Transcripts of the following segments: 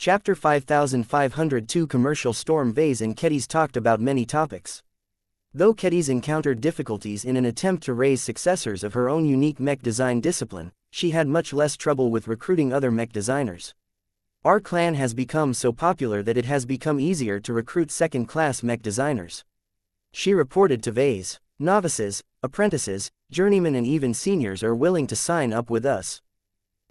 Chapter 5502 Commercial Storm. Vase and Kedis talked about many topics. Though Kedis encountered difficulties in an attempt to raise successors of her own unique mech design discipline, she had much less trouble with recruiting other mech designers. Our clan has become so popular that it has become easier to recruit second-class mech designers. She reported to Vase. Novices, apprentices, journeymen and even seniors are willing to sign up with us.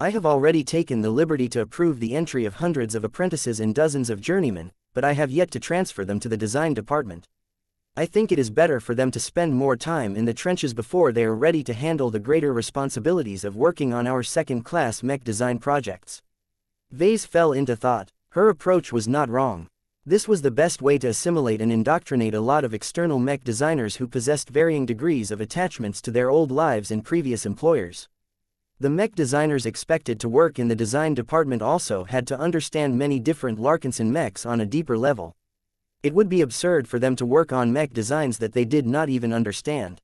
I have already taken the liberty to approve the entry of hundreds of apprentices and dozens of journeymen, but I have yet to transfer them to the design department. I think it is better for them to spend more time in the trenches before they are ready to handle the greater responsibilities of working on our second-class mech design projects. Vase fell into thought. Her approach was not wrong. This was the best way to assimilate and indoctrinate a lot of external mech designers who possessed varying degrees of attachments to their old lives and previous employers. The mech designers expected to work in the design department also had to understand many different Larkinson mechs on a deeper level. It would be absurd for them to work on mech designs that they did not even understand.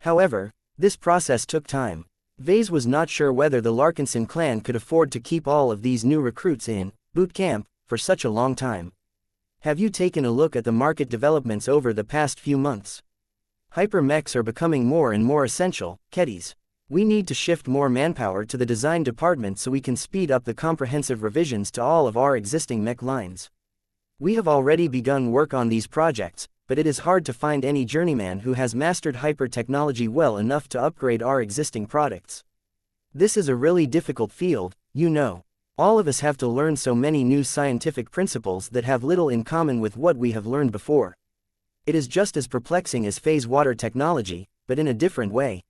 However, this process took time. Vase was not sure whether the Larkinson clan could afford to keep all of these new recruits in boot camp for such a long time. Have you taken a look at the market developments over the past few months? Hyper mechs are becoming more and more essential, Kedis. We need to shift more manpower to the design department so we can speed up the comprehensive revisions to all of our existing mech lines. We have already begun work on these projects, but it is hard to find any journeyman who has mastered hyper technology well enough to upgrade our existing products. This is a really difficult field, you know. All of us have to learn so many new scientific principles that have little in common with what we have learned before. It is just as perplexing as phase water technology, but in a different way.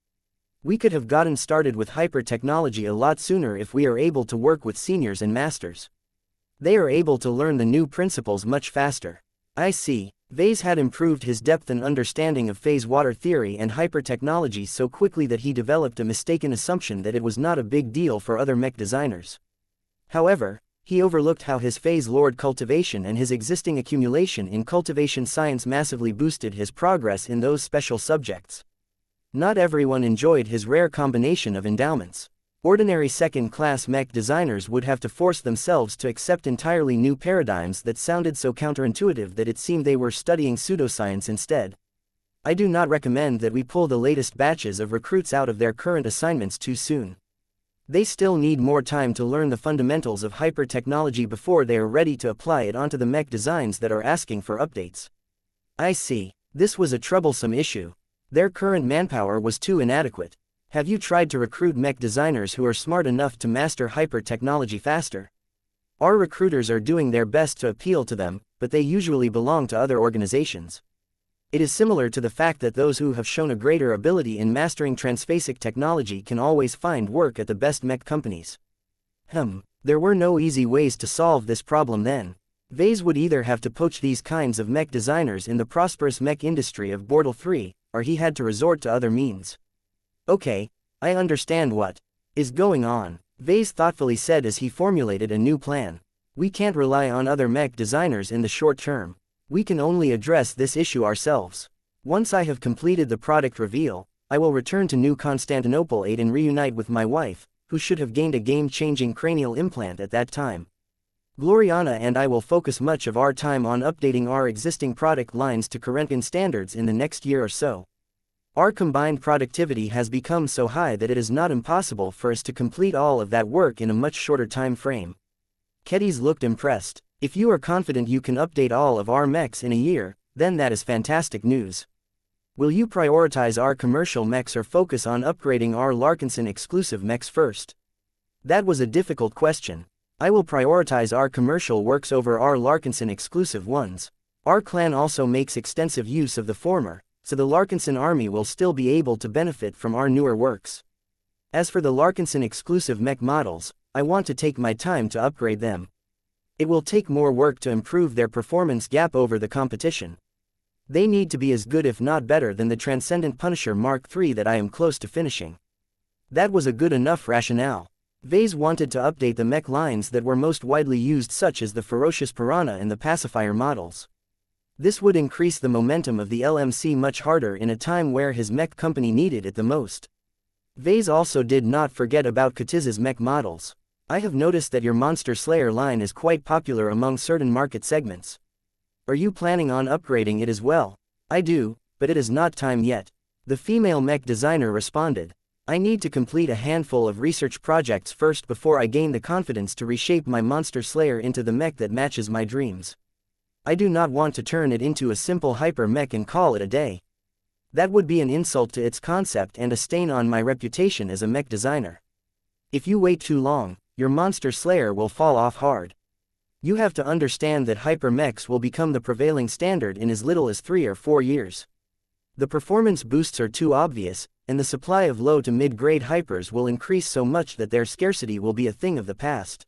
We could have gotten started with hyper technology a lot sooner if we are able to work with seniors and masters. They are able to learn the new principles much faster. I see. Vase had improved his depth and understanding of phase water theory and hyper technology so quickly that he developed a mistaken assumption that it was not a big deal for other mech designers. However, he overlooked how his phase lord cultivation and his existing accumulation in cultivation science massively boosted his progress in those special subjects. Not everyone enjoyed his rare combination of endowments. Ordinary second-class mech designers would have to force themselves to accept entirely new paradigms that sounded so counterintuitive that it seemed they were studying pseudoscience instead. I do not recommend that we pull the latest batches of recruits out of their current assignments too soon. They still need more time to learn the fundamentals of hyper technology before they are ready to apply it onto the mech designs that are asking for updates. I see. This was a troublesome issue. Their current manpower was too inadequate. Have you tried to recruit mech designers who are smart enough to master hyper technology faster? Our recruiters are doing their best to appeal to them, but they usually belong to other organizations. It is similar to the fact that those who have shown a greater ability in mastering transphasic technology can always find work at the best mech companies. There were no easy ways to solve this problem then. Vase would either have to poach these kinds of mech designers in the prosperous mech industry of Bortle 3, or he had to resort to other means. Okay, I understand what is going on, Vase thoughtfully said as he formulated a new plan. We can't rely on other mech designers in the short term. We can only address this issue ourselves. Once I have completed the product reveal, I will return to New Constantinople 8 and reunite with my wife, who should have gained a game-changing cranial implant at that time. Gloriana and I will focus much of our time on updating our existing product lines to current standards in the next year or so. Our combined productivity has become so high that it is not impossible for us to complete all of that work in a much shorter time frame. Kedis looked impressed. If you are confident you can update all of our mechs in a year, then that is fantastic news. Will you prioritize our commercial mechs or focus on upgrading our Larkinson exclusive mechs first? That was a difficult question. I will prioritize our commercial works over our Larkinson exclusive ones. Our clan also makes extensive use of the former, so the Larkinson army will still be able to benefit from our newer works. As for the Larkinson exclusive mech models, I want to take my time to upgrade them. It will take more work to improve their performance gap over the competition. They need to be as good if not better than the Transcendent Punisher Mark III that I am close to finishing. That was a good enough rationale. Vase wanted to update the mech lines that were most widely used, such as the Ferocious Piranha and the Pacifier models. This would increase the momentum of the LMC much harder in a time where his mech company needed it the most. Vase also did not forget about Katiz's mech models. I have noticed that your Monster Slayer line is quite popular among certain market segments. Are you planning on upgrading it as well? I do, but it is not time yet. The female mech designer responded. I need to complete a handful of research projects first before I gain the confidence to reshape my Monster Slayer into the mech that matches my dreams. I do not want to turn it into a simple hyper mech and call it a day. That would be an insult to its concept and a stain on my reputation as a mech designer. If you wait too long, your Monster Slayer will fall off hard. You have to understand that hyper mechs will become the prevailing standard in as little as 3 or 4 years. The performance boosts are too obvious, and the supply of low to mid-grade hypers will increase so much that their scarcity will be a thing of the past.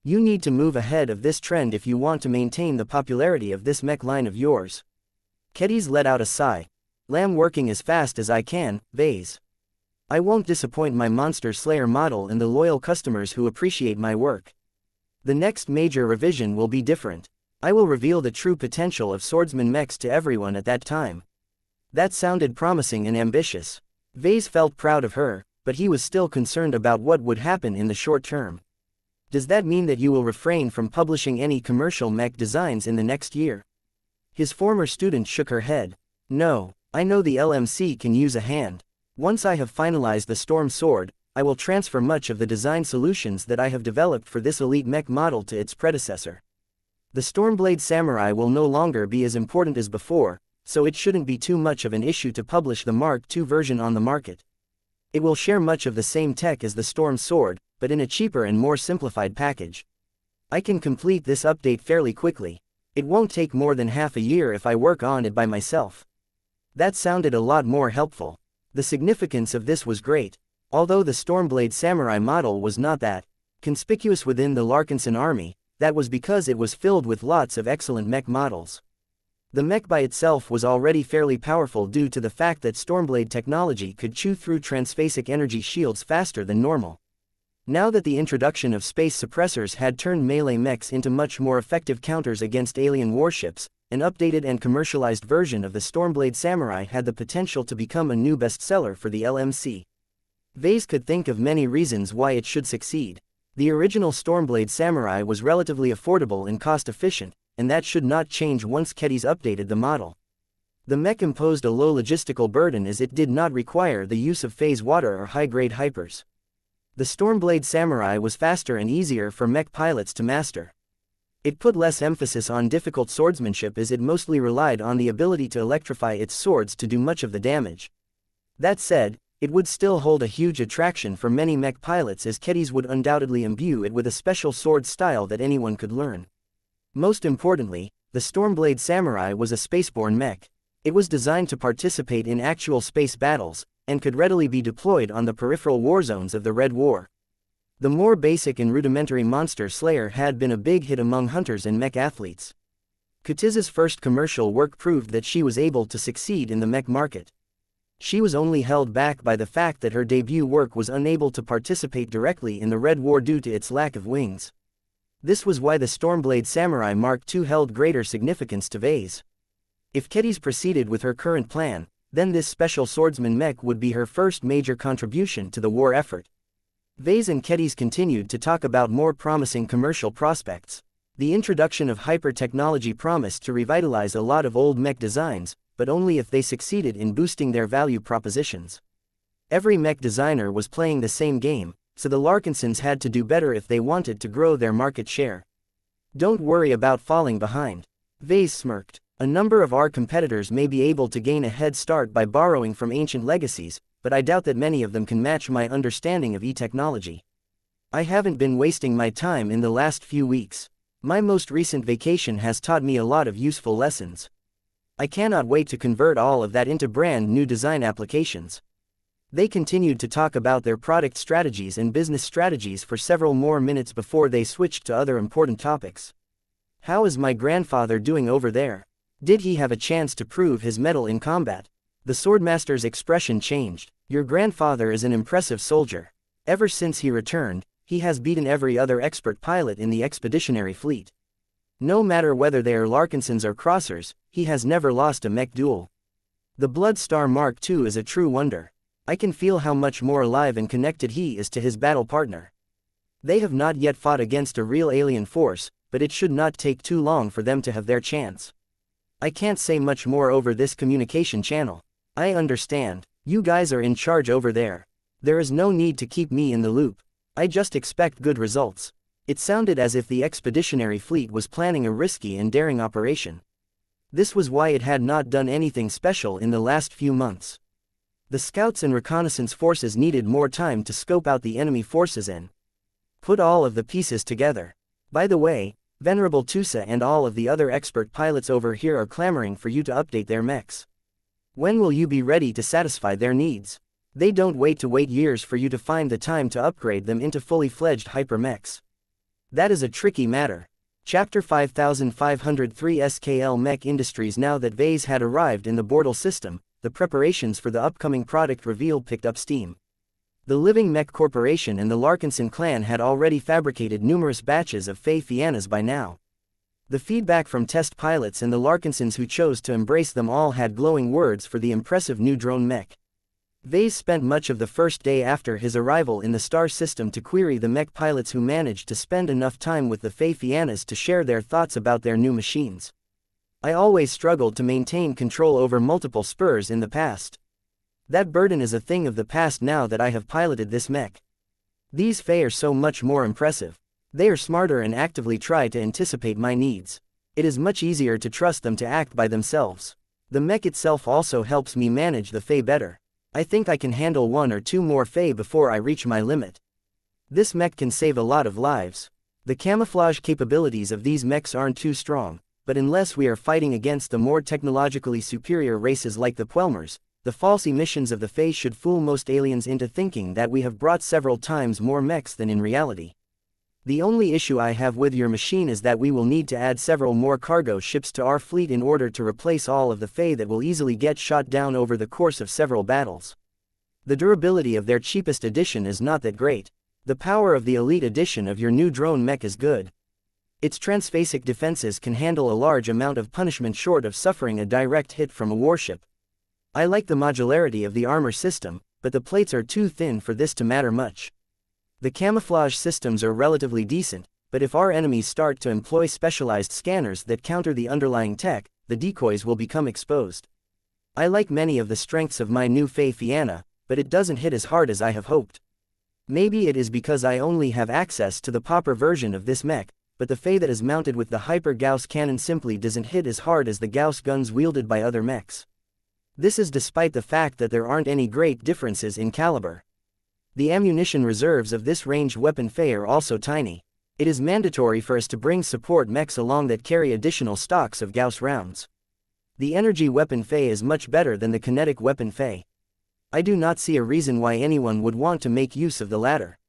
You need to move ahead of this trend if you want to maintain the popularity of this mech line of yours. Kedis let out a sigh. I'm working as fast as I can, Vase. I won't disappoint my Monster Slayer model and the loyal customers who appreciate my work. The next major revision will be different. I will reveal the true potential of swordsman mechs to everyone at that time. That sounded promising and ambitious. Vase felt proud of her, but he was still concerned about what would happen in the short term. Does that mean that you will refrain from publishing any commercial mech designs in the next year? His former student shook her head. No, I know the LMC can use a hand. Once I have finalized the Storm Sword, I will transfer much of the design solutions that I have developed for this elite mech model to its predecessor. The Stormblade Samurai will no longer be as important as before, so it shouldn't be too much of an issue to publish the Mark II version on the market. It will share much of the same tech as the Storm Sword, but in a cheaper and more simplified package. I can complete this update fairly quickly. It won't take more than half a year if I work on it by myself. That sounded a lot more helpful. The significance of this was great. Although the Stormblade Samurai model was not that conspicuous within the Larkinson army, that was because it was filled with lots of excellent mech models. The mech by itself was already fairly powerful due to the fact that Stormblade technology could chew through transphasic energy shields faster than normal. Now that the introduction of space suppressors had turned melee mechs into much more effective counters against alien warships, an updated and commercialized version of the Stormblade Samurai had the potential to become a new bestseller for the LMC. Vase could think of many reasons why it should succeed. The original Stormblade Samurai was relatively affordable and cost-efficient, and that should not change once Kedis updated the model. The mech imposed a low logistical burden as it did not require the use of phase water or high-grade hypers. The Stormblade Samurai was faster and easier for mech pilots to master. It put less emphasis on difficult swordsmanship as it mostly relied on the ability to electrify its swords to do much of the damage. That said, it would still hold a huge attraction for many mech pilots as Kedis would undoubtedly imbue it with a special sword style that anyone could learn. Most importantly, the Stormblade Samurai was a spaceborne mech. It was designed to participate in actual space battles, and could readily be deployed on the peripheral war zones of the Red War. The more basic and rudimentary Monster Slayer had been a big hit among hunters and mech athletes. Katiza's first commercial work proved that she was able to succeed in the mech market. She was only held back by the fact that her debut work was unable to participate directly in the Red War due to its lack of wings. This was why the Stormblade Samurai Mark II held greater significance to Vase. If Kedis proceeded with her current plan, then this special swordsman mech would be her first major contribution to the war effort. Vase and Kedis continued to talk about more promising commercial prospects. The introduction of hyper-technology promised to revitalize a lot of old mech designs, but only if they succeeded in boosting their value propositions. Every mech designer was playing the same game, so the Larkinsons had to do better if they wanted to grow their market share. Don't worry about falling behind. Vase smirked. A number of our competitors may be able to gain a head start by borrowing from ancient legacies, but I doubt that many of them can match my understanding of e-technology. I haven't been wasting my time in the last few weeks. My most recent vacation has taught me a lot of useful lessons. I cannot wait to convert all of that into brand new design applications. They continued to talk about their product strategies and business strategies for several more minutes before they switched to other important topics. How is my grandfather doing over there? Did he have a chance to prove his mettle in combat? The swordmaster's expression changed. Your grandfather is an impressive soldier. Ever since he returned, he has beaten every other expert pilot in the expeditionary fleet. No matter whether they are Larkinsons or Crossers, he has never lost a mech duel. The Blood Star Mark II is a true wonder. I can feel how much more alive and connected he is to his battle partner. They have not yet fought against a real alien force, but it should not take too long for them to have their chance. I can't say much more over this communication channel. I understand. You guys are in charge over there. There is no need to keep me in the loop. I just expect good results. It sounded as if the expeditionary fleet was planning a risky and daring operation. This was why it had not done anything special in the last few months. The scouts and reconnaissance forces needed more time to scope out the enemy forces and put all of the pieces together. By the way, Venerable Tusa and all of the other expert pilots over here are clamoring for you to update their mechs. When will you be ready to satisfy their needs? They don't wait years for you to find the time to upgrade them into fully fledged hyper mechs. That is a tricky matter. Chapter 5503 SKL Mech Industries. Now that Vase had arrived in the Bortle system, the preparations for the upcoming product reveal picked up steam. The Living Mech Corporation and the Larkinson clan had already fabricated numerous batches of Fey Fianas by now. The feedback from test pilots and the Larkinsons who chose to embrace them all had glowing words for the impressive new drone mech. Vase spent much of the first day after his arrival in the star system to query the mech pilots who managed to spend enough time with the Fey Fianas to share their thoughts about their new machines. I always struggled to maintain control over multiple spurs in the past. That burden is a thing of the past now that I have piloted this mech. These Fey are so much more impressive. They are smarter and actively try to anticipate my needs. It is much easier to trust them to act by themselves. The mech itself also helps me manage the Fey better. I think I can handle 1 or 2 more Fey before I reach my limit. This mech can save a lot of lives. The camouflage capabilities of these mechs aren't too strong, but unless we are fighting against the more technologically superior races like the Quelmers, the false emissions of the Fey should fool most aliens into thinking that we have brought several times more mechs than in reality. The only issue I have with your machine is that we will need to add several more cargo ships to our fleet in order to replace all of the Fey that will easily get shot down over the course of several battles. The durability of their cheapest edition is not that great. The power of the elite edition of your new drone mech is good. Its transphasic defenses can handle a large amount of punishment short of suffering a direct hit from a warship. I like the modularity of the armor system, but the plates are too thin for this to matter much. The camouflage systems are relatively decent, but if our enemies start to employ specialized scanners that counter the underlying tech, the decoys will become exposed. I like many of the strengths of my new Fey Fiana, but it doesn't hit as hard as I have hoped. Maybe it is because I only have access to the pauper version of this mech, but the Fey that is mounted with the Hyper Gauss cannon simply doesn't hit as hard as the Gauss guns wielded by other mechs. This is despite the fact that there aren't any great differences in caliber. The ammunition reserves of this ranged weapon Fey are also tiny. It is mandatory for us to bring support mechs along that carry additional stocks of Gauss rounds. The energy weapon Fey is much better than the kinetic weapon Fey. I do not see a reason why anyone would want to make use of the latter.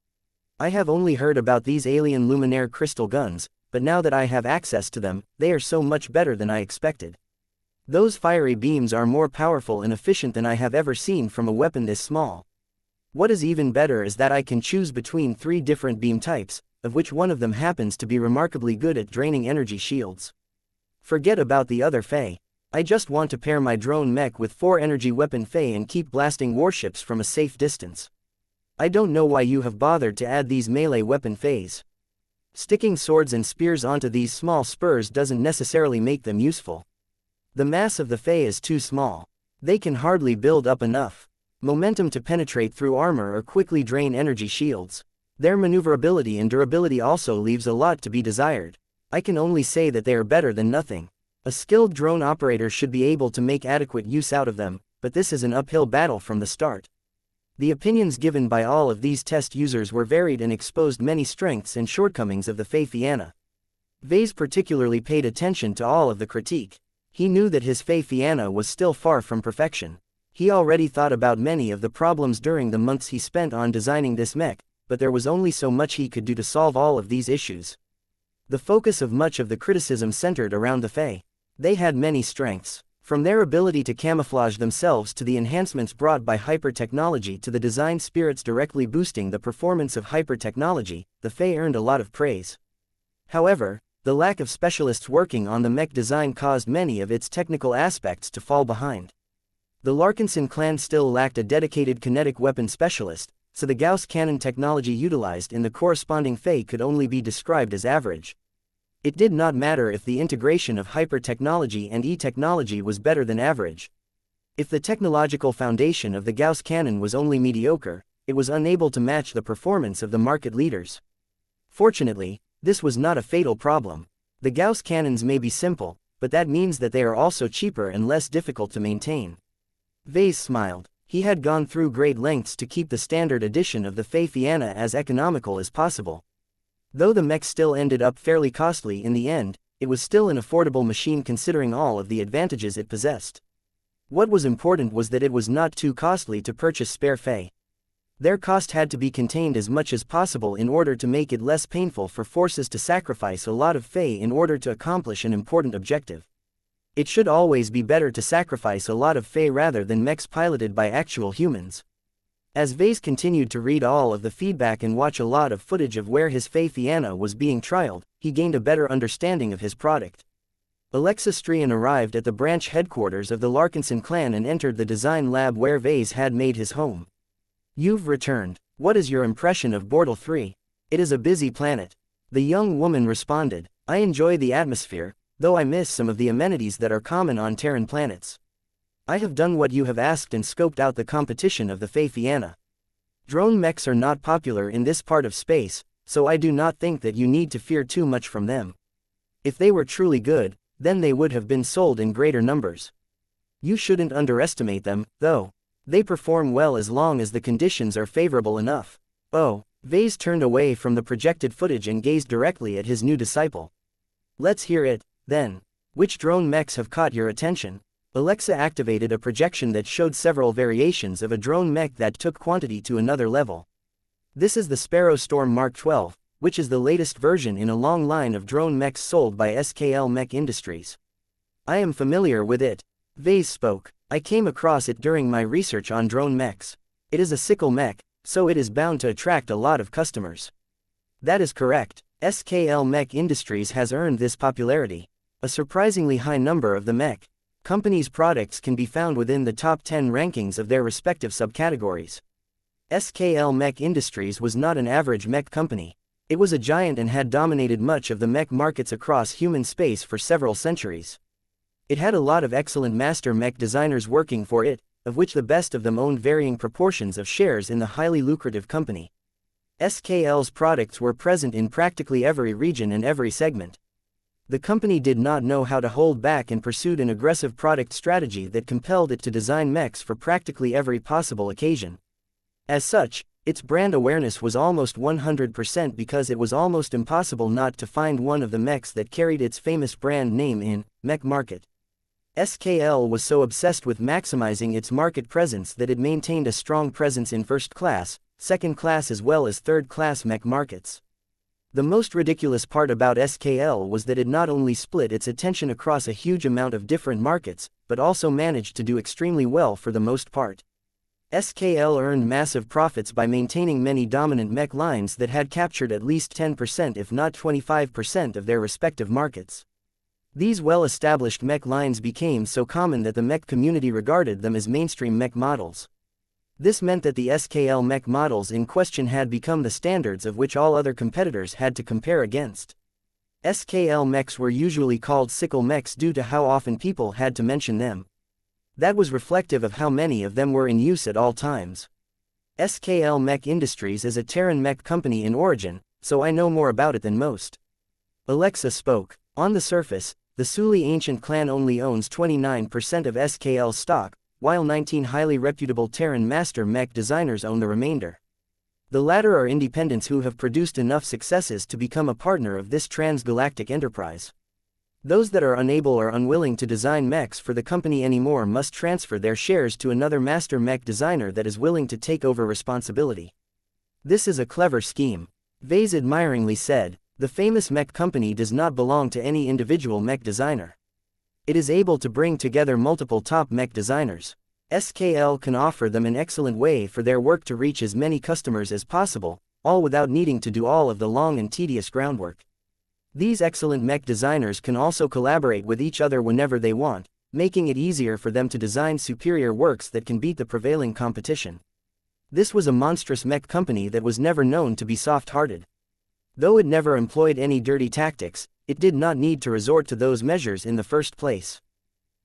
I have only heard about these alien luminaire crystal guns, but now that I have access to them, they are so much better than I expected. Those fiery beams are more powerful and efficient than I have ever seen from a weapon this small. What is even better is that I can choose between 3 different beam types, of which one of them happens to be remarkably good at draining energy shields. Forget about the other Fey. I just want to pair my drone mech with 4 energy weapon Fey and keep blasting warships from a safe distance. I don't know why you have bothered to add these melee weapon Feys. Sticking swords and spears onto these small spurs doesn't necessarily make them useful. The mass of the Fey is too small. They can hardly build up enough momentum to penetrate through armor or quickly drain energy shields. Their maneuverability and durability also leaves a lot to be desired. I can only say that they are better than nothing. A skilled drone operator should be able to make adequate use out of them, but this is an uphill battle from the start. The opinions given by all of these test users were varied and exposed many strengths and shortcomings of the Fey Fiana. Vase particularly paid attention to all of the critique. He knew that his Fey Fiana was still far from perfection. He already thought about many of the problems during the months he spent on designing this mech, but there was only so much he could do to solve all of these issues. The focus of much of the criticism centered around the Fey. They had many strengths, from their ability to camouflage themselves to the enhancements brought by hyper-technology to the design spirits directly boosting the performance of hyper-technology. The Fey earned a lot of praise. However, the lack of specialists working on the mech design caused many of its technical aspects to fall behind. The Larkinson clan still lacked a dedicated kinetic weapon specialist, so the Gauss cannon technology utilized in the corresponding Fei could only be described as average. It did not matter if the integration of hyper-technology and e-technology was better than average. If the technological foundation of the Gauss cannon was only mediocre, it was unable to match the performance of the market leaders. Fortunately, this was not a fatal problem. The Gauss cannons may be simple, but that means that they are also cheaper and less difficult to maintain. Vase smiled. He had gone through great lengths to keep the standard edition of the Fei Fianna as economical as possible. Though the Mech still ended up fairly costly in the end, it was still an affordable machine considering all of the advantages it possessed. What was important was that it was not too costly to purchase spare Fei. Their cost had to be contained as much as possible in order to make it less painful for forces to sacrifice a lot of Fei in order to accomplish an important objective. It should always be better to sacrifice a lot of Fei rather than mechs piloted by actual humans. As Vase continued to read all of the feedback and watch a lot of footage of where his Fei Fianna was being trialed, he gained a better understanding of his product. Alexa Strian arrived at the branch headquarters of the Larkinson clan and entered the design lab where Vase had made his home. "You've returned. What is your impression of Bortle 3? It is a busy planet." The young woman responded, "I enjoy the atmosphere, though I miss some of the amenities that are common on Terran planets. I have done what you have asked and scoped out the competition of the Fei Fianna. Drone mechs are not popular in this part of space, so I do not think that you need to fear too much from them. If they were truly good, then they would have been sold in greater numbers. You shouldn't underestimate them, though. They perform well as long as the conditions are favorable enough." Oh, Vase turned away from the projected footage and gazed directly at his new disciple. "Let's hear it, then. Which drone mechs have caught your attention?" Alexa activated a projection that showed several variations of a drone mech that took quantity to another level. This is the Sparrow Storm Mark 12, which is the latest version in a long line of drone mechs sold by SKL Mech Industries. "I am familiar with it." Vase spoke. "I came across it during my research on drone mechs. It is a sickle mech, so it is bound to attract a lot of customers." "That is correct. SKL Mech Industries has earned this popularity. A surprisingly high number of the mech company's products can be found within the top 10 rankings of their respective subcategories. SKL Mech Industries was not an average mech company. It was a giant and had dominated much of the mech markets across human space for several centuries. It had a lot of excellent master mech designers working for it, of which the best of them owned varying proportions of shares in the highly lucrative company. SKL's products were present in practically every region and every segment. The company did not know how to hold back and pursued an aggressive product strategy that compelled it to design mechs for practically every possible occasion. As such, its brand awareness was almost 100% because it was almost impossible not to find one of the mechs that carried its famous brand name in mech market. SKL was so obsessed with maximizing its market presence that it maintained a strong presence in first class, second class as well as third class mech markets. The most ridiculous part about SKL was that it not only split its attention across a huge amount of different markets, but also managed to do extremely well for the most part. SKL earned massive profits by maintaining many dominant mech lines that had captured at least 10% if not 25% of their respective markets. These well-established mech lines became so common that the mech community regarded them as mainstream mech models. This meant that the SKL mech models in question had become the standards of which all other competitors had to compare against. SKL mechs were usually called sickle mechs due to how often people had to mention them. That was reflective of how many of them were in use at all times. SKL Mech Industries is a Terran mech company in origin, so I know more about it than most. Alexa spoke. On the surface, the Suli ancient clan only owns 29% of SKL stock, while 19 highly reputable Terran master mech designers own the remainder. The latter are independents who have produced enough successes to become a partner of this transgalactic enterprise. Those that are unable or unwilling to design mechs for the company anymore must transfer their shares to another master mech designer that is willing to take over responsibility. This is a clever scheme. Vase admiringly said. The famous mech company does not belong to any individual mech designer. It is able to bring together multiple top mech designers. SKL can offer them an excellent way for their work to reach as many customers as possible, all without needing to do all of the long and tedious groundwork. These excellent mech designers can also collaborate with each other whenever they want, making it easier for them to design superior works that can beat the prevailing competition. This was a monstrous mech company that was never known to be soft-hearted. Though it never employed any dirty tactics, it did not need to resort to those measures in the first place.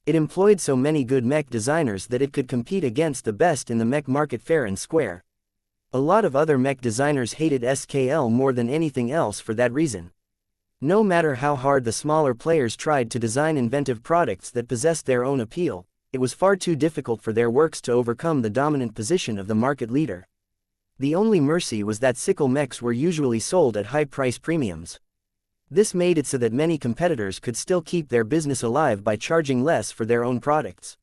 It employed so many good mech designers that it could compete against the best in the mech market fair and square. A lot of other mech designers hated SKL more than anything else for that reason. No matter how hard the smaller players tried to design inventive products that possessed their own appeal, it was far too difficult for their works to overcome the dominant position of the market leader. The only mercy was that sickle mechs were usually sold at high price premiums. This made it so that many competitors could still keep their business alive by charging less for their own products.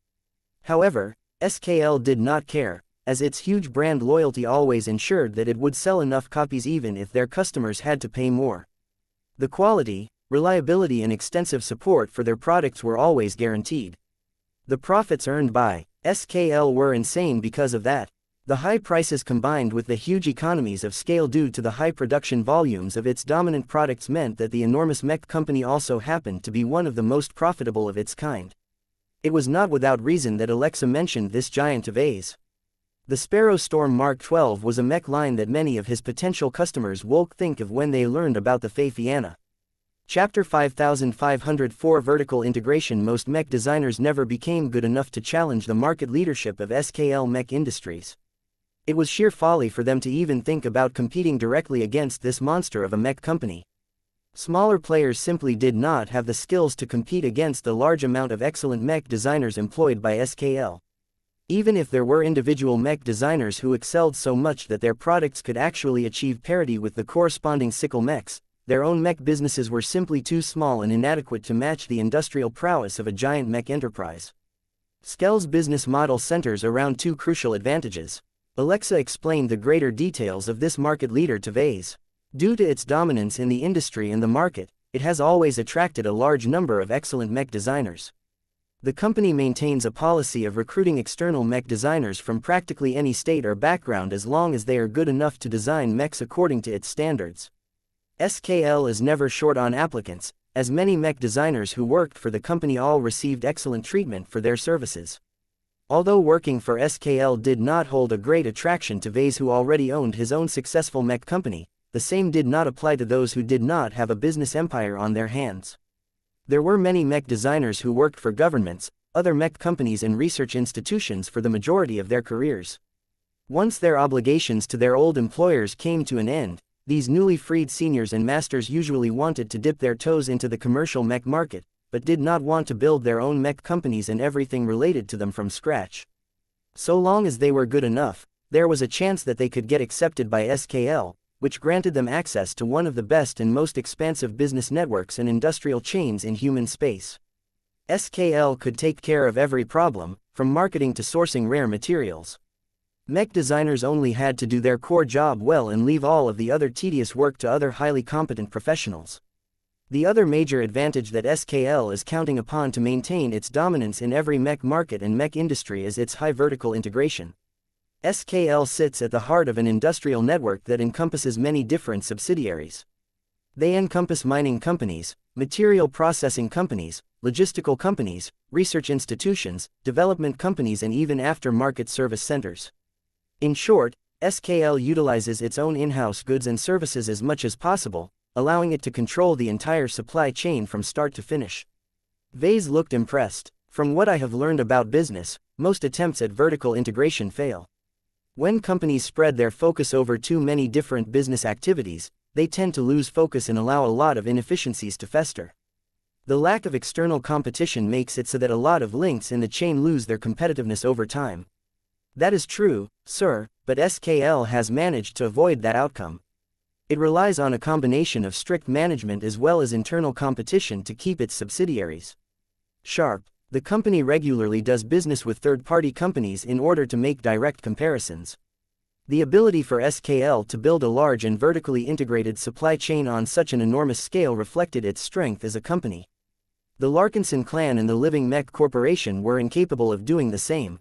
However, SKL did not care, as its huge brand loyalty always ensured that it would sell enough copies even if their customers had to pay more. The quality, reliability and extensive support for their products were always guaranteed. The profits earned by SKL were insane because of that. The high prices combined with the huge economies of scale due to the high production volumes of its dominant products meant that the enormous mech company also happened to be one of the most profitable of its kind. It was not without reason that Alexa mentioned this giant of A's. The Sparrow Storm Mark 12 was a mech line that many of his potential customers would think of when they learned about the xianxia. Chapter 5504 Vertical Integration. Most mech designers never became good enough to challenge the market leadership of SKL Mech Industries. It was sheer folly for them to even think about competing directly against this monster of a mech company. Smaller players simply did not have the skills to compete against the large amount of excellent mech designers employed by SKL. Even if there were individual mech designers who excelled so much that their products could actually achieve parity with the corresponding sickle mechs, their own mech businesses were simply too small and inadequate to match the industrial prowess of a giant mech enterprise. SKL's business model centers around two crucial advantages. Alexa explained the greater details of this market leader to Vase. Due to its dominance in the industry and the market, it has always attracted a large number of excellent mech designers. The company maintains a policy of recruiting external mech designers from practically any state or background as long as they are good enough to design mechs according to its standards. SKL is never short on applicants, as many mech designers who worked for the company all received excellent treatment for their services. Although working for SKL did not hold a great attraction to Vase, who already owned his own successful mech company, the same did not apply to those who did not have a business empire on their hands. There were many mech designers who worked for governments, other mech companies and research institutions for the majority of their careers. Once their obligations to their old employers came to an end, these newly freed seniors and masters usually wanted to dip their toes into the commercial mech market, but did not want to build their own mech companies and everything related to them from scratch. So long as they were good enough, there was a chance that they could get accepted by SKL, which granted them access to one of the best and most expansive business networks and industrial chains in human space. SKL could take care of every problem, from marketing to sourcing rare materials. Mech designers only had to do their core job well and leave all of the other tedious work to other highly competent professionals. The other major advantage that SKL is counting upon to maintain its dominance in every mech market and mech industry is its high vertical integration. SKL sits at the heart of an industrial network that encompasses many different subsidiaries. They encompass mining companies, material processing companies, logistical companies, research institutions, development companies and even after-market service centers. In short, SKL utilizes its own in-house goods and services as much as possible, allowing it to control the entire supply chain from start to finish. Vase looked impressed. From what I have learned about business, most attempts at vertical integration fail. When companies spread their focus over too many different business activities, they tend to lose focus and allow a lot of inefficiencies to fester. The lack of external competition makes it so that a lot of links in the chain lose their competitiveness over time. That is true, sir, but SKL has managed to avoid that outcome. It relies on a combination of strict management as well as internal competition to keep its subsidiaries sharp. The company regularly does business with third-party companies in order to make direct comparisons. The ability for SKL to build a large and vertically integrated supply chain on such an enormous scale reflected its strength as a company. The Larkinson clan and the Living Mech Corporation were incapable of doing the same.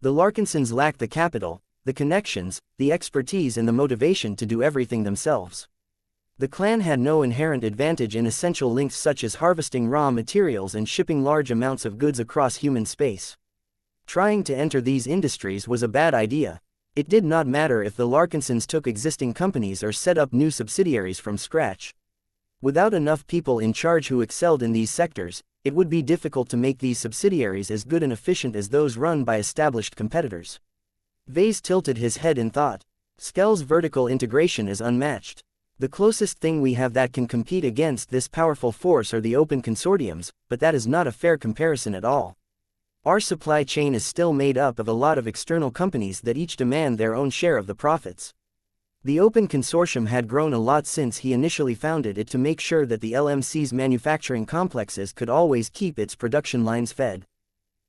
The Larkinsons lacked the capital, the connections, the expertise and the motivation to do everything themselves. The clan had no inherent advantage in essential links such as harvesting raw materials and shipping large amounts of goods across human space. Trying to enter these industries was a bad idea. It did not matter if the Larkinsons took existing companies or set up new subsidiaries from scratch. Without enough people in charge who excelled in these sectors, it would be difficult to make these subsidiaries as good and efficient as those run by established competitors. Vase tilted his head in thought. Skell's vertical integration is unmatched. The closest thing we have that can compete against this powerful force are the open consortiums, but that is not a fair comparison at all. Our supply chain is still made up of a lot of external companies that each demand their own share of the profits. The Open Consortium had grown a lot since he initially founded it to make sure that the LMC's manufacturing complexes could always keep its production lines fed.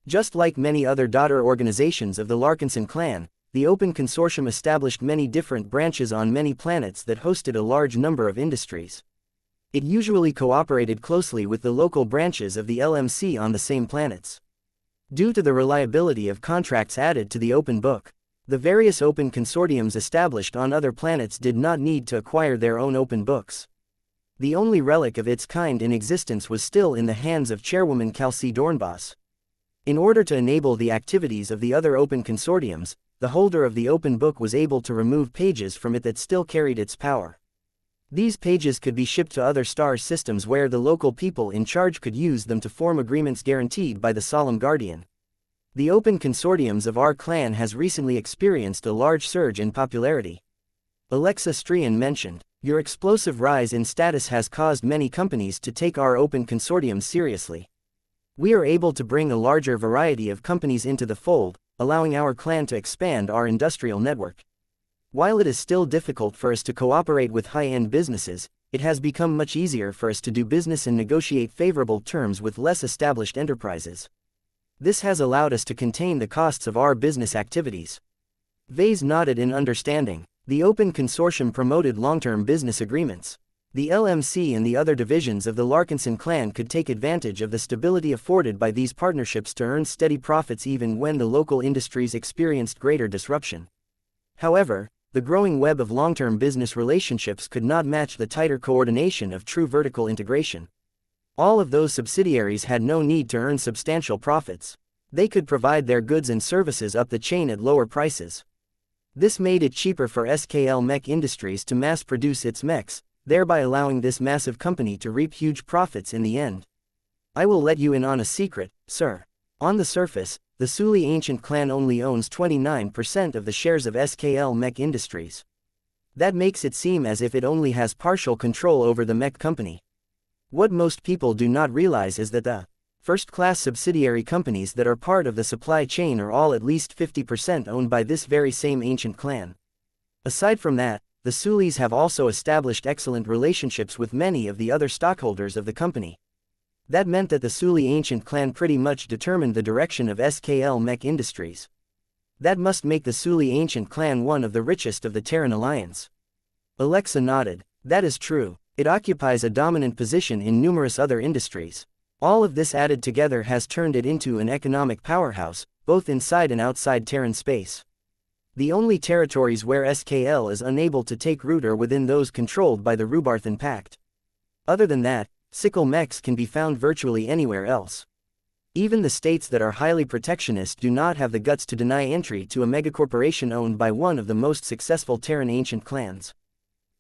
Just like many other daughter organizations of the Larkinson clan, the Open Consortium established many different branches on many planets that hosted a large number of industries. It usually cooperated closely with the local branches of the LMC on the same planets. Due to the reliability of contracts added to the open book, the various open consortiums established on other planets did not need to acquire their own open books. The only relic of its kind in existence was still in the hands of Chairwoman Kelsey Dornbos. In order to enable the activities of the other open consortiums, the holder of the open book was able to remove pages from it that still carried its power. These pages could be shipped to other star systems where the local people in charge could use them to form agreements guaranteed by the Solemn Guardian. The open consortiums of our clan has recently experienced a large surge in popularity. Alexa Strian mentioned, your explosive rise in status has caused many companies to take our open consortiums seriously. We are able to bring a larger variety of companies into the fold, allowing our clan to expand our industrial network. While it is still difficult for us to cooperate with high-end businesses, it has become much easier for us to do business and negotiate favorable terms with less established enterprises. This has allowed us to contain the costs of our business activities. Vase nodded in understanding. The Open Consortium promoted long-term business agreements. The LMC and the other divisions of the Larkinson clan could take advantage of the stability afforded by these partnerships to earn steady profits even when the local industries experienced greater disruption. However, the growing web of long-term business relationships could not match the tighter coordination of true vertical integration. All of those subsidiaries had no need to earn substantial profits. They could provide their goods and services up the chain at lower prices. This made it cheaper for SKL Mech Industries to mass-produce its mechs, thereby allowing this massive company to reap huge profits in the end. I will let you in on a secret, sir. On the surface, the Suli ancient clan only owns 29% of the shares of SKL Mech Industries. That makes it seem as if it only has partial control over the Mech company. What most people do not realize is that the first-class subsidiary companies that are part of the supply chain are all at least 50% owned by this very same ancient clan. Aside from that, the Sulis have also established excellent relationships with many of the other stockholders of the company. That meant that the Suli ancient clan pretty much determined the direction of SKL Mech Industries. That must make the Suli ancient clan one of the richest of the Terran Alliance. Alexa nodded. That is true. It occupies a dominant position in numerous other industries. All of this added together has turned it into an economic powerhouse, both inside and outside Terran space. The only territories where SKL is unable to take root are within those controlled by the Rubarthan Pact. Other than that, Sickle mechs can be found virtually anywhere else. Even the states that are highly protectionist do not have the guts to deny entry to a megacorporation owned by one of the most successful Terran ancient clans.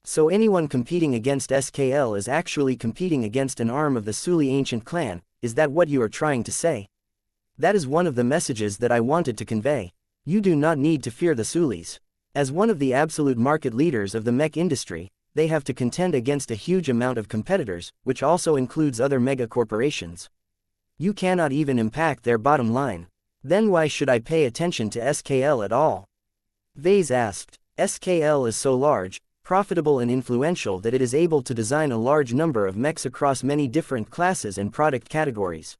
So anyone competing against SKL is actually competing against an arm of the Suli ancient clan. Is that what you are trying to say? That is one of the messages that I wanted to convey. You do not need to fear the Sulis. As one of the absolute market leaders of the mech industry, they have to contend against a huge amount of competitors, which also includes other mega corporations. You cannot even impact their bottom line. Then why should I pay attention to SKL at all? Vase asked. SKL is so large, profitable and influential that it is able to design a large number of mechs across many different classes and product categories.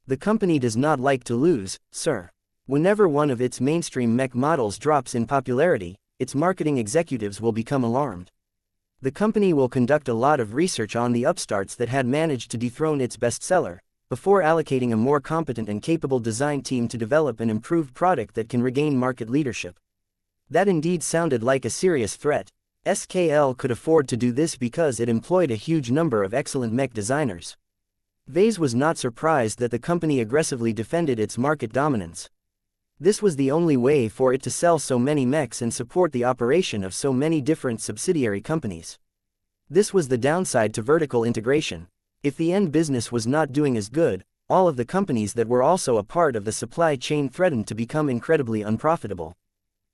The company does not like to lose, sir. Whenever one of its mainstream mech models drops in popularity, its marketing executives will become alarmed. The company will conduct a lot of research on the upstarts that had managed to dethrone its bestseller, before allocating a more competent and capable design team to develop an improved product that can regain market leadership. That indeed sounded like a serious threat. SKL could afford to do this because it employed a huge number of excellent mech designers. Vase was not surprised that the company aggressively defended its market dominance. This was the only way for it to sell so many mechs and support the operation of so many different subsidiary companies. This was the downside to vertical integration. If the end business was not doing as good, all of the companies that were also a part of the supply chain threatened to become incredibly unprofitable.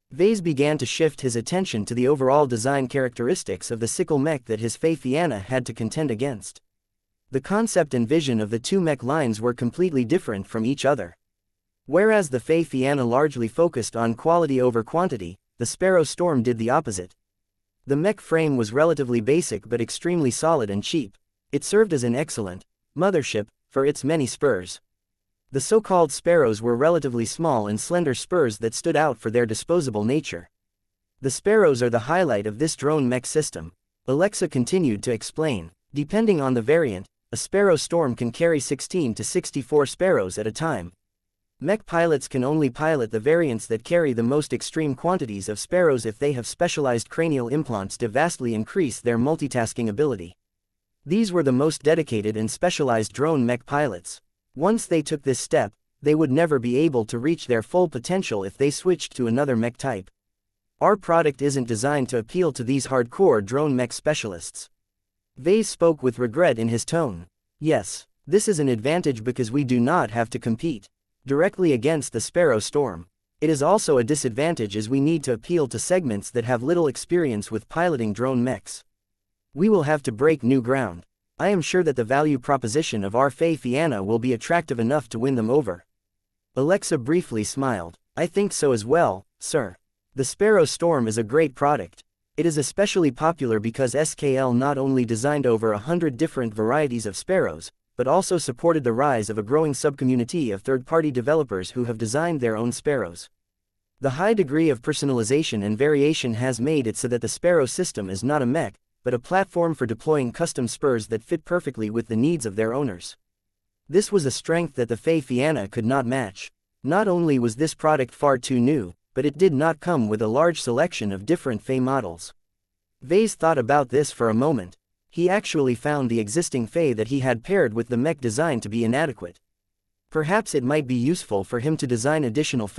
Vase began to shift his attention to the overall design characteristics of the sickle mech that his xianxia had to contend against. The concept and vision of the two mech lines were completely different from each other. Whereas the xianxia largely focused on quality over quantity, the Sparrow Storm did the opposite. The mech frame was relatively basic but extremely solid and cheap. It served as an excellent mothership for its many spurs. The so-called sparrows were relatively small and slender spurs that stood out for their disposable nature. The sparrows are the highlight of this drone mech system, Alexa continued to explain. Depending on the variant, a Sparrow Storm can carry 16 to 64 sparrows at a time. Mech pilots can only pilot the variants that carry the most extreme quantities of sparrows if they have specialized cranial implants to vastly increase their multitasking ability. These were the most dedicated and specialized drone mech pilots. Once they took this step, they would never be able to reach their full potential if they switched to another mech type. Our product isn't designed to appeal to these hardcore drone mech specialists. Vase spoke with regret in his tone. Yes, this is an advantage because we do not have to compete directly against the Sparrow Storm. It is also a disadvantage as we need to appeal to segments that have little experience with piloting drone mechs. We will have to break new ground. I am sure that the value proposition of our xianxia will be attractive enough to win them over. Alexa briefly smiled. I think so as well, sir. The Sparrow Storm is a great product. It is especially popular because SKL not only designed over 100 different varieties of sparrows, but also supported the rise of a growing subcommunity of third-party developers who have designed their own sparrows. The high degree of personalization and variation has made it so that the Sparrow system is not a mech, but a platform for deploying custom spurs that fit perfectly with the needs of their owners. This was a strength that the xianxia could not match. Not only was this product far too new, but it did not come with a large selection of different models. Vase thought about this for a moment. He actually found the existing that he had paired with the mech design to be inadequate. Perhaps it might be useful for him to design additional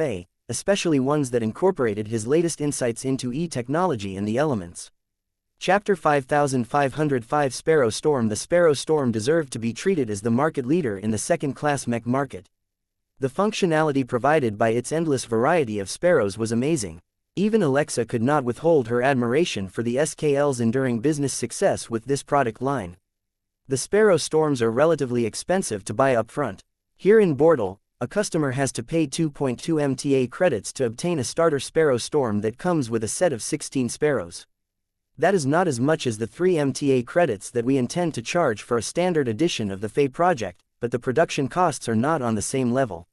especially ones that incorporated his latest insights into technology and the elements. Chapter 5505 Sparrow Storm. The Sparrow Storm deserved to be treated as the market leader in the second-class mech market. The functionality provided by its endless variety of sparrows was amazing. Even Alexa could not withhold her admiration for the SKL's enduring business success with this product line. The Sparrow Storms are relatively expensive to buy up front. Here in Bordeaux, a customer has to pay 2.2 MTA credits to obtain a starter Sparrow Storm that comes with a set of 16 sparrows. That is not as much as the 3 MTA credits that we intend to charge for a standard edition of the project, but the production costs are not on the same level.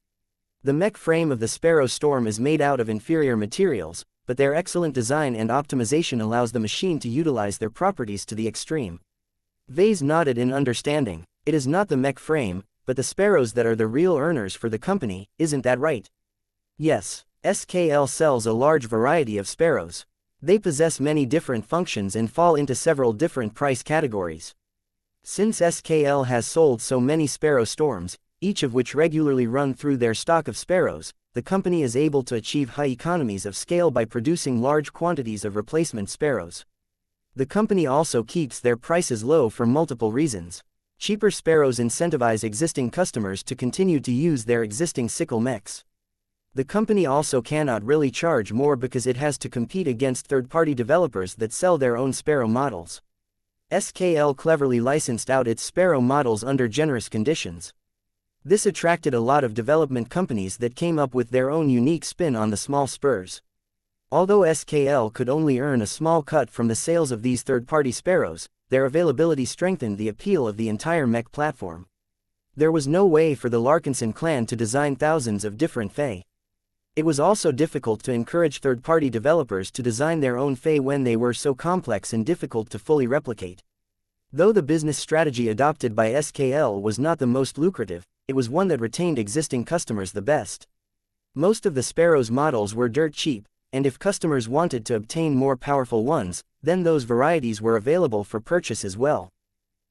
The mech frame of the Sparrow Storm is made out of inferior materials, but their excellent design and optimization allows the machine to utilize their properties to the extreme. Vase nodded in understanding. It is not the mech frame, but the sparrows that are the real earners for the company, isn't that right? Yes, SKL sells a large variety of sparrows. They possess many different functions and fall into several different price categories. Since SKL has sold so many Sparrow Storms, each of which regularly run through their stock of sparrows, the company is able to achieve high economies of scale by producing large quantities of replacement sparrows. The company also keeps their prices low for multiple reasons. Cheaper sparrows incentivize existing customers to continue to use their existing sickle mechs. The company also cannot really charge more because it has to compete against third-party developers that sell their own sparrow models. SKL cleverly licensed out its sparrow models under generous conditions. This attracted a lot of development companies that came up with their own unique spin on the small spurs. Although SKL could only earn a small cut from the sales of these third-party sparrows, their availability strengthened the appeal of the entire mech platform. There was no way for the Larkinson clan to design thousands of different It was also difficult to encourage third-party developers to design their own when they were so complex and difficult to fully replicate. Though the business strategy adopted by SKL was not the most lucrative, it was one that retained existing customers the best. Most of the Sparrows models were dirt cheap, and if customers wanted to obtain more powerful ones, then those varieties were available for purchase as well.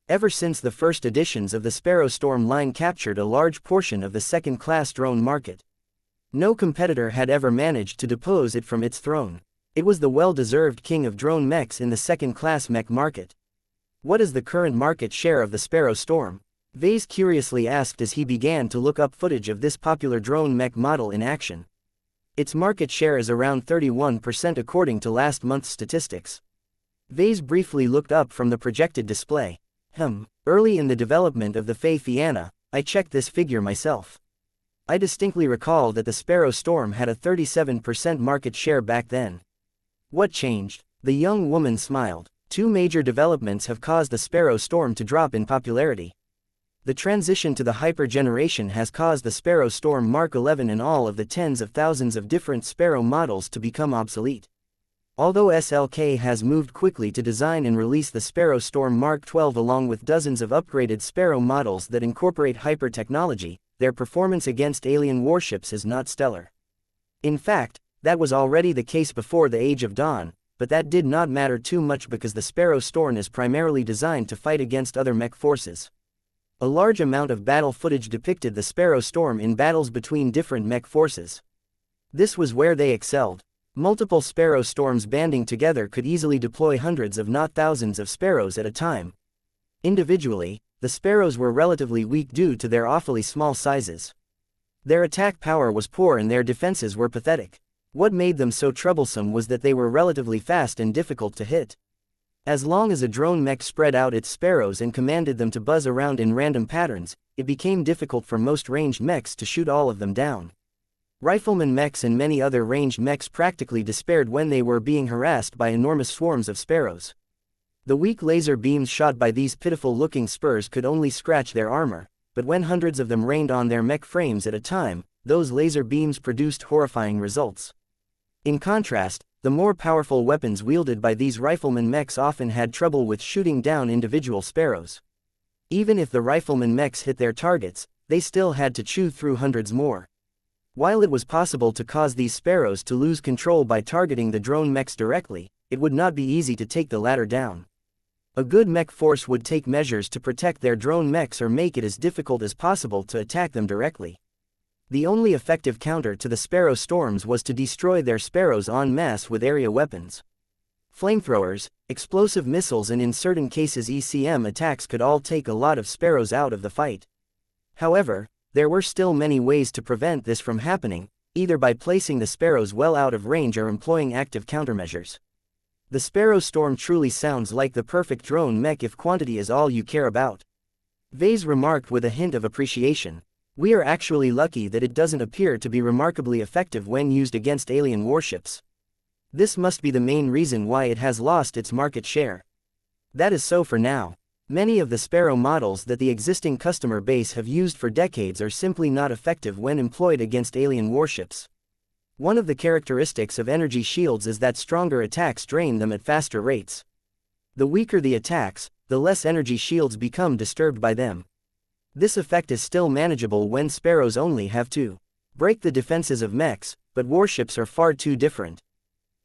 Ever since the first editions of the Sparrow Storm line captured a large portion of the second-class drone market. No competitor had ever managed to depose it from its throne. It was the well-deserved king of drone mechs in the second-class mech market. What is the current market share of the Sparrow Storm? Vase curiously asked as he began to look up footage of this popular drone mech model in action. Its market share is around 31% according to last month's statistics. Vase briefly looked up from the projected display. Early in the development of the xianxia, I checked this figure myself. I distinctly recall that the Sparrow Storm had a 37% market share back then. What changed? The young woman smiled. Two major developments have caused the Sparrow Storm to drop in popularity. The transition to the Hyper generation has caused the Sparrow Storm Mark 11 and all of the tens of thousands of different Sparrow models to become obsolete. Although SLK has moved quickly to design and release the Sparrow Storm Mark 12 along with dozens of upgraded Sparrow models that incorporate hyper technology, their performance against alien warships is not stellar. In fact, that was already the case before the Age of Dawn, but that did not matter too much because the Sparrow Storm is primarily designed to fight against other mech forces. A large amount of battle footage depicted the Sparrow Storm in battles between different mech forces. This was where they excelled. Multiple Sparrow Storms banding together could easily deploy hundreds if not thousands of Sparrows at a time. Individually, the Sparrows were relatively weak due to their awfully small sizes. Their attack power was poor and their defenses were pathetic. What made them so troublesome was that they were relatively fast and difficult to hit. As long as a drone mech spread out its Sparrows and commanded them to buzz around in random patterns, it became difficult for most ranged mechs to shoot all of them down. Rifleman mechs and many other ranged mechs practically despaired when they were being harassed by enormous swarms of Sparrows. The weak laser beams shot by these pitiful-looking spurs could only scratch their armor, but when hundreds of them rained on their mech frames at a time, those laser beams produced horrifying results. In contrast, the more powerful weapons wielded by these rifleman mechs often had trouble with shooting down individual Sparrows. Even if the rifleman mechs hit their targets, they still had to chew through hundreds more. While it was possible to cause these Sparrows to lose control by targeting the drone mechs directly, it would not be easy to take the latter down. A good mech force would take measures to protect their drone mechs or make it as difficult as possible to attack them directly. The only effective counter to the Sparrow Storms was to destroy their Sparrows en masse with area weapons. Flamethrowers, explosive missiles and in certain cases ECM attacks could all take a lot of Sparrows out of the fight. However, there were still many ways to prevent this from happening, either by placing the Sparrows well out of range or employing active countermeasures. The Sparrow Storm truly sounds like the perfect drone mech if quantity is all you care about. Vase remarked with a hint of appreciation. We are actually lucky that it doesn't appear to be remarkably effective when used against alien warships. This must be the main reason why it has lost its market share. That is so for now. Many of the Sparrow models that the existing customer base have used for decades are simply not effective when employed against alien warships. One of the characteristics of energy shields is that stronger attacks drain them at faster rates. The weaker the attacks, the less energy shields become disturbed by them. This effect is still manageable when Sparrows only have to break the defenses of mechs, but warships are far too different.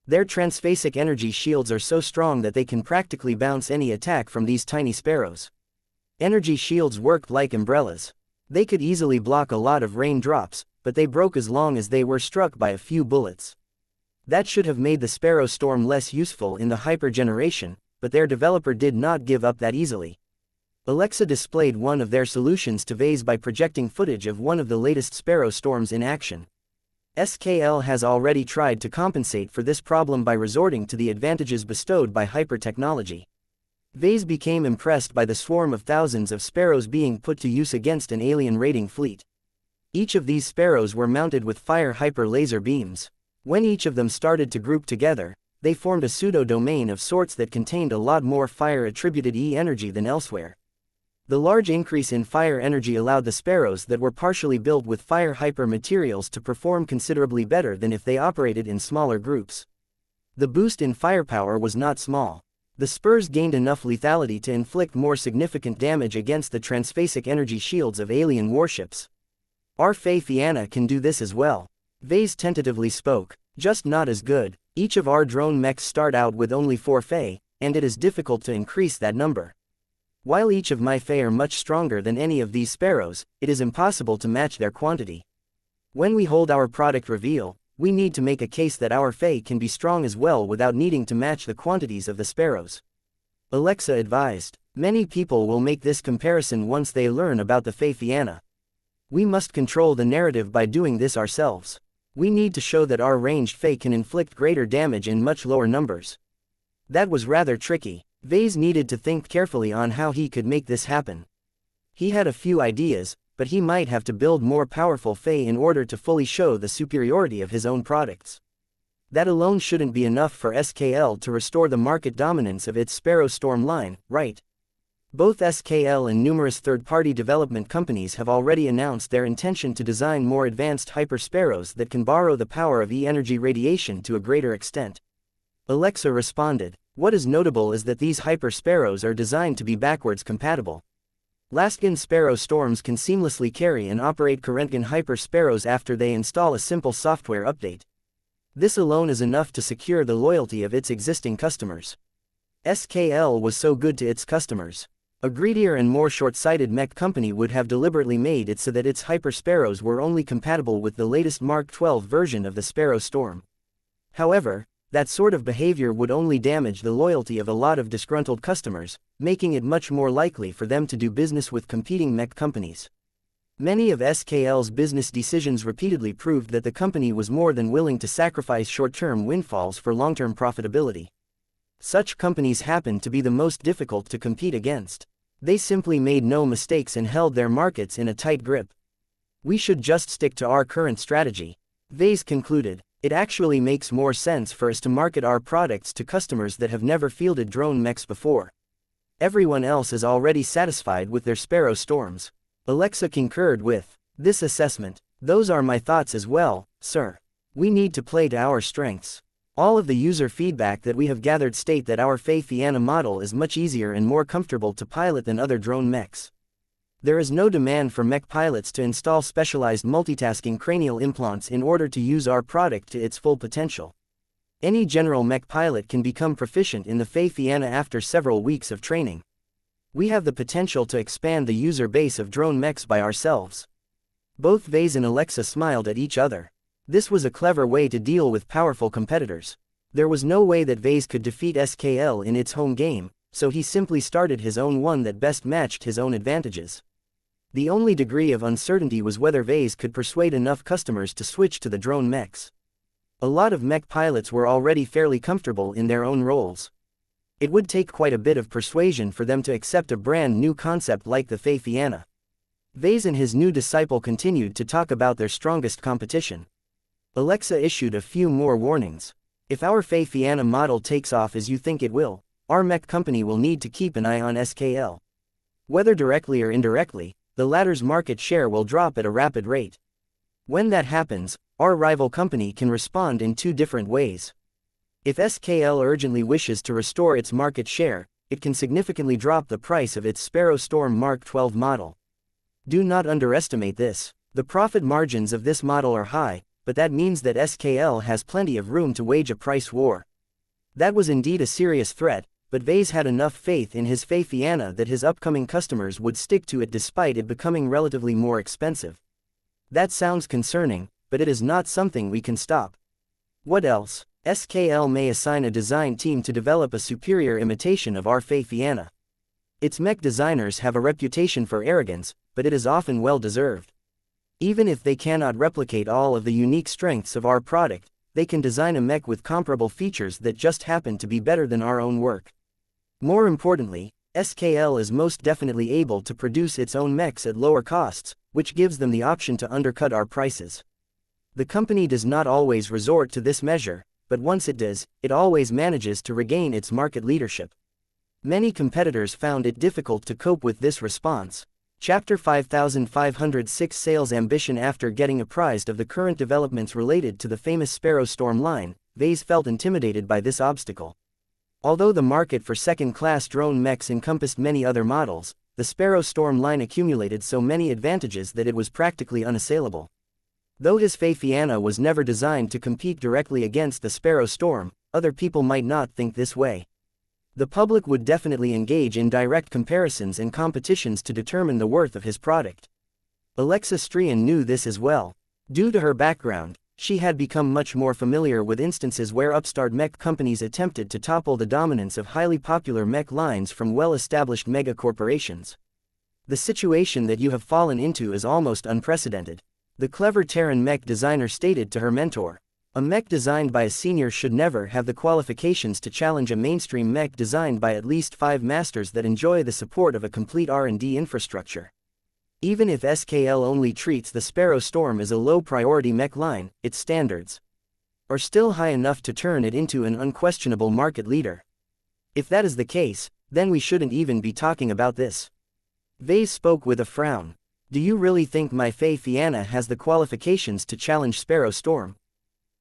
Their transphasic energy shields are so strong that they can practically bounce any attack from these tiny Sparrows. Energy shields worked like umbrellas. They could easily block a lot of raindrops, but they broke as long as they were struck by a few bullets. That should have made the Sparrow Storm less useful in the Hyper generation, but their developer did not give up that easily. Alexa displayed one of their solutions to Vase by projecting footage of one of the latest Sparrow Storms in action. SKL has already tried to compensate for this problem by resorting to the advantages bestowed by hyper technology. Vase became impressed by the swarm of thousands of Sparrows being put to use against an alien raiding fleet. Each of these Sparrows were mounted with fire hyper laser beams. When each of them started to group together, they formed a pseudo-domain of sorts that contained a lot more fire-attributed E-energy than elsewhere. The large increase in fire energy allowed the Sparrows that were partially built with fire hyper materials to perform considerably better than if they operated in smaller groups. The boost in firepower was not small. The spurs gained enough lethality to inflict more significant damage against the transphasic energy shields of alien warships. Our xianxia can do this as well. Vase tentatively spoke. Just not as good. Each of our drone mechs start out with only 4 Fei, and it is difficult to increase that number. While each of my Fei are much stronger than any of these Sparrows, it is impossible to match their quantity. When we hold our product reveal, we need to make a case that our Fae can be strong as well without needing to match the quantities of the sparrows. Alexa advised. Many people will make this comparison once they learn about the Fae Fianna. We must control the narrative by doing this ourselves. We need to show that our ranged Fae can inflict greater damage in much lower numbers. That was rather tricky. Vase needed to think carefully on how he could make this happen. He had a few ideas, but he might have to build more powerful Fae in order to fully show the superiority of his own products. That alone shouldn't be enough for SKL to restore the market dominance of its Sparrow Storm line, right? Both SKL and numerous third-party development companies have already announced their intention to design more advanced Hyper Sparrows that can borrow the power of E-energy radiation to a greater extent. Alexa responded. What is notable is that these Hyper Sparrows are designed to be backwards compatible. Last-gen Sparrow Storms can seamlessly carry and operate current-gen Hyper Sparrows after they install a simple software update. This alone is enough to secure the loyalty of its existing customers. SKL was so good to its customers. A greedier and more short-sighted Mech company would have deliberately made it so that its Hyper Sparrows were only compatible with the latest Mark 12 version of the Sparrow Storm. However, that sort of behavior would only damage the loyalty of a lot of disgruntled customers, making it much more likely for them to do business with competing Mech companies. Many of SKL's business decisions repeatedly proved that the company was more than willing to sacrifice short-term windfalls for long-term profitability. Such companies happen to be the most difficult to compete against. They simply made no mistakes and held their markets in a tight grip. We should just stick to our current strategy. Vase concluded. It actually makes more sense for us to market our products to customers that have never fielded drone mechs before. Everyone else is already satisfied with their Sparrow Storms. Alexa concurred with this assessment. Those are my thoughts as well, sir. We need to play to our strengths. All of the user feedback that we have gathered state that our Fae Fianna model is much easier and more comfortable to pilot than other drone mechs. There is no demand for mech pilots to install specialized multitasking cranial implants in order to use our product to its full potential. Any general mech pilot can become proficient in the Fae Fianna after several weeks of training. We have the potential to expand the user base of drone mechs by ourselves. Both Vase and Alexa smiled at each other. This was a clever way to deal with powerful competitors. There was no way that Vase could defeat SKL in its home game, so he simply started his own one that best matched his own advantages. The only degree of uncertainty was whether Vase could persuade enough customers to switch to the drone mechs. A lot of mech pilots were already fairly comfortable in their own roles. It would take quite a bit of persuasion for them to accept a brand new concept like the Fae Fianna. Vase and his new disciple continued to talk about their strongest competition. Alexa issued a few more warnings. If our Fae Fianna model takes off as you think it will, our mech company will need to keep an eye on SKL. Whether directly or indirectly, the latter's market share will drop at a rapid rate. When that happens, our rival company can respond in two different ways. If SKL urgently wishes to restore its market share, it can significantly drop the price of its Sparrow Storm Mark 12 model. Do not underestimate this. The profit margins of this model are high, but that means that SKL has plenty of room to wage a price war. That was indeed a serious threat, but Vase had enough faith in his Fae Fianna that his upcoming customers would stick to it despite it becoming relatively more expensive. That sounds concerning, but it is not something we can stop. What else? SKL may assign a design team to develop a superior imitation of our Fae Fianna. Its mech designers have a reputation for arrogance, but it is often well deserved. Even if they cannot replicate all of the unique strengths of our product, they can design a mech with comparable features that just happen to be better than our own work. More importantly, SKL is most definitely able to produce its own mechs at lower costs, which gives them the option to undercut our prices. The company does not always resort to this measure, but once it does, it always manages to regain its market leadership. Many competitors found it difficult to cope with this response. Chapter 5506 Sales Ambition. After getting apprised of the current developments related to the famous Sparrow Storm line, Vase felt intimidated by this obstacle. Although the market for second-class drone mechs encompassed many other models, the Sparrow Storm line accumulated so many advantages that it was practically unassailable. Though his Fae Fianna was never designed to compete directly against the Sparrow Storm, other people might not think this way. The public would definitely engage in direct comparisons and competitions to determine the worth of his product. Alexa Strian knew this as well. Due to her background, she had become much more familiar with instances where upstart mech companies attempted to topple the dominance of highly popular mech lines from well-established mega corporations. The situation that you have fallen into is almost unprecedented, the clever Terran mech designer stated to her mentor. A mech designed by a senior should never have the qualifications to challenge a mainstream mech designed by at least 5 masters that enjoy the support of a complete R&D infrastructure. Even if SKL only treats the Sparrow Storm as a low-priority mech line, its standards are still high enough to turn it into an unquestionable market leader. If that is the case, then we shouldn't even be talking about this. Vase spoke with a frown. Do you really think my Fei Fianna has the qualifications to challenge Sparrow Storm?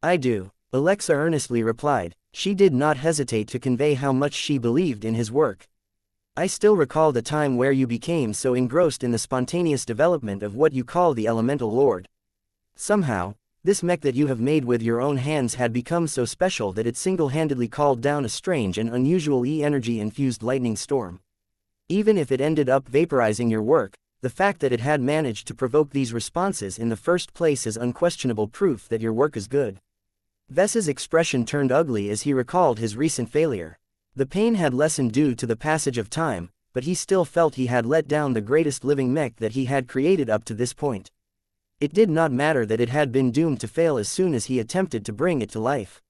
I do, Alexa earnestly replied. She did not hesitate to convey how much she believed in his work. I still recall the time where you became so engrossed in the spontaneous development of what you call the Elemental Lord. Somehow, this mech that you have made with your own hands had become so special that it single-handedly called down a strange and unusual E-energy-infused lightning storm. Even if it ended up vaporizing your work, the fact that it had managed to provoke these responses in the first place is unquestionable proof that your work is good. Ves's expression turned ugly as he recalled his recent failure. The pain had lessened due to the passage of time, but he still felt he had let down the greatest living mech that he had created up to this point. It did not matter that it had been doomed to fail as soon as he attempted to bring it to life.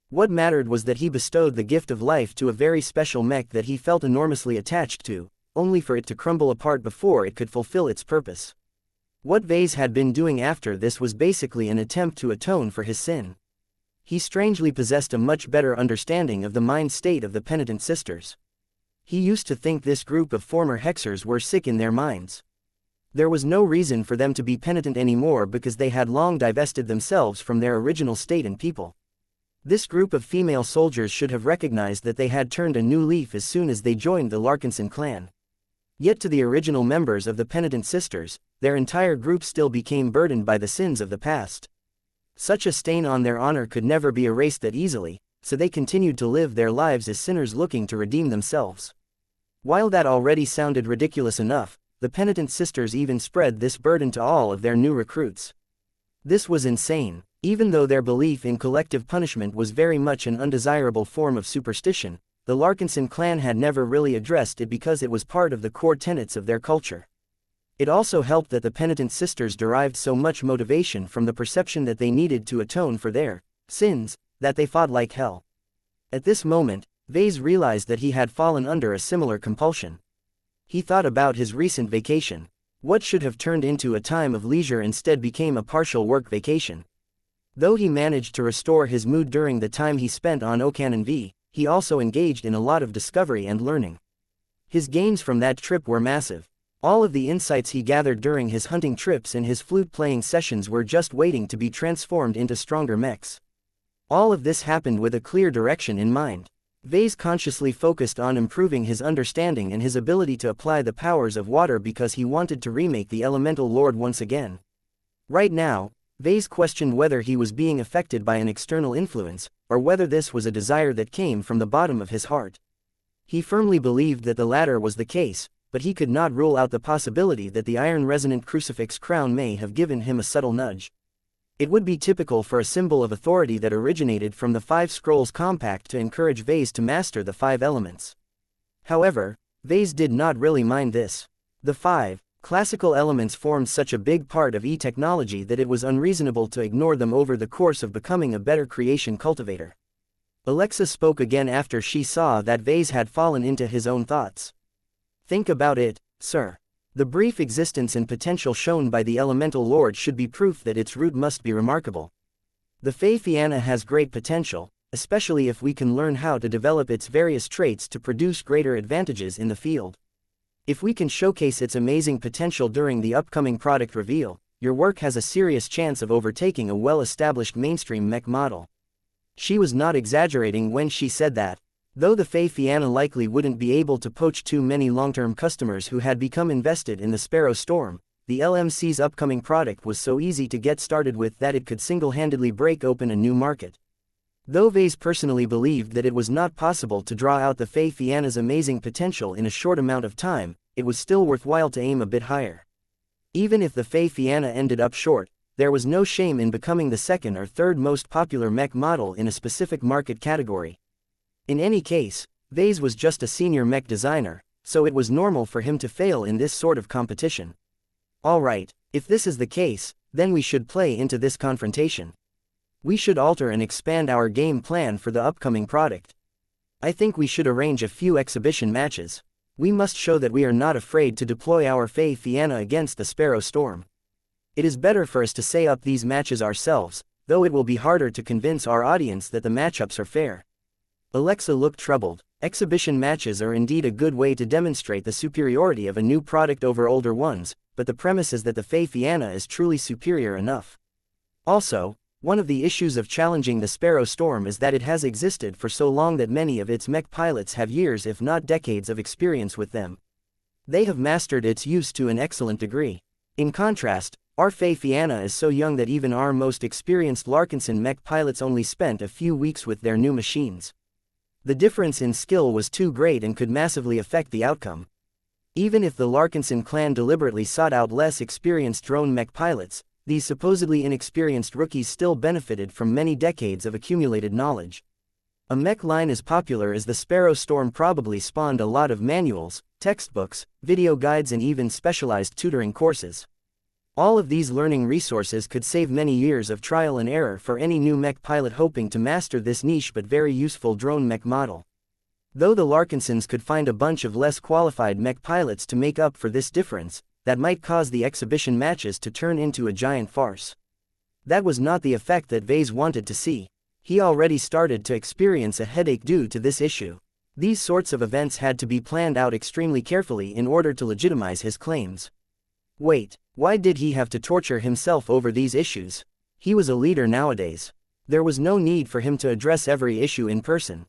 What mattered was that he bestowed the gift of life to a very special mech that he felt enormously attached to, only for it to crumble apart before it could fulfill its purpose. What Vase had been doing after this was basically an attempt to atone for his sin. He strangely possessed a much better understanding of the mind state of the penitent sisters. He used to think this group of former hexers were sick in their minds. There was no reason for them to be penitent anymore because they had long divested themselves from their original state and people. This group of female soldiers should have recognized that they had turned a new leaf as soon as they joined the Larkinson clan. Yet to the original members of the penitent sisters, their entire group still became burdened by the sins of the past. Such a stain on their honor could never be erased that easily, so they continued to live their lives as sinners looking to redeem themselves. While that already sounded ridiculous enough, the penitent sisters even spread this burden to all of their new recruits. This was insane. Even though their belief in collective punishment was very much an undesirable form of superstition, the Larkinson clan had never really addressed it because it was part of the core tenets of their culture. It also helped that the penitent sisters derived so much motivation from the perception that they needed to atone for their sins, that they fought like hell. At this moment, Vase realized that he had fallen under a similar compulsion. He thought about his recent vacation. What should have turned into a time of leisure instead became a partial work vacation. Though he managed to restore his mood during the time he spent on Okanon V, he also engaged in a lot of discovery and learning. His gains from that trip were massive. All of the insights he gathered during his hunting trips and his flute-playing sessions were just waiting to be transformed into stronger mechs. All of this happened with a clear direction in mind. Vase consciously focused on improving his understanding and his ability to apply the powers of water because he wanted to remake the Elemental Lord once again. Right now, Vase questioned whether he was being affected by an external influence, or whether this was a desire that came from the bottom of his heart. He firmly believed that the latter was the case, but he could not rule out the possibility that the iron-resonant crucifix crown may have given him a subtle nudge. It would be typical for a symbol of authority that originated from the 5 Scrolls Compact to encourage Vase to master the 5 elements. However, Vase did not really mind this. The 5 classical elements formed such a big part of e-technology that it was unreasonable to ignore them over the course of becoming a better creation cultivator. Alexa spoke again after she saw that Vase had fallen into his own thoughts. Think about it, sir. The brief existence and potential shown by the Elemental Lord should be proof that its root must be remarkable. The Fei Fianna has great potential, especially if we can learn how to develop its various traits to produce greater advantages in the field. If we can showcase its amazing potential during the upcoming product reveal, your work has a serious chance of overtaking a well-established mainstream mech model. She was not exaggerating when she said that. Though the Fei Fianna likely wouldn't be able to poach too many long-term customers who had become invested in the Sparrow Storm, the LMC's upcoming product was so easy to get started with that it could single-handedly break open a new market. Though Vase personally believed that it was not possible to draw out the Fei Fianna's amazing potential in a short amount of time, it was still worthwhile to aim a bit higher. Even if the Fei Fianna ended up short, there was no shame in becoming the second or third most popular mech model in a specific market category. In any case, Vase was just a senior mech designer, so it was normal for him to fail in this sort of competition. Alright, if this is the case, then we should play into this confrontation. We should alter and expand our game plan for the upcoming product. I think we should arrange a few exhibition matches. We must show that we are not afraid to deploy our Fei Fianna against the Sparrow Storm. It is better for us to say up these matches ourselves, though it will be harder to convince our audience that the matchups are fair. Alexa looked troubled. Exhibition matches are indeed a good way to demonstrate the superiority of a new product over older ones, but the premise is that the Fei Fianna is truly superior enough. Also, one of the issues of challenging the Sparrow Storm is that it has existed for so long that many of its mech pilots have years if not decades of experience with them. They have mastered its use to an excellent degree. In contrast, our Fei Fianna is so young that even our most experienced Larkinson mech pilots only spent a few weeks with their new machines. The difference in skill was too great and could massively affect the outcome. Even if the Larkinson clan deliberately sought out less experienced drone mech pilots, these supposedly inexperienced rookies still benefited from many decades of accumulated knowledge. A mech line as popular as the Sparrow Storm probably spawned a lot of manuals, textbooks, video guides and even specialized tutoring courses. All of these learning resources could save many years of trial and error for any new mech pilot hoping to master this niche but very useful drone mech model. Though the Larkinsons could find a bunch of less qualified mech pilots to make up for this difference, that might cause the exhibition matches to turn into a giant farce. That was not the effect that Vase wanted to see. He already started to experience a headache due to this issue. These sorts of events had to be planned out extremely carefully in order to legitimize his claims. Wait, why did he have to torture himself over these issues? He was a leader nowadays. There was no need for him to address every issue in person.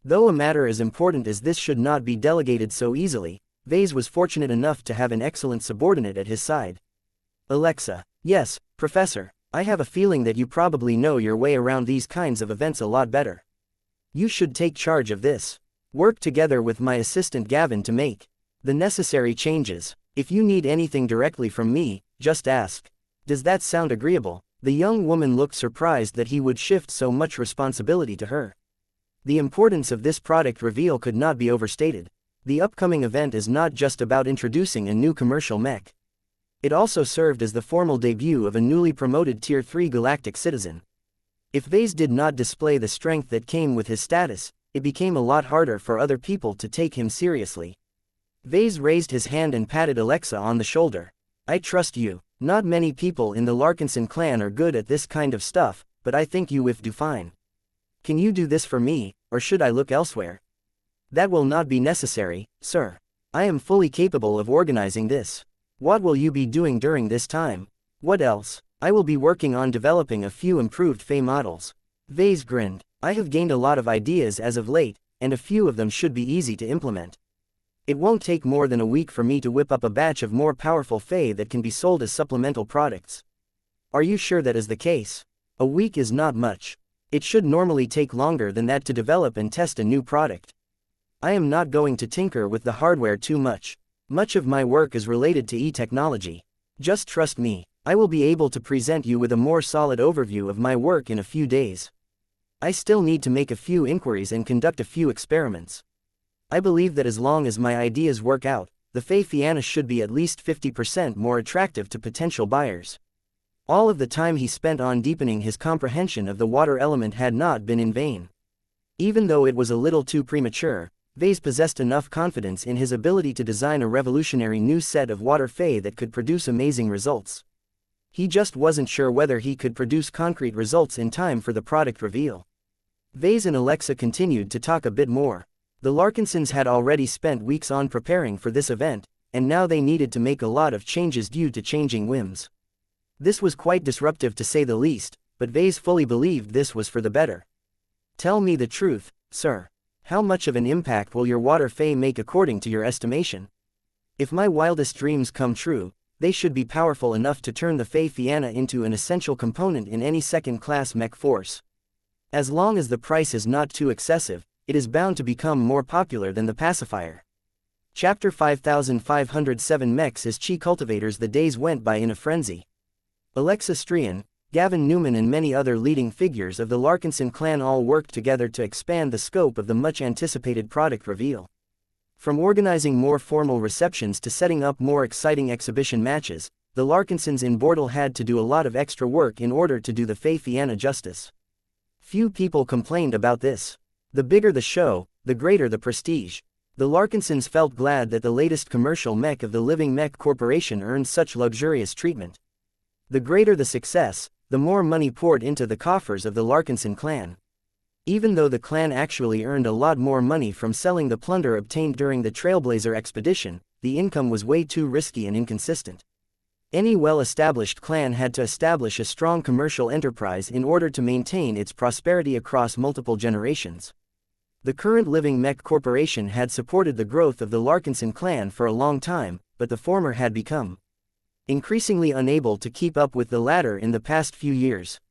Though a matter as important as this should not be delegated so easily, Vase was fortunate enough to have an excellent subordinate at his side. Alexa. Yes, Professor, I have a feeling that you probably know your way around these kinds of events a lot better. You should take charge of this. Work together with my assistant Gavin to make the necessary changes. If you need anything directly from me, just ask. Does that sound agreeable? The young woman looked surprised that he would shift so much responsibility to her. The importance of this product reveal could not be overstated. The upcoming event is not just about introducing a new commercial mech. It also served as the formal debut of a newly promoted Tier 3 galactic citizen. If Vase did not display the strength that came with his status, it became a lot harder for other people to take him seriously. Vase raised his hand and patted Alexa on the shoulder. I trust you. Not many people in the Larkinson clan are good at this kind of stuff, but I think you will do fine. Can you do this for me, or should I look elsewhere? That will not be necessary, sir. I am fully capable of organizing this. What will you be doing during this time? What else? I will be working on developing a few improved Fei models. Vase grinned. I have gained a lot of ideas as of late, and a few of them should be easy to implement. It won't take more than a week for me to whip up a batch of more powerful Fei that can be sold as supplemental products. Are you sure that is the case? A week is not much. It should normally take longer than that to develop and test a new product. I am not going to tinker with the hardware too much. Much of my work is related to e-technology. Just trust me, I will be able to present you with a more solid overview of my work in a few days. I still need to make a few inquiries and conduct a few experiments. I believe that as long as my ideas work out, the Fei Fianna should be at least 50% more attractive to potential buyers. All of the time he spent on deepening his comprehension of the water element had not been in vain. Even though it was a little too premature, Vase possessed enough confidence in his ability to design a revolutionary new set of water Fei that could produce amazing results. He just wasn't sure whether he could produce concrete results in time for the product reveal. Vase and Alexa continued to talk a bit more. The Larkinsons had already spent weeks on preparing for this event, and now they needed to make a lot of changes due to changing whims. This was quite disruptive to say the least, but Vase fully believed this was for the better. Tell me the truth, sir. How much of an impact will your water Fei make according to your estimation? If my wildest dreams come true, they should be powerful enough to turn the Fei Fianna into an essential component in any second-class mech force. As long as the price is not too excessive, it is bound to become more popular than the pacifier. Chapter 5507 Mechs as Chi cultivators. The days went by in a frenzy. Alexa Strian, Gavin Newman and many other leading figures of the Larkinson clan all worked together to expand the scope of the much-anticipated product reveal. From organizing more formal receptions to setting up more exciting exhibition matches, the Larkinsons in Bordel had to do a lot of extra work in order to do the Fay Fianna justice. Few people complained about this. The bigger the show, the greater the prestige. The Larkinsons felt glad that the latest commercial Mech of the living Mech Corporation earned such luxurious treatment. The greater the success, the more money poured into the coffers of the Larkinson clan. Even though the clan actually earned a lot more money from selling the plunder obtained during the Trailblazer expedition, the income was way too risky and inconsistent. Any well-established clan had to establish a strong commercial enterprise in order to maintain its prosperity across multiple generations. The current living Mech Corporation had supported the growth of the Larkinson clan for a long time, but the former had become increasingly unable to keep up with the latter in the past few years.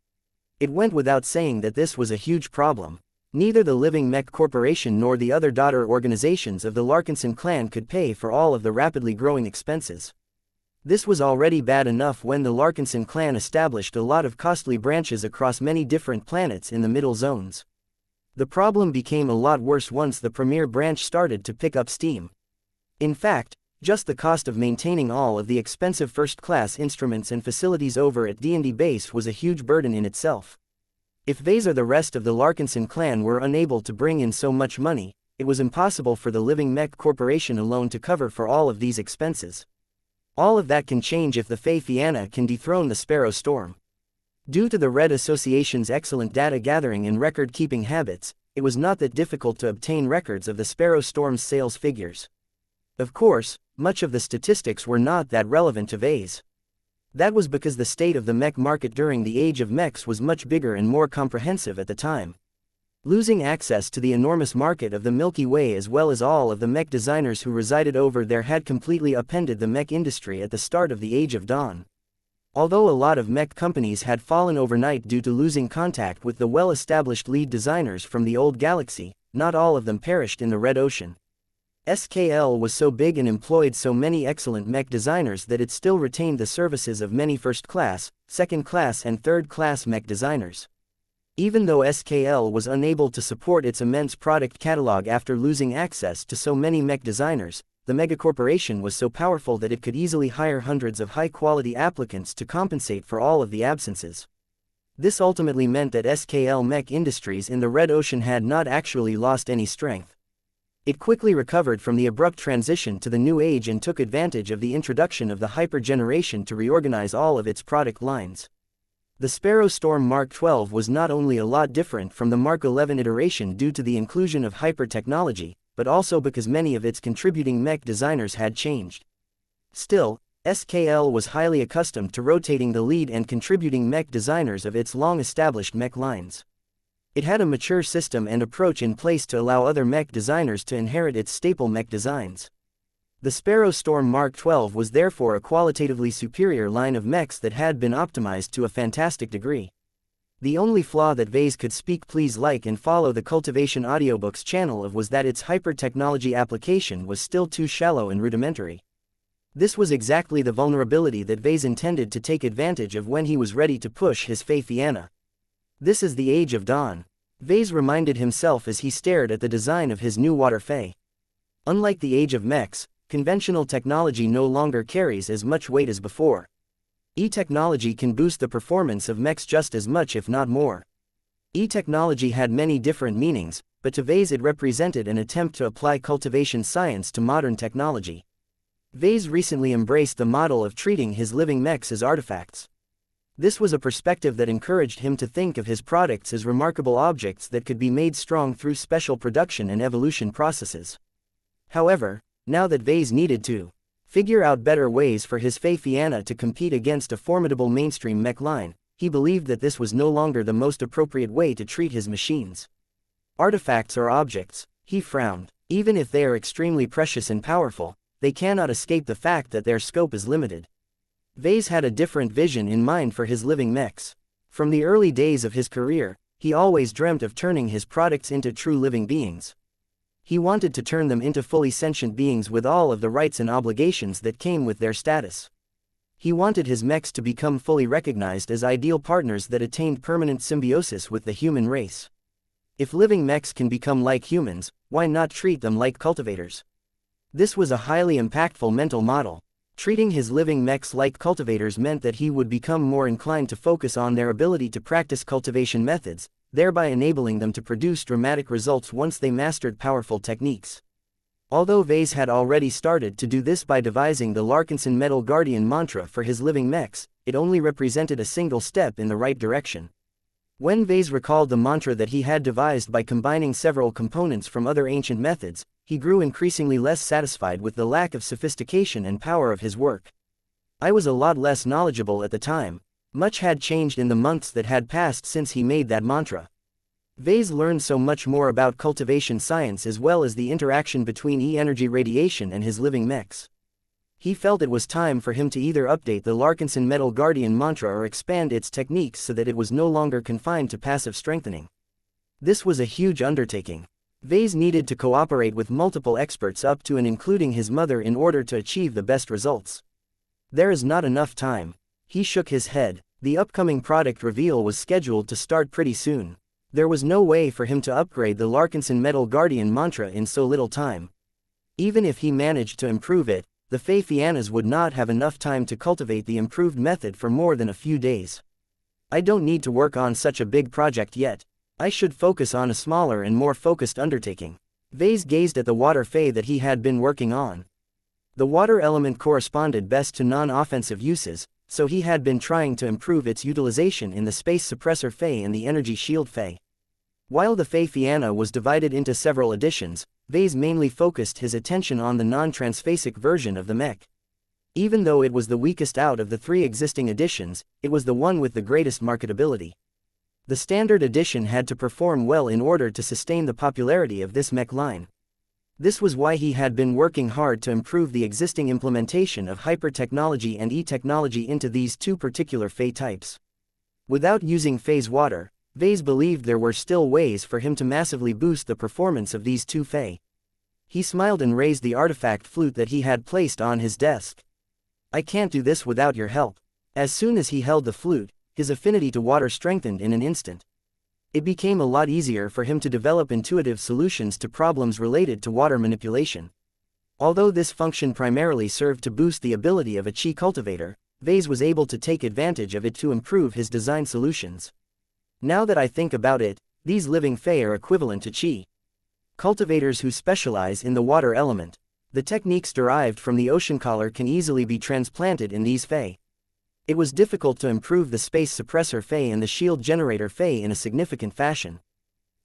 It went without saying that this was a huge problem. Neither the living Mech Corporation nor the other daughter organizations of the Larkinson clan could pay for all of the rapidly growing expenses. This was already bad enough when the Larkinson clan established a lot of costly branches across many different planets in the middle zones. The problem became a lot worse once the premier branch started to pick up steam. In fact, just the cost of maintaining all of the expensive first-class instruments and facilities over at D&D base was a huge burden in itself. If Vase or the rest of the Larkinson clan were unable to bring in so much money, it was impossible for the living Mech Corporation alone to cover for all of these expenses. All of that can change if the Fay Fianna can dethrone the Sparrow Storm. Due to the Red Association's excellent data gathering and record-keeping habits, it was not that difficult to obtain records of the Sparrow Storm's sales figures. Of course, much of the statistics were not that relevant to Vase. That was because the state of the mech market during the Age of Mechs was much bigger and more comprehensive at the time. Losing access to the enormous market of the Milky Way as well as all of the mech designers who resided over there had completely upended the mech industry at the start of the Age of Dawn. Although a lot of mech companies had fallen overnight due to losing contact with the well-established lead designers from the old galaxy, not all of them perished in the Red Ocean. SKL was so big and employed so many excellent mech designers that it still retained the services of many first-class, second-class and third-class mech designers. Even though SKL was unable to support its immense product catalog after losing access to so many mech designers, the megacorporation was so powerful that it could easily hire hundreds of high-quality applicants to compensate for all of the absences. This ultimately meant that SKL Mech Industries in the Red Ocean had not actually lost any strength. It quickly recovered from the abrupt transition to the new age and took advantage of the introduction of the Hyper generation to reorganize all of its product lines. The Sparrow Storm Mark 12 was not only a lot different from the Mark 11 iteration due to the inclusion of hyper technology, but also because many of its contributing mech designers had changed. Still, SKL was highly accustomed to rotating the lead and contributing mech designers of its long-established mech lines. It had a mature system and approach in place to allow other mech designers to inherit its staple mech designs. The Sparrow Storm Mark 12 was therefore a qualitatively superior line of mechs that had been optimized to a fantastic degree. The only flaw that Vase could speak please like and follow the Cultivation Audiobooks channel of was that its hyper-technology application was still too shallow and rudimentary. This was exactly the vulnerability that Vase intended to take advantage of when he was ready to push his Fay Fianna. This is the Age of Dawn. Vase reminded himself as he stared at the design of his new Water Fay. Unlike the Age of Mechs, conventional technology no longer carries as much weight as before. E-technology can boost the performance of mechs just as much if not more. E-technology had many different meanings, but to Vase it represented an attempt to apply cultivation science to modern technology. Vase recently embraced the model of treating his living mechs as artifacts. This was a perspective that encouraged him to think of his products as remarkable objects that could be made strong through special production and evolution processes. However, now that Vase needed to figure out better ways for his Fay Fianna to compete against a formidable mainstream mech line, he believed that this was no longer the most appropriate way to treat his machines. Artifacts are objects, he frowned. Even if they are extremely precious and powerful, they cannot escape the fact that their scope is limited. Vase had a different vision in mind for his living mechs. From the early days of his career, he always dreamt of turning his products into true living beings. He wanted to turn them into fully sentient beings with all of the rights and obligations that came with their status. He wanted his mechs to become fully recognized as ideal partners that attained permanent symbiosis with the human race. If living mechs can become like humans, why not treat them like cultivators? This was a highly impactful mental model. Treating his living mechs like cultivators meant that he would become more inclined to focus on their ability to practice cultivation methods, thereby enabling them to produce dramatic results once they mastered powerful techniques. Although Vase had already started to do this by devising the Larkinson Metal Guardian mantra for his living mechs, it only represented a single step in the right direction. When Vase recalled the mantra that he had devised by combining several components from other ancient methods, he grew increasingly less satisfied with the lack of sophistication and power of his work. I was a lot less knowledgeable at the time. Much had changed in the months that had passed since he made that mantra. Vase learned so much more about cultivation science as well as the interaction between E-energy radiation and his living mechs. He felt it was time for him to either update the Larkinson Metal Guardian mantra or expand its techniques so that it was no longer confined to passive strengthening. This was a huge undertaking. Vase needed to cooperate with multiple experts up to and including his mother in order to achieve the best results. There is not enough time. He shook his head. The upcoming product reveal was scheduled to start pretty soon. There was no way for him to upgrade the Larkinson Metal Guardian mantra in so little time. Even if he managed to improve it, the xianxias would not have enough time to cultivate the improved method for more than a few days. I don't need to work on such a big project yet. I should focus on a smaller and more focused undertaking. Vase gazed at the water fey that he had been working on. The water element corresponded best to non-offensive uses, so he had been trying to improve its utilization in the space suppressor fey and the energy shield fey. While the xianxia was divided into several editions, Vase mainly focused his attention on the non-transphasic version of the mech. Even though it was the weakest out of the 3 existing editions, it was the one with the greatest marketability. The standard edition had to perform well in order to sustain the popularity of this mech line. This was why he had been working hard to improve the existing implementation of hyper-technology and E-technology into these 2 particular fey types. Without using phase water, Vase believed there were still ways for him to massively boost the performance of these 2 fey. He smiled and raised the artifact flute that he had placed on his desk. I can't do this without your help. As soon as he held the flute, his affinity to water strengthened in an instant. It became a lot easier for him to develop intuitive solutions to problems related to water manipulation. Although this function primarily served to boost the ability of a chi cultivator, Vase was able to take advantage of it to improve his design solutions. Now that I think about it, these living fey are equivalent to chi cultivators who specialize in the water element. The techniques derived from the ocean collar can easily be transplanted in these fey. It was difficult to improve the space suppressor fey and the shield generator fey in a significant fashion.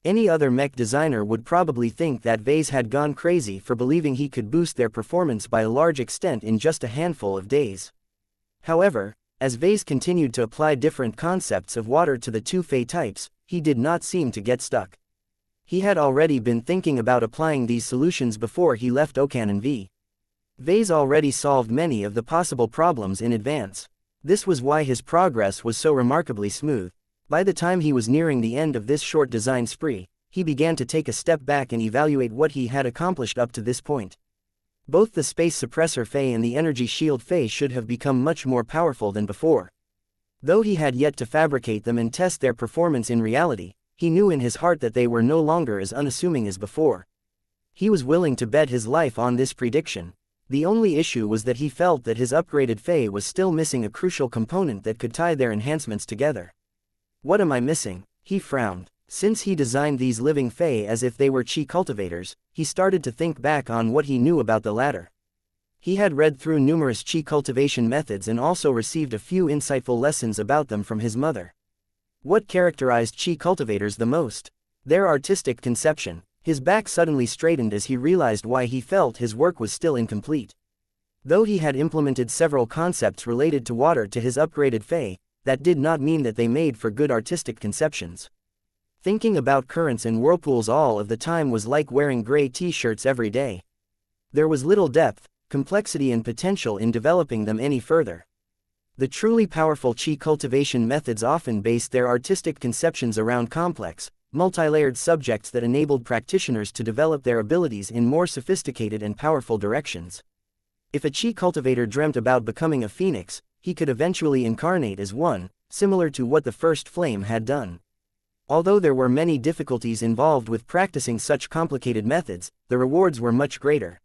Any other mech designer would probably think that Vase had gone crazy for believing he could boost their performance by a large extent in just a handful of days. However, as Vase continued to apply different concepts of water to the 2 fey types, he did not seem to get stuck. He had already been thinking about applying these solutions before he left Okanon V. Vase already solved many of the possible problems in advance. This was why his progress was so remarkably smooth. By the time he was nearing the end of this short design spree, he began to take a step back and evaluate what he had accomplished up to this point. Both the space suppressor fey and the energy shield fey should have become much more powerful than before. Though he had yet to fabricate them and test their performance in reality, he knew in his heart that they were no longer as unassuming as before. He was willing to bet his life on this prediction. The only issue was that he felt that his upgraded fey was still missing a crucial component that could tie their enhancements together. What am I missing? He frowned. Since he designed these living fey as if they were chi cultivators, he started to think back on what he knew about the latter. He had read through numerous chi cultivation methods and also received a few insightful lessons about them from his mother. What characterized chi cultivators the most? Their artistic conception. His back suddenly straightened as he realized why he felt his work was still incomplete. Though he had implemented several concepts related to water to his upgraded fey, that did not mean that they made for good artistic conceptions. Thinking about currents and whirlpools all of the time was like wearing gray t-shirts every day. There was little depth, complexity and potential in developing them any further. The truly powerful chi cultivation methods often based their artistic conceptions around complex, multi-layered subjects that enabled practitioners to develop their abilities in more sophisticated and powerful directions. If a chi cultivator dreamt about becoming a phoenix, he could eventually incarnate as one, similar to what the first flame had done. Although there were many difficulties involved with practicing such complicated methods, the rewards were much greater.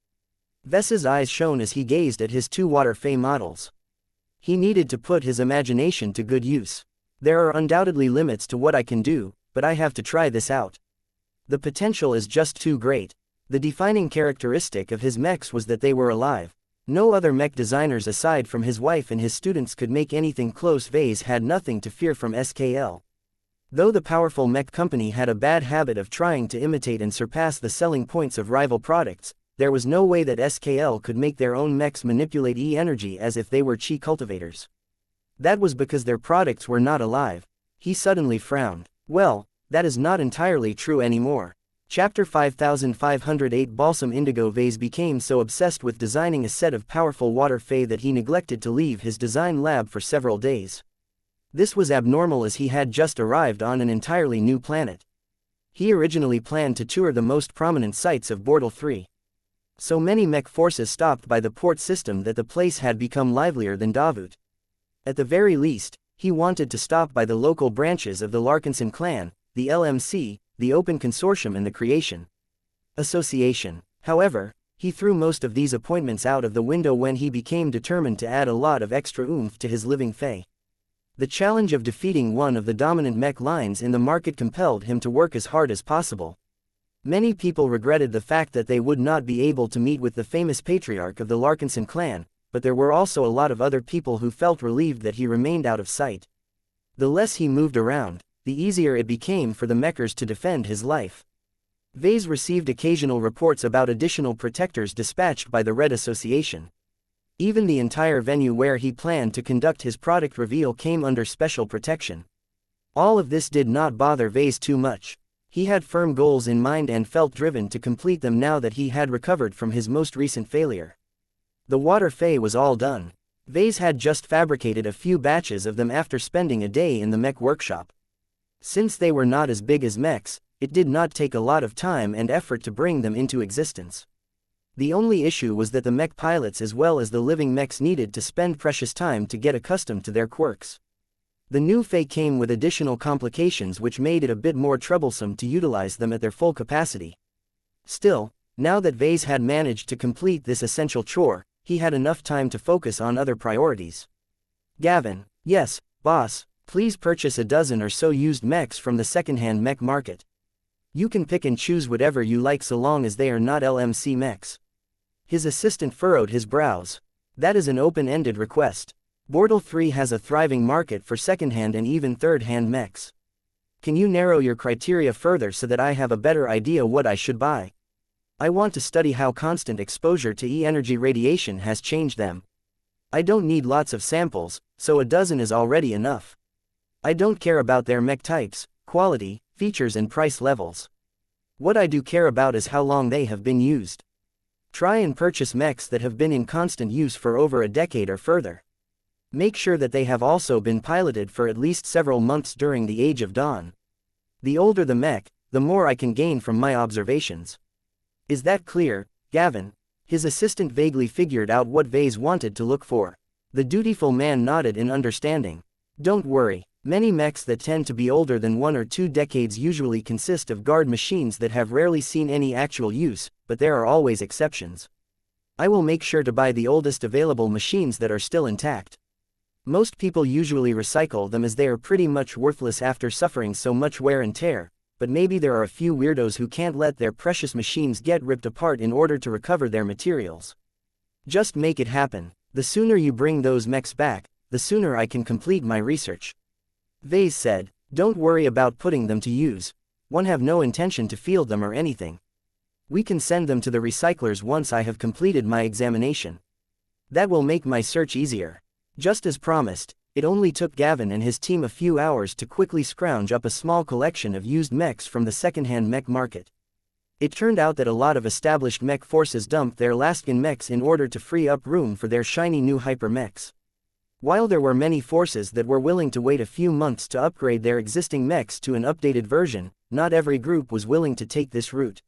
Vess's eyes shone as he gazed at his two water fey models. He needed to put his imagination to good use. There are undoubtedly limits to what I can do, but I have to try this out. The potential is just too great. The defining characteristic of his mechs was that they were alive. No other mech designers aside from his wife and his students could make anything close. Vase had nothing to fear from SKL. Though the powerful mech company had a bad habit of trying to imitate and surpass the selling points of rival products, there was no way that SKL could make their own mechs manipulate E-energy as if they were chi cultivators. That was because their products were not alive. He suddenly frowned. Well, that is not entirely true anymore. Chapter 5508 Balsam Indigo. Vase became so obsessed with designing a set of powerful water fey that he neglected to leave his design lab for several days. This was abnormal as he had just arrived on an entirely new planet. He originally planned to tour the most prominent sites of Bortle 3. So many mech forces stopped by the port system that the place had become livelier than Davut. At the very least, he wanted to stop by the local branches of the Larkinson clan, the LMC, the Open Consortium and the Creation Association. However, he threw most of these appointments out of the window when he became determined to add a lot of extra oomph to his living fey. The challenge of defeating one of the dominant mech lines in the market compelled him to work as hard as possible. Many people regretted the fact that they would not be able to meet with the famous patriarch of the Larkinson clan, but there were also a lot of other people who felt relieved that he remained out of sight. The less he moved around, the easier it became for the mechers to defend his life. Vase received occasional reports about additional protectors dispatched by the Red Association. Even the entire venue where he planned to conduct his product reveal came under special protection. All of this did not bother Vase too much. He had firm goals in mind and felt driven to complete them now that he had recovered from his most recent failure. The water fey was all done. Vase had just fabricated a few batches of them after spending a day in the mech workshop. Since they were not as big as mechs, it did not take a lot of time and effort to bring them into existence. The only issue was that the mech pilots as well as the living mechs needed to spend precious time to get accustomed to their quirks. The new fey came with additional complications which made it a bit more troublesome to utilize them at their full capacity. Still, now that Vase had managed to complete this essential chore, he had enough time to focus on other priorities. Gavin, yes, boss, please purchase a dozen or so used mechs from the second-hand mech market. You can pick and choose whatever you like so long as they are not LMC mechs. His assistant furrowed his brows. That is an open-ended request. Bortle 3 has a thriving market for second-hand and even third-hand mechs. Can you narrow your criteria further so that I have a better idea what I should buy? I want to study how constant exposure to E-energy radiation has changed them. I don't need lots of samples, so a dozen is already enough. I don't care about their mech types, quality, features and price levels. What I do care about is how long they have been used. Try and purchase mechs that have been in constant use for over a decade or further. Make sure that they have also been piloted for at least several months during the Age of Dawn. The older the mech, the more I can gain from my observations. Is that clear, Gavin? His assistant vaguely figured out what Vase wanted to look for. The dutiful man nodded in understanding. Don't worry, many mechs that tend to be older than 1 or 2 decades usually consist of guard machines that have rarely seen any actual use, but there are always exceptions. I will make sure to buy the oldest available machines that are still intact. Most people usually recycle them as they are pretty much worthless after suffering so much wear and tear, but maybe there are a few weirdos who can't let their precious machines get ripped apart in order to recover their materials. Just make it happen. The sooner you bring those mechs back, the sooner I can complete my research. Vase said, don't worry about putting them to use. One have no intention to field them or anything. We can send them to the recyclers once I have completed my examination. That will make my search easier. Just as promised, it only took Gavin and his team a few hours to quickly scrounge up a small collection of used mechs from the second-hand mech market. It turned out that a lot of established mech forces dumped their Laskin mechs in order to free up room for their shiny new hyper mechs. While there were many forces that were willing to wait a few months to upgrade their existing mechs to an updated version, not every group was willing to take this route.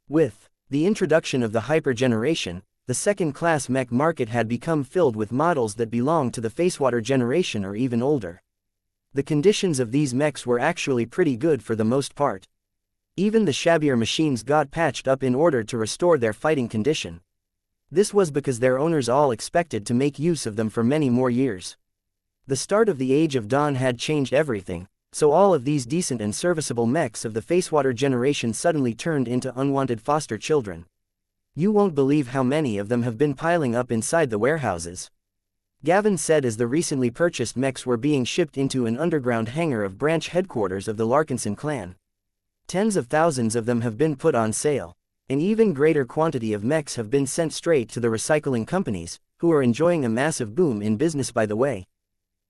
With the introduction of the hyper generation, the second-class mech market had become filled with models that belonged to the Facewater generation or even older. The conditions of these mechs were actually pretty good for the most part. Even the shabbier machines got patched up in order to restore their fighting condition. This was because their owners all expected to make use of them for many more years. The start of the Age of Dawn had changed everything, so all of these decent and serviceable mechs of the Facewater generation suddenly turned into unwanted foster children. You won't believe how many of them have been piling up inside the warehouses, Gavin said as the recently purchased mechs were being shipped into an underground hangar of branch headquarters of the Larkinson clan. Tens of thousands of them have been put on sale. An even greater quantity of mechs have been sent straight to the recycling companies, who are enjoying a massive boom in business by the way.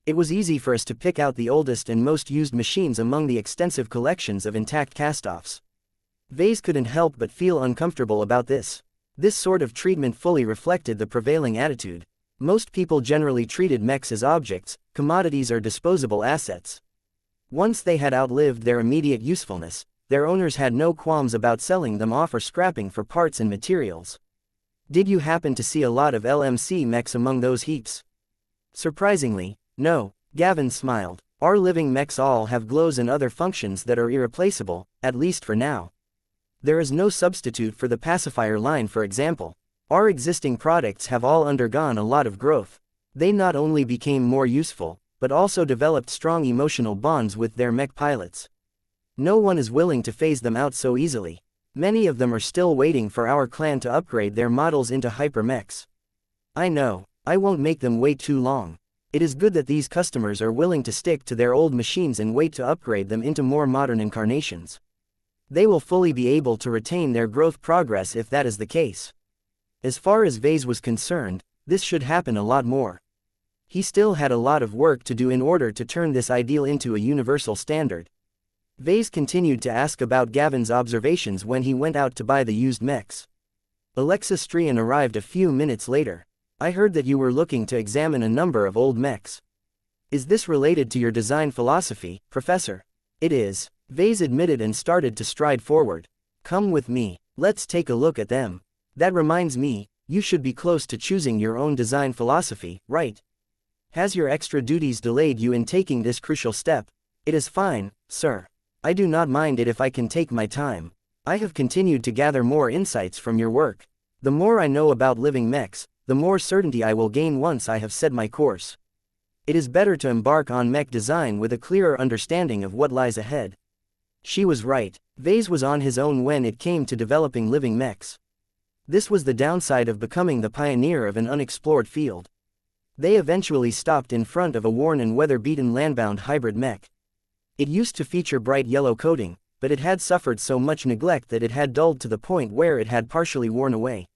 It was easy for us to pick out the oldest and most used machines among the extensive collections of intact cast-offs. Vase couldn't help but feel uncomfortable about this. This sort of treatment fully reflected the prevailing attitude. Most people generally treated mechs as objects, commodities or disposable assets. Once they had outlived their immediate usefulness, their owners had no qualms about selling them off or scrapping for parts and materials. Did you happen to see a lot of LMC mechs among those heaps? Surprisingly, no, Gavin smiled. Our living mechs all have glows and other functions that are irreplaceable, at least for now. There is no substitute for the pacifier line, for example. Our existing products have all undergone a lot of growth. They not only became more useful, but also developed strong emotional bonds with their mech pilots. No one is willing to phase them out so easily. Many of them are still waiting for our clan to upgrade their models into hyper mechs. I know, I won't make them wait too long. It is good that these customers are willing to stick to their old machines and wait to upgrade them into more modern incarnations. They will fully be able to retain their growth progress if that is the case. As far as Vase was concerned, this should happen a lot more. He still had a lot of work to do in order to turn this ideal into a universal standard. Vase continued to ask about Gavin's observations when he went out to buy the used mechs. Alexa Strian arrived a few minutes later. I heard that you were looking to examine a number of old mechs. Is this related to your design philosophy, Professor? It is, Vase admitted and started to stride forward. Come with me, let's take a look at them. That reminds me, you should be close to choosing your own design philosophy, right? Has your extra duties delayed you in taking this crucial step? It is fine, sir. I do not mind it if I can take my time. I have continued to gather more insights from your work. The more I know about living mechs, the more certainty I will gain once I have set my course. It is better to embark on mech design with a clearer understanding of what lies ahead. She was right. Vase was on his own when it came to developing living mechs. This was the downside of becoming the pioneer of an unexplored field. They eventually stopped in front of a worn and weather-beaten landbound hybrid mech. It used to feature bright yellow coating, but it had suffered so much neglect that it had dulled to the point where it had partially worn away.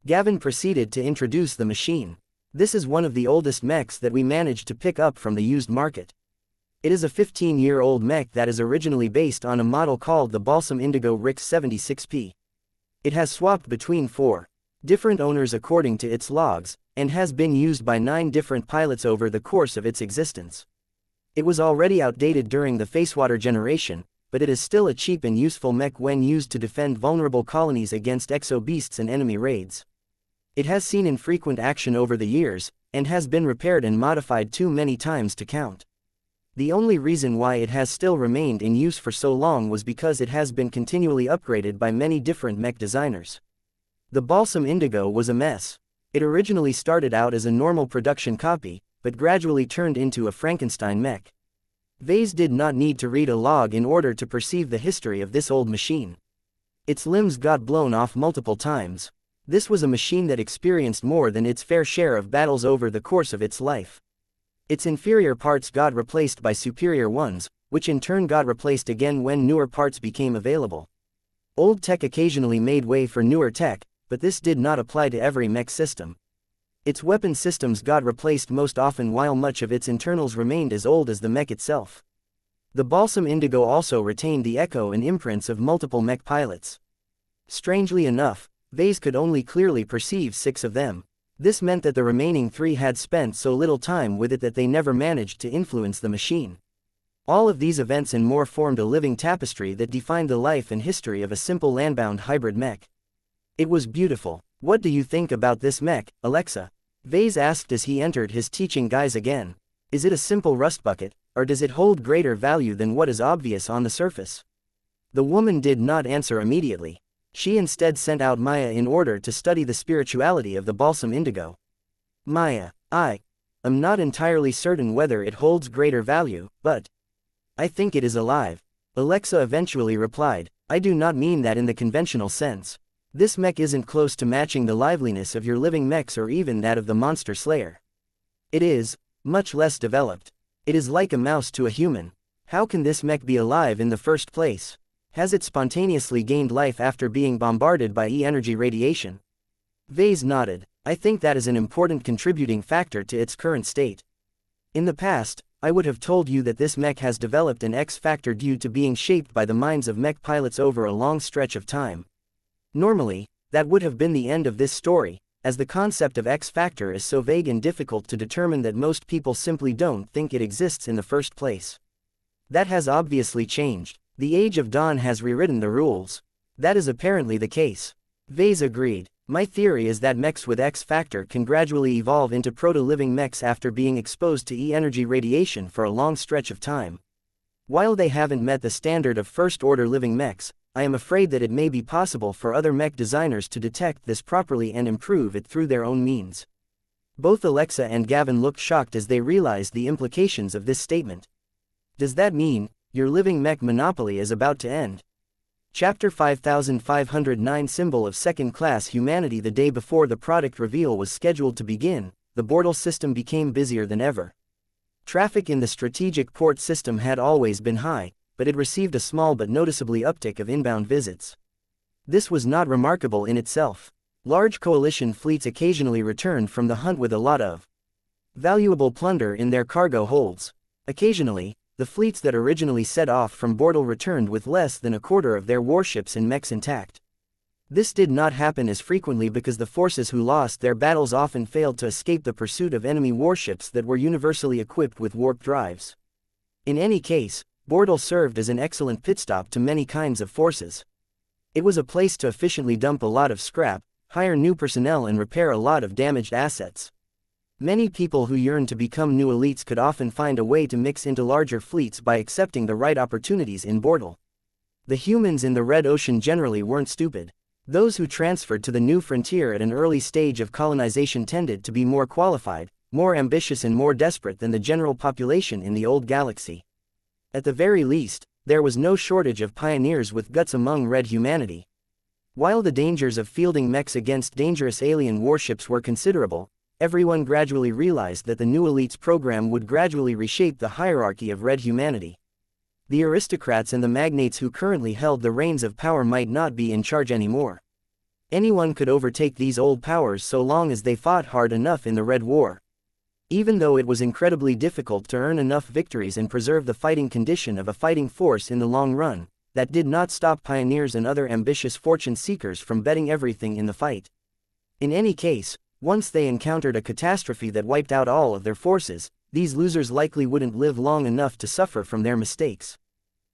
Gavin proceeded to introduce the machine. This is one of the oldest mechs that we managed to pick up from the used market. It is a 15-year-old mech that is originally based on a model called the Balsam Indigo Rix 76P. It has swapped between 4 different owners according to its logs, and has been used by 9 different pilots over the course of its existence. It was already outdated during the Facewater generation, but it is still a cheap and useful mech when used to defend vulnerable colonies against exo-beasts and enemy raids. It has seen infrequent action over the years, and has been repaired and modified too many times to count. The only reason why it has still remained in use for so long was because it has been continually upgraded by many different mech designers. The Balsam Indigo was a mess. It originally started out as a normal production copy, but gradually turned into a Frankenstein mech. Vase did not need to read a log in order to perceive the history of this old machine. Its limbs got blown off multiple times. This was a machine that experienced more than its fair share of battles over the course of its life. Its inferior parts got replaced by superior ones, which in turn got replaced again when newer parts became available. Old tech occasionally made way for newer tech, but this did not apply to every mech system. Its weapon systems got replaced most often while much of its internals remained as old as the mech itself. The Balsam Indigo also retained the echo and imprints of multiple mech pilots. Strangely enough, Vase could only clearly perceive 6 of them. This meant that the remaining 3 had spent so little time with it that they never managed to influence the machine. All of these events and more formed a living tapestry that defined the life and history of a simple landbound hybrid mech. It was beautiful. What do you think about this mech, Alexa? Vase asked as he entered his teaching guise again. Is it a simple rust bucket, or does it hold greater value than what is obvious on the surface? The woman did not answer immediately. She instead sent out Maya in order to study the spirituality of the balsam indigo. Maya, I am not entirely certain whether it holds greater value, but I think it is alive. Alexa eventually replied, I do not mean that in the conventional sense. This mech isn't close to matching the liveliness of your living mechs or even that of the monster slayer. It is much less developed. It is like a mouse to a human. How can this mech be alive in the first place? Has it spontaneously gained life after being bombarded by E-energy radiation? Vase nodded. I think that is an important contributing factor to its current state. In the past, I would have told you that this mech has developed an X factor due to being shaped by the minds of mech pilots over a long stretch of time. Normally, that would have been the end of this story, as the concept of X factor is so vague and difficult to determine that most people simply don't think it exists in the first place. That has obviously changed. The Age of Dawn has rewritten the rules. That is apparently the case. Vase agreed. My theory is that mechs with X factor can gradually evolve into proto-living mechs after being exposed to E-energy radiation for a long stretch of time. While they haven't met the standard of first-order living mechs, I am afraid that it may be possible for other mech designers to detect this properly and improve it through their own means. Both Alexa and Gavin looked shocked as they realized the implications of this statement. Does that mean your living mech monopoly is about to end? Chapter 5509 Symbol of Second-Class Humanity. The day before the product reveal was scheduled to begin, the Bortle system became busier than ever. Traffic in the strategic port system had always been high, but it received a small but noticeably uptick of inbound visits. This was not remarkable in itself. Large coalition fleets occasionally returned from the hunt with a lot of valuable plunder in their cargo holds. Occasionally, the fleets that originally set off from Bortle returned with less than a quarter of their warships and mechs intact. This did not happen as frequently because the forces who lost their battles often failed to escape the pursuit of enemy warships that were universally equipped with warp drives. In any case, Bortle served as an excellent pit stop to many kinds of forces. It was a place to efficiently dump a lot of scrap, hire new personnel and repair a lot of damaged assets. Many people who yearned to become new elites could often find a way to mix into larger fleets by accepting the right opportunities in Bortle. The humans in the Red Ocean generally weren't stupid. Those who transferred to the new frontier at an early stage of colonization tended to be more qualified, more ambitious and more desperate than the general population in the old galaxy. At the very least, there was no shortage of pioneers with guts among Red humanity. While the dangers of fielding mechs against dangerous alien warships were considerable, everyone gradually realized that the new elites program would gradually reshape the hierarchy of Red humanity. The aristocrats and the magnates who currently held the reins of power might not be in charge anymore. Anyone could overtake these old powers so long as they fought hard enough in the Red War. Even though it was incredibly difficult to earn enough victories and preserve the fighting condition of a fighting force in the long run, that did not stop pioneers and other ambitious fortune seekers from betting everything in the fight. In any case, once they encountered a catastrophe that wiped out all of their forces, these losers likely wouldn't live long enough to suffer from their mistakes.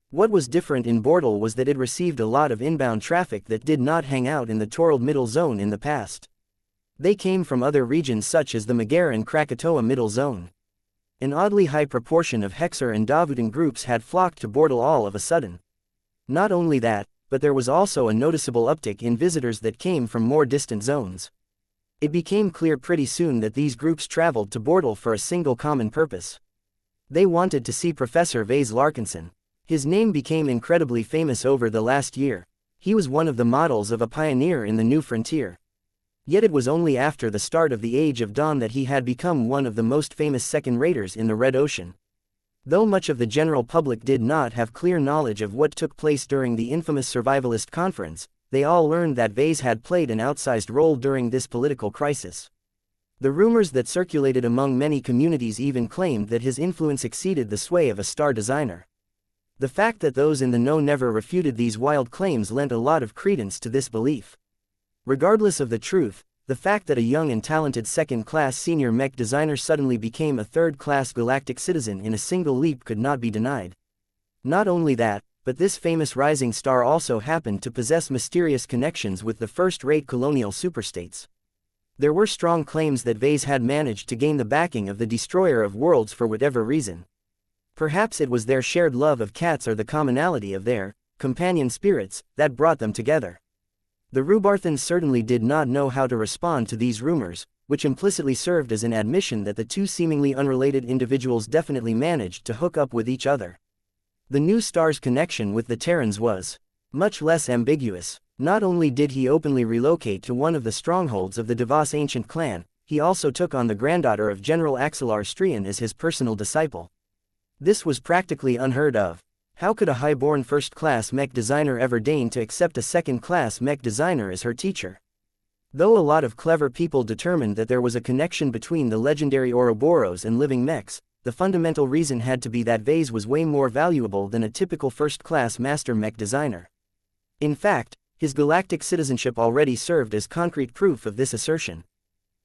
What was different in Bortle was that it received a lot of inbound traffic that did not hang out in the Torald Middle Zone in the past. They came from other regions such as the Megara and Krakatoa Middle Zone. An oddly high proportion of Hexer and Davutan groups had flocked to Bortle all of a sudden. Not only that, but there was also a noticeable uptick in visitors that came from more distant zones. It became clear pretty soon that these groups traveled to Bortle for a single common purpose. They wanted to see Professor Vase Larkinson. His name became incredibly famous over the last year. He was one of the models of a pioneer in the new frontier. Yet it was only after the start of the Age of Dawn that he had become one of the most famous second-raters in the Red Ocean. Though much of the general public did not have clear knowledge of what took place during the infamous Survivalist Conference, they all learned that Vase had played an outsized role during this political crisis. The rumors that circulated among many communities even claimed that his influence exceeded the sway of a star designer. The fact that those in the know never refuted these wild claims lent a lot of credence to this belief. Regardless of the truth, the fact that a young and talented second-class senior mech designer suddenly became a third-class galactic citizen in a single leap could not be denied. Not only that, but this famous rising star also happened to possess mysterious connections with the first-rate colonial superstates. There were strong claims that Vase had managed to gain the backing of the destroyer of worlds for whatever reason. Perhaps it was their shared love of cats or the commonality of their companion spirits that brought them together. The Rubarthans certainly did not know how to respond to these rumors, which implicitly served as an admission that the two seemingly unrelated individuals definitely managed to hook up with each other. The new star's connection with the Terrans was much less ambiguous. Not only did he openly relocate to one of the strongholds of the Devas ancient clan, he also took on the granddaughter of General Axelar Strian as his personal disciple. This was practically unheard of. How could a high-born first-class mech designer ever deign to accept a second-class mech designer as her teacher? Though a lot of clever people determined that there was a connection between the legendary Ouroboros and living mechs, the fundamental reason had to be that Vase was way more valuable than a typical first-class master mech designer. In fact, his galactic citizenship already served as concrete proof of this assertion.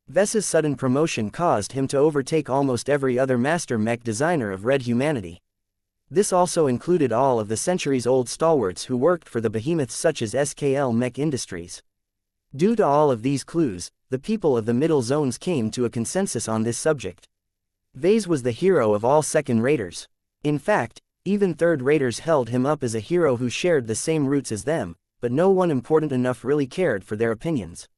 Ves's sudden promotion caused him to overtake almost every other master mech designer of Red Humanity. This also included all of the centuries-old stalwarts who worked for the behemoths such as SKL Mech Industries. Due to all of these clues, the people of the Middle Zones came to a consensus on this subject. Vase was the hero of all second-raters. In fact, even third-raters held him up as a hero who shared the same roots as them, but no one important enough really cared for their opinions.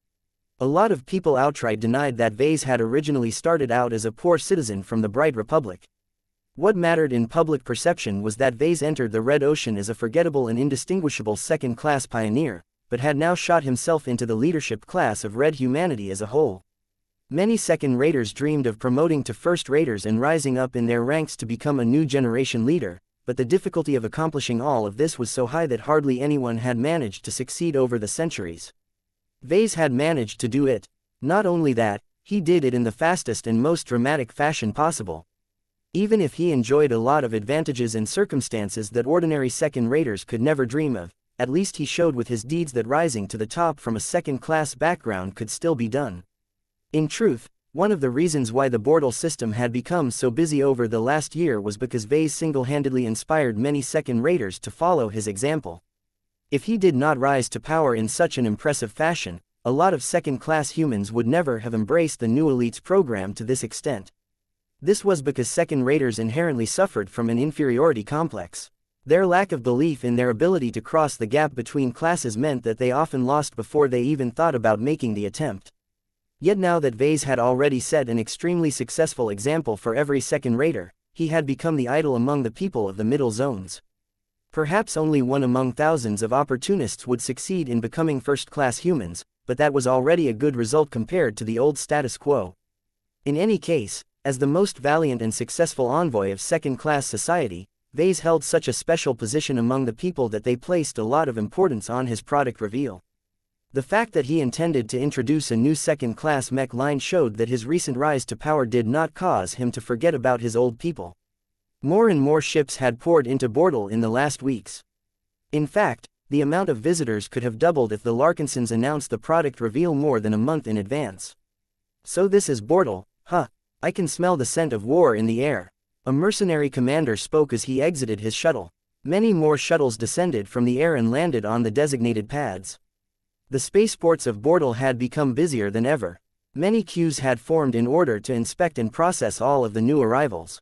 A lot of people outright denied that Vase had originally started out as a poor citizen from the Bright Republic. What mattered in public perception was that Vase entered the Red Ocean as a forgettable and indistinguishable second-class pioneer, but had now shot himself into the leadership class of Red Humanity as a whole. Many second-raters dreamed of promoting to first-raters and rising up in their ranks to become a new generation leader, but the difficulty of accomplishing all of this was so high that hardly anyone had managed to succeed over the centuries. Vase had managed to do it. Not only that, he did it in the fastest and most dramatic fashion possible. Even if he enjoyed a lot of advantages and circumstances that ordinary second-raters could never dream of, at least he showed with his deeds that rising to the top from a second-class background could still be done. In truth, one of the reasons why the Bortle system had become so busy over the last year was because Vase single-handedly inspired many second-raters to follow his example. If he did not rise to power in such an impressive fashion, a lot of second-class humans would never have embraced the new elites program to this extent. This was because second-raters inherently suffered from an inferiority complex. Their lack of belief in their ability to cross the gap between classes meant that they often lost before they even thought about making the attempt. Yet now that Vase had already set an extremely successful example for every second-rater, he had become the idol among the people of the Middle Zones. Perhaps only one among thousands of opportunists would succeed in becoming first-class humans, but that was already a good result compared to the old status quo. In any case, as the most valiant and successful envoy of second-class society, Vase held such a special position among the people that they placed a lot of importance on his product reveal. The fact that he intended to introduce a new second-class mech line showed that his recent rise to power did not cause him to forget about his old people. More and more ships had poured into Bortle in the last weeks. In fact, the amount of visitors could have doubled if the Larkinsons announced the product reveal more than a month in advance. So this is Bortle, huh? I can smell the scent of war in the air. A mercenary commander spoke as he exited his shuttle. Many more shuttles descended from the air and landed on the designated pads. The spaceports of Bortle had become busier than ever. Many queues had formed in order to inspect and process all of the new arrivals.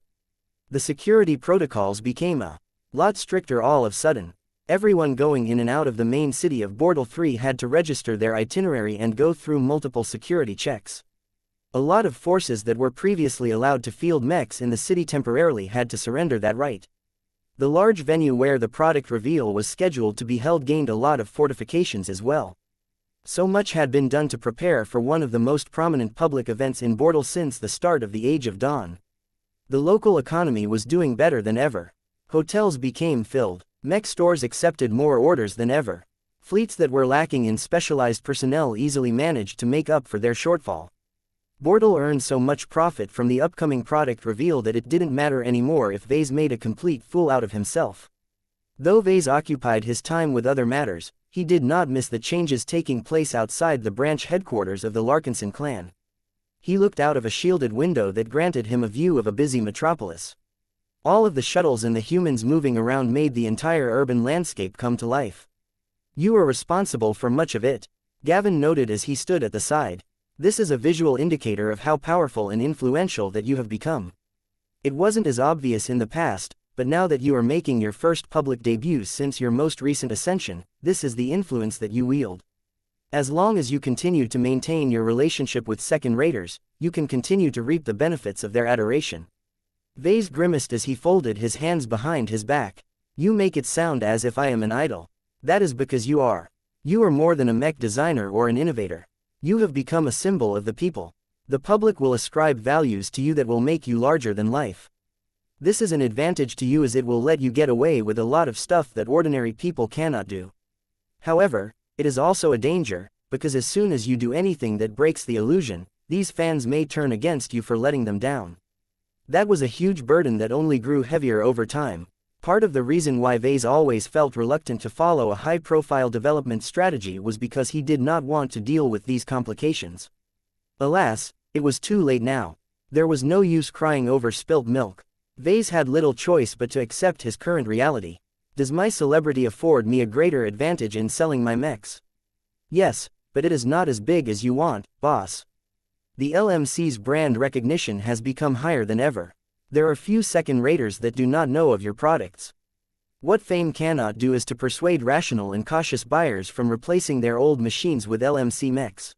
The security protocols became a lot stricter all of a sudden. Everyone going in and out of the main city of Bortle 3 had to register their itinerary and go through multiple security checks. A lot of forces that were previously allowed to field mechs in the city temporarily had to surrender that right. The large venue where the product reveal was scheduled to be held gained a lot of fortifications as well. So much had been done to prepare for one of the most prominent public events in Bortle since the start of the Age of Dawn. The local economy was doing better than ever. Hotels became filled. Mech stores accepted more orders than ever. Fleets that were lacking in specialized personnel easily managed to make up for their shortfall. Bortle earned so much profit from the upcoming product reveal that it didn't matter anymore if Vase made a complete fool out of himself. Though Vase occupied his time with other matters, he did not miss the changes taking place outside the branch headquarters of the Larkinson clan. He looked out of a shielded window that granted him a view of a busy metropolis. All of the shuttles and the humans moving around made the entire urban landscape come to life. You are responsible for much of it, Gavin noted as he stood at the side. This is a visual indicator of how powerful and influential that you have become. It wasn't as obvious in the past, but now that you are making your first public debut since your most recent ascension, this is the influence that you wield. As long as you continue to maintain your relationship with second-raters, you can continue to reap the benefits of their adoration. Vase grimaced as he folded his hands behind his back. You make it sound as if I am an idol. That is because you are. You are more than a mech designer or an innovator. You have become a symbol of the people. The public will ascribe values to you that will make you larger than life. This is an advantage to you as it will let you get away with a lot of stuff that ordinary people cannot do. However, it is also a danger, because as soon as you do anything that breaks the illusion, these fans may turn against you for letting them down. That was a huge burden that only grew heavier over time. Part of the reason why Vase always felt reluctant to follow a high-profile development strategy was because he did not want to deal with these complications. Alas, it was too late now. There was no use crying over spilt milk. Vase had little choice but to accept his current reality. Does my celebrity afford me a greater advantage in selling my mechs? Yes, but it is not as big as you want, boss. The LMC's brand recognition has become higher than ever. There are few second-raters that do not know of your products. What fame cannot do is to persuade rational and cautious buyers from replacing their old machines with LMC mechs.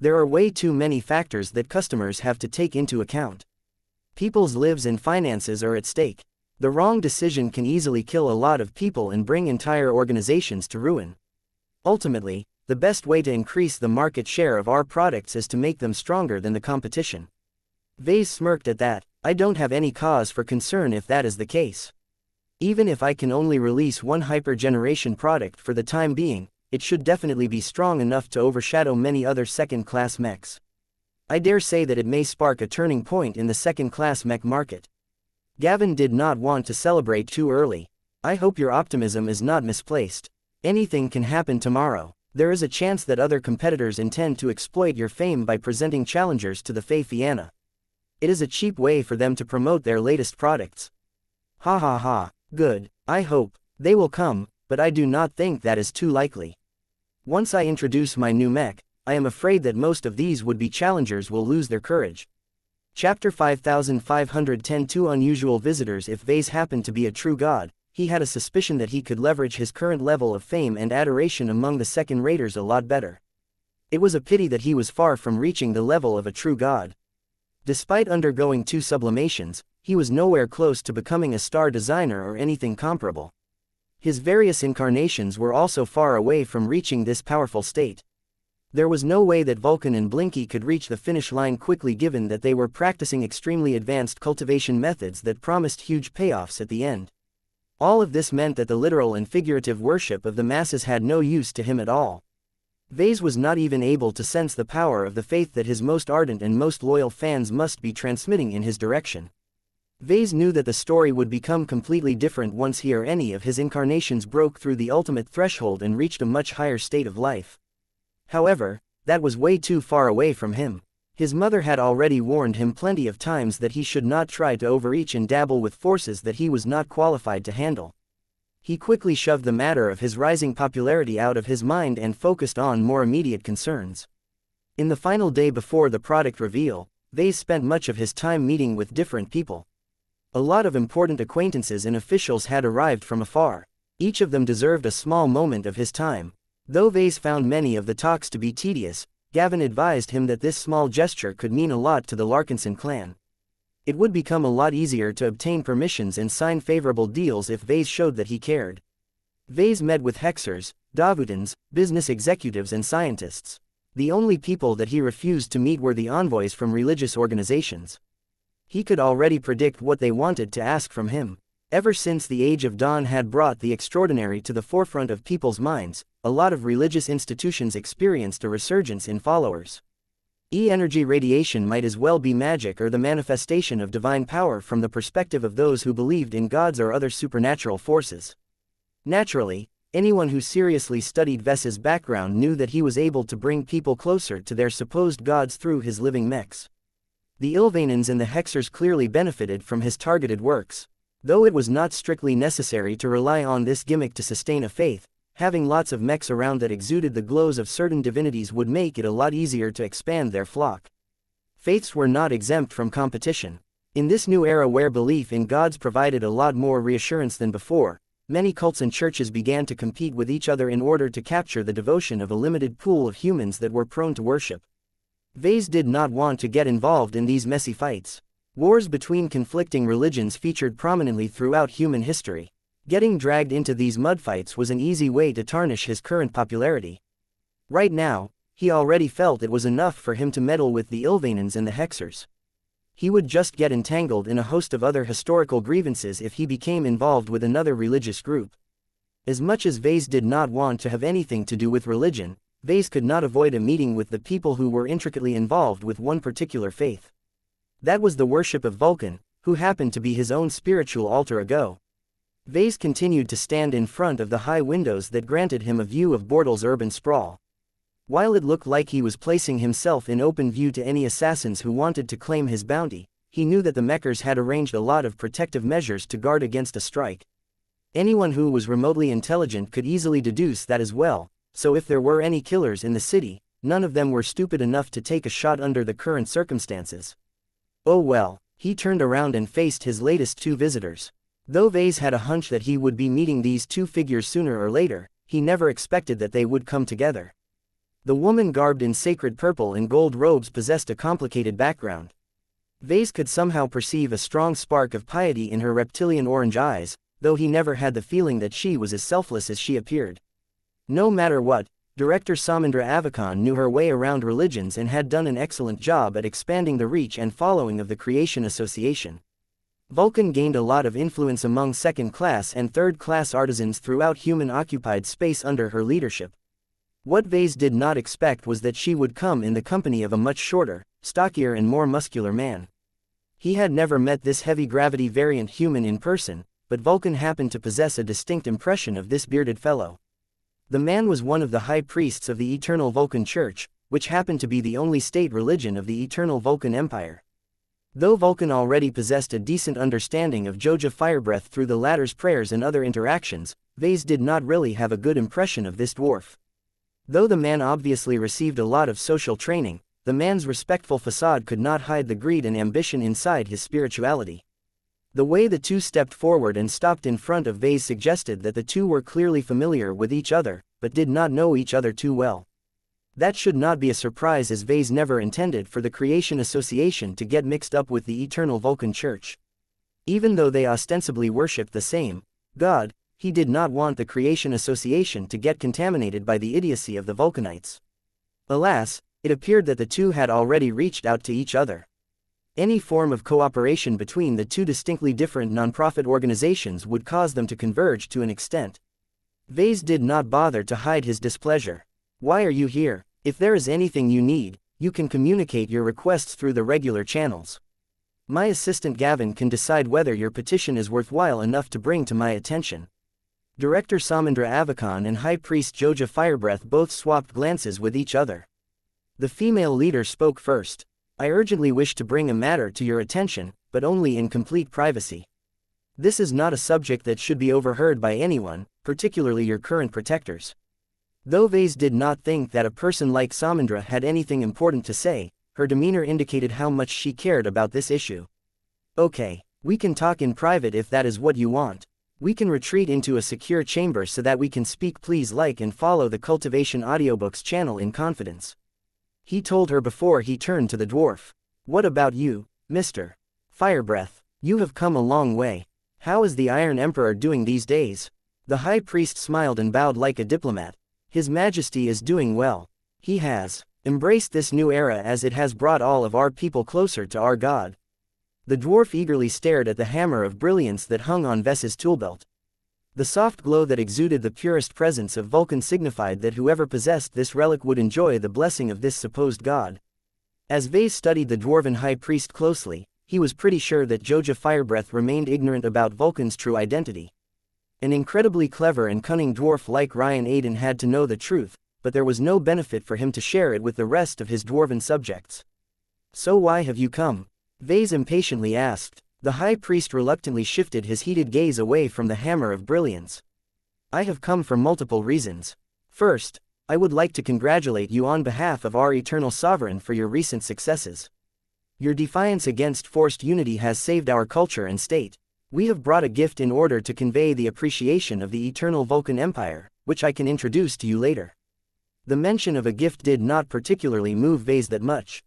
There are way too many factors that customers have to take into account. People's lives and finances are at stake. The wrong decision can easily kill a lot of people and bring entire organizations to ruin. Ultimately, the best way to increase the market share of our products is to make them stronger than the competition. Vase smirked at that. I don't have any cause for concern if that is the case. Even if I can only release one hyper-generation product for the time being, it should definitely be strong enough to overshadow many other second-class mechs. I dare say that it may spark a turning point in the second-class mech market. Gavin did not want to celebrate too early. I hope your optimism is not misplaced. Anything can happen tomorrow. There is a chance that other competitors intend to exploit your fame by presenting challengers to the Fianna. It is a cheap way for them to promote their latest products. Ha ha ha, good, I hope they will come, but I do not think that is too likely. Once I introduce my new mech, I am afraid that most of these would-be challengers will lose their courage. Chapter 5510 Two unusual visitors. If Vase happened to be a true god, he had a suspicion that he could leverage his current level of fame and adoration among the second-raters a lot better. It was a pity that he was far from reaching the level of a true god. Despite undergoing 2 sublimations, he was nowhere close to becoming a star designer or anything comparable. His various incarnations were also far away from reaching this powerful state. There was no way that Vulcan and Blinky could reach the finish line quickly, given that they were practicing extremely advanced cultivation methods that promised huge payoffs at the end. All of this meant that the literal and figurative worship of the masses had no use to him at all. Vase was not even able to sense the power of the faith that his most ardent and most loyal fans must be transmitting in his direction. Vase knew that the story would become completely different once he or any of his incarnations broke through the ultimate threshold and reached a much higher state of life. However, that was way too far away from him. His mother had already warned him plenty of times that he should not try to overreach and dabble with forces that he was not qualified to handle. He quickly shoved the matter of his rising popularity out of his mind and focused on more immediate concerns. In the final day before the product reveal, Vase spent much of his time meeting with different people. A lot of important acquaintances and officials had arrived from afar. Each of them deserved a small moment of his time. Though Vase found many of the talks to be tedious, Gavin advised him that this small gesture could mean a lot to the Larkinson clan. It would become a lot easier to obtain permissions and sign favorable deals if Vase showed that he cared. Vase met with Hexers, Davutans, business executives and scientists. The only people that he refused to meet were the envoys from religious organizations. He could already predict what they wanted to ask from him. Ever since the Age of Dawn had brought the extraordinary to the forefront of people's minds, a lot of religious institutions experienced a resurgence in followers. E-energy radiation might as well be magic or the manifestation of divine power from the perspective of those who believed in gods or other supernatural forces. Naturally, anyone who seriously studied Ves's background knew that he was able to bring people closer to their supposed gods through his living mechs. The Ilvanans and the Hexers clearly benefited from his targeted works. Though it was not strictly necessary to rely on this gimmick to sustain a faith, having lots of mechs around that exuded the glows of certain divinities would make it a lot easier to expand their flock. Faiths were not exempt from competition. In this new era where belief in gods provided a lot more reassurance than before, many cults and churches began to compete with each other in order to capture the devotion of a limited pool of humans that were prone to worship. Vase did not want to get involved in these messy fights. Wars between conflicting religions featured prominently throughout human history. Getting dragged into these mudfights was an easy way to tarnish his current popularity. Right now, he already felt it was enough for him to meddle with the Ilvanans and the Hexers. He would just get entangled in a host of other historical grievances if he became involved with another religious group. As much as Vase did not want to have anything to do with religion, Vase could not avoid a meeting with the people who were intricately involved with one particular faith. That was the worship of Vulcan, who happened to be his own spiritual alter ego. Vase continued to stand in front of the high windows that granted him a view of Bordel's urban sprawl. While it looked like he was placing himself in open view to any assassins who wanted to claim his bounty, he knew that the Mechers had arranged a lot of protective measures to guard against a strike. Anyone who was remotely intelligent could easily deduce that as well, so if there were any killers in the city, none of them were stupid enough to take a shot under the current circumstances. Oh well, he turned around and faced his latest two visitors. Though Vase had a hunch that he would be meeting these two figures sooner or later, he never expected that they would come together. The woman garbed in sacred purple and gold robes possessed a complicated background. Vase could somehow perceive a strong spark of piety in her reptilian orange eyes, though he never had the feeling that she was as selfless as she appeared. No matter what, Director Samindra Avakan knew her way around religions and had done an excellent job at expanding the reach and following of the Creation Association. Vulcan gained a lot of influence among second-class and third-class artisans throughout human-occupied space under her leadership. What Vase did not expect was that she would come in the company of a much shorter, stockier and more muscular man. He had never met this heavy-gravity variant human in person, but Vulcan happened to possess a distinct impression of this bearded fellow. The man was one of the high priests of the Eternal Vulcan Church, which happened to be the only state religion of the Eternal Vulcan Empire. Though Vulcan already possessed a decent understanding of Joja Firebreath through the latter's prayers and other interactions, Vase did not really have a good impression of this dwarf. Though the man obviously received a lot of social training, the man's respectful facade could not hide the greed and ambition inside his spirituality. The way the two stepped forward and stopped in front of Vase suggested that the two were clearly familiar with each other, but did not know each other too well. That should not be a surprise as Vase never intended for the Creation Association to get mixed up with the Eternal Vulcan Church. Even though they ostensibly worshipped the same god, he did not want the Creation Association to get contaminated by the idiocy of the Vulcanites. Alas, it appeared that the two had already reached out to each other. Any form of cooperation between the two distinctly different non-profit organizations would cause them to converge to an extent. Vase did not bother to hide his displeasure. "Why are you here? If there is anything you need, you can communicate your requests through the regular channels. My assistant Gavin can decide whether your petition is worthwhile enough to bring to my attention." Director Samindra Avakan and High Priest Joja Firebreath both swapped glances with each other. The female leader spoke first. "I urgently wish to bring a matter to your attention, but only in complete privacy. This is not a subject that should be overheard by anyone, particularly your current protectors." Though Vase did not think that a person like Samindra had anything important to say, her demeanor indicated how much she cared about this issue. "Okay, we can talk in private if that is what you want. We can retreat into a secure chamber so that we can speak. Please like and follow the Cultivation Audiobooks channel in confidence," he told her before he turned to the dwarf. "What about you, Mr. Firebreath? You have come a long way. How is the Iron Emperor doing these days?" The high priest smiled and bowed like a diplomat. "His Majesty is doing well. He has embraced this new era as it has brought all of our people closer to our god." The dwarf eagerly stared at the hammer of brilliance that hung on Ves's toolbelt. The soft glow that exuded the purest presence of Vulcan signified that whoever possessed this relic would enjoy the blessing of this supposed god. As Vase studied the dwarven high priest closely, he was pretty sure that Joja Firebreath remained ignorant about Vulcan's true identity. An incredibly clever and cunning dwarf like Ryan Aiden had to know the truth, but there was no benefit for him to share it with the rest of his dwarven subjects. "So why have you come?" Vase impatiently asked. The high priest reluctantly shifted his heated gaze away from the hammer of brilliance. I have come for multiple reasons. First, I would like to congratulate you on behalf of our eternal sovereign for your recent successes. Your defiance against forced unity has saved our culture and state. We have brought a gift in order to convey the appreciation of the eternal Vulcan Empire, which I can introduce to you later. The mention of a gift did not particularly move Vase that much.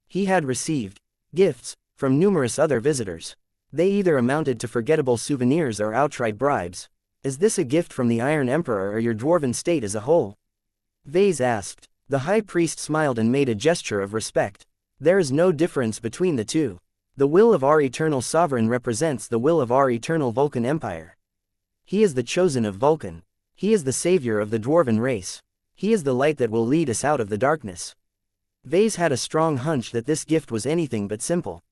He had received gifts from numerous other visitors. They either amounted to forgettable souvenirs or outright bribes. Is this a gift from the Iron Emperor or your dwarven state as a whole? Vase asked. The high priest smiled and made a gesture of respect. There is no difference between the two. The will of our eternal sovereign represents the will of our eternal Vulcan Empire. He is the chosen of Vulcan. He is the savior of the dwarven race. He is the light that will lead us out of the darkness. Vase had a strong hunch that this gift was anything but simple.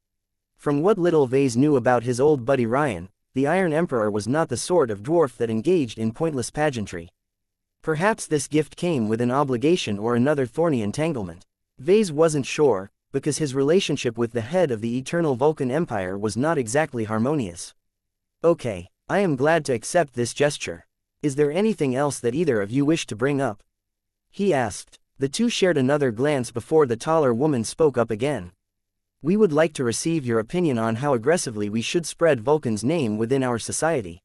From what little Vase knew about his old buddy Ryan, the Iron Emperor was not the sort of dwarf that engaged in pointless pageantry. Perhaps this gift came with an obligation or another thorny entanglement. Vase wasn't sure, because his relationship with the head of the eternal Vulcan Empire was not exactly harmonious. Okay, I am glad to accept this gesture. Is there anything else that either of you wish to bring up? He asked. The two shared another glance before the taller woman spoke up again. We would like to receive your opinion on how aggressively we should spread Vulcan's name within our society.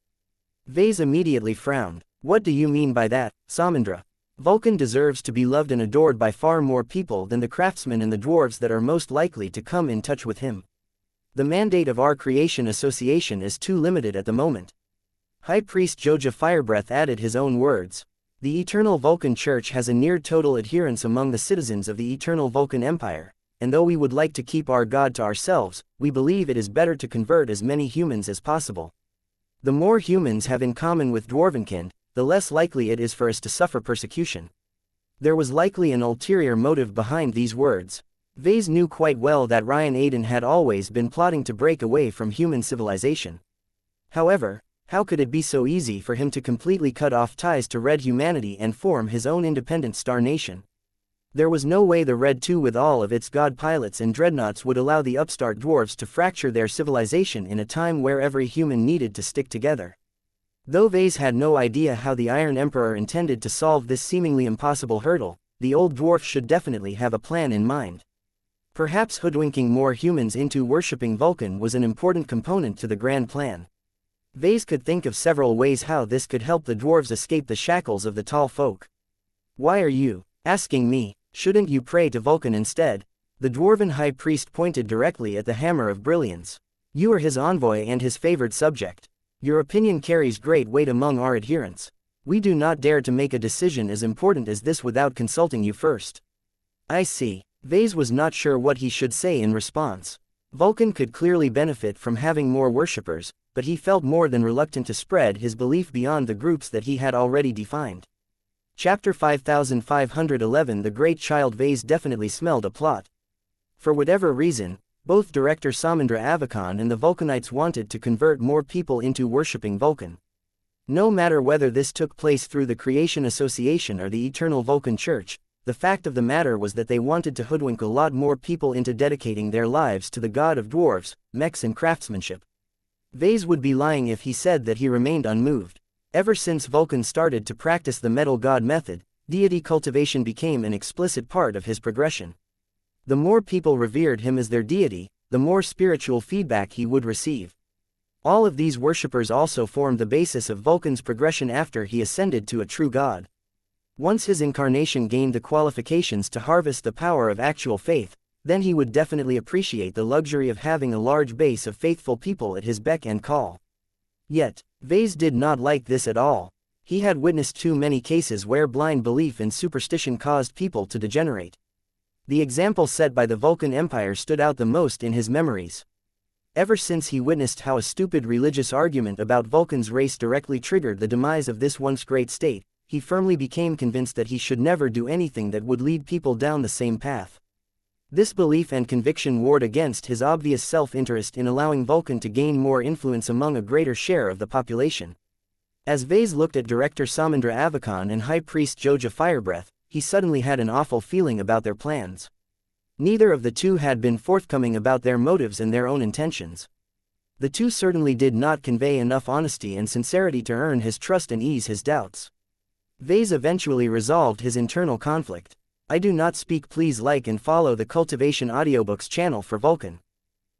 Vase immediately frowned. What do you mean by that, Samindra? Vulcan deserves to be loved and adored by far more people than the craftsmen and the dwarves that are most likely to come in touch with him. The mandate of our creation association is too limited at the moment. High Priest Joja Firebreath added his own words. The Eternal Vulcan Church has a near-total adherence among the citizens of the Eternal Vulcan Empire, and though we would like to keep our god to ourselves, we believe it is better to convert as many humans as possible. The more humans have in common with Dwarvenkind, the less likely it is for us to suffer persecution. There was likely an ulterior motive behind these words. Vase knew quite well that Ryan Aiden had always been plotting to break away from human civilization. However, how could it be so easy for him to completely cut off ties to Red humanity and form his own independent star nation? There was no way the Red 2 with all of its god pilots and dreadnoughts would allow the upstart dwarves to fracture their civilization in a time where every human needed to stick together. Though Vase had no idea how the Iron Emperor intended to solve this seemingly impossible hurdle, the old dwarf should definitely have a plan in mind. Perhaps hoodwinking more humans into worshipping Vulcan was an important component to the grand plan. Vase could think of several ways how this could help the dwarves escape the shackles of the tall folk. Why are you asking me? Shouldn't you pray to Vulcan instead? The dwarven high priest pointed directly at the Hammer of Brilliance. You are his envoy and his favored subject. Your opinion carries great weight among our adherents. We do not dare to make a decision as important as this without consulting you first. I see. Vase was not sure what he should say in response. Vulcan could clearly benefit from having more worshippers, but he felt more than reluctant to spread his belief beyond the groups that he had already defined. Chapter 5511 The Great Child. Vase definitely smelled a plot. For whatever reason, both Director Samindra Avakan and the Vulcanites wanted to convert more people into worshipping Vulcan. No matter whether this took place through the Creation Association or the Eternal Vulcan Church, the fact of the matter was that they wanted to hoodwink a lot more people into dedicating their lives to the god of dwarves, mechs and craftsmanship. Vase would be lying if he said that he remained unmoved. Ever since Vulcan started to practice the metal god method, deity cultivation became an explicit part of his progression. The more people revered him as their deity, the more spiritual feedback he would receive. All of these worshippers also formed the basis of Vulcan's progression after he ascended to a true god. Once his incarnation gained the qualifications to harvest the power of actual faith, then he would definitely appreciate the luxury of having a large base of faithful people at his beck and call. Yet, Vase did not like this at all. He had witnessed too many cases where blind belief and superstition caused people to degenerate. The example set by the Vulcan Empire stood out the most in his memories. Ever since he witnessed how a stupid religious argument about Vulcan's race directly triggered the demise of this once great state, he firmly became convinced that he should never do anything that would lead people down the same path. This belief and conviction warred against his obvious self-interest in allowing Vulcan to gain more influence among a greater share of the population. As Vase looked at Director Samindra Avakan and High Priest Joja Firebreath, he suddenly had an awful feeling about their plans. Neither of the two had been forthcoming about their motives and their own intentions. The two certainly did not convey enough honesty and sincerity to earn his trust and ease his doubts. Vase eventually resolved his internal conflict. I do not speak. Please like and follow the Cultivation Audiobooks channel for Vulcan.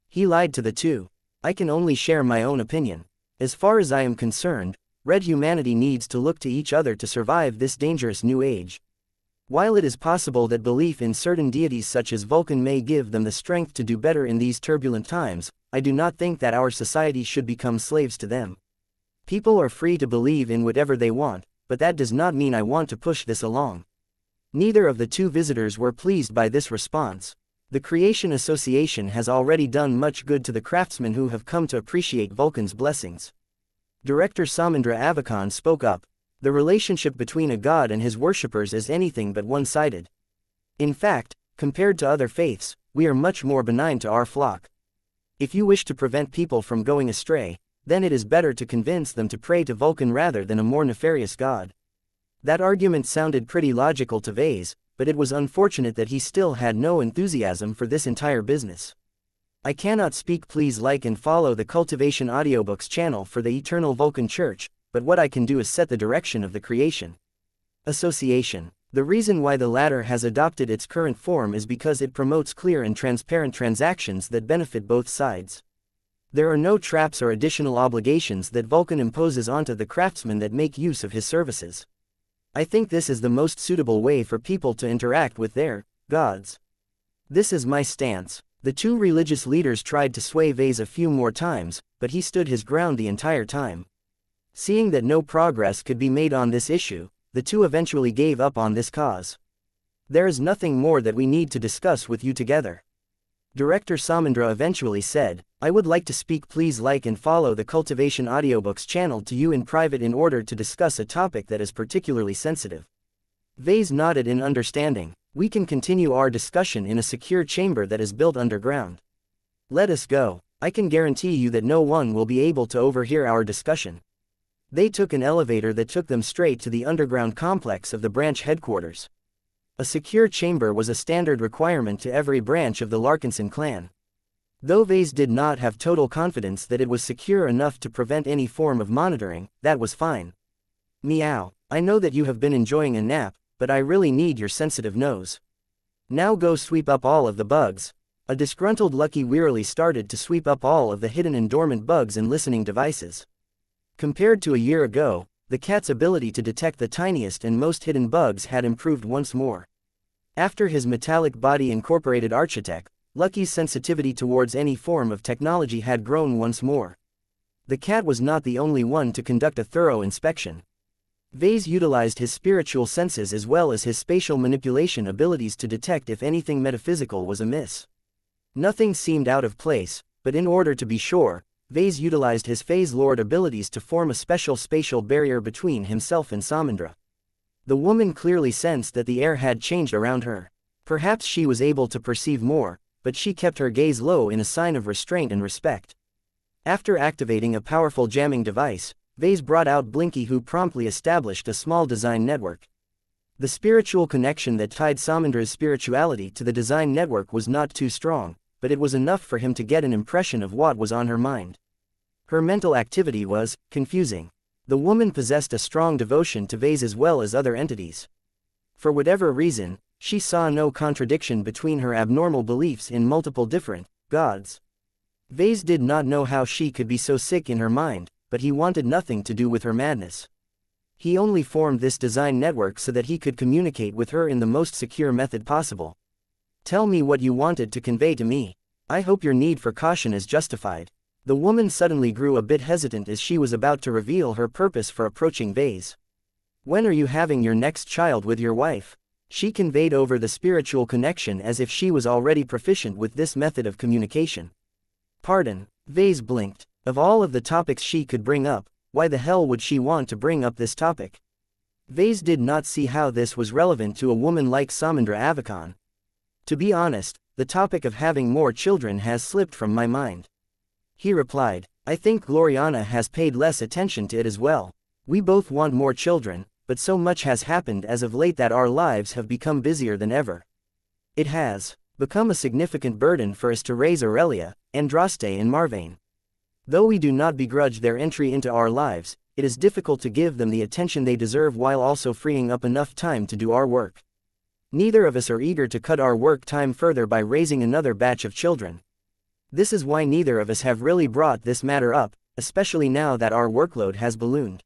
He lied to the two. I can only share my own opinion. As far as I am concerned, red humanity needs to look to each other to survive this dangerous new age. While it is possible that belief in certain deities such as Vulcan may give them the strength to do better in these turbulent times, I do not think that our society should become slaves to them. People are free to believe in whatever they want, but that does not mean I want to push this along. Neither of the two visitors were pleased by this response. The Creation Association has already done much good to the craftsmen who have come to appreciate Vulcan's blessings. Director Samindra Avakan spoke up. The relationship between a god and his worshippers is anything but one-sided. In fact, compared to other faiths, we are much more benign to our flock. If you wish to prevent people from going astray, then it is better to convince them to pray to Vulcan rather than a more nefarious god. That argument sounded pretty logical to Vase, but it was unfortunate that he still had no enthusiasm for this entire business. I cannot speak. Please like and follow the Cultivation Audiobooks channel for the Eternal Vulcan Church, but what I can do is set the direction of the Creation Association. The reason why the latter has adopted its current form is because it promotes clear and transparent transactions that benefit both sides. There are no traps or additional obligations that Vulcan imposes onto the craftsmen that make use of his services. I think this is the most suitable way for people to interact with their gods. This is my stance. The two religious leaders tried to sway Vase a few more times, but he stood his ground the entire time. Seeing that no progress could be made on this issue, the two eventually gave up on this cause. There is nothing more that we need to discuss with you together. Director Samindra eventually said, I would like to speak. Please like and follow the Cultivation Audiobooks channel to you in private in order to discuss a topic that is particularly sensitive. Vase nodded in understanding. We can continue our discussion in a secure chamber that is built underground. Let us go. I can guarantee you that no one will be able to overhear our discussion. They took an elevator that took them straight to the underground complex of the branch headquarters. A secure chamber was a standard requirement to every branch of the Larkinson clan. Though Vase did not have total confidence that it was secure enough to prevent any form of monitoring, that was fine. Meow, I know that you have been enjoying a nap, but I really need your sensitive nose. Now go sweep up all of the bugs. A disgruntled Lucky wearily started to sweep up all of the hidden and dormant bugs and listening devices. Compared to a year ago, the cat's ability to detect the tiniest and most hidden bugs had improved once more. After his metallic body incorporated architect, Lucky's sensitivity towards any form of technology had grown once more. The cat was not the only one to conduct a thorough inspection. Vase utilized his spiritual senses as well as his spatial manipulation abilities to detect if anything metaphysical was amiss. Nothing seemed out of place, but in order to be sure, Vase utilized his Phase Lord abilities to form a special spatial barrier between himself and Samindra. The woman clearly sensed that the air had changed around her. Perhaps she was able to perceive more, but she kept her gaze low in a sign of restraint and respect. After activating a powerful jamming device, Vase brought out Blinky, who promptly established a small design network. The spiritual connection that tied Samindra's spirituality to the design network was not too strong, but it was enough for him to get an impression of what was on her mind. Her mental activity was confusing. The woman possessed a strong devotion to Vase as well as other entities. For whatever reason, she saw no contradiction between her abnormal beliefs in multiple different gods. Vase did not know how she could be so sick in her mind, but he wanted nothing to do with her madness. He only formed this design network so that he could communicate with her in the most secure method possible. Tell me what you wanted to convey to me. I hope your need for caution is justified. The woman suddenly grew a bit hesitant as she was about to reveal her purpose for approaching Vase. When are you having your next child with your wife? She conveyed over the spiritual connection as if she was already proficient with this method of communication. Pardon, Vase blinked. Of all of the topics she could bring up, why the hell would she want to bring up this topic? Vase did not see how this was relevant to a woman like Samindra Avakan. To be honest, the topic of having more children has slipped from my mind. He replied, I think Gloriana has paid less attention to it as well. We both want more children, but so much has happened as of late that our lives have become busier than ever. It has become a significant burden for us to raise Aurelia, Andraste and Marvane. Though we do not begrudge their entry into our lives, it is difficult to give them the attention they deserve while also freeing up enough time to do our work. Neither of us are eager to cut our work time further by raising another batch of children. This is why neither of us have really brought this matter up, especially now that our workload has ballooned.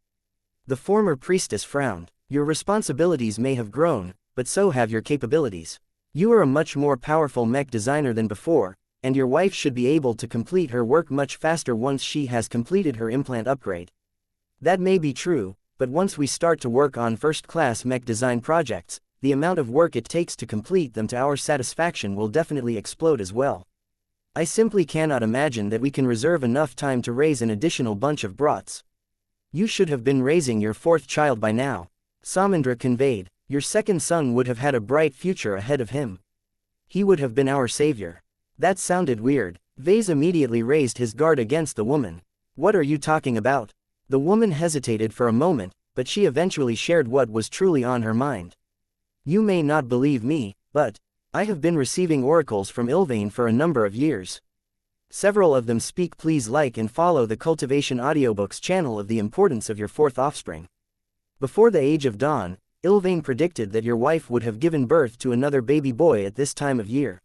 The former priestess frowned. Your responsibilities may have grown, but so have your capabilities. You are a much more powerful mech designer than before, and your wife should be able to complete her work much faster once she has completed her implant upgrade. That may be true, but once we start to work on first-class mech design projects, the amount of work it takes to complete them to our satisfaction will definitely explode as well. I simply cannot imagine that we can reserve enough time to raise an additional bunch of brats. You should have been raising your fourth child by now. Samendra conveyed. Your second son would have had a bright future ahead of him. He would have been our savior. That sounded weird. Vase immediately raised his guard against the woman. What are you talking about? The woman hesitated for a moment, but she eventually shared what was truly on her mind. You may not believe me, but I have been receiving oracles from Ilvain for a number of years. Several of them speak. Please like and follow the Cultivation Audiobooks channel of the importance of your fourth offspring. Before the age of dawn, Ilvain predicted that your wife would have given birth to another baby boy at this time of year.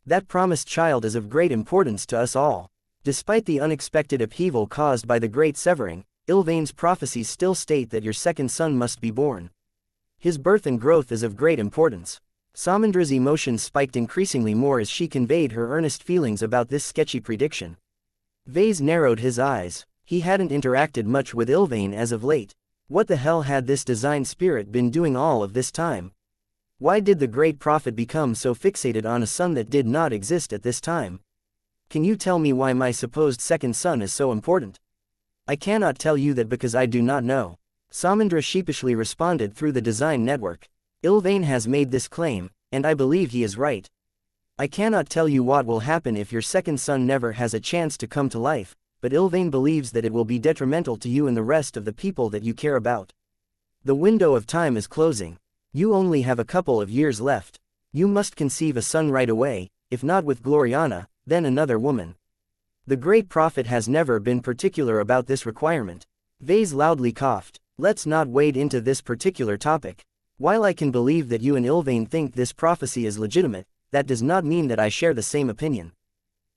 That promised child is of great importance to us all. Despite the unexpected upheaval caused by the Great Severing, Ilvain's prophecies still state that your second son must be born. His birth and growth is of great importance. Samandra's emotions spiked increasingly more as she conveyed her earnest feelings about this sketchy prediction. Vase narrowed his eyes. He hadn't interacted much with Ilvain as of late. What the hell had this design spirit been doing all of this time? Why did the great prophet become so fixated on a son that did not exist at this time? Can you tell me why my supposed second son is so important? I cannot tell you that because I do not know. Samendra sheepishly responded through the design network. Ilvain has made this claim, and I believe he is right. I cannot tell you what will happen if your second son never has a chance to come to life, but Ilvain believes that it will be detrimental to you and the rest of the people that you care about. The window of time is closing. You only have a couple of years left. You must conceive a son right away, if not with Gloriana, then another woman. The great prophet has never been particular about this requirement. Vase loudly coughed. Let's not wade into this particular topic. While I can believe that you and Ilvain think this prophecy is legitimate, that does not mean that I share the same opinion.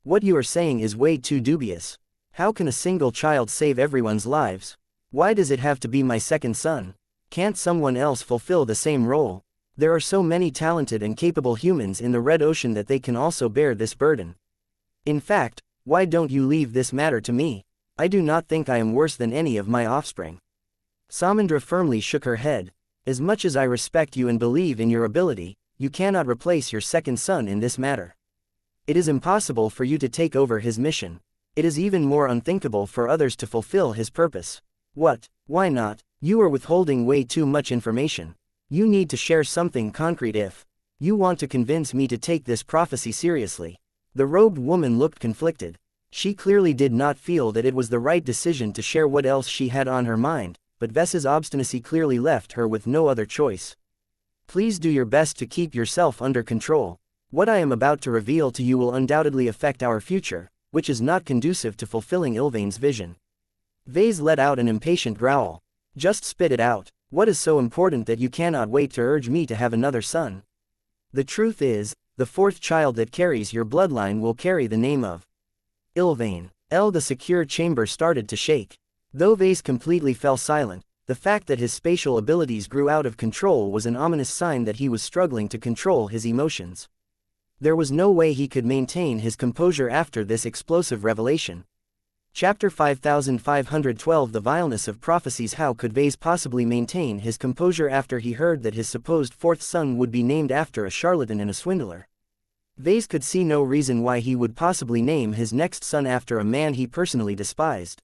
What you are saying is way too dubious. How can a single child save everyone's lives? Why does it have to be my second son? Can't someone else fulfill the same role? There are so many talented and capable humans in the Red Ocean that they can also bear this burden. In fact, why don't you leave this matter to me? I do not think I am worse than any of my offspring. Samendra firmly shook her head. As much as I respect you and believe in your ability, you cannot replace your second son in this matter. It is impossible for you to take over his mission. It is even more unthinkable for others to fulfill his purpose. What? Why not? You are withholding way too much information. You need to share something concrete if you want to convince me to take this prophecy seriously. The robed woman looked conflicted. She clearly did not feel that it was the right decision to share what else she had on her mind, but Vess's obstinacy clearly left her with no other choice. Please do your best to keep yourself under control. What I am about to reveal to you will undoubtedly affect our future, which is not conducive to fulfilling Ilvain's vision. Vase let out an impatient growl. Just spit it out. What is so important that you cannot wait to urge me to have another son? The truth is, the fourth child that carries your bloodline will carry the name of Ilvain. The secure chamber started to shake. Though Vase completely fell silent, the fact that his spatial abilities grew out of control was an ominous sign that he was struggling to control his emotions. There was no way he could maintain his composure after this explosive revelation. Chapter 5512 The Vileness of Prophecies. How could Vase possibly maintain his composure after he heard that his supposed fourth son would be named after a charlatan and a swindler? Vase could see no reason why he would possibly name his next son after a man he personally despised.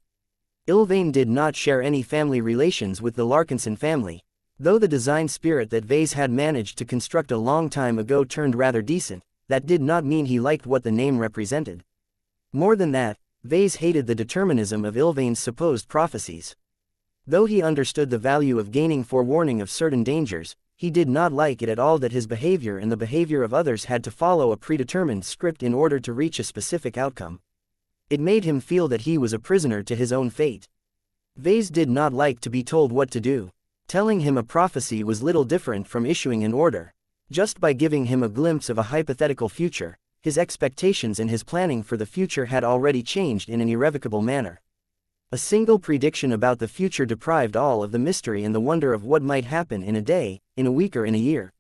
Ilvain did not share any family relations with the Larkinson family. Though the design spirit that Vase had managed to construct a long time ago turned rather decent, that did not mean he liked what the name represented. More than that, Vase hated the determinism of Ilvain's supposed prophecies. Though he understood the value of gaining forewarning of certain dangers, he did not like it at all that his behavior and the behavior of others had to follow a predetermined script in order to reach a specific outcome. It made him feel that he was a prisoner to his own fate. Vase did not like to be told what to do. Telling him a prophecy was little different from issuing an order. Just by giving him a glimpse of a hypothetical future, his expectations and his planning for the future had already changed in an irrevocable manner. A single prediction about the future deprived all of the mystery and the wonder of what might happen in a day, in a week or in a year.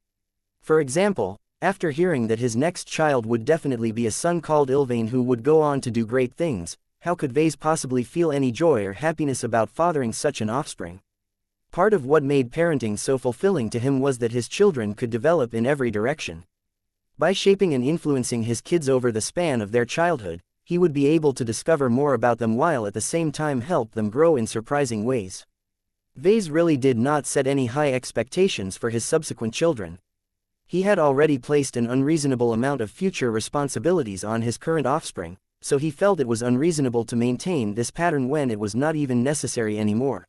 For example, after hearing that his next child would definitely be a son called Ilvain who would go on to do great things, how could Vase possibly feel any joy or happiness about fathering such an offspring? Part of what made parenting so fulfilling to him was that his children could develop in every direction. By shaping and influencing his kids over the span of their childhood, he would be able to discover more about them while at the same time help them grow in surprising ways. Vase really did not set any high expectations for his subsequent children. He had already placed an unreasonable amount of future responsibilities on his current offspring, so he felt it was unreasonable to maintain this pattern when it was not even necessary anymore.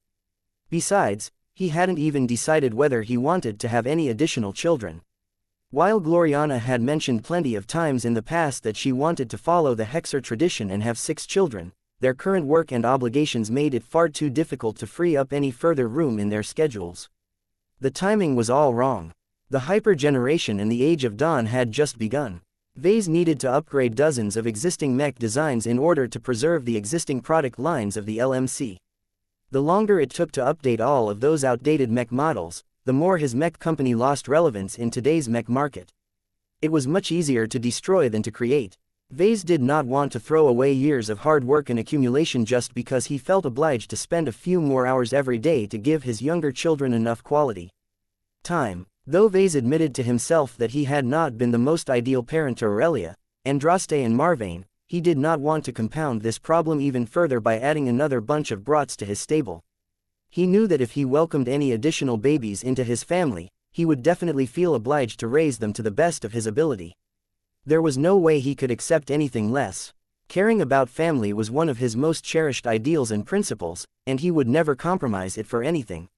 Besides, he hadn't even decided whether he wanted to have any additional children. While Gloriana had mentioned plenty of times in the past that she wanted to follow the Hexer tradition and have 6 children, their current work and obligations made it far too difficult to free up any further room in their schedules. The timing was all wrong. The hyper-generation and the Age of Dawn had just begun. Vase needed to upgrade dozens of existing mech designs in order to preserve the existing product lines of the LMC. The longer it took to update all of those outdated mech models, the more his mech company lost relevance in today's mech market. It was much easier to destroy than to create. Vase did not want to throw away years of hard work and accumulation just because he felt obliged to spend a few more hours every day to give his younger children enough quality time. Though Vase admitted to himself that he had not been the most ideal parent to Aurelia, Andraste and Marvane, he did not want to compound this problem even further by adding another bunch of brats to his stable. He knew that if he welcomed any additional babies into his family, he would definitely feel obliged to raise them to the best of his ability. There was no way he could accept anything less. Caring about family was one of his most cherished ideals and principles, and he would never compromise it for anything.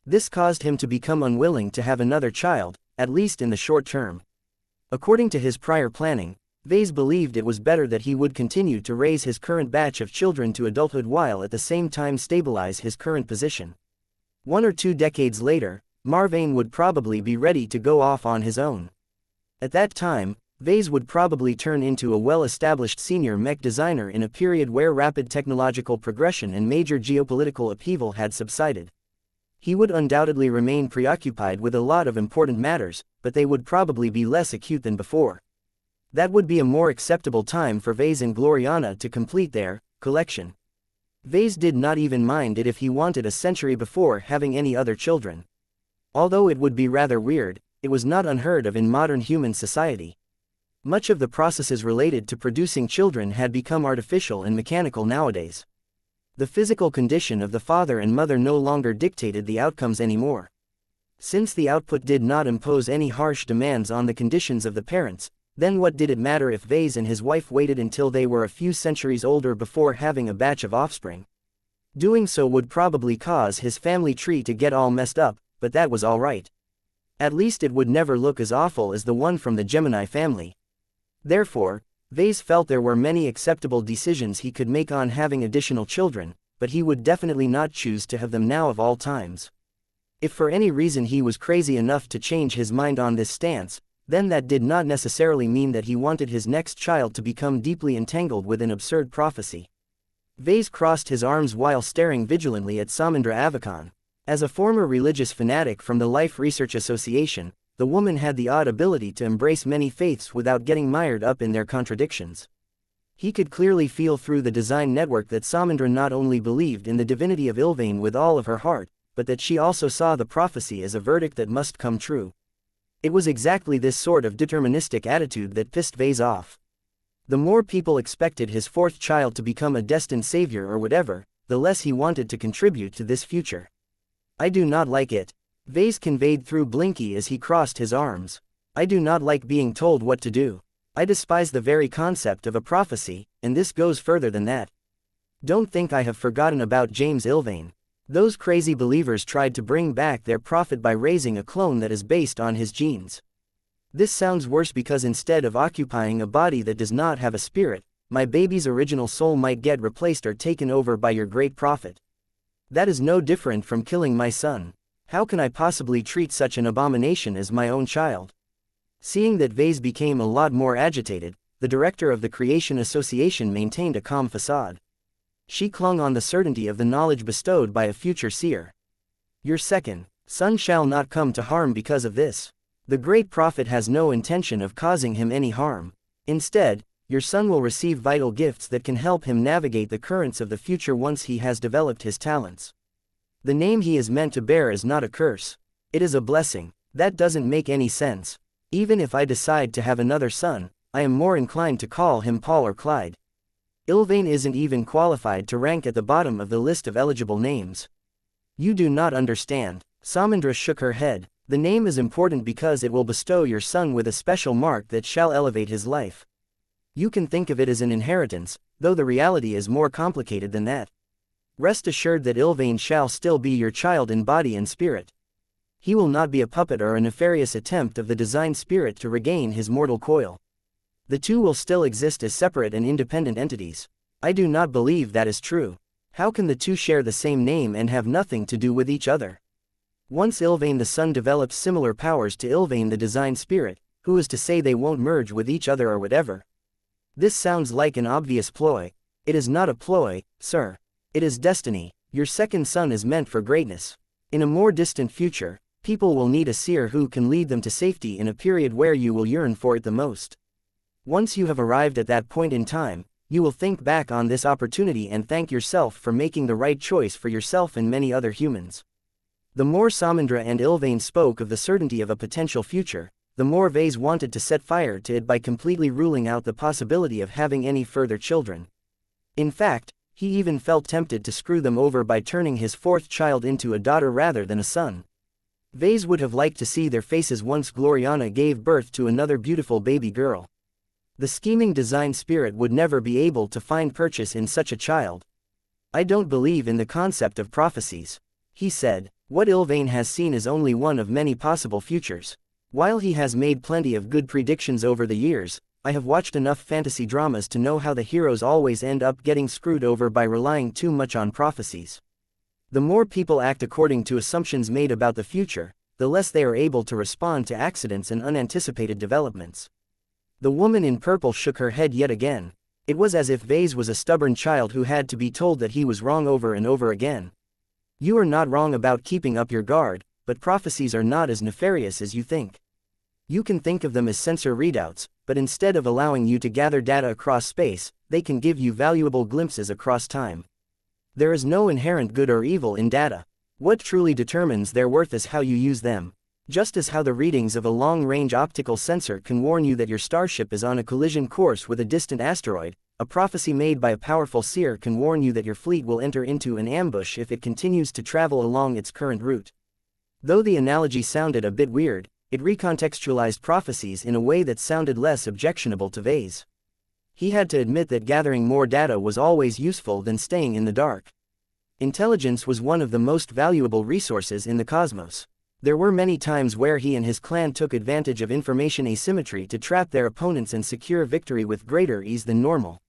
This caused him to become unwilling to have another child, at least in the short term. According to his prior planning, Vase believed it was better that he would continue to raise his current batch of children to adulthood while at the same time stabilize his current position. 1 or 2 decades later, Marvane would probably be ready to go off on his own. At that time, Vase would probably turn into a well-established senior mech designer in a period where rapid technological progression and major geopolitical upheaval had subsided. He would undoubtedly remain preoccupied with a lot of important matters, but they would probably be less acute than before. That would be a more acceptable time for Vase and Gloriana to complete their collection. Vase did not even mind it if he wanted a century before having any other children. Although it would be rather weird, it was not unheard of in modern human society. Much of the processes related to producing children had become artificial and mechanical nowadays. The physical condition of the father and mother no longer dictated the outcomes anymore. Since the output did not impose any harsh demands on the conditions of the parents, then what did it matter if Vase and his wife waited until they were a few centuries older before having a batch of offspring? Doing so would probably cause his family tree to get all messed up, but that was alright. At least it would never look as awful as the one from the Gemini family. Therefore, Vase felt there were many acceptable decisions he could make on having additional children, but he would definitely not choose to have them now of all times. If for any reason he was crazy enough to change his mind on this stance, then that did not necessarily mean that he wanted his next child to become deeply entangled with an absurd prophecy. Vase crossed his arms while staring vigilantly at Samandra Avakon. As a former religious fanatic from the Life Research Association, the woman had the odd ability to embrace many faiths without getting mired up in their contradictions. He could clearly feel through the design network that Samandra not only believed in the divinity of Ilvain with all of her heart, but that she also saw the prophecy as a verdict that must come true. It was exactly this sort of deterministic attitude that pissed Vase off. The more people expected his 4th child to become a destined savior or whatever, the less he wanted to contribute to this future. "I do not like it," Vase conveyed through Blinky as he crossed his arms. "I do not like being told what to do. I despise the very concept of a prophecy, and this goes further than that. Don't think I have forgotten about James Ilvain. Those crazy believers tried to bring back their prophet by raising a clone that is based on his genes. This sounds worse because instead of occupying a body that does not have a spirit, my baby's original soul might get replaced or taken over by your great prophet. That is no different from killing my son. How can I possibly treat such an abomination as my own child? Seeing that Vase became a lot more agitated, the director of the Creation Association maintained a calm facade. She clung on the certainty of the knowledge bestowed by a future seer. Your second son shall not come to harm because of this. The great prophet has no intention of causing him any harm. Instead, your son will receive vital gifts that can help him navigate the currents of the future once he has developed his talents. The name he is meant to bear is not a curse. It is a blessing. That doesn't make any sense. Even if I decide to have another son, I am more inclined to call him Paul or Clyde. Ilvain isn't even qualified to rank at the bottom of the list of eligible names. You do not understand. Samandra shook her head. The name is important because it will bestow your son with a special mark that shall elevate his life. You can think of it as an inheritance, though the reality is more complicated than that. Rest assured that Ilvain shall still be your child in body and spirit. He will not be a puppet or a nefarious attempt of the design spirit to regain his mortal coil. The two will still exist as separate and independent entities. I do not believe that is true. How can the two share the same name and have nothing to do with each other? Once Ilvain the son develops similar powers to Ilvain the design spirit, who is to say they won't merge with each other or whatever? This sounds like an obvious ploy. It is not a ploy, sir. It is destiny. Your second son is meant for greatness. In a more distant future, people will need a seer who can lead them to safety in a period where you will yearn for it the most. Once you have arrived at that point in time, you will think back on this opportunity and thank yourself for making the right choice for yourself and many other humans. The more Samandra and Ilvain spoke of the certainty of a potential future, the more Vase wanted to set fire to it by completely ruling out the possibility of having any further children. In fact, he even felt tempted to screw them over by turning his fourth child into a daughter rather than a son. Vase would have liked to see their faces once Gloriana gave birth to another beautiful baby girl. The scheming design spirit would never be able to find purchase in such a child. I don't believe in the concept of prophecies, he said. What Ilvain has seen is only one of many possible futures. While he has made plenty of good predictions over the years, I have watched enough fantasy dramas to know how the heroes always end up getting screwed over by relying too much on prophecies. The more people act according to assumptions made about the future, the less they are able to respond to accidents and unanticipated developments. The woman in purple shook her head yet again. It was as if Vase was a stubborn child who had to be told that he was wrong over and over again. You are not wrong about keeping up your guard, but prophecies are not as nefarious as you think. You can think of them as sensor readouts, but instead of allowing you to gather data across space, they can give you valuable glimpses across time. There is no inherent good or evil in data. What truly determines their worth is how you use them. Just as how the readings of a long-range optical sensor can warn you that your starship is on a collision course with a distant asteroid, a prophecy made by a powerful seer can warn you that your fleet will enter into an ambush if it continues to travel along its current route. Though the analogy sounded a bit weird, it recontextualized prophecies in a way that sounded less objectionable to Vase. He had to admit that gathering more data was always useful than staying in the dark. Intelligence was one of the most valuable resources in the cosmos. There were many times where he and his clan took advantage of information asymmetry to trap their opponents and secure victory with greater ease than normal.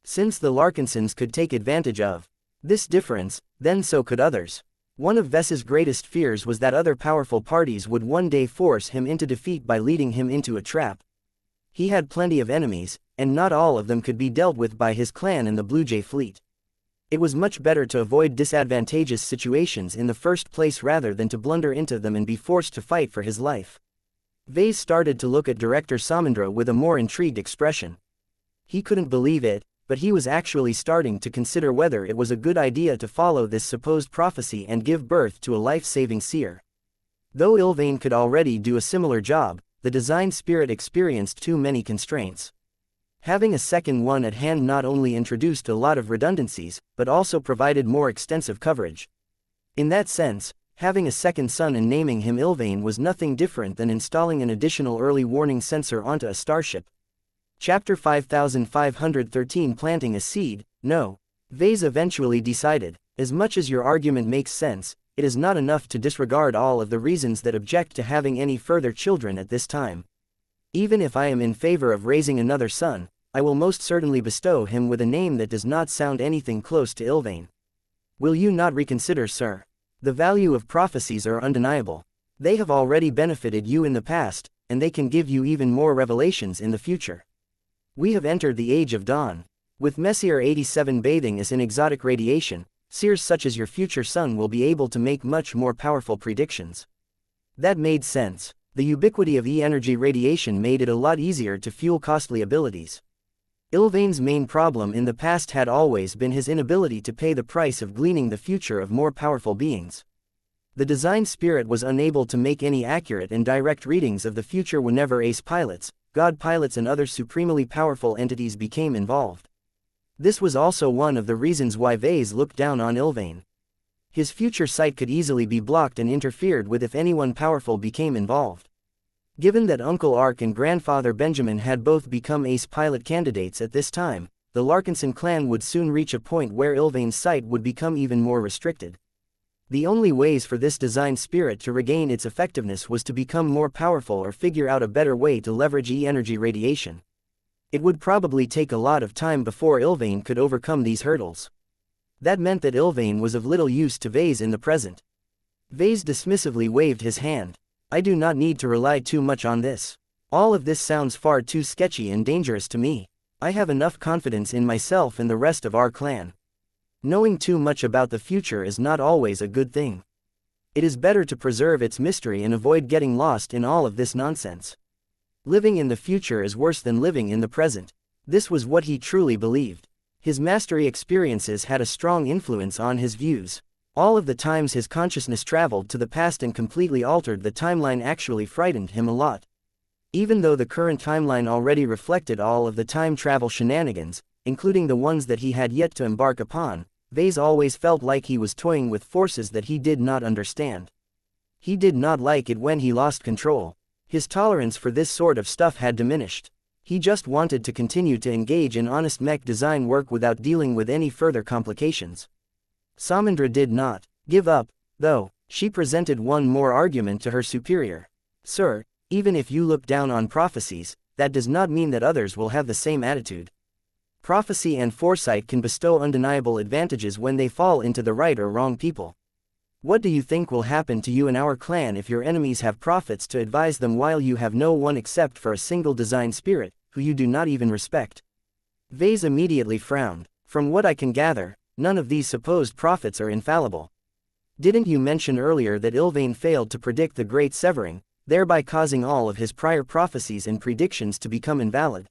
Since the Larkinsons could take advantage of this difference, then so could others. One of Ves's greatest fears was that other powerful parties would one day force him into defeat by leading him into a trap. He had plenty of enemies, and not all of them could be dealt with by his clan and the Blue Jay fleet. It was much better to avoid disadvantageous situations in the first place rather than to blunder into them and be forced to fight for his life. Vase started to look at Director Samandra with a more intrigued expression. He couldn't believe it, but he was actually starting to consider whether it was a good idea to follow this supposed prophecy and give birth to a life-saving seer. Though Ilvain could already do a similar job, the design spirit experienced too many constraints. Having a second one at hand not only introduced a lot of redundancies, but also provided more extensive coverage. In that sense, having a second son and naming him Ilvain was nothing different than installing an additional early warning sensor onto a starship. Chapter 5513 Planting a Seed. No. Vase eventually decided, as much as your argument makes sense, it is not enough to disregard all of the reasons that object to having any further children at this time. Even if I am in favor of raising another son, I will most certainly bestow him with a name that does not sound anything close to Ilvain. Will you not reconsider, sir? The value of prophecies are undeniable. They have already benefited you in the past, and they can give you even more revelations in the future. We have entered the age of dawn. With Messier 87 bathing us in exotic radiation, seers such as your future son will be able to make much more powerful predictions. That made sense. The ubiquity of E-energy radiation made it a lot easier to fuel costly abilities. Ilvain's main problem in the past had always been his inability to pay the price of gleaning the future of more powerful beings. The design spirit was unable to make any accurate and direct readings of the future whenever ace pilots, god pilots and other supremely powerful entities became involved. This was also one of the reasons why Vase looked down on Ilvain. His future sight could easily be blocked and interfered with if anyone powerful became involved. Given that Uncle Ark and Grandfather Benjamin had both become ace pilot candidates at this time, the Larkinson clan would soon reach a point where Ilvain's sight would become even more restricted. The only ways for this design spirit to regain its effectiveness was to become more powerful or figure out a better way to leverage E-energy radiation. It would probably take a lot of time before Ilvain could overcome these hurdles. That meant that Ilvain was of little use to Vase in the present. Vase dismissively waved his hand. I do not need to rely too much on this. All of this sounds far too sketchy and dangerous to me. I have enough confidence in myself and the rest of our clan. Knowing too much about the future is not always a good thing. It is better to preserve its mystery and avoid getting lost in all of this nonsense. Living in the future is worse than living in the present. This was what he truly believed. His mastery experiences had a strong influence on his views. All of the times his consciousness traveled to the past and completely altered the timeline actually frightened him a lot. Even though the current timeline already reflected all of the time travel shenanigans, including the ones that he had yet to embark upon, Vase always felt like he was toying with forces that he did not understand. He did not like it when he lost control. His tolerance for this sort of stuff had diminished. He just wanted to continue to engage in honest mech design work without dealing with any further complications. Samandra did not give up, though. She presented one more argument to her superior. Sir, even if you look down on prophecies, that does not mean that others will have the same attitude. Prophecy and foresight can bestow undeniable advantages when they fall into the right or wrong people. What do you think will happen to you and our clan if your enemies have prophets to advise them while you have no one except for a single design spirit, who you do not even respect? Vase immediately frowned. From what I can gather, none of these supposed prophets are infallible. Didn't you mention earlier that Ilvain failed to predict the Great Severing, thereby causing all of his prior prophecies and predictions to become invalid?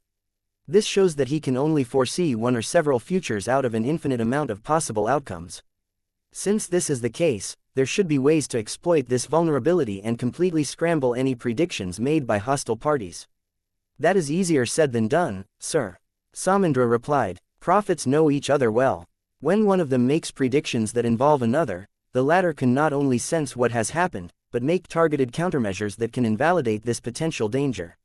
This shows that he can only foresee one or several futures out of an infinite amount of possible outcomes. Since this is the case, there should be ways to exploit this vulnerability and completely scramble any predictions made by hostile parties. That is easier said than done, sir. Samandra replied. Prophets know each other well. When one of them makes predictions that involve another, the latter can not only sense what has happened, but make targeted countermeasures that can invalidate this potential danger.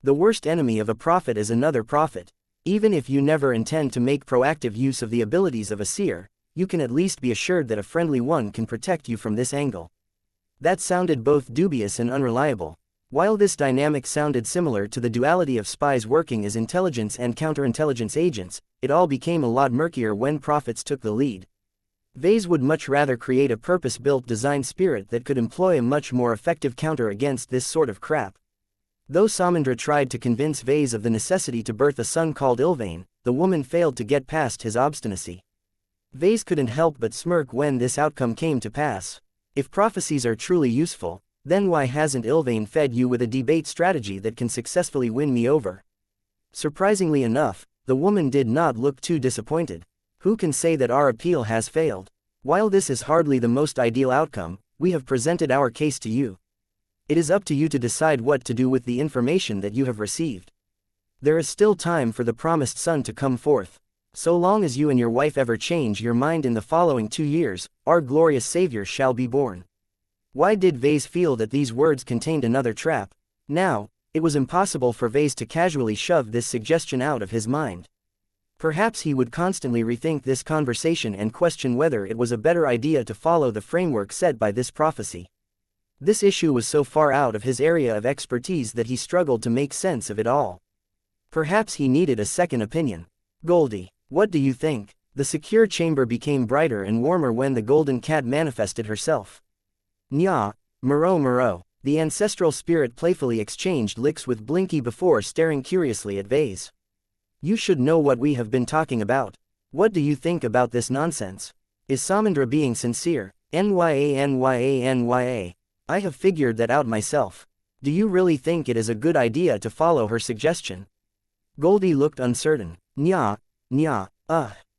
The worst enemy of a prophet is another prophet. Even if you never intend to make proactive use of the abilities of a seer, you can at least be assured that a friendly one can protect you from this angle. That sounded both dubious and unreliable. While this dynamic sounded similar to the duality of spies working as intelligence and counterintelligence agents, it all became a lot murkier when prophets took the lead. Vase would much rather create a purpose-built design spirit that could employ a much more effective counter against this sort of crap. Though Samandra tried to convince Vase of the necessity to birth a son called Ilvain, the woman failed to get past his obstinacy. Vase couldn't help but smirk when this outcome came to pass. If prophecies are truly useful, then why hasn't Ilvain fed you with a debate strategy that can successfully win me over? Surprisingly enough, the woman did not look too disappointed. Who can say that our appeal has failed? While this is hardly the most ideal outcome, we have presented our case to you. It is up to you to decide what to do with the information that you have received. There is still time for the promised son to come forth. So long as you and your wife ever change your mind in the following 2 years, our glorious Savior shall be born. Why did Vase feel that these words contained another trap? Now, it was impossible for Vase to casually shove this suggestion out of his mind. Perhaps he would constantly rethink this conversation and question whether it was a better idea to follow the framework set by this prophecy. This issue was so far out of his area of expertise that he struggled to make sense of it all. Perhaps he needed a second opinion. Goldie, what do you think? The secure chamber became brighter and warmer when the golden cat manifested herself. Nya, Muro. The ancestral spirit playfully exchanged licks with Blinky before staring curiously at Vase. You should know what we have been talking about. What do you think about this nonsense? Is Samandra being sincere? Nya. I have figured that out myself. Do you really think it is a good idea to follow her suggestion? Goldie looked uncertain. Nya.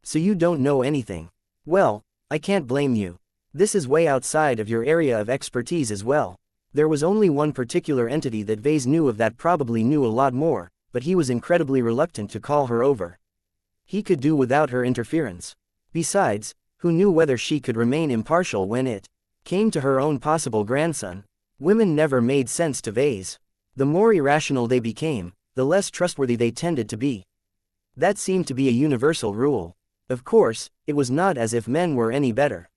So you don't know anything. Well, I can't blame you. This is way outside of your area of expertise as well. There was only one particular entity that Vase knew of that probably knew a lot more, but he was incredibly reluctant to call her over. He could do without her interference. Besides, who knew whether she could remain impartial when it came to her own possible grandson? Women never made sense to Vase. The more irrational they became, the less trustworthy they tended to be. That seemed to be a universal rule. Of course, it was not as if men were any better.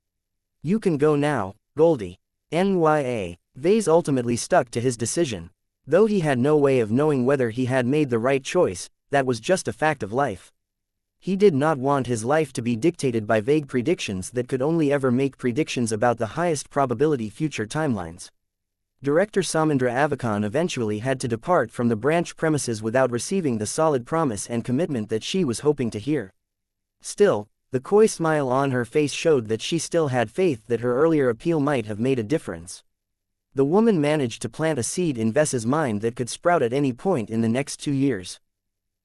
You can go now, Goldie. Nya. Vase ultimately stuck to his decision. Though he had no way of knowing whether he had made the right choice, that was just a fact of life. He did not want his life to be dictated by vague predictions that could only ever make predictions about the highest probability future timelines. Director Samandra Avikan eventually had to depart from the branch premises without receiving the solid promise and commitment that she was hoping to hear. Still, the coy smile on her face showed that she still had faith that her earlier appeal might have made a difference. The woman managed to plant a seed in Vess's mind that could sprout at any point in the next 2 years.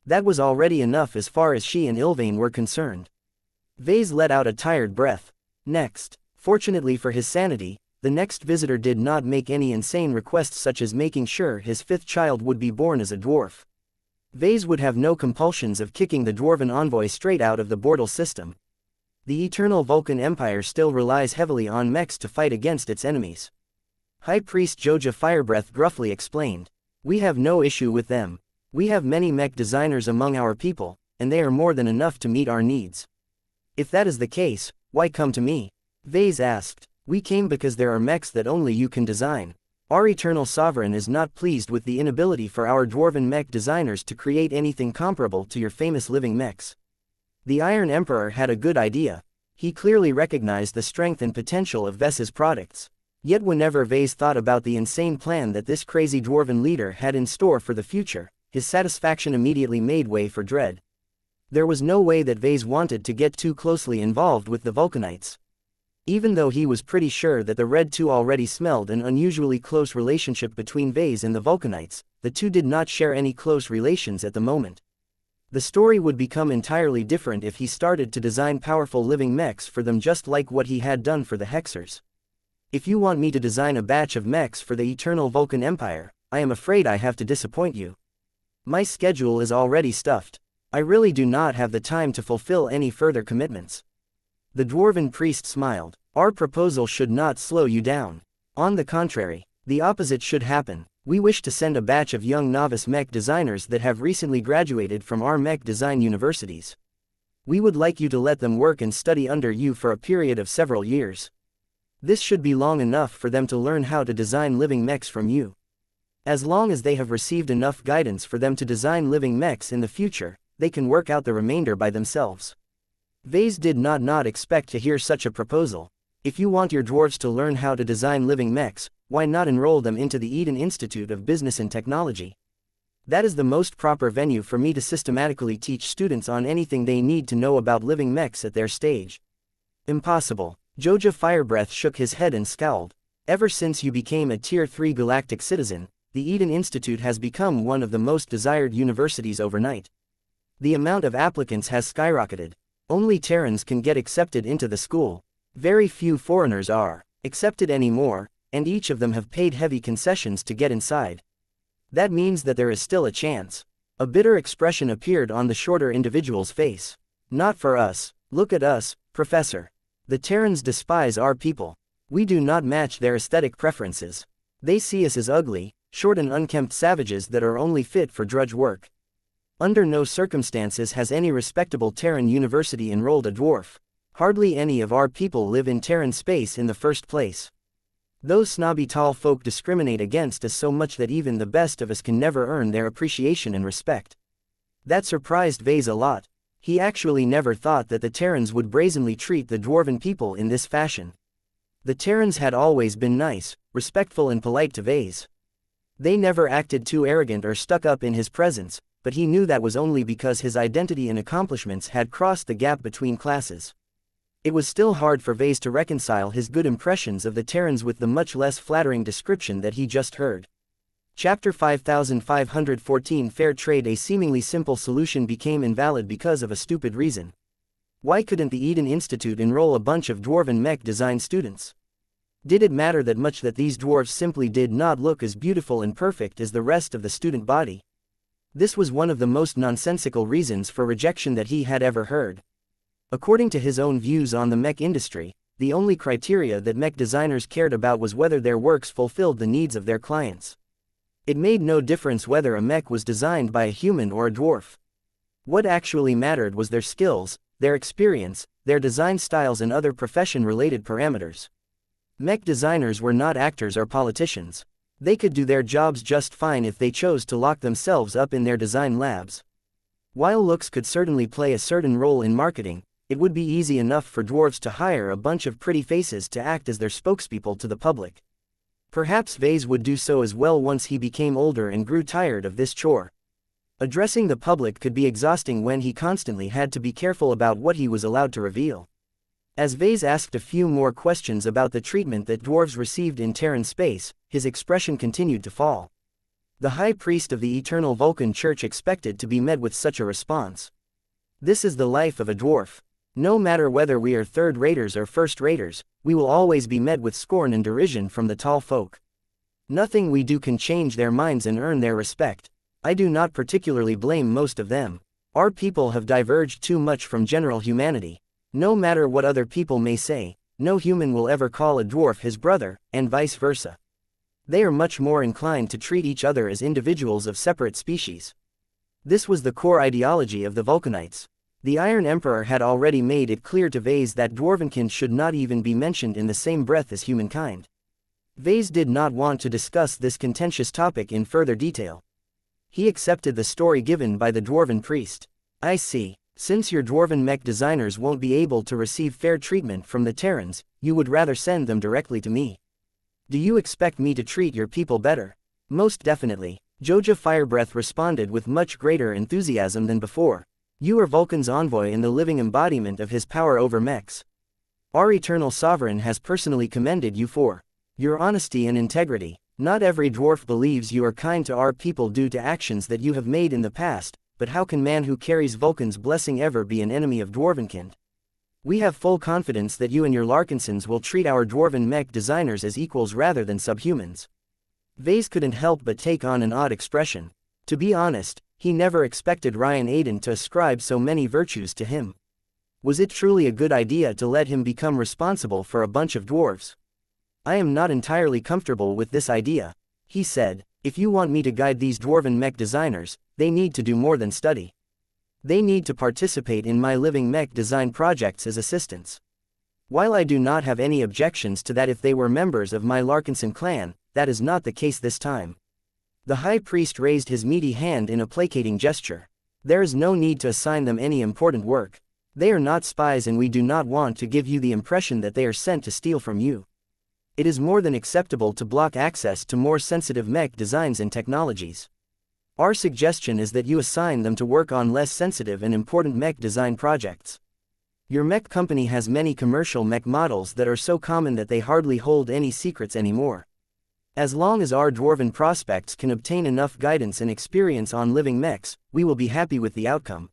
That was already enough as far as she and Ilvain were concerned. Vase let out a tired breath. Next, fortunately for his sanity, the next visitor did not make any insane requests such as making sure his 5th child would be born as a dwarf. Vase would have no compulsions of kicking the dwarven envoy straight out of the Bortle system. The eternal Vulcan Empire still relies heavily on mechs to fight against its enemies. High Priest Joja Firebreath gruffly explained. We have no issue with them. We have many mech designers among our people, and they are more than enough to meet our needs. If that is the case, why come to me? Vase asked. We came because there are mechs that only you can design. Our eternal sovereign is not pleased with the inability for our dwarven mech designers to create anything comparable to your famous living mechs. The Iron Emperor had a good idea. He clearly recognized the strength and potential of Vess's products. Yet whenever Vase thought about the insane plan that this crazy dwarven leader had in store for the future, his satisfaction immediately made way for dread. There was no way that Vase wanted to get too closely involved with the Vulcanites. Even though he was pretty sure that the Red Two already smelled an unusually close relationship between Vase and the Vulcanites, the two did not share any close relations at the moment. The story would become entirely different if he started to design powerful living mechs for them just like what he had done for the Hexers. If you want me to design a batch of mechs for the Eternal Vulcan Empire, I am afraid I have to disappoint you. My schedule is already stuffed. I really do not have the time to fulfill any further commitments. The dwarven priest smiled. Our proposal should not slow you down. On the contrary, the opposite should happen. We wish to send a batch of young novice mech designers that have recently graduated from our mech design universities. We would like you to let them work and study under you for a period of several years. This should be long enough for them to learn how to design living mechs from you. As long as they have received enough guidance for them to design living mechs in the future, they can work out the remainder by themselves. Vase did not expect to hear such a proposal. If you want your dwarves to learn how to design living mechs, why not enroll them into the Eden Institute of Business and Technology? That is the most proper venue for me to systematically teach students on anything they need to know about living mechs at their stage. Impossible. Joja Firebreath shook his head and scowled. Ever since you became a Tier 3 galactic citizen, the Eden Institute has become one of the most desired universities overnight. The amount of applicants has skyrocketed. Only Terrans can get accepted into the school. Very few foreigners are accepted anymore, and each of them have paid heavy concessions to get inside. That means that there is still a chance. A bitter expression appeared on the shorter individual's face. Not for us. Look at us, Professor. The Terrans despise our people. We do not match their aesthetic preferences. They see us as ugly, short and unkempt savages that are only fit for drudge work. Under no circumstances has any respectable Terran university enrolled a dwarf. Hardly any of our people live in Terran space in the first place. Those snobby tall folk discriminate against us so much that even the best of us can never earn their appreciation and respect. That surprised Vase a lot. He actually never thought that the Terrans would brazenly treat the dwarven people in this fashion. The Terrans had always been nice, respectful and polite to Vase. They never acted too arrogant or stuck up in his presence, but he knew that was only because his identity and accomplishments had crossed the gap between classes. It was still hard for Vase to reconcile his good impressions of the Terrans with the much less flattering description that he just heard. Chapter 5514 Fair Trade. A seemingly simple solution became invalid because of a stupid reason. Why couldn't the Eden Institute enroll a bunch of dwarven mech design students? Did it matter that much that these dwarves simply did not look as beautiful and perfect as the rest of the student body? This was one of the most nonsensical reasons for rejection that he had ever heard. According to his own views on the mech industry, the only criteria that mech designers cared about was whether their works fulfilled the needs of their clients. It made no difference whether a mech was designed by a human or a dwarf. What actually mattered was their skills, their experience, their design styles and other profession-related parameters. Mech designers were not actors or politicians. They could do their jobs just fine if they chose to lock themselves up in their design labs. While looks could certainly play a certain role in marketing, it would be easy enough for dwarves to hire a bunch of pretty faces to act as their spokespeople to the public. Perhaps Vase would do so as well once he became older and grew tired of this chore. Addressing the public could be exhausting when he constantly had to be careful about what he was allowed to reveal. As Vase asked a few more questions about the treatment that dwarves received in Terran space, his expression continued to fall. The high priest of the Eternal Vulcan Church expected to be met with such a response. This is the life of a dwarf. No matter whether we are third-raters or first-raters, we will always be met with scorn and derision from the tall folk. Nothing we do can change their minds and earn their respect. I do not particularly blame most of them. Our people have diverged too much from general humanity. No matter what other people may say, no human will ever call a dwarf his brother, and vice versa. They are much more inclined to treat each other as individuals of separate species. This was the core ideology of the Vulcanites. The Iron Emperor had already made it clear to Vase that dwarvenkind should not even be mentioned in the same breath as humankind. Vase did not want to discuss this contentious topic in further detail. He accepted the story given by the dwarven priest. I see. Since your dwarven mech designers won't be able to receive fair treatment from the Terrans, you would rather send them directly to me. Do you expect me to treat your people better? Most definitely. Joja Firebreath responded with much greater enthusiasm than before. You are Vulcan's envoy and the living embodiment of his power over mechs. Our eternal sovereign has personally commended you for your honesty and integrity. Not every dwarf believes you are kind to our people due to actions that you have made in the past, but how can man who carries Vulcan's blessing ever be an enemy of dwarvenkind? We have full confidence that you and your Larkinsons will treat our dwarven mech designers as equals rather than subhumans. Vase couldn't help but take on an odd expression. To be honest, he never expected Ryan Aiden to ascribe so many virtues to him. Was it truly a good idea to let him become responsible for a bunch of dwarves? I am not entirely comfortable with this idea, he said. If you want me to guide these dwarven mech designers, they need to do more than study. They need to participate in my living mech design projects as assistants. While I do not have any objections to that if they were members of my Larkinson clan, that is not the case this time. The high priest raised his meaty hand in a placating gesture. There is no need to assign them any important work. They are not spies and we do not want to give you the impression that they are sent to steal from you. It is more than acceptable to block access to more sensitive mech designs and technologies. Our suggestion is that you assign them to work on less sensitive and important mech design projects. Your mech company has many commercial mech models that are so common that they hardly hold any secrets anymore. As long as our dwarven prospects can obtain enough guidance and experience on living mechs, we will be happy with the outcome.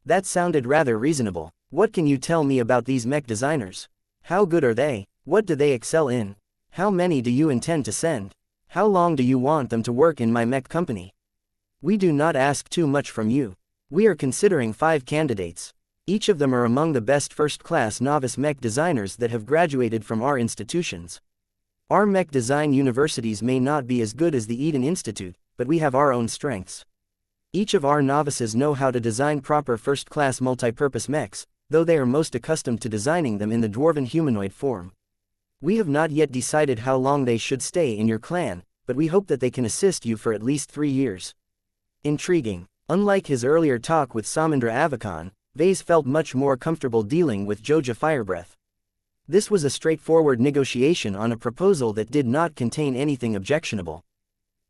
That sounded rather reasonable. What can you tell me about these mech designers? How good are they? What do they excel in? How many do you intend to send? How long do you want them to work in my mech company? We do not ask too much from you. We are considering 5 candidates. Each of them are among the best first-class novice mech designers that have graduated from our institutions. Our mech design universities may not be as good as the Eden Institute, but we have our own strengths. Each of our novices know how to design proper first-class multipurpose mechs, though they are most accustomed to designing them in the dwarven humanoid form. We have not yet decided how long they should stay in your clan, but we hope that they can assist you for at least 3 years. Intriguing. Unlike his earlier talk with Samendra Avakan, Vase felt much more comfortable dealing with Joja Firebreath. This was a straightforward negotiation on a proposal that did not contain anything objectionable.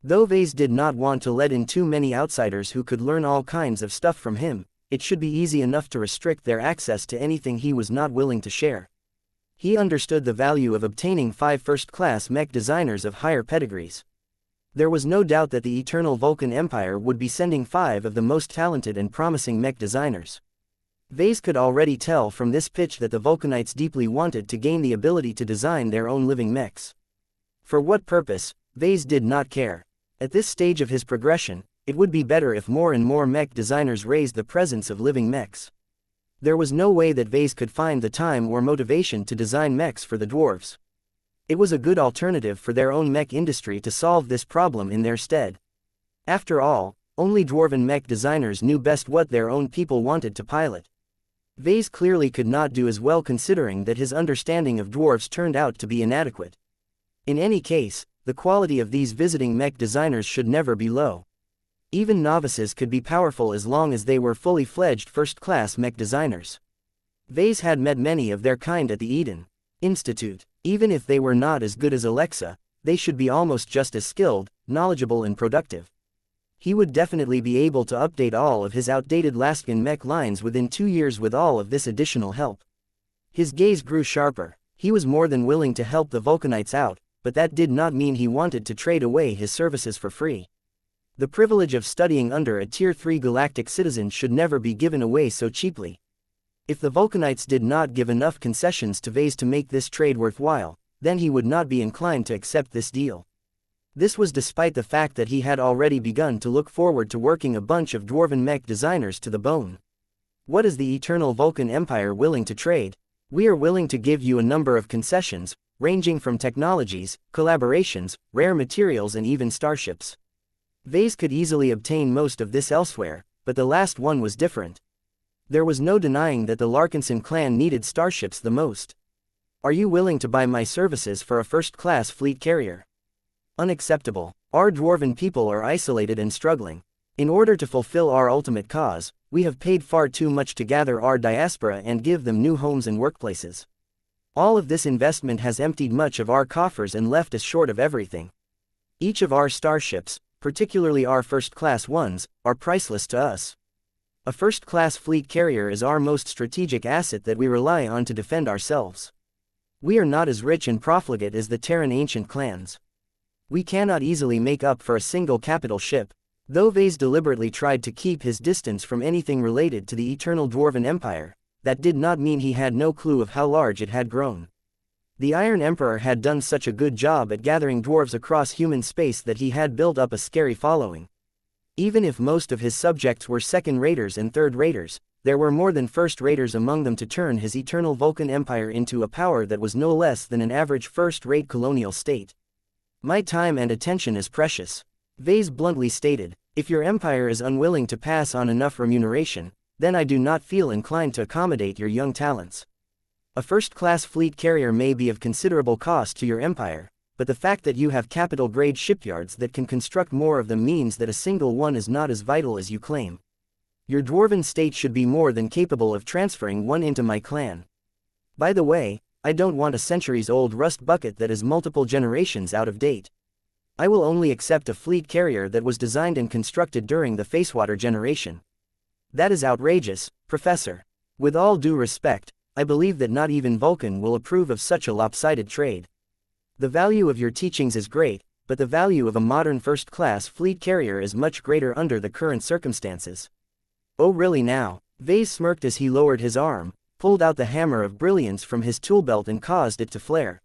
Though Vase did not want to let in too many outsiders who could learn all kinds of stuff from him, it should be easy enough to restrict their access to anything he was not willing to share. He understood the value of obtaining 5 first-class mech designers of higher pedigrees. There was no doubt that the Eternal Vulcan Empire would be sending 5 of the most talented and promising mech designers. Vase could already tell from this pitch that the Vulcanites deeply wanted to gain the ability to design their own living mechs. For what purpose, Vase did not care. At this stage of his progression, it would be better if more and more mech designers raised the presence of living mechs. There was no way that Vase could find the time or motivation to design mechs for the dwarves. It was a good alternative for their own mech industry to solve this problem in their stead. After all, only dwarven mech designers knew best what their own people wanted to pilot. Vase clearly could not do as well considering that his understanding of dwarves turned out to be inadequate. In any case, the quality of these visiting mech designers should never be low. Even novices could be powerful as long as they were fully fledged first-class mech designers. Vase had met many of their kind at the Eden Institute. Even if they were not as good as Alexa, they should be almost just as skilled, knowledgeable and productive. He would definitely be able to update all of his outdated Laskin mech lines within 2 years with all of this additional help. His gaze grew sharper. He was more than willing to help the Vulcanites out, but that did not mean he wanted to trade away his services for free. The privilege of studying under a Tier 3 galactic citizen should never be given away so cheaply. If the Vulcanites did not give enough concessions to Vase to make this trade worthwhile, then he would not be inclined to accept this deal. This was despite the fact that he had already begun to look forward to working a bunch of dwarven mech designers to the bone. What is the Eternal Vulcan Empire willing to trade? We are willing to give you a number of concessions, ranging from technologies, collaborations, rare materials and even starships. Vase could easily obtain most of this elsewhere, but the last one was different. There was no denying that the Larkinson clan needed starships the most. Are you willing to buy my services for a first-class fleet carrier? Unacceptable. Our dwarven people are isolated and struggling. In order to fulfill our ultimate cause, we have paid far too much to gather our diaspora and give them new homes and workplaces. All of this investment has emptied much of our coffers and left us short of everything. Each of our starships, particularly our first-class ones, are priceless to us. A first-class fleet carrier is our most strategic asset that we rely on to defend ourselves. We are not as rich and profligate as the Terran ancient clans. We cannot easily make up for a single capital ship. Though Vase deliberately tried to keep his distance from anything related to the Eternal Dwarven Empire, that did not mean he had no clue of how large it had grown. The Iron Emperor had done such a good job at gathering dwarves across human space that he had built up a scary following. Even if most of his subjects were second-raters and third-raters, there were more than first-raters among them to turn his Eternal Vulcan Empire into a power that was no less than an average first-rate colonial state. My time and attention is precious. Vase bluntly stated, if your empire is unwilling to pass on enough remuneration, then I do not feel inclined to accommodate your young talents. A first-class fleet carrier may be of considerable cost to your empire, but the fact that you have capital-grade shipyards that can construct more of them means that a single one is not as vital as you claim. Your dwarven state should be more than capable of transferring one into my clan. By the way, I don't want a centuries-old rust bucket that is multiple generations out of date. I will only accept a fleet carrier that was designed and constructed during the Facewater generation. That is outrageous, Professor. With all due respect, I believe that not even Vulcan will approve of such a lopsided trade. The value of your teachings is great, but the value of a modern first-class fleet carrier is much greater under the current circumstances. Oh really now? Vase smirked as he lowered his arm, pulled out the hammer of brilliance from his toolbelt and caused it to flare.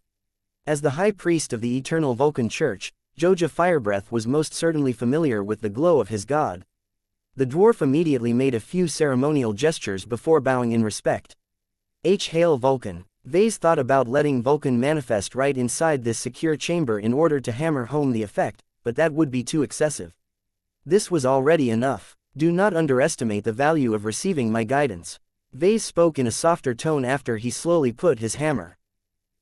As the high priest of the Eternal Vulcan Church, Joja Firebreath was most certainly familiar with the glow of his god. The dwarf immediately made a few ceremonial gestures before bowing in respect. Hail Vulcan! Vase thought about letting Vulcan manifest right inside this secure chamber in order to hammer home the effect, but that would be too excessive. This was already enough. Do not underestimate the value of receiving my guidance. Vase spoke in a softer tone after he slowly put his hammer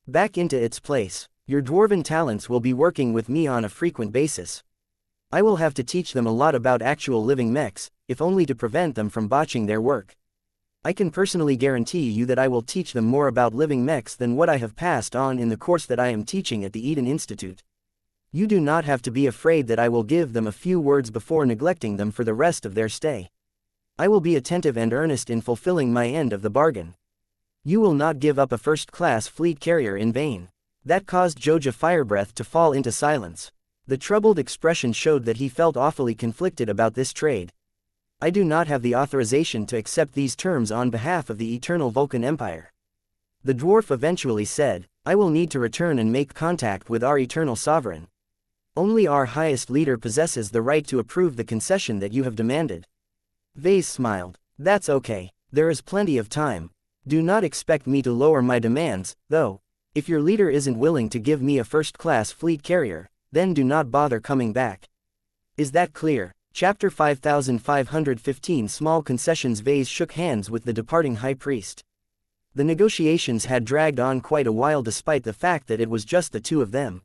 back into its place. Your dwarven talents will be working with me on a frequent basis. I will have to teach them a lot about actual living mechs, if only to prevent them from botching their work. I can personally guarantee you that I will teach them more about living mechs than what I have passed on in the course that I am teaching at the Eden Institute. You do not have to be afraid that I will give them a few words before neglecting them for the rest of their stay. I will be attentive and earnest in fulfilling my end of the bargain. You will not give up a first-class fleet carrier in vain. That caused Joja Firebreath to fall into silence. The troubled expression showed that he felt awfully conflicted about this trade. I do not have the authorization to accept these terms on behalf of the Eternal Vulcan Empire. The dwarf eventually said, I will need to return and make contact with our Eternal Sovereign. Only our highest leader possesses the right to approve the concession that you have demanded. Vase smiled. That's okay, there is plenty of time. Do not expect me to lower my demands, though. If your leader isn't willing to give me a first-class fleet carrier, then do not bother coming back. Is that clear? Chapter 5515 Small Concessions. Vase shook hands with the departing high priest. The negotiations had dragged on quite a while despite the fact that it was just the two of them.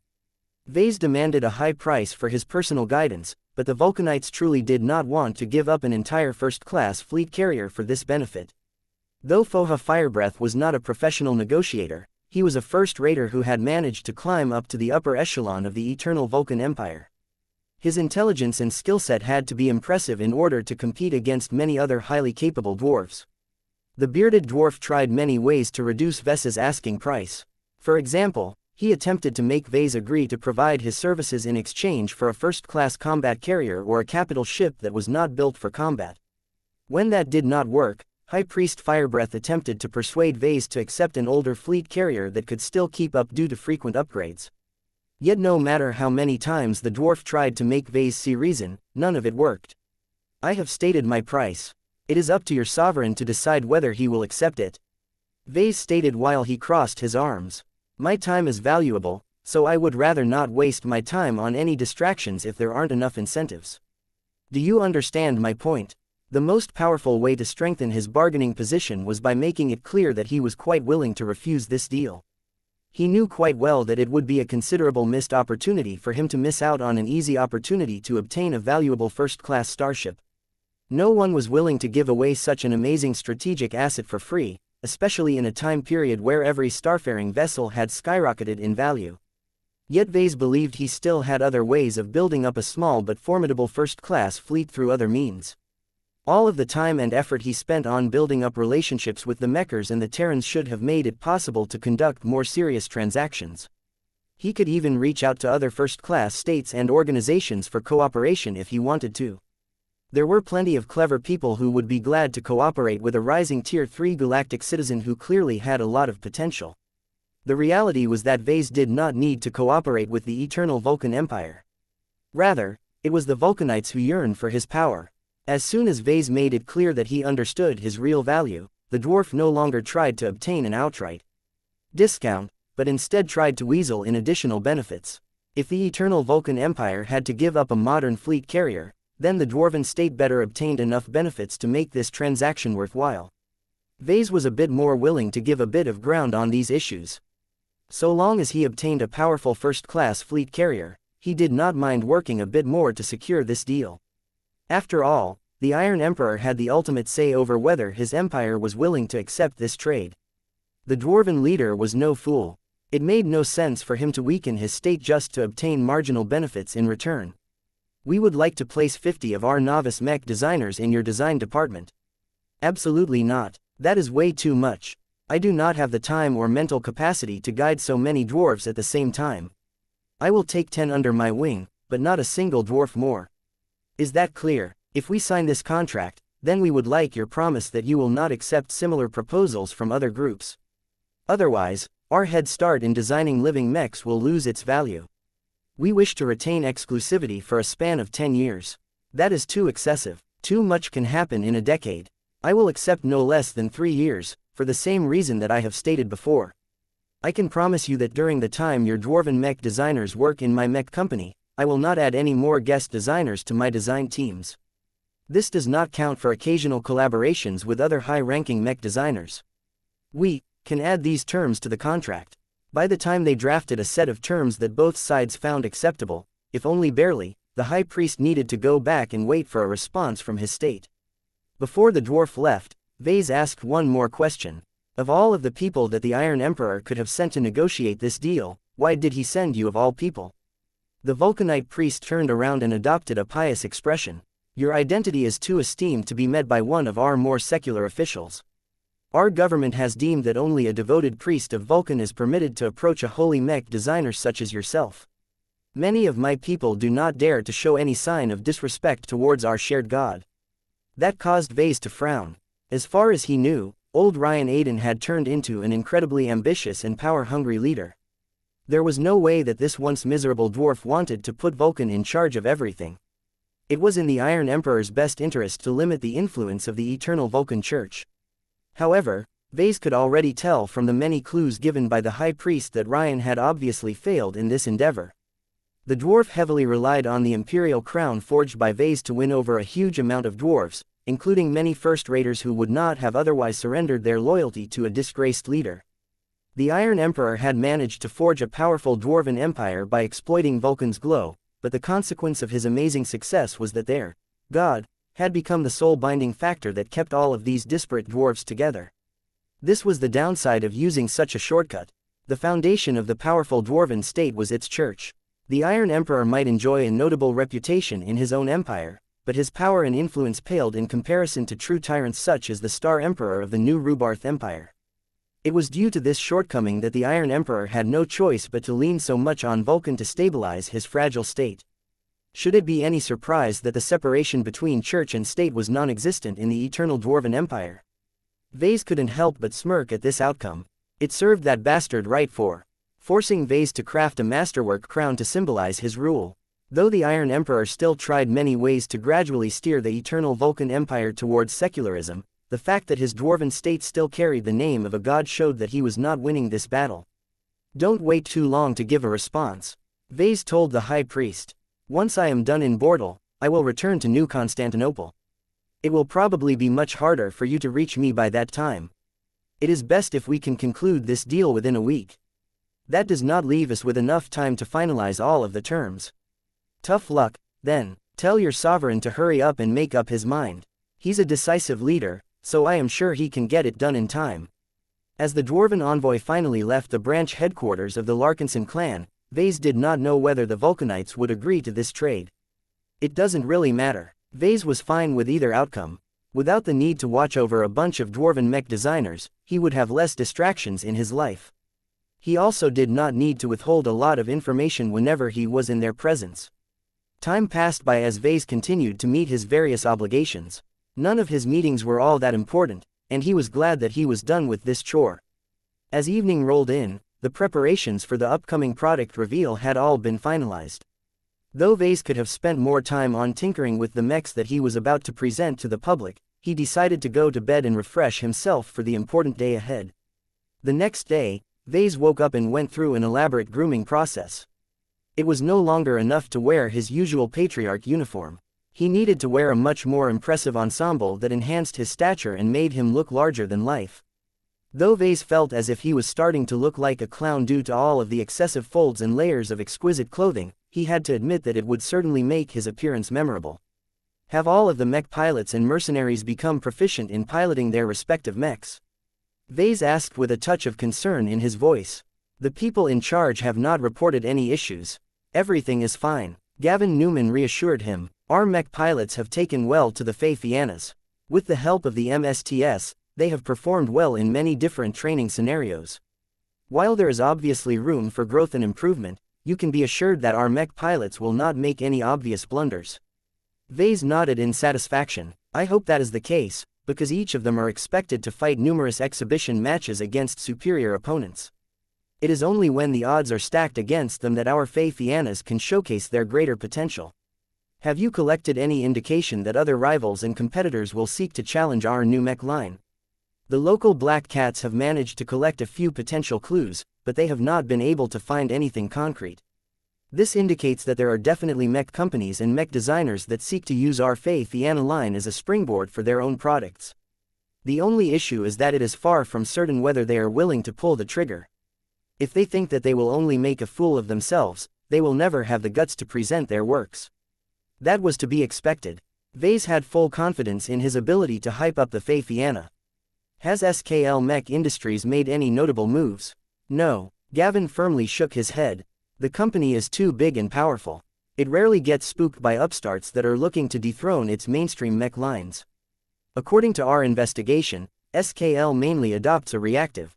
Vase demanded a high price for his personal guidance, but the Vulcanites truly did not want to give up an entire first-class fleet carrier for this benefit. Though Foha Firebreath was not a professional negotiator, he was a first-rater who had managed to climb up to the upper echelon of the Eternal Vulcan Empire. His intelligence and skill set had to be impressive in order to compete against many other highly capable dwarves. The bearded dwarf tried many ways to reduce Ves's asking price. For example, he attempted to make Vase agree to provide his services in exchange for a first-class combat carrier or a capital ship that was not built for combat. When that did not work, High Priest Firebreath attempted to persuade Vase to accept an older fleet carrier that could still keep up due to frequent upgrades. Yet no matter how many times the dwarf tried to make Vase see reason, none of it worked. I have stated my price. It is up to your sovereign to decide whether he will accept it. Vase stated while he crossed his arms. My time is valuable, so I would rather not waste my time on any distractions if there aren't enough incentives. Do you understand my point? The most powerful way to strengthen his bargaining position was by making it clear that he was quite willing to refuse this deal. He knew quite well that it would be a considerable missed opportunity for him to miss out on an easy opportunity to obtain a valuable first-class starship. No one was willing to give away such an amazing strategic asset for free, especially in a time period where every starfaring vessel had skyrocketed in value. Yet Vase believed he still had other ways of building up a small but formidable first-class fleet through other means. All of the time and effort he spent on building up relationships with the Mechers and the Terrans should have made it possible to conduct more serious transactions. He could even reach out to other first-class states and organizations for cooperation if he wanted to. There were plenty of clever people who would be glad to cooperate with a rising Tier 3 galactic citizen who clearly had a lot of potential. The reality was that Vase did not need to cooperate with the Eternal Vulcan Empire. Rather, it was the Vulcanites who yearned for his power. As soon as Vase made it clear that he understood his real value, the dwarf no longer tried to obtain an outright discount, but instead tried to weasel in additional benefits. If the Eternal Vulcan Empire had to give up a modern fleet carrier, then the dwarven state better obtained enough benefits to make this transaction worthwhile. Vase was a bit more willing to give a bit of ground on these issues. So long as he obtained a powerful first-class fleet carrier, he did not mind working a bit more to secure this deal. After all, the Iron Emperor had the ultimate say over whether his empire was willing to accept this trade. The dwarven leader was no fool. It made no sense for him to weaken his state just to obtain marginal benefits in return. We would like to place 50 of our novice mech designers in your design department. Absolutely not. That is way too much. I do not have the time or mental capacity to guide so many dwarves at the same time. I will take 10 under my wing, but not a single dwarf more. Is that clear? If we sign this contract, then we would like your promise that you will not accept similar proposals from other groups. Otherwise, our head start in designing living mechs will lose its value. We wish to retain exclusivity for a span of 10 years. That is too excessive. Too much can happen in a decade. I will accept no less than 3 years, for the same reason that I have stated before. I can promise you that during the time your dwarven mech designers work in my mech company, I will not add any more guest designers to my design teams. This does not count for occasional collaborations with other high-ranking mech designers. We can add these terms to the contract. By the time they drafted a set of terms that both sides found acceptable, if only barely, the high priest needed to go back and wait for a response from his state. Before the dwarf left, Vase asked one more question. Of all of the people that the Iron Emperor could have sent to negotiate this deal, why did he send you of all people? The Vulcanite priest turned around and adopted a pious expression. Your identity is too esteemed to be met by one of our more secular officials. Our government has deemed that only a devoted priest of Vulcan is permitted to approach a holy mech designer such as yourself. Many of my people do not dare to show any sign of disrespect towards our shared god. That caused Vase to frown. As far as he knew, old Ryan Aiden had turned into an incredibly ambitious and power-hungry leader. There was no way that this once miserable dwarf wanted to put Vulcan in charge of everything. It was in the Iron Emperor's best interest to limit the influence of the Eternal Vulcan Church. However, Vase could already tell from the many clues given by the High Priest that Ryan had obviously failed in this endeavor. The dwarf heavily relied on the imperial crown forged by Vase to win over a huge amount of dwarves, including many first raiders who would not have otherwise surrendered their loyalty to a disgraced leader. The Iron Emperor had managed to forge a powerful dwarven empire by exploiting Vulcan's glow, but the consequence of his amazing success was that their god had become the sole binding factor that kept all of these disparate dwarves together. This was the downside of using such a shortcut. The foundation of the powerful dwarven state was its church. The Iron Emperor might enjoy a notable reputation in his own empire, but his power and influence paled in comparison to true tyrants such as the Star Emperor of the New Rubarth Empire. It was due to this shortcoming that the Iron Emperor had no choice but to lean so much on Vulcan to stabilize his fragile state. Should it be any surprise that the separation between church and state was non-existent in the Eternal Dwarven Empire? Vase couldn't help but smirk at this outcome. It served that bastard right for forcing Vase to craft a masterwork crown to symbolize his rule. Though the Iron Emperor still tried many ways to gradually steer the Eternal Vulcan Empire towards secularism, the fact that his dwarven state still carried the name of a god showed that he was not winning this battle. Don't wait too long to give a response, Vase told the High Priest. Once I am done in Bordel, I will return to New Constantinople. It will probably be much harder for you to reach me by that time. It is best if we can conclude this deal within a week. That does not leave us with enough time to finalize all of the terms. Tough luck, then. Tell your sovereign to hurry up and make up his mind. He's a decisive leader, so I am sure he can get it done in time. As the dwarven envoy finally left the branch headquarters of the Larkinson clan, Vase did not know whether the Vulcanites would agree to this trade. It doesn't really matter. Vase was fine with either outcome. Without the need to watch over a bunch of dwarven mech designers, he would have less distractions in his life. He also did not need to withhold a lot of information whenever he was in their presence. Time passed by as Vase continued to meet his various obligations. None of his meetings were all that important, and he was glad that he was done with this chore. As evening rolled in, the preparations for the upcoming product reveal had all been finalized. Though Vase could have spent more time on tinkering with the mechs that he was about to present to the public, he decided to go to bed and refresh himself for the important day ahead. The next day, Vase woke up and went through an elaborate grooming process. It was no longer enough to wear his usual patriarch uniform. He needed to wear a much more impressive ensemble that enhanced his stature and made him look larger than life. Though Vase felt as if he was starting to look like a clown due to all of the excessive folds and layers of exquisite clothing, he had to admit that it would certainly make his appearance memorable. Have all of the mech pilots and mercenaries become proficient in piloting their respective mechs? Vase asked with a touch of concern in his voice. The people in charge have not reported any issues. Everything is fine, Gavin Newman reassured him. Our mech pilots have taken well to the Fianas. With the help of the MSTS, they have performed well in many different training scenarios. While there is obviously room for growth and improvement, you can be assured that our mech pilots will not make any obvious blunders. Vase nodded in satisfaction. I hope that is the case, because each of them are expected to fight numerous exhibition matches against superior opponents. It is only when the odds are stacked against them that our Fianas can showcase their greater potential. Have you collected any indication that other rivals and competitors will seek to challenge our new mech line? The local Black Cats have managed to collect a few potential clues, but they have not been able to find anything concrete. This indicates that there are definitely mech companies and mech designers that seek to use our Fiana line as a springboard for their own products. The only issue is that it is far from certain whether they are willing to pull the trigger. If they think that they will only make a fool of themselves, they will never have the guts to present their works. That was to be expected. Vase had full confidence in his ability to hype up the xianxia. Has SKL Mech Industries made any notable moves? No. Gavin firmly shook his head. The company is too big and powerful. It rarely gets spooked by upstarts that are looking to dethrone its mainstream mech lines. According to our investigation, SKL mainly adopts a reactive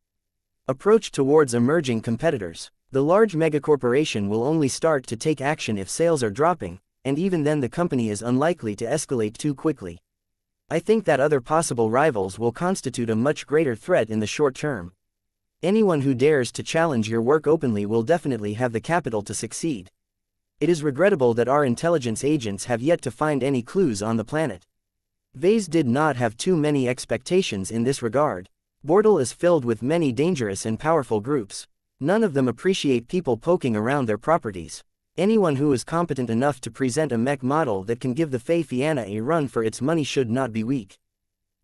approach towards emerging competitors. The large megacorporation will only start to take action if sales are dropping, and even then the company is unlikely to escalate too quickly. I think that other possible rivals will constitute a much greater threat in the short term. Anyone who dares to challenge your work openly will definitely have the capital to succeed. It is regrettable that our intelligence agents have yet to find any clues on the planet. Vase did not have too many expectations in this regard. Bortle is filled with many dangerous and powerful groups. None of them appreciate people poking around their properties. Anyone who is competent enough to present a mech model that can give the xianxia a run for its money should not be weak.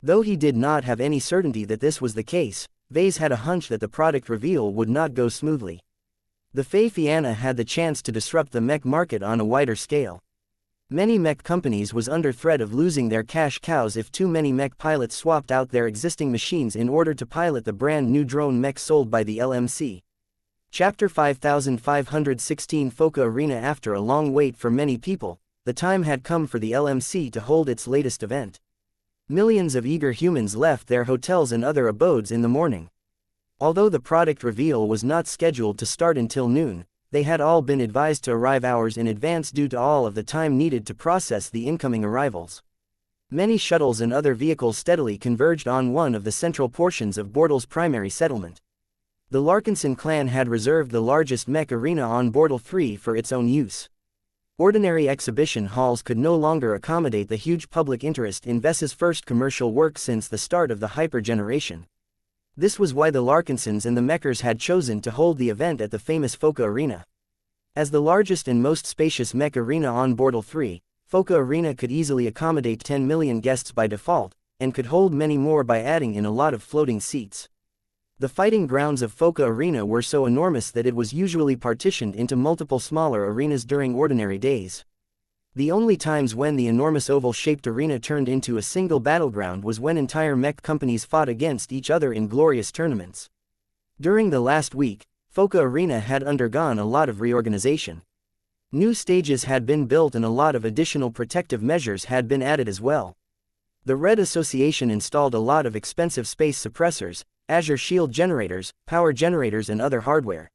Though he did not have any certainty that this was the case, Vase had a hunch that the product reveal would not go smoothly. The xianxia had the chance to disrupt the mech market on a wider scale. Many mech companies was under threat of losing their cash cows if too many mech pilots swapped out their existing machines in order to pilot the brand new drone mech sold by the LMC. Chapter 5516 Foca Arena. After a long wait for many people, the time had come for the LMC to hold its latest event. Millions of eager humans left their hotels and other abodes in the morning. Although the product reveal was not scheduled to start until noon, they had all been advised to arrive hours in advance due to all of the time needed to process the incoming arrivals. Many shuttles and other vehicles steadily converged on one of the central portions of Bortle's primary settlement. The Larkinson clan had reserved the largest mech arena on Bortle 3 for its own use. Ordinary exhibition halls could no longer accommodate the huge public interest in Ves's first commercial work since the start of the Hyper generation. This was why the Larkinsons and the Mechers had chosen to hold the event at the famous Foca Arena. As the largest and most spacious mech arena on Bortle 3, Foca Arena could easily accommodate 10 million guests by default, and could hold many more by adding in a lot of floating seats. The fighting grounds of Foca Arena were so enormous that it was usually partitioned into multiple smaller arenas during ordinary days. The only times when the enormous oval-shaped arena turned into a single battleground was when entire mech companies fought against each other in glorious tournaments. During the last week, Foca Arena had undergone a lot of reorganization. New stages had been built and a lot of additional protective measures had been added as well. The Red Association installed a lot of expensive space suppressors, Azure Shield generators, power generators and other hardware.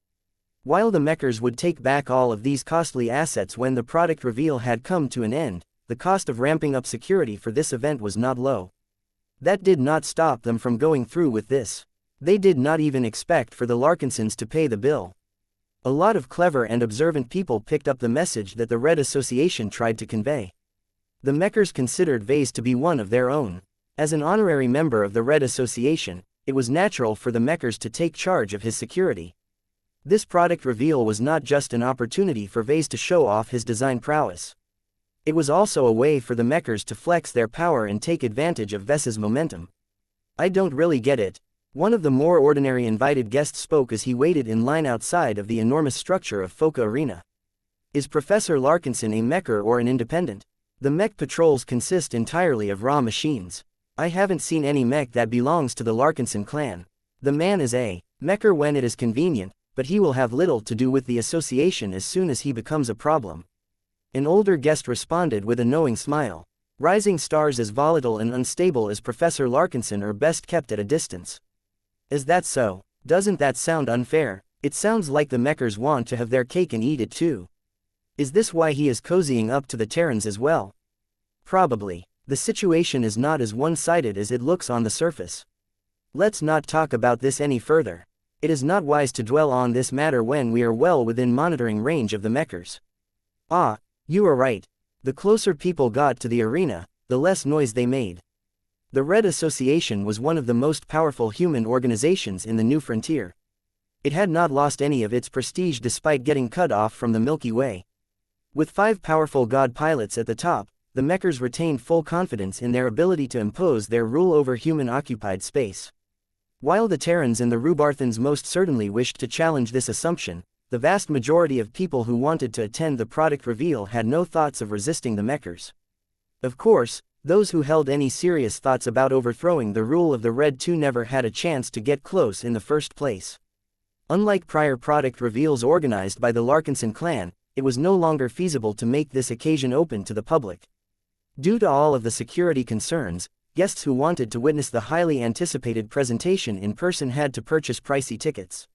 While the Mechers would take back all of these costly assets when the product reveal had come to an end, the cost of ramping up security for this event was not low. That did not stop them from going through with this. They did not even expect for the Larkinsons to pay the bill. A lot of clever and observant people picked up the message that the Red Association tried to convey. The Mechers considered Vase to be one of their own. As an honorary member of the Red Association, it was natural for the Mechers to take charge of his security. This product reveal was not just an opportunity for Vase to show off his design prowess. It was also a way for the Mechers to flex their power and take advantage of Ves's momentum. I don't really get it. One of the more ordinary invited guests spoke as he waited in line outside of the enormous structure of Foca Arena. Is Professor Larkinson a Mecher or an independent? The mech patrols consist entirely of raw machines. I haven't seen any mech that belongs to the Larkinson clan. The man is a Mecher when it is convenient, but he will have little to do with the association as soon as he becomes a problem. An older guest responded with a knowing smile. Rising stars as volatile and unstable as Professor Larkinson are best kept at a distance. Is that so? Doesn't that sound unfair? It sounds like the Mechers want to have their cake and eat it too. Is this why he is cozying up to the Terrans as well? Probably. The situation is not as one-sided as it looks on the surface. Let's not talk about this any further. It is not wise to dwell on this matter when we are well within monitoring range of the Mechers. Ah, you are right. The closer people got to the arena, the less noise they made. The Red Association was one of the most powerful human organizations in the New Frontier. It had not lost any of its prestige despite getting cut off from the Milky Way. With 5 powerful god pilots at the top, the Mechers retained full confidence in their ability to impose their rule over human-occupied space. While the Terrans and the Rubarthans most certainly wished to challenge this assumption, the vast majority of people who wanted to attend the product reveal had no thoughts of resisting the Mechers. Of course, those who held any serious thoughts about overthrowing the rule of the Red Two never had a chance to get close in the first place. Unlike prior product reveals organized by the Larkinson clan, it was no longer feasible to make this occasion open to the public. Due to all of the security concerns, guests who wanted to witness the highly anticipated presentation in person had to purchase pricey tickets.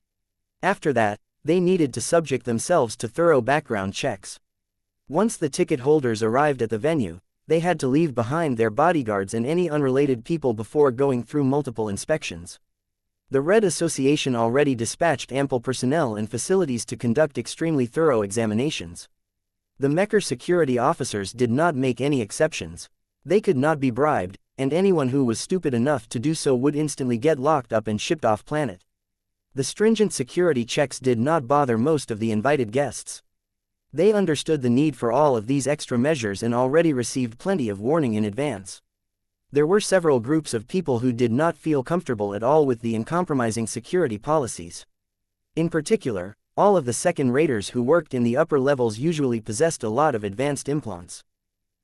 After that, they needed to subject themselves to thorough background checks. Once the ticket holders arrived at the venue, they had to leave behind their bodyguards and any unrelated people before going through multiple inspections. The Red Association already dispatched ample personnel and facilities to conduct extremely thorough examinations. The Mech security officers did not make any exceptions. They could not be bribed, and anyone who was stupid enough to do so would instantly get locked up and shipped off planet. The stringent security checks did not bother most of the invited guests. They understood the need for all of these extra measures and already received plenty of warning in advance. There were several groups of people who did not feel comfortable at all with the uncompromising security policies. In particular, all of the second raters who worked in the upper levels usually possessed a lot of advanced implants.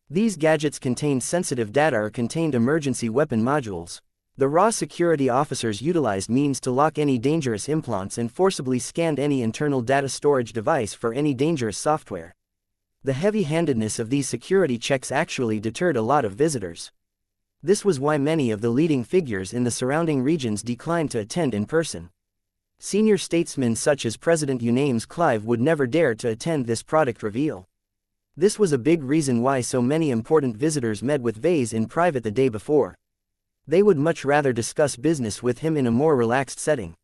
These gadgets contained sensitive data or contained emergency weapon modules. The raw security officers utilized means to lock any dangerous implants and forcibly scanned any internal data storage device for any dangerous software. The heavy-handedness of these security checks actually deterred a lot of visitors. This was why many of the leading figures in the surrounding regions declined to attend in person. Senior statesmen such as President Unames Clive would never dare to attend this product reveal. This was a big reason why so many important visitors met with Vase in private the day before. They would much rather discuss business with him in a more relaxed setting.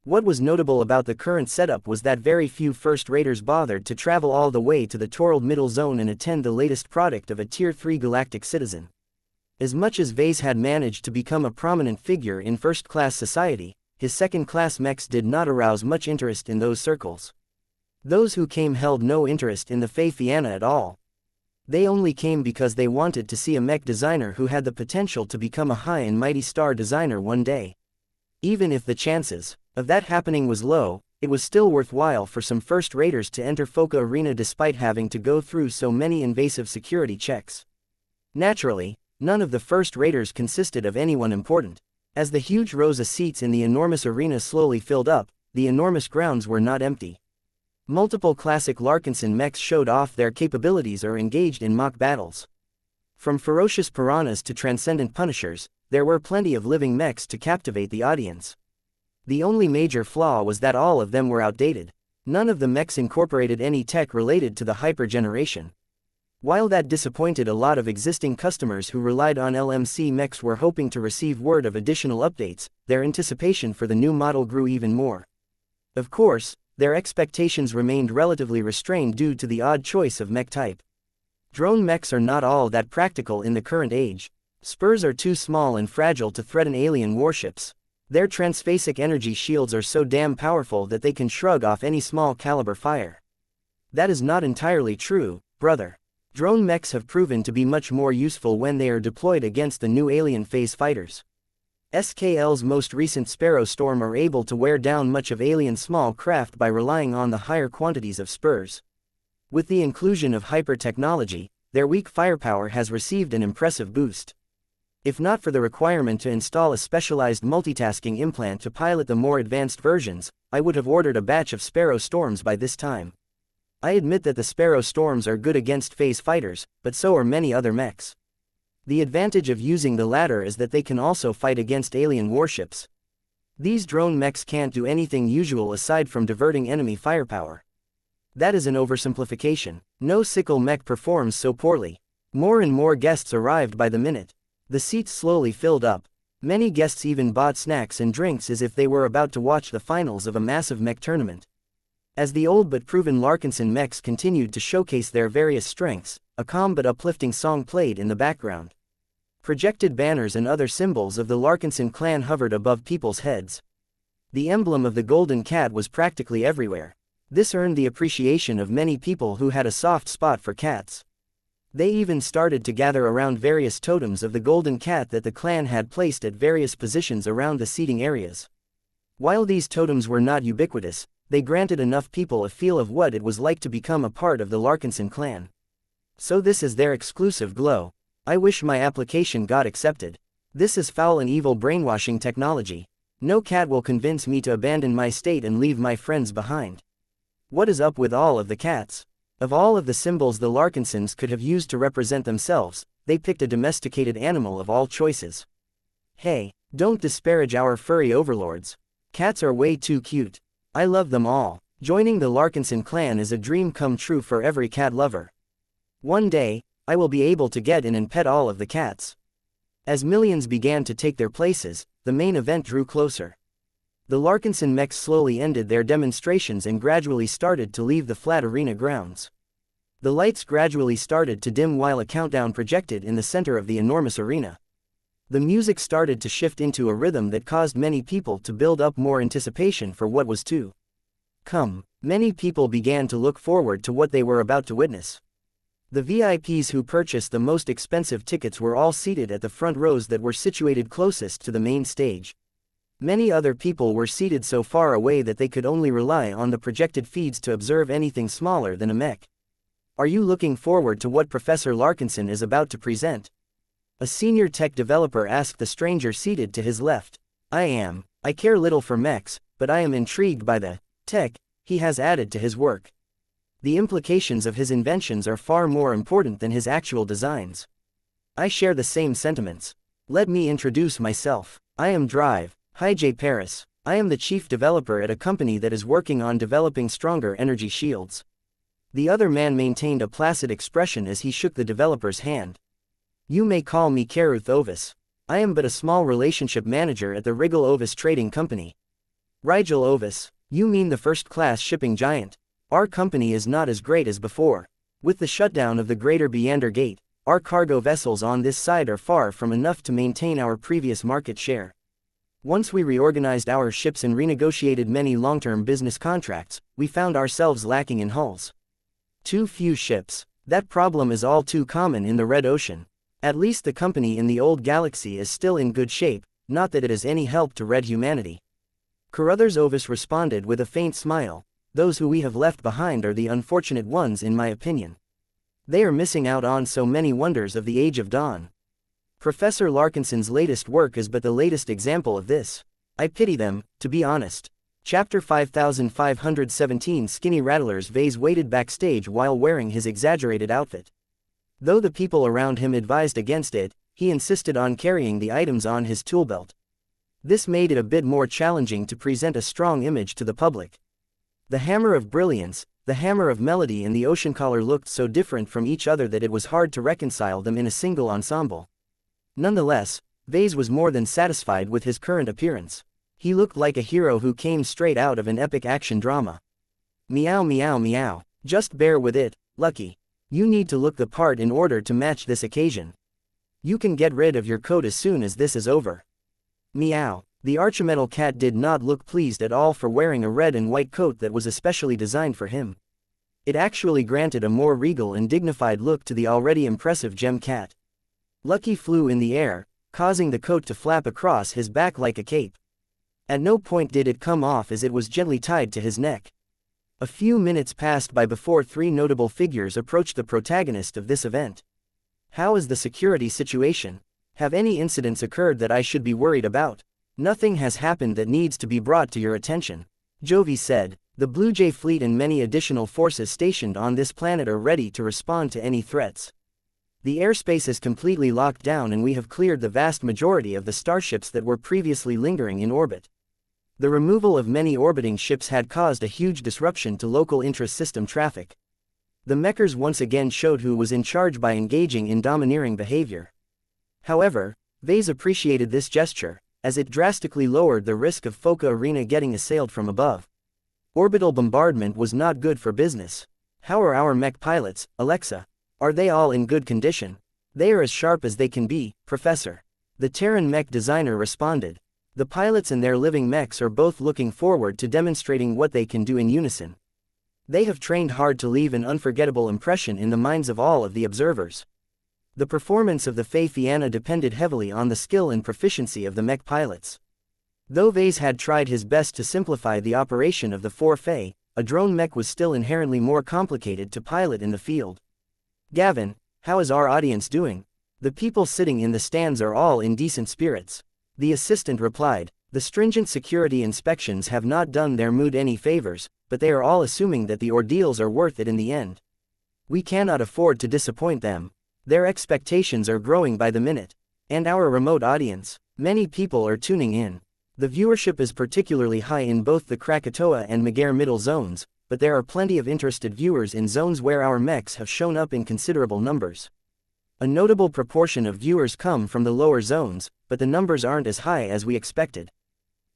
What was notable about the current setup was that very few first-raters bothered to travel all the way to the Torald Middle Zone and attend the latest product of a Tier 3 galactic citizen. As much as Vase had managed to become a prominent figure in first-class society, his second-class mechs did not arouse much interest in those circles. Those who came held no interest in the Fey Fianna at all. They only came because they wanted to see a mech designer who had the potential to become a high and mighty star designer one day. Even if the chances of that happening was low, it was still worthwhile for some first-raters to enter Foca Arena despite having to go through so many invasive security checks. Naturally, none of the first-raters consisted of anyone important. As the huge rows of seats in the enormous arena slowly filled up, the enormous grounds were not empty. Multiple classic Larkinson mechs showed off their capabilities or engaged in mock battles. From ferocious piranhas to transcendent punishers, there were plenty of living mechs to captivate the audience. The only major flaw was that all of them were outdated. None of the mechs incorporated any tech related to the hyper generation. While that disappointed a lot of existing customers who relied on LMC mechs were hoping to receive word of additional updates, their anticipation for the new model grew even more. Of course, their expectations remained relatively restrained due to the odd choice of mech type. Drone mechs are not all that practical in the current age. Spurs are too small and fragile to threaten alien warships. Their transphasic energy shields are so damn powerful that they can shrug off any small caliber fire. That is not entirely true, brother. Drone mechs have proven to be much more useful when they are deployed against the new alien phase fighters. SKL's most recent Sparrow Storm are able to wear down much of alien small craft by relying on the higher quantities of spurs. With the inclusion of hyper-technology, their weak firepower has received an impressive boost. If not for the requirement to install a specialized multitasking implant to pilot the more advanced versions, I would have ordered a batch of Sparrow Storms by this time. I admit that the Sparrow Storms are good against phase fighters, but so are many other mechs. The advantage of using the latter is that they can also fight against alien warships. These drone mechs can't do anything usual aside from diverting enemy firepower. That is an oversimplification. No sickle mech performs so poorly. More and more guests arrived by the minute. The seats slowly filled up. Many guests even bought snacks and drinks as if they were about to watch the finals of a massive mech tournament. As the old but proven Larkinson mechs continued to showcase their various strengths, a calm but uplifting song played in the background. Projected banners and other symbols of the Larkinson clan hovered above people's heads. The emblem of the golden cat was practically everywhere. This earned the appreciation of many people who had a soft spot for cats. They even started to gather around various totems of the golden cat that the clan had placed at various positions around the seating areas. While these totems were not ubiquitous, they granted enough people a feel of what it was like to become a part of the Larkinson clan. So this is their exclusive glow. I wish my application got accepted. This is foul and evil brainwashing technology. No cat will convince me to abandon my state and leave my friends behind. What is up with all of the cats? Of all of the symbols the Larkinsons could have used to represent themselves, they picked a domesticated animal of all choices. Hey, don't disparage our furry overlords. Cats are way too cute. I love them all. Joining the Larkinson clan is a dream come true for every cat lover. One day, I will be able to get in and pet all of the cats. As millions began to take their places, the main event drew closer. The Larkinson mechs slowly ended their demonstrations and gradually started to leave the flat arena grounds. The lights gradually started to dim while a countdown projected in the center of the enormous arena. The music started to shift into a rhythm that caused many people to build up more anticipation for what was to come. Many people began to look forward to what they were about to witness. The VIPs who purchased the most expensive tickets were all seated at the front rows that were situated closest to the main stage. Many other people were seated so far away that they could only rely on the projected feeds to observe anything smaller than a mech. Are you looking forward to what Professor Larkinson is about to present? A senior tech developer asked the stranger seated to his left. I am. I care little for mechs, but I am intrigued by the tech he has added to his work. The implications of his inventions are far more important than his actual designs. I share the same sentiments. Let me introduce myself. I am Drive, J. Paris. I am the chief developer at a company that is working on developing stronger energy shields. The other man maintained a placid expression as he shook the developer's hand. You may call me Karuth Ovis. I am but a small relationship manager at the Rigel Ovis Trading Company. Rigel Ovis, you mean the first-class shipping giant? Our company is not as great as before. With the shutdown of the Greater Beander Gate, our cargo vessels on this side are far from enough to maintain our previous market share. Once we reorganized our ships and renegotiated many long-term business contracts, we found ourselves lacking in hulls. Too few ships. That problem is all too common in the Red Ocean. At least the company in the old galaxy is still in good shape, not that it is any help to Red humanity. Carruthers Ovis responded with a faint smile. Those who we have left behind are the unfortunate ones in my opinion. They are missing out on so many wonders of the Age of Dawn. Professor Larkinson's latest work is but the latest example of this. I pity them, to be honest. Chapter 5517 Skinny Rattler's Vase waited backstage while wearing his exaggerated outfit. Though the people around him advised against it, he insisted on carrying the items on his tool belt. This made it a bit more challenging to present a strong image to the public. The Hammer of Brilliance, the Hammer of Melody and the Ocean Collar looked so different from each other that it was hard to reconcile them in a single ensemble. Nonetheless, Vase was more than satisfied with his current appearance. He looked like a hero who came straight out of an epic action drama. Meow meow meow. Just bear with it, Lucky. You need to look the part in order to match this occasion. You can get rid of your coat as soon as this is over. Meow. The Archimetal cat did not look pleased at all for wearing a red and white coat that was especially designed for him. It actually granted a more regal and dignified look to the already impressive gem cat. Lucky flew in the air, causing the coat to flap across his back like a cape. At no point did it come off as it was gently tied to his neck. A few minutes passed by before three notable figures approached the protagonist of this event. How is the security situation? Have any incidents occurred that I should be worried about? Nothing has happened that needs to be brought to your attention. Jovi said, the Blue Jay fleet and many additional forces stationed on this planet are ready to respond to any threats. The airspace is completely locked down and we have cleared the vast majority of the starships that were previously lingering in orbit. The removal of many orbiting ships had caused a huge disruption to local intra-system traffic. The mechers once again showed who was in charge by engaging in domineering behavior. However, Vase appreciated this gesture, as it drastically lowered the risk of Foca Arena getting assailed from above. Orbital bombardment was not good for business. How are our mech pilots, Alexa? Are they all in good condition? They are as sharp as they can be, Professor. The Terran mech designer responded. The pilots and their living mechs are both looking forward to demonstrating what they can do in unison. They have trained hard to leave an unforgettable impression in the minds of all of the observers. The performance of the Fey Fianna depended heavily on the skill and proficiency of the mech pilots. Though Vase had tried his best to simplify the operation of the four Fey, a drone mech was still inherently more complicated to pilot in the field. Gavin, how is our audience doing? The people sitting in the stands are all in decent spirits. The assistant replied, the stringent security inspections have not done their mood any favors, but they are all assuming that the ordeals are worth it in the end. We cannot afford to disappoint them. Their expectations are growing by the minute. And our remote audience, many people are tuning in. The viewership is particularly high in both the Krakatoa and Magare middle zones, but there are plenty of interested viewers in zones where our mechs have shown up in considerable numbers. A notable proportion of viewers come from the lower zones, but the numbers aren't as high as we expected.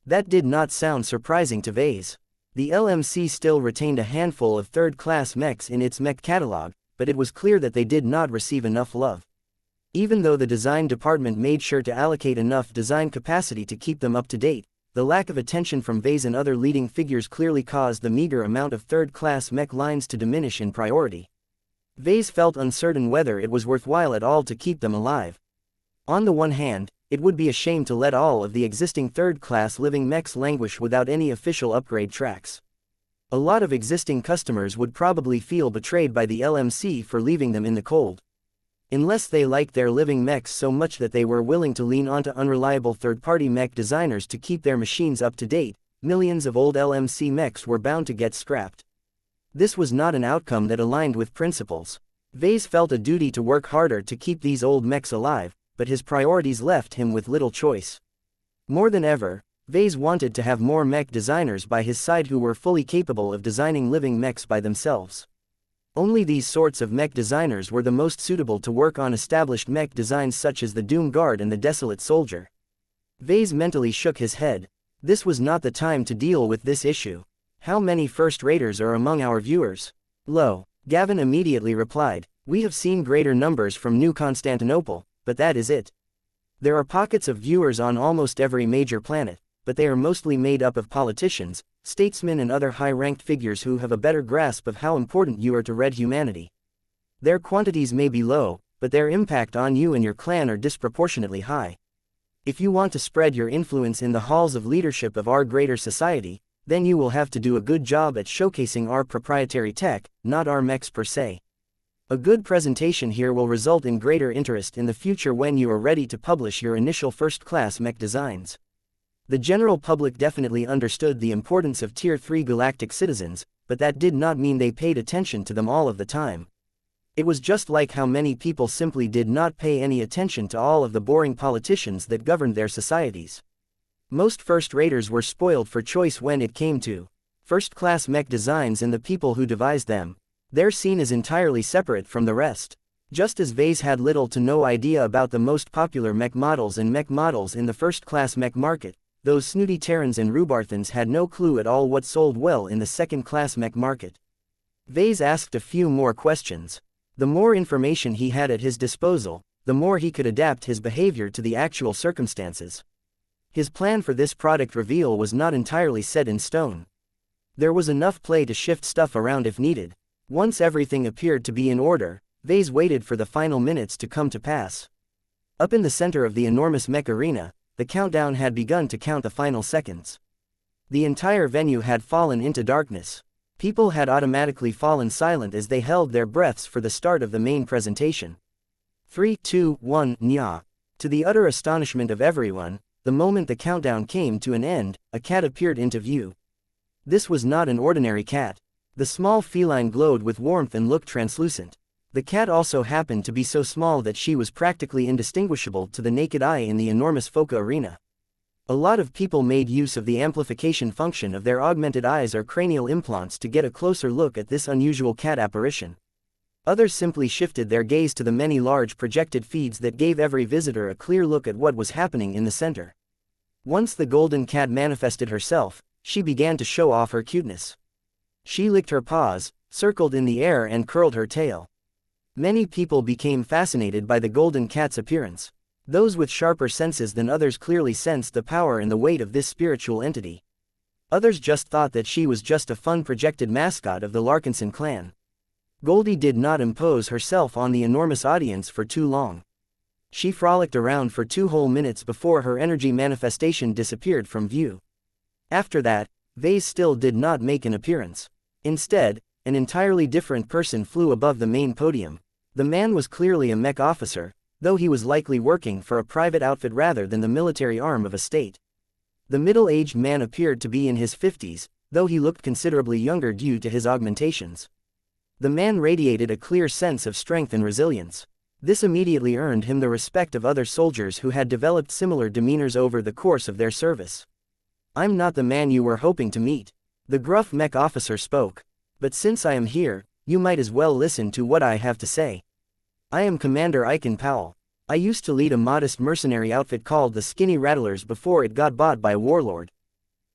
That did not sound surprising to Vase. The LMC still retained a handful of third-class mechs in its mech catalog, but it was clear that they did not receive enough love. Even though the design department made sure to allocate enough design capacity to keep them up to date, the lack of attention from Vase and other leading figures clearly caused the meager amount of third-class mech lines to diminish in priority. Vase felt uncertain whether it was worthwhile at all to keep them alive. On the one hand, it would be a shame to let all of the existing third-class living mechs languish without any official upgrade tracks. A lot of existing customers would probably feel betrayed by the LMC for leaving them in the cold. Unless they liked their living mechs so much that they were willing to lean onto unreliable third-party mech designers to keep their machines up to date, millions of old LMC mechs were bound to get scrapped. This was not an outcome that aligned with principles. Vase felt a duty to work harder to keep these old mechs alive, but his priorities left him with little choice. More than ever, Vase wanted to have more mech designers by his side who were fully capable of designing living mechs by themselves. Only these sorts of mech designers were the most suitable to work on established mech designs such as the Doom Guard and the Desolate Soldier. Vase mentally shook his head. This was not the time to deal with this issue. How many first-raters are among our viewers? Low. Gavin immediately replied, we have seen greater numbers from New Constantinople, but that is it. There are pockets of viewers on almost every major planet, but they are mostly made up of politicians, statesmen and other high-ranked figures who have a better grasp of how important you are to red humanity. Their quantities may be low, but their impact on you and your clan are disproportionately high. If you want to spread your influence in the halls of leadership of our greater society, then you will have to do a good job at showcasing our proprietary tech, not our mechs per se. A good presentation here will result in greater interest in the future when you are ready to publish your initial first-class mech designs. The general public definitely understood the importance of Tier 3 galactic citizens, but that did not mean they paid attention to them all of the time. It was just like how many people simply did not pay any attention to all of the boring politicians that governed their societies. Most first-raters were spoiled for choice when it came to first-class mech designs and the people who devised them. Their scene is entirely separate from the rest. Just as Vase had little to no idea about the most popular mech models and mech models in the first-class mech market, those snooty Terrans and Rubarthans had no clue at all what sold well in the second-class mech market. Vase asked a few more questions. The more information he had at his disposal, the more he could adapt his behavior to the actual circumstances. His plan for this product reveal was not entirely set in stone. There was enough play to shift stuff around if needed. Once everything appeared to be in order, Vase waited for the final minutes to come to pass. Up in the center of the enormous mech arena, the countdown had begun to count the final seconds. The entire venue had fallen into darkness. People had automatically fallen silent as they held their breaths for the start of the main presentation. 3, 2, 1, nya. To the utter astonishment of everyone, the moment the countdown came to an end, a cat appeared into view. This was not an ordinary cat. The small feline glowed with warmth and looked translucent. The cat also happened to be so small that she was practically indistinguishable to the naked eye in the enormous Foca arena. A lot of people made use of the amplification function of their augmented eyes or cranial implants to get a closer look at this unusual cat apparition. Others simply shifted their gaze to the many large projected feeds that gave every visitor a clear look at what was happening in the center. Once the golden cat manifested herself, she began to show off her cuteness. She licked her paws, circled in the air and curled her tail. Many people became fascinated by the golden cat's appearance. Those with sharper senses than others clearly sensed the power and the weight of this spiritual entity. Others just thought that she was just a fun projected mascot of the Larkinson clan. Goldie did not impose herself on the enormous audience for too long. She frolicked around for 2 whole minutes before her energy manifestation disappeared from view. After that, Vase still did not make an appearance. Instead, an entirely different person flew above the main podium. The man was clearly a mech officer. though he was likely working for a private outfit rather than the military arm of a state. The middle-aged man appeared to be in his 50s, though he looked considerably younger due to his augmentations. The man radiated a clear sense of strength and resilience. This immediately earned him the respect of other soldiers who had developed similar demeanors over the course of their service. "I'm not the man you were hoping to meet," the gruff Mech officer spoke. "But since I am here, you might as well listen to what I have to say. I am Commander Aiken Powell. I used to lead a modest mercenary outfit called the Skinny Rattlers before it got bought by a warlord.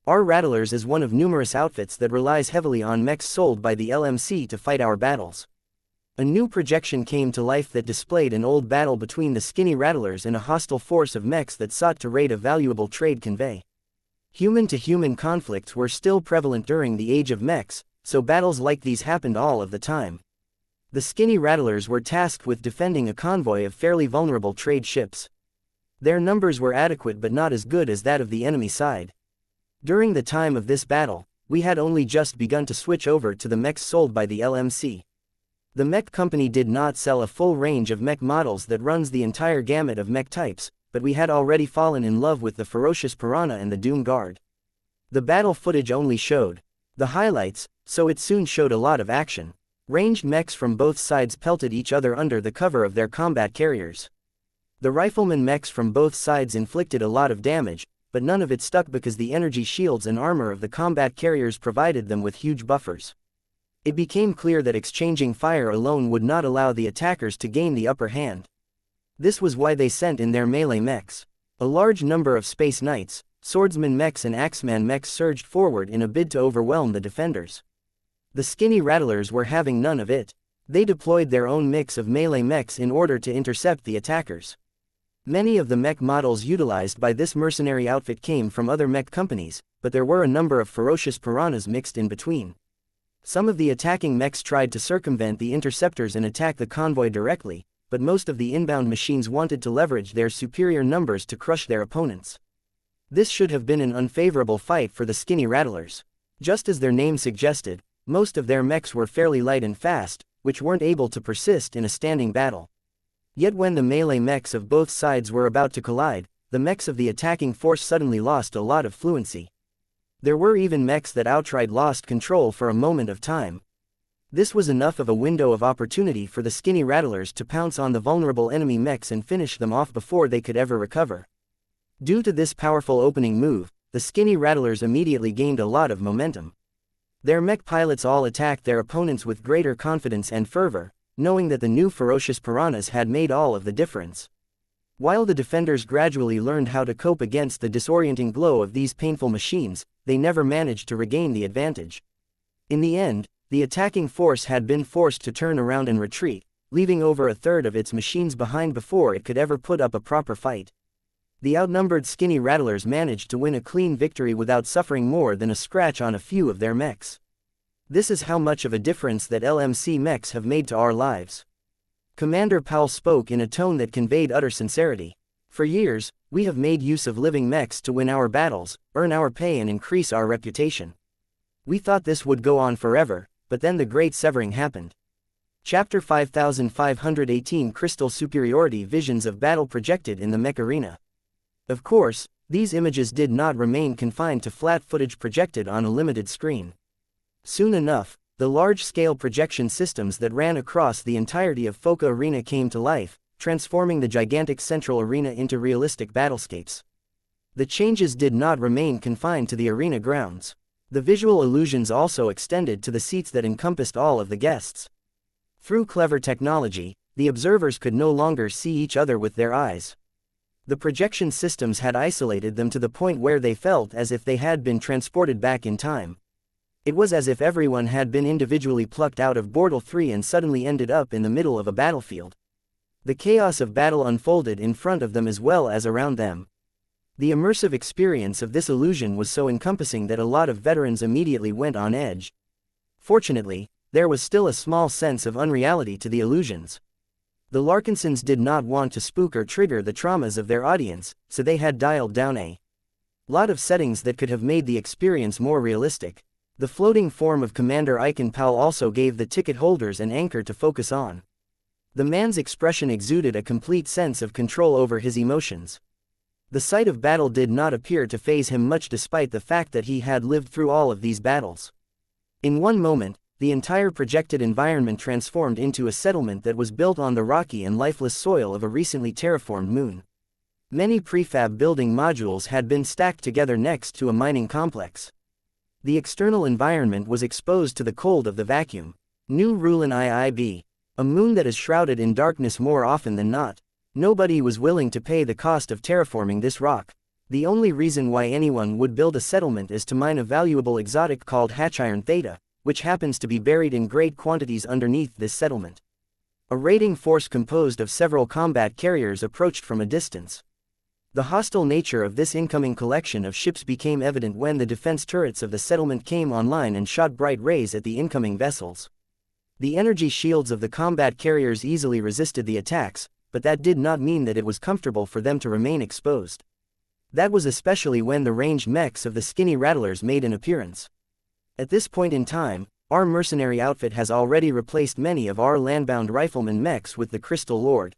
Our Rattlers is one of numerous outfits that relies heavily on mechs sold by the LMC to fight our battles." A new projection came to life that displayed an old battle between the Skinny Rattlers and a hostile force of mechs that sought to raid a valuable trade convey. Human-to-human conflicts were still prevalent during the age of mechs, so battles like these happened all of the time. The Skinny Rattlers were tasked with defending a convoy of fairly vulnerable trade ships. Their numbers were adequate but not as good as that of the enemy side. During the time of this battle, we had only just begun to switch over to the mechs sold by the LMC. The Mech company did not sell a full range of mech models that runs the entire gamut of mech types, but we had already fallen in love with the ferocious Piranha and the Doom Guard. The battle footage only showed the highlights, so it soon showed a lot of action. Ranged mechs from both sides pelted each other under the cover of their combat carriers. The rifleman mechs from both sides inflicted a lot of damage, but none of it stuck because the energy shields and armor of the combat carriers provided them with huge buffers. It became clear that exchanging fire alone would not allow the attackers to gain the upper hand. This was why they sent in their melee mechs. A large number of Space Knights, Swordsman mechs and Axeman mechs surged forward in a bid to overwhelm the defenders. The Skinny Rattlers were having none of it. They deployed their own mix of melee mechs in order to intercept the attackers. Many of the mech models utilized by this mercenary outfit came from other mech companies, but there were a number of ferocious piranhas mixed in between. Some of the attacking mechs tried to circumvent the interceptors and attack the convoy directly, but most of the inbound machines wanted to leverage their superior numbers to crush their opponents. This should have been an unfavorable fight for the Skinny Rattlers. Just as their name suggested, most of their mechs were fairly light and fast, which weren't able to persist in a standing battle. Yet when the melee mechs of both sides were about to collide, the mechs of the attacking force suddenly lost a lot of fluency. There were even mechs that outright lost control for a moment of time. This was enough of a window of opportunity for the Skinny Rattlers to pounce on the vulnerable enemy mechs and finish them off before they could ever recover. Due to this powerful opening move, the Skinny Rattlers immediately gained a lot of momentum. Their mech pilots all attacked their opponents with greater confidence and fervor, knowing that the new ferocious piranhas had made all of the difference. While the defenders gradually learned how to cope against the disorienting glow of these painful machines, they never managed to regain the advantage. In the end, the attacking force had been forced to turn around and retreat, leaving over a third of its machines behind before it could ever put up a proper fight. The outnumbered Skinny Rattlers managed to win a clean victory without suffering more than a scratch on a few of their mechs. This is how much of a difference that LMC mechs have made to our lives. Commander Powell spoke in a tone that conveyed utter sincerity. For years, we have made use of living mechs to win our battles, earn our pay and increase our reputation. We thought this would go on forever, but then the Great Severing happened. Chapter 5518 Crystal Superiority Visions of Battle Projected in the Mech Arena. Of course, these images did not remain confined to flat footage projected on a limited screen. Soon enough, the large-scale projection systems that ran across the entirety of Foca Arena came to life, transforming the gigantic central arena into realistic battlescapes. The changes did not remain confined to the arena grounds. The visual illusions also extended to the seats that encompassed all of the guests. Through clever technology, the observers could no longer see each other with their eyes. The projection systems had isolated them to the point where they felt as if they had been transported back in time. It was as if everyone had been individually plucked out of Portal 3 and suddenly ended up in the middle of a battlefield. The chaos of battle unfolded in front of them as well as around them. The immersive experience of this illusion was so encompassing that a lot of veterans immediately went on edge. Fortunately, there was still a small sense of unreality to the illusions. The Larkinsons did not want to spook or trigger the traumas of their audience, so they had dialed down a lot of settings that could have made the experience more realistic. The floating form of Commander Aiken Powell also gave the ticket holders an anchor to focus on. The man's expression exuded a complete sense of control over his emotions. The sight of battle did not appear to faze him much despite the fact that he had lived through all of these battles. In one moment, the entire projected environment transformed into a settlement that was built on the rocky and lifeless soil of a recently terraformed moon. Many prefab building modules had been stacked together next to a mining complex. The external environment was exposed to the cold of the vacuum. New Rulin IIB. A moon that is shrouded in darkness more often than not. Nobody was willing to pay the cost of terraforming this rock. The only reason why anyone would build a settlement is to mine a valuable exotic called hatchiron theta, which happens to be buried in great quantities underneath this settlement. A raiding force composed of several combat carriers approached from a distance. The hostile nature of this incoming collection of ships became evident when the defense turrets of the settlement came online and shot bright rays at the incoming vessels. The energy shields of the combat carriers easily resisted the attacks, but that did not mean that it was comfortable for them to remain exposed. That was especially when the ranged mechs of the skinny rattlers made an appearance. At this point in time, our mercenary outfit has already replaced many of our landbound rifleman mechs with the Crystal Lord.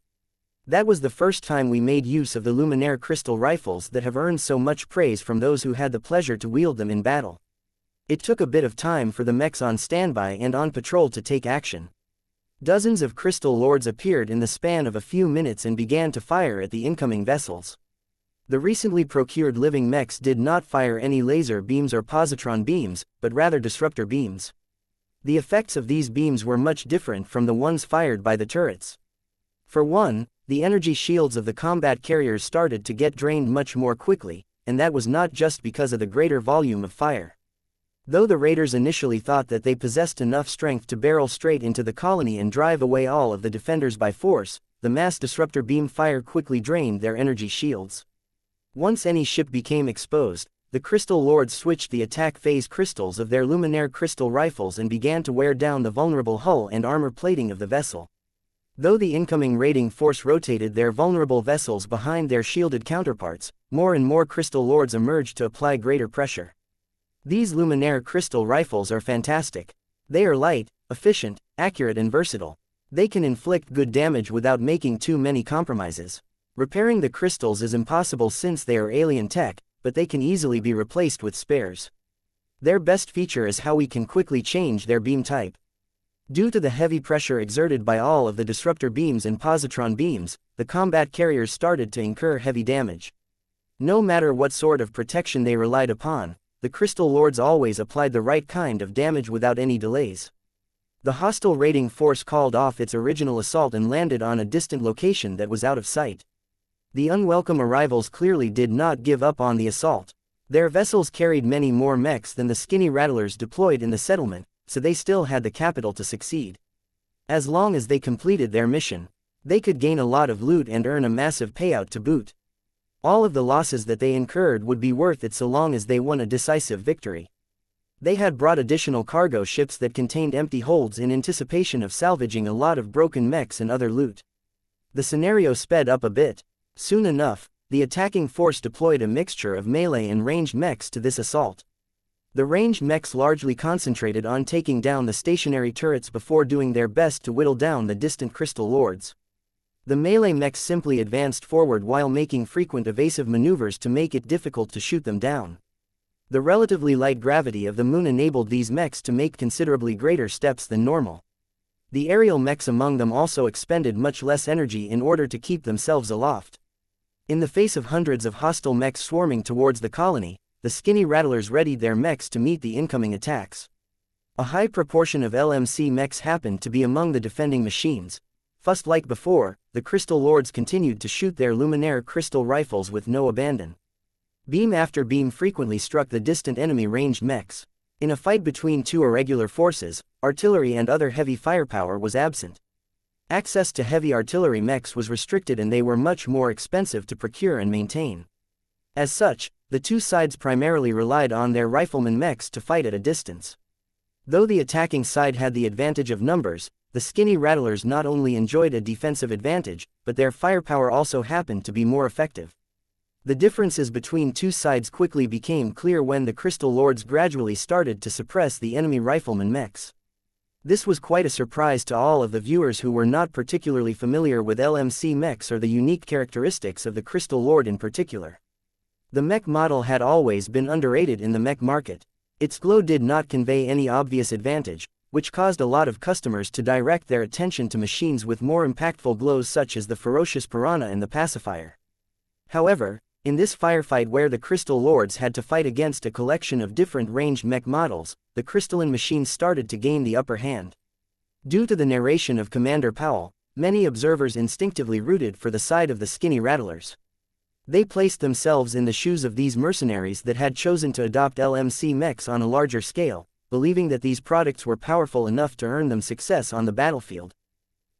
That was the first time we made use of the Luminaire crystal rifles that have earned so much praise from those who had the pleasure to wield them in battle. It took a bit of time for the mechs on standby and on patrol to take action. Dozens of Crystal Lords appeared in the span of a few minutes and began to fire at the incoming vessels. The recently procured living mechs did not fire any laser beams or positron beams, but rather disruptor beams. The effects of these beams were much different from the ones fired by the turrets. For one, the energy shields of the combat carriers started to get drained much more quickly, and that was not just because of the greater volume of fire. Though the raiders initially thought that they possessed enough strength to barrel straight into the colony and drive away all of the defenders by force, the mass disruptor beam fire quickly drained their energy shields. Once any ship became exposed, the Crystal Lords switched the attack phase crystals of their Luminaire crystal rifles and began to wear down the vulnerable hull and armor plating of the vessel. Though the incoming raiding force rotated their vulnerable vessels behind their shielded counterparts, more and more Crystal Lords emerged to apply greater pressure. These Luminaire crystal rifles are fantastic. They are light, efficient, accurate and versatile. They can inflict good damage without making too many compromises. Repairing the crystals is impossible since they are alien tech, but they can easily be replaced with spares. Their best feature is how we can quickly change their beam type. Due to the heavy pressure exerted by all of the disruptor beams and positron beams, the combat carriers started to incur heavy damage. No matter what sort of protection they relied upon, the Crystal Lords always applied the right kind of damage without any delays. The hostile raiding force called off its original assault and landed on a distant location that was out of sight. The unwelcome arrivals clearly did not give up on the assault. Their vessels carried many more mechs than the skinny rattlers deployed in the settlement, so they still had the capital to succeed. As long as they completed their mission, they could gain a lot of loot and earn a massive payout to boot. All of the losses that they incurred would be worth it so long as they won a decisive victory. They had brought additional cargo ships that contained empty holds in anticipation of salvaging a lot of broken mechs and other loot. The scenario sped up a bit. Soon enough, the attacking force deployed a mixture of melee and ranged mechs to this assault. The ranged mechs largely concentrated on taking down the stationary turrets before doing their best to whittle down the distant Crystal Lords. The melee mechs simply advanced forward while making frequent evasive maneuvers to make it difficult to shoot them down. The relatively light gravity of the moon enabled these mechs to make considerably greater steps than normal. The aerial mechs among them also expended much less energy in order to keep themselves aloft. In the face of hundreds of hostile mechs swarming towards the colony, the skinny rattlers readied their mechs to meet the incoming attacks. A high proportion of LMC mechs happened to be among the defending machines. First, like before, the Crystal Lords continued to shoot their Luminaire crystal rifles with no abandon. Beam after beam frequently struck the distant enemy ranged mechs. In a fight between two irregular forces, artillery and other heavy firepower was absent. Access to heavy artillery mechs was restricted and they were much more expensive to procure and maintain. As such, the two sides primarily relied on their rifleman mechs to fight at a distance. Though the attacking side had the advantage of numbers, the skinny rattlers not only enjoyed a defensive advantage, but their firepower also happened to be more effective. The differences between two sides quickly became clear when the Crystal Lords gradually started to suppress the enemy rifleman mechs. This was quite a surprise to all of the viewers who were not particularly familiar with LMC mechs or the unique characteristics of the Crystal Lord in particular. The mech model had always been underrated in the mech market. Its glow did not convey any obvious advantage, which caused a lot of customers to direct their attention to machines with more impactful glows such as the Ferocious Piranha and the Pacifier. However, in this firefight where the Crystal Lords had to fight against a collection of different ranged mech models, the crystalline machines started to gain the upper hand. Due to the narration of Commander Powell, many observers instinctively rooted for the side of the skinny rattlers. They placed themselves in the shoes of these mercenaries that had chosen to adopt LMC mechs on a larger scale, believing that these products were powerful enough to earn them success on the battlefield.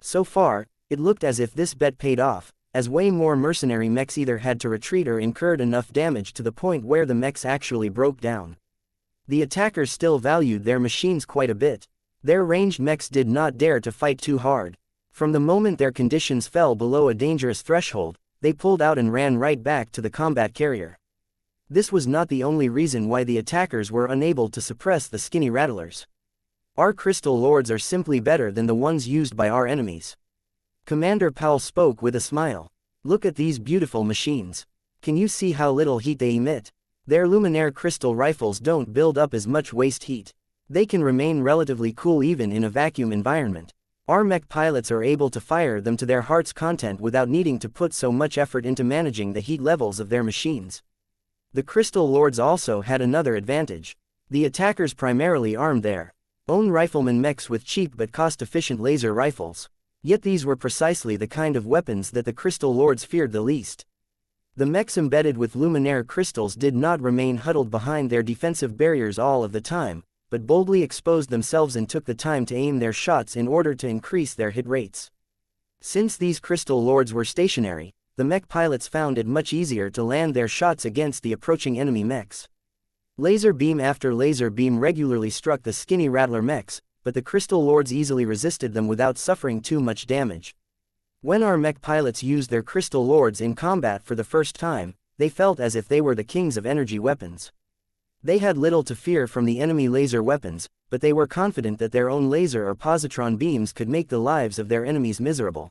So far, it looked as if this bet paid off, as way more mercenary mechs either had to retreat or incurred enough damage to the point where the mechs actually broke down. The attackers still valued their machines quite a bit. Their ranged mechs did not dare to fight too hard. From the moment their conditions fell below a dangerous threshold, they pulled out and ran right back to the combat carrier. This was not the only reason why the attackers were unable to suppress the skinny rattlers. Our Crystal Lords are simply better than the ones used by our enemies. Commander Powell spoke with a smile. Look at these beautiful machines. Can you see how little heat they emit? Their Luminaire crystal rifles don't build up as much waste heat. They can remain relatively cool even in a vacuum environment. Our mech pilots are able to fire them to their heart's content without needing to put so much effort into managing the heat levels of their machines. The Crystal Lords also had another advantage. The attackers primarily armed their own rifleman mechs with cheap but cost-efficient laser rifles. Yet these were precisely the kind of weapons that the Crystal Lords feared the least. The mechs embedded with Luminaire crystals did not remain huddled behind their defensive barriers all of the time, but boldly exposed themselves and took the time to aim their shots in order to increase their hit rates. Since these Crystal Lords were stationary, the mech pilots found it much easier to land their shots against the approaching enemy mechs. Laser beam after laser beam regularly struck the skinny rattler mechs, but the Crystal Lords easily resisted them without suffering too much damage. When our mech pilots used their Crystal Lords in combat for the first time, they felt as if they were the kings of energy weapons. They had little to fear from the enemy laser weapons, but they were confident that their own laser or positron beams could make the lives of their enemies miserable.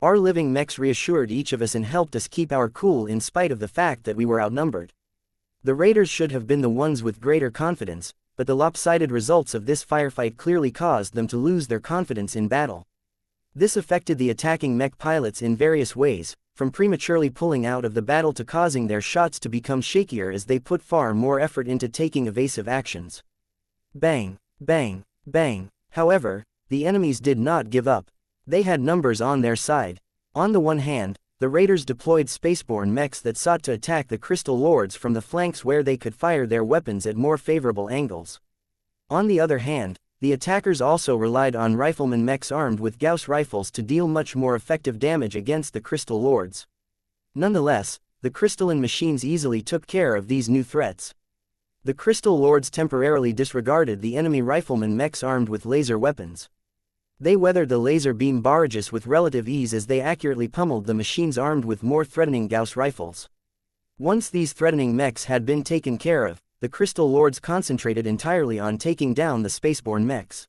Our living mechs reassured each of us and helped us keep our cool in spite of the fact that we were outnumbered. The raiders should have been the ones with greater confidence, but the lopsided results of this firefight clearly caused them to lose their confidence in battle. This affected the attacking mech pilots in various ways, from prematurely pulling out of the battle to causing their shots to become shakier as they put far more effort into taking evasive actions. Bang, bang, bang. However, the enemies did not give up. They had numbers on their side. On the one hand, the raiders deployed spaceborne mechs that sought to attack the Crystal Lords from the flanks where they could fire their weapons at more favorable angles. On the other hand, the attackers also relied on rifleman mechs armed with Gauss rifles to deal much more effective damage against the Crystal Lords. Nonetheless, the crystalline machines easily took care of these new threats. The Crystal Lords temporarily disregarded the enemy rifleman mechs armed with laser weapons. They weathered the laser beam barrages with relative ease as they accurately pummeled the machines armed with more threatening Gauss rifles. Once these threatening mechs had been taken care of, the Crystal Lords concentrated entirely on taking down the spaceborne mechs.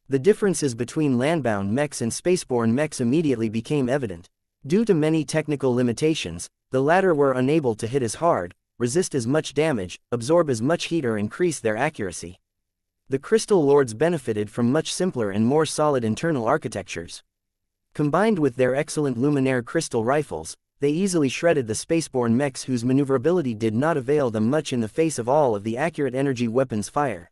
The differences between landbound mechs and spaceborne mechs immediately became evident. Due to many technical limitations, the latter were unable to hit as hard, resist as much damage, absorb as much heat or increase their accuracy. The Crystal Lords benefited from much simpler and more solid internal architectures. Combined with their excellent Luminaire crystal rifles, they easily shredded the spaceborne mechs whose maneuverability did not avail them much in the face of all of the accurate energy weapons fire.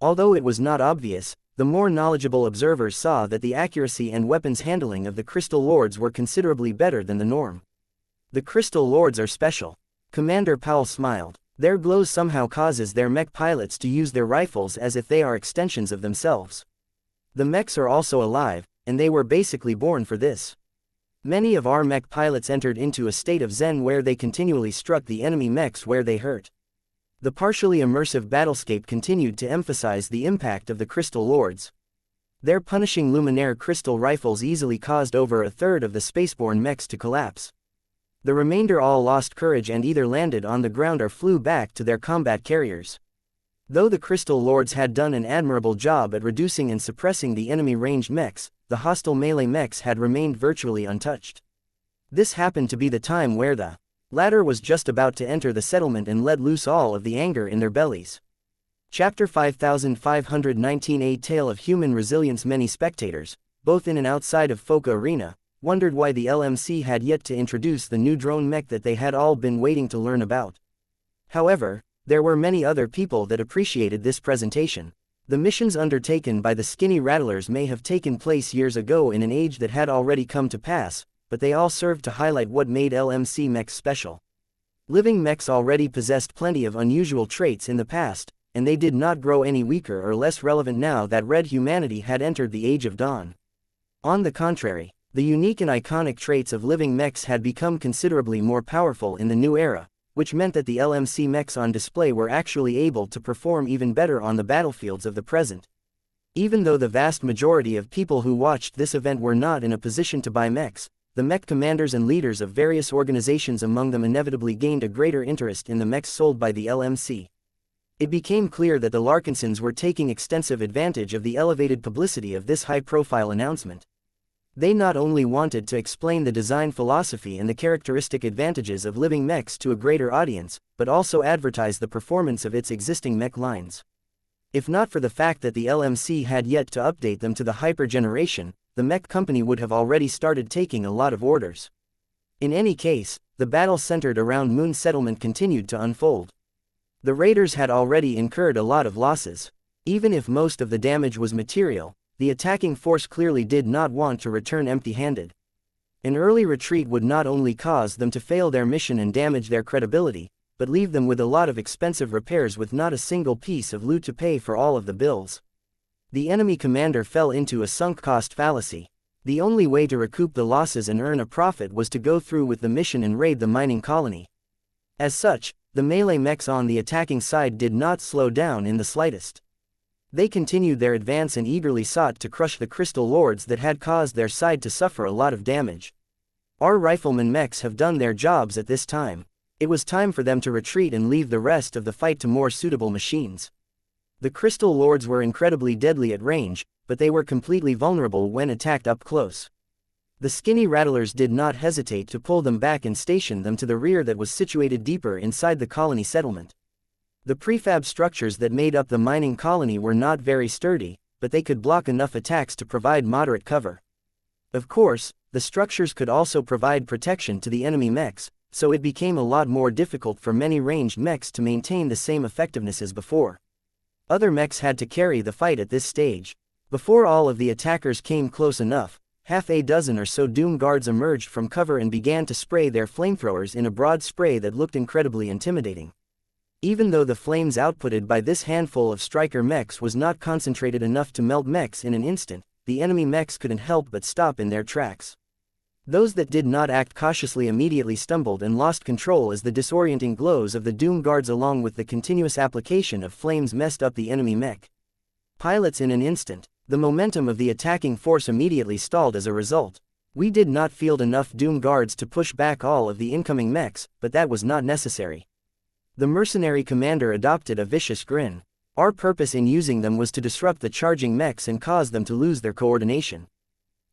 Although it was not obvious, the more knowledgeable observers saw that the accuracy and weapons handling of the Crystal Lords were considerably better than the norm. The Crystal Lords are special. Commander Powell smiled. Their glow somehow causes their mech pilots to use their rifles as if they are extensions of themselves. The mechs are also alive, and they were basically born for this. Many of our mech pilots entered into a state of zen where they continually struck the enemy mechs where they hurt. The partially immersive battlescape continued to emphasize the impact of the Crystal Lords. Their punishing Luminaire crystal rifles easily caused over a third of the spaceborne mechs to collapse. The remainder all lost courage and either landed on the ground or flew back to their combat carriers. Though the Crystal Lords had done an admirable job at reducing and suppressing the enemy ranged mechs, the hostile melee mechs had remained virtually untouched. This happened to be the time where the latter was just about to enter the settlement and let loose all of the anger in their bellies. Chapter 5519, A Tale of Human Resilience. Many spectators, both in and outside of Foca Arena, wondered why the LMC had yet to introduce the new drone mech that they had all been waiting to learn about. However, there were many other people that appreciated this presentation. The missions undertaken by the Skinny Rattlers may have taken place years ago in an age that had already come to pass, but they all served to highlight what made LMC mechs special. Living mechs already possessed plenty of unusual traits in the past, and they did not grow any weaker or less relevant now that Red humanity had entered the Age of Dawn. On the contrary, the unique and iconic traits of living mechs had become considerably more powerful in the new era, which meant that the LMC mechs on display were actually able to perform even better on the battlefields of the present. Even though the vast majority of people who watched this event were not in a position to buy mechs, the mech commanders and leaders of various organizations among them inevitably gained a greater interest in the mechs sold by the LMC. It became clear that the Larkinsons were taking extensive advantage of the elevated publicity of this high-profile announcement. They not only wanted to explain the design philosophy and the characteristic advantages of living mechs to a greater audience, but also advertise the performance of its existing mech lines. If not for the fact that the LMC had yet to update them to the Hyper generation, the mech company would have already started taking a lot of orders. In any case, the battle centered around Moon Settlement continued to unfold. The raiders had already incurred a lot of losses. Even if most of the damage was material, the attacking force clearly did not want to return empty-handed. An early retreat would not only cause them to fail their mission and damage their credibility, but leave them with a lot of expensive repairs with not a single piece of loot to pay for all of the bills. The enemy commander fell into a sunk cost fallacy. The only way to recoup the losses and earn a profit was to go through with the mission and raid the mining colony. As such, the melee mechs on the attacking side did not slow down in the slightest. They continued their advance and eagerly sought to crush the Crystal Lords that had caused their side to suffer a lot of damage. Our rifleman mechs have done their jobs at this time. It was time for them to retreat and leave the rest of the fight to more suitable machines. The Crystal Lords were incredibly deadly at range, but they were completely vulnerable when attacked up close. The Skinny Rattlers did not hesitate to pull them back and station them to the rear that was situated deeper inside the colony settlement. The prefab structures that made up the mining colony were not very sturdy, but they could block enough attacks to provide moderate cover. Of course, the structures could also provide protection to the enemy mechs, so it became a lot more difficult for many ranged mechs to maintain the same effectiveness as before. Other mechs had to carry the fight at this stage. Before all of the attackers came close enough, half a dozen or so Doom Guards emerged from cover and began to spray their flamethrowers in a broad spray that looked incredibly intimidating. Even though the flames outputted by this handful of striker mechs was not concentrated enough to melt mechs in an instant, the enemy mechs couldn't help but stop in their tracks. Those that did not act cautiously immediately stumbled and lost control as the disorienting glows of the Doom Guards along with the continuous application of flames messed up the enemy mech pilots in an instant. The momentum of the attacking force immediately stalled as a result. We did not field enough Doom Guards to push back all of the incoming mechs, but that was not necessary. The mercenary commander adopted a vicious grin. Our purpose in using them was to disrupt the charging mechs and cause them to lose their coordination.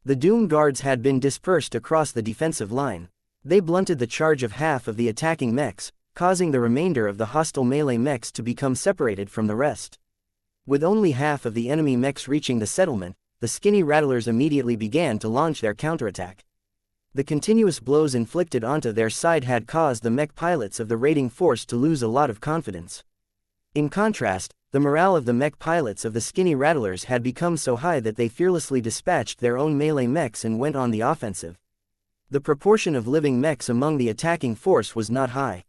The Doom Guards had been dispersed across the defensive line. They blunted the charge of half of the attacking mechs, causing the remainder of the hostile melee mechs to become separated from the rest. With only half of the enemy mechs reaching the settlement, the Skinny Rattlers immediately began to launch their counterattack. The continuous blows inflicted onto their side had caused the mech pilots of the raiding force to lose a lot of confidence. In contrast, the morale of the mech pilots of the Skinny Rattlers had become so high that they fearlessly dispatched their own melee mechs and went on the offensive. The proportion of living mechs among the attacking force was not high.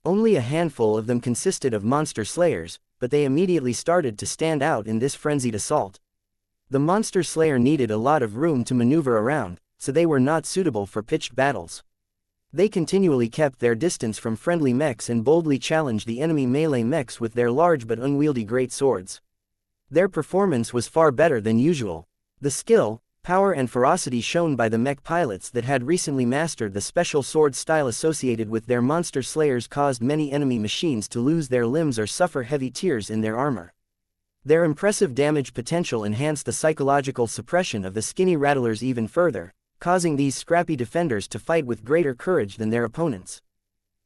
Only a handful of them consisted of monster slayers, but they immediately started to stand out in this frenzied assault. The monster slayer needed a lot of room to maneuver around, so they were not suitable for pitched battles. They continually kept their distance from friendly mechs and boldly challenged the enemy melee mechs with their large but unwieldy great swords. Their performance was far better than usual. The skill, Power and ferocity shown by the mech pilots that had recently mastered the special sword style associated with their monster slayers caused many enemy machines to lose their limbs or suffer heavy tears in their armor. Their impressive damage potential enhanced the psychological suppression of the skinny rattlers even further, causing these scrappy defenders to fight with greater courage than their opponents.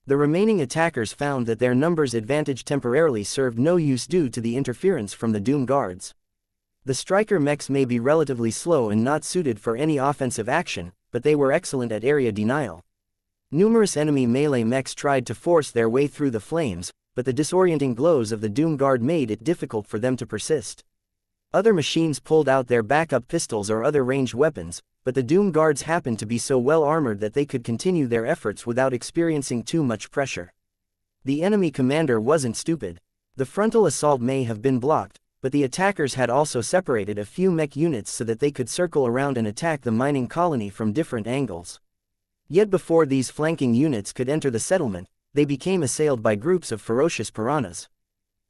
The remaining attackers found that their numbers advantage temporarily served no use due to the interference from the Doom Guards. The striker mechs may be relatively slow and not suited for any offensive action, but they were excellent at area denial. Numerous enemy melee mechs tried to force their way through the flames, but the disorienting blows of the Doom Guard made it difficult for them to persist. Other machines pulled out their backup pistols or other ranged weapons, but the Doom Guards happened to be so well armored that they could continue their efforts without experiencing too much pressure. The enemy commander wasn't stupid. The frontal assault may have been blocked, but the attackers had also separated a few mech units so that they could circle around and attack the mining colony from different angles. Yet before these flanking units could enter the settlement, they became assailed by groups of ferocious piranhas.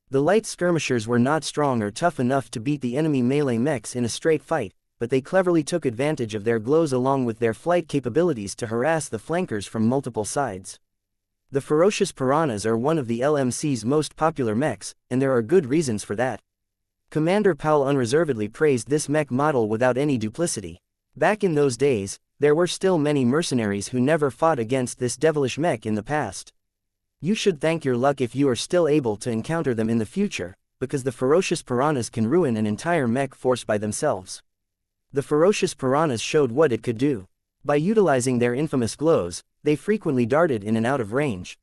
The light skirmishers were not strong or tough enough to beat the enemy melee mechs in a straight fight, but they cleverly took advantage of their glows along with their flight capabilities to harass the flankers from multiple sides. The ferocious piranhas are one of the LMC's most popular mechs, and there are good reasons for that. Commander Powell unreservedly praised this mech model without any duplicity. Back in those days, there were still many mercenaries who never fought against this devilish mech in the past. You should thank your luck if you are still able to encounter them in the future, because the ferocious piranhas can ruin an entire mech force by themselves. The ferocious piranhas showed what it could do. By utilizing their infamous glows, they frequently darted in and out of range.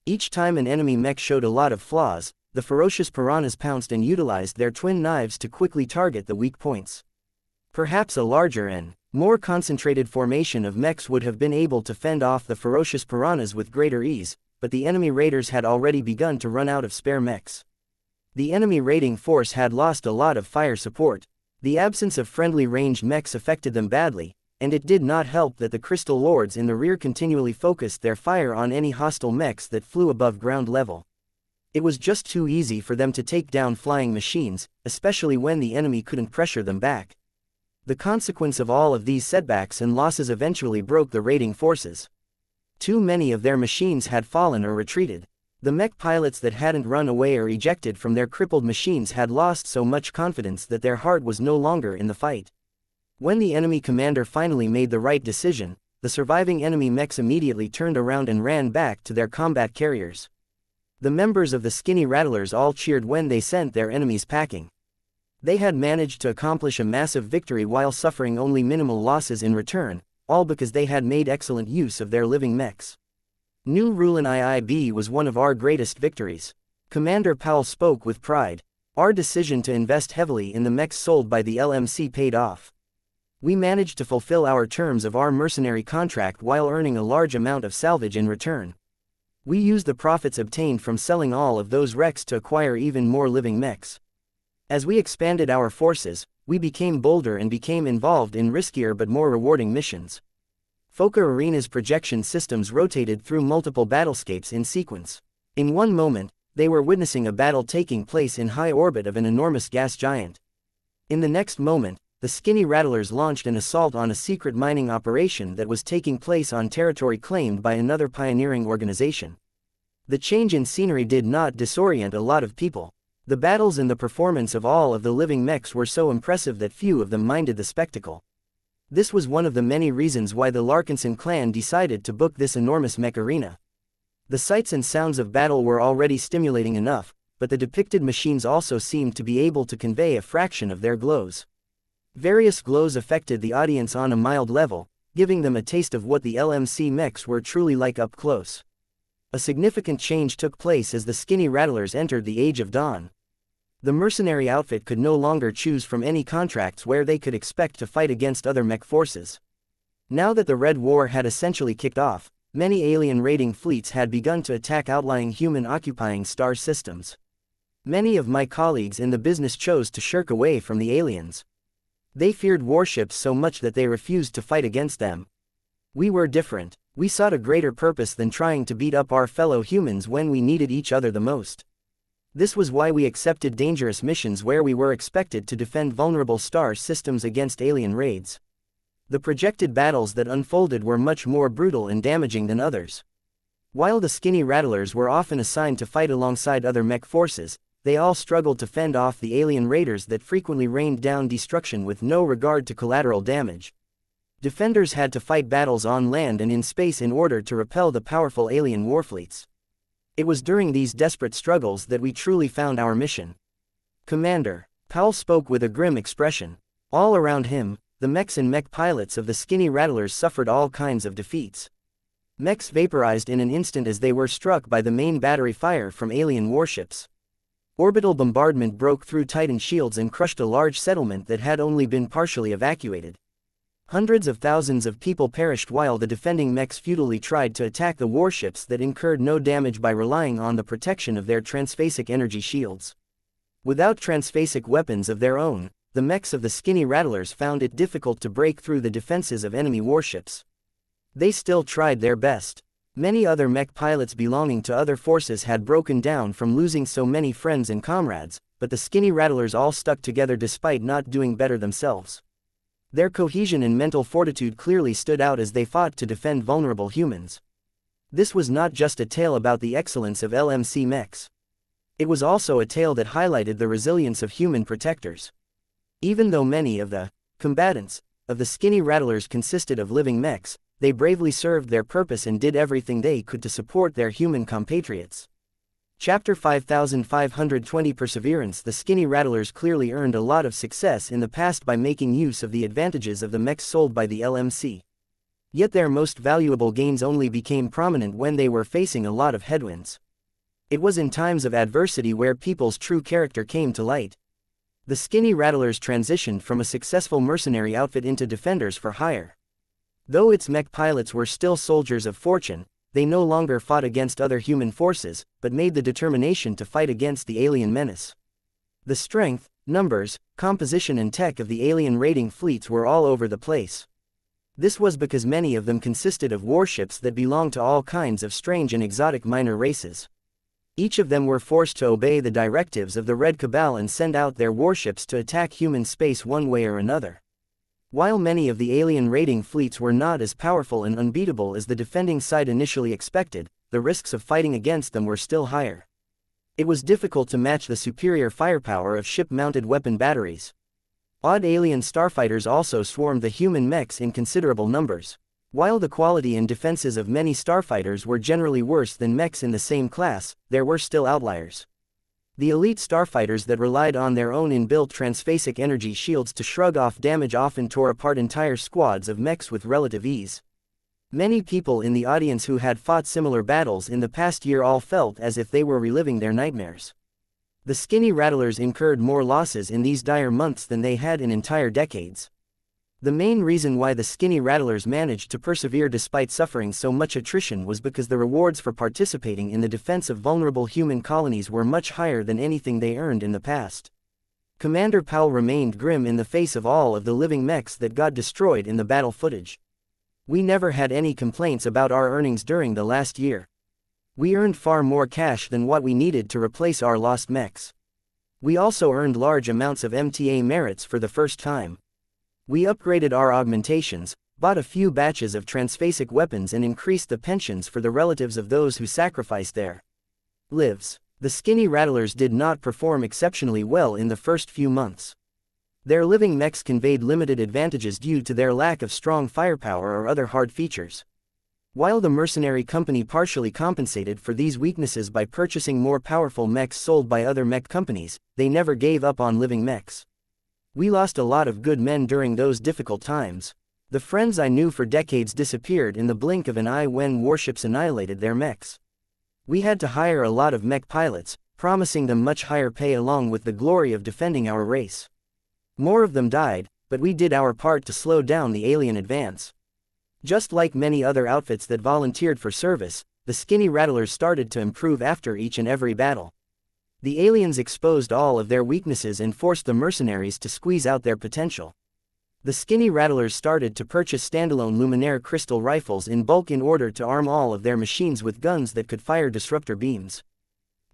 Each time an enemy mech showed a lot of flaws, the ferocious piranhas pounced and utilized their twin knives to quickly target the weak points. Perhaps a larger and more concentrated formation of mechs would have been able to fend off the ferocious piranhas with greater ease, but the enemy raiders had already begun to run out of spare mechs. The enemy raiding force had lost a lot of fire support. The absence of friendly ranged mechs affected them badly, and it did not help that the Crystal Lords in the rear continually focused their fire on any hostile mechs that flew above ground level. It was just too easy for them to take down flying machines, especially when the enemy couldn't pressure them back. The consequence of all of these setbacks and losses eventually broke the raiding forces. Too many of their machines had fallen or retreated. The mech pilots that hadn't run away or ejected from their crippled machines had lost so much confidence that their heart was no longer in the fight. When the enemy commander finally made the right decision, the surviving enemy mechs immediately turned around and ran back to their combat carriers. The members of the Skinny Rattlers all cheered when they sent their enemies packing. They had managed to accomplish a massive victory while suffering only minimal losses in return, all because they had made excellent use of their living mechs. New Rulin IIB was one of our greatest victories. Commander Powell spoke with pride. Our decision to invest heavily in the mechs sold by the LMC paid off. We managed to fulfill our terms of our mercenary contract while earning a large amount of salvage in return. We used the profits obtained from selling all of those wrecks to acquire even more living mechs. As we expanded our forces, we became bolder and became involved in riskier but more rewarding missions. Fokker Arena's projection systems rotated through multiple battlescapes in sequence. In one moment, they were witnessing a battle taking place in high orbit of an enormous gas giant. In the next moment, the Skinny Rattlers launched an assault on a secret mining operation that was taking place on territory claimed by another pioneering organization. The change in scenery did not disorient a lot of people. The battles and the performance of all of the living mechs were so impressive that few of them minded the spectacle. This was one of the many reasons why the Larkinson clan decided to book this enormous mech arena. The sights and sounds of battle were already stimulating enough, but the depicted machines also seemed to be able to convey a fraction of their glows. Various glows affected the audience on a mild level, giving them a taste of what the LMC mechs were truly like up close. A significant change took place as the Skinny Rattlers entered the Age of Dawn. The mercenary outfit could no longer choose from any contracts where they could expect to fight against other mech forces. Now that the Red War had essentially kicked off, many alien raiding fleets had begun to attack outlying human-occupying star systems. Many of my colleagues in the business chose to shirk away from the aliens. They feared warships so much that they refused to fight against them. We were different. We sought a greater purpose than trying to beat up our fellow humans when we needed each other the most. This was why we accepted dangerous missions where we were expected to defend vulnerable star systems against alien raids. The projected battles that unfolded were much more brutal and damaging than others. While the skinny rattlers were often assigned to fight alongside other mech forces, they all struggled to fend off the alien raiders that frequently rained down destruction with no regard to collateral damage. Defenders had to fight battles on land and in space in order to repel the powerful alien warfleets. It was during these desperate struggles that we truly found our mission. Commander, Powell spoke with a grim expression. All around him, the mechs and mech pilots of the skinny rattlers suffered all kinds of defeats. Mechs vaporized in an instant as they were struck by the main battery fire from alien warships. Orbital bombardment broke through Titan shields and crushed a large settlement that had only been partially evacuated. Hundreds of thousands of people perished while the defending mechs futilely tried to attack the warships that incurred no damage by relying on the protection of their transphasic energy shields. Without transphasic weapons of their own, the mechs of the skinny rattlers found it difficult to break through the defenses of enemy warships. They still tried their best. Many other mech pilots belonging to other forces had broken down from losing so many friends and comrades, but the skinny rattlers all stuck together despite not doing better themselves. Their cohesion and mental fortitude clearly stood out as they fought to defend vulnerable humans. This was not just a tale about the excellence of LMC mechs. It was also a tale that highlighted the resilience of human protectors. Even though many of the combatants of the skinny rattlers consisted of living mechs, they bravely served their purpose and did everything they could to support their human compatriots. Chapter 5520 Perseverance. The skinny rattlers clearly earned a lot of success in the past by making use of the advantages of the mechs sold by the LMC. Yet their most valuable gains only became prominent when they were facing a lot of headwinds. It was in times of adversity where people's true character came to light. The skinny rattlers transitioned from a successful mercenary outfit into defenders for hire. Though its mech pilots were still soldiers of fortune, they no longer fought against other human forces, but made the determination to fight against the alien menace. The strength, numbers, composition and tech of the alien raiding fleets were all over the place. This was because many of them consisted of warships that belonged to all kinds of strange and exotic minor races. Each of them were forced to obey the directives of the Red Cabal and send out their warships to attack human space one way or another. While many of the alien raiding fleets were not as powerful and unbeatable as the defending side initially expected, the risks of fighting against them were still higher. It was difficult to match the superior firepower of ship-mounted weapon batteries. Odd alien starfighters also swarmed the human mechs in considerable numbers. While the quality and defenses of many starfighters were generally worse than mechs in the same class, there were still outliers. The elite starfighters that relied on their own inbuilt transphasic energy shields to shrug off damage often tore apart entire squads of mechs with relative ease. Many people in the audience who had fought similar battles in the past year all felt as if they were reliving their nightmares. The skinny rattlers incurred more losses in these dire months than they had in entire decades. The main reason why the skinny rattlers managed to persevere despite suffering so much attrition was because the rewards for participating in the defense of vulnerable human colonies were much higher than anything they earned in the past. Commander Powell remained grim in the face of all of the living mechs that got destroyed in the battle footage. We never had any complaints about our earnings during the last year. We earned far more cash than what we needed to replace our lost mechs. We also earned large amounts of MTA merits for the first time. We upgraded our augmentations, bought a few batches of transphasic weapons and increased the pensions for the relatives of those who sacrificed their lives. The skinny rattlers did not perform exceptionally well in the first few months. Their living mechs conveyed limited advantages due to their lack of strong firepower or other hard features. While the mercenary company partially compensated for these weaknesses by purchasing more powerful mechs sold by other mech companies, they never gave up on living mechs. We lost a lot of good men during those difficult times. The friends I knew for decades disappeared in the blink of an eye when warships annihilated their mechs. We had to hire a lot of mech pilots, promising them much higher pay along with the glory of defending our race. More of them died, but we did our part to slow down the alien advance. Just like many other outfits that volunteered for service, the skinny rattlers started to improve after each and every battle. The aliens exposed all of their weaknesses and forced the mercenaries to squeeze out their potential. The skinny rattlers started to purchase standalone luminaire crystal rifles in bulk in order to arm all of their machines with guns that could fire disruptor beams.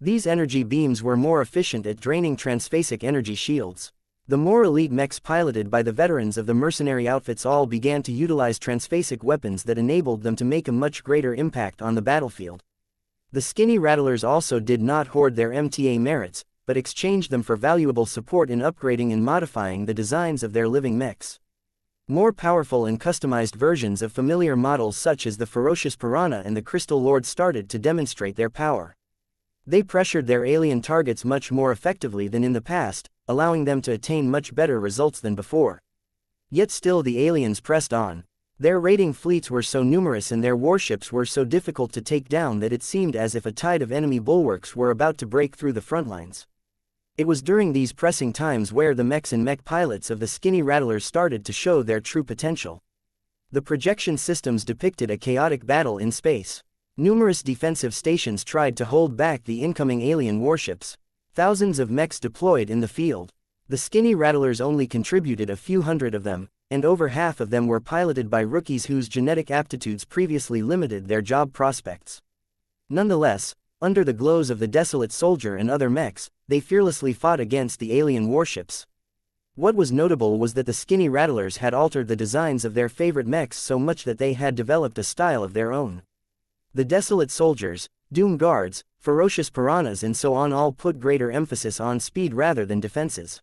These energy beams were more efficient at draining transphasic energy shields. The more elite mechs piloted by the veterans of the mercenary outfits all began to utilize transphasic weapons that enabled them to make a much greater impact on the battlefield. The skinny rattlers also did not hoard their MTA merits, but exchanged them for valuable support in upgrading and modifying the designs of their living mechs. More powerful and customized versions of familiar models such as the ferocious piranha and the crystal lord started to demonstrate their power. They pressured their alien targets much more effectively than in the past, allowing them to attain much better results than before. Yet still the aliens pressed on. Their raiding fleets were so numerous and their warships were so difficult to take down that it seemed as if a tide of enemy bulwarks were about to break through the front lines. It was during these pressing times where the mechs and mech pilots of the skinny rattlers started to show their true potential. The projection systems depicted a chaotic battle in space. Numerous defensive stations tried to hold back the incoming alien warships. Thousands of mechs deployed in the field. The skinny rattlers only contributed a few hundred of them, and over half of them were piloted by rookies whose genetic aptitudes previously limited their job prospects. Nonetheless, under the glows of the desolate soldier and other mechs, they fearlessly fought against the alien warships. What was notable was that the skinny rattlers had altered the designs of their favorite mechs so much that they had developed a style of their own. The desolate soldiers, doom guards, ferocious piranhas and so on all put greater emphasis on speed rather than defenses.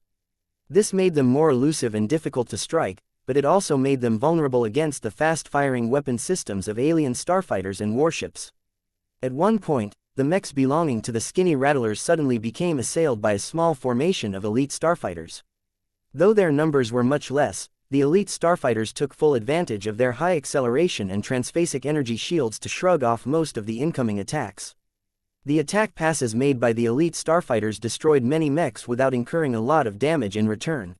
This made them more elusive and difficult to strike, but it also made them vulnerable against the fast-firing weapon systems of alien starfighters and warships. At one point, the mechs belonging to the skinny rattlers suddenly became assailed by a small formation of elite starfighters. Though their numbers were much less, the elite starfighters took full advantage of their high acceleration and transphasic energy shields to shrug off most of the incoming attacks. The attack passes made by the elite starfighters destroyed many mechs without incurring a lot of damage in return.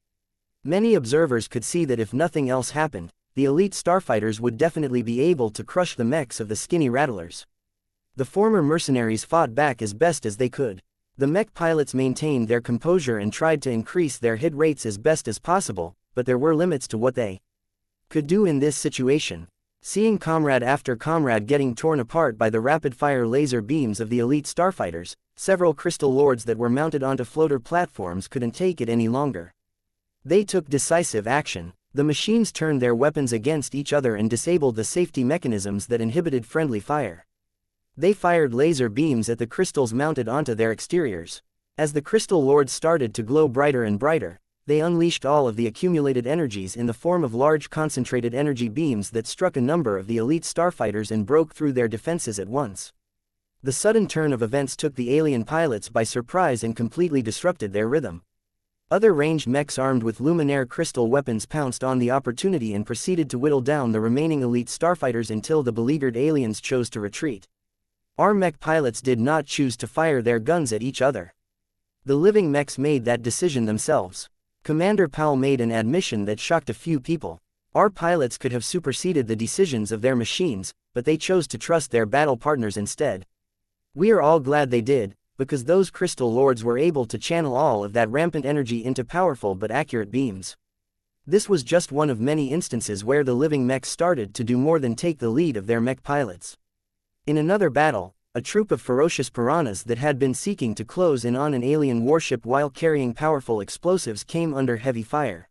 Many observers could see that if nothing else happened, the elite starfighters would definitely be able to crush the mechs of the skinny rattlers. The former mercenaries fought back as best as they could. The mech pilots maintained their composure and tried to increase their hit rates as best as possible, but there were limits to what they could do in this situation. Seeing comrade after comrade getting torn apart by the rapid-fire laser beams of the elite starfighters, several crystal lords that were mounted onto floater platforms couldn't take it any longer. They took decisive action. The machines turned their weapons against each other and disabled the safety mechanisms that inhibited friendly fire. They fired laser beams at the crystals mounted onto their exteriors. As the crystal lords started to glow brighter and brighter, they unleashed all of the accumulated energies in the form of large concentrated energy beams that struck a number of the elite starfighters and broke through their defenses at once. The sudden turn of events took the alien pilots by surprise and completely disrupted their rhythm. Other ranged mechs armed with luminaire crystal weapons pounced on the opportunity and proceeded to whittle down the remaining elite starfighters until the beleaguered aliens chose to retreat. Our mech pilots did not choose to fire their guns at each other. The living mechs made that decision themselves. Commander Powell made an admission that shocked a few people. Our pilots could have superseded the decisions of their machines, but they chose to trust their battle partners instead. We are all glad they did, because those crystal lords were able to channel all of that rampant energy into powerful but accurate beams. This was just one of many instances where the living mechs started to do more than take the lead of their mech pilots. In another battle, a troop of ferocious piranhas that had been seeking to close in on an alien warship while carrying powerful explosives came under heavy fire.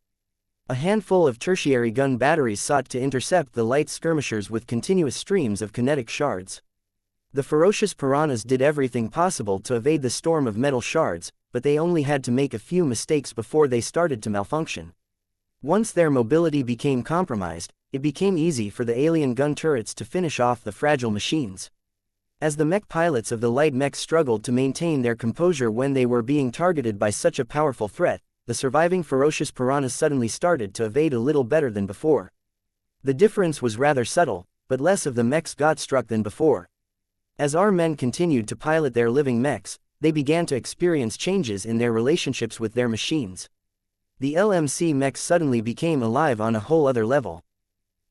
A handful of tertiary gun batteries sought to intercept the light skirmishers with continuous streams of kinetic shards. The ferocious piranhas did everything possible to evade the storm of metal shards, but they only had to make a few mistakes before they started to malfunction. Once their mobility became compromised, it became easy for the alien gun turrets to finish off the fragile machines. As the mech pilots of the light mechs struggled to maintain their composure when they were being targeted by such a powerful threat, the surviving ferocious piranhas suddenly started to evade a little better than before. The difference was rather subtle, but less of the mechs got struck than before. As our men continued to pilot their living mechs, they began to experience changes in their relationships with their machines. The LMC mechs suddenly became alive on a whole other level.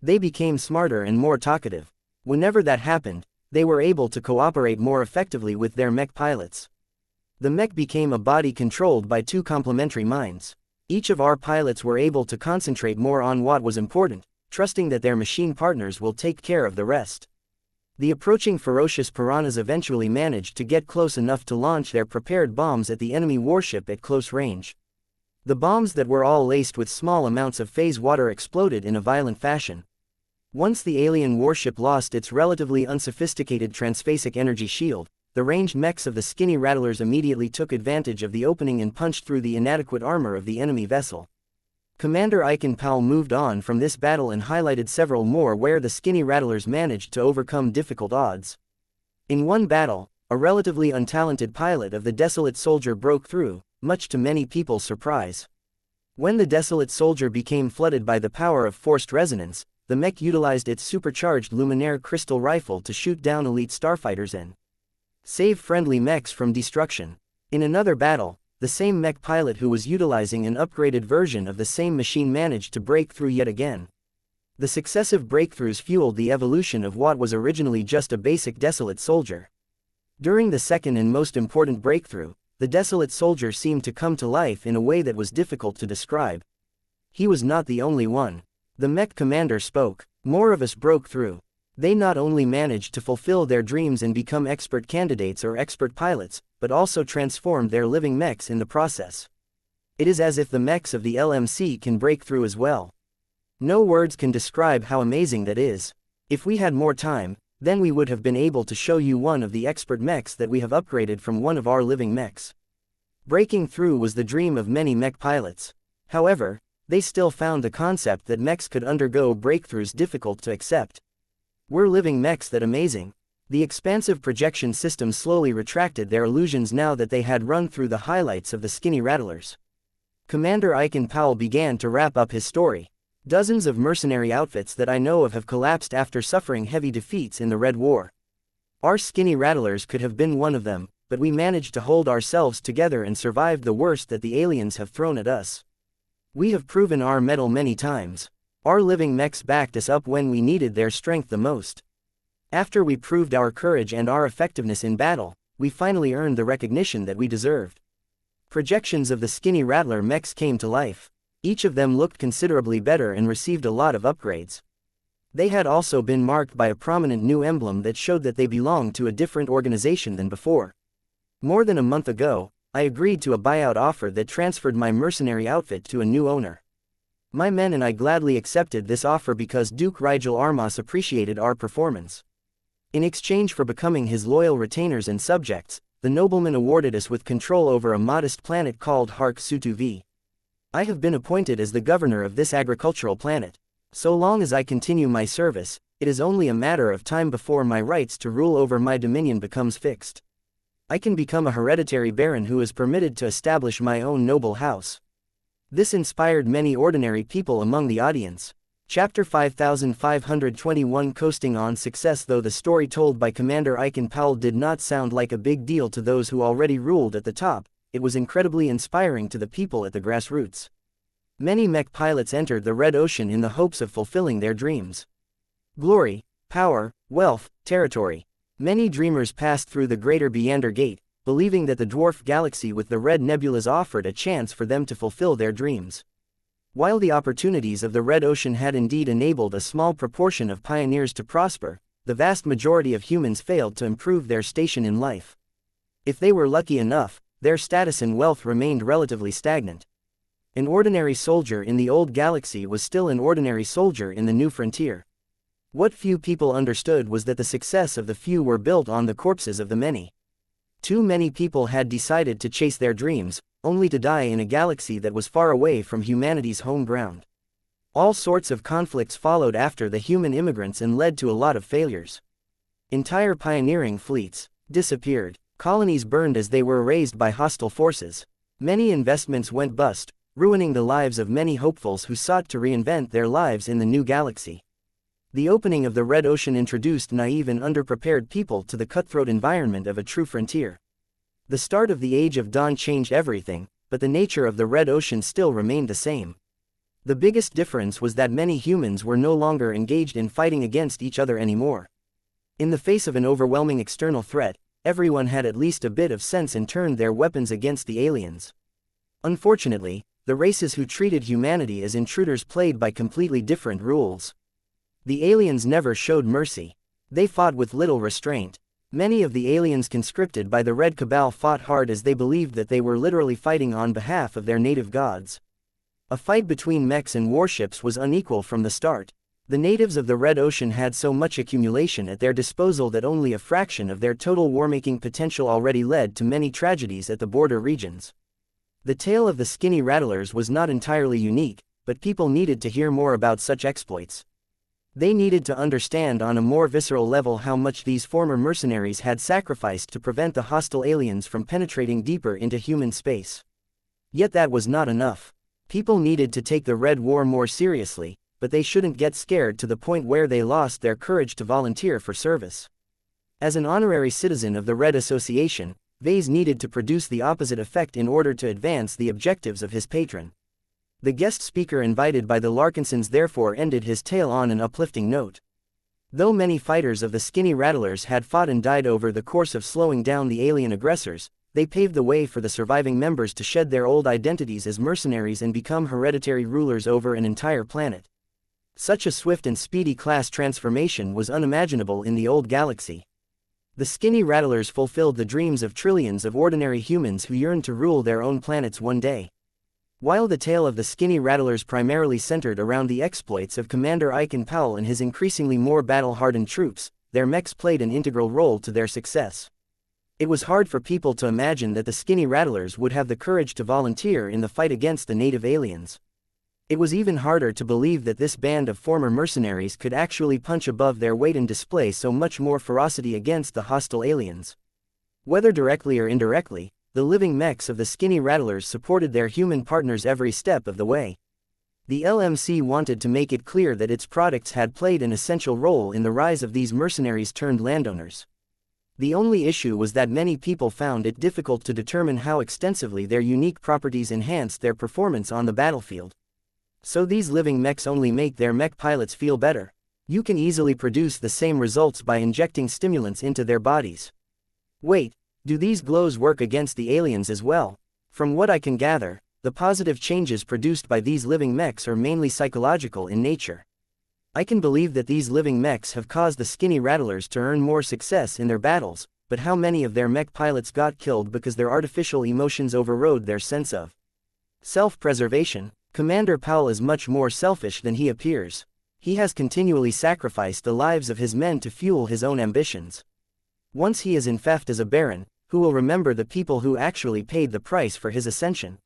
They became smarter and more talkative. Whenever that happened, they were able to cooperate more effectively with their mech pilots. The mech became a body controlled by two complementary minds. Each of our pilots were able to concentrate more on what was important, trusting that their machine partners will take care of the rest. The approaching ferocious piranhas eventually managed to get close enough to launch their prepared bombs at the enemy warship at close range. The bombs that were all laced with small amounts of phase water exploded in a violent fashion. Once the alien warship lost its relatively unsophisticated transphasic energy shield, the ranged mechs of the skinny rattlers immediately took advantage of the opening and punched through the inadequate armor of the enemy vessel. Commander Aiken Powell moved on from this battle and highlighted several more where the skinny rattlers managed to overcome difficult odds. In one battle, a relatively untalented pilot of the Desolate Soldier broke through, much to many people's surprise. When the Desolate Soldier became flooded by the power of forced resonance, the mech utilized its supercharged Luminaire crystal rifle to shoot down elite starfighters and save friendly mechs from destruction. In another battle, the same mech pilot who was utilizing an upgraded version of the same machine managed to break through yet again. The successive breakthroughs fueled the evolution of what was originally just a basic Desolate Soldier. During the second and most important breakthrough, the Desolate Soldier seemed to come to life in a way that was difficult to describe. He was not the only one. The mech commander spoke. More of us broke through. They not only managed to fulfill their dreams and become expert candidates or expert pilots, but also transformed their living mechs in the process. It is as if the mechs of the LMC can break through as well. No words can describe how amazing that is. If we had more time, then we would have been able to show you one of the expert mechs that we have upgraded from one of our living mechs. Breaking through was the dream of many mech pilots. However, they still found the concept that mechs could undergo breakthroughs difficult to accept. Were living mechs that amazing? The expansive projection system slowly retracted their illusions now that they had run through the highlights of the skinny rattlers. Commander Aiken Powell began to wrap up his story. Dozens of mercenary outfits that I know of have collapsed after suffering heavy defeats in the Red War. Our skinny rattlers could have been one of them, but we managed to hold ourselves together and survived the worst that the aliens have thrown at us. We have proven our mettle many times. Our living mechs backed us up when we needed their strength the most. After we proved our courage and our effectiveness in battle, we finally earned the recognition that we deserved. Projections of the skinny rattler mechs came to life. Each of them looked considerably better and received a lot of upgrades. They had also been marked by a prominent new emblem that showed that they belonged to a different organization than before. More than a month ago, I agreed to a buyout offer that transferred my mercenary outfit to a new owner. My men and I gladly accepted this offer because Duke Rigel Armas appreciated our performance. In exchange for becoming his loyal retainers and subjects, the nobleman awarded us with control over a modest planet called Hark Sutu V. I have been appointed as the governor of this agricultural planet. So long as I continue my service, it is only a matter of time before my rights to rule over my dominion becomes fixed. I can become a hereditary baron who is permitted to establish my own noble house. This inspired many ordinary people among the audience. Chapter 5521 Coasting on Success. Though the story told by Commander Aiken Powell did not sound like a big deal to those who already ruled at the top, it was incredibly inspiring to the people at the grassroots. Many mech pilots entered the Red Ocean in the hopes of fulfilling their dreams. Glory, power, wealth, territory. Many dreamers passed through the Greater Beander Gate, believing that the dwarf galaxy with the red nebulas offered a chance for them to fulfill their dreams. While the opportunities of the Red Ocean had indeed enabled a small proportion of pioneers to prosper, the vast majority of humans failed to improve their station in life. If they were lucky enough, their status and wealth remained relatively stagnant. An ordinary soldier in the old galaxy was still an ordinary soldier in the new frontier. What few people understood was that the success of the few were built on the corpses of the many. Too many people had decided to chase their dreams, only to die in a galaxy that was far away from humanity's home ground. All sorts of conflicts followed after the human immigrants and led to a lot of failures. Entire pioneering fleets disappeared. Colonies burned as they were erased by hostile forces. Many investments went bust, ruining the lives of many hopefuls who sought to reinvent their lives in the new galaxy. The opening of the Red Ocean introduced naive and underprepared people to the cutthroat environment of a true frontier. The start of the Age of Dawn changed everything, but the nature of the Red Ocean still remained the same. The biggest difference was that many humans were no longer engaged in fighting against each other anymore. In the face of an overwhelming external threat, everyone had at least a bit of sense and turned their weapons against the aliens. Unfortunately, the races who treated humanity as intruders played by completely different rules. The aliens never showed mercy. They fought with little restraint. Many of the aliens conscripted by the Red Cabal fought hard as they believed that they were literally fighting on behalf of their native gods. A fight between mechs and warships was unequal from the start. The natives of the Red Ocean had so much accumulation at their disposal that only a fraction of their total war-making potential already led to many tragedies at the border regions. The tale of the skinny rattlers was not entirely unique, but people needed to hear more about such exploits. They needed to understand on a more visceral level how much these former mercenaries had sacrificed to prevent the hostile aliens from penetrating deeper into human space. Yet that was not enough. People needed to take the Red War more seriously, but they shouldn't get scared to the point where they lost their courage to volunteer for service. As an honorary citizen of the Red Association, Vase needed to produce the opposite effect in order to advance the objectives of his patron. The guest speaker invited by the Larkinsons therefore ended his tale on an uplifting note. Though many fighters of the skinny rattlers had fought and died over the course of slowing down the alien aggressors, they paved the way for the surviving members to shed their old identities as mercenaries and become hereditary rulers over an entire planet. Such a swift and speedy class transformation was unimaginable in the old galaxy. The skinny rattlers fulfilled the dreams of trillions of ordinary humans who yearned to rule their own planets one day. While the tale of the skinny rattlers primarily centered around the exploits of Commander Icon Powell and his increasingly more battle-hardened troops, their mechs played an integral role to their success. It was hard for people to imagine that the skinny rattlers would have the courage to volunteer in the fight against the native aliens. It was even harder to believe that this band of former mercenaries could actually punch above their weight and display so much more ferocity against the hostile aliens. Whether directly or indirectly, the living mechs of the skinny rattlers supported their human partners every step of the way. The LMC wanted to make it clear that its products had played an essential role in the rise of these mercenaries turned landowners. The only issue was that many people found it difficult to determine how extensively their unique properties enhanced their performance on the battlefield. So these living mechs only make their mech pilots feel better. You can easily produce the same results by injecting stimulants into their bodies. Wait. Do these glows work against the aliens as well? From what I can gather, the positive changes produced by these living mechs are mainly psychological in nature. I can believe that these living mechs have caused the skinny rattlers to earn more success in their battles, but how many of their mech pilots got killed because their artificial emotions overrode their sense of self-preservation? Commander Powell is much more selfish than he appears. He has continually sacrificed the lives of his men to fuel his own ambitions. Once he is enfeoffed as a baron, who will remember the people who actually paid the price for his ascension?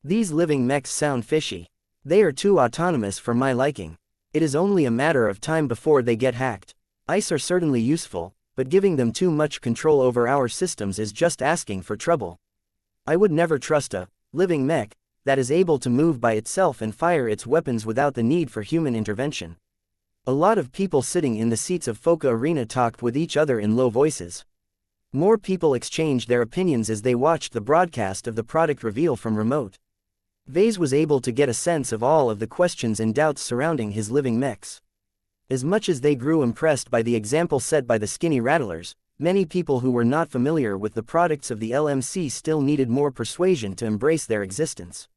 These living mechs sound fishy. They are too autonomous for my liking. It is only a matter of time before they get hacked. ICE are certainly useful, but giving them too much control over our systems is just asking for trouble. I would never trust a living mech that is able to move by itself and fire its weapons without the need for human intervention. A lot of people sitting in the seats of Foca Arena talked with each other in low voices. More people exchanged their opinions as they watched the broadcast of the product reveal from remote. Vase was able to get a sense of all of the questions and doubts surrounding his living mechs. As much as they grew impressed by the example set by the skinny rattlers, many people who were not familiar with the products of the LMC still needed more persuasion to embrace their existence.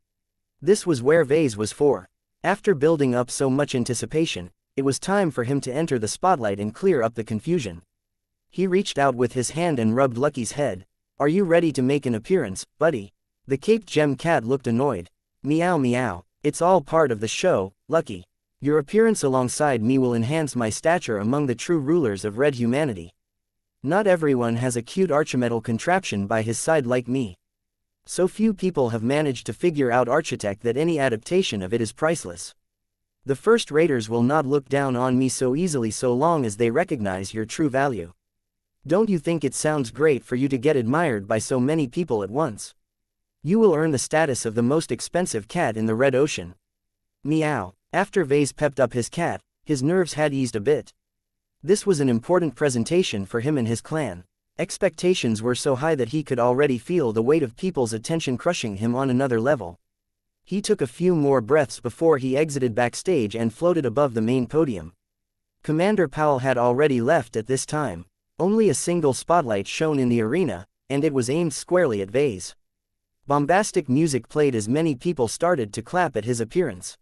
This was where Vase was for. After building up so much anticipation, it was time for him to enter the spotlight and clear up the confusion. He reached out with his hand and rubbed Lucky's head. "Are you ready to make an appearance, buddy?" The caped gem cat looked annoyed. "Meow meow. It's all part of the show, Lucky. Your appearance alongside me will enhance my stature among the true rulers of red humanity. Not everyone has a cute archimetal contraption by his side like me. So few people have managed to figure out Architect that any adaptation of it is priceless. The first raters will not look down on me so easily so long as they recognize your true value. Don't you think it sounds great for you to get admired by so many people at once? You will earn the status of the most expensive cat in the Red Ocean." Meow. After Vase pepped up his cat, his nerves had eased a bit. This was an important presentation for him and his clan. Expectations were so high that he could already feel the weight of people's attention crushing him on another level. He took a few more breaths before he exited backstage and floated above the main podium. Commander Powell had already left at this time. Only a single spotlight shone in the arena, and it was aimed squarely at Vase. Bombastic music played as many people started to clap at his appearance.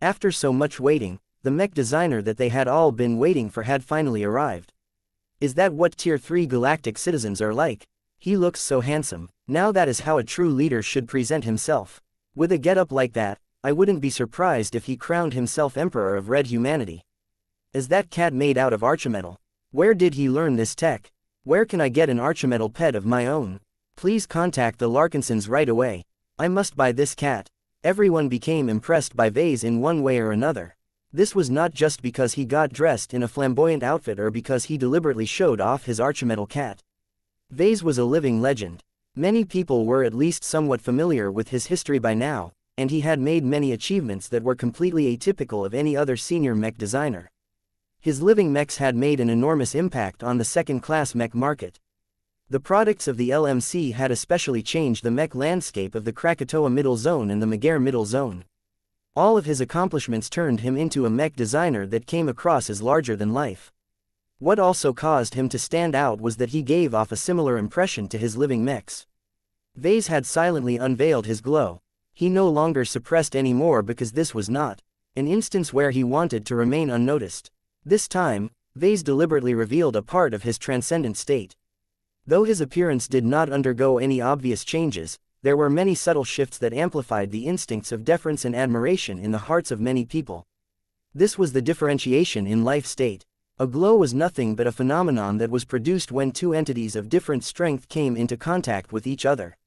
After so much waiting, The mech designer that they had all been waiting for had finally arrived. Is that what Tier 3 galactic citizens are like? He looks so handsome. Now that is how a true leader should present himself. With a getup like that, I wouldn't be surprised if he crowned himself Emperor of Red Humanity. Is that cat made out of archimetal? Where did he learn this tech? Where can I get an archimetal pet of my own? Please contact the Larkinsons right away. I must buy this cat. Everyone became impressed by Vase in one way or another. This was not just because he got dressed in a flamboyant outfit or because he deliberately showed off his archimetal cat. Vase was a living legend. Many people were at least somewhat familiar with his history by now, and he had made many achievements that were completely atypical of any other senior mech designer. His living mechs had made an enormous impact on the second-class mech market. The products of the LMC had especially changed the mech landscape of the Krakatoa Middle Zone and the Megare Middle Zone. All of his accomplishments turned him into a mech designer that came across as larger than life. What also caused him to stand out was that he gave off a similar impression to his living mechs. Vase had silently unveiled his glow. He no longer suppressed anymore because this was not an instance where he wanted to remain unnoticed. This time, Vase deliberately revealed a part of his transcendent state. Though his appearance did not undergo any obvious changes, there were many subtle shifts that amplified the instincts of deference and admiration in the hearts of many people. This was the differentiation in life state. A glow was nothing but a phenomenon that was produced when two entities of different strength came into contact with each other.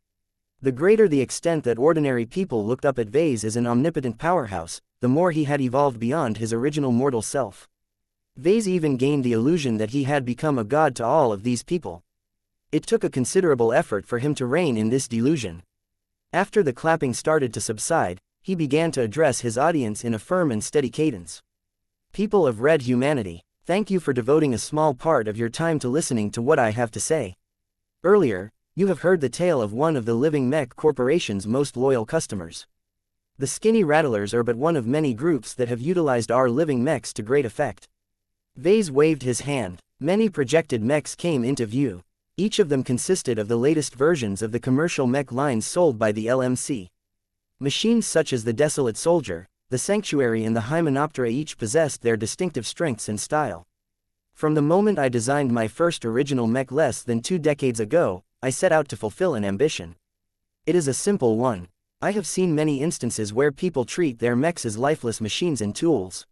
The greater the extent that ordinary people looked up at Vase as an omnipotent powerhouse, the more he had evolved beyond his original mortal self. Vase even gained the illusion that he had become a god to all of these people. It took a considerable effort for him to reign in this delusion. After the clapping started to subside, he began to address his audience in a firm and steady cadence. People of Red Humanity, thank you for devoting a small part of your time to listening to what I have to say. Earlier, you have heard the tale of one of the living mech corporation's most loyal customers. The Skinny Rattlers are but one of many groups that have utilized our living mechs to great effect. Vase waved his hand. Many projected mechs came into view. Each of them consisted of the latest versions of the commercial mech lines sold by the LMC. Machines such as the Desolate Soldier, the Sanctuary and the Hymenoptera each possessed their distinctive strengths and style. From the moment I designed my first original mech less than 2 decades ago, I set out to fulfill an ambition. It is a simple one. I have seen many instances where people treat their mechs as lifeless machines and tools.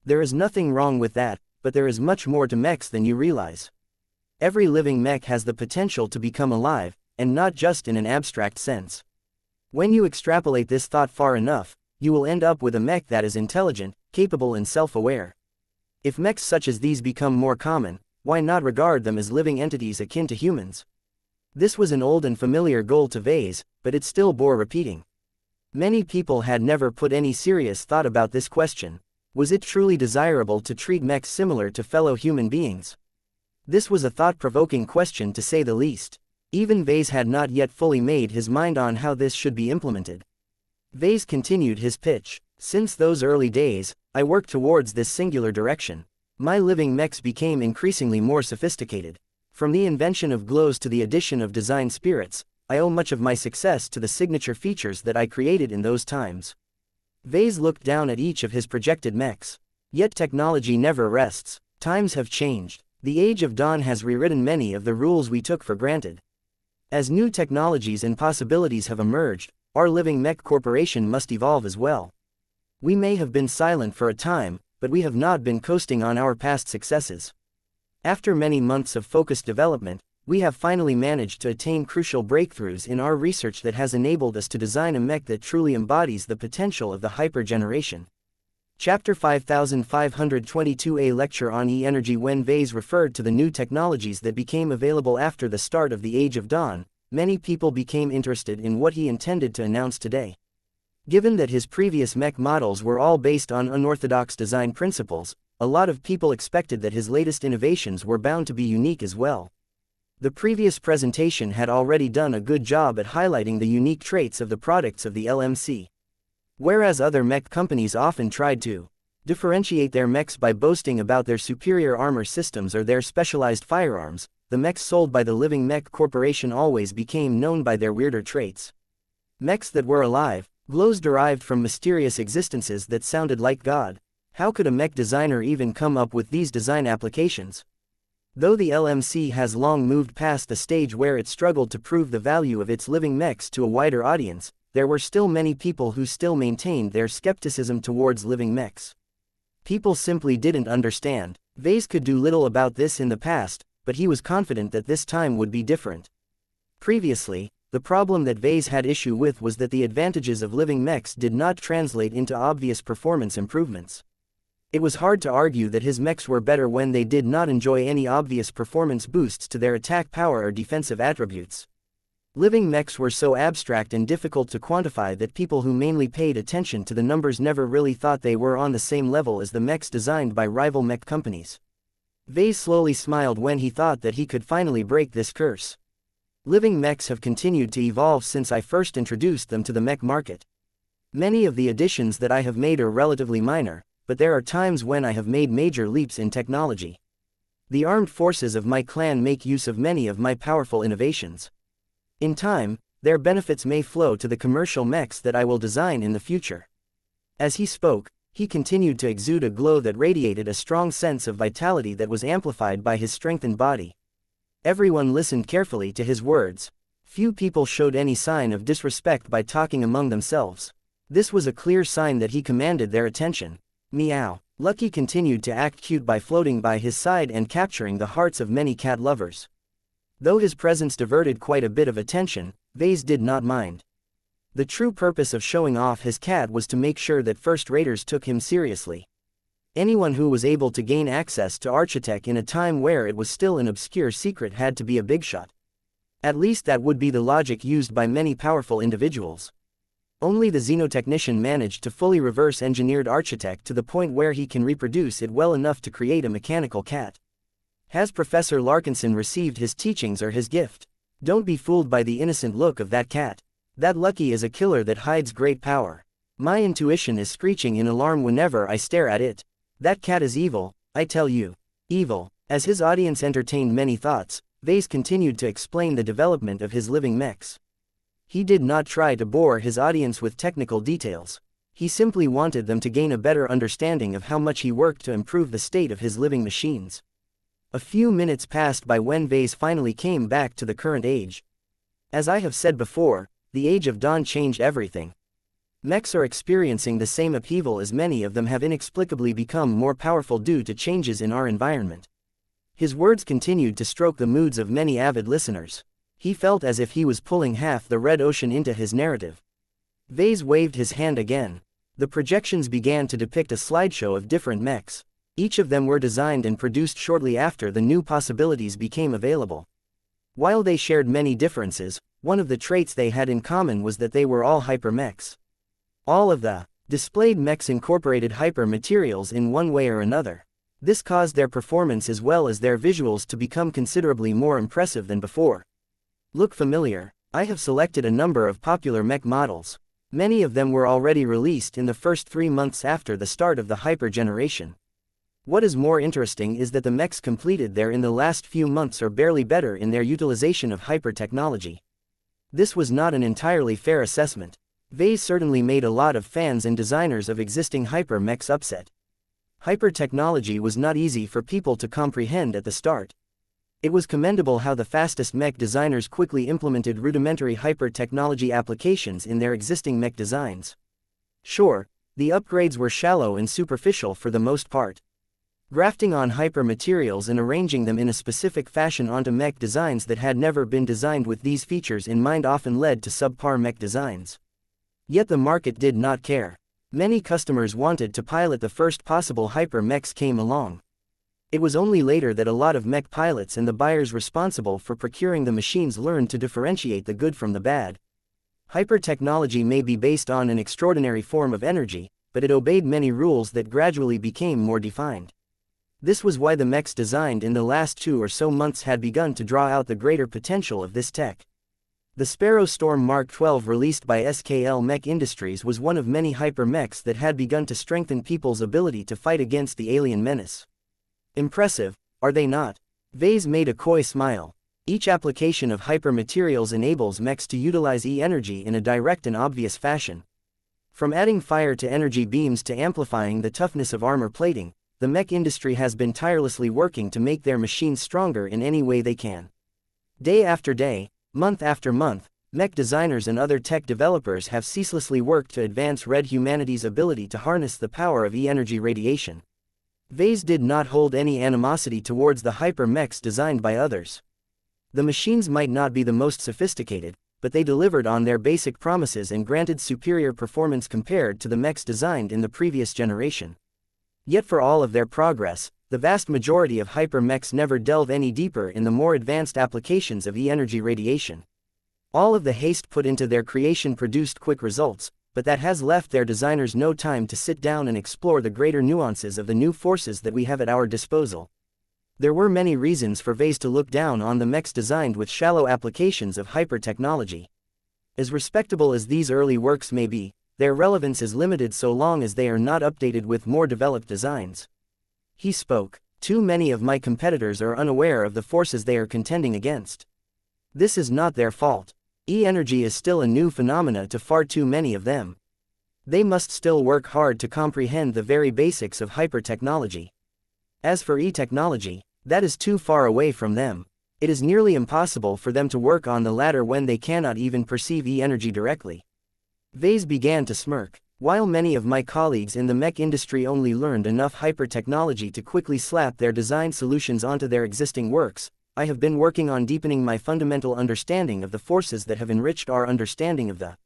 There is nothing wrong with that, but there is much more to mechs than you realize. Every living mech has the potential to become alive, and not just in an abstract sense. When you extrapolate this thought far enough, you will end up with a mech that is intelligent, capable and self-aware. If mechs such as these become more common, why not regard them as living entities akin to humans? This was an old and familiar goal to Vase, but it still bore repeating. Many people had never put any serious thought about this question. Was it truly desirable to treat mechs similar to fellow human beings? This was a thought-provoking question to say the least. Even Vase had not yet fully made his mind on how this should be implemented. Vase continued his pitch. Since those early days, I worked towards this singular direction. My living mechs became increasingly more sophisticated. From the invention of glows to the addition of design spirits, I owe much of my success to the signature features that I created in those times. Vase looked down at each of his projected mechs. Yet technology never rests. Times have changed. The Age of Dawn has rewritten many of the rules we took for granted. As new technologies and possibilities have emerged, our living mech corporation must evolve as well. We may have been silent for a time, but we have not been coasting on our past successes. After many months of focused development, we have finally managed to attain crucial breakthroughs in our research that has enabled us to design a mech that truly embodies the potential of the hyper-generation. Chapter 5522, a lecture on E-energy. When Vase referred to the new technologies that became available after the start of the Age of Dawn, many people became interested in what he intended to announce today. Given that his previous mech models were all based on unorthodox design principles, a lot of people expected that his latest innovations were bound to be unique as well. The previous presentation had already done a good job at highlighting the unique traits of the products of the LMC. Whereas other mech companies often tried to differentiate their mechs by boasting about their superior armor systems or their specialized firearms, the mechs sold by the Living Mech Corporation always became known by their weirder traits. Mechs that were alive, glows derived from mysterious existences that sounded like God. How could a mech designer even come up with these design applications? Though the LMC has long moved past the stage where it struggled to prove the value of its living mechs to a wider audience, there were still many people who still maintained their skepticism towards living mechs. People simply didn't understand. Vase could do little about this in the past, but he was confident that this time would be different. Previously, the problem that Vase had issue with was that the advantages of living mechs did not translate into obvious performance improvements. It was hard to argue that his mechs were better when they did not enjoy any obvious performance boosts to their attack power or defensive attributes. Living mechs were so abstract and difficult to quantify that people who mainly paid attention to the numbers never really thought they were on the same level as the mechs designed by rival mech companies. Vase slowly smiled when he thought that he could finally break this curse. Living mechs have continued to evolve since I first introduced them to the mech market. Many of the additions that I have made are relatively minor, but there are times when I have made major leaps in technology. The armed forces of my clan make use of many of my powerful innovations. In time, their benefits may flow to the commercial mechs that I will design in the future. As he spoke, he continued to exude a glow that radiated a strong sense of vitality that was amplified by his strengthened body. Everyone listened carefully to his words. Few people showed any sign of disrespect by talking among themselves. This was a clear sign that he commanded their attention. Meow. Lucky continued to act cute by floating by his side and capturing the hearts of many cat lovers. Though his presence diverted quite a bit of attention, Vase did not mind. The true purpose of showing off his cat was to make sure that first-raters took him seriously. Anyone who was able to gain access to Architect in a time where it was still an obscure secret had to be a big shot. At least that would be the logic used by many powerful individuals. Only the xenotechnician managed to fully reverse-engineered Architect to the point where he can reproduce it well enough to create a mechanical cat. Has Professor Larkinson received his teachings or his gift? Don't be fooled by the innocent look of that cat. That Lucky is a killer that hides great power. My intuition is screeching in alarm whenever I stare at it. That cat is evil, I tell you. Evil. As his audience entertained many thoughts, Vase continued to explain the development of his living mechs. He did not try to bore his audience with technical details. He simply wanted them to gain a better understanding of how much he worked to improve the state of his living machines. A few minutes passed by when Vase finally came back to the current age. As I have said before, the Age of Dawn changed everything. Mechs are experiencing the same upheaval as many of them have inexplicably become more powerful due to changes in our environment. His words continued to stroke the moods of many avid listeners. He felt as if he was pulling half the red ocean into his narrative. Vase waved his hand again. The projections began to depict a slideshow of different mechs. Each of them were designed and produced shortly after the new possibilities became available. While they shared many differences, one of the traits they had in common was that they were all hyper mechs. All of the displayed mechs incorporated hyper materials in one way or another. This caused their performance as well as their visuals to become considerably more impressive than before. Look familiar? I have selected a number of popular mech models. Many of them were already released in the first 3 months after the start of the hyper generation. What is more interesting is that the mechs completed there in the last few months are barely better in their utilization of hyper technology. This was not an entirely fair assessment. Vase certainly made a lot of fans and designers of existing hyper mechs upset. Hyper technology was not easy for people to comprehend at the start. It was commendable how the fastest mech designers quickly implemented rudimentary hyper technology applications in their existing mech designs. Sure, the upgrades were shallow and superficial for the most part. Grafting on hyper materials and arranging them in a specific fashion onto mech designs that had never been designed with these features in mind often led to subpar mech designs. Yet the market did not care. Many customers wanted to pilot the first possible hyper mechs came along. It was only later that a lot of mech pilots and the buyers responsible for procuring the machines learned to differentiate the good from the bad. Hyper technology may be based on an extraordinary form of energy, but it obeyed many rules that gradually became more defined. This was why the mechs designed in the last 2 or so months had begun to draw out the greater potential of this tech. The Sparrow Storm Mark 12 released by SKL Mech Industries was one of many hyper mechs that had begun to strengthen people's ability to fight against the alien menace. Impressive, are they not? Vase made a coy smile. Each application of hyper materials enables mechs to utilize E-energy in a direct and obvious fashion. From adding fire to energy beams to amplifying the toughness of armor plating, the mech industry has been tirelessly working to make their machines stronger in any way they can. Day after day, month after month, mech designers and other tech developers have ceaselessly worked to advance red humanity's ability to harness the power of E-energy radiation. Vase did not hold any animosity towards the hyper-mechs designed by others. The machines might not be the most sophisticated, but they delivered on their basic promises and granted superior performance compared to the mechs designed in the previous generation. Yet for all of their progress, the vast majority of hyper-mechs never delve any deeper in the more advanced applications of E-energy radiation. All of the haste put into their creation produced quick results, but that has left their designers no time to sit down and explore the greater nuances of the new forces that we have at our disposal. There were many reasons for Vase to look down on the mechs designed with shallow applications of hyper-technology. As respectable as these early works may be, their relevance is limited so long as they are not updated with more developed designs. He spoke. Too many of my competitors are unaware of the forces they are contending against. This is not their fault. E-energy is still a new phenomena to far too many of them. They must still work hard to comprehend the very basics of hyper-technology. As for E-technology, that is too far away from them. It is nearly impossible for them to work on the latter when they cannot even perceive E-energy directly. Vase began to smirk. While many of my colleagues in the mech industry only learned enough hyper-technology to quickly slap their design solutions onto their existing works, I have been working on deepening my fundamental understanding of the forces that have enriched our understanding of the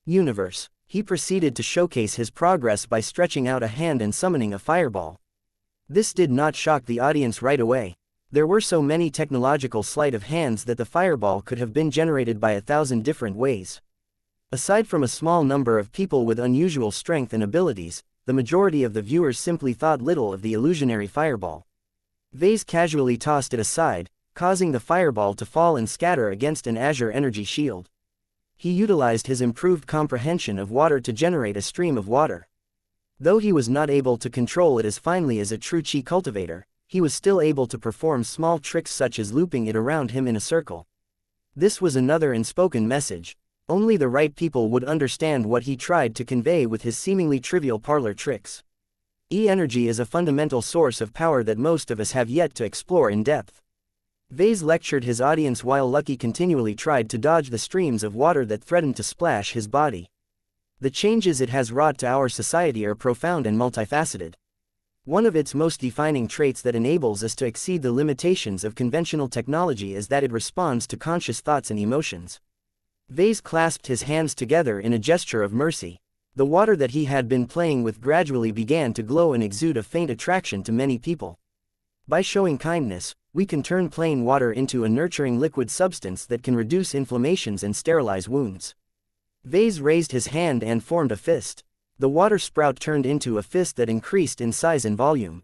universe. He proceeded to showcase his progress by stretching out a hand and summoning a fireball. This did not shock the audience right away. There were so many technological sleight of hands that the fireball could have been generated by 1,000 different ways. Aside from a small number of people with unusual strength and abilities, the majority of the viewers simply thought little of the illusionary fireball. Vase casually tossed it aside, causing the fireball to fall and scatter against an azure energy shield. He utilized his improved comprehension of water to generate a stream of water. Though he was not able to control it as finely as a true chi cultivator, he was still able to perform small tricks such as looping it around him in a circle. This was another unspoken message. Only the right people would understand what he tried to convey with his seemingly trivial parlor tricks. E-energy is a fundamental source of power that most of us have yet to explore in depth. Vase lectured his audience while Lucky continually tried to dodge the streams of water that threatened to splash his body. The changes it has wrought to our society are profound and multifaceted. One of its most defining traits that enables us to exceed the limitations of conventional technology is that it responds to conscious thoughts and emotions. Vase clasped his hands together in a gesture of mercy. The water that he had been playing with gradually began to glow and exude a faint attraction to many people. By showing kindness, we can turn plain water into a nurturing liquid substance that can reduce inflammations and sterilize wounds. Vase raised his hand and formed a fist. The water sprout turned into a fist that increased in size and volume.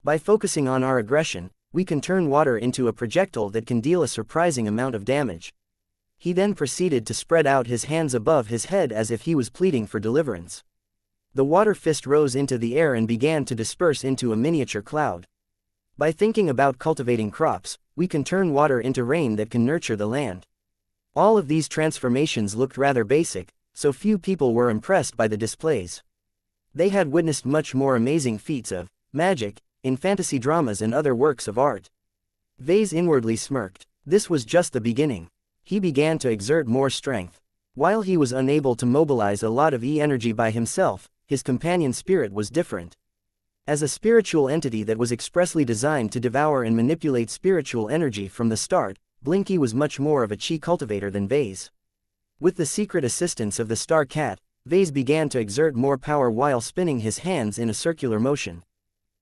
By focusing on our aggression, we can turn water into a projectile that can deal a surprising amount of damage. He then proceeded to spread out his hands above his head as if he was pleading for deliverance. The water fist rose into the air and began to disperse into a miniature cloud. By thinking about cultivating crops, we can turn water into rain that can nurture the land. All of these transformations looked rather basic, so few people were impressed by the displays. They had witnessed much more amazing feats of magic in fantasy dramas and other works of art. Vase inwardly smirked. This was just the beginning. He began to exert more strength. While he was unable to mobilize a lot of E-energy by himself, his companion spirit was different. As a spiritual entity that was expressly designed to devour and manipulate spiritual energy from the start, Blinky was much more of a chi cultivator than Vase. With the secret assistance of the Star Cat, Vase began to exert more power while spinning his hands in a circular motion.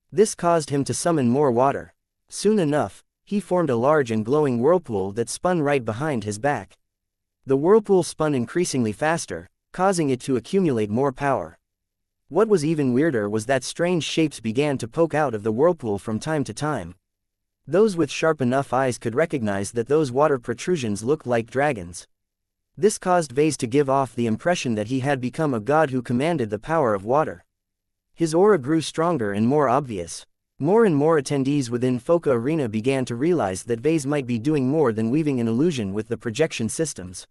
This caused him to summon more water. Soon enough, he formed a large and glowing whirlpool that spun right behind his back. The whirlpool spun increasingly faster, causing it to accumulate more power. What was even weirder was that strange shapes began to poke out of the whirlpool from time to time. Those with sharp enough eyes could recognize that those water protrusions looked like dragons. This caused Vase to give off the impression that he had become a god who commanded the power of water. His aura grew stronger and more obvious. More and more attendees within Foca Arena began to realize that Vase might be doing more than weaving an illusion with the projection systems.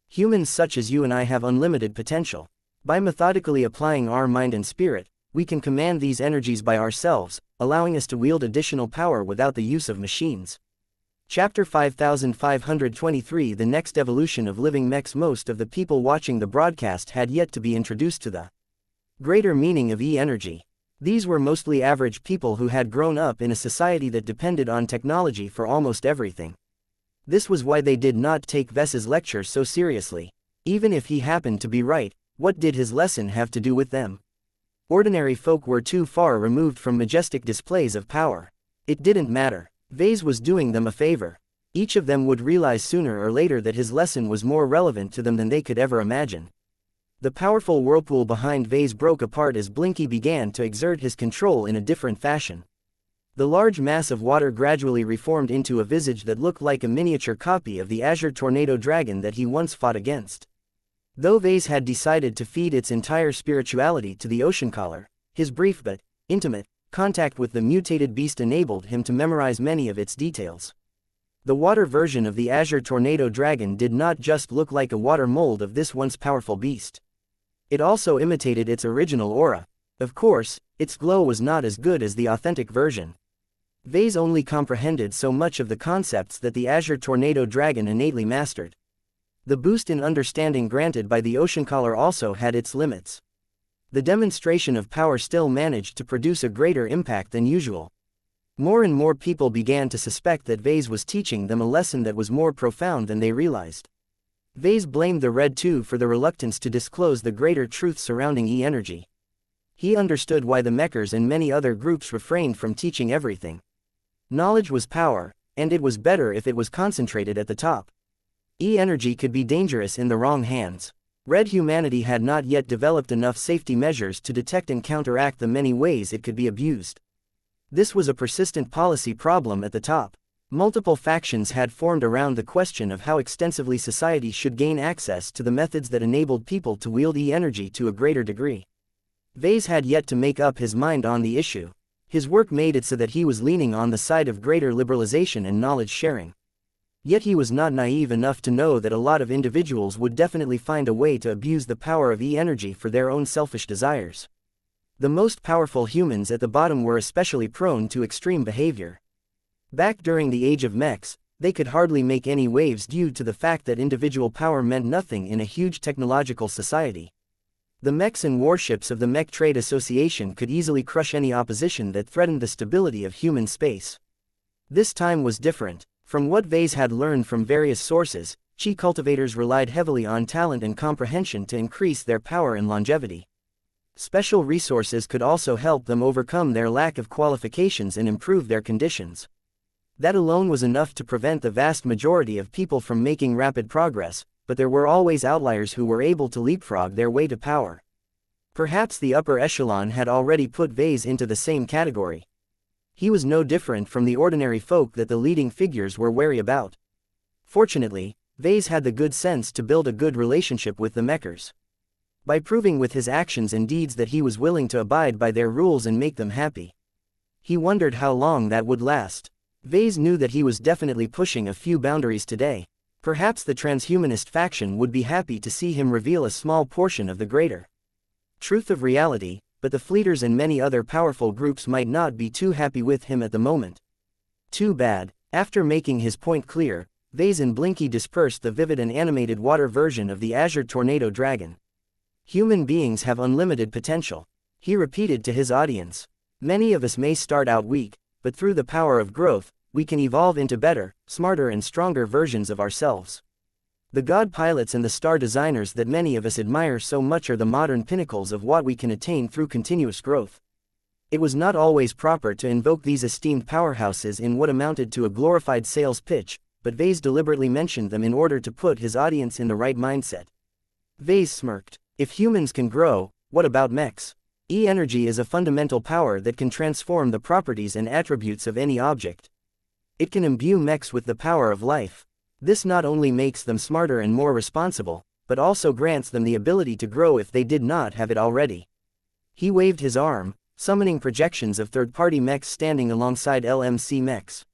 Humans such as you and I have unlimited potential. By methodically applying our mind and spirit, we can command these energies by ourselves, allowing us to wield additional power without the use of machines. Chapter 5523 The next evolution of living mechs. Most of the people watching the broadcast had yet to be introduced to the greater meaning of E-energy. These were mostly average people who had grown up in a society that depended on technology for almost everything. This was why they did not take Vess's lecture so seriously. Even if he happened to be right, what did his lesson have to do with them? Ordinary folk were too far removed from majestic displays of power. It didn't matter. Vase was doing them a favor. Each of them would realize sooner or later that his lesson was more relevant to them than they could ever imagine. The powerful whirlpool behind Vase broke apart as Blinky began to exert his control in a different fashion. The large mass of water gradually reformed into a visage that looked like a miniature copy of the azure tornado dragon that he once fought against. Though Vase had decided to feed its entire spirituality to the ocean collar, his brief but intimate contact with the mutated beast enabled him to memorize many of its details. The water version of the azure tornado dragon did not just look like a water mold of this once powerful beast. It also imitated its original aura. Of course, its glow was not as good as the authentic version. Vase only comprehended so much of the concepts that the azure tornado dragon innately mastered. The boost in understanding granted by the ocean collar also had its limits. The demonstration of power still managed to produce a greater impact than usual. More and more people began to suspect that Vase was teaching them a lesson that was more profound than they realized. Vase blamed the Red 2 for the reluctance to disclose the greater truth surrounding E-energy. He understood why the Mechers and many other groups refrained from teaching everything. Knowledge was power, and it was better if it was concentrated at the top. E-energy could be dangerous in the wrong hands. Red humanity had not yet developed enough safety measures to detect and counteract the many ways it could be abused. This was a persistent policy problem at the top. Multiple factions had formed around the question of how extensively society should gain access to the methods that enabled people to wield E-energy to a greater degree. Vase had yet to make up his mind on the issue. His work made it so that he was leaning on the side of greater liberalization and knowledge sharing. Yet he was not naive enough to know that a lot of individuals would definitely find a way to abuse the power of E-energy for their own selfish desires. The most powerful humans at the bottom were especially prone to extreme behavior. Back during the age of mechs, they could hardly make any waves due to the fact that individual power meant nothing in a huge technological society. The mechs and warships of the Mech Trade Association could easily crush any opposition that threatened the stability of human space. This time was different. From what Vase had learned from various sources, Chi cultivators relied heavily on talent and comprehension to increase their power and longevity. Special resources could also help them overcome their lack of qualifications and improve their conditions. That alone was enough to prevent the vast majority of people from making rapid progress, but there were always outliers who were able to leapfrog their way to power. Perhaps the upper echelon had already put Vase into the same category. He was no different from the ordinary folk that the leading figures were wary about. Fortunately, Vase had the good sense to build a good relationship with the Mechers. By proving with his actions and deeds that he was willing to abide by their rules and make them happy. He wondered how long that would last. Vase knew that he was definitely pushing a few boundaries today. Perhaps the transhumanist faction would be happy to see him reveal a small portion of the greater truth of reality, but the Fleeters and many other powerful groups might not be too happy with him at the moment. Too bad. After making his point clear, Vase and Blinky dispersed the vivid and animated water version of the Azure Tornado Dragon. Human beings have unlimited potential, he repeated to his audience. Many of us may start out weak, but through the power of growth, we can evolve into better, smarter and stronger versions of ourselves. The god pilots and the star designers that many of us admire so much are the modern pinnacles of what we can attain through continuous growth. It was not always proper to invoke these esteemed powerhouses in what amounted to a glorified sales pitch, but Vase deliberately mentioned them in order to put his audience in the right mindset. Vase smirked. If humans can grow, what about mechs? E-energy is a fundamental power that can transform the properties and attributes of any object. It can imbue mechs with the power of life. This not only makes them smarter and more responsible, but also grants them the ability to grow if they did not have it already. He waved his arm, summoning projections of third-party mechs standing alongside LMC mechs.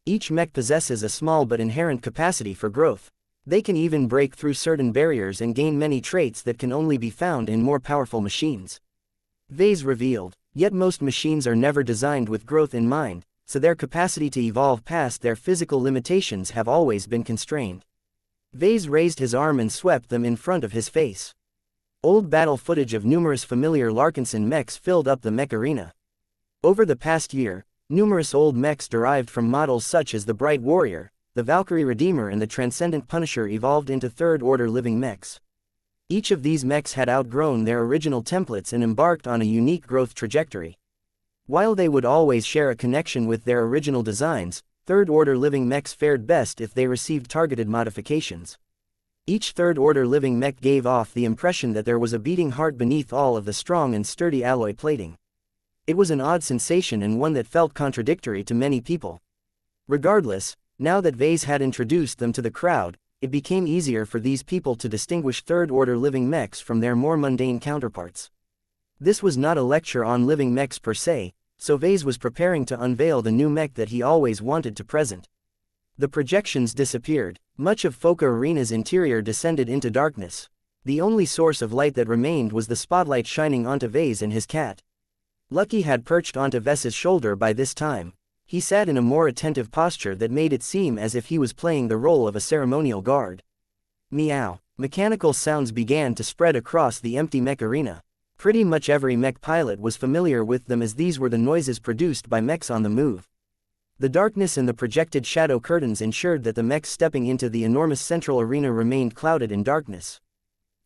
Each mech possesses a small but inherent capacity for growth. They can even break through certain barriers and gain many traits that can only be found in more powerful machines. Vase revealed, yet most machines are never designed with growth in mind, so their capacity to evolve past their physical limitations have always been constrained. Vase raised his arm and swept them in front of his face. Old battle footage of numerous familiar Larkinson mechs filled up the mech arena. Over the past year, numerous old mechs derived from models such as the Bright Warrior, the Valkyrie Redeemer and the Transcendent Punisher evolved into third-order living mechs. Each of these mechs had outgrown their original templates and embarked on a unique growth trajectory. While they would always share a connection with their original designs, third-order living mechs fared best if they received targeted modifications. Each third-order living mech gave off the impression that there was a beating heart beneath all of the strong and sturdy alloy plating. It was an odd sensation and one that felt contradictory to many people. Regardless, now that Vase had introduced them to the crowd, it became easier for these people to distinguish third-order living mechs from their more mundane counterparts. This was not a lecture on living mechs per se, so Vase was preparing to unveil the new mech that he always wanted to present. The projections disappeared, much of Foca Arena's interior descended into darkness. The only source of light that remained was the spotlight shining onto Vase and his cat. Lucky had perched onto Ves's shoulder by this time. He sat in a more attentive posture that made it seem as if he was playing the role of a ceremonial guard. Meow. Mechanical sounds began to spread across the empty mech arena. Pretty much every mech pilot was familiar with them as these were the noises produced by mechs on the move. The darkness and the projected shadow curtains ensured that the mechs stepping into the enormous central arena remained clouded in darkness.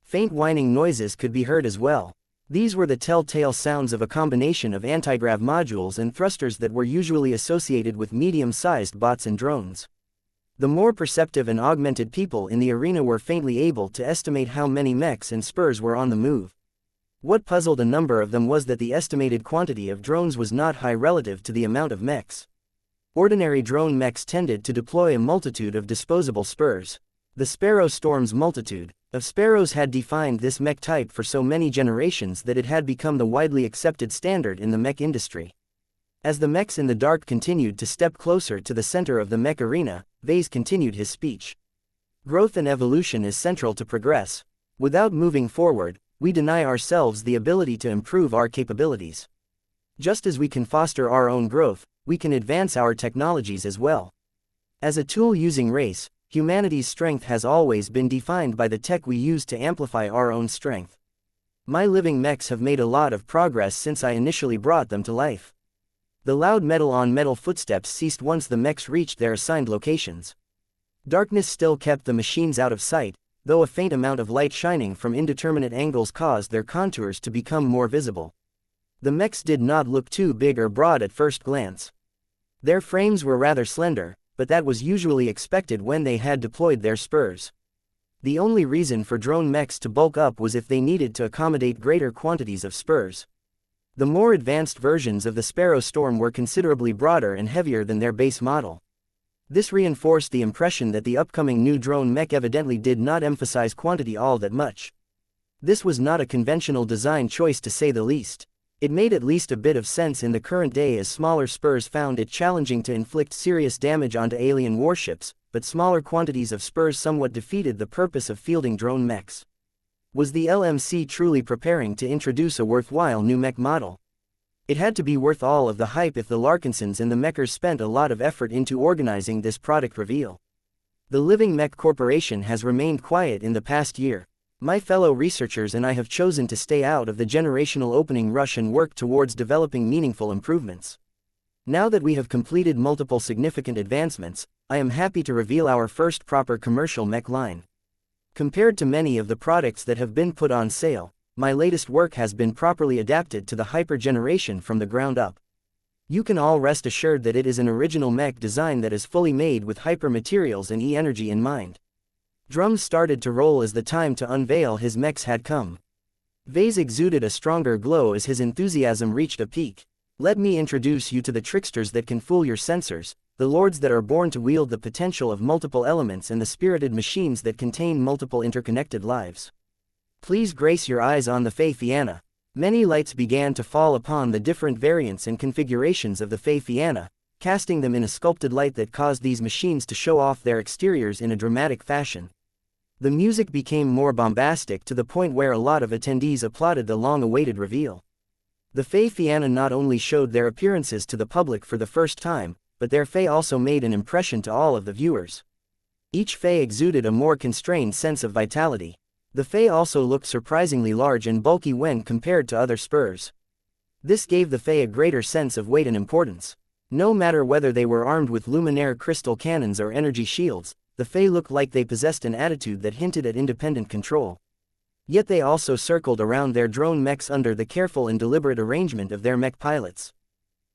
Faint whining noises could be heard as well. These were the telltale sounds of a combination of anti-grav modules and thrusters that were usually associated with medium-sized bots and drones. The more perceptive and augmented people in the arena were faintly able to estimate how many mechs and spurs were on the move. What puzzled a number of them was that the estimated quantity of drones was not high relative to the amount of mechs. Ordinary drone mechs tended to deploy a multitude of disposable spurs. The Sparrow Storm's multitude of sparrows had defined this mech type for so many generations that it had become the widely accepted standard in the mech industry. As the mechs in the dark continued to step closer to the center of the mech arena, Vase continued his speech. Growth and evolution is central to progress. Without moving forward, we deny ourselves the ability to improve our capabilities. Just as we can foster our own growth, we can advance our technologies as well. As a tool-using race, humanity's strength has always been defined by the tech we use to amplify our own strength. My living mechs have made a lot of progress since I initially brought them to life. The loud metal-on-metal footsteps ceased once the mechs reached their assigned locations. Darkness still kept the machines out of sight, though a faint amount of light shining from indeterminate angles caused their contours to become more visible. The mechs did not look too big or broad at first glance. Their frames were rather slender, but that was usually expected when they had deployed their spurs. The only reason for drone mechs to bulk up was if they needed to accommodate greater quantities of spurs. The more advanced versions of the Sparrow Storm were considerably broader and heavier than their base model. This reinforced the impression that the upcoming new drone mech evidently did not emphasize quantity all that much. This was not a conventional design choice to say the least. It made at least a bit of sense in the current day as smaller spurs found it challenging to inflict serious damage onto alien warships, but smaller quantities of spurs somewhat defeated the purpose of fielding drone mechs. Was the LMC truly preparing to introduce a worthwhile new mech model? It had to be worth all of the hype if the Larkinsons and the Mechers spent a lot of effort into organizing this product reveal. The Living Mech Corporation has remained quiet in the past year. My fellow researchers and I have chosen to stay out of the generational opening rush and work towards developing meaningful improvements. Now that we have completed multiple significant advancements, I am happy to reveal our first proper commercial mech line. Compared to many of the products that have been put on sale, my latest work has been properly adapted to the hyper generation from the ground up. You can all rest assured that it is an original mech design that is fully made with hyper materials and e-energy in mind. Drums started to roll as the time to unveil his mechs had come. Vase exuded a stronger glow as his enthusiasm reached a peak. Let me introduce you to the tricksters that can fool your sensors, the lords that are born to wield the potential of multiple elements and the spirited machines that contain multiple interconnected lives. Please grace your eyes on the Xianxia. Many lights began to fall upon the different variants and configurations of the Xianxia, casting them in a sculpted light that caused these machines to show off their exteriors in a dramatic fashion. The music became more bombastic to the point where a lot of attendees applauded the long-awaited reveal. The Fey Fianna not only showed their appearances to the public for the first time, but their Fey also made an impression to all of the viewers. Each Fey exuded a more constrained sense of vitality. The Fey also looked surprisingly large and bulky when compared to other spurs. This gave the Fey a greater sense of weight and importance. No matter whether they were armed with luminaire crystal cannons or energy shields, the Fey looked like they possessed an attitude that hinted at independent control. Yet they also circled around their drone mechs under the careful and deliberate arrangement of their mech pilots.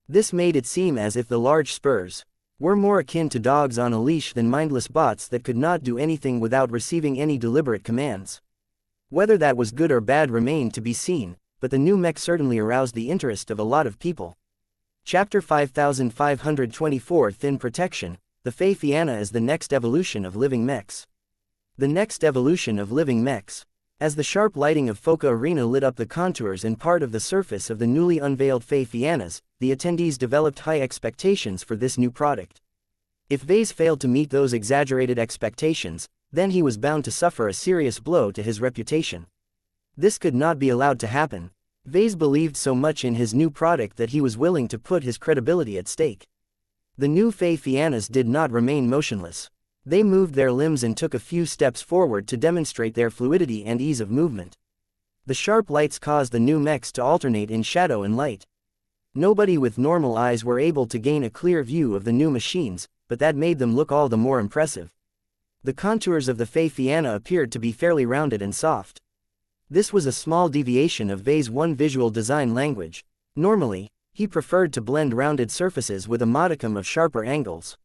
This made it seem as if the large spurs were more akin to dogs on a leash than mindless bots that could not do anything without receiving any deliberate commands. Whether that was good or bad remained to be seen, but the new mech certainly aroused the interest of a lot of people. Chapter 5524 Thin Protection. The Fey Fianna is the next evolution of living mechs. The next evolution of living mechs. As the sharp lighting of Foca Arena lit up the contours and part of the surface of the newly unveiled Fey Fiannas, the attendees developed high expectations for this new product. If Vase failed to meet those exaggerated expectations, then he was bound to suffer a serious blow to his reputation. This could not be allowed to happen. Vase believed so much in his new product that he was willing to put his credibility at stake. The new Fey Fiannas did not remain motionless. They moved their limbs and took a few steps forward to demonstrate their fluidity and ease of movement. The sharp lights caused the new mechs to alternate in shadow and light. Nobody with normal eyes were able to gain a clear view of the new machines, but that made them look all the more impressive. The contours of the Fey Fianna appeared to be fairly rounded and soft. This was a small deviation of Vay's one visual design language. Normally, he preferred to blend rounded surfaces with a modicum of sharper angles.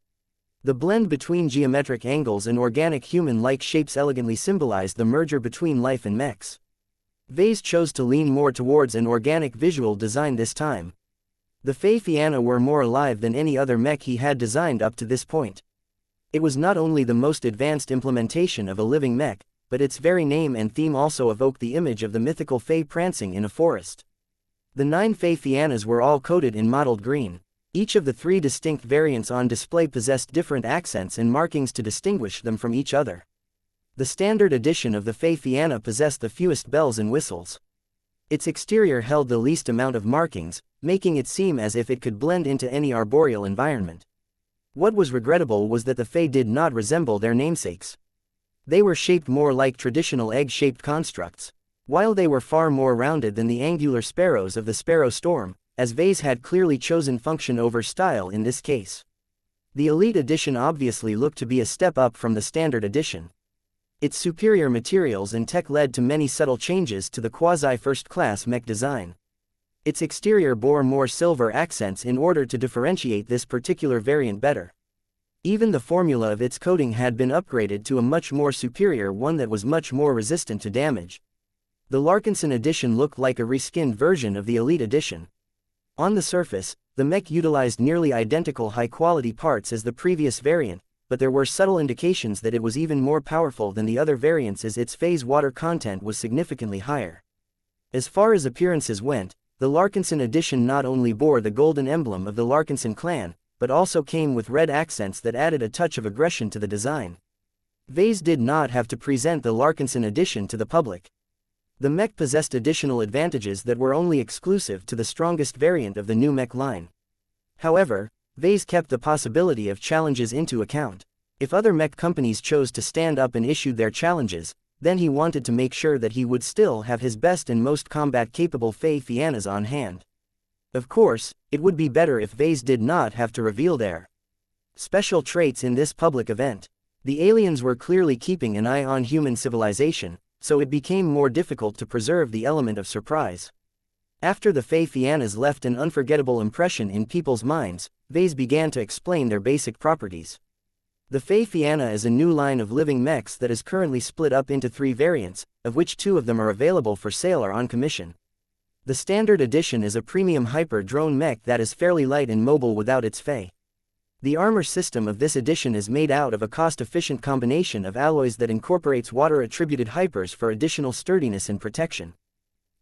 The blend between geometric angles and organic human-like shapes elegantly symbolized the merger between life and mechs. Vase chose to lean more towards an organic visual design this time. The Fey Fianna were more alive than any other mech he had designed up to this point. It was not only the most advanced implementation of a living mech, but its very name and theme also evoked the image of the mythical Fey prancing in a forest. The 9 Fey Fiannas were all coated in mottled green. Each of the 3 distinct variants on display possessed different accents and markings to distinguish them from each other. The standard edition of the Fey Fianna possessed the fewest bells and whistles. Its exterior held the least amount of markings, making it seem as if it could blend into any arboreal environment. What was regrettable was that the Fey did not resemble their namesakes. They were shaped more like traditional egg-shaped constructs, while they were far more rounded than the angular sparrows of the Sparrow Storm, as Vase had clearly chosen function over style in this case. The Elite Edition obviously looked to be a step up from the Standard Edition. Its superior materials and tech led to many subtle changes to the quasi-first-class mech design. Its exterior bore more silver accents in order to differentiate this particular variant better. Even the formula of its coating had been upgraded to a much more superior one that was much more resistant to damage. The Larkinson Edition looked like a reskinned version of the Elite Edition. On the surface, the mech utilized nearly identical high-quality parts as the previous variant, but there were subtle indications that it was even more powerful than the other variants as its phase water content was significantly higher. As far as appearances went, the Larkinson Edition not only bore the golden emblem of the Larkinson clan, but also came with red accents that added a touch of aggression to the design. Vase did not have to present the Larkinson Edition to the public. The mech possessed additional advantages that were only exclusive to the strongest variant of the new mech line. However, Vase kept the possibility of challenges into account. If other mech companies chose to stand up and issued their challenges, then he wanted to make sure that he would still have his best and most combat-capable Fey Fiannas on hand. Of course, it would be better if Vase did not have to reveal their special traits in this public event. The aliens were clearly keeping an eye on human civilization, so it became more difficult to preserve the element of surprise. After the Fey Fiannas left an unforgettable impression in people's minds, Vase began to explain their basic properties. The Fey Fianna is a new line of living mechs that is currently split up into 3 variants, of which 2 of them are available for sale or on commission. The Standard Edition is a premium hyper-drone mech that is fairly light and mobile without its Fey. The armor system of this edition is made out of a cost-efficient combination of alloys that incorporates water-attributed hypers for additional sturdiness and protection.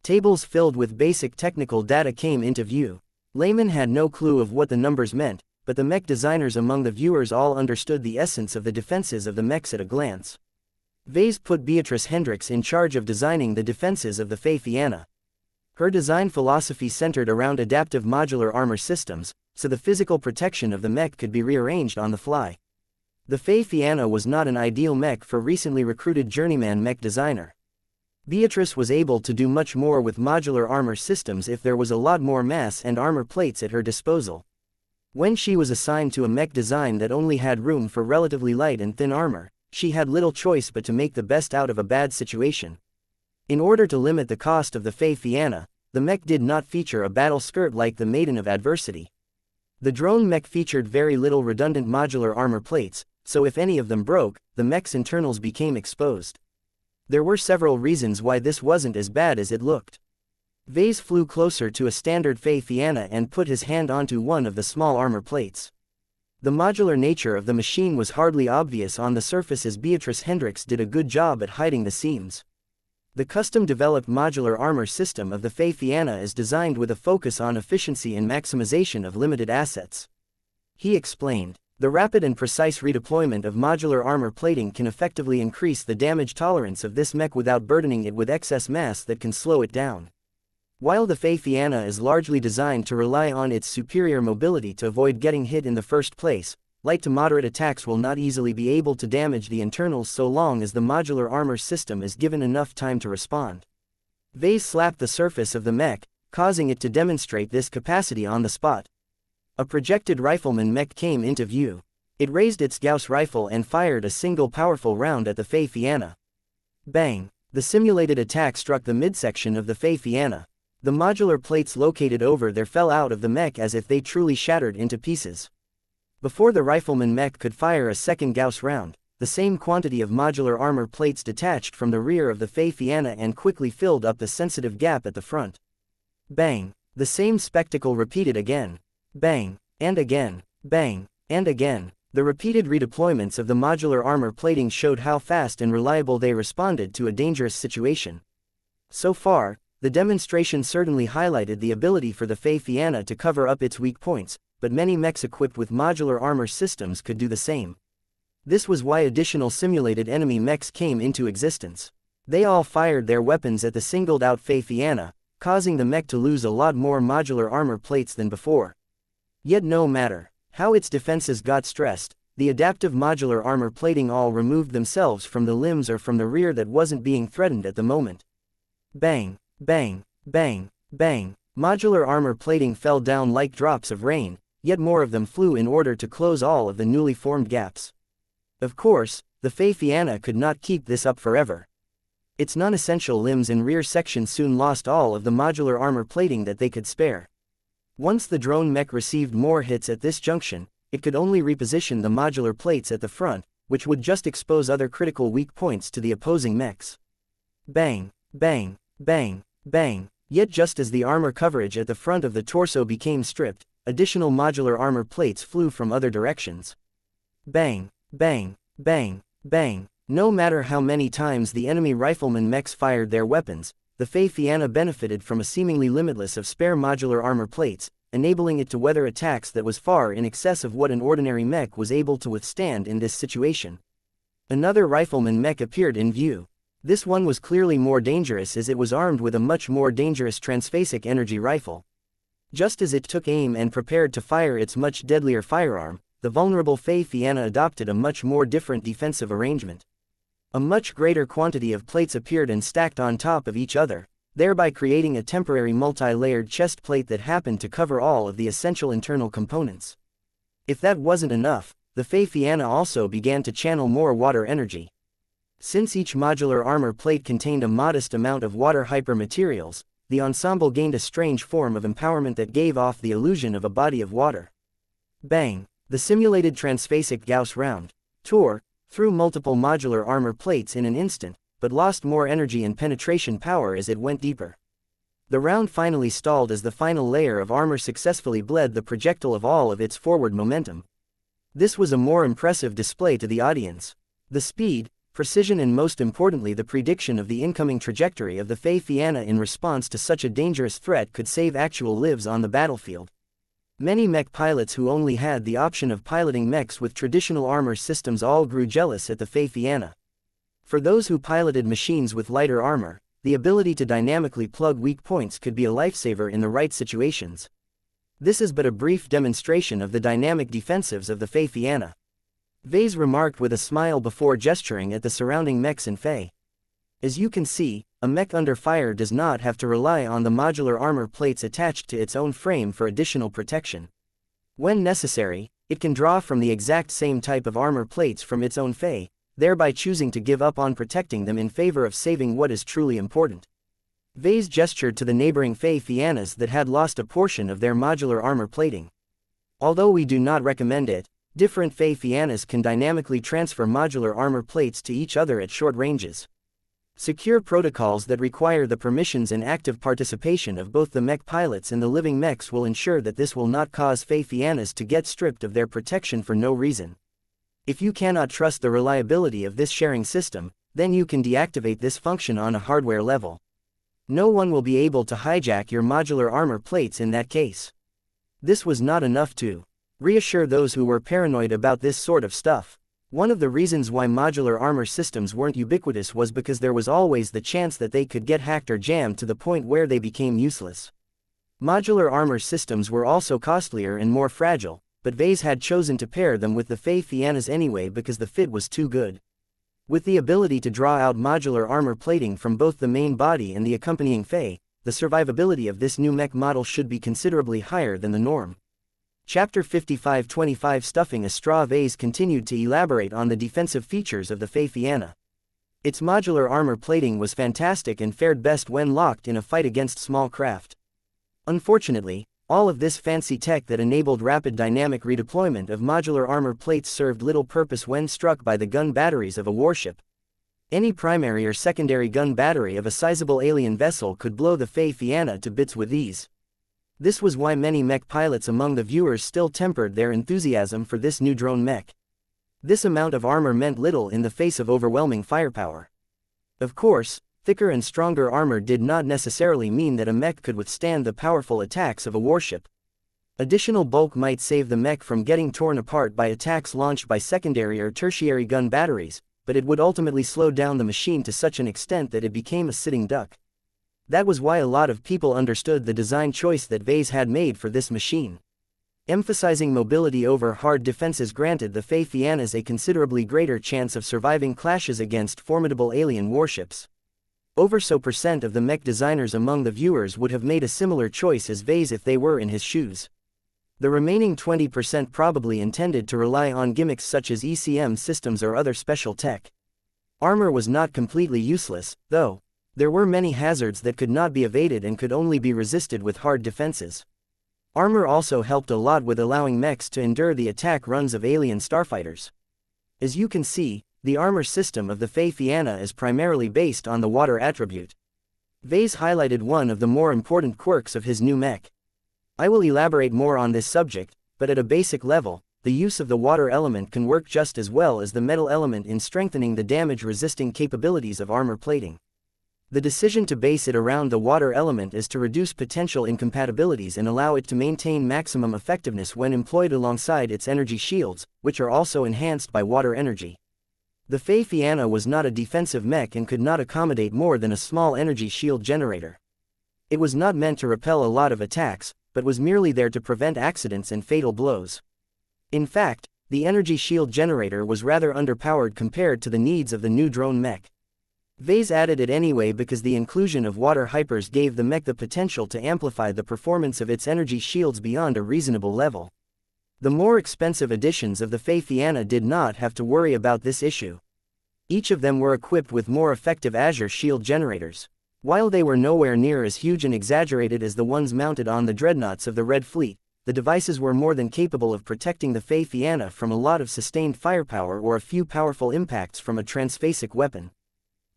Tables filled with basic technical data came into view. Laymen had no clue of what the numbers meant, but the mech designers among the viewers all understood the essence of the defenses of the mechs at a glance. Vase put Beatrice Hendricks in charge of designing the defenses of the Xianxia. Her design philosophy centered around adaptive modular armor systems, so the physical protection of the mech could be rearranged on the fly. The Xianxia was not an ideal mech for recently recruited journeyman mech designer. Beatrice was able to do much more with modular armor systems if there was a lot more mass and armor plates at her disposal. When she was assigned to a mech design that only had room for relatively light and thin armor, she had little choice but to make the best out of a bad situation. In order to limit the cost of the Xianxia, the mech did not feature a battle skirt like the Maiden of Adversity. The drone mech featured very little redundant modular armor plates, so if any of them broke, the mech's internals became exposed. There were several reasons why this wasn't as bad as it looked. Vase flew closer to a standard Xianxia and put his hand onto one of the small armor plates. The modular nature of the machine was hardly obvious on the surface as Beatrice Hendricks did a good job at hiding the seams. The custom-developed modular armor system of the Xianxia is designed with a focus on efficiency and maximization of limited assets. He explained, the rapid and precise redeployment of modular armor plating can effectively increase the damage tolerance of this mech without burdening it with excess mass that can slow it down. While the Xianxia is largely designed to rely on its superior mobility to avoid getting hit in the first place, light to moderate attacks will not easily be able to damage the internals so long as the modular armor system is given enough time to respond. Vase slapped the surface of the mech, causing it to demonstrate this capacity on the spot. A projected rifleman mech came into view. It raised its Gauss rifle and fired a single powerful round at the Xianxia. Bang! The simulated attack struck the midsection of the Xianxia. The modular plates located over there fell out of the mech as if they truly shattered into pieces. Before the rifleman mech could fire a second Gauss round, the same quantity of modular armor plates detached from the rear of the Xianxia and quickly filled up the sensitive gap at the front. Bang! The same spectacle repeated again. Bang! And again. Bang! And again. The repeated redeployments of the modular armor plating showed how fast and reliable they responded to a dangerous situation. So far, the demonstration certainly highlighted the ability for the Xianxia to cover up its weak points, but many mechs equipped with modular armor systems could do the same. This was why additional simulated enemy mechs came into existence. They all fired their weapons at the singled-out Xianxia, causing the mech to lose a lot more modular armor plates than before. Yet no matter how its defenses got stressed, the adaptive modular armor plating all removed themselves from the limbs or from the rear that wasn't being threatened at the moment. Bang! Bang! Bang! Bang! Modular armor plating fell down like drops of rain, yet more of them flew in order to close all of the newly formed gaps. Of course, the Xianxia could not keep this up forever. Its non-essential limbs and rear section soon lost all of the modular armor plating that they could spare. Once the drone mech received more hits at this junction, it could only reposition the modular plates at the front, which would just expose other critical weak points to the opposing mechs. Bang! Bang! Bang! Bang! Yet just as the armor coverage at the front of the torso became stripped, additional modular armor plates flew from other directions. Bang! Bang! Bang! Bang! No matter how many times the enemy rifleman mechs fired their weapons, the Xianxia benefited from a seemingly limitless of spare modular armor plates, enabling it to weather attacks that was far in excess of what an ordinary mech was able to withstand in this situation. Another rifleman mech appeared in view. This one was clearly more dangerous as it was armed with a much more dangerous transphasic energy rifle. Just as it took aim and prepared to fire its much deadlier firearm, the vulnerable Xianxia adopted a much more different defensive arrangement. A much greater quantity of plates appeared and stacked on top of each other, thereby creating a temporary multi-layered chest plate that happened to cover all of the essential internal components. If that wasn't enough, the Xianxia also began to channel more water energy. Since each modular armor plate contained a modest amount of water hypermaterials, the ensemble gained a strange form of empowerment that gave off the illusion of a body of water. Bang! The simulated transphasic Gauss round tore through multiple modular armor plates in an instant, but lost more energy and penetration power as it went deeper. The round finally stalled as the final layer of armor successfully bled the projectile of all of its forward momentum. This was a more impressive display to the audience. The speed, precision and most importantly the prediction of the incoming trajectory of the Xianxia in response to such a dangerous threat could save actual lives on the battlefield. Many mech pilots who only had the option of piloting mechs with traditional armor systems all grew jealous at the Xianxia. For those who piloted machines with lighter armor, the ability to dynamically plug weak points could be a lifesaver in the right situations. This is but a brief demonstration of the dynamic defensives of the xianxia. Vase remarked with a smile before gesturing at the surrounding mechs and Fey. As you can see, a mech under fire does not have to rely on the modular armor plates attached to its own frame for additional protection. When necessary, it can draw from the exact same type of armor plates from its own Fey, thereby choosing to give up on protecting them in favor of saving what is truly important. Vase gestured to the neighboring xianxias that had lost a portion of their modular armor plating. Although we do not recommend it, different xianxias can dynamically transfer modular armor plates to each other at short ranges. Secure protocols that require the permissions and active participation of both the mech pilots and the living mechs will ensure that this will not cause xianxias to get stripped of their protection for no reason. If you cannot trust the reliability of this sharing system, then you can deactivate this function on a hardware level. No one will be able to hijack your modular armor plates in that case. This was not enough to reassure those who were paranoid about this sort of stuff. One of the reasons why modular armor systems weren't ubiquitous was because there was always the chance that they could get hacked or jammed to the point where they became useless. Modular armor systems were also costlier and more fragile, but Vase had chosen to pair them with the xianxias anyway because the fit was too good. With the ability to draw out modular armor plating from both the main body and the accompanying Fey, the survivability of this new mech model should be considerably higher than the norm. Chapter 55-25 Stuffing a Straw. Vase continued to elaborate on the defensive features of the xianxia. Its modular armor plating was fantastic and fared best when locked in a fight against small craft. Unfortunately, all of this fancy tech that enabled rapid dynamic redeployment of modular armor plates served little purpose when struck by the gun batteries of a warship. Any primary or secondary gun battery of a sizable alien vessel could blow the xianxia to bits with ease. This was why many mech pilots among the viewers still tempered their enthusiasm for this new drone mech. This amount of armor meant little in the face of overwhelming firepower. Of course, thicker and stronger armor did not necessarily mean that a mech could withstand the powerful attacks of a warship. Additional bulk might save the mech from getting torn apart by attacks launched by secondary or tertiary gun batteries, but it would ultimately slow down the machine to such an extent that it became a sitting duck. That was why a lot of people understood the design choice that Vase had made for this machine. Emphasizing mobility over hard defenses granted the xianxias a considerably greater chance of surviving clashes against formidable alien warships. Over so percent of the mech designers among the viewers would have made a similar choice as Vase if they were in his shoes. The remaining 20% probably intended to rely on gimmicks such as ECM systems or other special tech. Armor was not completely useless, though. There were many hazards that could not be evaded and could only be resisted with hard defenses. Armor also helped a lot with allowing mechs to endure the attack runs of alien starfighters. As you can see, the armor system of the xianxia is primarily based on the water attribute. Vase highlighted one of the more important quirks of his new mech. I will elaborate more on this subject, but at a basic level, the use of the water element can work just as well as the metal element in strengthening the damage-resisting capabilities of armor plating. The decision to base it around the water element is to reduce potential incompatibilities and allow it to maintain maximum effectiveness when employed alongside its energy shields, which are also enhanced by water energy. The xianxia was not a defensive mech and could not accommodate more than a small energy shield generator. It was not meant to repel a lot of attacks, but was merely there to prevent accidents and fatal blows. In fact, the energy shield generator was rather underpowered compared to the needs of the new drone mech. Vase added it anyway because the inclusion of water hypers gave the mech the potential to amplify the performance of its energy shields beyond a reasonable level. The more expensive editions of the xianxia did not have to worry about this issue. Each of them were equipped with more effective Azure shield generators. While they were nowhere near as huge and exaggerated as the ones mounted on the dreadnoughts of the Red Fleet, the devices were more than capable of protecting the xianxia from a lot of sustained firepower or a few powerful impacts from a transphasic weapon.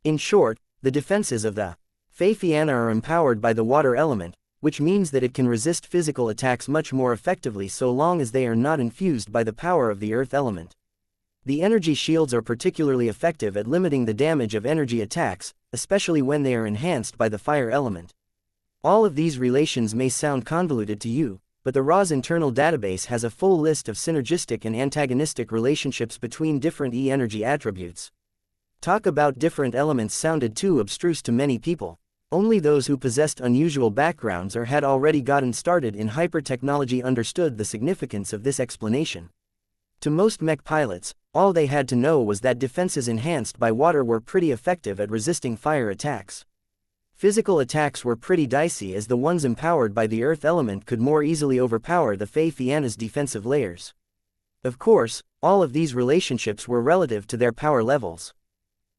In short, the defenses of the xianxia are empowered by the water element, which means that it can resist physical attacks much more effectively so long as they are not infused by the power of the earth element. The energy shields are particularly effective at limiting the damage of energy attacks, especially when they are enhanced by the fire element. All of these relations may sound convoluted to you, but the RAW's internal database has a full list of synergistic and antagonistic relationships between different E-energy attributes. Talk about different elements sounded too abstruse to many people. Only those who possessed unusual backgrounds or had already gotten started in hyper-technology understood the significance of this explanation. To most mech pilots, all they had to know was that defenses enhanced by water were pretty effective at resisting fire attacks. Physical attacks were pretty dicey, as the ones empowered by the earth element could more easily overpower the xianxia's defensive layers. Of course, all of these relationships were relative to their power levels.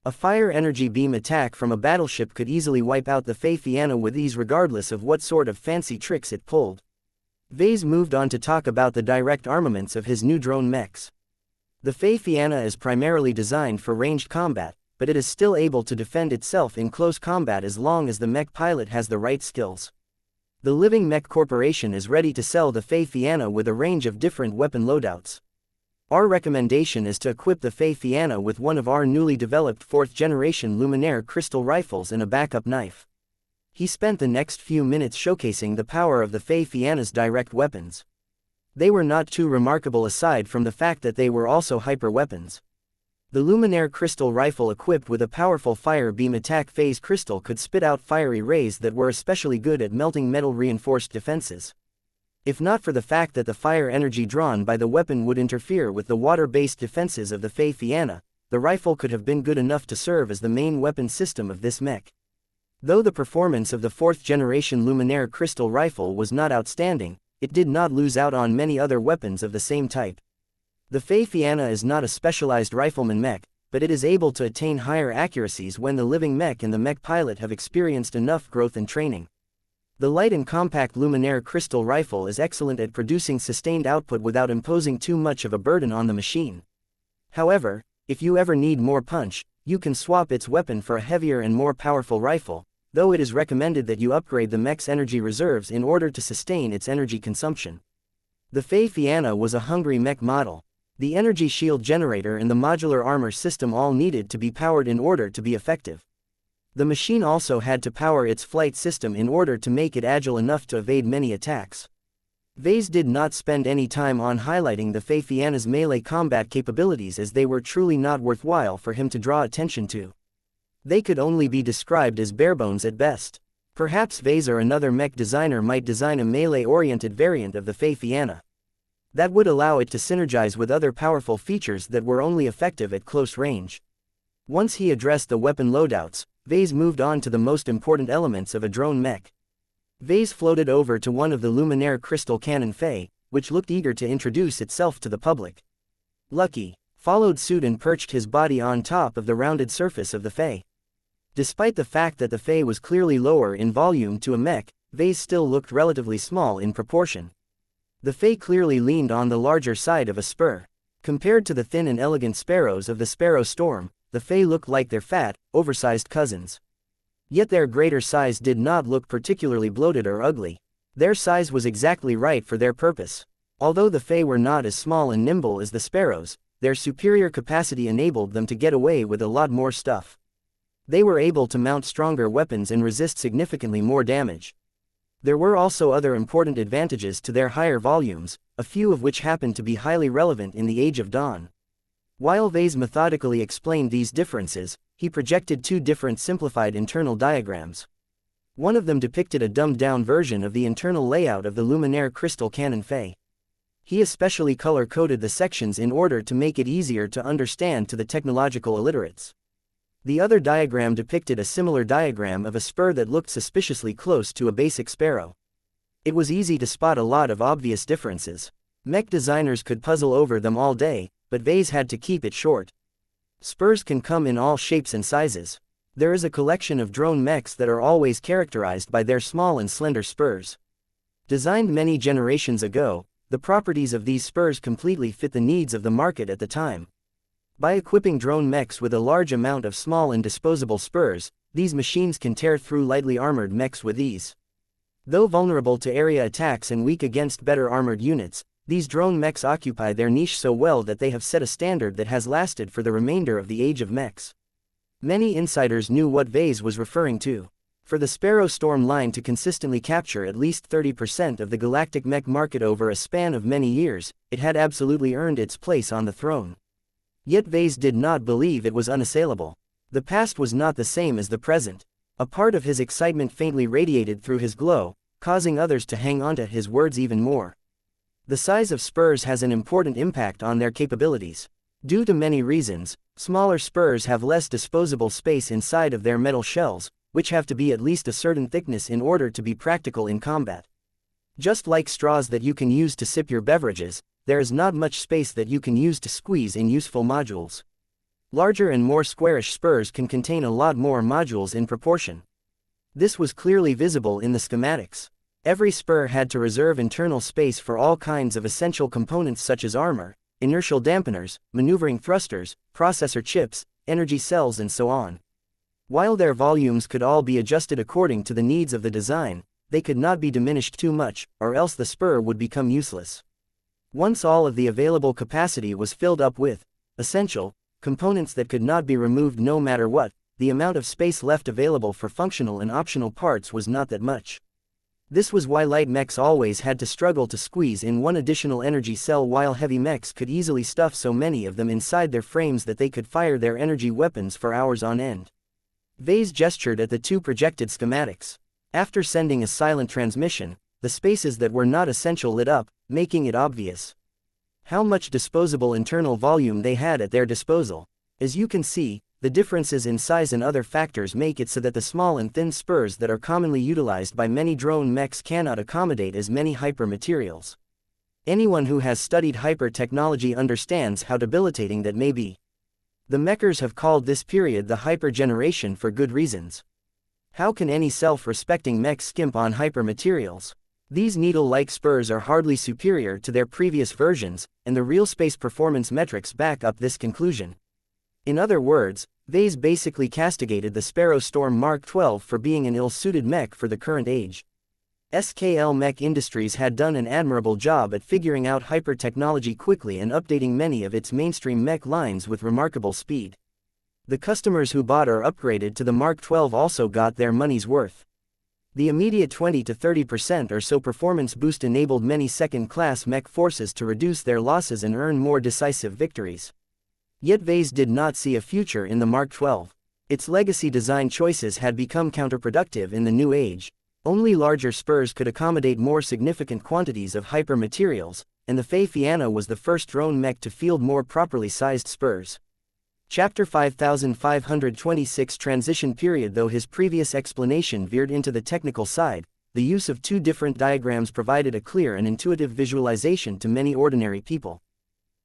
A fire energy beam attack from a battleship could easily wipe out the xianxia with ease, regardless of what sort of fancy tricks it pulled. Vase moved on to talk about the direct armaments of his new drone mechs. The xianxia is primarily designed for ranged combat, but it is still able to defend itself in close combat as long as the mech pilot has the right skills. The Living Mech Corporation is ready to sell the xianxia with a range of different weapon loadouts. Our recommendation is to equip the xianxia with one of our newly developed 4th-generation Luminaire crystal rifles and a backup knife. He spent the next few minutes showcasing the power of the xianxia's direct weapons. They were not too remarkable aside from the fact that they were also hyper weapons. The Luminaire crystal rifle equipped with a powerful fire beam attack phase crystal could spit out fiery rays that were especially good at melting metal reinforced defenses. If not for the fact that the fire energy drawn by the weapon would interfere with the water-based defenses of the xianxia, the rifle could have been good enough to serve as the main weapon system of this mech. Though the performance of the 4th-generation Luminaire crystal rifle was not outstanding, it did not lose out on many other weapons of the same type. The xianxia is not a specialized rifleman mech, but it is able to attain higher accuracies when the living mech and the mech pilot have experienced enough growth and training. The light and compact Luminaire crystal rifle is excellent at producing sustained output without imposing too much of a burden on the machine. However, if you ever need more punch, you can swap its weapon for a heavier and more powerful rifle, though it is recommended that you upgrade the mech's energy reserves in order to sustain its energy consumption. The xianxia was a hungry mech model. The energy shield generator and the modular armor system all needed to be powered in order to be effective. The machine also had to power its flight system in order to make it agile enough to evade many attacks. Vase did not spend any time on highlighting the xianxia's melee combat capabilities, as they were truly not worthwhile for him to draw attention to. They could only be described as barebones at best. Perhaps Vase or another mech designer might design a melee-oriented variant of the xianxia. That would allow it to synergize with other powerful features that were only effective at close range. Once he addressed the weapon loadouts, Vase moved on to the most important elements of a drone mech. Vase floated over to one of the Luminaire crystal cannon Fey, which looked eager to introduce itself to the public. Lucky followed suit and perched his body on top of the rounded surface of the Fey. Despite the fact that the Fey was clearly lower in volume to a mech, Vase still looked relatively small in proportion. The Fey clearly leaned on the larger side of a spur. Compared to the thin and elegant sparrows of the Sparrow Storm, the Fey looked like their fat, oversized cousins. Yet their greater size did not look particularly bloated or ugly. Their size was exactly right for their purpose. Although the Fey were not as small and nimble as the sparrows, their superior capacity enabled them to get away with a lot more stuff. They were able to mount stronger weapons and resist significantly more damage. There were also other important advantages to their higher volumes, a few of which happened to be highly relevant in the Age of Dawn. While Vase methodically explained these differences, he projected two different simplified internal diagrams. One of them depicted a dumbed-down version of the internal layout of the Luminaire crystal cannon Fey. He especially color-coded the sections in order to make it easier to understand to the technological illiterates. The other diagram depicted a similar diagram of a spur that looked suspiciously close to a basic sparrow. It was easy to spot a lot of obvious differences. Mech designers could puzzle over them all day, but Vase had to keep it short. Spurs can come in all shapes and sizes. There is a collection of drone mechs that are always characterized by their small and slender spurs. Designed many generations ago, the properties of these spurs completely fit the needs of the market at the time. By equipping drone mechs with a large amount of small and disposable spurs, these machines can tear through lightly armored mechs with ease. Though vulnerable to area attacks and weak against better armored units, these drone mechs occupy their niche so well that they have set a standard that has lasted for the remainder of the Age of Mechs. Many insiders knew what Vase was referring to. For the Sparrow Storm line to consistently capture at least 30% of the galactic mech market over a span of many years, it had absolutely earned its place on the throne. Yet Vase did not believe it was unassailable. The past was not the same as the present. A part of his excitement faintly radiated through his glow, causing others to hang on to his words even more. The size of spurs has an important impact on their capabilities. Due to many reasons, smaller spurs have less disposable space inside of their metal shells, which have to be at least a certain thickness in order to be practical in combat. Just like straws that you can use to sip your beverages, there is not much space that you can use to squeeze in useful modules. Larger and more squarish spurs can contain a lot more modules in proportion. This was clearly visible in the schematics. Every spur had to reserve internal space for all kinds of essential components such as armor, inertial dampeners, maneuvering thrusters, processor chips, energy cells and so on. While their volumes could all be adjusted according to the needs of the design, they could not be diminished too much, or else the spur would become useless. Once all of the available capacity was filled up with essential components that could not be removed no matter what, the amount of space left available for functional and optional parts was not that much. This was why light mechs always had to struggle to squeeze in one additional energy cell, while heavy mechs could easily stuff so many of them inside their frames that they could fire their energy weapons for hours on end. Vase gestured at the two projected schematics. After sending a silent transmission, the spaces that were not essential lit up, making it obvious how much disposable internal volume they had at their disposal. As you can see, the differences in size and other factors make it so that the small and thin spurs that are commonly utilized by many drone mechs cannot accommodate as many hyper materials. Anyone who has studied hyper technology understands how debilitating that may be. The mechers have called this period the hyper generation for good reasons. How can any self-respecting mech skimp on hyper materials? These needle-like spurs are hardly superior to their previous versions, and the real space performance metrics back up this conclusion. In other words, Vase basically castigated the Sparrow Storm Mark 12 for being an ill-suited mech for the current age. SKL Mech Industries had done an admirable job at figuring out hyper-technology quickly and updating many of its mainstream mech lines with remarkable speed. The customers who bought or upgraded to the Mark 12 also got their money's worth. The immediate 20 to 30% or so performance boost enabled many second-class mech forces to reduce their losses and earn more decisive victories. Yet Vase did not see a future in the Mark 12. Its legacy design choices had become counterproductive in the new age. Only larger spurs could accommodate more significant quantities of hyper materials, and the Fei Fianna was the first drone mech to field more properly sized spurs. Chapter 5526 Transition Period. Though his previous explanation veered into the technical side, the use of two different diagrams provided a clear and intuitive visualization to many ordinary people.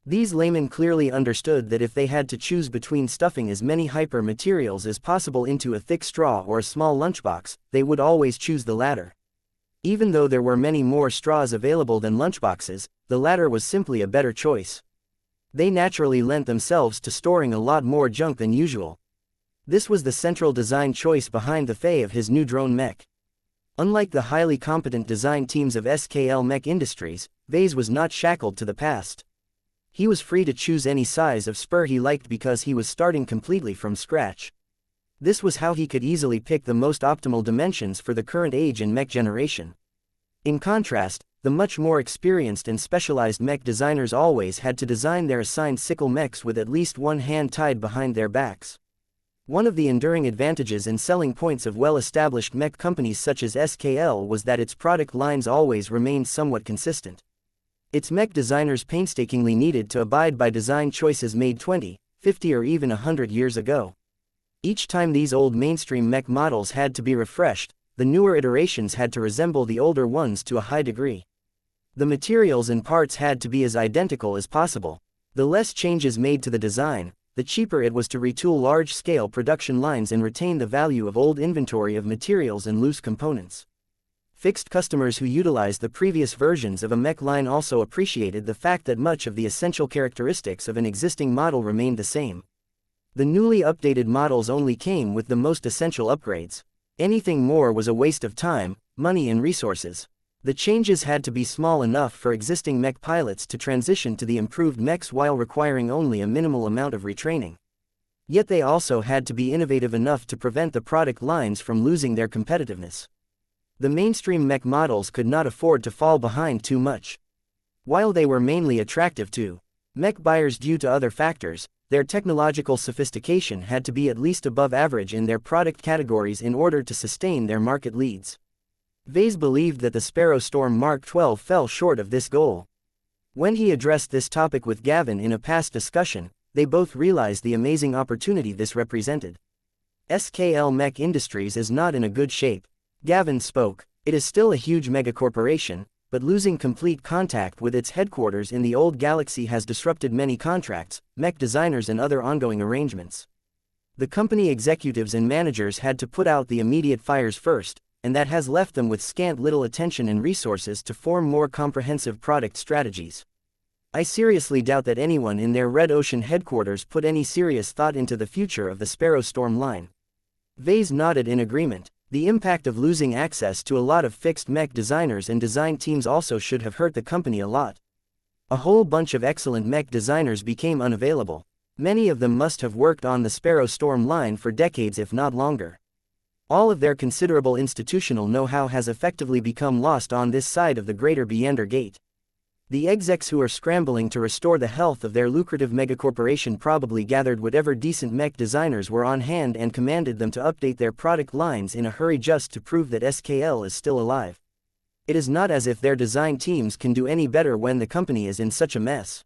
These laymen clearly understood that if they had to choose between stuffing as many hyper materials as possible into a thick straw or a small lunchbox, they would always choose the latter. Even though there were many more straws available than lunchboxes, the latter was simply a better choice. They naturally lent themselves to storing a lot more junk than usual. This was the central design choice behind the Fei of his new drone mech. Unlike the highly competent design teams of SKL Mech Industries, Vase was not shackled to the past. He was free to choose any size of spur he liked because he was starting completely from scratch. This was how he could easily pick the most optimal dimensions for the current age and mech generation. In contrast, the much more experienced and specialized mech designers always had to design their assigned sickle mechs with at least one hand tied behind their backs. One of the enduring advantages and selling points of well-established mech companies such as SKL was that its product lines always remained somewhat consistent. Its mech designers painstakingly needed to abide by design choices made 20, 50 or even 100 years ago. Each time these old mainstream mech models had to be refreshed, the newer iterations had to resemble the older ones to a high degree. The materials and parts had to be as identical as possible. The less changes made to the design, the cheaper it was to retool large-scale production lines and retain the value of old inventory of materials and loose components. Fixed customers who utilized the previous versions of a mech line also appreciated the fact that much of the essential characteristics of an existing model remained the same. The newly updated models only came with the most essential upgrades. Anything more was a waste of time, money and resources. The changes had to be small enough for existing mech pilots to transition to the improved mechs while requiring only a minimal amount of retraining. Yet they also had to be innovative enough to prevent the product lines from losing their competitiveness. The mainstream mech models could not afford to fall behind too much. While they were mainly attractive to mech buyers due to other factors, their technological sophistication had to be at least above average in their product categories in order to sustain their market leads. Vase believed that the Sparrow Storm Mark 12 fell short of this goal. When he addressed this topic with Gavin in a past discussion, they both realized the amazing opportunity this represented. SKL Mech Industries is not in a good shape. Gavin spoke. It is still a huge megacorporation, but losing complete contact with its headquarters in the old galaxy has disrupted many contracts, mech designers and other ongoing arrangements. The company executives and managers had to put out the immediate fires first, and that has left them with scant little attention and resources to form more comprehensive product strategies. I seriously doubt that anyone in their Red Ocean headquarters put any serious thought into the future of the Sparrow Storm line. Vase nodded in agreement. The impact of losing access to a lot of fixed mech designers and design teams also should have hurt the company a lot. A whole bunch of excellent mech designers became unavailable. Many of them must have worked on the Sparrow Storm line for decades if not longer. All of their considerable institutional know-how has effectively become lost on this side of the Greater Beander Gate. The execs who are scrambling to restore the health of their lucrative megacorporation probably gathered whatever decent mech designers were on hand and commanded them to update their product lines in a hurry just to prove that SKL is still alive. It is not as if their design teams can do any better when the company is in such a mess.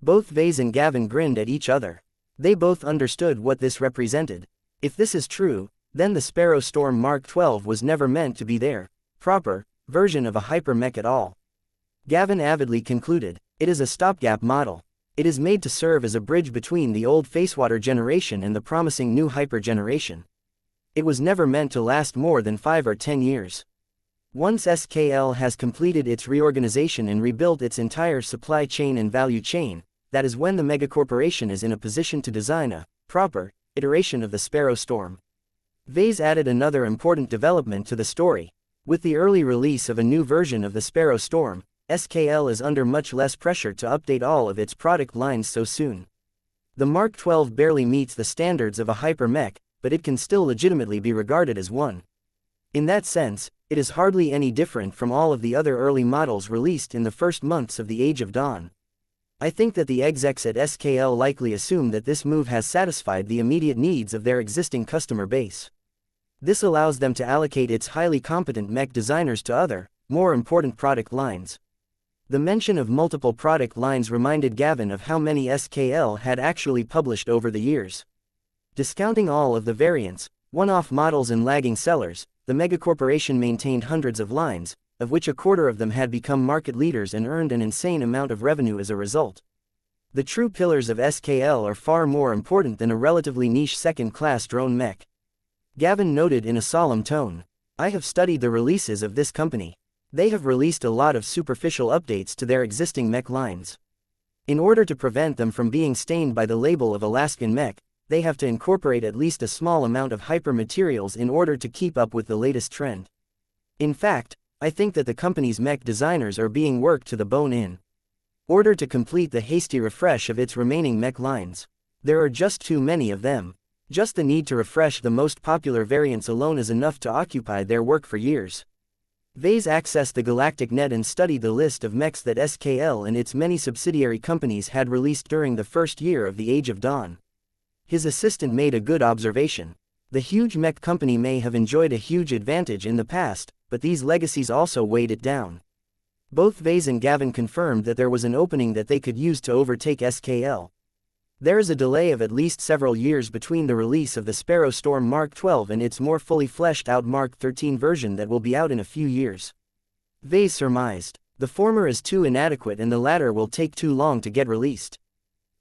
Both Vase and Gavin grinned at each other. They both understood what this represented. If this is true, then the Sparrow Storm Mark 12 was never meant to be their proper version of a hyper-mech at all. Gavin avidly concluded, it is a stopgap model. It is made to serve as a bridge between the old Facewater generation and the promising new hyper generation. It was never meant to last more than 5 or 10 years. Once SKL has completed its reorganization and rebuilt its entire supply chain and value chain, that is when the megacorporation is in a position to design a proper iteration of the Sparrow Storm. Vase added another important development to the story. With the early release of a new version of the Sparrow Storm, SKL is under much less pressure to update all of its product lines so soon. The Mark 12 barely meets the standards of a hyper-mech, but it can still legitimately be regarded as one. In that sense, it is hardly any different from all of the other early models released in the first months of the Age of Dawn. I think that the execs at SKL likely assume that this move has satisfied the immediate needs of their existing customer base. This allows them to allocate its highly competent mech designers to other, more important product lines. The mention of multiple product lines reminded Gavin of how many SKL had actually published over the years. Discounting all of the variants, one-off models and lagging sellers, the megacorporation maintained hundreds of lines, of which a quarter of them had become market leaders and earned an insane amount of revenue as a result. The true pillars of SKL are far more important than a relatively niche second-class drone mech. Gavin noted in a solemn tone, I have studied the releases of this company. They have released a lot of superficial updates to their existing mech lines. In order to prevent them from being stained by the label of Alaskan mech, they have to incorporate at least a small amount of hyper materials in order to keep up with the latest trend. In fact, I think that the company's mech designers are being worked to the bone in order to complete the hasty refresh of its remaining mech lines. There are just too many of them. Just the need to refresh the most popular variants alone is enough to occupy their work for years. Vase accessed the Galactic Net and studied the list of mechs that SKL and its many subsidiary companies had released during the first year of the Age of Dawn. His assistant made a good observation. The huge mech company may have enjoyed a huge advantage in the past, but these legacies also weighed it down. Both Vase and Gavin confirmed that there was an opening that they could use to overtake SKL. There is a delay of at least several years between the release of the Sparrow Storm Mark 12 and its more fully fleshed out Mark 13 version that will be out in a few years. Vase surmised, the former is too inadequate and the latter will take too long to get released.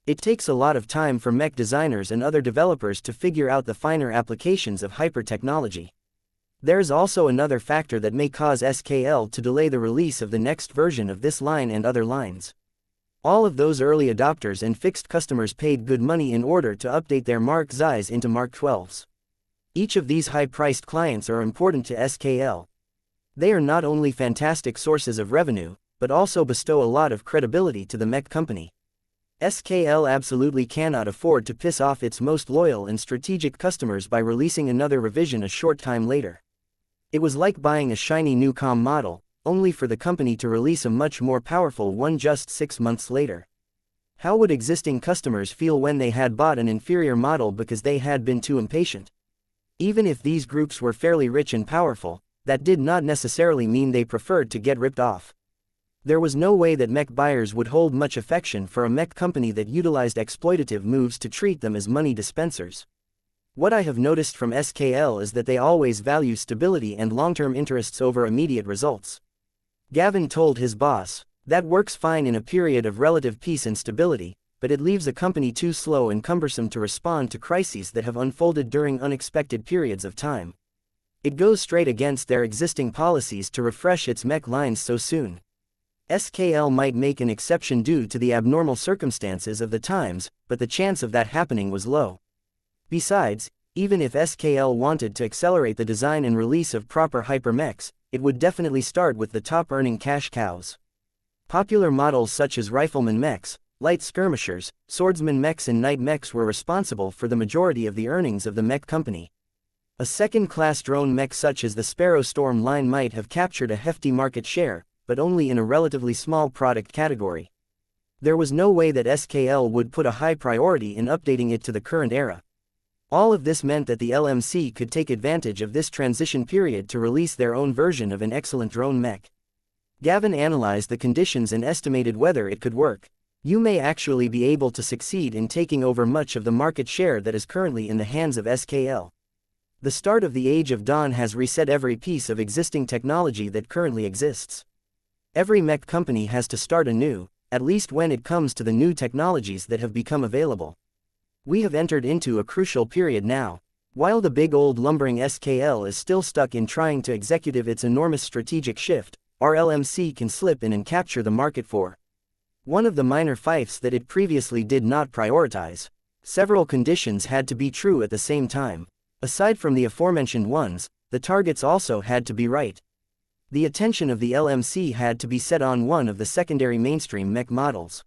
It takes a lot of time for mech designers and other developers to figure out the finer applications of hyper-technology. There is also another factor that may cause SKL to delay the release of the next version of this line and other lines. All of those early adopters and fixed customers paid good money in order to update their Mark Xis into Mark 12s. Each of these high-priced clients are important to SKL. They are not only fantastic sources of revenue, but also bestow a lot of credibility to the mech company. SKL absolutely cannot afford to piss off its most loyal and strategic customers by releasing another revision a short time later. It was like buying a shiny new COM model, only for the company to release a much more powerful one just 6 months later. How would existing customers feel when they had bought an inferior model because they had been too impatient? Even if these groups were fairly rich and powerful, that did not necessarily mean they preferred to get ripped off. There was no way that mech buyers would hold much affection for a mech company that utilized exploitative moves to treat them as money dispensers. What I have noticed from SKL is that they always value stability and long-term interests over immediate results. Gavin told his boss, "That works fine in a period of relative peace and stability, but it leaves a company too slow and cumbersome to respond to crises that have unfolded during unexpected periods of time. It goes straight against their existing policies to refresh its mech lines so soon." SKL might make an exception due to the abnormal circumstances of the times, but the chance of that happening was low. Besides, even if SKL wanted to accelerate the design and release of proper hyper-mechs, it would definitely start with the top-earning cash cows. Popular models such as rifleman mechs, light skirmishers, swordsman mechs and knight mechs were responsible for the majority of the earnings of the mech company. A second-class drone mech such as the Sparrow Storm line might have captured a hefty market share, but only in a relatively small product category. There was no way that SKL would put a high priority in updating it to the current era. All of this meant that the LMC could take advantage of this transition period to release their own version of an excellent drone mech. Gavin analyzed the conditions and estimated whether it could work. You may actually be able to succeed in taking over much of the market share that is currently in the hands of SKL. The start of the Age of Dawn has reset every piece of existing technology that currently exists. Every mech company has to start anew, at least when it comes to the new technologies that have become available. We have entered into a crucial period now. While the big old lumbering SKL is still stuck in trying to execute its enormous strategic shift, our LMC can slip in and capture the market for one of the minor fiefs that it previously did not prioritize. Several conditions had to be true at the same time. Aside from the aforementioned ones, the targets also had to be right. The attention of the LMC had to be set on one of the secondary mainstream mech models.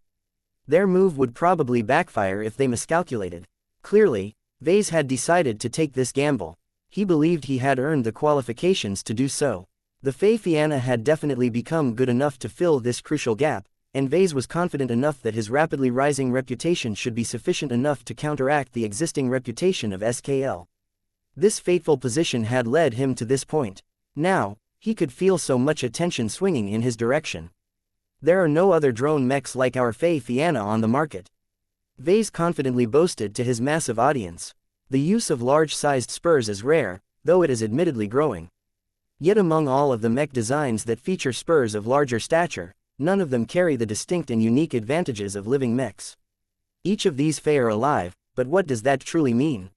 Their move would probably backfire if they miscalculated. Clearly, Vase had decided to take this gamble. He believed he had earned the qualifications to do so. The xianxia had definitely become good enough to fill this crucial gap, and Vase was confident enough that his rapidly rising reputation should be sufficient enough to counteract the existing reputation of SKL. This fateful position had led him to this point. Now, he could feel so much attention swinging in his direction. There are no other drone mechs like our xianxia on the market. Vase confidently boasted to his massive audience. The use of large-sized spurs is rare, though it is admittedly growing. Yet among all of the mech designs that feature spurs of larger stature, none of them carry the distinct and unique advantages of living mechs. Each of these Fey are alive, but what does that truly mean?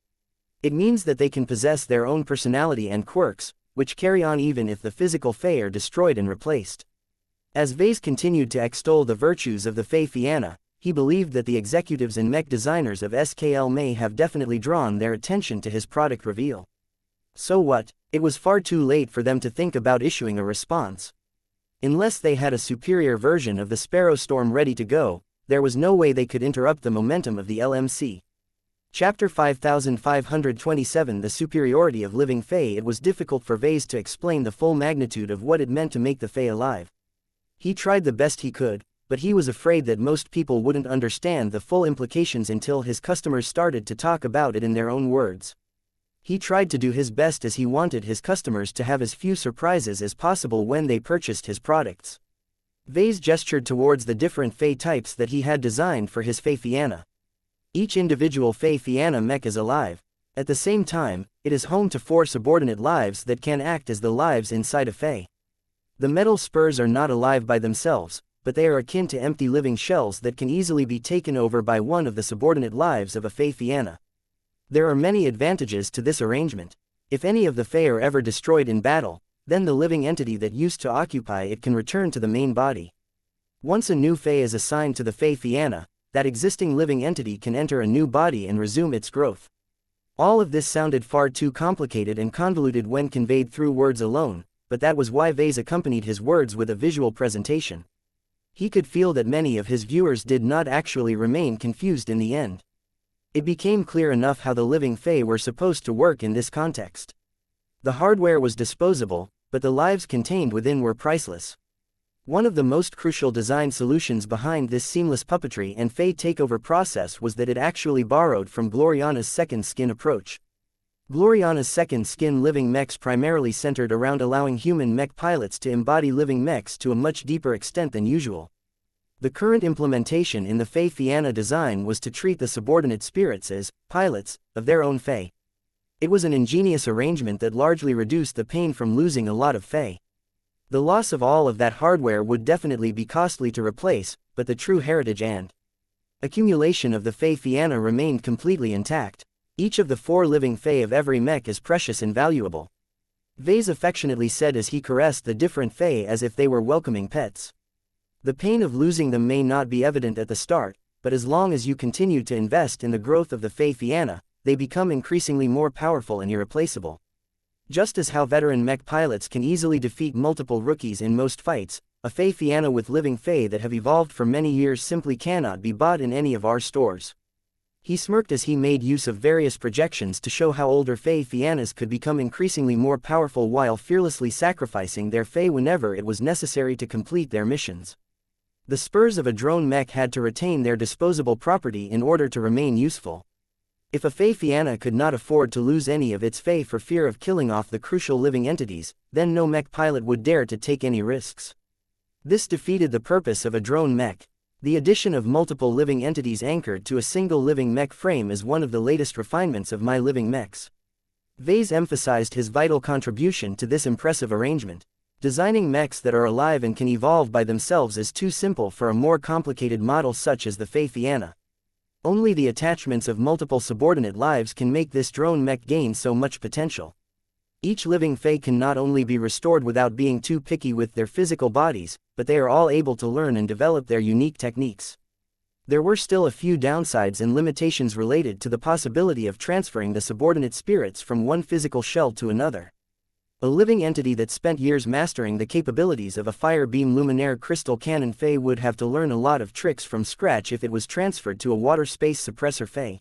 It means that they can possess their own personality and quirks, which carry on even if the physical Fey are destroyed and replaced. As Vase continued to extol the virtues of the xianxia, he believed that the executives and mech designers of SKL may have definitely drawn their attention to his product reveal. So what? It was far too late for them to think about issuing a response. Unless they had a superior version of the Sparrow Storm ready to go, there was no way they could interrupt the momentum of the LMC. Chapter 5527 The Superiority of Living Fey. It was difficult for Vase to explain the full magnitude of what it meant to make the Fey alive. He tried the best he could, but he was afraid that most people wouldn't understand the full implications until his customers started to talk about it in their own words. He tried to do his best as he wanted his customers to have as few surprises as possible when they purchased his products. Vase gestured towards the different Fey types that he had designed for his xianxia. Each individual xianxia mech is alive. At the same time, it is home to 4 subordinate lives that can act as the lives inside a Fey. The metal spurs are not alive by themselves, but they are akin to empty living shells that can easily be taken over by one of the subordinate lives of a xianxia. There are many advantages to this arrangement. If any of the Fey are ever destroyed in battle, then the living entity that used to occupy it can return to the main body. Once a new Fey is assigned to the xianxia, that existing living entity can enter a new body and resume its growth. All of this sounded far too complicated and convoluted when conveyed through words alone, but that was why Vase accompanied his words with a visual presentation. He could feel that many of his viewers did not actually remain confused in the end. It became clear enough how the living Fey were supposed to work in this context. The hardware was disposable, but the lives contained within were priceless. One of the most crucial design solutions behind this seamless puppetry and Fey takeover process was that it actually borrowed from Gloriana's second skin approach. Gloriana's second skin living mechs primarily centered around allowing human mech pilots to embody living mechs to a much deeper extent than usual. The current implementation in the Fey Fianna design was to treat the subordinate spirits as pilots of their own Fey. It was an ingenious arrangement that largely reduced the pain from losing a lot of Fey. The loss of all of that hardware would definitely be costly to replace, but the true heritage and accumulation of the Fey Fianna remained completely intact. Each of the 4 living Fey of every mech is precious and valuable. Vase affectionately said as he caressed the different Fey as if they were welcoming pets. The pain of losing them may not be evident at the start, but as long as you continue to invest in the growth of the Fey Fianna, they become increasingly more powerful and irreplaceable. Just as how veteran mech pilots can easily defeat multiple rookies in most fights, a Fey Fianna with living Fey that have evolved for many years simply cannot be bought in any of our stores. He smirked as he made use of various projections to show how older Fey Fiannas could become increasingly more powerful while fearlessly sacrificing their Fey whenever it was necessary to complete their missions. The spurs of a drone mech had to retain their disposable property in order to remain useful. If a Fey Fianna could not afford to lose any of its Fey for fear of killing off the crucial living entities, then no mech pilot would dare to take any risks. This defeated the purpose of a drone mech. The addition of multiple living entities anchored to a single living mech frame is one of the latest refinements of my living mechs. Vase emphasized his vital contribution to this impressive arrangement. Designing mechs that are alive and can evolve by themselves is too simple for a more complicated model such as the Fey Fianna. Only the attachments of multiple subordinate lives can make this drone mech gain so much potential. Each living Fey can not only be restored without being too picky with their physical bodies, but they are all able to learn and develop their unique techniques. There were still a few downsides and limitations related to the possibility of transferring the subordinate spirits from one physical shell to another. A living entity that spent years mastering the capabilities of a fire beam luminaire crystal cannon Fey would have to learn a lot of tricks from scratch if it was transferred to a water space suppressor Fey.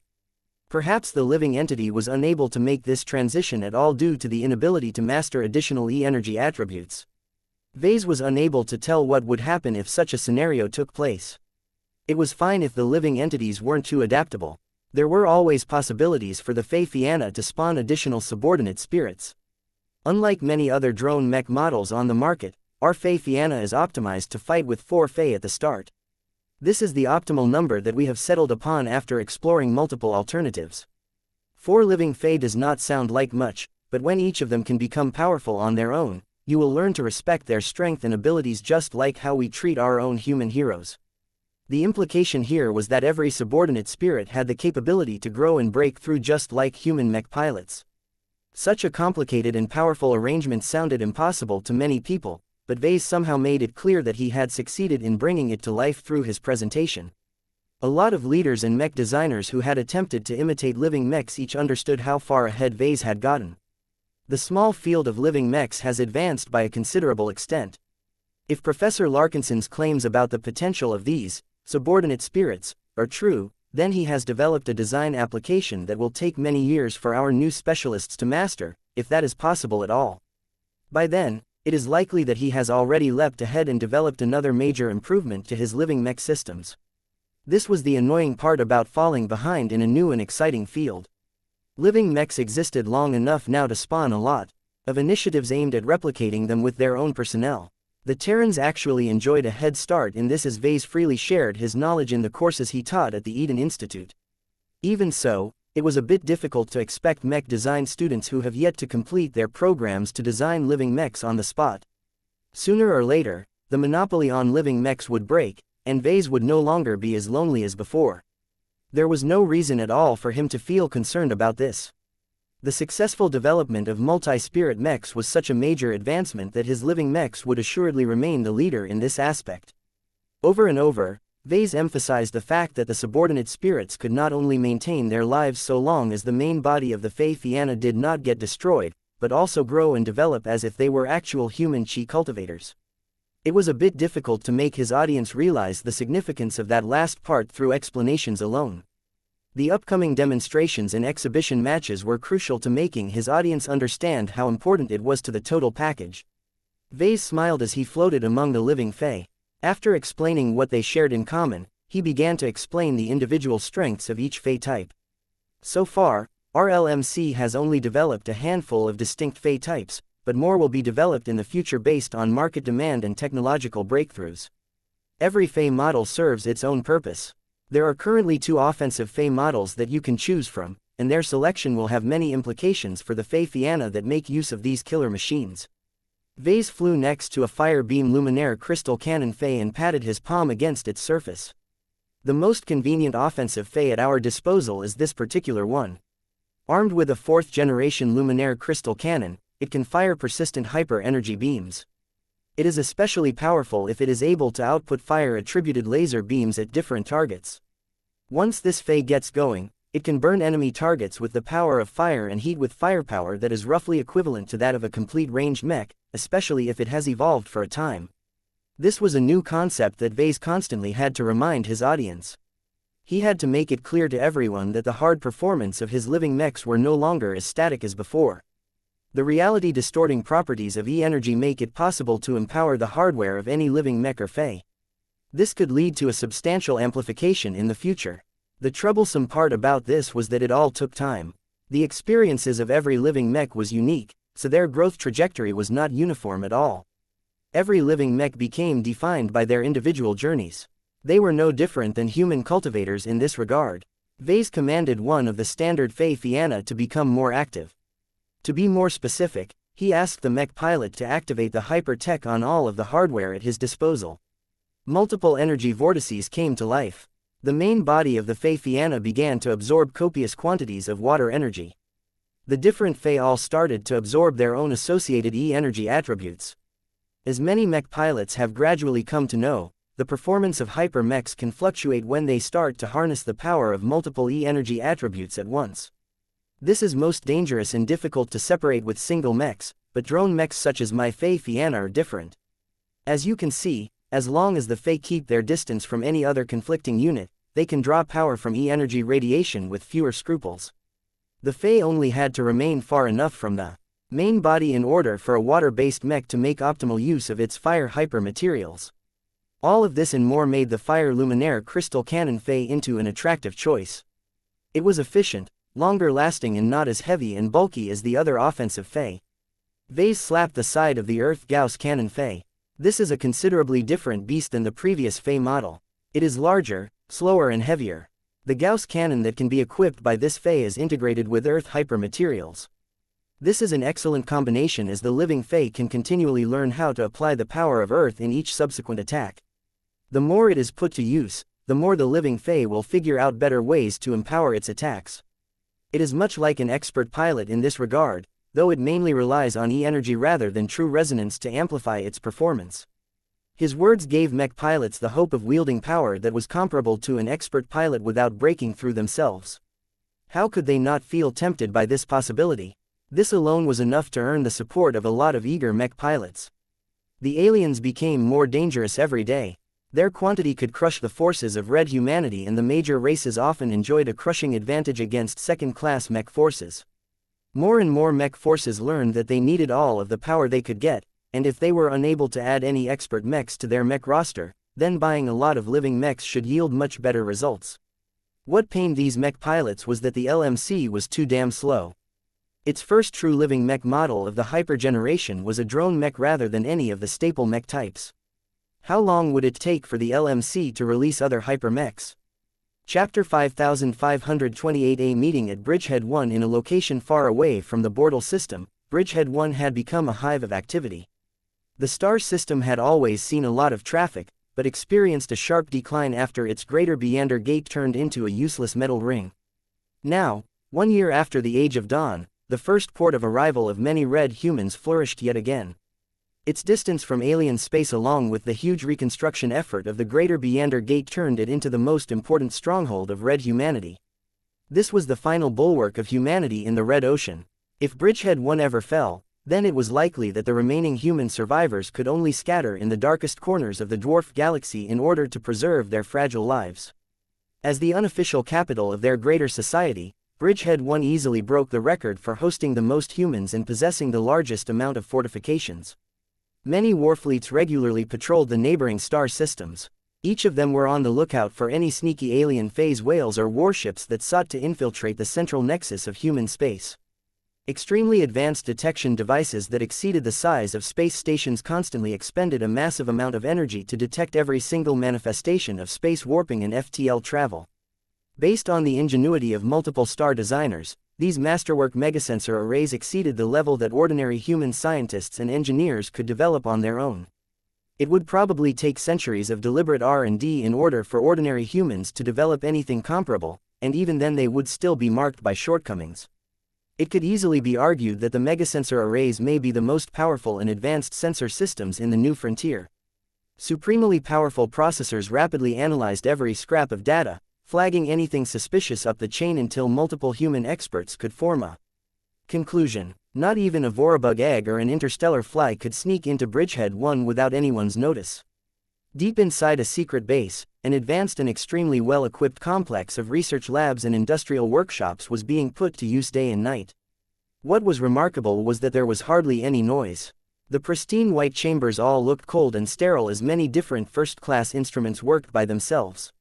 Perhaps the living entity was unable to make this transition at all due to the inability to master additional E-energy attributes. Vase was unable to tell what would happen if such a scenario took place. It was fine if the living entities weren't too adaptable. There were always possibilities for the Fey Fianna to spawn additional subordinate spirits. Unlike many other drone mech models on the market, our Fey Fianna is optimized to fight with 4 Fey at the start. This is the optimal number that we have settled upon after exploring multiple alternatives. 4 living Fey does not sound like much, but when each of them can become powerful on their own, you will learn to respect their strength and abilities just like how we treat our own human heroes. The implication here was that every subordinate spirit had the capability to grow and break through just like human mech pilots. Such a complicated and powerful arrangement sounded impossible to many people, but Vase somehow made it clear that he had succeeded in bringing it to life through his presentation. A lot of leaders and mech designers who had attempted to imitate living mechs each understood how far ahead Vase had gotten. The small field of living mechs has advanced by a considerable extent. If Professor Larkinson's claims about the potential of these subordinate spirits are true, then he has developed a design application that will take many years for our new specialists to master, if that is possible at all. By then, it is likely that he has already leapt ahead and developed another major improvement to his living mech systems. This was the annoying part about falling behind in a new and exciting field. Living mechs existed long enough now to spawn a lot of initiatives aimed at replicating them with their own personnel. The Terrans actually enjoyed a head start in this as Vase freely shared his knowledge in the courses he taught at the Eden Institute. Even so, it was a bit difficult to expect mech design students who have yet to complete their programs to design living mechs on the spot. Sooner or later, the monopoly on living mechs would break, and Vase would no longer be as lonely as before. There was no reason at all for him to feel concerned about this. The successful development of multi-spirit mechs was such a major advancement that his living mechs would assuredly remain the leader in this aspect. Over and over, Vase emphasized the fact that the subordinate spirits could not only maintain their lives so long as the main body of the Fey Fianna did not get destroyed, but also grow and develop as if they were actual human chi cultivators. It was a bit difficult to make his audience realize the significance of that last part through explanations alone. The upcoming demonstrations and exhibition matches were crucial to making his audience understand how important it was to the total package. Vase smiled as he floated among the living Fae. After explaining what they shared in common, he began to explain the individual strengths of each Fae type. So far, our LMC has only developed a handful of distinct Fae types, but more will be developed in the future based on market demand and technological breakthroughs. Every Fae model serves its own purpose. There are currently 2 offensive Fae models that you can choose from, and their selection will have many implications for the Fae Fianna that make use of these killer machines. Vase flew next to a fire beam luminaire crystal cannon Fae and patted his palm against its surface. The most convenient offensive Fae at our disposal is this particular one. Armed with a 4th generation luminaire crystal cannon, it can fire persistent hyper-energy beams. It is especially powerful if it is able to output fire-attributed laser beams at different targets. Once this Fae gets going, it can burn enemy targets with the power of fire and heat with firepower that is roughly equivalent to that of a complete ranged mech, especially if it has evolved for a time. This was a new concept that Vase constantly had to remind his audience. He had to make it clear to everyone that the hard performance of his living mechs were no longer as static as before. The reality-distorting properties of E-energy make it possible to empower the hardware of any living mech or Fae. This could lead to a substantial amplification in the future. The troublesome part about this was that it all took time. The experiences of every living mech was unique, so their growth trajectory was not uniform at all. Every living mech became defined by their individual journeys. They were no different than human cultivators in this regard. Vase commanded one of the standard Fae Fianna to become more active. To be more specific, he asked the mech pilot to activate the hyper-tech on all of the hardware at his disposal. Multiple energy vortices came to life. The main body of the Fae Fianna began to absorb copious quantities of water energy. The different Fae all started to absorb their own associated E-energy attributes. As many mech pilots have gradually come to know, the performance of hyper-mechs can fluctuate when they start to harness the power of multiple E-energy attributes at once. This is most dangerous and difficult to separate with single mechs, but drone mechs such as my Fae Fianna are different. As you can see, as long as the Fae keep their distance from any other conflicting unit, they can draw power from E-energy radiation with fewer scruples. The Fae only had to remain far enough from the main body in order for a water-based mech to make optimal use of its fire hyper materials. All of this and more made the fire luminaire crystal cannon Fae into an attractive choice. It was efficient, longer-lasting and not as heavy and bulky as the other offensive Fae. Vase slapped the side of the Earth Gauss cannon Fae. This is a considerably different beast than the previous Fae model. It is larger, slower and heavier. The Gauss cannon that can be equipped by this Fae is integrated with Earth hyper materials. This is an excellent combination as the living Fae can continually learn how to apply the power of Earth in each subsequent attack. The more it is put to use, the more the living Fae will figure out better ways to empower its attacks. It is much like an expert pilot in this regard, though it mainly relies on E-energy rather than true resonance to amplify its performance. His words gave mech pilots the hope of wielding power that was comparable to an expert pilot without breaking through themselves. How could they not feel tempted by this possibility? This alone was enough to earn the support of a lot of eager mech pilots. The aliens became more dangerous every day. Their quantity could crush the forces of red humanity, and the major races often enjoyed a crushing advantage against second-class mech forces. More and more mech forces learned that they needed all of the power they could get, and if they were unable to add any expert mechs to their mech roster, then buying a lot of living mechs should yield much better results. What pained these mech pilots was that the LMC was too damn slow. Its first true living mech model of the hyper generation was a drone mech rather than any of the staple mech types. How long would it take for the LMC to release other hyper mechs? Chapter 5528. A meeting at Bridgehead 1. In a location far away from the Bortle system, Bridgehead 1 had become a hive of activity. The star system had always seen a lot of traffic, but experienced a sharp decline after its Greater Beander Gate turned into a useless metal ring. Now, 1 year after the Age of Dawn, the first port of arrival of many red humans flourished yet again. Its distance from alien space along with the huge reconstruction effort of the Greater Beander Gate turned it into the most important stronghold of red humanity. This was the final bulwark of humanity in the Red Ocean. If Bridgehead 1 ever fell, then it was likely that the remaining human survivors could only scatter in the darkest corners of the dwarf galaxy in order to preserve their fragile lives. As the unofficial capital of their greater society, Bridgehead 1 easily broke the record for hosting the most humans and possessing the largest amount of fortifications. Many warfleets regularly patrolled the neighboring star systems. Each of them were on the lookout for any sneaky alien phase whales or warships that sought to infiltrate the central nexus of human space. Extremely advanced detection devices that exceeded the size of space stations constantly expended a massive amount of energy to detect every single manifestation of space warping and FTL travel. Based on the ingenuity of multiple star designers, these masterwork megasensor arrays exceeded the level that ordinary human scientists and engineers could develop on their own. It would probably take centuries of deliberate R&D in order for ordinary humans to develop anything comparable, and even then they would still be marked by shortcomings. It could easily be argued that the megasensor arrays may be the most powerful and advanced sensor systems in the new frontier. Supremely powerful processors rapidly analyzed every scrap of data, flagging anything suspicious up the chain until multiple human experts could form a conclusion. Not even a vorabug egg or an interstellar fly could sneak into Bridgehead 1 without anyone's notice. Deep inside a secret base, an advanced and extremely well-equipped complex of research labs and industrial workshops was being put to use day and night. What was remarkable was that there was hardly any noise. The pristine white chambers all looked cold and sterile as many different first-class instruments worked by themselves.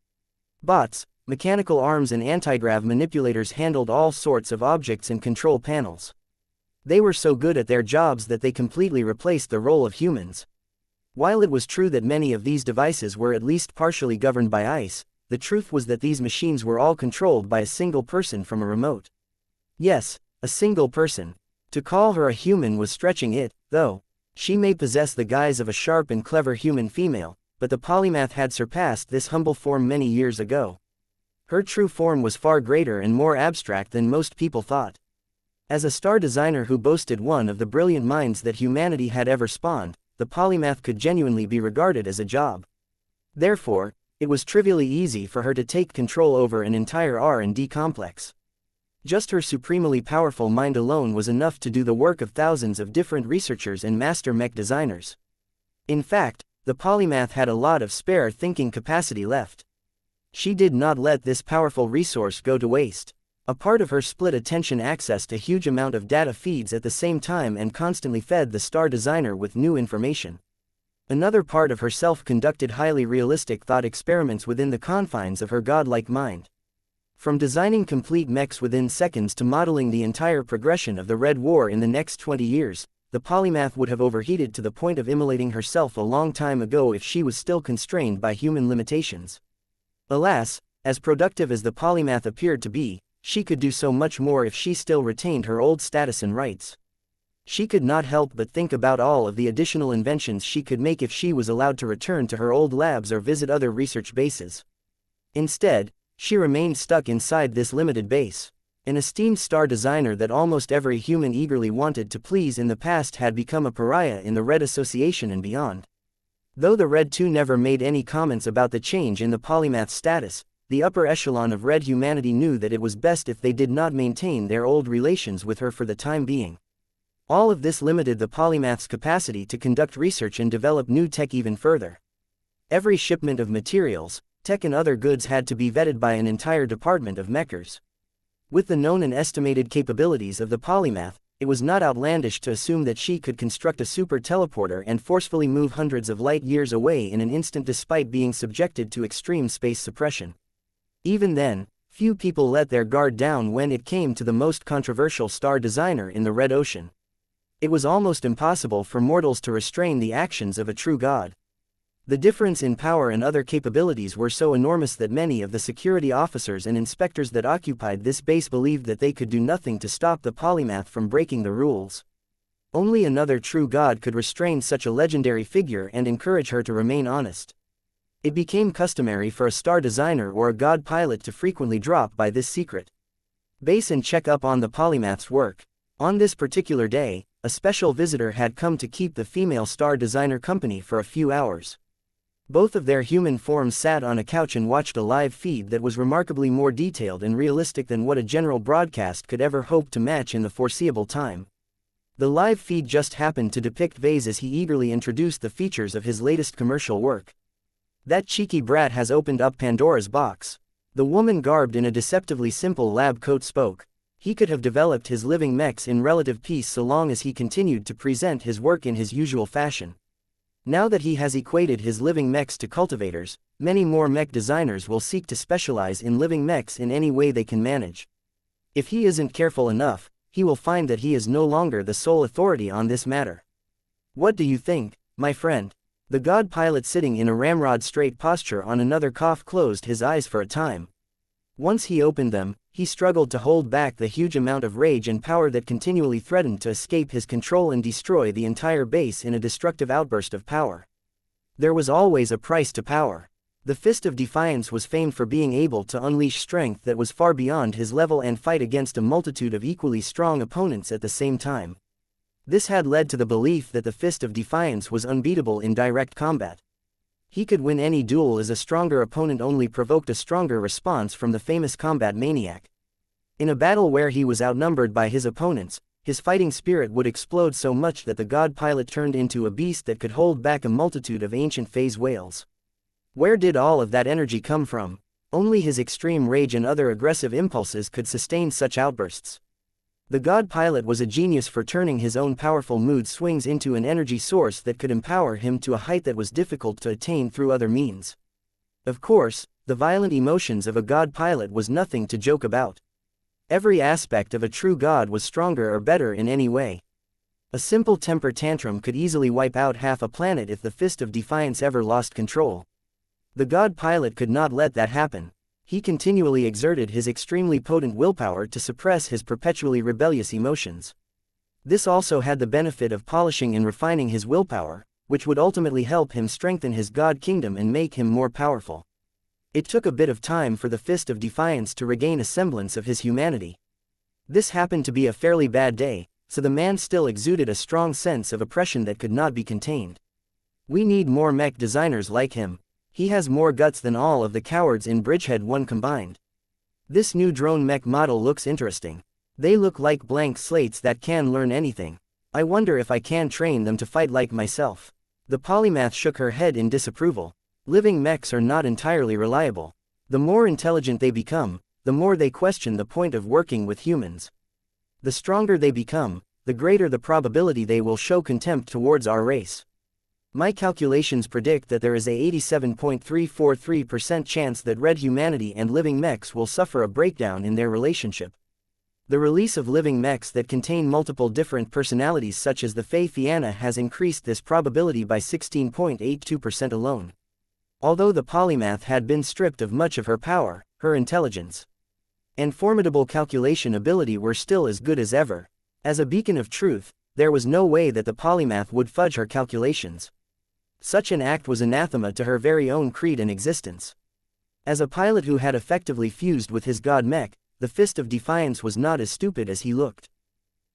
Bots, mechanical arms and antigrav manipulators handled all sorts of objects and control panels. They were so good at their jobs that they completely replaced the role of humans. While it was true that many of these devices were at least partially governed by ice, the truth was that these machines were all controlled by a single person from a remote. Yes, a single person. To call her a human was stretching it, though. She may possess the guise of a sharp and clever human female, but the polymath had surpassed this humble form many years ago. Her true form was far greater and more abstract than most people thought. As a star designer who boasted one of the brilliant minds that humanity had ever spawned, the polymath could genuinely be regarded as a job. Therefore, it was trivially easy for her to take control over an entire R&D complex. Just her supremely powerful mind alone was enough to do the work of thousands of different researchers and master mech designers. In fact, the polymath had a lot of spare thinking capacity left. She did not let this powerful resource go to waste. A part of her split attention accessed a huge amount of data feeds at the same time and constantly fed the star designer with new information. Another part of herself conducted highly realistic thought experiments within the confines of her godlike mind. From designing complete mechs within seconds to modeling the entire progression of the Red War in the next 20 years, the polymath would have overheated to the point of immolating herself a long time ago if she was still constrained by human limitations. Alas, as productive as the polymath appeared to be, she could do so much more if she still retained her old status and rights. She could not help but think about all of the additional inventions she could make if she was allowed to return to her old labs or visit other research bases. Instead, she remained stuck inside this limited base. An esteemed star designer that almost every human eagerly wanted to please in the past had become a pariah in the Red Association and beyond. Though the Red 2 never made any comments about the change in the polymath's status, the upper echelon of Red humanity knew that it was best if they did not maintain their old relations with her for the time being. All of this limited the polymath's capacity to conduct research and develop new tech even further. Every shipment of materials, tech and other goods had to be vetted by an entire department of mechers. With the known and estimated capabilities of the polymath, it was not outlandish to assume that she could construct a super teleporter and forcefully move hundreds of light years away in an instant despite being subjected to extreme space suppression. Even then, few people let their guard down when it came to the most controversial star designer in the Red Ocean. It was almost impossible for mortals to restrain the actions of a true god. The difference in power and other capabilities were so enormous that many of the security officers and inspectors that occupied this base believed that they could do nothing to stop the polymath from breaking the rules. Only another true god could restrain such a legendary figure and encourage her to remain honest. It became customary for a star designer or a god pilot to frequently drop by this secret base and check up on the polymath's work. On this particular day, a special visitor had come to keep the female star designer company for a few hours. Both of their human forms sat on a couch and watched a live feed that was remarkably more detailed and realistic than what a general broadcast could ever hope to match in the foreseeable time. The live feed just happened to depict Vase as he eagerly introduced the features of his latest commercial work. "That cheeky brat has opened up Pandora's box," the woman garbed in a deceptively simple lab coat spoke. He could have developed his living mechs in relative peace so long as he continued to present his work in his usual fashion. Now that he has equated his living mechs to cultivators, many more mech designers will seek to specialize in living mechs in any way they can manage. If he isn't careful enough, he will find that he is no longer the sole authority on this matter. What do you think, my friend? The god pilot, sitting in a ramrod straight posture on another cough, closed his eyes for a time. Once he opened them, he struggled to hold back the huge amount of rage and power that continually threatened to escape his control and destroy the entire base in a destructive outburst of power. There was always a price to power. The Fist of Defiance was famed for being able to unleash strength that was far beyond his level and fight against a multitude of equally strong opponents at the same time. This had led to the belief that the Fist of Defiance was unbeatable in direct combat. He could win any duel as a stronger opponent only provoked a stronger response from the famous combat maniac. In a battle where he was outnumbered by his opponents, his fighting spirit would explode so much that the god pilot turned into a beast that could hold back a multitude of ancient phase whales. Where did all of that energy come from? Only his extreme rage and other aggressive impulses could sustain such outbursts. The god pilot was a genius for turning his own powerful mood swings into an energy source that could empower him to a height that was difficult to attain through other means. Of course, the violent emotions of a god pilot was nothing to joke about. Every aspect of a true god was stronger or better in any way. A simple temper tantrum could easily wipe out half a planet if the Fist of Defiance ever lost control. The god pilot could not let that happen. He continually exerted his extremely potent willpower to suppress his perpetually rebellious emotions. This also had the benefit of polishing and refining his willpower, which would ultimately help him strengthen his god kingdom and make him more powerful. It took a bit of time for the Fist of Defiance to regain a semblance of his humanity. This happened to be a fairly bad day, so the man still exuded a strong sense of oppression that could not be contained. We need more mech designers like him. He has more guts than all of the cowards in Bridgehead 1 combined. This new drone mech model looks interesting. They look like blank slates that can learn anything. I wonder if I can train them to fight like myself. The polymath shook her head in disapproval. Living mechs are not entirely reliable. The more intelligent they become, the more they question the point of working with humans. The stronger they become, the greater the probability they will show contempt towards our race. My calculations predict that there is a 87.343% chance that red humanity and living mechs will suffer a breakdown in their relationship. The release of living mechs that contain multiple different personalities such as the Fey Fianna has increased this probability by 16.82% alone. Although the polymath had been stripped of much of her power, her intelligence and formidable calculation ability were still as good as ever. As a beacon of truth, there was no way that the polymath would fudge her calculations. Such an act was anathema to her very own creed and existence. As a pilot who had effectively fused with his god mech, the Fist of Defiance was not as stupid as he looked.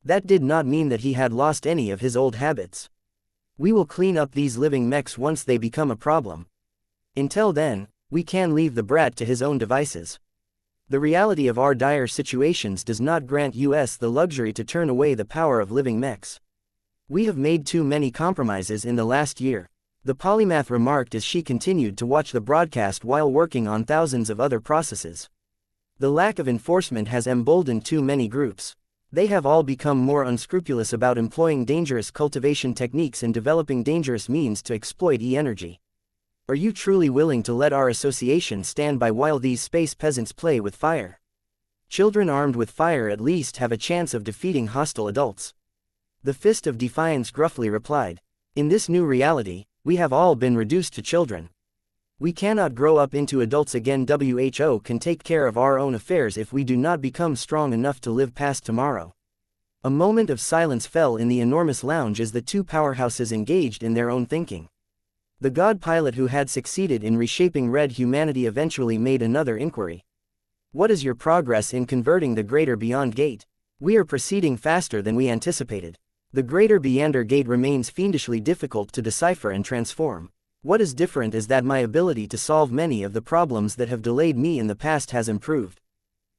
That did not mean that he had lost any of his old habits. We will clean up these living mechs once they become a problem. Until then, we can leave the brat to his own devices. The reality of our dire situations does not grant us the luxury to turn away the power of living mechs. We have made too many compromises in the last year. The polymath remarked as she continued to watch the broadcast while working on thousands of other processes. The lack of enforcement has emboldened too many groups. They have all become more unscrupulous about employing dangerous cultivation techniques and developing dangerous means to exploit E-energy. Are you truly willing to let our association stand by while these space peasants play with fire? Children armed with fire at least have a chance of defeating hostile adults. The Fist of Defiance gruffly replied. In this new reality, we have all been reduced to children. We cannot grow up into adults again. WHO can take care of our own affairs if we do not become strong enough to live past tomorrow. A moment of silence fell in the enormous lounge as the two powerhouses engaged in their own thinking. The god pilot who had succeeded in reshaping red humanity eventually made another inquiry. What is your progress in converting the Greater Beyond Gate? We are proceeding faster than we anticipated. The Greater Beyonder Gate remains fiendishly difficult to decipher and transform. What is different is that my ability to solve many of the problems that have delayed me in the past has improved.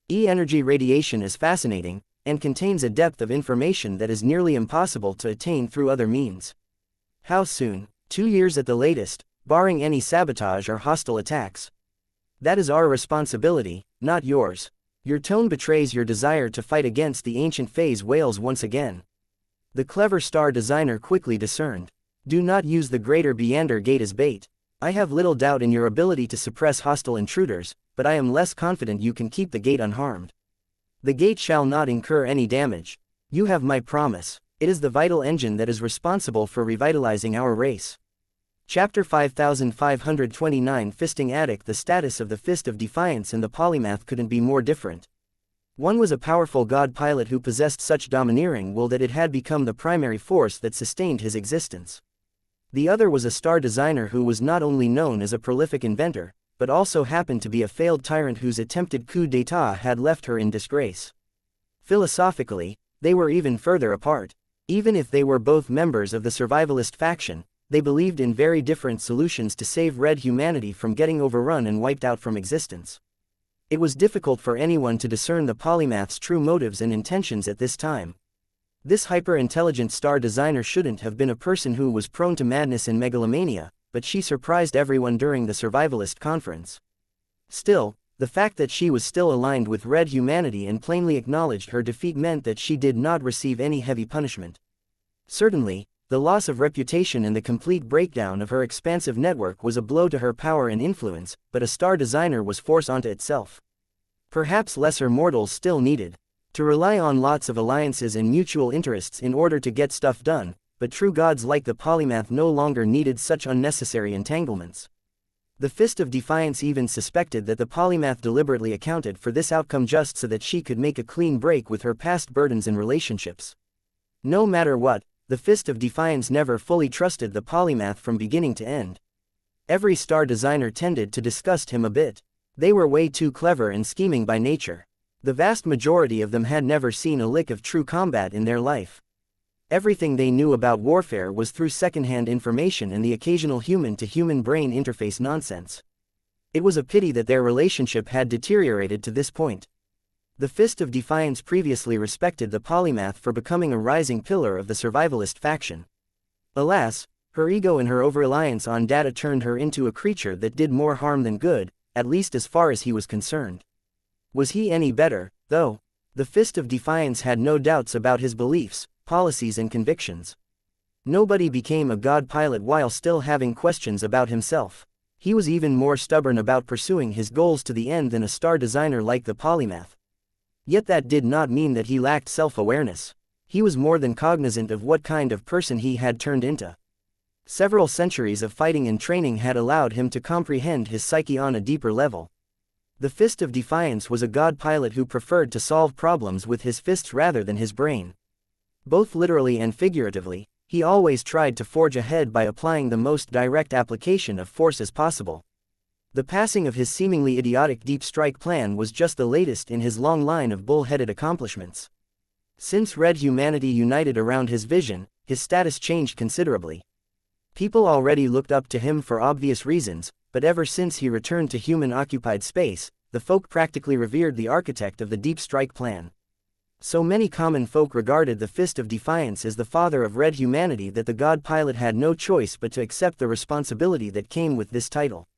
E-energy radiation is fascinating, and contains a depth of information that is nearly impossible to attain through other means. How soon? 2 years at the latest, barring any sabotage or hostile attacks. That is our responsibility, not yours. Your tone betrays your desire to fight against the ancient phase whales once again. The clever star designer quickly discerned. Do not use the Greater Beander Gate as bait. I have little doubt in your ability to suppress hostile intruders, but I am less confident you can keep the gate unharmed. The gate shall not incur any damage. You have my promise. It is the vital engine that is responsible for revitalizing our race. Chapter 5529 Fisting Attic. The status of the Fist of Defiance in the polymath couldn't be more different. One was a powerful god pilot who possessed such domineering will that it had become the primary force that sustained his existence. The other was a star designer who was not only known as a prolific inventor, but also happened to be a failed tyrant whose attempted coup d'état had left her in disgrace. Philosophically, they were even further apart. Even if they were both members of the survivalist faction, they believed in very different solutions to save red humanity from getting overrun and wiped out from existence. It was difficult for anyone to discern the polymath's true motives and intentions at this time. This hyper-intelligent star designer shouldn't have been a person who was prone to madness and megalomania, but she surprised everyone during the survivalist conference. Still, the fact that she was still aligned with red humanity and plainly acknowledged her defeat meant that she did not receive any heavy punishment. Certainly, the loss of reputation and the complete breakdown of her expansive network was a blow to her power and influence, but a star designer was force unto itself. Perhaps lesser mortals still needed to rely on lots of alliances and mutual interests in order to get stuff done, but true gods like the polymath no longer needed such unnecessary entanglements. The Fist of Defiance even suspected that the polymath deliberately accounted for this outcome just so that she could make a clean break with her past burdens and relationships. No matter what, the Fist of Defiance never fully trusted the polymath from beginning to end. Every star designer tended to disgust him a bit. They were way too clever and scheming by nature. The vast majority of them had never seen a lick of true combat in their life. Everything they knew about warfare was through second-hand information and the occasional human-to-human brain interface nonsense. It was a pity that their relationship had deteriorated to this point. The Fist of Defiance previously respected the polymath for becoming a rising pillar of the survivalist faction. Alas, her ego and her over-reliance on data turned her into a creature that did more harm than good, at least as far as he was concerned. Was he any better, though? The Fist of Defiance had no doubts about his beliefs, policies and convictions. Nobody became a god pilot while still having questions about himself. He was even more stubborn about pursuing his goals to the end than a star designer like the polymath. Yet that did not mean that he lacked self-awareness. He was more than cognizant of what kind of person he had turned into. Several centuries of fighting and training had allowed him to comprehend his psyche on a deeper level. The Fist of Defiance was a god pilot who preferred to solve problems with his fists rather than his brain. Both literally and figuratively, he always tried to forge ahead by applying the most direct application of force as possible. The passing of his seemingly idiotic deep strike plan was just the latest in his long line of bull-headed accomplishments. Since red humanity united around his vision, his status changed considerably. People already looked up to him for obvious reasons, but ever since he returned to human-occupied space, the folk practically revered the architect of the deep strike plan. So many common folk regarded the Fist of Defiance as the father of red humanity that the god pilot had no choice but to accept the responsibility that came with this title.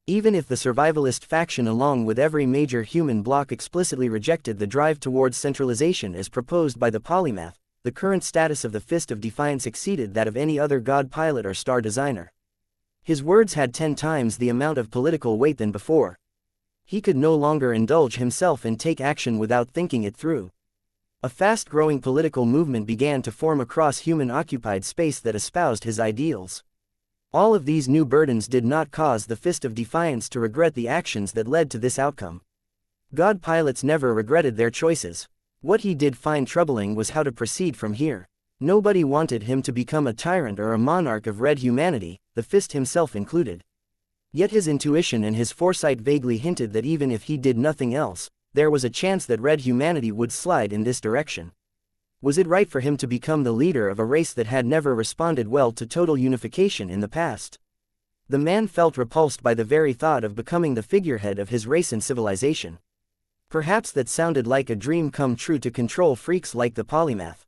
Even if the survivalist faction along with every major human bloc explicitly rejected the drive towards centralization as proposed by the polymath, the current status of the Fist of Defiance exceeded that of any other god pilot or star designer. His words had 10 times the amount of political weight than before. He could no longer indulge himself and take action without thinking it through. A fast-growing political movement began to form across human-occupied space that espoused his ideals. All of these new burdens did not cause the Fist of Defiance to regret the actions that led to this outcome. God pilots never regretted their choices. What he did find troubling was how to proceed from here. Nobody wanted him to become a tyrant or a monarch of red humanity, the Fist himself included. Yet his intuition and his foresight vaguely hinted that even if he did nothing else, there was a chance that red humanity would slide in this direction. Was it right for him to become the leader of a race that had never responded well to total unification in the past? The man felt repulsed by the very thought of becoming the figurehead of his race and civilization. Perhaps that sounded like a dream come true to control freaks like the polymath.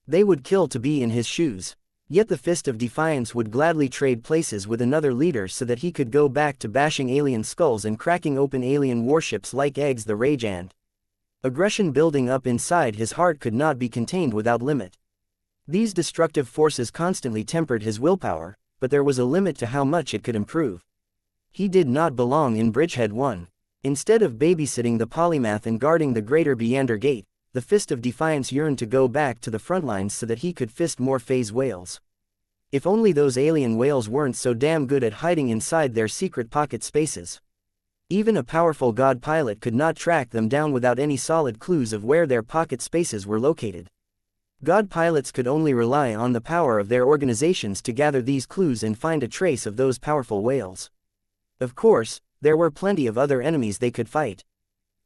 They would kill to be in his shoes. Yet the Fist of Defiance would gladly trade places with another leader so that he could go back to bashing alien skulls and cracking open alien warships like eggs. The rage and aggression building up inside his heart could not be contained without limit. These destructive forces constantly tempered his willpower, but there was a limit to how much it could improve. He did not belong in Bridgehead 1. Instead of babysitting the polymath and guarding the Greater Beander Gate, the Fist of Defiance yearned to go back to the front lines so that he could fist more phase whales. If only those alien whales weren't so damn good at hiding inside their secret pocket spaces. Even a powerful god pilot could not track them down without any solid clues of where their pocket spaces were located. God pilots could only rely on the power of their organizations to gather these clues and find a trace of those powerful whales. Of course, there were plenty of other enemies they could fight.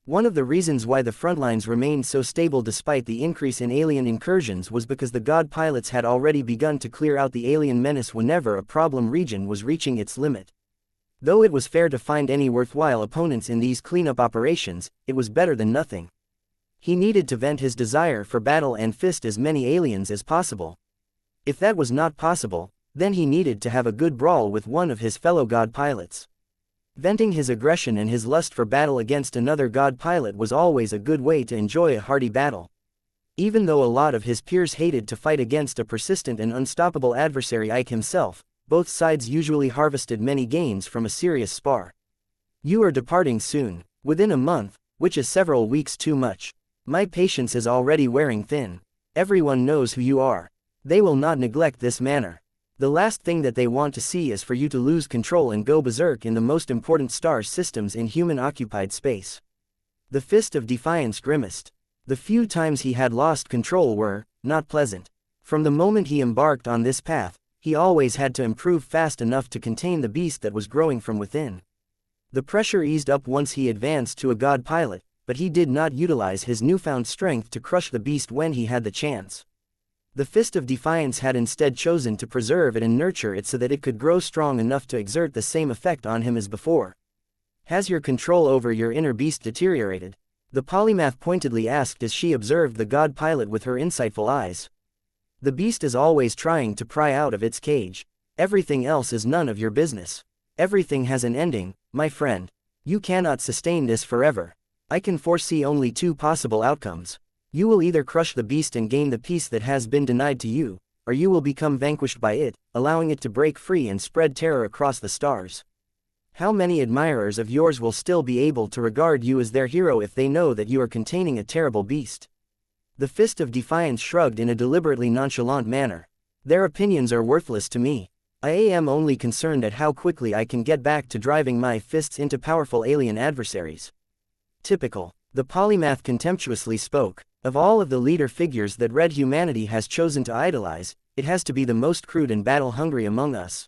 One of the reasons why the front lines remained so stable despite the increase in alien incursions was because the god pilots had already begun to clear out the alien menace whenever a problem region was reaching its limit. Though it was fair to find any worthwhile opponents in these cleanup operations, it was better than nothing. He needed to vent his desire for battle and fist as many aliens as possible. If that was not possible, then he needed to have a good brawl with one of his fellow god pilots. Venting his aggression and his lust for battle against another god pilot was always a good way to enjoy a hearty battle. Even though a lot of his peers hated to fight against a persistent and unstoppable adversary Ike himself, both sides usually harvested many gains from a serious spar. You are departing soon, within a month, which is several weeks too much. My patience is already wearing thin. Everyone knows who you are. They will not neglect this manner. The last thing that they want to see is for you to lose control and go berserk in the most important star systems in human-occupied space. The Fist of Defiance grimaced. The few times he had lost control were not pleasant. From the moment he embarked on this path, he always had to improve fast enough to contain the beast that was growing from within. The pressure eased up once he advanced to a god pilot, but he did not utilize his newfound strength to crush the beast when he had the chance. The Fist of Defiance had instead chosen to preserve it and nurture it so that it could grow strong enough to exert the same effect on him as before. Has your control over your inner beast deteriorated? The polymath pointedly asked as she observed the god pilot with her insightful eyes. The beast is always trying to pry out of its cage. Everything else is none of your business. Everything has an ending, my friend. You cannot sustain this forever. I can foresee only two possible outcomes. You will either crush the beast and gain the peace that has been denied to you, or you will become vanquished by it, allowing it to break free and spread terror across the stars. How many admirers of yours will still be able to regard you as their hero if they know that you are containing a terrible beast? The Fist of Defiance shrugged in a deliberately nonchalant manner. Their opinions are worthless to me. I am only concerned at how quickly I can get back to driving my fists into powerful alien adversaries. Typical. The polymath contemptuously spoke. Of all of the leader figures that Red Humanity has chosen to idolize, it has to be the most crude and battle-hungry among us.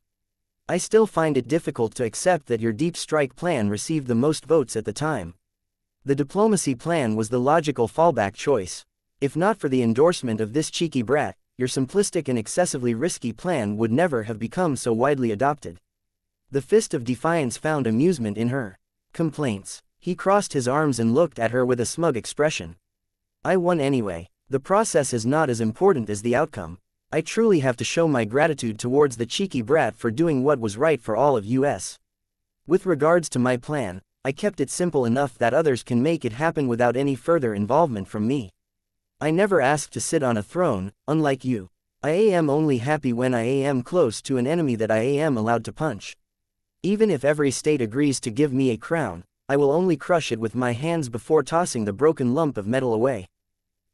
I still find it difficult to accept that your deep strike plan received the most votes at the time. The diplomacy plan was the logical fallback choice. If not for the endorsement of this cheeky brat, your simplistic and excessively risky plan would never have become so widely adopted. The Fist of Defiance found amusement in her complaints. He crossed his arms and looked at her with a smug expression. I won anyway. The process is not as important as the outcome. I truly have to show my gratitude towards the cheeky brat for doing what was right for all of us. With regards to my plan, I kept it simple enough that others can make it happen without any further involvement from me. I never asked to sit on a throne, unlike you. I am only happy when I am close to an enemy that I am allowed to punch. Even if every state agrees to give me a crown, I will only crush it with my hands before tossing the broken lump of metal away.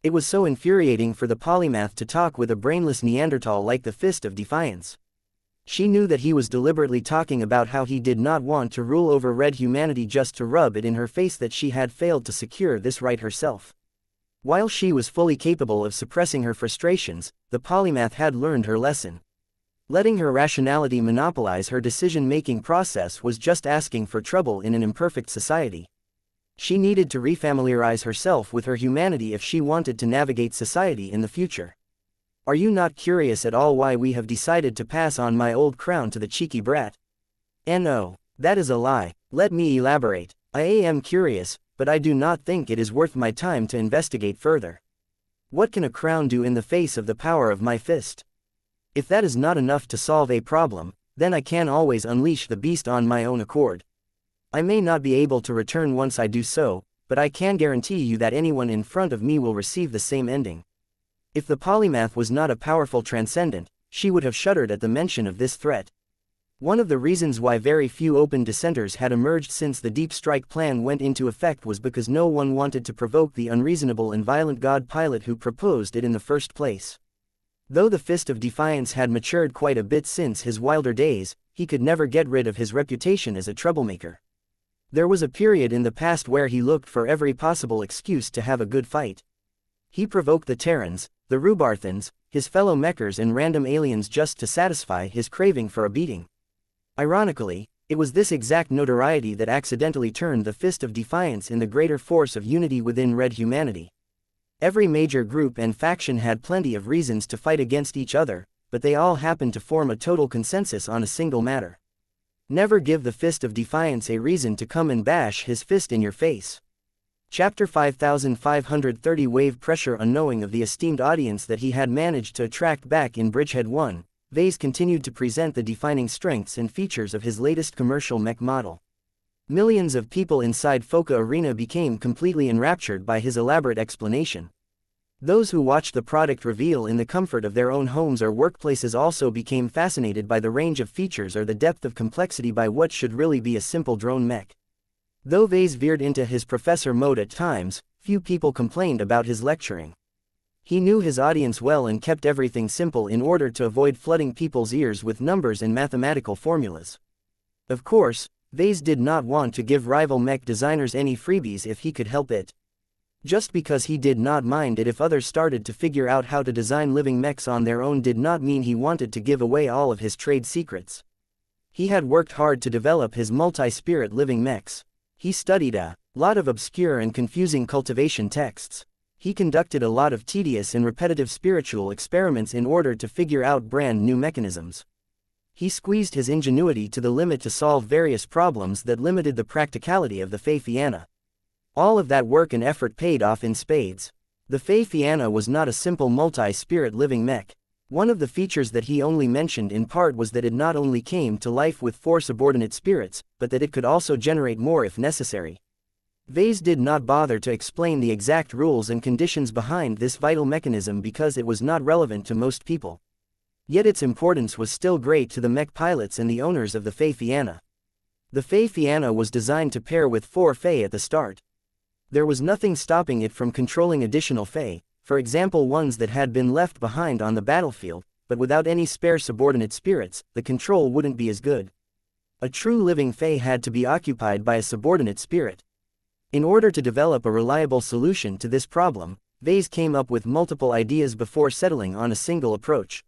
It was so infuriating for the polymath to talk with a brainless Neanderthal like the Fist of Defiance. She knew that he was deliberately talking about how he did not want to rule over Red Humanity just to rub it in her face that she had failed to secure this right herself. While she was fully capable of suppressing her frustrations, the polymath had learned her lesson. Letting her rationality monopolize her decision-making process was just asking for trouble in an imperfect society. She needed to refamiliarize herself with her humanity if she wanted to navigate society in the future. Are you not curious at all why we have decided to pass on my old crown to the cheeky brat? No, that is a lie. Let me elaborate. I am curious, but I do not think it is worth my time to investigate further. What can a crown do in the face of the power of my fist? If that is not enough to solve a problem, then I can always unleash the beast on my own accord. I may not be able to return once I do so, but I can guarantee you that anyone in front of me will receive the same ending. If the polymath was not a powerful transcendent, she would have shuddered at the mention of this threat. One of the reasons why very few open dissenters had emerged since the Deep Strike plan went into effect was because no one wanted to provoke the unreasonable and violent god pilot who proposed it in the first place. Though the Fist of Defiance had matured quite a bit since his wilder days, he could never get rid of his reputation as a troublemaker. There was a period in the past where he looked for every possible excuse to have a good fight. He provoked the Terrans, the Rubarthans, his fellow Mechers and random aliens just to satisfy his craving for a beating. Ironically, it was this exact notoriety that accidentally turned the Fist of Defiance in the greater force of unity within Red humanity. Every major group and faction had plenty of reasons to fight against each other, but they all happened to form a total consensus on a single matter. Never give the Fist of Defiance a reason to come and bash his fist in your face. Chapter 5530 Wave Pressure. Unknowing of the esteemed audience that he had managed to attract back in Bridgehead 1, Vase continued to present the defining strengths and features of his latest commercial mech model. Millions of people inside Foca Arena became completely enraptured by his elaborate explanation. Those who watched the product reveal in the comfort of their own homes or workplaces also became fascinated by the range of features or the depth of complexity by what should really be a simple drone mech. Though Vase veered into his professor mode at times, few people complained about his lecturing. He knew his audience well and kept everything simple in order to avoid flooding people's ears with numbers and mathematical formulas. Of course, Vase did not want to give rival mech designers any freebies if he could help it. Just because he did not mind it if others started to figure out how to design living mechs on their own did not mean he wanted to give away all of his trade secrets. He had worked hard to develop his multi-spirit living mechs. He studied a lot of obscure and confusing cultivation texts. He conducted a lot of tedious and repetitive spiritual experiments in order to figure out brand new mechanisms. He squeezed his ingenuity to the limit to solve various problems that limited the practicality of the Fei-Fianna. All of that work and effort paid off in spades. The Fei-Fianna was not a simple multi-spirit living mech. One of the features that he only mentioned in part was that it not only came to life with 4 subordinate spirits, but that it could also generate more if necessary. Vase did not bother to explain the exact rules and conditions behind this vital mechanism because it was not relevant to most people. Yet its importance was still great to the mech pilots and the owners of the Fei-Fianna. The Fei-Fianna was designed to pair with 4 Fei at the start. There was nothing stopping it from controlling additional Fei, for example ones that had been left behind on the battlefield, but without any spare subordinate spirits, the control wouldn't be as good. A true living Fei had to be occupied by a subordinate spirit. In order to develop a reliable solution to this problem, Vase came up with multiple ideas before settling on a single approach.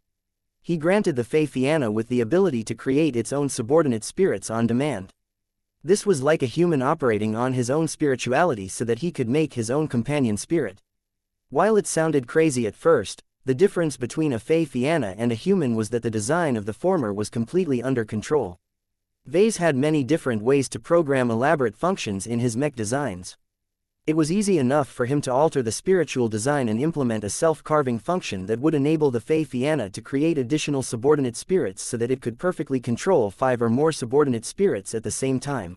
He granted the Fei-Fianna with the ability to create its own subordinate spirits on demand. This was like a human operating on his own spirituality so that he could make his own companion spirit. While it sounded crazy at first, the difference between a Fei-Fianna and a human was that the design of the former was completely under control. Vase had many different ways to program elaborate functions in his mech designs. It was easy enough for him to alter the spiritual design and implement a self-carving function that would enable the Fei-Fianna to create additional subordinate spirits so that it could perfectly control 5 or more subordinate spirits at the same time.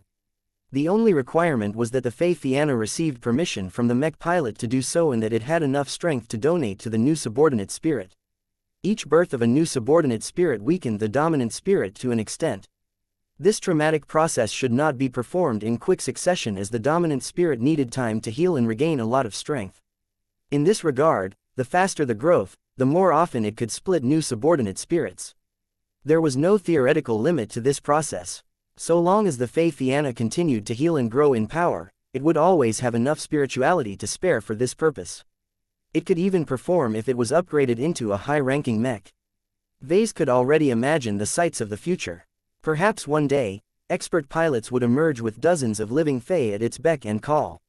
The only requirement was that the Fei-Fianna received permission from the mech pilot to do so and that it had enough strength to donate to the new subordinate spirit. Each birth of a new subordinate spirit weakened the dominant spirit to an extent. This traumatic process should not be performed in quick succession as the dominant spirit needed time to heal and regain a lot of strength. In this regard, the faster the growth, the more often it could split new subordinate spirits. There was no theoretical limit to this process. So long as the Fei-Fianna continued to heal and grow in power, it would always have enough spirituality to spare for this purpose. It could even perform if it was upgraded into a high-ranking mech. Vase could already imagine the sights of the future. Perhaps one day, expert pilots would emerge with dozens of living Fei at its beck and call.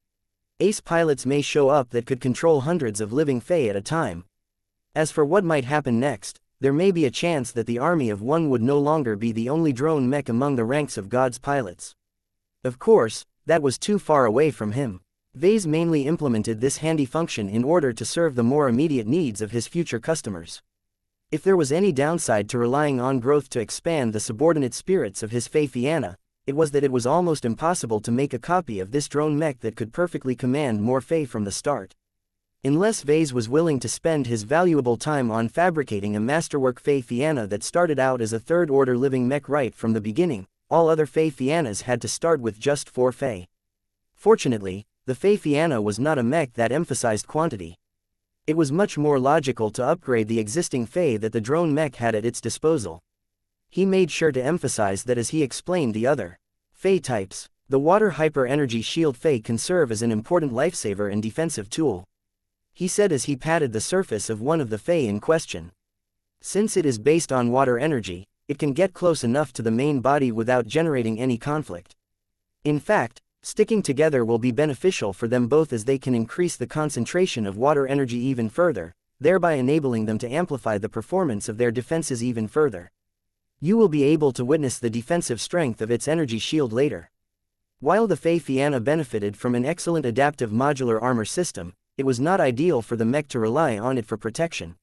Ace pilots may show up that could control hundreds of living Fei at a time. As for what might happen next, there may be a chance that the army of one would no longer be the only drone mech among the ranks of God's pilots. Of course, that was too far away from him. Vase mainly implemented this handy function in order to serve the more immediate needs of his future customers. If there was any downside to relying on growth to expand the subordinate spirits of his Fei-Fianna, it was that it was almost impossible to make a copy of this drone mech that could perfectly command more Fei from the start. Unless Vase was willing to spend his valuable time on fabricating a masterwork Fey Fianna that started out as a third-order living mech right from the beginning, all other Fey Fiannas had to start with just 4 Fey. Fortunately, the Fey Fianna was not a mech that emphasized quantity. It was much more logical to upgrade the existing Fey that the drone mech had at its disposal. He made sure to emphasize that as he explained the other Fey types. The Water Hyper Energy Shield Fey can serve as an important lifesaver and defensive tool, he said as he patted the surface of one of the Fey in question. Since it is based on water energy, it can get close enough to the main body without generating any conflict. In fact, sticking together will be beneficial for them both as they can increase the concentration of water energy even further, thereby enabling them to amplify the performance of their defenses even further. You will be able to witness the defensive strength of its energy shield later. While the Fey Fianna benefited from an excellent adaptive modular armor system, it was not ideal for the mech to rely on it for protection.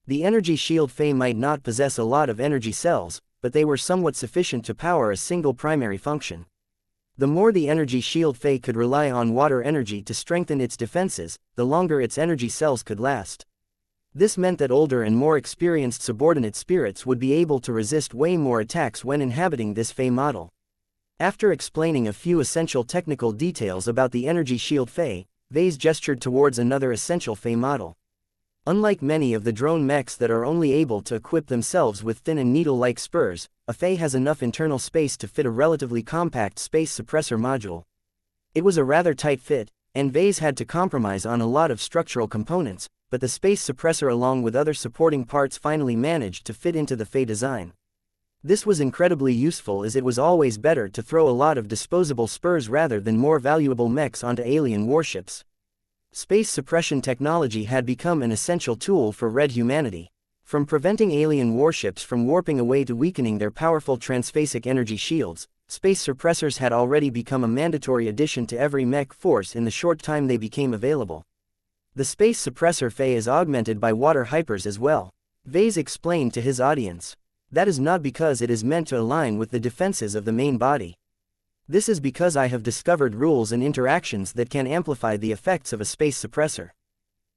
The energy shield Fey might not possess a lot of energy cells, but they were somewhat sufficient to power a single primary function. The more the energy shield Fey could rely on water energy to strengthen its defenses, the longer its energy cells could last. This meant that older and more experienced subordinate spirits would be able to resist way more attacks when inhabiting this Fey model. After explaining a few essential technical details about the energy shield Fey, Vase gestured towards another essential Fey model. Unlike many of the drone mechs that are only able to equip themselves with thin and needle-like spurs, a Fey has enough internal space to fit a relatively compact space suppressor module. It was a rather tight fit, and Vase had to compromise on a lot of structural components, but the space suppressor along with other supporting parts finally managed to fit into the Fey design. This was incredibly useful as it was always better to throw a lot of disposable spurs rather than more valuable mechs onto alien warships. Space suppression technology had become an essential tool for Red humanity. From preventing alien warships from warping away to weakening their powerful transphasic energy shields, space suppressors had already become a mandatory addition to every mech force in the short time they became available. The space suppressor Fey is augmented by water hypers as well, Vase explained to his audience. That is not because it is meant to align with the defenses of the main body. This is because I have discovered rules and interactions that can amplify the effects of a space suppressor.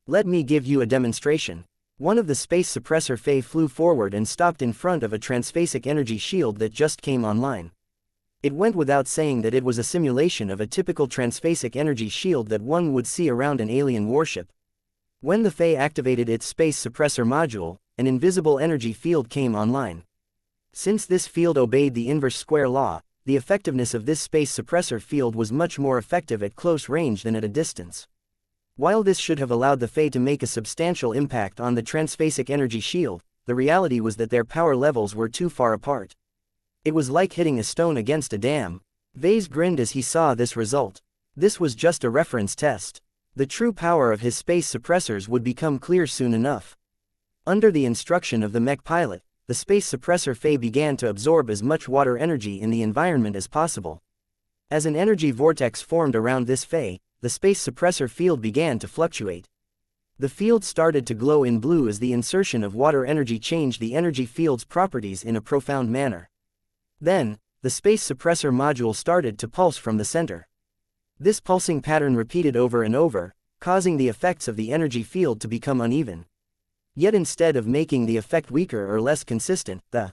Let me give you a demonstration. One of the space suppressor Fey flew forward and stopped in front of a transphasic energy shield that just came online. It went without saying that it was a simulation of a typical transphasic energy shield that one would see around an alien warship. When the Fey activated its space suppressor module, an invisible energy field came online. Since this field obeyed the inverse square law, the effectiveness of this space suppressor field was much more effective at close range than at a distance. While this should have allowed the Fey to make a substantial impact on the transphasic energy shield, the reality was that their power levels were too far apart. It was like hitting a stone against a dam. Vase grinned as he saw this result. This was just a reference test. The true power of his space suppressors would become clear soon enough. Under the instruction of the mech pilot, the space suppressor Fey began to absorb as much water energy in the environment as possible. As an energy vortex formed around this Fey, the space suppressor field began to fluctuate. The field started to glow in blue as the insertion of water energy changed the energy field's properties in a profound manner. Then, the space suppressor module started to pulse from the center. This pulsing pattern repeated over and over, causing the effects of the energy field to become uneven. Yet instead of making the effect weaker or less consistent, the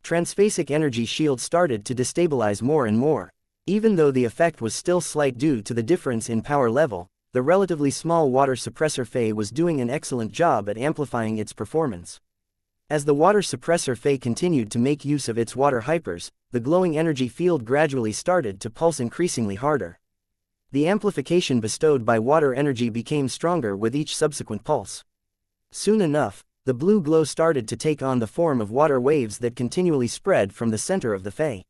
transphasic energy shield started to destabilize more and more. Even though the effect was still slight due to the difference in power level, the relatively small water suppressor Fey was doing an excellent job at amplifying its performance. As the water suppressor Fey continued to make use of its water hypers, the glowing energy field gradually started to pulse increasingly harder. The amplification bestowed by water energy became stronger with each subsequent pulse. Soon enough, the blue glow started to take on the form of water waves that continually spread from the center of the Fey.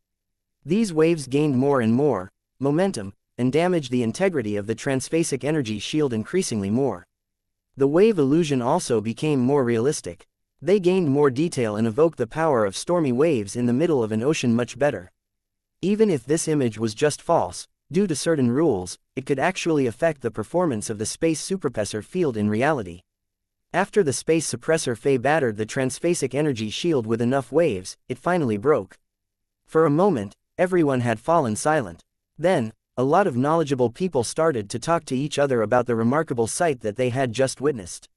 These waves gained more and more momentum, and damaged the integrity of the transphasic energy shield increasingly more. The wave illusion also became more realistic. They gained more detail and evoked the power of stormy waves in the middle of an ocean much better. Even if this image was just false, due to certain rules, it could actually affect the performance of the space suppressor field in reality. After the space suppressor Fey battered the transphasic energy shield with enough waves, it finally broke. For a moment, everyone had fallen silent. Then, A lot of knowledgeable people started to talk to each other about the remarkable sight that they had just witnessed.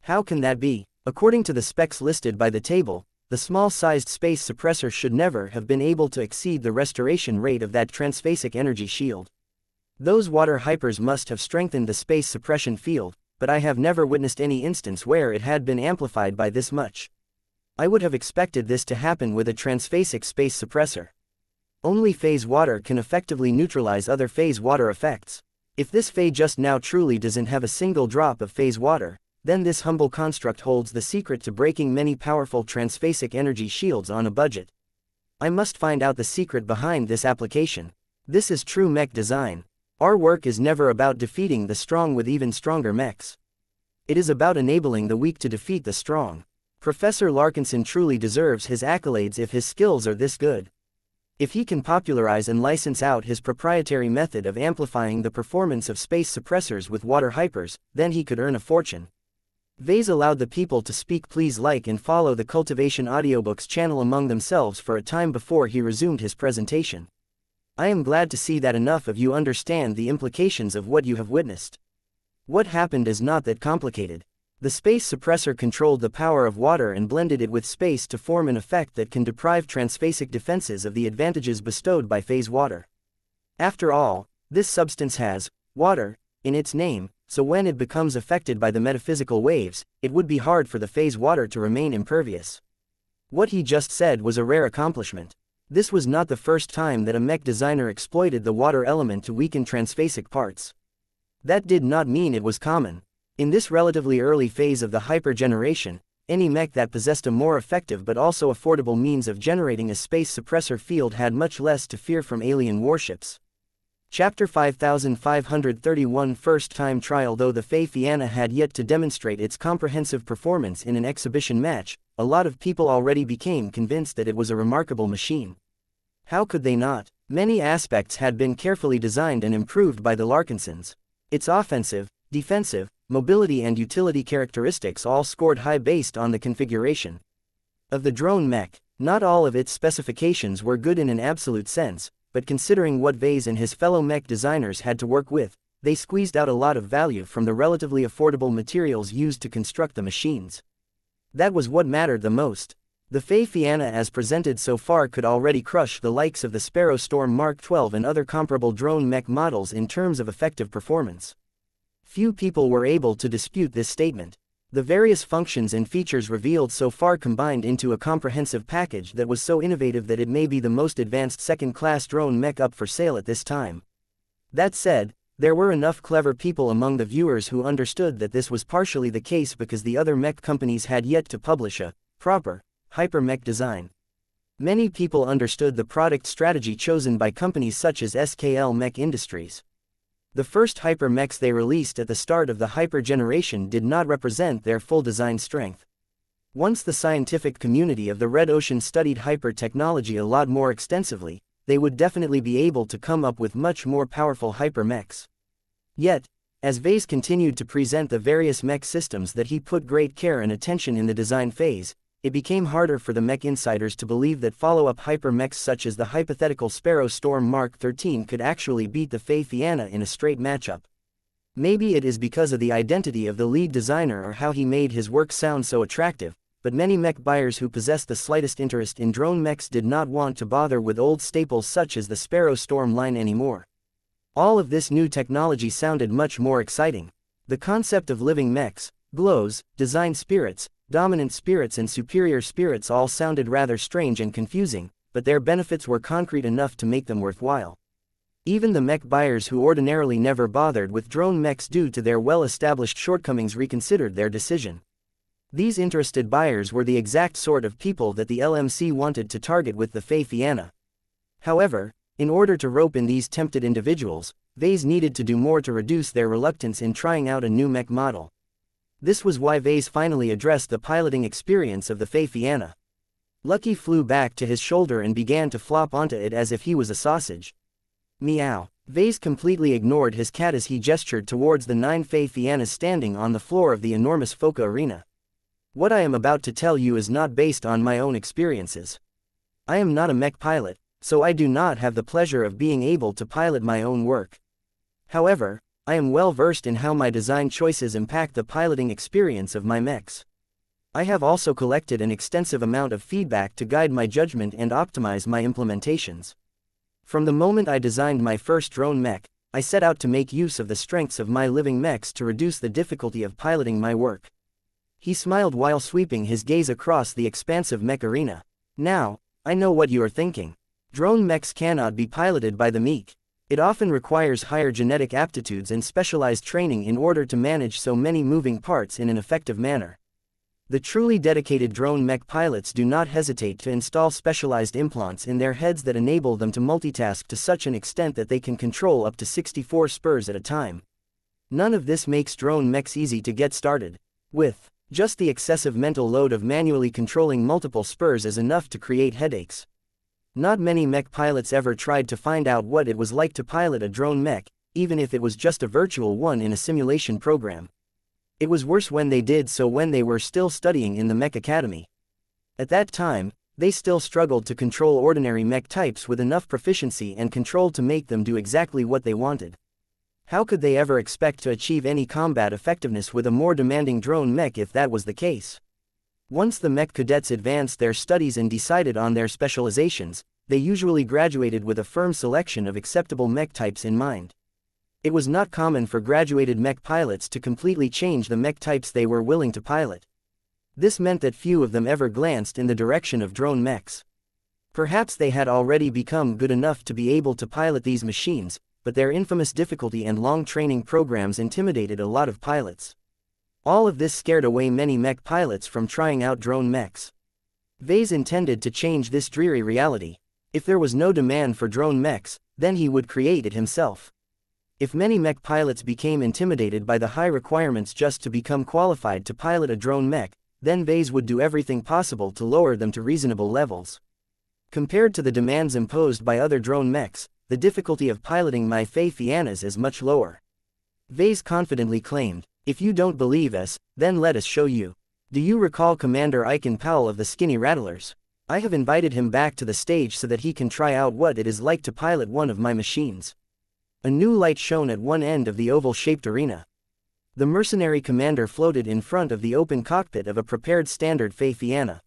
How can that be? According to the specs listed by the table, the small-sized space suppressor should never have been able to exceed the restoration rate of that transphasic energy shield. Those water hypers must have strengthened the space suppression field, but I have never witnessed any instance where it had been amplified by this much. I would have expected this to happen with a transphasic space suppressor. Only phase water can effectively neutralize other phase water effects. If this phase just now truly doesn't have a single drop of phase water, then this humble construct holds the secret to breaking many powerful transphasic energy shields on a budget. I must find out the secret behind this application. This is true mech design. Our work is never about defeating the strong with even stronger mechs. It is about enabling the weak to defeat the strong. Professor Larkinson truly deserves his accolades if his skills are this good. If he can popularize and license out his proprietary method of amplifying the performance of space suppressors with water hypers, then he could earn a fortune. Vase allowed the people to speak. Please like and follow the Cultivation Audiobooks channel among themselves for a time before he resumed his presentation. I am glad to see that enough of you understand the implications of what you have witnessed. What happened is not that complicated. The space suppressor controlled the power of water and blended it with space to form an effect that can deprive transphasic defenses of the advantages bestowed by phase water. After all, this substance has water in its name, so when it becomes affected by the metaphysical waves, it would be hard for the phase water to remain impervious. What he just said was a rare accomplishment. This was not the first time that a mech designer exploited the water element to weaken transphasic parts. That did not mean it was common. In this relatively early phase of the hyper-generation, any mech that possessed a more effective but also affordable means of generating a space suppressor field had much less to fear from alien warships. Chapter 5531 First-time trial. Though the xianxia had yet to demonstrate its comprehensive performance in an exhibition match, a lot of people already became convinced that it was a remarkable machine. How could they not? Many aspects had been carefully designed and improved by the Larkinsons. Its offensive, defensive, mobility and utility characteristics all scored high based on the configuration of the drone mech. Not all of its specifications were good in an absolute sense, but considering what Vase and his fellow mech designers had to work with, they squeezed out a lot of value from the relatively affordable materials used to construct the machines. That was what mattered the most. The xianxia as presented so far could already crush the likes of the Sparrow Storm Mark 12 and other comparable drone mech models in terms of effective performance. Few people were able to dispute this statement. The various functions and features revealed so far combined into a comprehensive package that was so innovative that it may be the most advanced second-class drone mech up for sale at this time. That said, there were enough clever people among the viewers who understood that this was partially the case because the other mech companies had yet to publish a proper hyper-mech design. Many people understood the product strategy chosen by companies such as SKL Mech Industries. The first hyper-mechs they released at the start of the hyper-generation did not represent their full design strength. Once the scientific community of the Red Ocean studied hyper-technology a lot more extensively, they would definitely be able to come up with much more powerful hyper-mechs. Yet, as Vase continued to present the various mech systems that he put great care and attention in the design phase, it became harder for the mech insiders to believe that follow-up hyper-mechs such as the hypothetical Sparrow Storm Mark 13 could actually beat the xianxia in a straight matchup. Maybe it is because of the identity of the lead designer or how he made his work sound so attractive, but many mech buyers who possessed the slightest interest in drone mechs did not want to bother with old staples such as the Sparrow Storm line anymore. All of this new technology sounded much more exciting. The concept of living mechs, glows, design spirits, dominant spirits and superior spirits all sounded rather strange and confusing, but their benefits were concrete enough to make them worthwhile. Even the mech buyers who ordinarily never bothered with drone mechs due to their well-established shortcomings reconsidered their decision. These interested buyers were the exact sort of people that the LMC wanted to target with the xianxia. However, in order to rope in these tempted individuals, Vase needed to do more to reduce their reluctance in trying out a new mech model. This was why Vase finally addressed the piloting experience of the xianxia. Lucky flew back to his shoulder and began to flop onto it as if he was a sausage. Meow. Vase completely ignored his cat as he gestured towards the 9 xianxias standing on the floor of the enormous Foca arena. What I am about to tell you is not based on my own experiences. I am not a mech pilot, so I do not have the pleasure of being able to pilot my own work. However, I am well versed in how my design choices impact the piloting experience of my mechs. I have also collected an extensive amount of feedback to guide my judgment and optimize my implementations. From the moment I designed my first drone mech, I set out to make use of the strengths of my living mechs to reduce the difficulty of piloting my work. He smiled while sweeping his gaze across the expansive mech arena. Now, I know what you are thinking. Drone mechs cannot be piloted by the meek. It often requires higher genetic aptitudes and specialized training in order to manage so many moving parts in an effective manner. The truly dedicated drone mech pilots do not hesitate to install specialized implants in their heads that enable them to multitask to such an extent that they can control up to 64 spurs at a time. None of this makes drone mechs easy to get started with. Just the excessive mental load of manually controlling multiple spurs is enough to create headaches. Not many mech pilots ever tried to find out what it was like to pilot a drone mech, even if it was just a virtual one in a simulation program. It was worse when they did so when they were still studying in the Mech Academy. At that time, they still struggled to control ordinary mech types with enough proficiency and control to make them do exactly what they wanted. How could they ever expect to achieve any combat effectiveness with a more demanding drone mech if that was the case? Once the mech cadets advanced their studies and decided on their specializations, they usually graduated with a firm selection of acceptable mech types in mind. It was not common for graduated mech pilots to completely change the mech types they were willing to pilot. This meant that few of them ever glanced in the direction of drone mechs. Perhaps they had already become good enough to be able to pilot these machines, but their infamous difficulty and long training programs intimidated a lot of pilots. All of this scared away many mech pilots from trying out drone mechs. Vase intended to change this dreary reality. If there was no demand for drone mechs, then he would create it himself. If many mech pilots became intimidated by the high requirements just to become qualified to pilot a drone mech, then Vase would do everything possible to lower them to reasonable levels. Compared to the demands imposed by other drone mechs, the difficulty of piloting my xianxias is much lower. Vase confidently claimed, "If you don't believe us, then let us show you. Do you recall Commander Icon Powell of the Skinny Rattlers? I have invited him back to the stage so that he can try out what it is like to pilot one of my machines." A new light shone at one end of the oval-shaped arena. The mercenary commander floated in front of the open cockpit of a prepared standard xianxia.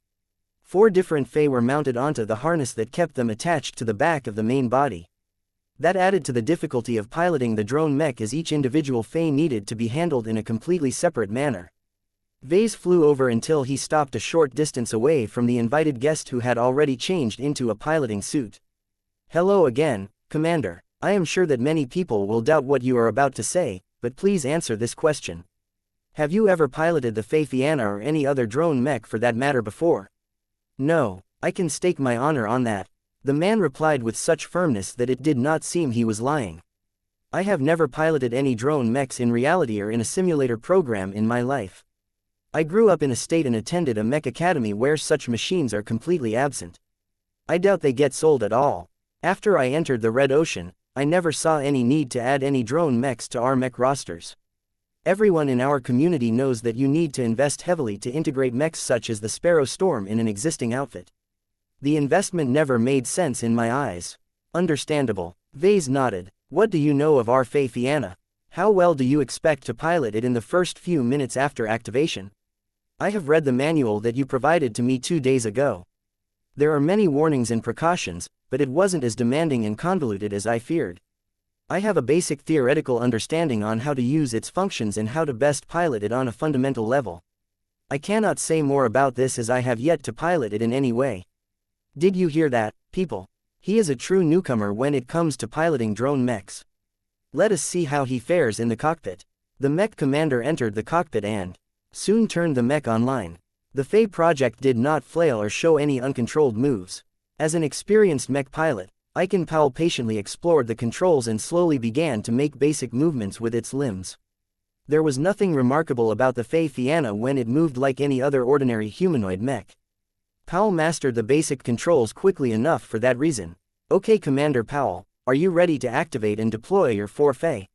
4 different Fei were mounted onto the harness that kept them attached to the back of the main body. That added to the difficulty of piloting the drone mech as each individual Fei needed to be handled in a completely separate manner. Vase flew over until he stopped a short distance away from the invited guest who had already changed into a piloting suit. "Hello again, Commander. I am sure that many people will doubt what you are about to say, but please answer this question. Have you ever piloted the xianxia or any other drone mech for that matter before?" "No, I can stake my honor on that," the man replied with such firmness that it did not seem he was lying. "I have never piloted any drone mechs in reality or in a simulator program in my life. I grew up in a state and attended a mech academy where such machines are completely absent. I doubt they get sold at all. After I entered the Red Ocean, I never saw any need to add any drone mechs to our mech rosters. Everyone in our community knows that you need to invest heavily to integrate mechs such as the Sparrow Storm in an existing outfit. The investment never made sense in my eyes." "Understandable." Vase nodded. "What do you know of our xianxia? How well do you expect to pilot it in the first few minutes after activation?" "I have read the manual that you provided to me 2 days ago. There are many warnings and precautions, but it wasn't as demanding and convoluted as I feared. I have a basic theoretical understanding on how to use its functions and how to best pilot it on a fundamental level. I cannot say more about this as I have yet to pilot it in any way. Did you hear that, people? He is a true newcomer when it comes to piloting drone mechs. Let us see how he fares in the cockpit." The mech commander entered the cockpit and soon turned the mech online. The Fei project did not flail or show any uncontrolled moves. As an experienced mech pilot, Icon Powell patiently explored the controls and slowly began to make basic movements with its limbs. There was nothing remarkable about the xianxia when it moved like any other ordinary humanoid mech. Powell mastered the basic controls quickly enough for that reason. "Okay, Commander Powell, are you ready to activate and deploy your 4 Fei?"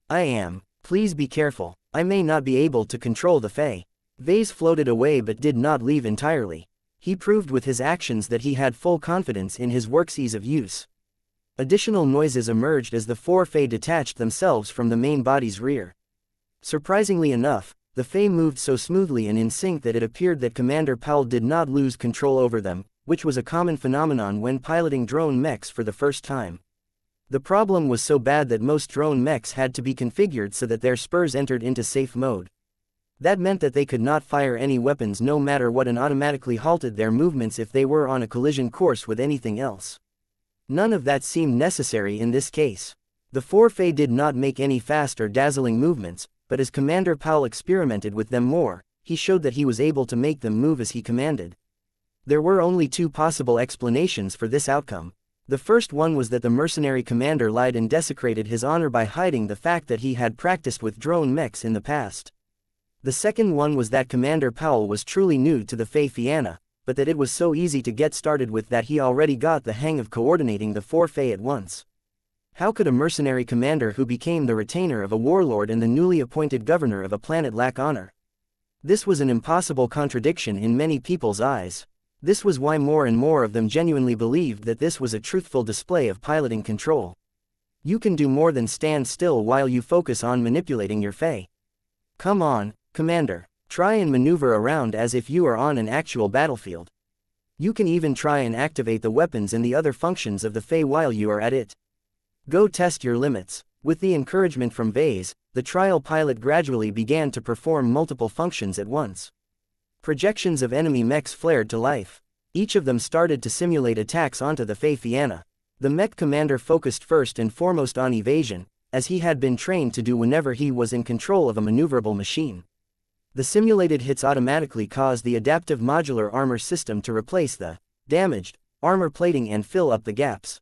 "I am. Please be careful, I may not be able to control the Fei." Vase floated away but did not leave entirely. He proved with his actions that he had full confidence in his work's ease of use. Additional noises emerged as the four Fae detached themselves from the main body's rear. Surprisingly enough, the Fae moved so smoothly and in sync that it appeared that Commander Powell did not lose control over them, which was a common phenomenon when piloting drone mechs for the first time. The problem was so bad that most drone mechs had to be configured so that their spurs entered into safe mode. That meant that they could not fire any weapons no matter what, and automatically halted their movements if they were on a collision course with anything else. None of that seemed necessary in this case. The four Fae did not make any fast or dazzling movements, but as Commander Powell experimented with them more, he showed that he was able to make them move as he commanded. There were only two possible explanations for this outcome. The first one was that the mercenary commander lied and desecrated his honor by hiding the fact that he had practiced with drone mechs in the past. The second one was that Commander Powell was truly new to the Fae Fianna, but that it was so easy to get started with that he already got the hang of coordinating the four Fae at once. How could a mercenary commander who became the retainer of a warlord and the newly appointed governor of a planet lack honor? This was an impossible contradiction in many people's eyes. This was why more and more of them genuinely believed that this was a truthful display of piloting control. You can do more than stand still while you focus on manipulating your Fae. Come on, Commander. Try and maneuver around as if you are on an actual battlefield. You can even try and activate the weapons and the other functions of the Fae while you are at it. Go test your limits. With the encouragement from Vase, the trial pilot gradually began to perform multiple functions at once. Projections of enemy mechs flared to life. Each of them started to simulate attacks onto the Fae Fianna. The mech commander focused first and foremost on evasion, as he had been trained to do whenever he was in control of a maneuverable machine. The simulated hits automatically caused the adaptive modular armor system to replace the damaged armor plating and fill up the gaps.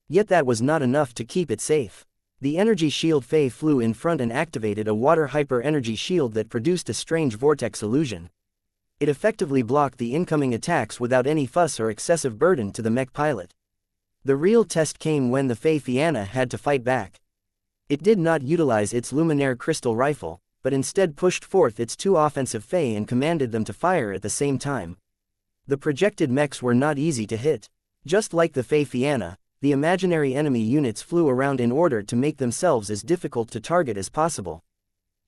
Yet that was not enough to keep it safe. The energy shield Fae flew in front and activated a water hyper-energy shield that produced a strange vortex illusion. It effectively blocked the incoming attacks without any fuss or excessive burden to the mech pilot. The real test came when the Fae Fianna had to fight back. It did not utilize its Luminaire crystal rifle, but instead pushed forth its two offensive Fae and commanded them to fire at the same time. The projected mechs were not easy to hit. Just like the Fae Fianna, the imaginary enemy units flew around in order to make themselves as difficult to target as possible.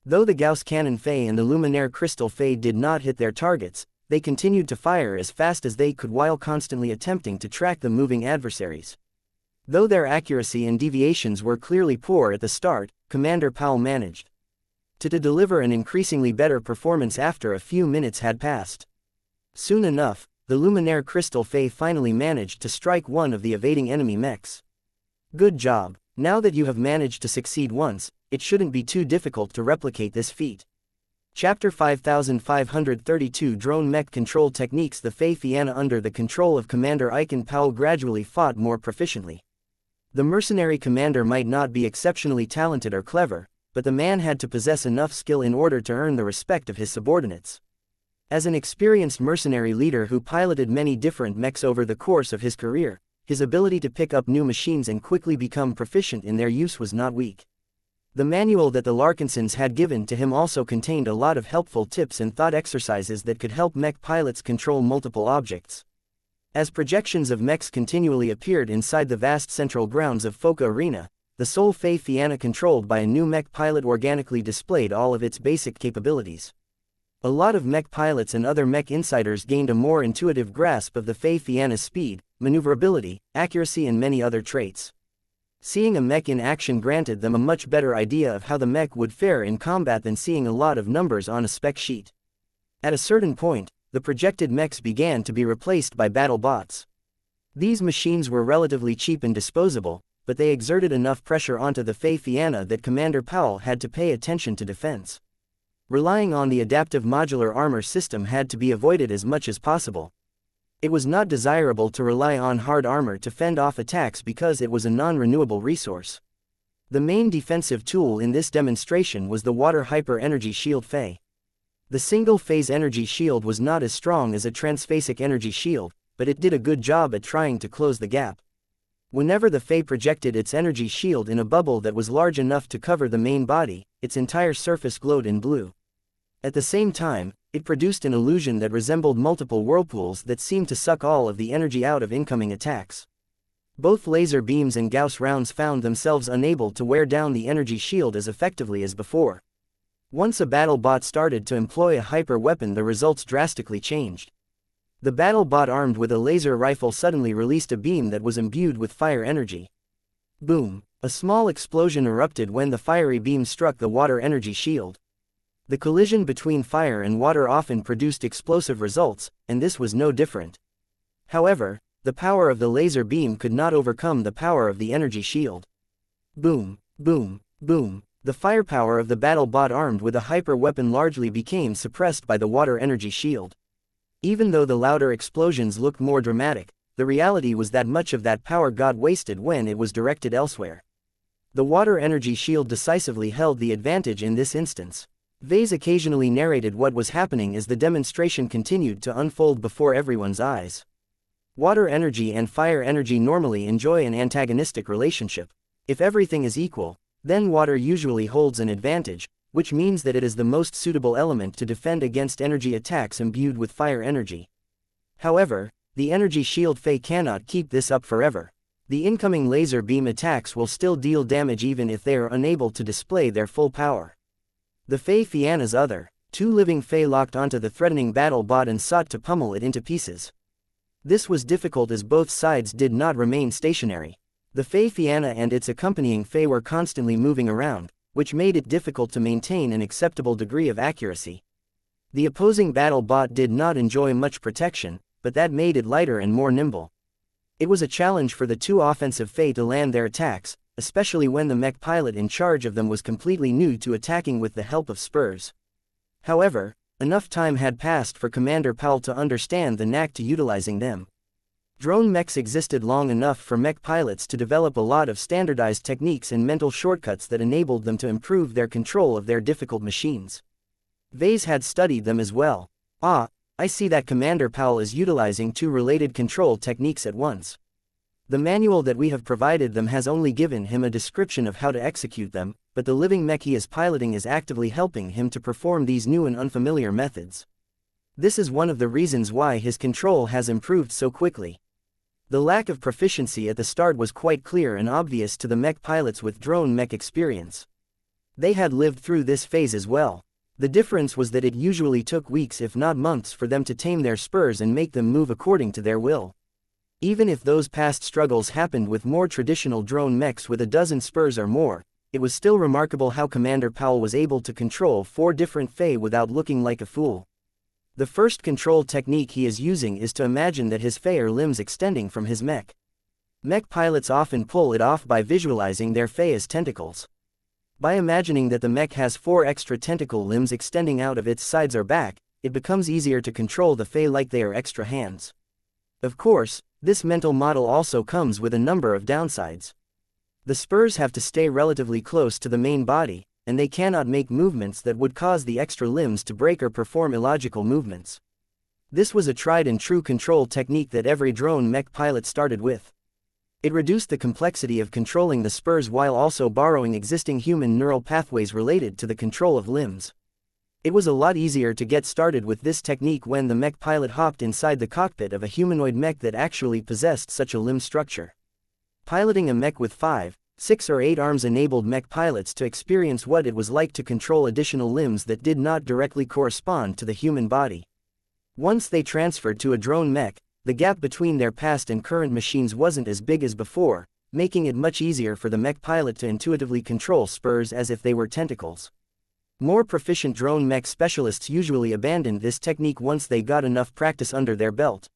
Though the Gauss Cannon Fae and the Luminaire Crystal Fae did not hit their targets, they continued to fire as fast as they could while constantly attempting to track the moving adversaries. Though their accuracy and deviations were clearly poor at the start, Commander Powell managed to deliver an increasingly better performance after a few minutes had passed. Soon enough, the Luminaire Crystal Fae finally managed to strike one of the evading enemy mechs. Good job. Now that you have managed to succeed once, it shouldn't be too difficult to replicate this feat. Chapter 5532 Drone Mech Control Techniques. The Fae Fianna under the control of Commander Eichen Powell gradually fought more proficiently. The mercenary commander might not be exceptionally talented or clever, but the man had to possess enough skill in order to earn the respect of his subordinates. As an experienced mercenary leader who piloted many different mechs over the course of his career, his ability to pick up new machines and quickly become proficient in their use was not weak. The manual that the Larkinsons had given to him also contained a lot of helpful tips and thought exercises that could help mech pilots control multiple objects. As projections of mechs continually appeared inside the vast central grounds of Foka Arena, the sole Fae Fianna controlled by a new mech pilot organically displayed all of its basic capabilities. A lot of mech pilots and other mech insiders gained a more intuitive grasp of the Fae Fianna's speed, maneuverability, accuracy and many other traits. Seeing a mech in action granted them a much better idea of how the mech would fare in combat than seeing a lot of numbers on a spec sheet. At a certain point, the projected mechs began to be replaced by battle bots. These machines were relatively cheap and disposable, but they exerted enough pressure onto the Fae Fianna that Commander Powell had to pay attention to defense. Relying on the adaptive modular armor system had to be avoided as much as possible. It was not desirable to rely on hard armor to fend off attacks because it was a non-renewable resource. The main defensive tool in this demonstration was the Water Hyper-Energy Shield Fae. The single-phase energy shield was not as strong as a transphasic energy shield, but it did a good job at trying to close the gap. Whenever the Fae projected its energy shield in a bubble that was large enough to cover the main body, its entire surface glowed in blue. At the same time, It produced an illusion that resembled multiple whirlpools that seemed to suck all of the energy out of incoming attacks. Both laser beams and Gauss rounds found themselves unable to wear down the energy shield as effectively as before. Once a battle bot started to employ a hyper weapon, the results drastically changed. The battle bot armed with a laser rifle suddenly released a beam that was imbued with fire energy. Boom! A small explosion erupted when the fiery beam struck the water energy shield. The collision between fire and water often produced explosive results, and this was no different. However, the power of the laser beam could not overcome the power of the energy shield. Boom! Boom! Boom! The firepower of the battle bot armed with a hyper weapon largely became suppressed by the water energy shield. Even though the louder explosions looked more dramatic, the reality was that much of that power got wasted when it was directed elsewhere. The water energy shield decisively held the advantage in this instance. Vase occasionally narrated what was happening as the demonstration continued to unfold before everyone's eyes. Water energy and fire energy normally enjoy an antagonistic relationship. If everything is equal, then water usually holds an advantage, which means that it is the most suitable element to defend against energy attacks imbued with fire energy. However, the energy shield Fey cannot keep this up forever. The incoming laser beam attacks will still deal damage even if they are unable to display their full power. The Fey Fianna's other two living Fey locked onto the threatening battle bot and sought to pummel it into pieces. This was difficult as both sides did not remain stationary. The Fey Fianna and its accompanying Fey were constantly moving around, which made it difficult to maintain an acceptable degree of accuracy. The opposing battle bot did not enjoy much protection, but that made it lighter and more nimble. It was a challenge for the two offensive Fey to land their attacks, especially when the mech pilot in charge of them was completely new to attacking with the help of spurs. However, enough time had passed for Commander Powell to understand the knack to utilizing them. Drone mechs existed long enough for mech pilots to develop a lot of standardized techniques and mental shortcuts that enabled them to improve their control of their difficult machines. Vase had studied them as well. Ah, I see that Commander Powell is utilizing two related control techniques at once. The manual that we have provided them has only given him a description of how to execute them, but the living mech he is piloting is actively helping him to perform these new and unfamiliar methods. This is one of the reasons why his control has improved so quickly. The lack of proficiency at the start was quite clear and obvious to the mech pilots with drone mech experience. They had lived through this phase as well. The difference was that it usually took weeks if not months for them to tame their spurs and make them move according to their will. Even if those past struggles happened with more traditional drone mechs with a dozen spurs or more, it was still remarkable how Commander Powell was able to control 4 different Fey without looking like a fool. The first control technique he is using is to imagine that his Fey are limbs extending from his mech. Mech pilots often pull it off by visualizing their Fey as tentacles. By imagining that the mech has 4 extra tentacle limbs extending out of its sides or back, it becomes easier to control the Fey like they are extra hands. Of course, this mental model also comes with a number of downsides. The spurs have to stay relatively close to the main body, and they cannot make movements that would cause the extra limbs to break or perform illogical movements. This was a tried and true control technique that every drone mech pilot started with. It reduced the complexity of controlling the spurs while also borrowing existing human neural pathways related to the control of limbs. It was a lot easier to get started with this technique when the mech pilot hopped inside the cockpit of a humanoid mech that actually possessed such a limb structure. Piloting a mech with 5, 6 or 8 arms enabled mech pilots to experience what it was like to control additional limbs that did not directly correspond to the human body. Once they transferred to a drone mech, the gap between their past and current machines wasn't as big as before, making it much easier for the mech pilot to intuitively control spurs as if they were tentacles. More proficient drone mech specialists usually abandoned this technique once they got enough practice under their belt.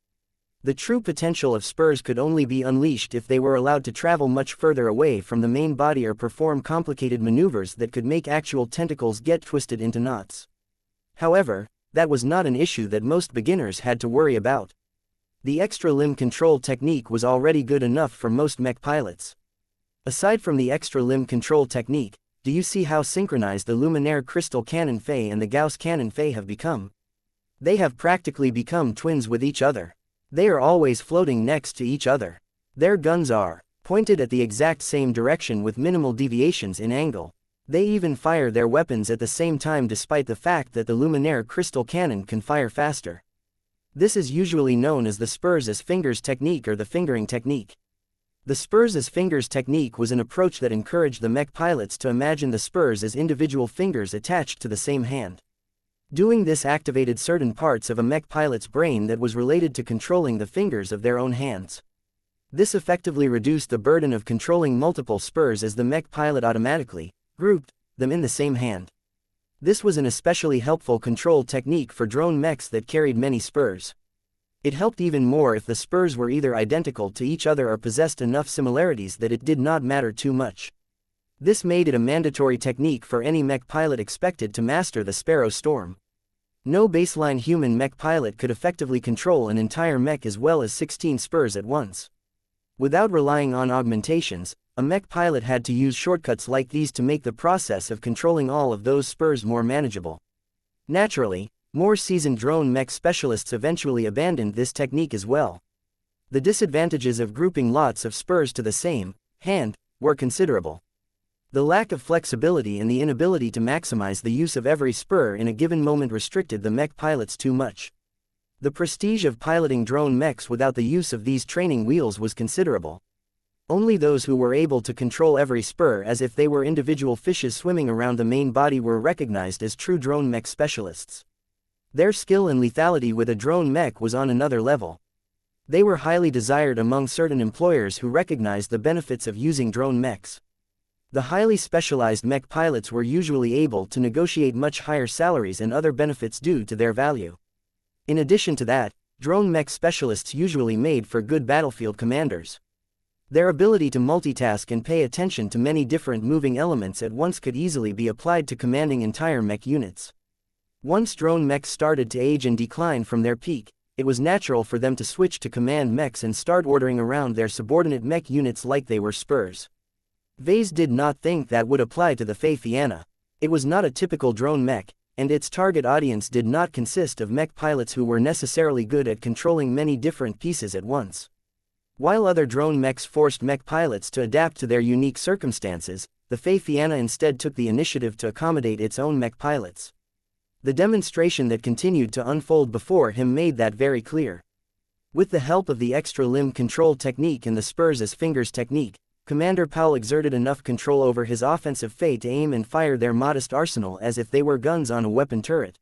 The true potential of spurs could only be unleashed if they were allowed to travel much further away from the main body or perform complicated maneuvers that could make actual tentacles get twisted into knots. However, that was not an issue that most beginners had to worry about. The extra limb control technique was already good enough for most mech pilots. Aside from the extra limb control technique, do you see how synchronized the Luminaire Crystal Cannon Fey and the Gauss Cannon Fey have become? They have practically become twins with each other. They are always floating next to each other. Their guns are pointed at the exact same direction with minimal deviations in angle. They even fire their weapons at the same time despite the fact that the luminaire crystal cannon can fire faster. This is usually known as the spurs as fingers technique or the fingering technique. The spurs as fingers technique was an approach that encouraged the mech pilots to imagine the spurs as individual fingers attached to the same hand. Doing this activated certain parts of a mech pilot's brain that was related to controlling the fingers of their own hands. This effectively reduced the burden of controlling multiple spurs as the mech pilot automatically grouped them in the same hand. This was an especially helpful control technique for drone mechs that carried many spurs. It helped even more if the spurs were either identical to each other or possessed enough similarities that it did not matter too much. This made it a mandatory technique for any mech pilot expected to master the Sparrow Storm. No baseline human mech pilot could effectively control an entire mech as well as 16 spurs at once. Without relying on augmentations, a mech pilot had to use shortcuts like these to make the process of controlling all of those spurs more manageable. Naturally, more seasoned drone mech specialists eventually abandoned this technique as well. The disadvantages of grouping lots of spurs to the same hand were considerable. The lack of flexibility and the inability to maximize the use of every spur in a given moment restricted the mech pilots too much. The prestige of piloting drone mechs without the use of these training wheels was considerable. Only those who were able to control every spur as if they were individual fishes swimming around the main body were recognized as true drone mech specialists. Their skill and lethality with a drone mech was on another level. They were highly desired among certain employers who recognized the benefits of using drone mechs. The highly specialized mech pilots were usually able to negotiate much higher salaries and other benefits due to their value. In addition to that, drone mech specialists usually made for good battlefield commanders. Their ability to multitask and pay attention to many different moving elements at once could easily be applied to commanding entire mech units. Once drone mechs started to age and decline from their peak, it was natural for them to switch to command mechs and start ordering around their subordinate mech units like they were spurs. Vase did not think that would apply to the xianxia. It was not a typical drone mech, and its target audience did not consist of mech pilots who were necessarily good at controlling many different pieces at once. While other drone mechs forced mech pilots to adapt to their unique circumstances, the xianxia instead took the initiative to accommodate its own mech pilots. The demonstration that continued to unfold before him made that very clear. With the help of the extra limb control technique and the spurs as fingers technique, Commander Powell exerted enough control over his offensive Fei to aim and fire their modest arsenal as if they were guns on a weapon turret.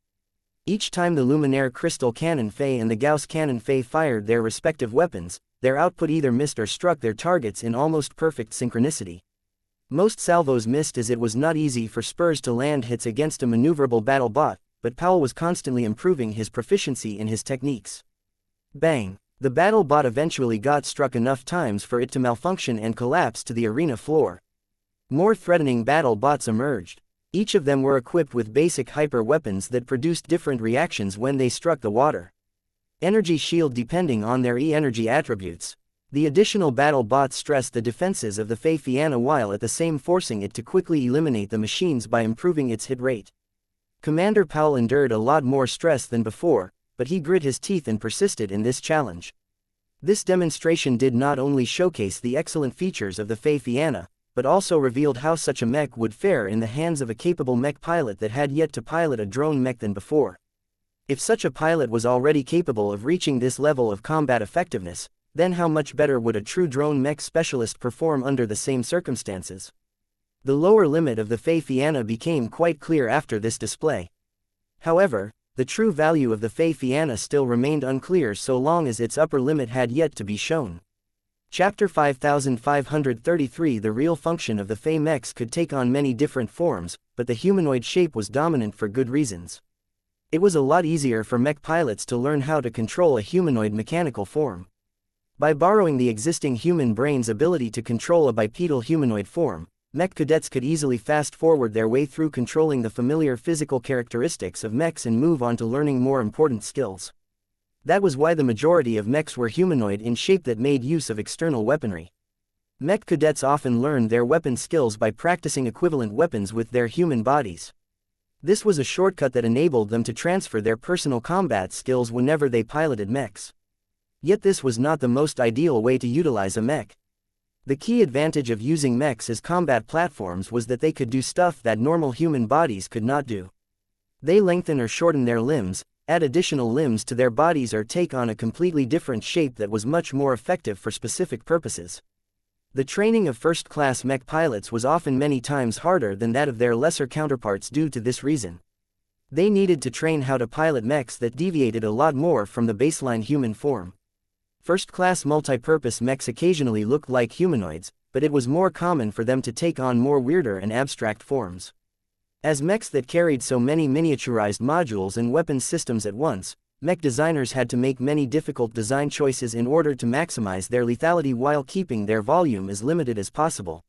Each time the Luminaire Crystal Cannon Fei and the Gauss Cannon Fei fired their respective weapons, their output either missed or struck their targets in almost perfect synchronicity. Most salvos missed as it was not easy for spurs to land hits against a maneuverable battle bot, but Powell was constantly improving his proficiency in his techniques. Bang! The battle bot eventually got struck enough times for it to malfunction and collapse to the arena floor. More threatening battle bots emerged. Each of them were equipped with basic hyper weapons that produced different reactions when they struck the water. Energy shield depending on their E-energy attributes. The additional battle bots stressed the defenses of the xianxia while at the same forcing it to quickly eliminate the machines by improving its hit rate. Commander Powell endured a lot more stress than before, but he grit his teeth and persisted in this challenge. This demonstration did not only showcase the excellent features of the xianxia, but also revealed how such a mech would fare in the hands of a capable mech pilot that had yet to pilot a drone mech than before. If such a pilot was already capable of reaching this level of combat effectiveness, then how much better would a true drone mech specialist perform under the same circumstances? The lower limit of the xianxia became quite clear after this display. However, the true value of the xianxia still remained unclear so long as its upper limit had yet to be shown. Chapter 5533 The real function of the Fei mechs could take on many different forms, but the humanoid shape was dominant for good reasons. It was a lot easier for mech pilots to learn how to control a humanoid mechanical form. By borrowing the existing human brain's ability to control a bipedal humanoid form, mech cadets could easily fast-forward their way through controlling the familiar physical characteristics of mechs and move on to learning more important skills. That was why the majority of mechs were humanoid in shape that made use of external weaponry. Mech cadets often learned their weapon skills by practicing equivalent weapons with their human bodies. This was a shortcut that enabled them to transfer their personal combat skills whenever they piloted mechs. Yet this was not the most ideal way to utilize a mech. The key advantage of using mechs as combat platforms was that they could do stuff that normal human bodies could not do. They lengthen or shorten their limbs, add additional limbs to their bodies, or take on a completely different shape that was much more effective for specific purposes. The training of first-class mech pilots was often many times harder than that of their lesser counterparts due to this reason. They needed to train how to pilot mechs that deviated a lot more from the baseline human form. First-class multipurpose mechs occasionally looked like humanoids, but it was more common for them to take on more weirder and abstract forms. As mechs that carried so many miniaturized modules and weapons systems at once, mech designers had to make many difficult design choices in order to maximize their lethality while keeping their volume as limited as possible.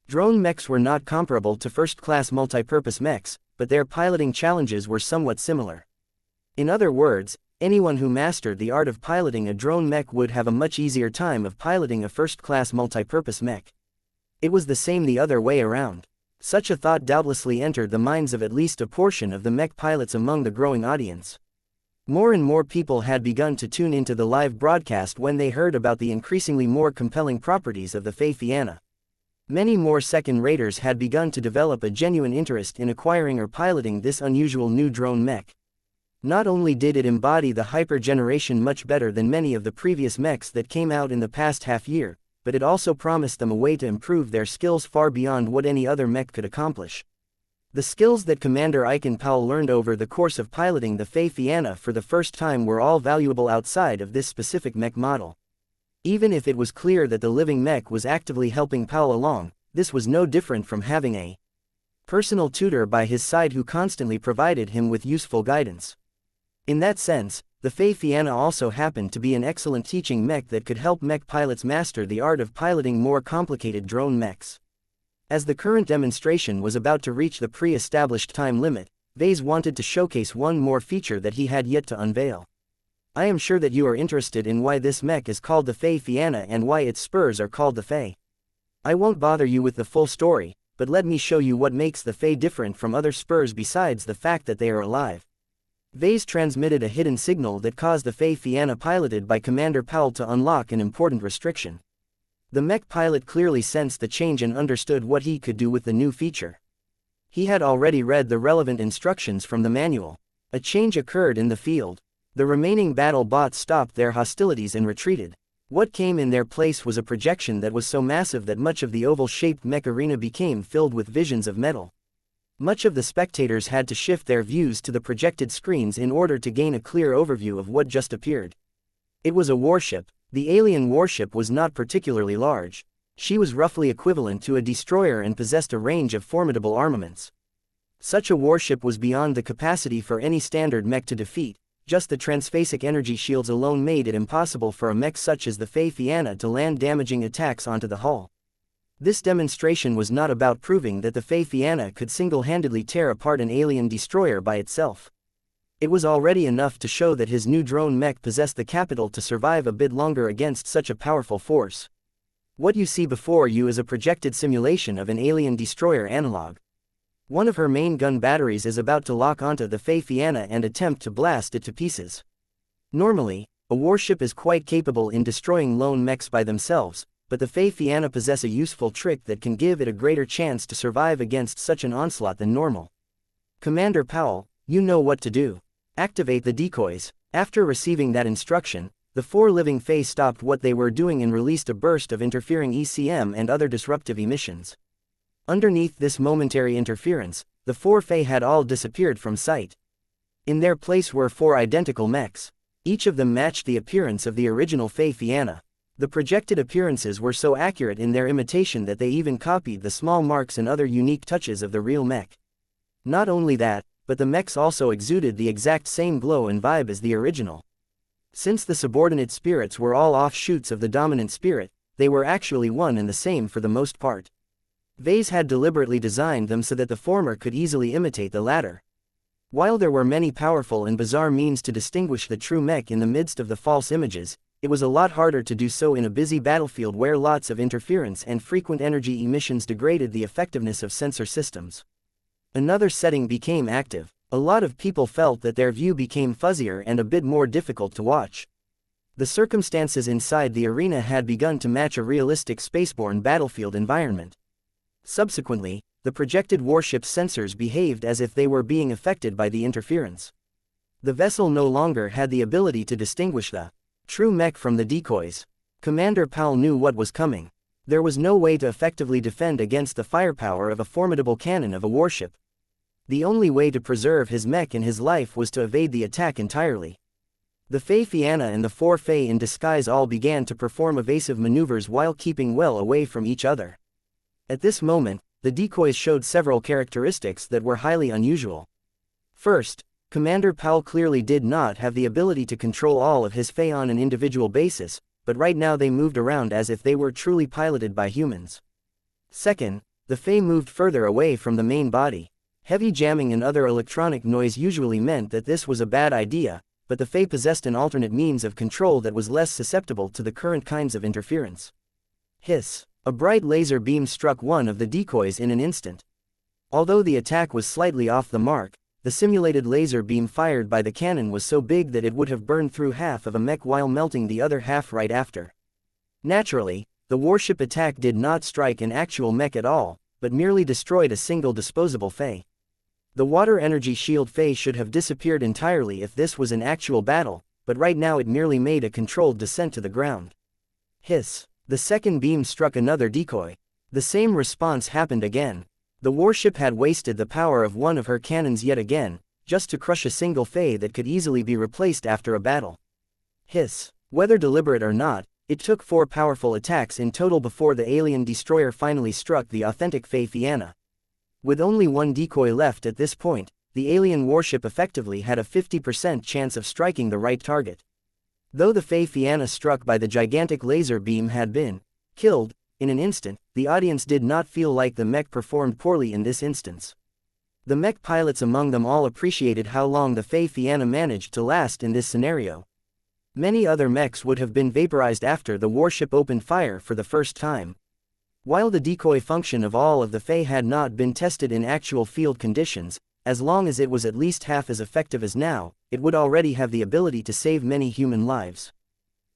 Drone mechs were not comparable to first-class multipurpose mechs, but their piloting challenges were somewhat similar. In other words, anyone who mastered the art of piloting a drone mech would have a much easier time of piloting a first-class multipurpose mech. It was the same the other way around. Such a thought doubtlessly entered the minds of at least a portion of the mech pilots among the growing audience. More and more people had begun to tune into the live broadcast when they heard about the increasingly more compelling properties of the xianxia. Many more second-raters had begun to develop a genuine interest in acquiring or piloting this unusual new drone mech. Not only did it embody the hyper-generation much better than many of the previous mechs that came out in the past half-year, but it also promised them a way to improve their skills far beyond what any other mech could accomplish. The skills that Commander Icon Powell learned over the course of piloting the xianxia for the first time were all valuable outside of this specific mech model. Even if it was clear that the living mech was actively helping Powell along, this was no different from having a personal tutor by his side who constantly provided him with useful guidance. In that sense, the xianxia also happened to be an excellent teaching mech that could help mech pilots master the art of piloting more complicated drone mechs. As the current demonstration was about to reach the pre-established time limit, Vase wanted to showcase one more feature that he had yet to unveil. I am sure that you are interested in why this mech is called the xianxia and why its spurs are called the Fei. I won't bother you with the full story, but let me show you what makes the Fei different from other spurs besides the fact that they are alive. Vase transmitted a hidden signal that caused the xianxia piloted by Commander Powell to unlock an important restriction. The mech pilot clearly sensed the change and understood what he could do with the new feature. He had already read the relevant instructions from the manual. A change occurred in the field. The remaining battle bots stopped their hostilities and retreated. What came in their place was a projection that was so massive that much of the oval-shaped mech arena became filled with visions of metal. Much of the spectators had to shift their views to the projected screens in order to gain a clear overview of what just appeared. It was a warship. The alien warship was not particularly large. She was roughly equivalent to a destroyer and possessed a range of formidable armaments. Such a warship was beyond the capacity for any standard mech to defeat. Just the transphasic energy shields alone made it impossible for a mech such as the xianxia to land damaging attacks onto the hull. This demonstration was not about proving that the xianxia could single-handedly tear apart an alien destroyer by itself. It was already enough to show that his new drone mech possessed the capital to survive a bit longer against such a powerful force. What you see before you is a projected simulation of an alien destroyer analog. One of her main gun batteries is about to lock onto the xianxia and attempt to blast it to pieces. Normally, a warship is quite capable in destroying lone mechs by themselves, but the xianxia possess a useful trick that can give it a greater chance to survive against such an onslaught than normal. Commander Powell, you know what to do. Activate the decoys. After receiving that instruction, the four living Fei stopped what they were doing and released a burst of interfering ECM and other disruptive emissions. Underneath this momentary interference, the four Fei had all disappeared from sight. In their place were four identical mechs. Each of them matched the appearance of the original xianxia. The projected appearances were so accurate in their imitation that they even copied the small marks and other unique touches of the real mech. Not only that, but the mechs also exuded the exact same glow and vibe as the original. Since the subordinate spirits were all offshoots of the dominant spirit, they were actually one and the same for the most part. Vase had deliberately designed them so that the former could easily imitate the latter. While there were many powerful and bizarre means to distinguish the true mech in the midst of the false images, it was a lot harder to do so in a busy battlefield where lots of interference and frequent energy emissions degraded the effectiveness of sensor systems. Another setting became active. A lot of people felt that their view became fuzzier and a bit more difficult to watch. The circumstances inside the arena had begun to match a realistic spaceborne battlefield environment. Subsequently, the projected warship's sensors behaved as if they were being affected by the interference. The vessel no longer had the ability to distinguish the true mech from the decoys. Commander Powell knew what was coming. There was no way to effectively defend against the firepower of a formidable cannon of a warship. The only way to preserve his mech and his life was to evade the attack entirely. The Fey Fianna and the 4 Fey in disguise all began to perform evasive maneuvers while keeping well away from each other. At this moment, the decoys showed several characteristics that were highly unusual. First, Commander Powell clearly did not have the ability to control all of his Fey on an individual basis, but right now they moved around as if they were truly piloted by humans. Second, the Fey moved further away from the main body. Heavy jamming and other electronic noise usually meant that this was a bad idea, but the Fey possessed an alternate means of control that was less susceptible to the current kinds of interference. Hiss! A bright laser beam struck one of the decoys in an instant. Although the attack was slightly off the mark, the simulated laser beam fired by the cannon was so big that it would have burned through half of a mech while melting the other half right after. Naturally, the warship attack did not strike an actual mech at all, but merely destroyed a single disposable Fey. The water energy shield Fey should have disappeared entirely if this was an actual battle, but right now it merely made a controlled descent to the ground. Hiss! The second beam struck another decoy. The same response happened again. The warship had wasted the power of one of her cannons yet again, just to crush a single Fey that could easily be replaced after a battle. Hiss! Whether deliberate or not, it took 4 powerful attacks in total before the alien destroyer finally struck the authentic Fey Fianna. With only 1 decoy left at this point, the alien warship effectively had a 50% chance of striking the right target. Though the Fey Fianna struck by the gigantic laser beam had been killed in an instant, the audience did not feel like the mech performed poorly in this instance. The mech pilots among them all appreciated how long the Fey Fianna managed to last in this scenario. Many other mechs would have been vaporized after the warship opened fire for the first time. While the decoy function of all of the Fey had not been tested in actual field conditions, as long as it was at least half as effective as now, it would already have the ability to save many human lives.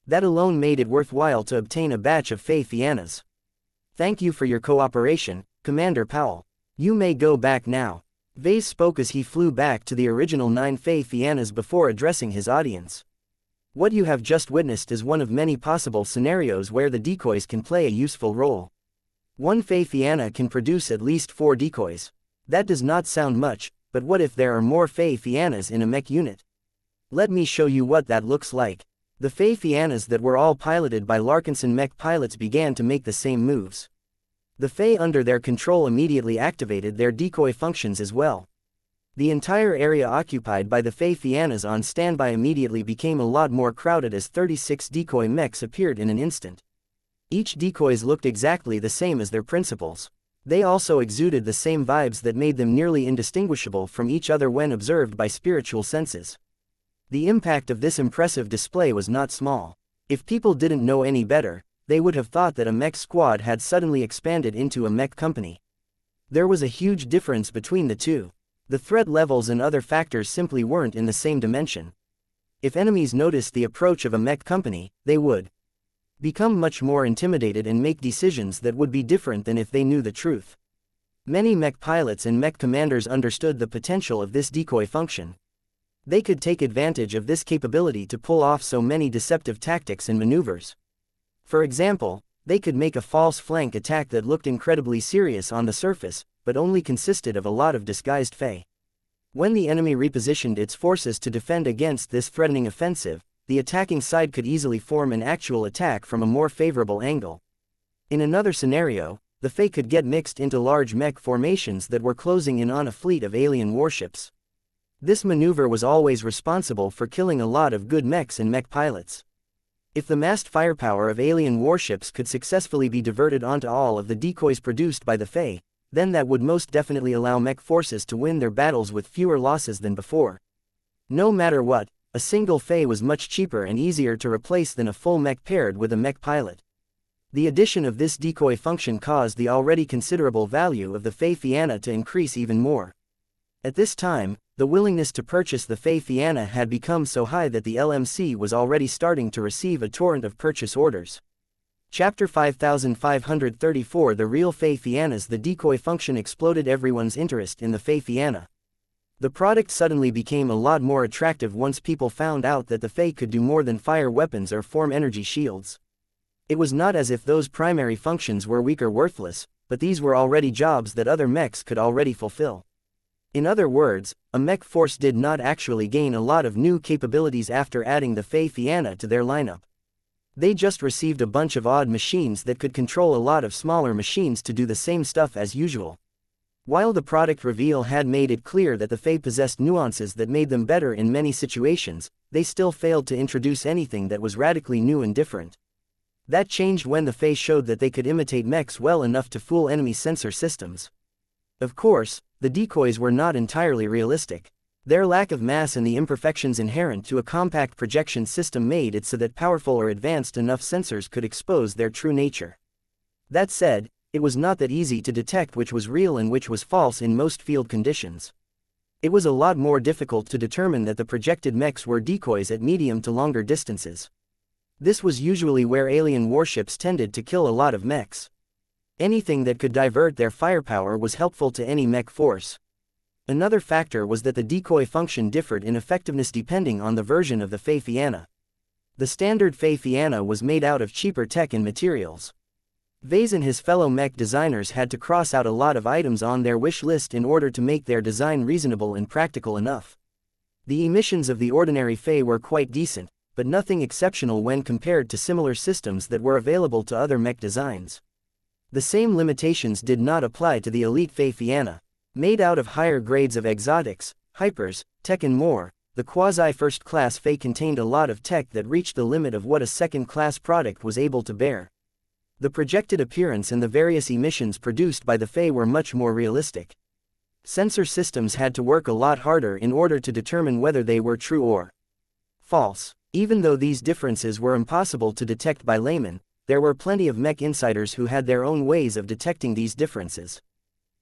That alone made it worthwhile to obtain a batch of Fey Fiannas. Thank you for your cooperation, Commander Powell. You may go back now. Vase spoke as he flew back to the original 9 Fey Fiannas before addressing his audience. What you have just witnessed is one of many possible scenarios where the decoys can play a useful role. 1 Fey Fianna can produce at least 4 decoys. That does not sound much, but what if there are more Fey Fiannas in a mech unit? Let me show you what that looks like. The Fey Fiannas that were all piloted by Larkinson mech pilots began to make the same moves. The Fey under their control immediately activated their decoy functions as well. The entire area occupied by the Fey Fiannas on standby immediately became a lot more crowded as 36 decoy mechs appeared in an instant. Each decoys looked exactly the same as their principals. They also exuded the same vibes that made them nearly indistinguishable from each other when observed by spiritual senses. The impact of this impressive display was not small. If people didn't know any better, they would have thought that a mech squad had suddenly expanded into a mech company. There was a huge difference between the two. The threat levels and other factors simply weren't in the same dimension. If enemies noticed the approach of a mech company, they would become much more intimidated and make decisions that would be different than if they knew the truth. Many mech pilots and mech commanders understood the potential of this decoy function. They could take advantage of this capability to pull off so many deceptive tactics and maneuvers. For example, they could make a false flank attack that looked incredibly serious on the surface, but only consisted of a lot of disguised Fey. When the enemy repositioned its forces to defend against this threatening offensive, the attacking side could easily form an actual attack from a more favorable angle. In another scenario, the Fey could get mixed into large mech formations that were closing in on a fleet of alien warships. This maneuver was always responsible for killing a lot of good mechs and mech pilots. If the massed firepower of alien warships could successfully be diverted onto all of the decoys produced by the Fey, then that would most definitely allow mech forces to win their battles with fewer losses than before. No matter what, a single Fey was much cheaper and easier to replace than a full mech paired with a mech pilot. The addition of this decoy function caused the already considerable value of the Fey Fianna to increase even more. At this time, the willingness to purchase the Fei Fianna had become so high that the LMC was already starting to receive a torrent of purchase orders. Chapter 5534 The Real Fei Fiannas. The decoy function exploded everyone's interest in the Fei Fianna. The product suddenly became a lot more attractive once people found out that the Fei could do more than fire weapons or form energy shields. It was not as if those primary functions were weak or worthless, but these were already jobs that other mechs could already fulfill. In other words, a mech force did not actually gain a lot of new capabilities after adding the Fei Fianna to their lineup. They just received a bunch of odd machines that could control a lot of smaller machines to do the same stuff as usual. While the product reveal had made it clear that the Fei possessed nuances that made them better in many situations, they still failed to introduce anything that was radically new and different. That changed when the Fei showed that they could imitate mechs well enough to fool enemy sensor systems. Of course, the decoys were not entirely realistic. Their lack of mass and the imperfections inherent to a compact projection system made it so that powerful or advanced enough sensors could expose their true nature. That said, it was not that easy to detect which was real and which was false in most field conditions. It was a lot more difficult to determine that the projected mechs were decoys at medium to longer distances. This was usually where alien warships tended to kill a lot of mechs. Anything that could divert their firepower was helpful to any mech force. Another factor was that the decoy function differed in effectiveness depending on the version of the Fei Fianna. The standard Fei Fianna was made out of cheaper tech and materials. Vase and his fellow mech designers had to cross out a lot of items on their wish list in order to make their design reasonable and practical enough. The emissions of the ordinary Fei were quite decent, but nothing exceptional when compared to similar systems that were available to other mech designs. The same limitations did not apply to the elite Fei Fianna. Made out of higher grades of exotics, hypers, tech and more, the quasi-first-class Fei contained a lot of tech that reached the limit of what a second-class product was able to bear. The projected appearance and the various emissions produced by the Fei were much more realistic. Sensor systems had to work a lot harder in order to determine whether they were true or false. Even though these differences were impossible to detect by laymen, there were plenty of mech insiders who had their own ways of detecting these differences.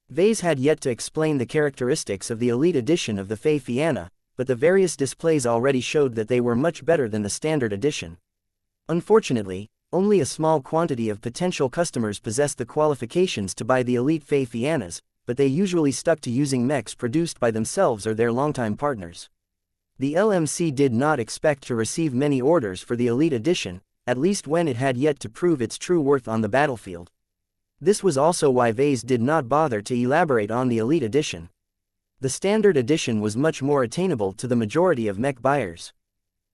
Vase had yet to explain the characteristics of the elite edition of the Fei Fianna, but the various displays already showed that they were much better than the standard edition. Unfortunately, only a small quantity of potential customers possessed the qualifications to buy the elite Fei Fiannas, but they usually stuck to using mechs produced by themselves or their longtime partners. The LMC did not expect to receive many orders for the elite edition, at least when it had yet to prove its true worth on the battlefield. This was also why Vase did not bother to elaborate on the elite edition. The standard edition was much more attainable to the majority of mech buyers.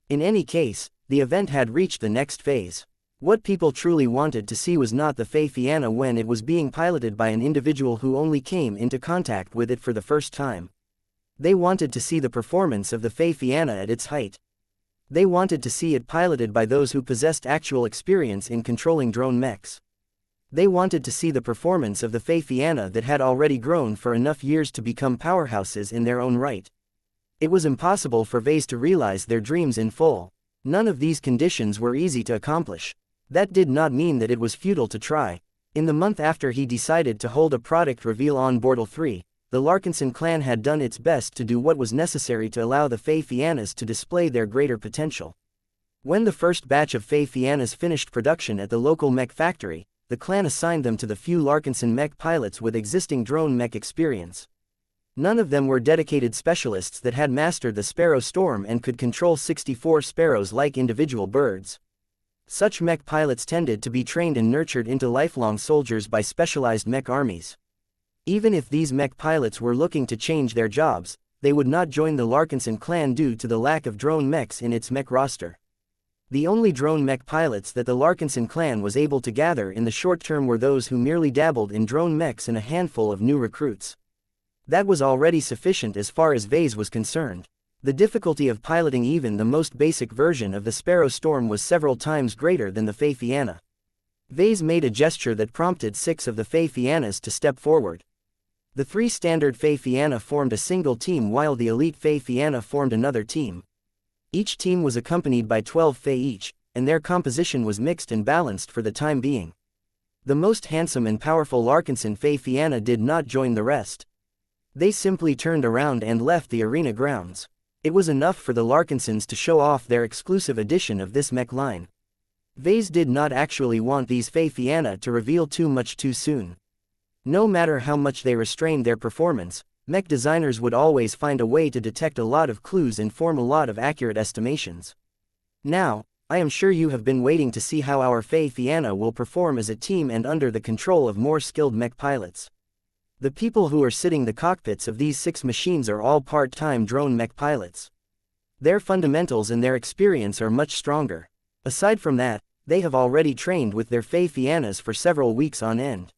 In any case, the event had reached the next phase. What people truly wanted to see was not the Fei Fianna when it was being piloted by an individual who only came into contact with it for the first time. They wanted to see the performance of the Fei Fianna at its height. They wanted to see it piloted by those who possessed actual experience in controlling drone mechs. They wanted to see the performance of the Fei Fianna that had already grown for enough years to become powerhouses in their own right. It was impossible for Vase to realize their dreams in full. None of these conditions were easy to accomplish. That did not mean that it was futile to try. In the month after he decided to hold a product reveal on Bortle 3, the Larkinson clan had done its best to do what was necessary to allow the Fei Fiannas to display their greater potential. When the first batch of Fei Fiannas finished production at the local mech factory, the clan assigned them to the few Larkinson mech pilots with existing drone mech experience. None of them were dedicated specialists that had mastered the Sparrow Storm and could control 64 sparrows like individual birds. Such mech pilots tended to be trained and nurtured into lifelong soldiers by specialized mech armies. Even if these mech pilots were looking to change their jobs, they would not join the Larkinson clan due to the lack of drone mechs in its mech roster. The only drone mech pilots that the Larkinson clan was able to gather in the short term were those who merely dabbled in drone mechs and a handful of new recruits. That was already sufficient as far as Vase was concerned. The difficulty of piloting even the most basic version of the Sparrow Storm was several times greater than the Fei Fianna. Vase made a gesture that prompted 6 of the Fei Fiannas to step forward. The 3 standard Fei Fianna formed a single team while the elite Fei Fianna formed another team. Each team was accompanied by 12 Fei each, and their composition was mixed and balanced for the time being. The most handsome and powerful Larkinson Fei Fianna did not join the rest. They simply turned around and left the arena grounds. It was enough for the Larkinsons to show off their exclusive edition of this mech line. Vase did not actually want these xianxia to reveal too much too soon. No matter how much they restrained their performance, mech designers would always find a way to detect a lot of clues and form a lot of accurate estimations. Now, I am sure you have been waiting to see how our xianxia will perform as a team and under the control of more skilled mech pilots. The people who are sitting in the cockpits of these 6 machines are all part-time drone mech pilots. Their fundamentals and their experience are much stronger. Aside from that, they have already trained with their xianxias for several weeks on end.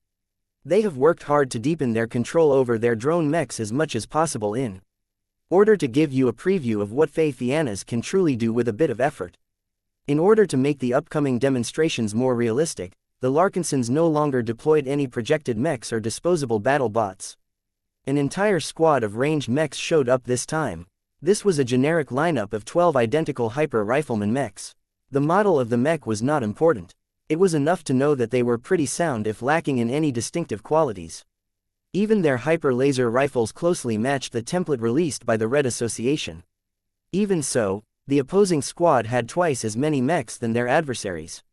They have worked hard to deepen their control over their drone mechs as much as possible in order to give you a preview of what xianxias can truly do with a bit of effort. In order to make the upcoming demonstrations more realistic, the Larkinsons no longer deployed any projected mechs or disposable battle bots. An entire squad of ranged mechs showed up this time. This was a generic lineup of 12 identical hyper rifleman mechs. The model of the mech was not important. It was enough to know that they were pretty sound if lacking in any distinctive qualities. Even their hyper laser rifles closely matched the template released by the Red Association. Even so, the opposing squad had twice as many mechs than their adversaries.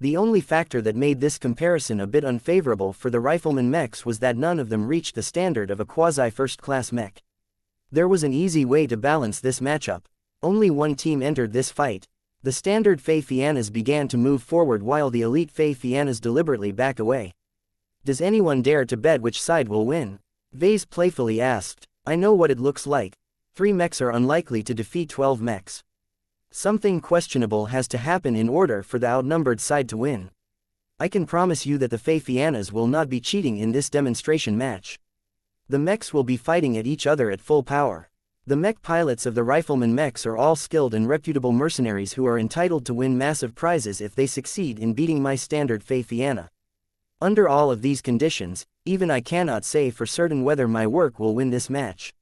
The only factor that made this comparison a bit unfavorable for the rifleman mechs was that none of them reached the standard of a quasi-first-class mech. There was an easy way to balance this matchup. Only one team entered this fight. The standard xianxias began to move forward while the elite xianxias deliberately back away. Does anyone dare to bet which side will win? Vase playfully asked. I know what it looks like. 3 mechs are unlikely to defeat 12 mechs. Something questionable has to happen in order for the outnumbered side to win. I can promise you that the xianxias will not be cheating in this demonstration match. The mechs will be fighting at each other at full power. The mech pilots of the rifleman mechs are all skilled and reputable mercenaries who are entitled to win massive prizes if they succeed in beating my standard xianxia. Under all of these conditions, even I cannot say for certain whether my work will win this match.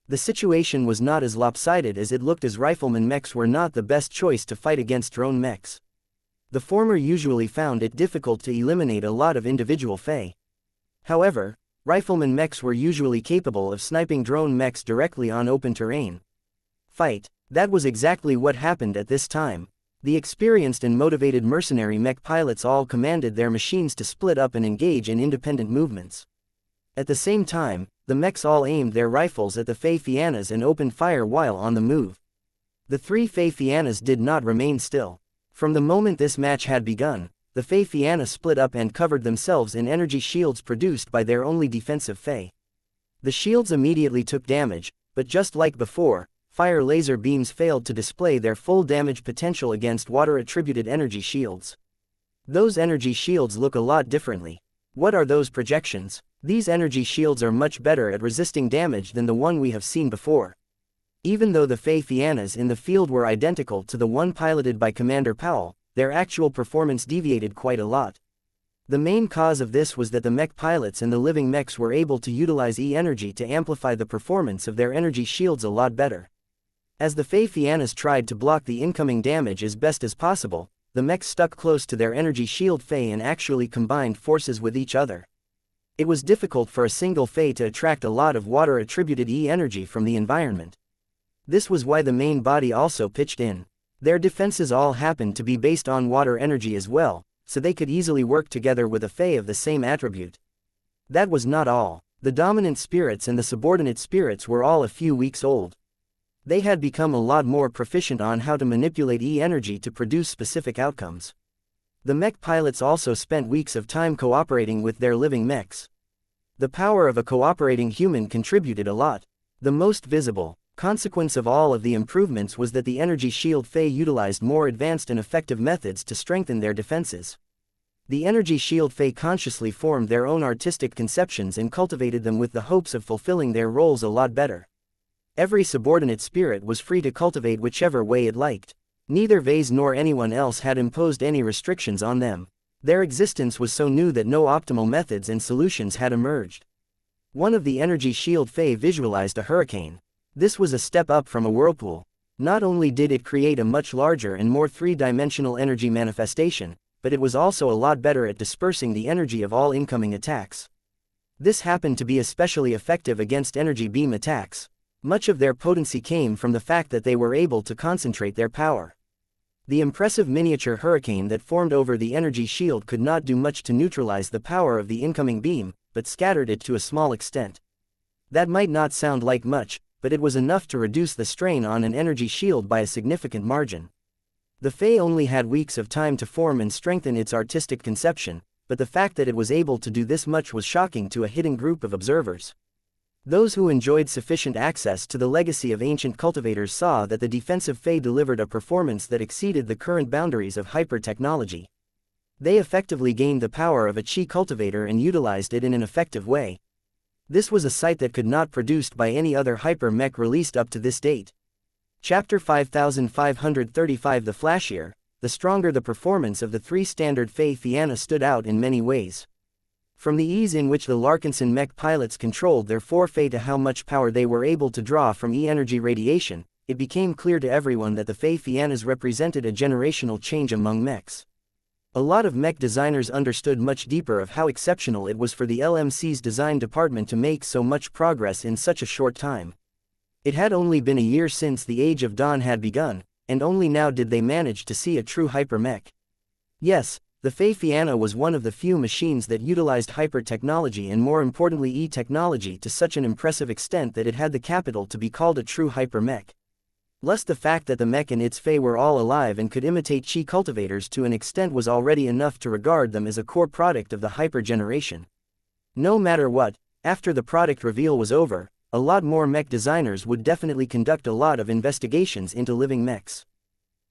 The situation was not as lopsided as it looked, as rifleman mechs were not the best choice to fight against drone mechs. The former usually found it difficult to eliminate a lot of individual xianxia. However, rifleman mechs were usually capable of sniping drone mechs directly on open terrain. That was exactly what happened at this time. The experienced and motivated mercenary mech pilots all commanded their machines to split up and engage in independent movements. At the same time, the mechs all aimed their rifles at the xianxias and opened fire while on the move. The 3 xianxias did not remain still. From the moment this match had begun, the xianxia split up and covered themselves in energy shields produced by their only defensive xianxia. The shields immediately took damage, but just like before, fire laser beams failed to display their full damage potential against water-attributed energy shields. Those energy shields look a lot differently. What are those projections? These energy shields are much better at resisting damage than the one we have seen before. Even though the xianxias in the field were identical to the one piloted by Commander Powell, their actual performance deviated quite a lot. The main cause of this was that the mech pilots and the living mechs were able to utilize E-energy to amplify the performance of their energy shields a lot better. As the xianxias tried to block the incoming damage as best as possible, the mechs stuck close to their energy shield xianxia and actually combined forces with each other. It was difficult for a single xianxia to attract a lot of water-attributed E-energy from the environment. This was why the main body also pitched in. Their defenses all happened to be based on water energy as well, so they could easily work together with a xianxia of the same attribute. That was not all. The dominant spirits and the subordinate spirits were all a few weeks old. They had become a lot more proficient on how to manipulate E-energy to produce specific outcomes. The mech pilots also spent weeks of time cooperating with their living mechs. The power of a cooperating human contributed a lot. The most visible consequence of all of the improvements was that the energy shield xianxia utilized more advanced and effective methods to strengthen their defenses. The energy shield xianxia consciously formed their own artistic conceptions and cultivated them with the hopes of fulfilling their roles a lot better. Every subordinate spirit was free to cultivate whichever way it liked. Neither Vase nor anyone else had imposed any restrictions on them. Their existence was so new that no optimal methods and solutions had emerged. One of the energy shield xianxia visualized a hurricane. This was a step up from a whirlpool. Not only did it create a much larger and more three-dimensional energy manifestation, but it was also a lot better at dispersing the energy of all incoming attacks. This happened to be especially effective against energy beam attacks. Much of their potency came from the fact that they were able to concentrate their power. The impressive miniature hurricane that formed over the energy shield could not do much to neutralize the power of the incoming beam, but scattered it to a small extent. That might not sound like much, but it was enough to reduce the strain on an energy shield by a significant margin. The Fae only had weeks of time to form and strengthen its artistic conception, but the fact that it was able to do this much was shocking to a hidden group of observers. Those who enjoyed sufficient access to the legacy of ancient cultivators saw that the defensive Fae delivered a performance that exceeded the current boundaries of hyper-technology. They effectively gained the power of a Qi cultivator and utilized it in an effective way. This was a sight that could not be produced by any other hyper-mech released up to this date. Chapter 5535. The flashier, the stronger the performance of the three standard Fae xianxia stood out in many ways. From the ease in which the Larkinson mech pilots controlled their four Fae to how much power they were able to draw from E-energy radiation, it became clear to everyone that the Fae xianxias represented a generational change among mechs. A lot of mech designers understood much deeper of how exceptional it was for the LMC's design department to make so much progress in such a short time. It had only been a year since the Age of Dawn had begun, and only now did they manage to see a true hyper-mech. Yes, the Fae xianxia was one of the few machines that utilized hyper-technology and more importantly E-technology to such an impressive extent that it had the capital to be called a true hyper-mech. Lest the fact that the mech and its Fae were all alive and could imitate Qi cultivators to an extent was already enough to regard them as a core product of the hyper-generation. No matter what, after the product reveal was over, a lot more mech designers would definitely conduct a lot of investigations into living mechs.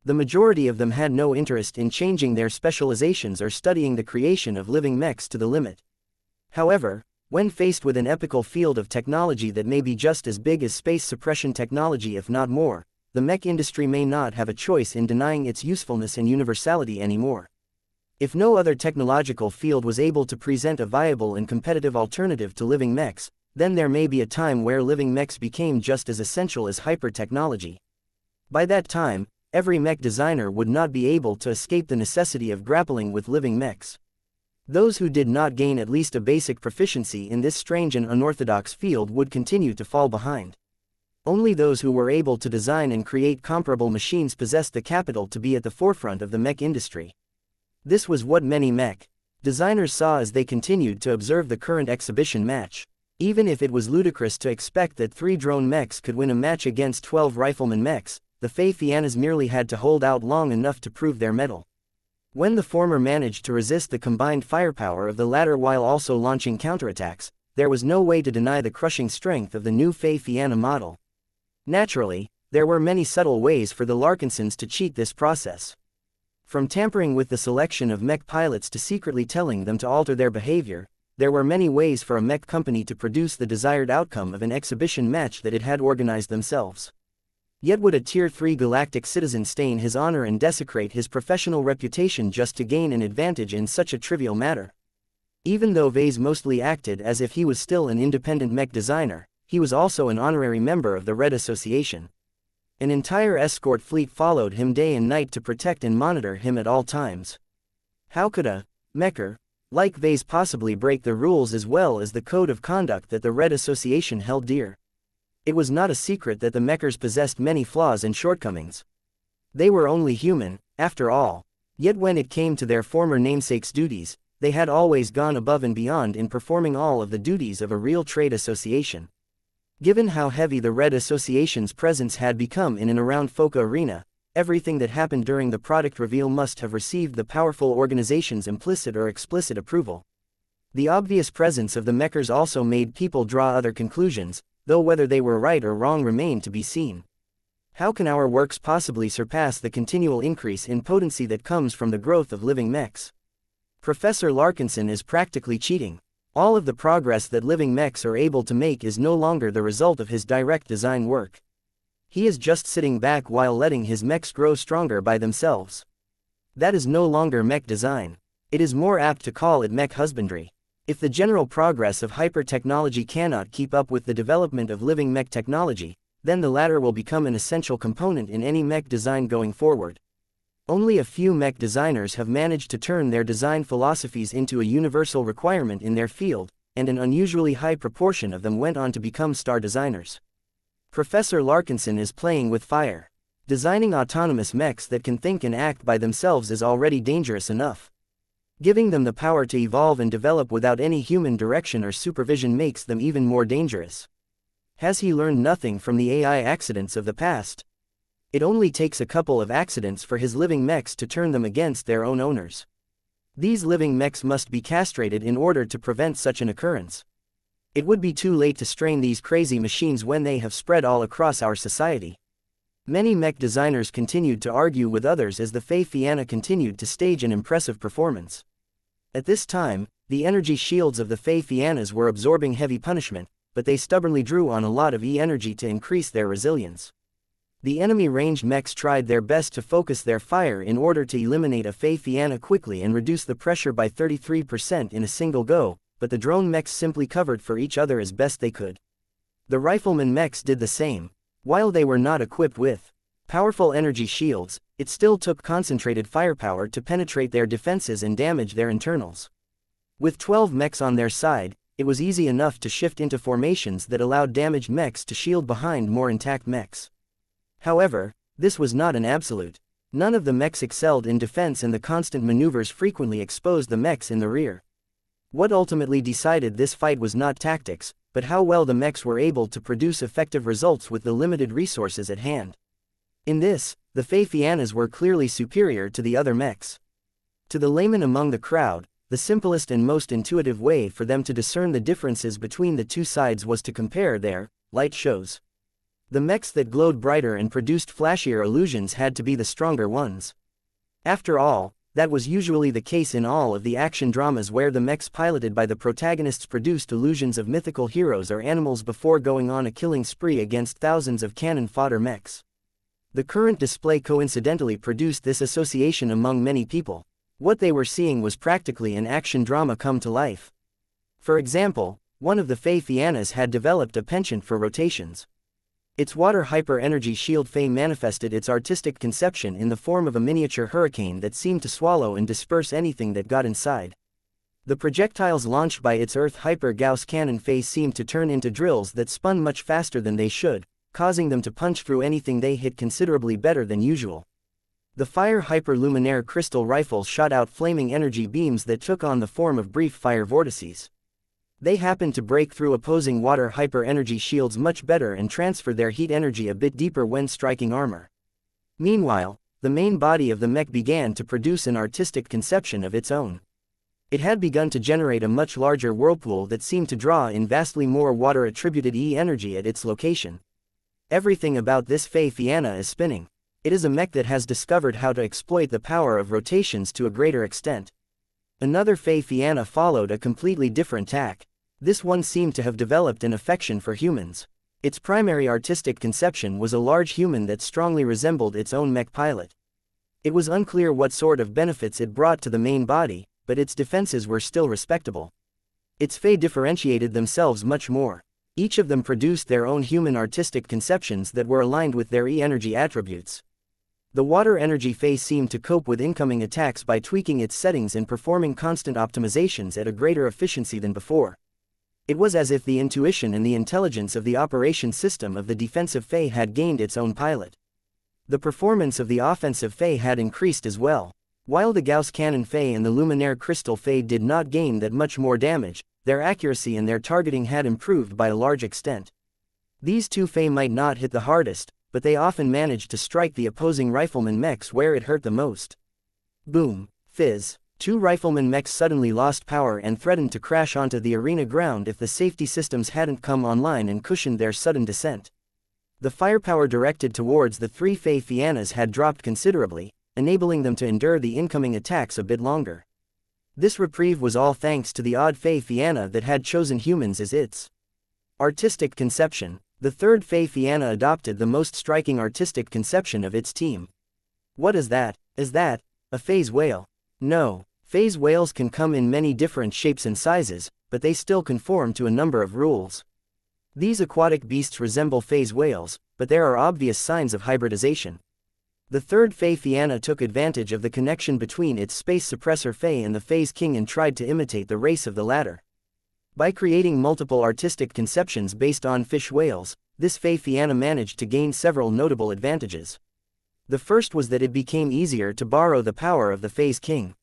The majority of them had no interest in changing their specializations or studying the creation of living mechs to the limit. However, when faced with an epical field of technology that may be just as big as space suppression technology if not more, the mech industry may not have a choice in denying its usefulness and universality anymore. If no other technological field was able to present a viable and competitive alternative to living mechs, then there may be a time where living mechs became just as essential as hyper-technology. By that time, every mech designer would not be able to escape the necessity of grappling with living mechs. Those who did not gain at least a basic proficiency in this strange and unorthodox field would continue to fall behind. Only those who were able to design and create comparable machines possessed the capital to be at the forefront of the mech industry. This was what many mech designers saw as they continued to observe the current exhibition match. Even if it was ludicrous to expect that 3 drone mechs could win a match against 12 rifleman mechs, the Fae xianxias merely had to hold out long enough to prove their mettle. When the former managed to resist the combined firepower of the latter while also launching counterattacks, there was no way to deny the crushing strength of the new Fae xianxia model. Naturally, there were many subtle ways for the Larkinsons to cheat this process. From tampering with the selection of mech pilots to secretly telling them to alter their behavior, there were many ways for a mech company to produce the desired outcome of an exhibition match that it had organized themselves. Yet would a Tier 3 galactic citizen stain his honor and desecrate his professional reputation just to gain an advantage in such a trivial matter? Even though Vase mostly acted as if he was still an independent mech designer, he was also an honorary member of the Red Association. An entire escort fleet followed him day and night to protect and monitor him at all times. How could a mecher like Vase possibly break the rules as well as the code of conduct that the Red Association held dear? It was not a secret that the mechers possessed many flaws and shortcomings. They were only human, after all. Yet when it came to their former namesake's duties, they had always gone above and beyond in performing all of the duties of a real trade association. Given how heavy the Red Association's presence had become in and around Foca Arena, everything that happened during the product reveal must have received the powerful organization's implicit or explicit approval. The obvious presence of the mechers also made people draw other conclusions, though whether they were right or wrong remained to be seen. How can our works possibly surpass the continual increase in potency that comes from the growth of living mechs? Professor Larkinson is practically cheating. All of the progress that living mechs are able to make is no longer the result of his direct design work. He is just sitting back while letting his mechs grow stronger by themselves. That is no longer mech design. It is more apt to call it mech husbandry. If the general progress of hyper-technology cannot keep up with the development of living mech technology, then the latter will become an essential component in any mech design going forward. Only a few mech designers have managed to turn their design philosophies into a universal requirement in their field, and an unusually high proportion of them went on to become star designers. Professor Larkinson is playing with fire. Designing autonomous mechs that can think and act by themselves is already dangerous enough. Giving them the power to evolve and develop without any human direction or supervision makes them even more dangerous. Has he learned nothing from the AI accidents of the past? It only takes a couple of accidents for his living mechs to turn them against their own owners. These living mechs must be castrated in order to prevent such an occurrence. It would be too late to strain these crazy machines when they have spread all across our society. Many mech designers continued to argue with others as the xianxia continued to stage an impressive performance. At this time, the energy shields of the xianxias were absorbing heavy punishment, but they stubbornly drew on a lot of energy to increase their resilience. The enemy ranged mechs tried their best to focus their fire in order to eliminate a xianxia quickly and reduce the pressure by 33% in a single go, but the drone mechs simply covered for each other as best they could. The rifleman mechs did the same. While they were not equipped with powerful energy shields, it still took concentrated firepower to penetrate their defenses and damage their internals. With 12 mechs on their side, it was easy enough to shift into formations that allowed damaged mechs to shield behind more intact mechs. However, this was not an absolute. None of the mechs excelled in defense, and the constant maneuvers frequently exposed the mechs in the rear. What ultimately decided this fight was not tactics, but how well the mechs were able to produce effective results with the limited resources at hand. In this, the xianxias were clearly superior to the other mechs. To the layman among the crowd, the simplest and most intuitive way for them to discern the differences between the two sides was to compare their light shows. The mechs that glowed brighter and produced flashier illusions had to be the stronger ones. After all, that was usually the case in all of the action dramas where the mechs piloted by the protagonists produced illusions of mythical heroes or animals before going on a killing spree against thousands of cannon fodder mechs. The current display coincidentally produced this association among many people. What they were seeing was practically an action drama come to life. For example, one of the xianxias had developed a penchant for rotations. Its water hyper-energy shield manifested its artistic conception in the form of a miniature hurricane that seemed to swallow and disperse anything that got inside. The projectiles launched by its Earth hyper-Gauss cannon seemed to turn into drills that spun much faster than they should, causing them to punch through anything they hit considerably better than usual. The fire hyper-luminaire crystal rifles shot out flaming energy beams that took on the form of brief fire vortices. They happened to break through opposing water hyper-energy shields much better and transfer their heat energy a bit deeper when striking armor. Meanwhile, the main body of the mech began to produce an artistic conception of its own. It had begun to generate a much larger whirlpool that seemed to draw in vastly more water-attributed energy at its location. Everything about this xianxia is spinning. It is a mech that has discovered how to exploit the power of rotations to a greater extent. Another xianxia followed a completely different tack. This one seemed to have developed an affection for humans. Its primary artistic conception was a large human that strongly resembled its own mech pilot. It was unclear what sort of benefits it brought to the main body, but its defenses were still respectable. Its differentiated themselves much more. Each of them produced their own human artistic conceptions that were aligned with their energy attributes. The water energy seemed to cope with incoming attacks by tweaking its settings and performing constant optimizations at a greater efficiency than before. It was as if the intuition and the intelligence of the operation system of the defensive had gained its own pilot. The performance of the offensive had increased as well. While the Gauss cannon and the luminaire crystal did not gain that much more damage, their accuracy and their targeting had improved by a large extent. These two might not hit the hardest, but they often managed to strike the opposing rifleman mechs where it hurt the most. Boom, fizz. Two rifleman mechs suddenly lost power and threatened to crash onto the arena ground if the safety systems hadn't come online and cushioned their sudden descent. The firepower directed towards the three xianxias had dropped considerably, enabling them to endure the incoming attacks a bit longer. This reprieve was all thanks to the odd xianxia that had chosen humans as its artistic conception. The third xianxia adopted the most striking artistic conception of its team. What is that? Is that a phase whale? No. Phase whales can come in many different shapes and sizes, but they still conform to a number of rules. These aquatic beasts resemble phase whales, but there are obvious signs of hybridization. The third xianxia took advantage of the connection between its space suppressor and the phase king and tried to imitate the race of the latter. By creating multiple artistic conceptions based on fish whales, this Fei Fianna managed to gain several notable advantages. The first was that it became easier to borrow the power of the Fei's king.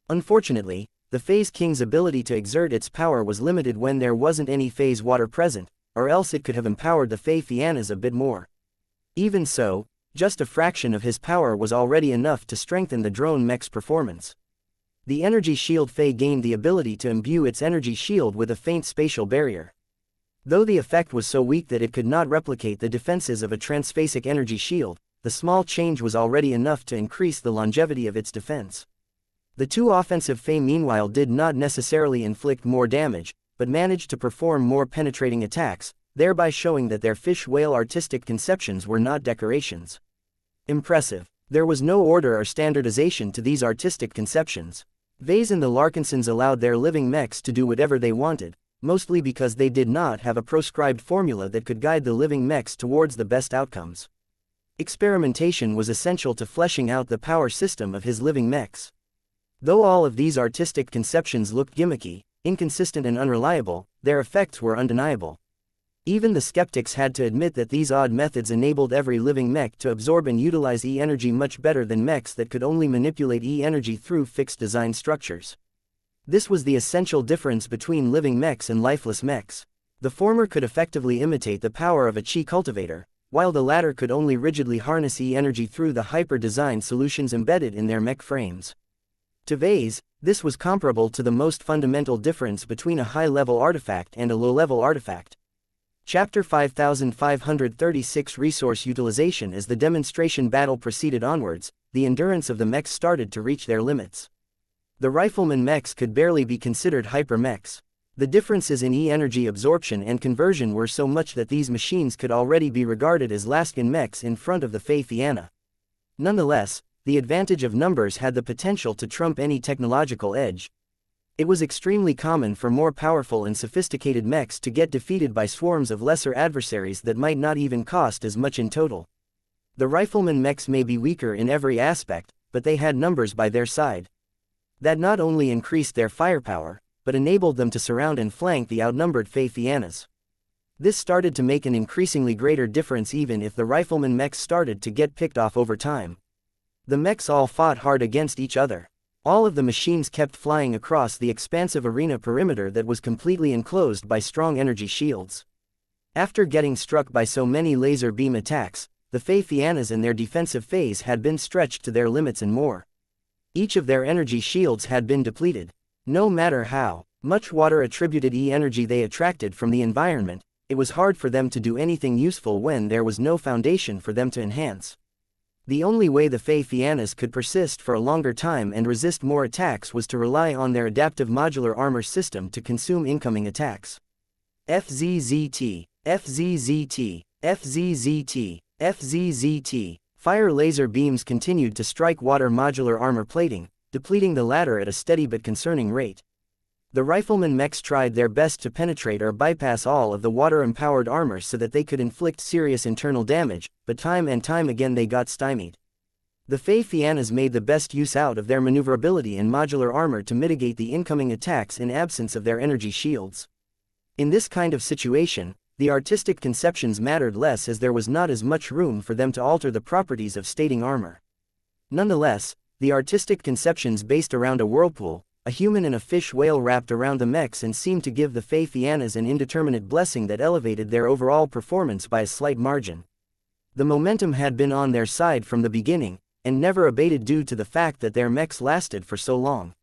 Unfortunately, the Fei's king's ability to exert its power was limited when there wasn't any Fei's water present, or else it could have empowered the Fei Fiannas a bit more. Even so, just a fraction of his power was already enough to strengthen the drone mech's performance. The energy shield Fei gained the ability to imbue its energy shield with a faint spatial barrier. Though the effect was so weak that it could not replicate the defenses of a transphasic energy shield, the small change was already enough to increase the longevity of its defense. The two offensive Fei meanwhile did not necessarily inflict more damage, but managed to perform more penetrating attacks, thereby showing that their fish whale artistic conceptions were not decorations. Impressive. There was no order or standardization to these artistic conceptions. Vase and the Larkinsons allowed their living mechs to do whatever they wanted, mostly because they did not have a proscribed formula that could guide the living mechs towards the best outcomes. Experimentation was essential to fleshing out the power system of his living mechs. Though all of these artistic conceptions looked gimmicky, inconsistent and unreliable, their effects were undeniable. Even the skeptics had to admit that these odd methods enabled every living mech to absorb and utilize E-energy much better than mechs that could only manipulate E-energy through fixed design structures. This was the essential difference between living mechs and lifeless mechs. The former could effectively imitate the power of a chi cultivator, while the latter could only rigidly harness E-energy through the hyper-designed solutions embedded in their mech frames. To Vase, this was comparable to the most fundamental difference between a high-level artifact and a low-level artifact. Chapter 5536 Resource Utilization. As the demonstration battle proceeded onwards, the endurance of the mechs started to reach their limits. The rifleman mechs could barely be considered hyper-mechs. The differences in E-energy absorption and conversion were so much that these machines could already be regarded as Laskin mechs in front of the Fei Fianna. Nonetheless, the advantage of numbers had the potential to trump any technological edge. It was extremely common for more powerful and sophisticated mechs to get defeated by swarms of lesser adversaries that might not even cost as much in total. The rifleman mechs may be weaker in every aspect, but they had numbers by their side. That not only increased their firepower, but enabled them to surround and flank the outnumbered Fei Fiannas. This started to make an increasingly greater difference even if the rifleman mechs started to get picked off over time. The mechs all fought hard against each other. All of the machines kept flying across the expansive arena perimeter that was completely enclosed by strong energy shields. After getting struck by so many laser beam attacks, the Fei Fiannas and their defensive phase had been stretched to their limits and more. Each of their energy shields had been depleted. No matter how much water attributed E-energy they attracted from the environment, it was hard for them to do anything useful when there was no foundation for them to enhance. The only way the Fei Fiannas could persist for a longer time and resist more attacks was to rely on their adaptive modular armor system to consume incoming attacks. FZZT, FZZT, FZZT, FZZT. Fire laser beams continued to strike water modular armor plating, depleting the latter at a steady but concerning rate. The rifleman mechs tried their best to penetrate or bypass all of the water-empowered armor so that they could inflict serious internal damage, but time and time again they got stymied. The Fei Fiannas made the best use out of their maneuverability and modular armor to mitigate the incoming attacks in absence of their energy shields. In this kind of situation, the artistic conceptions mattered less as there was not as much room for them to alter the properties of stating armor. Nonetheless, the artistic conceptions based around a whirlpool, a human and a fish whale wrapped around the mechs and seemed to give the Fei Fiannas an indeterminate blessing that elevated their overall performance by a slight margin. The momentum had been on their side from the beginning, and never abated due to the fact that their mechs lasted for so long.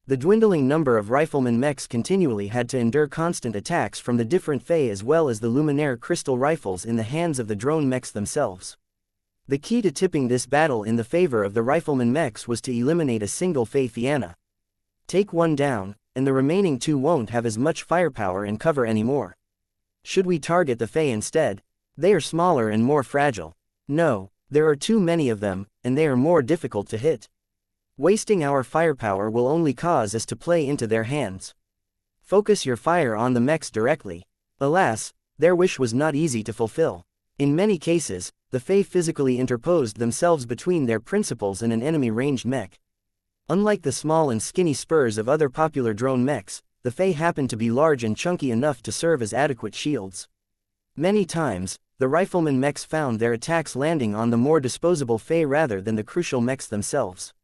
The dwindling number of rifleman mechs continually had to endure constant attacks from the different Fei as well as the luminaire crystal rifles in the hands of the drone mechs themselves. The key to tipping this battle in the favor of the rifleman mechs was to eliminate a single Fei Fianna. Take one down, and the remaining two won't have as much firepower and cover anymore. Should we target the Fei instead? They are smaller and more fragile. No, there are too many of them, and they are more difficult to hit. Wasting our firepower will only cause us to play into their hands. Focus your fire on the mechs directly. Alas, their wish was not easy to fulfill. In many cases, the Fei physically interposed themselves between their principals and an enemy ranged mech. Unlike the small and skinny spurs of other popular drone mechs, the Fae happened to be large and chunky enough to serve as adequate shields. Many times, the rifleman mechs found their attacks landing on the more disposable Fae rather than the crucial mechs themselves.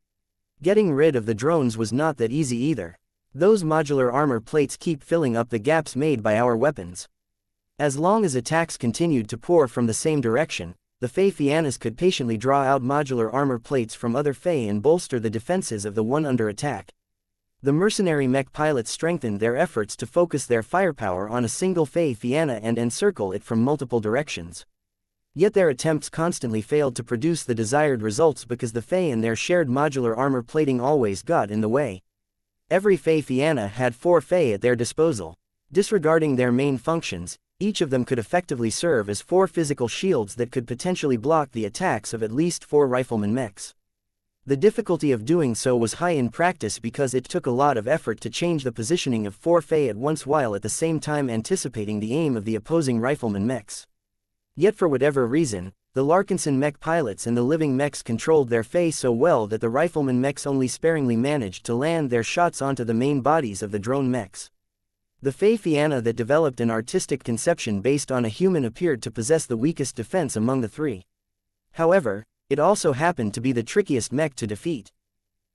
Getting rid of the drones was not that easy either. Those modular armor plates keep filling up the gaps made by our weapons. As long as attacks continued to pour from the same direction, the Fae Fiannas could patiently draw out modular armor plates from other Fae and bolster the defenses of the one under attack. The mercenary mech pilots strengthened their efforts to focus their firepower on a single Fae Fianna and encircle it from multiple directions. Yet their attempts constantly failed to produce the desired results because the Fae and their shared modular armor plating always got in the way. Every Fae Fianna had 4 Fae at their disposal. Disregarding their main functions, each of them could effectively serve as 4 physical shields that could potentially block the attacks of at least 4 rifleman mechs. The difficulty of doing so was high in practice because it took a lot of effort to change the positioning of 4 Fae at once while at the same time anticipating the aim of the opposing rifleman mechs. Yet for whatever reason, the Larkinson mech pilots and the living mechs controlled their Fae so well that the rifleman mechs only sparingly managed to land their shots onto the main bodies of the drone mechs. The Fae Fianna that developed an artistic conception based on a human appeared to possess the weakest defense among the 3. However, it also happened to be the trickiest mech to defeat.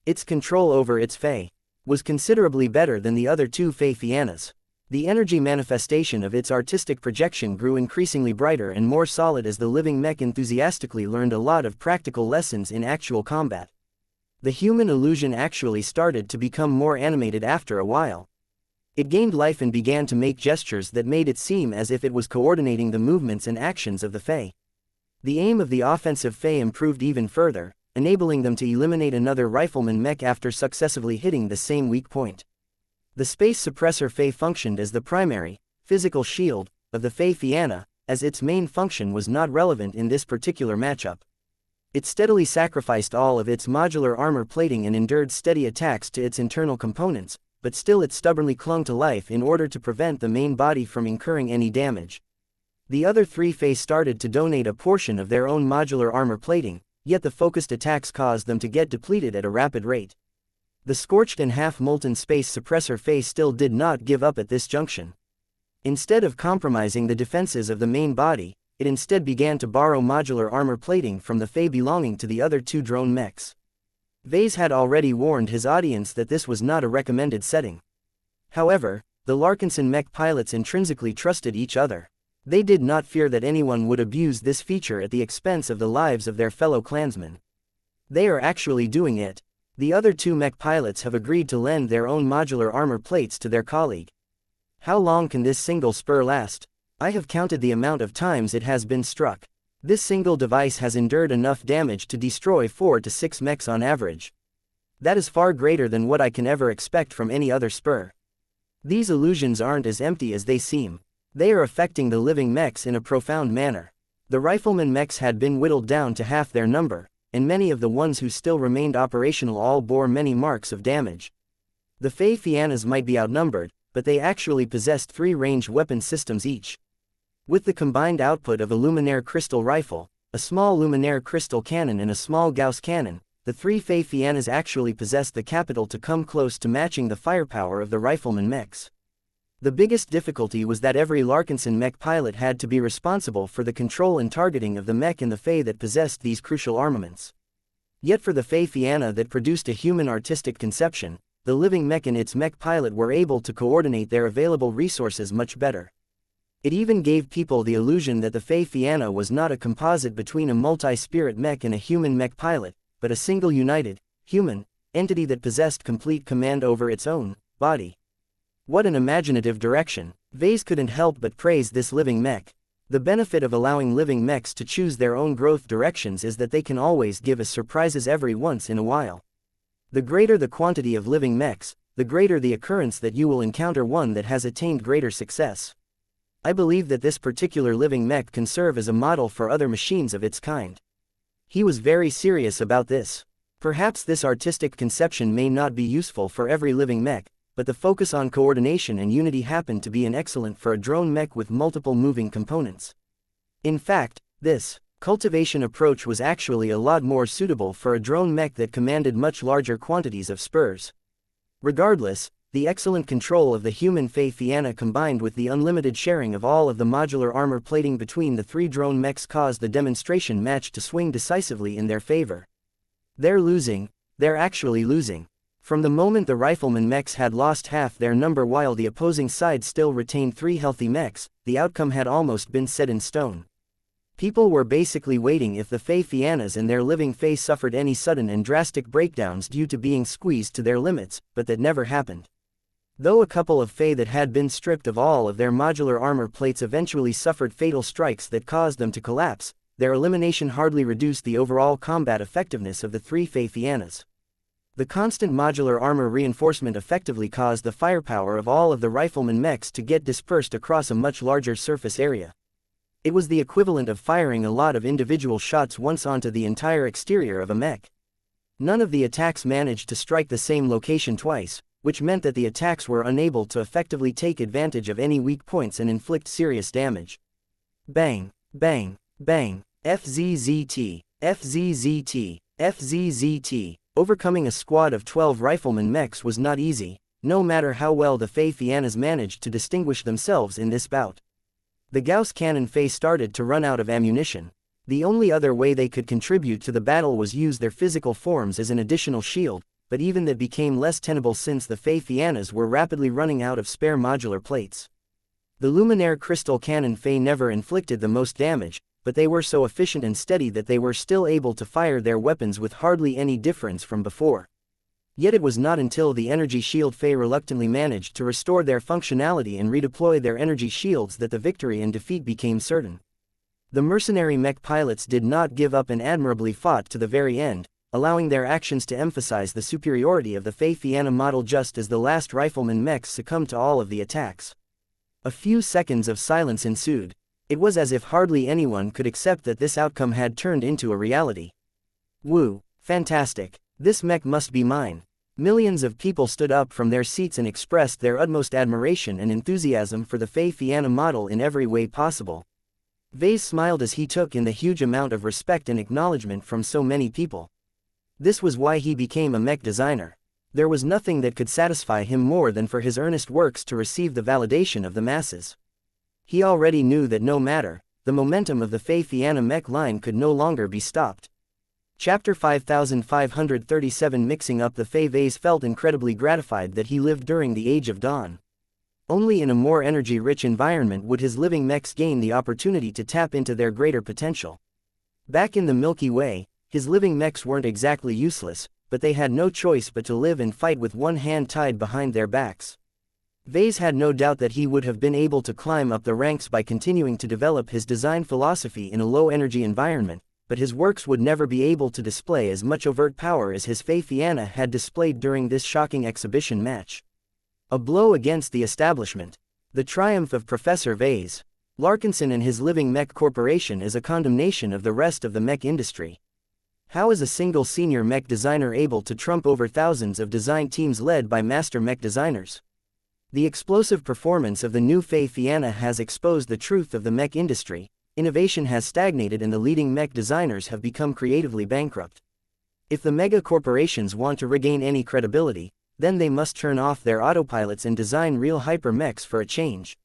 Its control over its Fae was considerably better than the other 2 Fae Fiannas. The energy manifestation of its artistic projection grew increasingly brighter and more solid as the living mech enthusiastically learned a lot of practical lessons in actual combat. The human illusion actually started to become more animated after a while. It gained life and began to make gestures that made it seem as if it was coordinating the movements and actions of the Fae. The aim of the offensive Fae improved even further, enabling them to eliminate another rifleman mech after successively hitting the same weak point. The space suppressor Fae functioned as the primary, physical shield of the Fae Fianna, as its main function was not relevant in this particular matchup. It steadily sacrificed all of its modular armor plating and endured steady attacks to its internal components, but still it stubbornly clung to life in order to prevent the main body from incurring any damage. The other 3 Fae started to donate a portion of their own modular armor plating, yet the focused attacks caused them to get depleted at a rapid rate. The scorched and half-molten space suppressor Fae still did not give up at this junction. Instead of compromising the defenses of the main body, it instead began to borrow modular armor plating from the Fae belonging to the other 2 drone mechs. Vase had already warned his audience that this was not a recommended setting. However, the Larkinson mech pilots intrinsically trusted each other. They did not fear that anyone would abuse this feature at the expense of the lives of their fellow clansmen. They are actually doing it. The other 2 mech pilots have agreed to lend their own modular armor plates to their colleague. How long can this single spur last? I have counted the amount of times it has been struck. This single device has endured enough damage to destroy 4 to 6 mechs on average. That is far greater than what I can ever expect from any other spur. These illusions aren't as empty as they seem. They are affecting the living mechs in a profound manner. The rifleman mechs had been whittled down to half their number, and many of the ones who still remained operational all bore many marks of damage. The Fae Fiannas might be outnumbered, but they actually possessed 3 ranged weapon systems each. With the combined output of a luminaire crystal rifle, a small luminaire crystal cannon and a small Gauss cannon, the 3 Fae Fiannas actually possessed the capital to come close to matching the firepower of the rifleman mechs. The biggest difficulty was that every Larkinson mech pilot had to be responsible for the control and targeting of the mech and the Fae that possessed these crucial armaments. Yet for the Fae Fianna that produced a human artistic conception, the living mech and its mech pilot were able to coordinate their available resources much better. It even gave people the illusion that the Fae Fianna was not a composite between a multi-spirit mech and a human mech pilot, but a single united, human, entity that possessed complete command over its own body. What an imaginative direction! Vase couldn't help but praise this living mech. The benefit of allowing living mechs to choose their own growth directions is that they can always give us surprises every once in a while. The greater the quantity of living mechs, the greater the occurrence that you will encounter one that has attained greater success. I believe that this particular living mech can serve as a model for other machines of its kind. He was very serious about this. Perhaps this artistic conception may not be useful for every living mech, but the focus on coordination and unity happened to be an excellent for a drone mech with multiple moving components. In fact, this cultivation approach was actually a lot more suitable for a drone mech that commanded much larger quantities of spurs. Regardless, The excellent control of the human Fei Fianna combined with the unlimited sharing of all of the modular armor plating between the three drone mechs caused the demonstration match to swing decisively in their favor. They're losing, they're actually losing. From the moment the rifleman mechs had lost half their number while the opposing side still retained 3 healthy mechs, the outcome had almost been set in stone. People were basically waiting if the Fei Fiannas and their living Fei suffered any sudden and drastic breakdowns due to being squeezed to their limits, but that never happened. Though a couple of Fei that had been stripped of all of their modular armor plates eventually suffered fatal strikes that caused them to collapse, their elimination hardly reduced the overall combat effectiveness of the 3 Fei Fiannas. The constant modular armor reinforcement effectively caused the firepower of all of the rifleman mechs to get dispersed across a much larger surface area. It was the equivalent of firing a lot of individual shots once onto the entire exterior of a mech. None of the attacks managed to strike the same location twice, which meant that the attacks were unable to effectively take advantage of any weak points and inflict serious damage. Bang, bang, bang, FZZT, FZZT, FZZT. Overcoming a squad of 12 rifleman mechs was not easy, no matter how well the Fei Fiannas managed to distinguish themselves in this bout. The Gauss cannon Fei started to run out of ammunition. The only other way they could contribute to the battle was use their physical forms as an additional shield, but even that became less tenable since the Fei Fiannas were rapidly running out of spare modular plates. The Luminaire crystal cannon Fei never inflicted the most damage, but they were so efficient and steady that they were still able to fire their weapons with hardly any difference from before. Yet it was not until the energy shield Fei reluctantly managed to restore their functionality and redeploy their energy shields that the victory and defeat became certain. The mercenary mech pilots did not give up and admirably fought to the very end, allowing their actions to emphasize the superiority of the Fei Fianna model just as the last rifleman mechs succumbed to all of the attacks. A few seconds of silence ensued. It was as if hardly anyone could accept that this outcome had turned into a reality. Woo, fantastic. This mech must be mine. Millions of people stood up from their seats and expressed their utmost admiration and enthusiasm for the Fei Fianna model in every way possible. Vase smiled as he took in the huge amount of respect and acknowledgement from so many people. This was why he became a mech designer. There was nothing that could satisfy him more than for his earnest works to receive the validation of the masses. He already knew that no matter, the momentum of the Fei Fianna mech line could no longer be stopped. Chapter 5537 Mixing up the Fei. Vase felt incredibly gratified that he lived during the Age of Dawn. Only in a more energy-rich environment would his living mechs gain the opportunity to tap into their greater potential. Back in the Milky Way, his living mechs weren't exactly useless, but they had no choice but to live and fight with one hand tied behind their backs. Vase had no doubt that he would have been able to climb up the ranks by continuing to develop his design philosophy in a low-energy environment, but his works would never be able to display as much overt power as his Fei Fianna had displayed during this shocking exhibition match. A blow against the establishment. The triumph of Professor Vase Larkinson and his living mech corporation is a condemnation of the rest of the mech industry. How is a single senior mech designer able to trump over thousands of design teams led by master mech designers? The explosive performance of the new Fei Fianna has exposed the truth of the mech industry. Innovation has stagnated and the leading mech designers have become creatively bankrupt. If the mega corporations want to regain any credibility, then they must turn off their autopilots and design real hyper mechs for a change.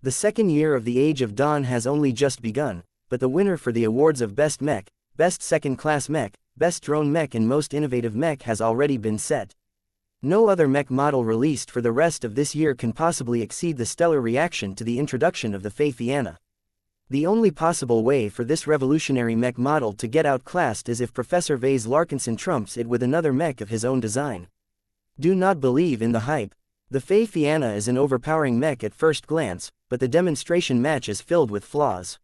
The second year of the Age of Dawn has only just begun, but the winner for the awards of Best Mech, Best Second-Class Mech, Best Drone Mech and Most Innovative Mech has already been set. No other mech model released for the rest of this year can possibly exceed the stellar reaction to the introduction of the Fei Fianna. The only possible way for this revolutionary mech model to get outclassed is if Professor Vase Larkinson trumps it with another mech of his own design. Do not believe in the hype. The Fei Fianna is an overpowering mech at first glance, but the demonstration match is filled with flaws.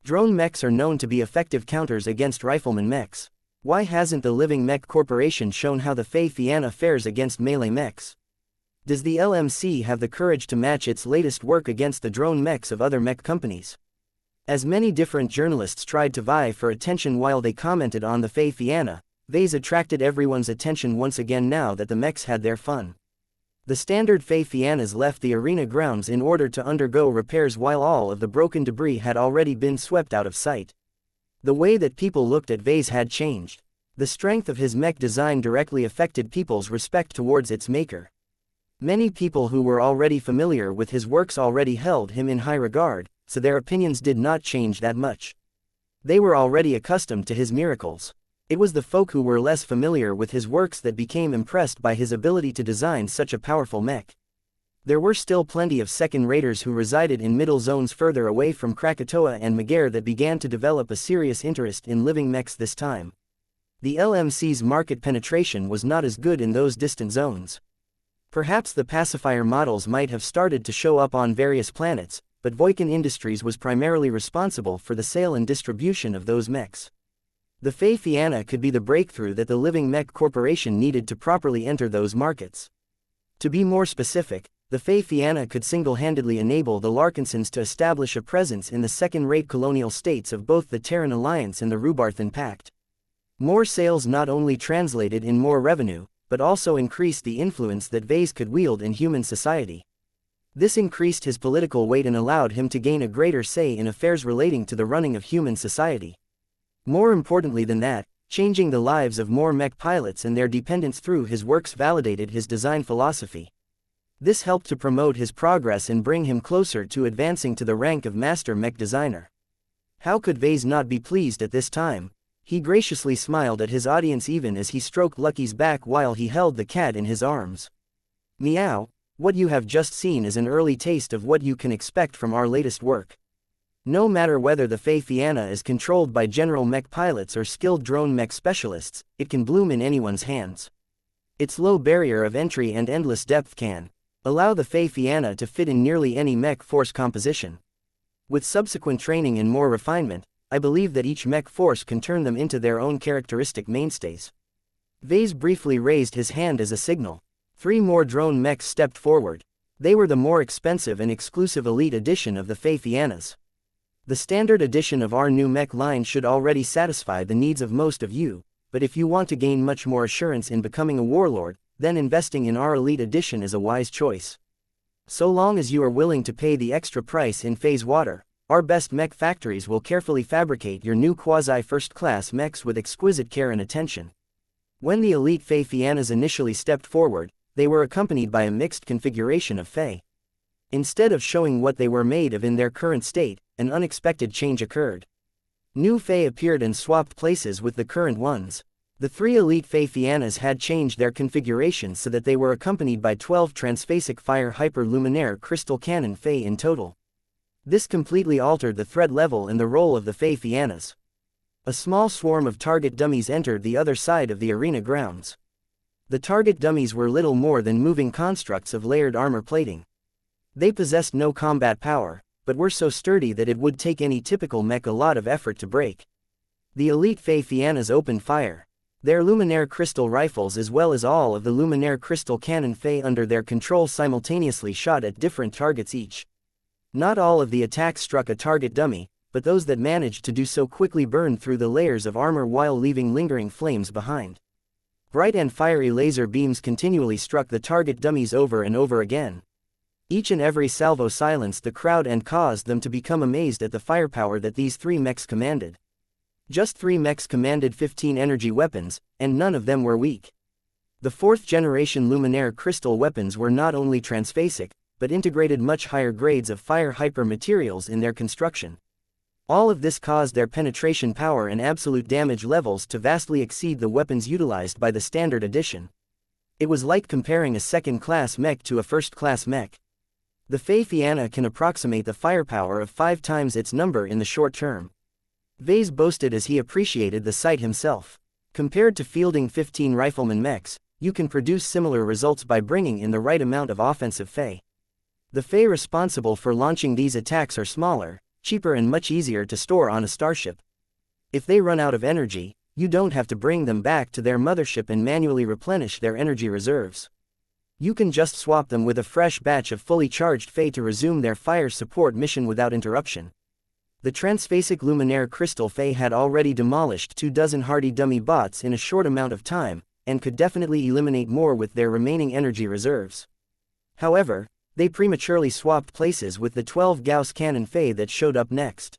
Drone mechs are known to be effective counters against rifleman mechs. Why hasn't the Living Mech Corporation shown how the Fei Fianna fares against melee mechs? Does the LMC have the courage to match its latest work against the drone mechs of other mech companies? As many different journalists tried to vie for attention while they commented on the Fei Fianna, Vase attracted everyone's attention once again now that the mechs had their fun. The standard Fei Fiannas left the arena grounds in order to undergo repairs while all of the broken debris had already been swept out of sight. The way that people looked at Vase had changed. The strength of his mech design directly affected people's respect towards its maker. Many people who were already familiar with his works already held him in high regard, so their opinions did not change that much. They were already accustomed to his miracles. It was the folk who were less familiar with his works that became impressed by his ability to design such a powerful mech. There were still plenty of second-raters who resided in middle zones further away from Krakatoa and Megare that began to develop a serious interest in living mechs this time. The LMC's market penetration was not as good in those distant zones. Perhaps the pacifier models might have started to show up on various planets, but Voikin Industries was primarily responsible for the sale and distribution of those mechs. The Fei Fianna could be the breakthrough that the Living Mech Corporation needed to properly enter those markets. To be more specific, the Fei Fianna could single-handedly enable the Larkinsons to establish a presence in the second-rate colonial states of both the Terran Alliance and the Rubarthan Pact. More sales not only translated in more revenue, but also increased the influence that Vase could wield in human society. This increased his political weight and allowed him to gain a greater say in affairs relating to the running of human society. More importantly than that, changing the lives of more mech pilots and their dependents through his works validated his design philosophy. This helped to promote his progress and bring him closer to advancing to the rank of master mech designer. How could Vase not be pleased at this time? He graciously smiled at his audience even as he stroked Lucky's back while he held the cat in his arms. Meow, what you have just seen is an early taste of what you can expect from our latest work. No matter whether the Fei Fianna is controlled by general mech pilots or skilled drone mech specialists, it can bloom in anyone's hands. Its low barrier of entry and endless depth can allow the Fei Fianna to fit in nearly any mech force composition. With subsequent training and more refinement, I believe that each mech force can turn them into their own characteristic mainstays. Vase briefly raised his hand as a signal. 3 more drone mechs stepped forward. They were the more expensive and exclusive elite edition of the Fei Fiannas. The standard edition of our new mech line should already satisfy the needs of most of you, but if you want to gain much more assurance in becoming a warlord, then investing in our elite edition is a wise choice. So long as you are willing to pay the extra price in phase water, our best mech factories will carefully fabricate your new quasi-first-class mechs with exquisite care and attention. When the elite Fei Fiannas initially stepped forward, they were accompanied by a mixed configuration of Fei. Instead of showing what they were made of in their current state, an unexpected change occurred. New Fei appeared and swapped places with the current ones. The 3 elite Fei Fiannas had changed their configuration so that they were accompanied by 12 transphasic fire hyper-luminaire crystal cannon Fei in total. This completely altered the threat level and the role of the Fei Fiannas. A small swarm of target dummies entered the other side of the arena grounds. The target dummies were little more than moving constructs of layered armor plating. They possessed no combat power, but were so sturdy that it would take any typical mech a lot of effort to break. The elite Fei Fiannas opened fire. Their luminaire crystal rifles as well as all of the luminaire crystal cannon Fei under their control simultaneously shot at different targets each. Not all of the attacks struck a target dummy, but those that managed to do so quickly burned through the layers of armor while leaving lingering flames behind. Bright and fiery laser beams continually struck the target dummies over and over again. Each and every salvo silenced the crowd and caused them to become amazed at the firepower that these 3 mechs commanded. Just 3 mechs commanded 15 energy weapons, and none of them were weak. The 4th generation luminaire crystal weapons were not only transphasic, but integrated much higher grades of fire hyper materials in their construction. All of this caused their penetration power and absolute damage levels to vastly exceed the weapons utilized by the standard edition. It was like comparing a second-class mech to a first-class mech. The Fei Fianna can approximate the firepower of 5 times its number in the short term. Vase boasted as he appreciated the sight himself. Compared to fielding 15 rifleman mechs, you can produce similar results by bringing in the right amount of offensive Fei. The Fei responsible for launching these attacks are smaller, cheaper and much easier to store on a starship. If they run out of energy, you don't have to bring them back to their mothership and manually replenish their energy reserves. You can just swap them with a fresh batch of fully charged Fei to resume their fire support mission without interruption. The transphasic luminaire crystal Fei had already demolished 24 hardy dummy bots in a short amount of time, and could definitely eliminate more with their remaining energy reserves. However, they prematurely swapped places with the 12 Gauss cannon Fei that showed up next.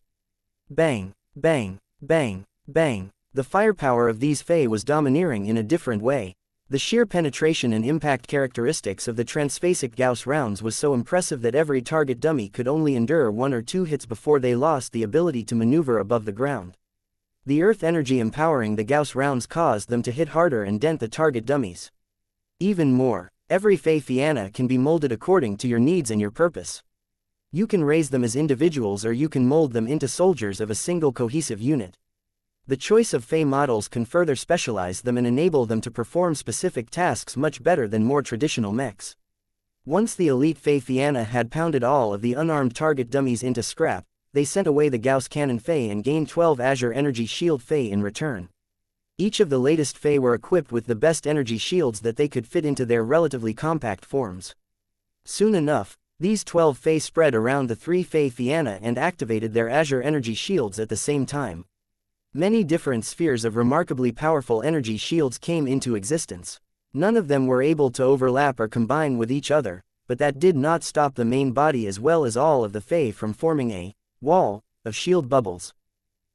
Bang, bang, bang, bang. The firepower of these Fei was domineering in a different way. The sheer penetration and impact characteristics of the transphasic Gauss rounds was so impressive that every target dummy could only endure 1 or 2 hits before they lost the ability to maneuver above the ground. The earth energy empowering the Gauss rounds caused them to hit harder and dent the target dummies. Even more, every xianxia can be molded according to your needs and your purpose. You can raise them as individuals or you can mold them into soldiers of a single cohesive unit. The choice of Fey models can further specialize them and enable them to perform specific tasks much better than more traditional mechs. Once the elite xianxia had pounded all of the unarmed target dummies into scrap, they sent away the Gauss Cannon Fey and gained 12 Azure Energy Shield Fey in return. Each of the latest Fey were equipped with the best energy shields that they could fit into their relatively compact forms. Soon enough, these 12 Fey spread around the 3 xianxia and activated their Azure Energy Shields at the same time. Many different spheres of remarkably powerful energy shields came into existence. None of them were able to overlap or combine with each other, but that did not stop the main body as well as all of the Fey from forming a wall of shield bubbles.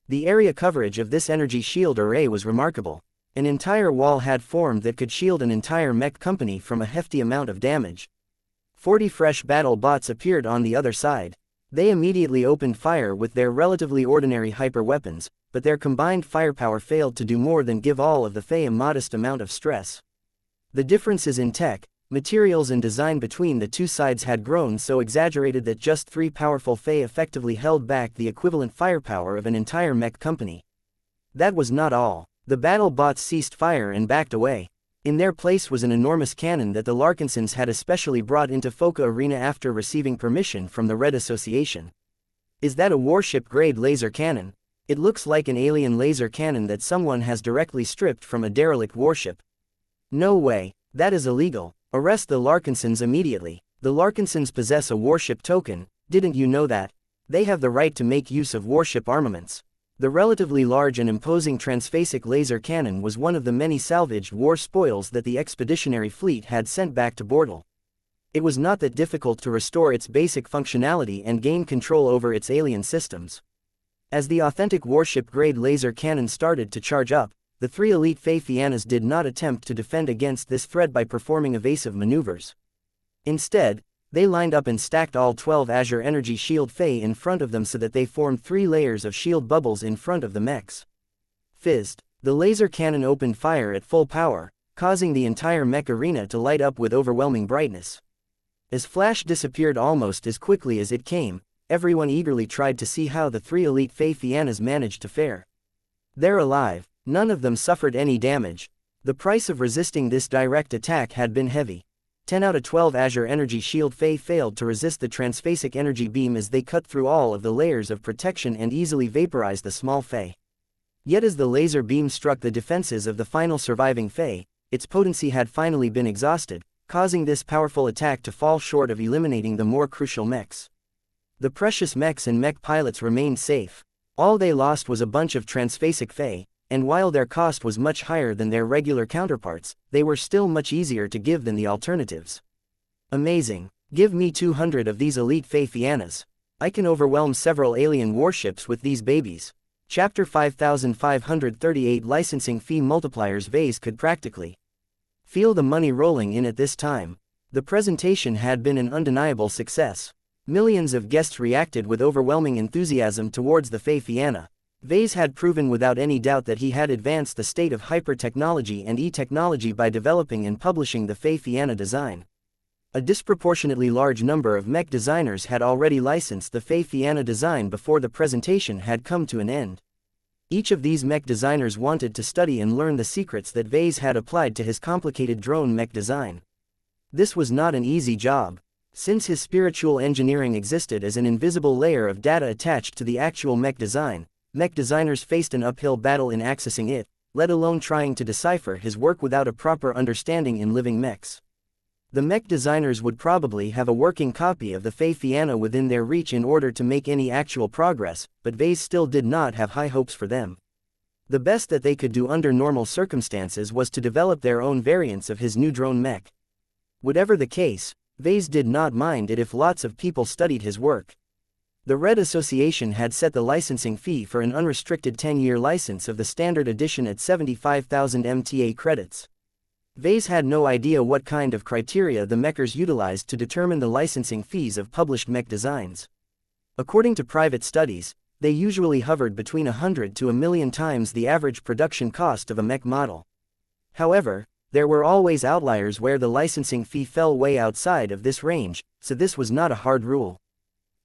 The area coverage of this energy shield array was remarkable. An entire wall had formed that could shield an entire mech company from a hefty amount of damage. 40 fresh battle bots appeared on the other side. They immediately opened fire with their relatively ordinary hyper weapons, but their combined firepower failed to do more than give all of the Fey a modest amount of stress. The differences in tech, materials and design between the two sides had grown so exaggerated that just 3 powerful Fey effectively held back the equivalent firepower of an entire mech company. That was not all. The battle bots ceased fire and backed away. In their place was an enormous cannon that the Larkinsons had especially brought into Foca Arena after receiving permission from the Red Association. Is that a warship-grade laser cannon? It looks like an alien laser cannon that someone has directly stripped from a derelict warship. No way, that is illegal. Arrest the Larkinsons immediately. The Larkinsons possess a warship token, didn't you know that? They have the right to make use of warship armaments. The relatively large and imposing transphasic laser cannon was one of the many salvaged war spoils that the expeditionary fleet had sent back to Bortle. It was not that difficult to restore its basic functionality and gain control over its alien systems. As the authentic warship-grade laser cannon started to charge up, the 3 elite xianxias did not attempt to defend against this threat by performing evasive maneuvers. Instead, they lined up and stacked all 12 Azure Energy Shield Fey in front of them so that they formed 3 layers of shield bubbles in front of the mechs. Fizzed. The laser cannon opened fire at full power, causing the entire mech arena to light up with overwhelming brightness. As flash disappeared almost as quickly as it came, everyone eagerly tried to see how the 3 elite xianxias managed to fare. They're alive. None of them suffered any damage. The price of resisting this direct attack had been heavy. 10 out of 12 Azure Energy Shield Fey failed to resist the transphasic energy beam as they cut through all of the layers of protection and easily vaporized the small Fey. Yet as the laser beam struck the defenses of the final surviving Fey, its potency had finally been exhausted, causing this powerful attack to fall short of eliminating the more crucial mechs. The precious mechs and mech pilots remained safe. All they lost was a bunch of transphasic Fey, and while their cost was much higher than their regular counterparts, they were still much easier to give than the alternatives. Amazing. Give me 200 of these elite xianxias. I can overwhelm several alien warships with these babies. Chapter 5538 Licensing Fee Multipliers. Vase could practically feel the money rolling in at this time. The presentation had been an undeniable success. Millions of guests reacted with overwhelming enthusiasm towards the xianxia. Vase had proven without any doubt that he had advanced the state of hyper-technology and e-technology by developing and publishing the xianxia design. A disproportionately large number of mech designers had already licensed the xianxia design before the presentation had come to an end. Each of these mech designers wanted to study and learn the secrets that Vase had applied to his complicated drone mech design. This was not an easy job. Since his spiritual engineering existed as an invisible layer of data attached to the actual mech design, mech designers faced an uphill battle in accessing it, let alone trying to decipher his work without a proper understanding in living mechs. The mech designers would probably have a working copy of the xianxia within their reach in order to make any actual progress, but Vase still did not have high hopes for them. The best that they could do under normal circumstances was to develop their own variants of his new drone mech. Whatever the case, Vase did not mind it if lots of people studied his work. The Red Association had set the licensing fee for an unrestricted 10-year license of the standard edition at 75,000 MTA credits. Vase had no idea what kind of criteria the Mechers utilized to determine the licensing fees of published Mech designs. According to private studies, they usually hovered between 100 to 1,000,000 times the average production cost of a Mech model. However, there were always outliers where the licensing fee fell way outside of this range, so this was not a hard rule.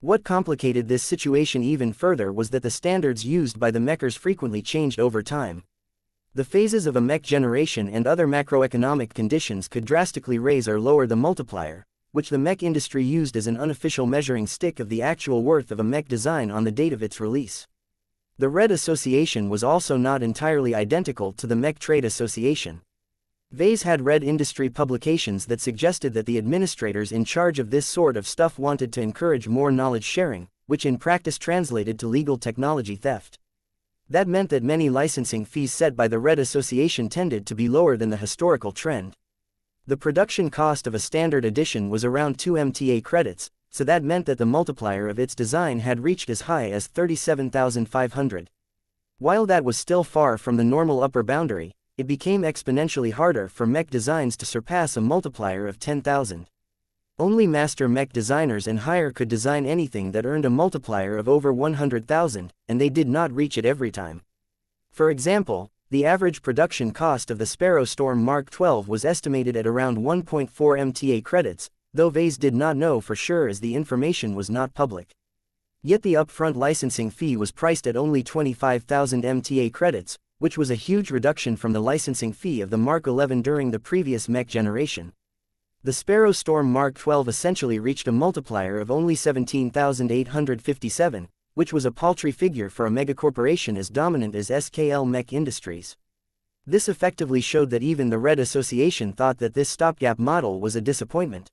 What complicated this situation even further was that the standards used by the Mechers frequently changed over time. The phases of a Mech generation and other macroeconomic conditions could drastically raise or lower the multiplier, which the Mech industry used as an unofficial measuring stick of the actual worth of a Mech design on the date of its release. The Red Association was also not entirely identical to the Mech Trade Association. Vase had read industry publications that suggested that the administrators in charge of this sort of stuff wanted to encourage more knowledge sharing, which in practice translated to legal technology theft. That meant that many licensing fees set by the Red Association tended to be lower than the historical trend. The production cost of a standard edition was around 2 MTA credits, so that meant that the multiplier of its design had reached as high as 37,500. While that was still far from the normal upper boundary, it became exponentially harder for Mech designs to surpass a multiplier of 10,000. Only master Mech designers and higher could design anything that earned a multiplier of over 100,000, and they did not reach it every time. For example, the average production cost of the Sparrow Storm Mark 12 was estimated at around 1.4 MTA credits, though Vase did not know for sure as the information was not public. Yet the upfront licensing fee was priced at only 25,000 MTA credits, which was a huge reduction from the licensing fee of the Mark 11 during the previous Mech generation. The Sparrow Storm Mark 12 essentially reached a multiplier of only 17,857, which was a paltry figure for a megacorporation as dominant as SKL Mech Industries. This effectively showed that even the Red Association thought that this stopgap model was a disappointment.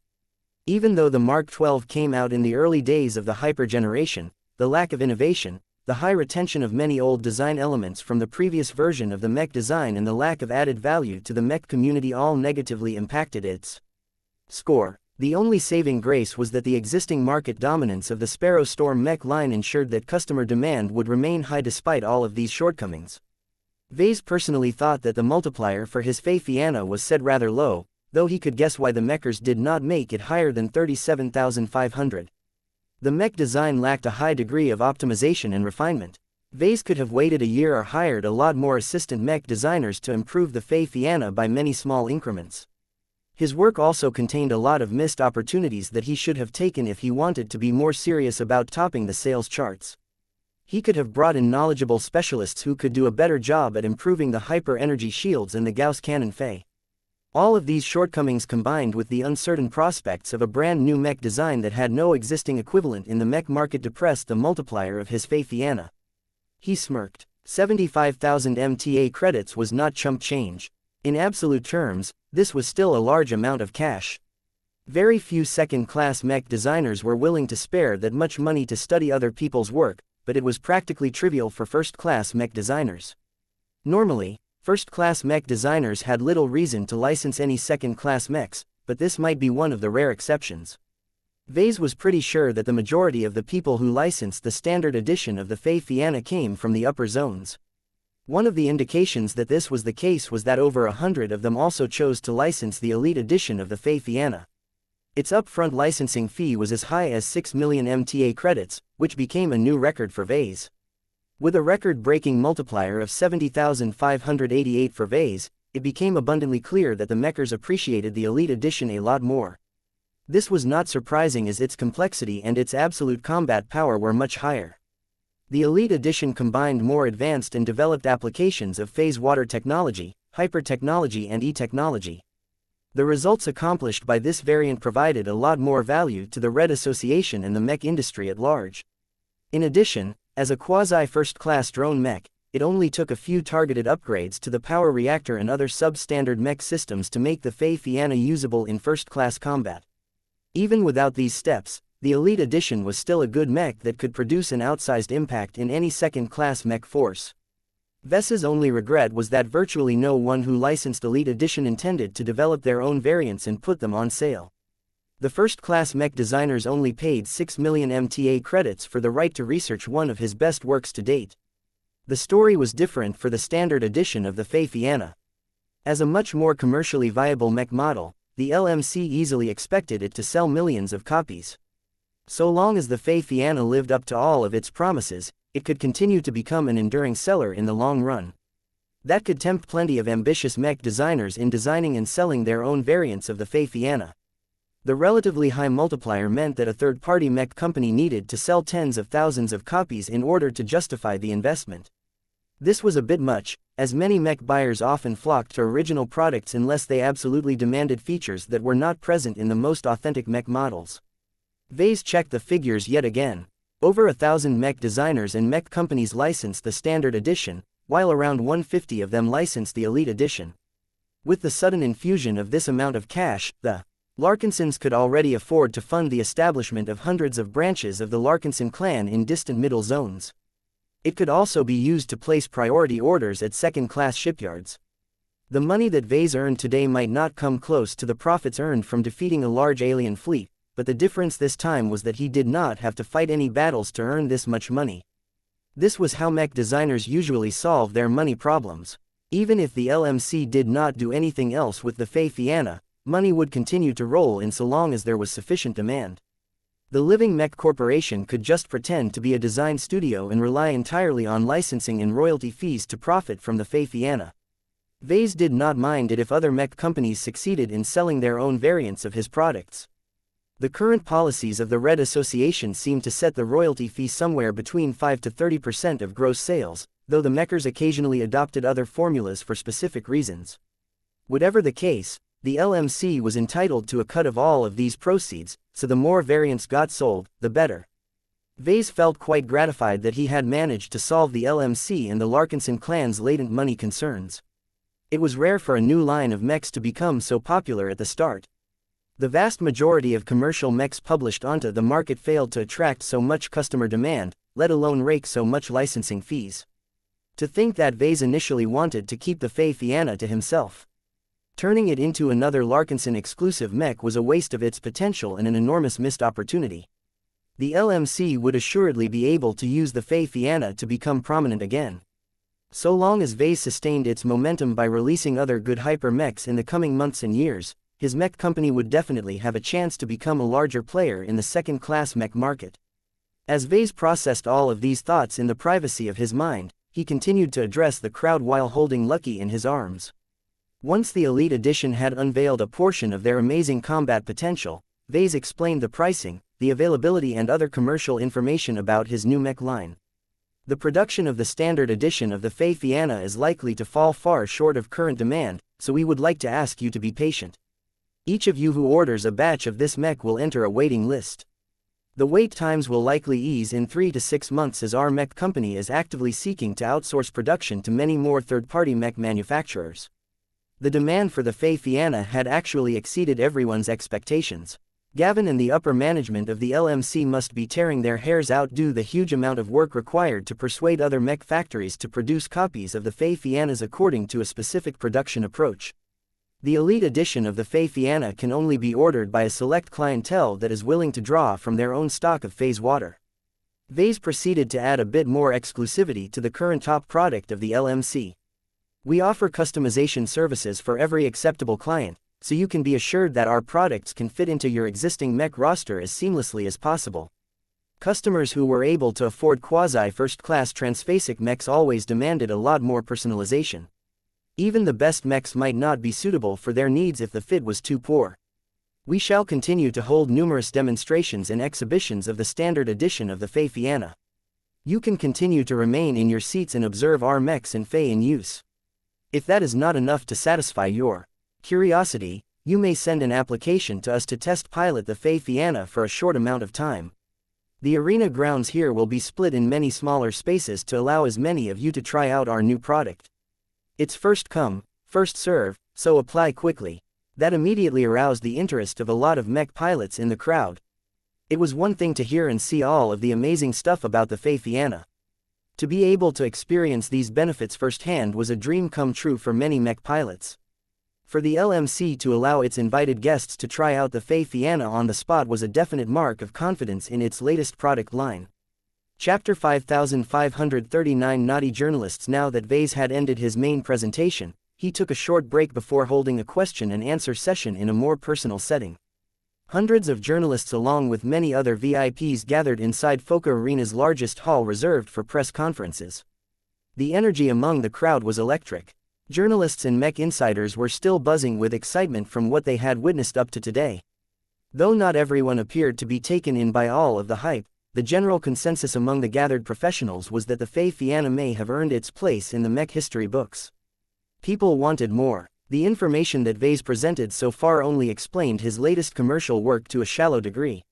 Even though the Mark 12 came out in the early days of the hyper generation, the lack of innovation, the high retention of many old design elements from the previous version of the Mech design and the lack of added value to the Mech community all negatively impacted its score. The only saving grace was that the existing market dominance of the Sparrow Storm Mech line ensured that customer demand would remain high despite all of these shortcomings. Vase personally thought that the multiplier for his xianxia was set rather low, though he could guess why the Mechers did not make it higher than 37,500. The Mech design lacked a high degree of optimization and refinement. Vase could have waited a year or hired a lot more assistant Mech designers to improve the xianxia by many small increments. His work also contained a lot of missed opportunities that he should have taken if he wanted to be more serious about topping the sales charts. He could have brought in knowledgeable specialists who could do a better job at improving the hyper-energy shields and the Gauss cannon Fei. All of these shortcomings combined with the uncertain prospects of a brand new Mech design that had no existing equivalent in the Mech market depressed the multiplier of his xianxia. He smirked. 75,000 MTA credits was not chump change. In absolute terms, this was still a large amount of cash. Very few second-class Mech designers were willing to spare that much money to study other people's work, but it was practically trivial for first-class Mech designers. Normally, first-class Mech designers had little reason to license any second-class Mechs, but this might be one of the rare exceptions. Vase was pretty sure that the majority of the people who licensed the standard edition of the xianxia came from the upper zones. One of the indications that this was the case was that over 100 of them also chose to license the elite edition of the xianxia. Its upfront licensing fee was as high as 6 million MTA credits, which became a new record for Vase. With a record-breaking multiplier of 70,588 for Vase, it became abundantly clear that the Mechers appreciated the elite edition a lot more. This was not surprising as its complexity and its absolute combat power were much higher. The Elite Edition combined more advanced and developed applications of phase water technology, hyper-technology and e-technology. The results accomplished by this variant provided a lot more value to the Red Association and the Mech industry at large. In addition, as a quasi-first-class drone Mech, it only took a few targeted upgrades to the power reactor and other substandard Mech systems to make the xianxia usable in first-class combat. Even without these steps, the Elite Edition was still a good Mech that could produce an outsized impact in any second-class Mech force. Vese's only regret was that virtually no one who licensed Elite Edition intended to develop their own variants and put them on sale. The first-class Mech designers only paid 6 million MTA credits for the right to research one of his best works to date. The story was different for the standard edition of the xianxia. As a much more commercially viable mech model, the LMC easily expected it to sell millions of copies. So long as the xianxia lived up to all of its promises, it could continue to become an enduring seller in the long run. That could tempt plenty of ambitious mech designers in designing and selling their own variants of the xianxia. The relatively high multiplier meant that a third-party mech company needed to sell tens of thousands of copies in order to justify the investment. This was a bit much, as many mech buyers often flocked to original products unless they absolutely demanded features that were not present in the most authentic mech models. Vase checked the figures yet again. Over 1,000 mech designers and mech companies licensed the standard edition, while around 150 of them licensed the elite edition. With the sudden infusion of this amount of cash, the Larkinsons could already afford to fund the establishment of hundreds of branches of the Larkinson clan in distant middle zones. It could also be used to place priority orders at second-class shipyards. The money that Vase earned today might not come close to the profits earned from defeating a large alien fleet, but the difference this time was that he did not have to fight any battles to earn this much money. This was how mech designers usually solve their money problems. Even if the LMC did not do anything else with the xianxia, money would continue to roll in so long as there was sufficient demand. The Living Mech Corporation could just pretend to be a design studio and rely entirely on licensing and royalty fees to profit from the xianxia. Vase did not mind it if other mech companies succeeded in selling their own variants of his products. The current policies of the Red Association seem to set the royalty fee somewhere between 5 to 30% of gross sales, though the mechers occasionally adopted other formulas for specific reasons. Whatever the case, the LMC was entitled to a cut of all of these proceeds, so the more variants got sold, the better. Vase felt quite gratified that he had managed to solve the LMC and the Larkinson clan's latent money concerns. It was rare for a new line of mechs to become so popular at the start. The vast majority of commercial mechs published onto the market failed to attract so much customer demand, let alone rake so much licensing fees. To think that Vase initially wanted to keep the xianxia to himself. Turning it into another Larkinson exclusive mech was a waste of its potential and an enormous missed opportunity. The LMC would assuredly be able to use the xianxia to become prominent again. So long as Vase sustained its momentum by releasing other good hyper mechs in the coming months and years, his mech company would definitely have a chance to become a larger player in the second-class mech market. As Vase processed all of these thoughts in the privacy of his mind, he continued to address the crowd while holding Lucky in his arms. Once the Elite Edition had unveiled a portion of their amazing combat potential, Vase explained the pricing, the availability and other commercial information about his new mech line. The production of the standard edition of the xianxia is likely to fall far short of current demand, so we would like to ask you to be patient. Each of you who orders a batch of this mech will enter a waiting list. The wait times will likely ease in 3 to 6 months as our mech company is actively seeking to outsource production to many more third-party mech manufacturers. The demand for the xianxia had actually exceeded everyone's expectations. Gavin and the upper management of the LMC must be tearing their hairs out due to the huge amount of work required to persuade other mech factories to produce copies of the xianxias according to a specific production approach. The Elite Edition of the xianxia can only be ordered by a select clientele that is willing to draw from their own stock of phase water. Vase proceeded to add a bit more exclusivity to the current top product of the LMC. We offer customization services for every acceptable client, so you can be assured that our products can fit into your existing mech roster as seamlessly as possible. Customers who were able to afford quasi-first-class transphasic mechs always demanded a lot more personalization. Even the best mechs might not be suitable for their needs if the fit was too poor. We shall continue to hold numerous demonstrations and exhibitions of the standard edition of the xianxia. You can continue to remain in your seats and observe our mechs and in use. If that is not enough to satisfy your curiosity, you may send an application to us to test pilot the xianxia for a short amount of time. The arena grounds here will be split in many smaller spaces to allow as many of you to try out our new product. It's first come, first serve, so apply quickly. That immediately aroused the interest of a lot of mech pilots in the crowd. It was one thing to hear and see all of the amazing stuff about the xianxia. To be able to experience these benefits firsthand was a dream come true for many mech pilots. For the LMC to allow its invited guests to try out the xianxia on the spot was a definite mark of confidence in its latest product line. Chapter 5539 Naughty journalists. Now that Vase had ended his main presentation, he took a short break before holding a question and answer session in a more personal setting. Hundreds of journalists along with many other VIPs gathered inside Foca Arena's largest hall reserved for press conferences. The energy among the crowd was electric. Journalists and Mech insiders were still buzzing with excitement from what they had witnessed up to today. Though not everyone appeared to be taken in by all of the hype, the general consensus among the gathered professionals was that the xianxia may have earned its place in the Mech history books. People wanted more. The information that Vase presented so far only explained his latest commercial work to a shallow degree.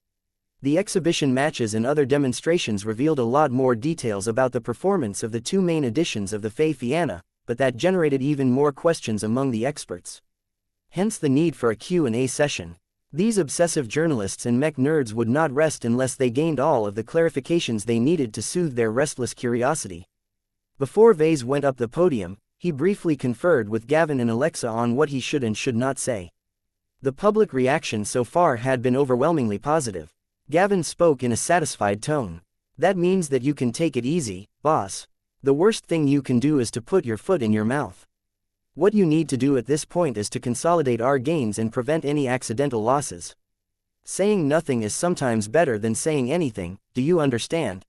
The exhibition matches and other demonstrations revealed a lot more details about the performance of the two main editions of the xianxia, but that generated even more questions among the experts. Hence the need for a Q&A session. These obsessive journalists and Mech nerds would not rest unless they gained all of the clarifications they needed to soothe their restless curiosity. Before Vase went up the podium, he briefly conferred with Gavin and Alexa on what he should and should not say. The public reaction so far had been overwhelmingly positive. Gavin spoke in a satisfied tone. "That means that you can take it easy, boss. The worst thing you can do is to put your foot in your mouth. What you need to do at this point is to consolidate our gains and prevent any accidental losses. Saying nothing is sometimes better than saying anything, do you understand?"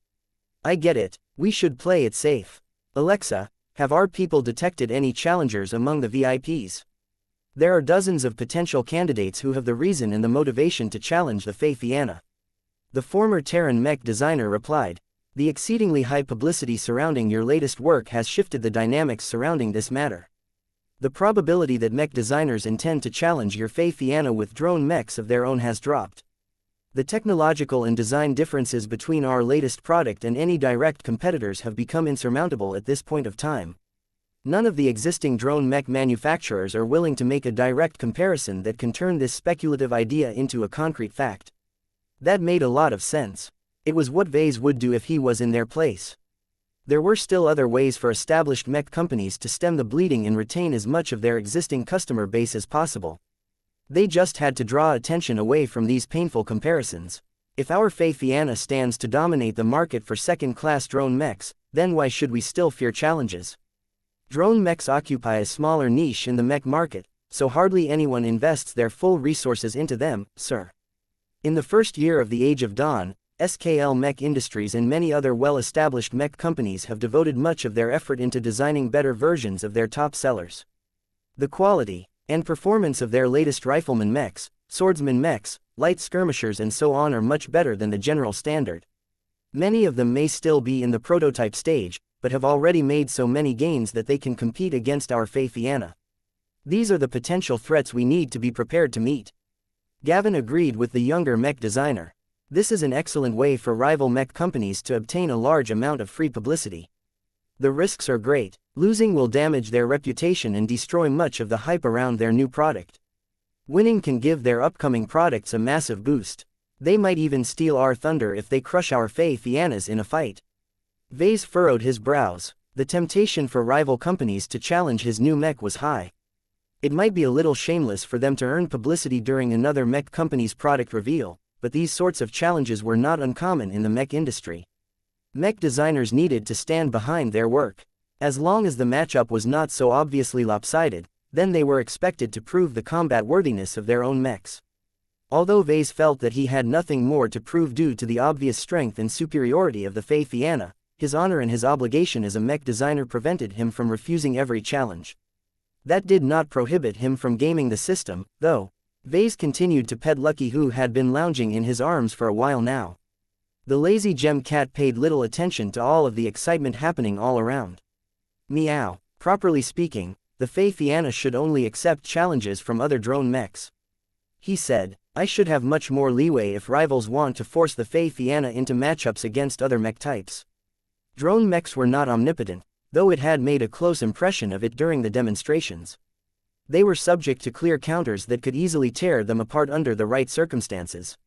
"I get it, we should play it safe. Alexa, have our people detected any challengers among the VIPs? There are dozens of potential candidates who have the reason and the motivation to challenge the xianxia." The former Terran Mech designer replied, "The exceedingly high publicity surrounding your latest work has shifted the dynamics surrounding this matter. The probability that Mech designers intend to challenge your xianxia with drone mechs of their own has dropped. The technological and design differences between our latest product and any direct competitors have become insurmountable at this point of time. None of the existing drone mech manufacturers are willing to make a direct comparison that can turn this speculative idea into a concrete fact." That made a lot of sense. It was what Vase would do if he was in their place. There were still other ways for established Mech companies to stem the bleeding and retain as much of their existing customer base as possible. They just had to draw attention away from these painful comparisons. If our xianxia stands to dominate the market for second-class drone mechs, then why should we still fear challenges? Drone mechs occupy a smaller niche in the mech market, so hardly anyone invests their full resources into them, sir. In the first year of the Age of Dawn, SKL Mech Industries and many other well-established mech companies have devoted much of their effort into designing better versions of their top sellers. The quality and performance of their latest rifleman mechs, swordsman mechs, light skirmishers and so on are much better than the general standard. Many of them may still be in the prototype stage, but have already made so many gains that they can compete against our xianxia. These are the potential threats we need to be prepared to meet. Gavin agreed with the younger mech designer. This is an excellent way for rival mech companies to obtain a large amount of free publicity. The risks are great. Losing will damage their reputation and destroy much of the hype around their new product. Winning can give their upcoming products a massive boost. They might even steal our thunder if they crush our xianxias in a fight. Vase furrowed his brows. The temptation for rival companies to challenge his new mech was high. It might be a little shameless for them to earn publicity during another mech company's product reveal, but these sorts of challenges were not uncommon in the mech industry. Mech designers needed to stand behind their work. As long as the matchup was not so obviously lopsided, then they were expected to prove the combat worthiness of their own mechs. Although Vase felt that he had nothing more to prove due to the obvious strength and superiority of the xianxia, his honor and his obligation as a mech designer prevented him from refusing every challenge. That did not prohibit him from gaming the system, though. Vase continued to pet Lucky, who had been lounging in his arms for a while now. The lazy gem cat paid little attention to all of the excitement happening all around. Meow. Properly speaking, the xianxia should only accept challenges from other drone mechs. He said, I should have much more leeway if rivals want to force the xianxia into matchups against other mech types. Drone mechs were not omnipotent, though it had made a close impression of it during the demonstrations. They were subject to clear counters that could easily tear them apart under the right circumstances.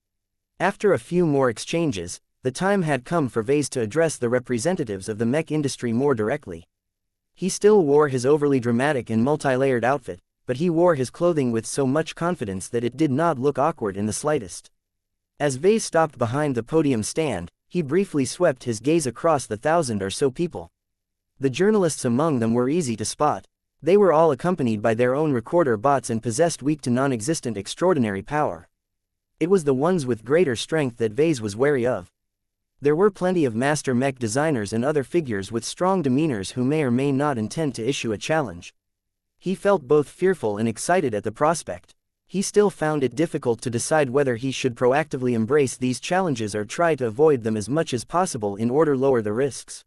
After a few more exchanges, the time had come for Vase to address the representatives of the mech industry more directly. He still wore his overly dramatic and multi-layered outfit, but he wore his clothing with so much confidence that it did not look awkward in the slightest. As Vase stopped behind the podium stand, he briefly swept his gaze across the 1,000 or so people. The journalists among them were easy to spot. They were all accompanied by their own recorder bots and possessed weak to non-existent extraordinary power. It was the ones with greater strength that Vase was wary of. There were plenty of master mech designers and other figures with strong demeanors who may or may not intend to issue a challenge. He felt both fearful and excited at the prospect. He still found it difficult to decide whether he should proactively embrace these challenges or try to avoid them as much as possible in order to lower the risks.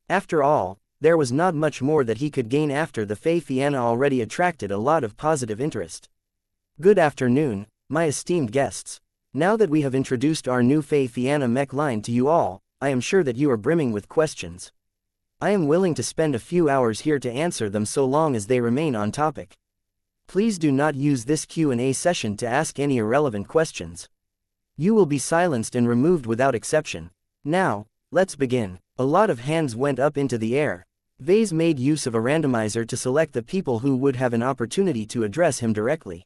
After all, there was not much more that he could gain after the Fei Fianna already attracted a lot of positive interest. Good afternoon, my esteemed guests. Now that we have introduced our new Fei Fianna mech line to you all, I am sure that you are brimming with questions. I am willing to spend a few hours here to answer them so long as they remain on topic. Please do not use this Q&A session to ask any irrelevant questions. You will be silenced and removed without exception. Now, let's begin. A lot of hands went up into the air. Vase made use of a randomizer to select the people who would have an opportunity to address him directly.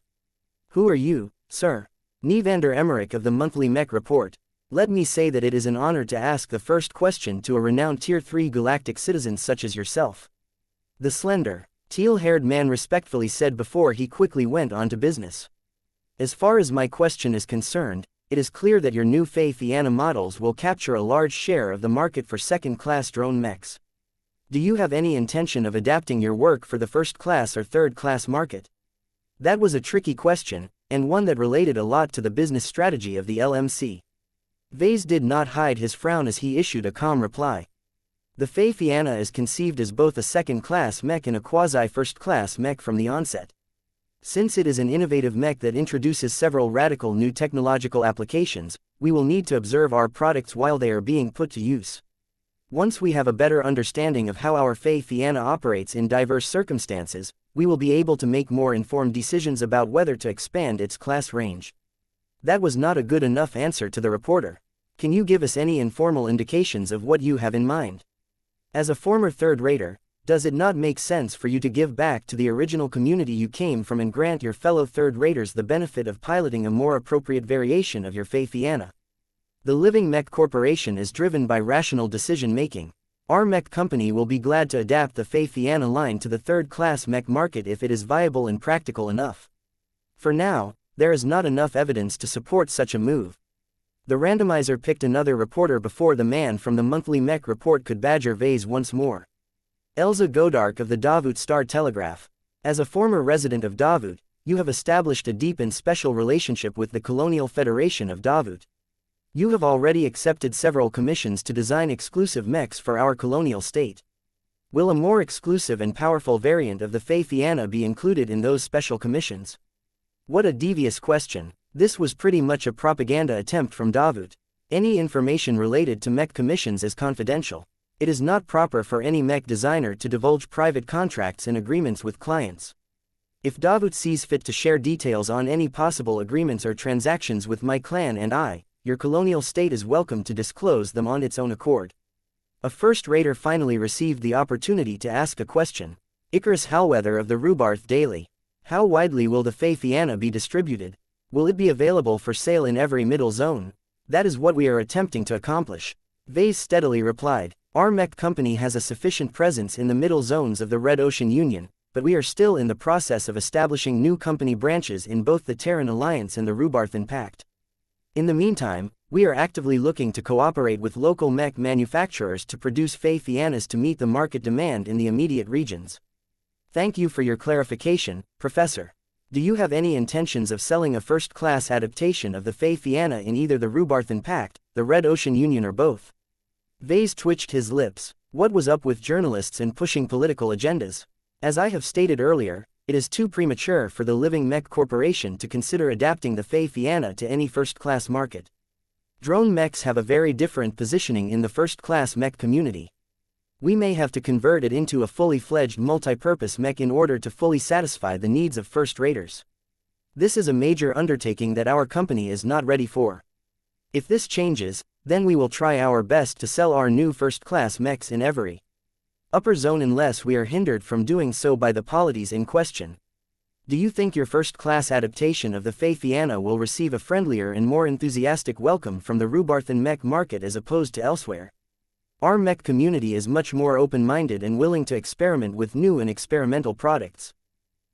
Who are you, sir? Nevander Emmerich of the Monthly Mech Report. Let me say that it is an honor to ask the first question to a renowned Tier 3 galactic citizen such as yourself. The slender, teal-haired man respectfully said before he quickly went on to business. As far as my question is concerned, it is clear that your new Fei Fianna models will capture a large share of the market for second-class drone mechs. Do you have any intention of adapting your work for the first-class or third-class market? That was a tricky question, and one that related a lot to the business strategy of the LMC. Vase did not hide his frown as he issued a calm reply. The Fei Fianna is conceived as both a second-class mech and a quasi-first-class mech from the onset. Since it is an innovative mech that introduces several radical new technological applications, we will need to observe our products while they are being put to use. Once we have a better understanding of how our Fei Fianna operates in diverse circumstances, we will be able to make more informed decisions about whether to expand its class range. That was not a good enough answer to the reporter. Can you give us any informal indications of what you have in mind? As a former third-rater, does it not make sense for you to give back to the original community you came from and grant your fellow third-raters the benefit of piloting a more appropriate variation of your Fei Fianna? The Living Mech Corporation is driven by rational decision-making. Our mech company will be glad to adapt the Fei Fianna line to the third-class mech market if it is viable and practical enough. For now, there is not enough evidence to support such a move. The randomizer picked another reporter before the man from the Monthly Mech Report could badger Vase once more. Elza Godark of the Davut Star Telegraph. As a former resident of Davut, you have established a deep and special relationship with the Colonial Federation of Davut. You have already accepted several commissions to design exclusive mechs for our colonial state. Will a more exclusive and powerful variant of the Fei Fianna be included in those special commissions? What a devious question. This was pretty much a propaganda attempt from Davut. Any information related to mech commissions is confidential. It is not proper for any mech designer to divulge private contracts and agreements with clients. If Davut sees fit to share details on any possible agreements or transactions with my clan and your colonial state is welcome to disclose them on its own accord. A first-rater finally received the opportunity to ask a question. Icarus Halweather of the Rubarth Daily. How widely will the Fei Fianna be distributed? Will it be available for sale in every middle zone? That is what we are attempting to accomplish. Vase steadily replied. Our mech company has a sufficient presence in the middle zones of the Red Ocean Union, but we are still in the process of establishing new company branches in both the Terran Alliance and the Rubarthan Pact. In the meantime, we are actively looking to cooperate with local mech manufacturers to produce Fei Fiannas to meet the market demand in the immediate regions. Thank you for your clarification, Professor. Do you have any intentions of selling a first-class adaptation of the Fei Fianna in either the Rubarthan Pact, the Red Ocean Union or both? Vase twitched his lips. What was up with journalists and pushing political agendas? As I have stated earlier, it is too premature for the Living Mech Corporation to consider adapting the Fei Fianna to any first-class market. Drone mechs have a very different positioning in the first-class mech community. We may have to convert it into a fully-fledged multi-purpose mech in order to fully satisfy the needs of first-raters. This is a major undertaking that our company is not ready for. If this changes, then we will try our best to sell our new first-class mechs in every upper zone unless we are hindered from doing so by the polities in question. Do you think your first-class adaptation of the Fei Fianna will receive a friendlier and more enthusiastic welcome from the Rubarthan mech market as opposed to elsewhere? Our mech community is much more open-minded and willing to experiment with new and experimental products.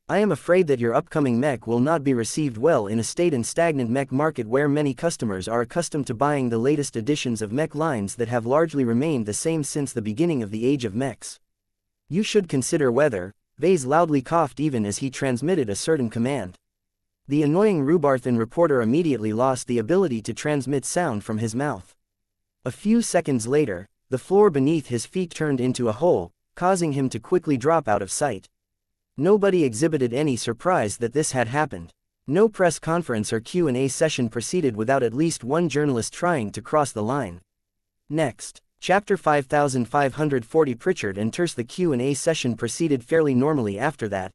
I am afraid that your upcoming mech will not be received well in a stagnant mech market where many customers are accustomed to buying the latest editions of mech lines that have largely remained the same since the beginning of the age of mechs. You should consider whether, Vase loudly coughed even as he transmitted a certain command. The annoying Rubarthan reporter immediately lost the ability to transmit sound from his mouth. A few seconds later, the floor beneath his feet turned into a hole, causing him to quickly drop out of sight. Nobody exhibited any surprise that this had happened. No press conference or Q&A session proceeded without at least one journalist trying to cross the line. Next, Chapter 5540 Pritchard enters the Q&A session proceeded fairly normally after that.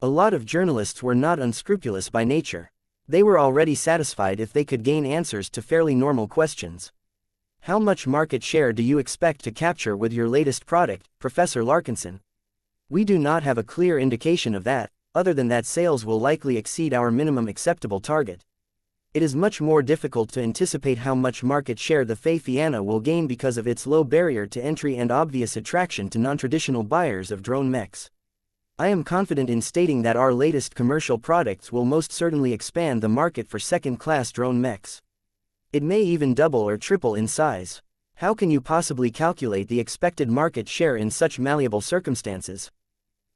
A lot of journalists were not unscrupulous by nature. They were already satisfied if they could gain answers to fairly normal questions. How much market share do you expect to capture with your latest product, Professor Larkinson? We do not have a clear indication of that, other than that sales will likely exceed our minimum acceptable target. It is much more difficult to anticipate how much market share the xianxia will gain because of its low barrier to entry and obvious attraction to non-traditional buyers of drone mechs. I am confident in stating that our latest commercial products will most certainly expand the market for second-class drone mechs. It may even double or triple in size. How can you possibly calculate the expected market share in such malleable circumstances?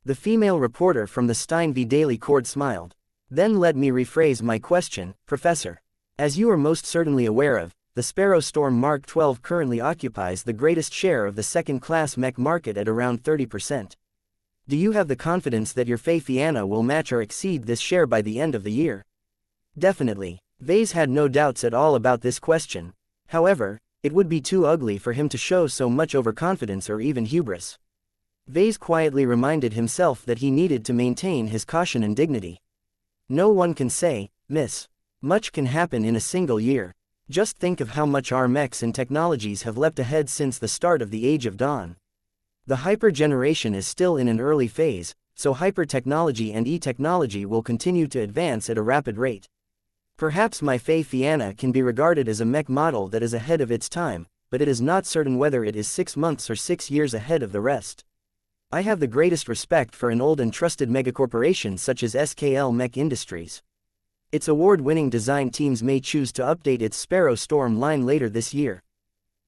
The female reporter from the Stein v. Daily Cord smiled. Then let me rephrase my question, Professor. As you are most certainly aware of, the Sparrow Storm Mark 12 currently occupies the greatest share of the second-class mech market at around 30%. Do you have the confidence that your xianxia will match or exceed this share by the end of the year? Definitely. Vase had no doubts at all about this question. However, it would be too ugly for him to show so much overconfidence or even hubris. Vase quietly reminded himself that he needed to maintain his caution and dignity. No one can say, Miss. Much can happen in a single year. Just think of how much our mechs and technologies have leapt ahead since the start of the Age of Dawn. The hyper-generation is still in an early phase, so hyper-technology and e-technology will continue to advance at a rapid rate. Perhaps my xianxia can be regarded as a mech model that is ahead of its time, but it is not certain whether it is 6 months or 6 years ahead of the rest. I have the greatest respect for an old and trusted megacorporation such as SKL Mech Industries. Its award-winning design teams may choose to update its Sparrow Storm line later this year.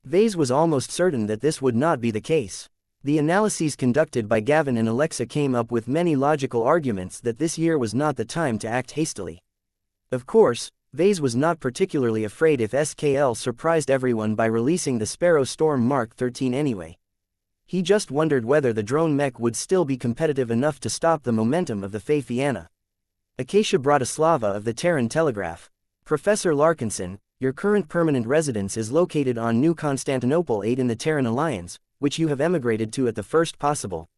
Vase was almost certain that this would not be the case. The analyses conducted by Gavin and Alexa came up with many logical arguments that this year was not the time to act hastily. Of course, Vase was not particularly afraid if SKL surprised everyone by releasing the Sparrow Storm Mark 13 anyway. He just wondered whether the drone mech would still be competitive enough to stop the momentum of the xianxia. Acacia Bratislava of the Terran Telegraph. Professor Larkinson, your current permanent residence is located on New Constantinople 8 in the Terran Alliance, which you have emigrated to at the first possible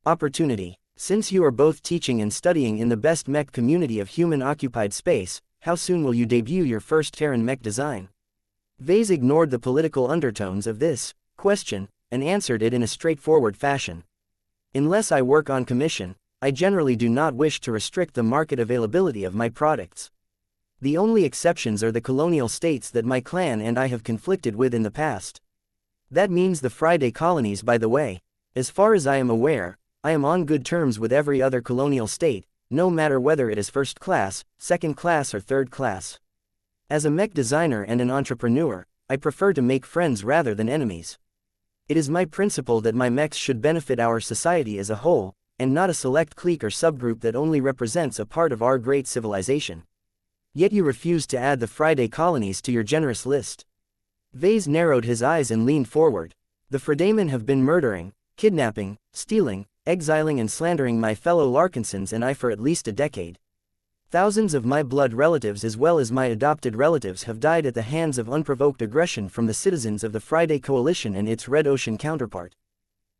opportunity. Since you are both teaching and studying in the best mech community of human-occupied space, how soon will you debut your first Terran mech design? Vase ignored the political undertones of this question, and answered it in a straightforward fashion. Unless I work on commission, I generally do not wish to restrict the market availability of my products. The only exceptions are the colonial states that my clan and I have conflicted with in the past. That means the Friday colonies, by the way. As far as I am aware, I am on good terms with every other colonial state, no matter whether it is first class, second class or third class. As a mech designer and an entrepreneur, I prefer to make friends rather than enemies. It is my principle that my mechs should benefit our society as a whole, and not a select clique or subgroup that only represents a part of our great civilization. Yet you refuse to add the Friday colonies to your generous list. Vase narrowed his eyes and leaned forward. The Fredamen have been murdering, kidnapping, stealing, exiling and slandering my fellow Larkinsons and I for at least a decade. Thousands of my blood relatives as well as my adopted relatives have died at the hands of unprovoked aggression from the citizens of the Friday Coalition and its Red Ocean counterpart.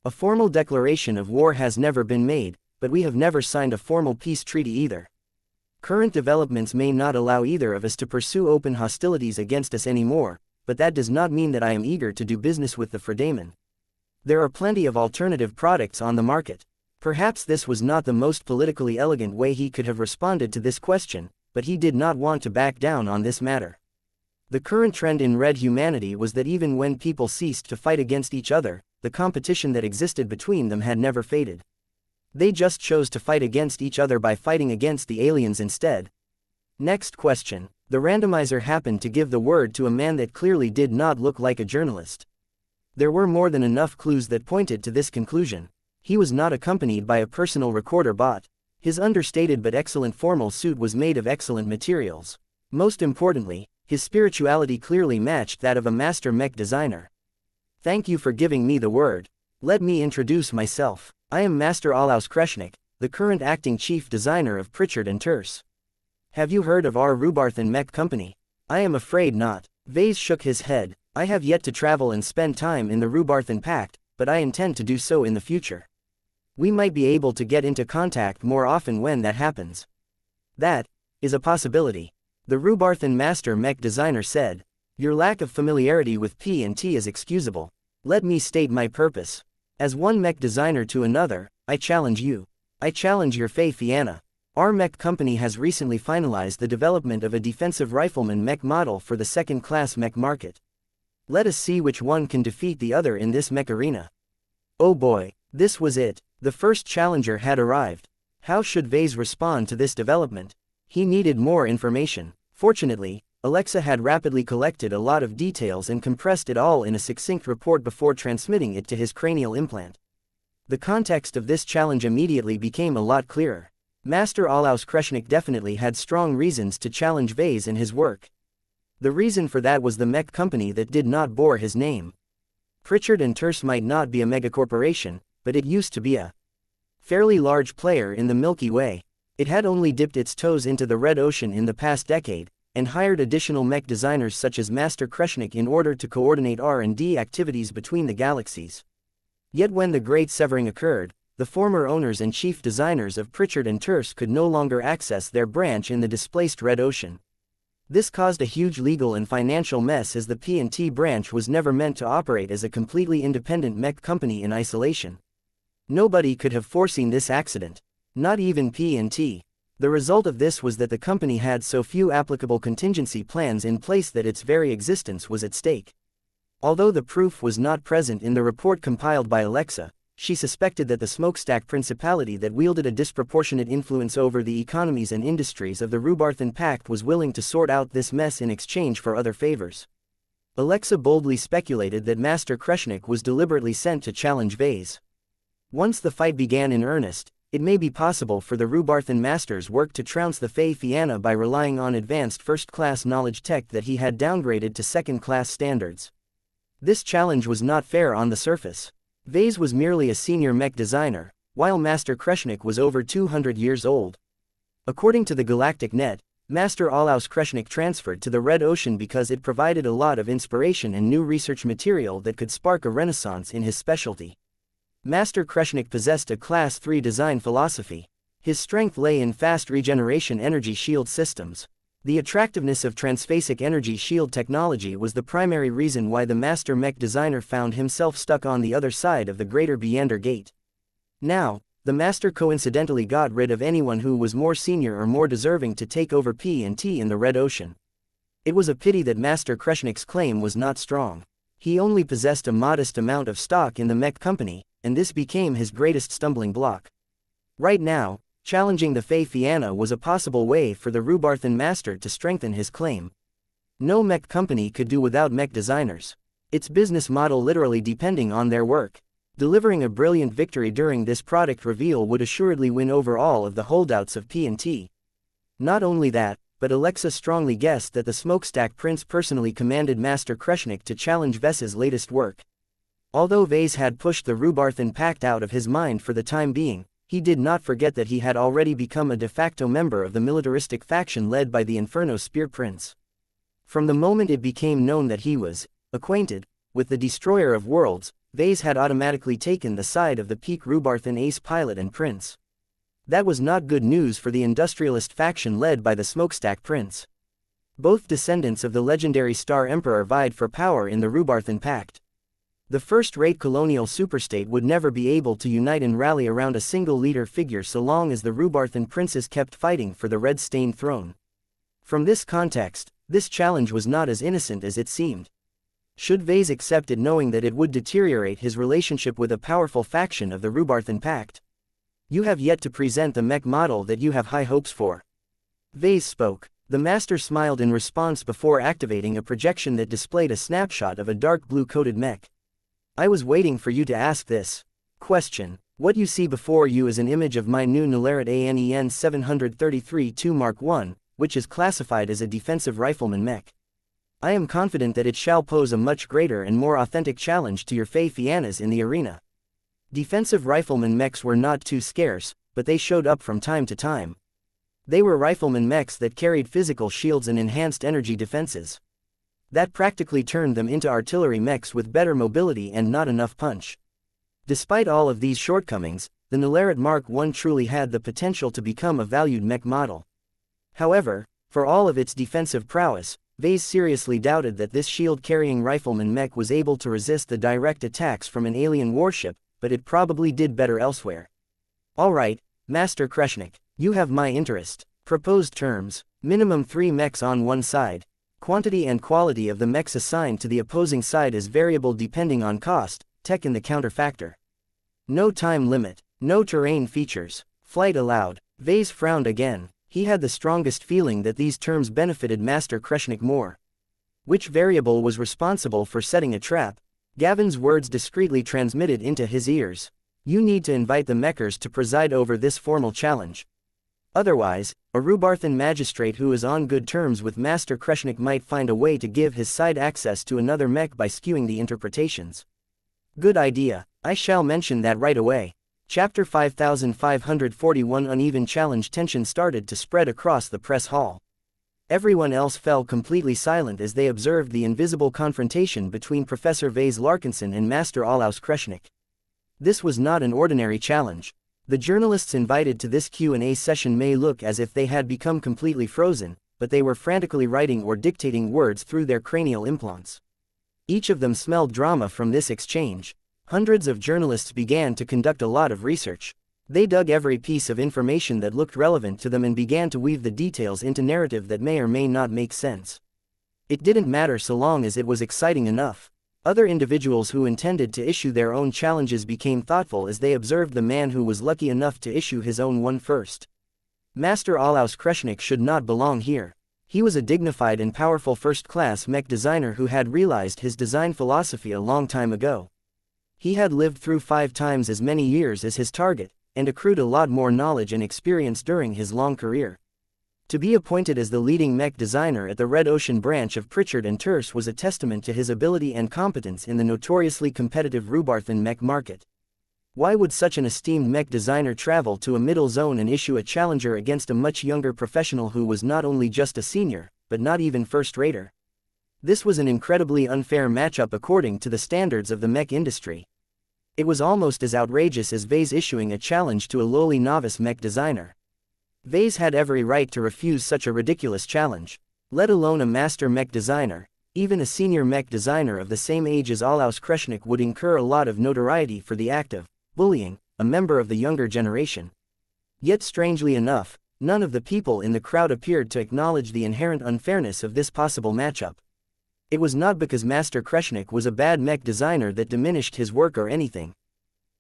A formal declaration of war has never been made, but we have never signed a formal peace treaty either. Current developments may not allow either of us to pursue open hostilities against us anymore, but that does not mean that I am eager to do business with the Fredamen. There are plenty of alternative products on the market. Perhaps this was not the most politically elegant way he could have responded to this question, but he did not want to back down on this matter. The current trend in Red humanity was that even when people ceased to fight against each other, the competition that existed between them had never faded. They just chose to fight against each other by fighting against the aliens instead. Next question. The randomizer happened to give the word to a man that clearly did not look like a journalist. There were more than enough clues that pointed to this conclusion. He was not accompanied by a personal recorder bot. His understated but excellent formal suit was made of excellent materials. Most importantly, his spirituality clearly matched that of a master mech designer. Thank you for giving me the word. Let me introduce myself. I am Master Olaus Kreshnik, the current acting chief designer of Pritchard & Terse. Have you heard of our Rubarthan Mech company? I am afraid not. Vase shook his head. I have yet to travel and spend time in the Rubarthan Pact, but I intend to do so in the future. We might be able to get into contact more often when that happens. That is a possibility. The Rubarthan Master Mech designer said. Your lack of familiarity with P&T is excusable. Let me state my purpose. As one mech designer to another, I challenge you. I challenge your xianxia. Our mech company has recently finalized the development of a defensive rifleman mech model for the second-class mech market. Let us see which one can defeat the other in this mech arena. Oh boy, this was it. The first challenger had arrived. How should Vase respond to this development? He needed more information. Fortunately, Alexa had rapidly collected a lot of details and compressed it all in a succinct report before transmitting it to his cranial implant. The context of this challenge immediately became a lot clearer. Master Olaus Kreshnik definitely had strong reasons to challenge Vase in his work. The reason for that was the mech company that did not bore his name. Pritchard & Terse might not be a megacorporation, but it used to be a fairly large player in the Milky Way. It had only dipped its toes into the Red Ocean in the past decade, and hired additional mech designers such as Master Kreshnik in order to coordinate R&D activities between the galaxies. Yet when the Great Severing occurred, the former owners and chief designers of Pritchard & Terse could no longer access their branch in the displaced Red Ocean. This caused a huge legal and financial mess as the P&T branch was never meant to operate as a completely independent mech company in isolation. Nobody could have foreseen this accident. Not even P&T. The result of this was that the company had so few applicable contingency plans in place that its very existence was at stake. Although the proof was not present in the report compiled by Alexa, she suspected that the smokestack principality that wielded a disproportionate influence over the economies and industries of the Rubarthan Pact was willing to sort out this mess in exchange for other favors. Alexa boldly speculated that Master Kreshnik was deliberately sent to challenge Vase. Once the fight began in earnest, it may be possible for the Rubarthan Master's work to trounce the xianxia by relying on advanced first-class knowledge tech that he had downgraded to second-class standards. This challenge was not fair on the surface. Vase was merely a senior mech designer, while Master Kreshnik was over 200 years old. According to the Galactic Net, Master Olaus Kreshnik transferred to the Red Ocean because it provided a lot of inspiration and new research material that could spark a renaissance in his specialty. Master Kreshnik possessed a Class 3 design philosophy. His strength lay in fast regeneration energy shield systems. The attractiveness of transphasic energy shield technology was the primary reason why the master mech designer found himself stuck on the other side of the Greater Beander Gate. Now, the master coincidentally got rid of anyone who was more senior or more deserving to take over P&T in the Red Ocean. It was a pity that Master Kreshnik's claim was not strong. He only possessed a modest amount of stock in the mech company, and this became his greatest stumbling block. Right now, challenging the xianxia was a possible way for the Rubarthan Master to strengthen his claim. No mech company could do without mech designers. Its business model literally depending on their work. Delivering a brilliant victory during this product reveal would assuredly win over all of the holdouts of P&T. Not only that, but Alexa strongly guessed that the Smokestack Prince personally commanded Master Kreshnik to challenge Vase's latest work. Although Vase had pushed the Rubarthan Pact out of his mind for the time being, he did not forget that he had already become a de facto member of the militaristic faction led by the Inferno Spear Prince. From the moment it became known that he was acquainted with the Destroyer of Worlds, Vase had automatically taken the side of the peak Rubarthan ace pilot and prince. That was not good news for the industrialist faction led by the Smokestack Prince. Both descendants of the legendary Star Emperor vied for power in the Rubarthan Pact. The first-rate colonial superstate would never be able to unite and rally around a single leader figure so long as the Rubarthan princes kept fighting for the red-stained throne. From this context, This challenge was not as innocent as it seemed. Should Vase accept it knowing that it would deteriorate his relationship with a powerful faction of the Rubarthan Pact? You have yet to present the mech model that you have high hopes for. Vase spoke. The master smiled in response before activating a projection that displayed a snapshot of a dark blue-coated mech. I was waiting for you to ask this question. What you see before you is an image of my new Nalarit ANEN 733-2 Mark I, which is classified as a defensive rifleman mech. I am confident that it shall pose a much greater and more authentic challenge to your Fey Fiannas in the arena. Defensive rifleman mechs were not too scarce, but they showed up from time to time. They were rifleman mechs that carried physical shields and enhanced energy defenses. That practically turned them into artillery mechs with better mobility and not enough punch. Despite all of these shortcomings, the Nalarit Mark I truly had the potential to become a valued mech model. However, for all of its defensive prowess, Vase seriously doubted that this shield-carrying rifleman mech was able to resist the direct attacks from an alien warship, but it probably did better elsewhere. Alright, Master Kreshnik, you have my interest. Proposed terms: minimum 3 mechs on one side. Quantity and quality of the mechs assigned to the opposing side is variable depending on cost, tech and the counter factor. No time limit, no terrain features, flight allowed. Vase frowned again. He had the strongest feeling that these terms benefited Master Kreshnik more. Which variable was responsible for setting a trap? Gavin's words discreetly transmitted into his ears. You need to invite the mechers to preside over this formal challenge. Otherwise, a Rubarthan magistrate who is on good terms with Master Kreshnik might find a way to give his side access to another mech by skewing the interpretations. Good idea, I shall mention that right away. Chapter 5541 Uneven challenge. Tension started to spread across the press hall. Everyone else fell completely silent as they observed the invisible confrontation between Professor Vase Larkinson and Master Olaus Kreshnik. This was not an ordinary challenge. The journalists invited to this Q&A session may look as if they had become completely frozen, but they were frantically writing or dictating words through their cranial implants. Each of them smelled drama from this exchange. Hundreds of journalists began to conduct a lot of research. They dug every piece of information that looked relevant to them and began to weave the details into narrative that may or may not make sense. It didn't matter so long as it was exciting enough. Other individuals who intended to issue their own challenges became thoughtful as they observed the man who was lucky enough to issue his own one first. Master Olaus Kreshnik should not belong here. He was a dignified and powerful first-class mech designer who had realized his design philosophy a long time ago. He had lived through 5 times as many years as his target, and accrued a lot more knowledge and experience during his long career. To be appointed as the leading mech designer at the Red Ocean branch of Pritchard and Terse was a testament to his ability and competence in the notoriously competitive Rubarthan mech market. Why would such an esteemed mech designer travel to a middle zone and issue a challenger against a much younger professional who was not only just a senior, but not even first-rater? This was an incredibly unfair matchup according to the standards of the mech industry. It was almost as outrageous as Vase issuing a challenge to a lowly novice mech designer. Vase had every right to refuse such a ridiculous challenge. Let alone a master mech designer, even a senior mech designer of the same age as Olaus Kreshnik would incur a lot of notoriety for the act of bullying a member of the younger generation. Yet strangely enough, none of the people in the crowd appeared to acknowledge the inherent unfairness of this possible matchup. It was not because Master Kreshnik was a bad mech designer that diminished his work or anything.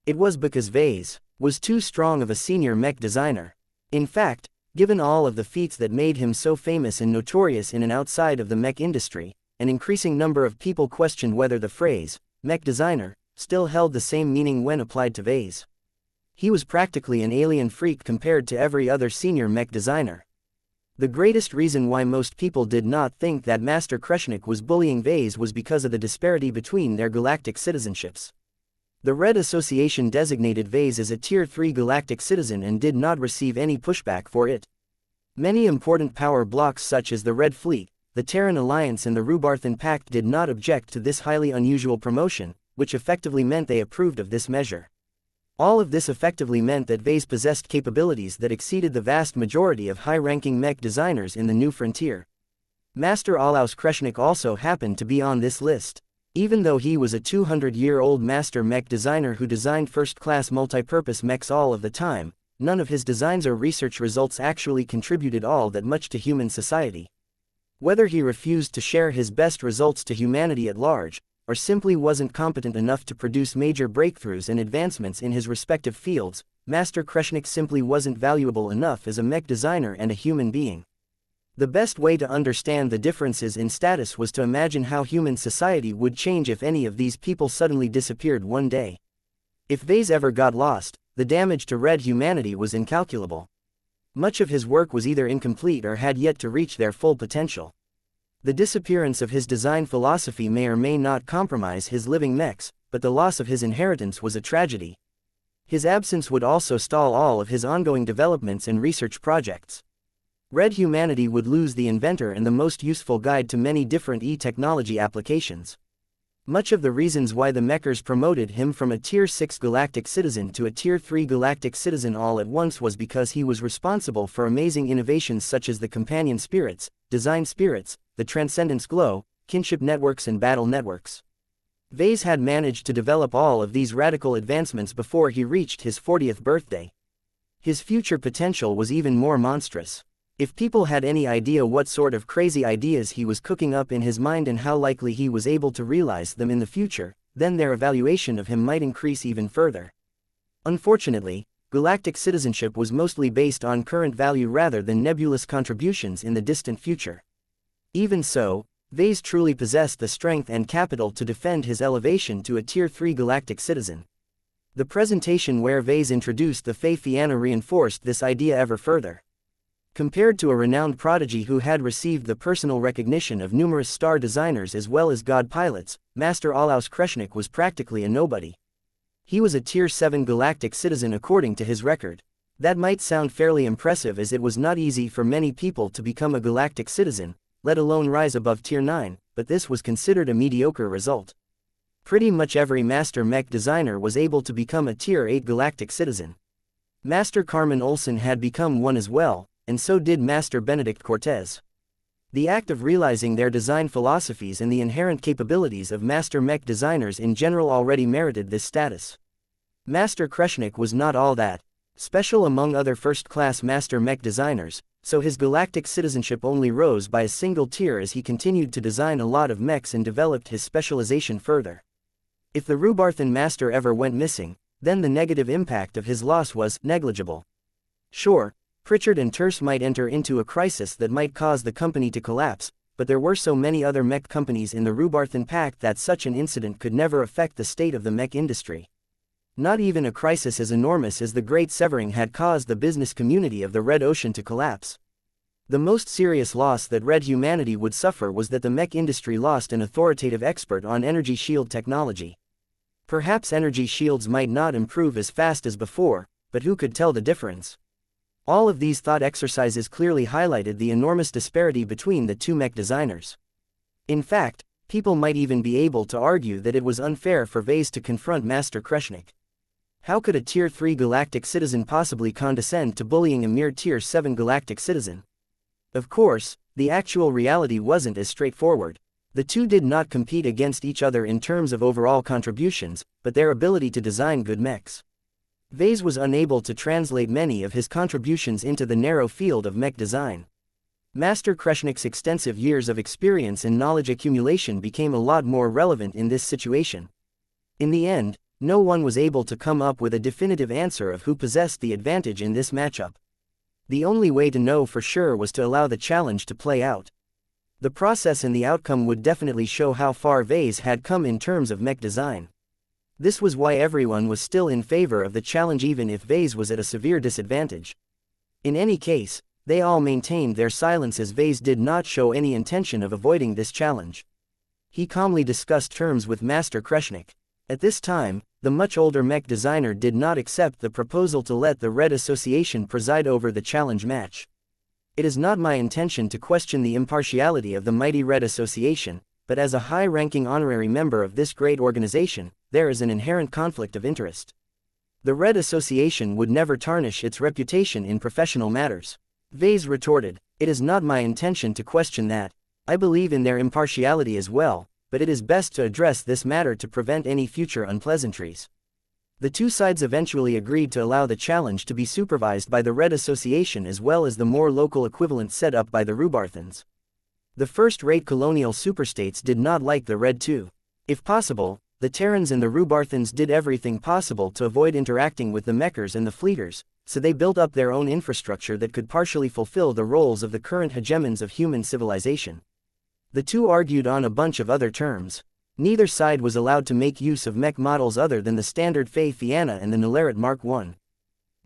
It was because Vase was too strong of a senior mech designer. In fact, given all of the feats that made him so famous and notorious in and outside of the mech industry, an increasing number of people questioned whether the phrase, mech designer, still held the same meaning when applied to Vase. He was practically an alien freak compared to every other senior mech designer. The greatest reason why most people did not think that Master Kreshnik was bullying Vase was because of the disparity between their galactic citizenships. The Red Association designated Vase as a Tier 3 galactic citizen and did not receive any pushback for it. Many important power blocks such as the Red Fleet, the Terran Alliance and the Rubarthan Pact did not object to this highly unusual promotion, which effectively meant they approved of this measure. All of this effectively meant that Vase possessed capabilities that exceeded the vast majority of high-ranking mech designers in the new frontier. Master Olaus Kreshnik also happened to be on this list. Even though he was a 200-year-old master mech designer who designed first-class multipurpose mechs all of the time, none of his designs or research results actually contributed all that much to human society. Whether he refused to share his best results to humanity at large, or simply wasn't competent enough to produce major breakthroughs and advancements in his respective fields, Master Kreshnik simply wasn't valuable enough as a mech designer and a human being. The best way to understand the differences in status was to imagine how human society would change if any of these people suddenly disappeared one day. If Vase ever got lost, the damage to Red humanity was incalculable. Much of his work was either incomplete or had yet to reach their full potential. The disappearance of his design philosophy may or may not compromise his living mechs, but the loss of his inheritance was a tragedy. His absence would also stall all of his ongoing developments and research projects. Red humanity would lose the inventor and the most useful guide to many different e-technology applications. Much of the reasons why the Mechers promoted him from a Tier 6 galactic citizen to a Tier 3 galactic citizen all at once was because he was responsible for amazing innovations such as the companion spirits, design spirits, the transcendence glow, kinship networks and battle networks. Vase had managed to develop all of these radical advancements before he reached his 40th birthday. His future potential was even more monstrous. If people had any idea what sort of crazy ideas he was cooking up in his mind and how likely he was able to realize them in the future, then their evaluation of him might increase even further. Unfortunately, galactic citizenship was mostly based on current value rather than nebulous contributions in the distant future. Even so, Vase truly possessed the strength and capital to defend his elevation to a Tier 3 galactic citizen. The presentation where Vase introduced the Fey Fianna reinforced this idea ever further. Compared to a renowned prodigy who had received the personal recognition of numerous star designers as well as god pilots, Master Olaus Kreshnik was practically a nobody. He was a Tier 7 galactic citizen according to his record. That might sound fairly impressive as it was not easy for many people to become a galactic citizen, let alone rise above Tier 9, but this was considered a mediocre result. Pretty much every master mech designer was able to become a Tier 8 galactic citizen. Master Carmen Olsen had become one as well, and so did Master Benedict Cortez. The act of realizing their design philosophies and the inherent capabilities of master mech designers in general already merited this status. Master Kreshnik was not all that special among other first-class master mech designers, so his galactic citizenship only rose by a single tier as he continued to design a lot of mechs and developed his specialization further. If the Rubarthan master ever went missing, then the negative impact of his loss was negligible. Sure, Pritchard and Terse might enter into a crisis that might cause the company to collapse, but there were so many other mech companies in the Rubarthan Pact that such an incident could never affect the state of the mech industry. Not even a crisis as enormous as the Great Severing had caused the business community of the Red Ocean to collapse. The most serious loss that Red humanity would suffer was that the mech industry lost an authoritative expert on energy shield technology. Perhaps energy shields might not improve as fast as before, but who could tell the difference? All of these thought exercises clearly highlighted the enormous disparity between the two mech designers. In fact, people might even be able to argue that it was unfair for Vase to confront Master Kreshnik. How could a Tier 3 galactic citizen possibly condescend to bullying a mere Tier 7 galactic citizen? Of course, the actual reality wasn't as straightforward. The two did not compete against each other in terms of overall contributions, but their ability to design good mechs. Vase was unable to translate many of his contributions into the narrow field of mech design. Master Kreshnik's extensive years of experience and knowledge accumulation became a lot more relevant in this situation. In the end, no one was able to come up with a definitive answer of who possessed the advantage in this matchup. The only way to know for sure was to allow the challenge to play out. The process and the outcome would definitely show how far Vase had come in terms of mech design. This was why everyone was still in favor of the challenge even if Vase was at a severe disadvantage. In any case, they all maintained their silence as Vase did not show any intention of avoiding this challenge. He calmly discussed terms with Master Kreshnik. At this time, the much older mech designer did not accept the proposal to let the Red Association preside over the challenge match. It is not my intention to question the impartiality of the mighty Red Association, but as a high-ranking honorary member of this great organization, there is an inherent conflict of interest. The Red Association would never tarnish its reputation in professional matters. Vase retorted, "It is not my intention to question that. I believe in their impartiality as well, but it is best to address this matter to prevent any future unpleasantries." The two sides eventually agreed to allow the challenge to be supervised by the Red Association as well as the more local equivalent set up by the Rubarthans. The first-rate colonial superstates did not like the Red II. If possible, the Terrans and the Rubarthans did everything possible to avoid interacting with the Mechers and the Fleeters, so they built up their own infrastructure that could partially fulfill the roles of the current hegemons of human civilization. The two argued on a bunch of other terms. Neither side was allowed to make use of mech models other than the standard Xianxia and the Nularit Mark I.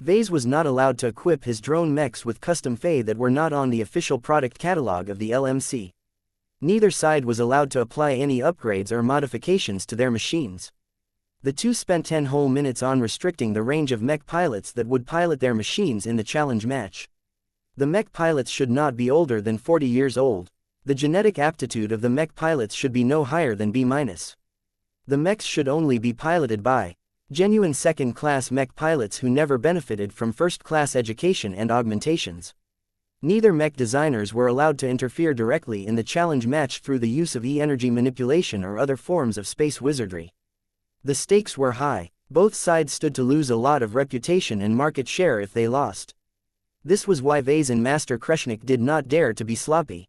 Vase was not allowed to equip his drone mechs with custom Fey that were not on the official product catalog of the LMC. Neither side was allowed to apply any upgrades or modifications to their machines. The two spent 10 whole minutes on restricting the range of mech pilots that would pilot their machines in the challenge match. The mech pilots should not be older than 40 years old. The genetic aptitude of the mech pilots should be no higher than B-. The mechs should only be piloted by genuine second-class mech pilots who never benefited from first-class education and augmentations. Neither mech designers were allowed to interfere directly in the challenge match through the use of E-energy manipulation or other forms of space wizardry. The stakes were high. Both sides stood to lose a lot of reputation and market share if they lost. This was why Vase and Master Kreshnik did not dare to be sloppy.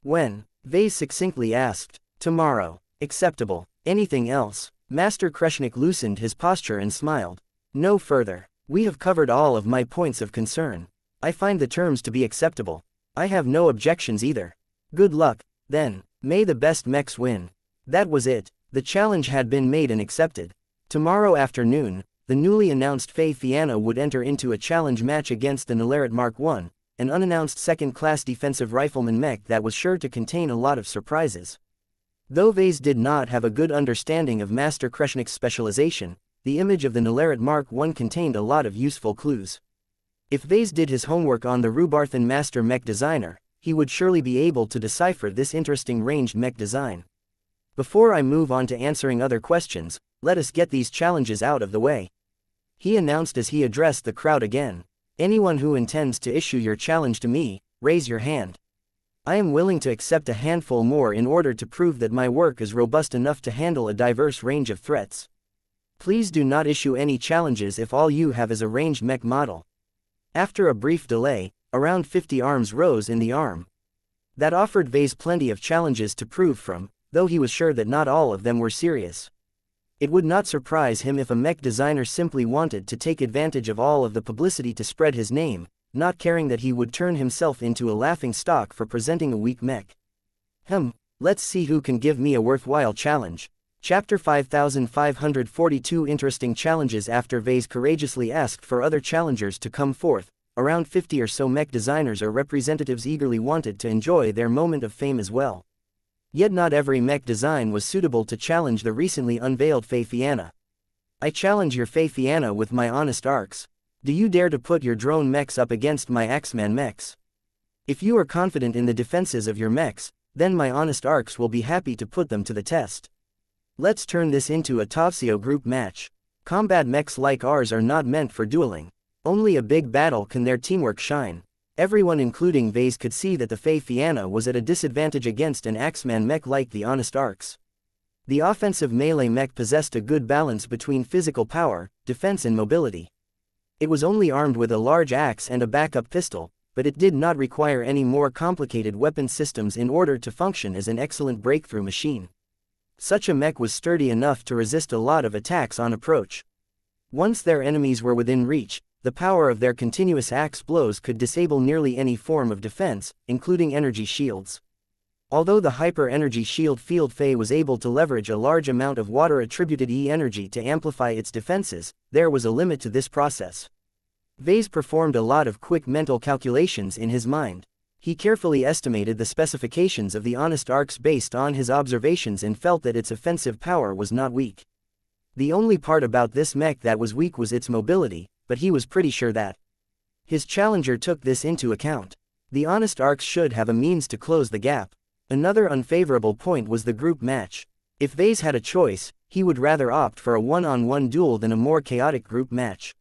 When Vase succinctly asked, "Tomorrow, acceptable, anything else?" Master Kreshnik loosened his posture and smiled. "No further. We have covered all of my points of concern. I find the terms to be acceptable. I have no objections either. Good luck, then. May the best mechs win." That was it. The challenge had been made and accepted. Tomorrow afternoon, the newly announced Xianxia would enter into a challenge match against the Nularit Mark I, an unannounced second-class defensive rifleman mech that was sure to contain a lot of surprises. Though Vase did not have a good understanding of Master Kreshnik's specialization, the image of the Nularit Mark I contained a lot of useful clues. If Vase did his homework on the Rubarthan Master Mech Designer, he would surely be able to decipher this interesting ranged mech design. Before I move on to answering other questions, let us get these challenges out of the way. He announced as he addressed the crowd again. "Anyone who intends to issue your challenge to me, raise your hand. I am willing to accept a handful more in order to prove that my work is robust enough to handle a diverse range of threats. Please do not issue any challenges if all you have is a ranged mech model." After a brief delay, around 50 arms rose in the arm. That offered Vase plenty of challenges to prove from, though he was sure that not all of them were serious. It would not surprise him if a mech designer simply wanted to take advantage of all of the publicity to spread his name, not caring that he would turn himself into a laughing stock for presenting a weak mech. Let's see who can give me a worthwhile challenge. Chapter 5542 Interesting challenges. After Vase courageously asked for other challengers to come forth, around 50 or so mech designers or representatives eagerly wanted to enjoy their moment of fame as well. Yet not every mech design was suitable to challenge the recently unveiled Xianxia. "I challenge your Xianxia with my honest arcs. Do you dare to put your drone mechs up against my Axeman mechs? If you are confident in the defenses of your mechs, then my honest arcs will be happy to put them to the test. Let's turn this into a Topsio group match. Combat mechs like ours are not meant for dueling. Only a big battle can their teamwork shine." Everyone including Vase could see that the Xianxia was at a disadvantage against an Axeman mech like the Honest Arcs. The offensive melee mech possessed a good balance between physical power, defense and mobility. It was only armed with a large axe and a backup pistol, but it did not require any more complicated weapon systems in order to function as an excellent breakthrough machine. Such a mech was sturdy enough to resist a lot of attacks on approach. Once their enemies were within reach, the power of their continuous axe blows could disable nearly any form of defense, including energy shields. Although the hyper-energy shield field Fey was able to leverage a large amount of water-attributed E-energy to amplify its defenses, there was a limit to this process. Vase performed a lot of quick mental calculations in his mind. He carefully estimated the specifications of the Honest Arcs based on his observations and felt that its offensive power was not weak. The only part about this mech that was weak was its mobility, but he was pretty sure that his challenger took this into account. The Honest Arcs should have a means to close the gap. Another unfavorable point was the group match. If Vase had a choice, he would rather opt for a one-on-one duel than a more chaotic group match.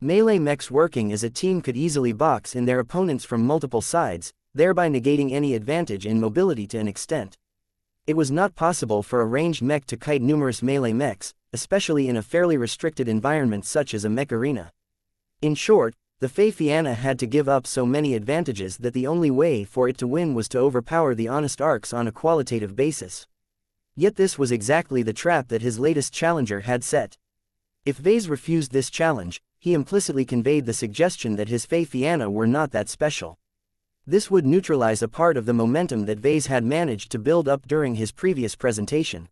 Melee mechs working as a team could easily box in their opponents from multiple sides, thereby negating any advantage in mobility to an extent. It was not possible for a ranged mech to kite numerous melee mechs, especially in a fairly restricted environment such as a mech arena. In short, the Fei Fianna had to give up so many advantages that the only way for it to win was to overpower the honest arcs on a qualitative basis. Yet this was exactly the trap that his latest challenger had set. If Vase refused this challenge, he implicitly conveyed the suggestion that his Fei Fianna were not that special. This would neutralize a part of the momentum that Vase had managed to build up during his previous presentation.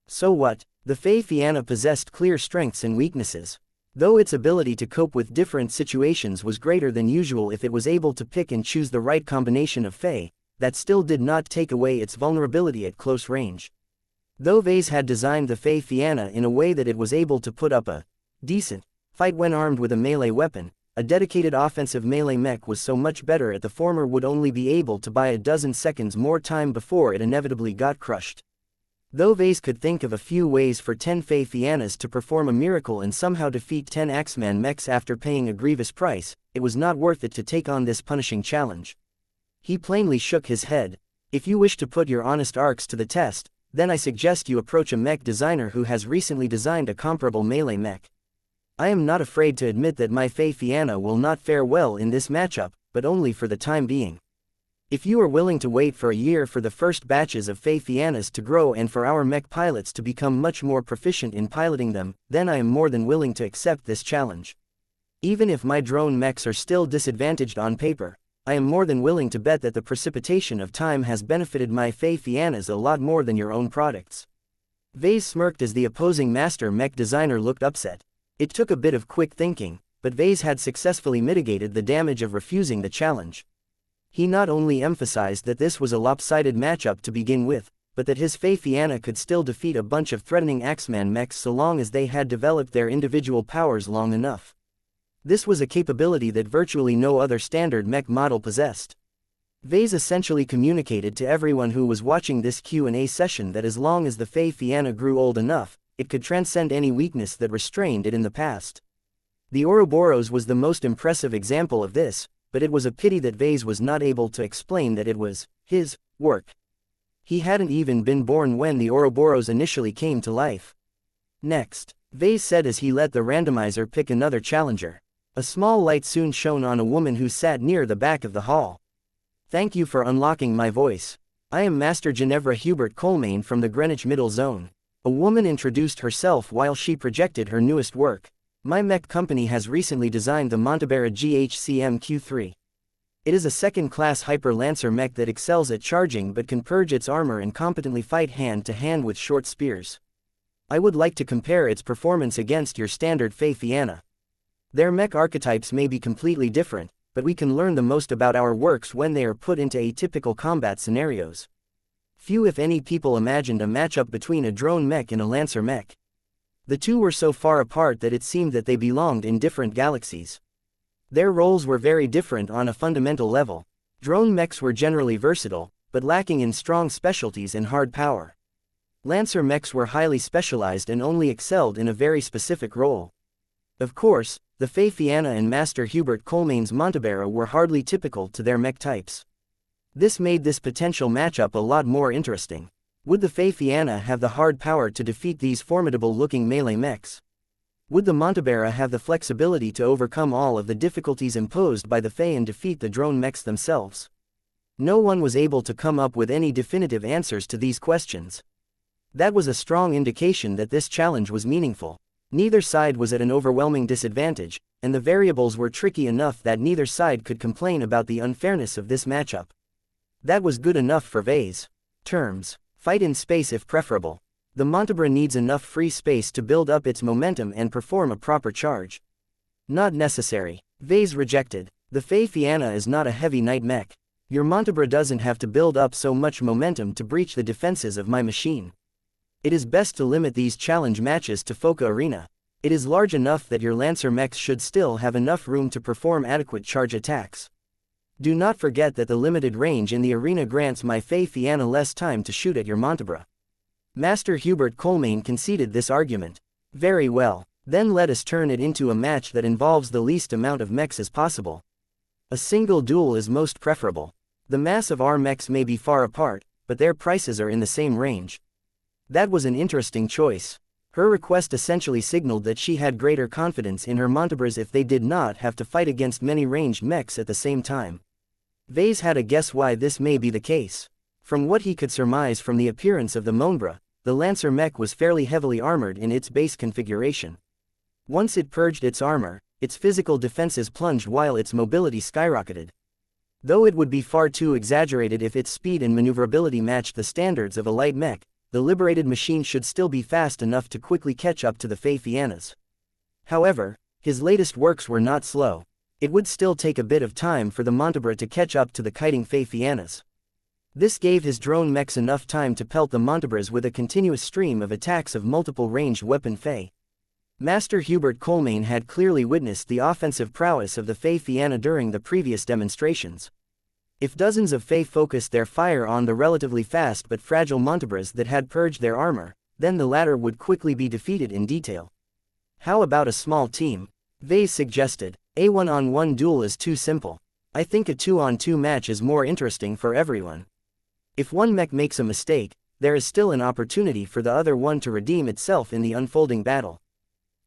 So what? The Fei Fianna possessed clear strengths and weaknesses. Though its ability to cope with different situations was greater than usual if it was able to pick and choose the right combination of Fei, that still did not take away its vulnerability at close range. Though Vase had designed the Fei Fianna in a way that it was able to put up a decent fight when armed with a melee weapon, a dedicated offensive melee mech was so much better at the former would only be able to buy a dozen seconds more time before it inevitably got crushed. Though Vase could think of a few ways for 10 Fei Fiannas to perform a miracle and somehow defeat 10 Axeman mechs after paying a grievous price, it was not worth it to take on this punishing challenge. He plainly shook his head. If you wish to put your honest arcs to the test, then I suggest you approach a mech designer who has recently designed a comparable melee mech. I am not afraid to admit that my Fei Fianna will not fare well in this matchup, but only for the time being. If you are willing to wait for a year for the first batches of Fei Fiannas to grow and for our mech pilots to become much more proficient in piloting them, then I am more than willing to accept this challenge. Even if my drone mechs are still disadvantaged on paper, I am more than willing to bet that the precipitation of time has benefited my Fei Fiannas a lot more than your own products. Vase smirked as the opposing master mech designer looked upset. It took a bit of quick thinking, but Vase had successfully mitigated the damage of refusing the challenge. He not only emphasized that this was a lopsided matchup to begin with, but that his Fei Fianna could still defeat a bunch of threatening Axeman mechs so long as they had developed their individual powers long enough. This was a capability that virtually no other standard mech model possessed. Vase essentially communicated to everyone who was watching this Q&A session that as long as the Fei Fianna grew old enough, it could transcend any weakness that restrained it in the past. The Ouroboros was the most impressive example of this, but it was a pity that Vase was not able to explain that it was his work. He hadn't even been born when the Ouroboros initially came to life. Next, Vase said as he let the randomizer pick another challenger. A small light soon shone on a woman who sat near the back of the hall. Thank you for unlocking my voice. I am Master Ginevra Hubert Colmaine from the Greenwich Middle Zone. A woman introduced herself while she projected her newest work. My mech company has recently designed the Montabera GHCM Q3. It is a second-class hyper-lancer mech that excels at charging but can purge its armor and competently fight hand-to-hand with short spears. I would like to compare its performance against your standard Fei Fianna. Their mech archetypes may be completely different, but we can learn the most about our works when they are put into atypical combat scenarios. Few if any people imagined a matchup between a drone mech and a lancer mech. The two were so far apart that it seemed that they belonged in different galaxies. Their roles were very different on a fundamental level. Drone mechs were generally versatile, but lacking in strong specialties and hard power. Lancer mechs were highly specialized and only excelled in a very specific role. Of course, the Fei Fianna and Master Hubert Colmaine's Montabera were hardly typical to their mech types. This made this potential matchup a lot more interesting. Would the Fei Fianna have the hard power to defeat these formidable-looking melee mechs? Would the Montabera have the flexibility to overcome all of the difficulties imposed by the Fei and defeat the drone mechs themselves? No one was able to come up with any definitive answers to these questions. That was a strong indication that this challenge was meaningful. Neither side was at an overwhelming disadvantage, and the variables were tricky enough that neither side could complain about the unfairness of this matchup. That was good enough for Vase. Terms: fight in space if preferable. The Montabera needs enough free space to build up its momentum and perform a proper charge. Not necessary. Vase rejected. The Fei Fianna is not a heavy knight mech. Your Montabera doesn't have to build up so much momentum to breach the defenses of my machine. It is best to limit these challenge matches to Foca Arena. It is large enough that your Lancer mechs should still have enough room to perform adequate charge attacks. Do not forget that the limited range in the arena grants my Fei Fianna less time to shoot at your Montabera. Master Hubert Colmaine conceded this argument. Very well, then let us turn it into a match that involves the least amount of mechs as possible. A single duel is most preferable. The mass of our mechs may be far apart, but their prices are in the same range. That was an interesting choice. Her request essentially signaled that she had greater confidence in her Montabras if they did not have to fight against many ranged mechs at the same time. Vase had a guess why this may be the case. From what he could surmise from the appearance of the Monbra, the Lancer mech was fairly heavily armored in its base configuration. Once it purged its armor, its physical defenses plunged while its mobility skyrocketed. Though it would be far too exaggerated if its speed and maneuverability matched the standards of a light mech, the liberated machine should still be fast enough to quickly catch up to the Fei-Fianas. However, his latest works were not slow. It would still take a bit of time for the Montabra to catch up to the kiting Fei-Fianas. This gave his drone mechs enough time to pelt the Montabras with a continuous stream of attacks of multiple ranged weapon Fei. Master Hubert Colmain had clearly witnessed the offensive prowess of the Fei-Fiana during the previous demonstrations. If dozens of Fei focused their fire on the relatively fast but fragile Montabras that had purged their armor, then the latter would quickly be defeated in detail. How about a small team? Vase suggested. A one-on-one duel is too simple. I think a two-on-two match is more interesting for everyone. If one mech makes a mistake, there is still an opportunity for the other one to redeem itself in the unfolding battle.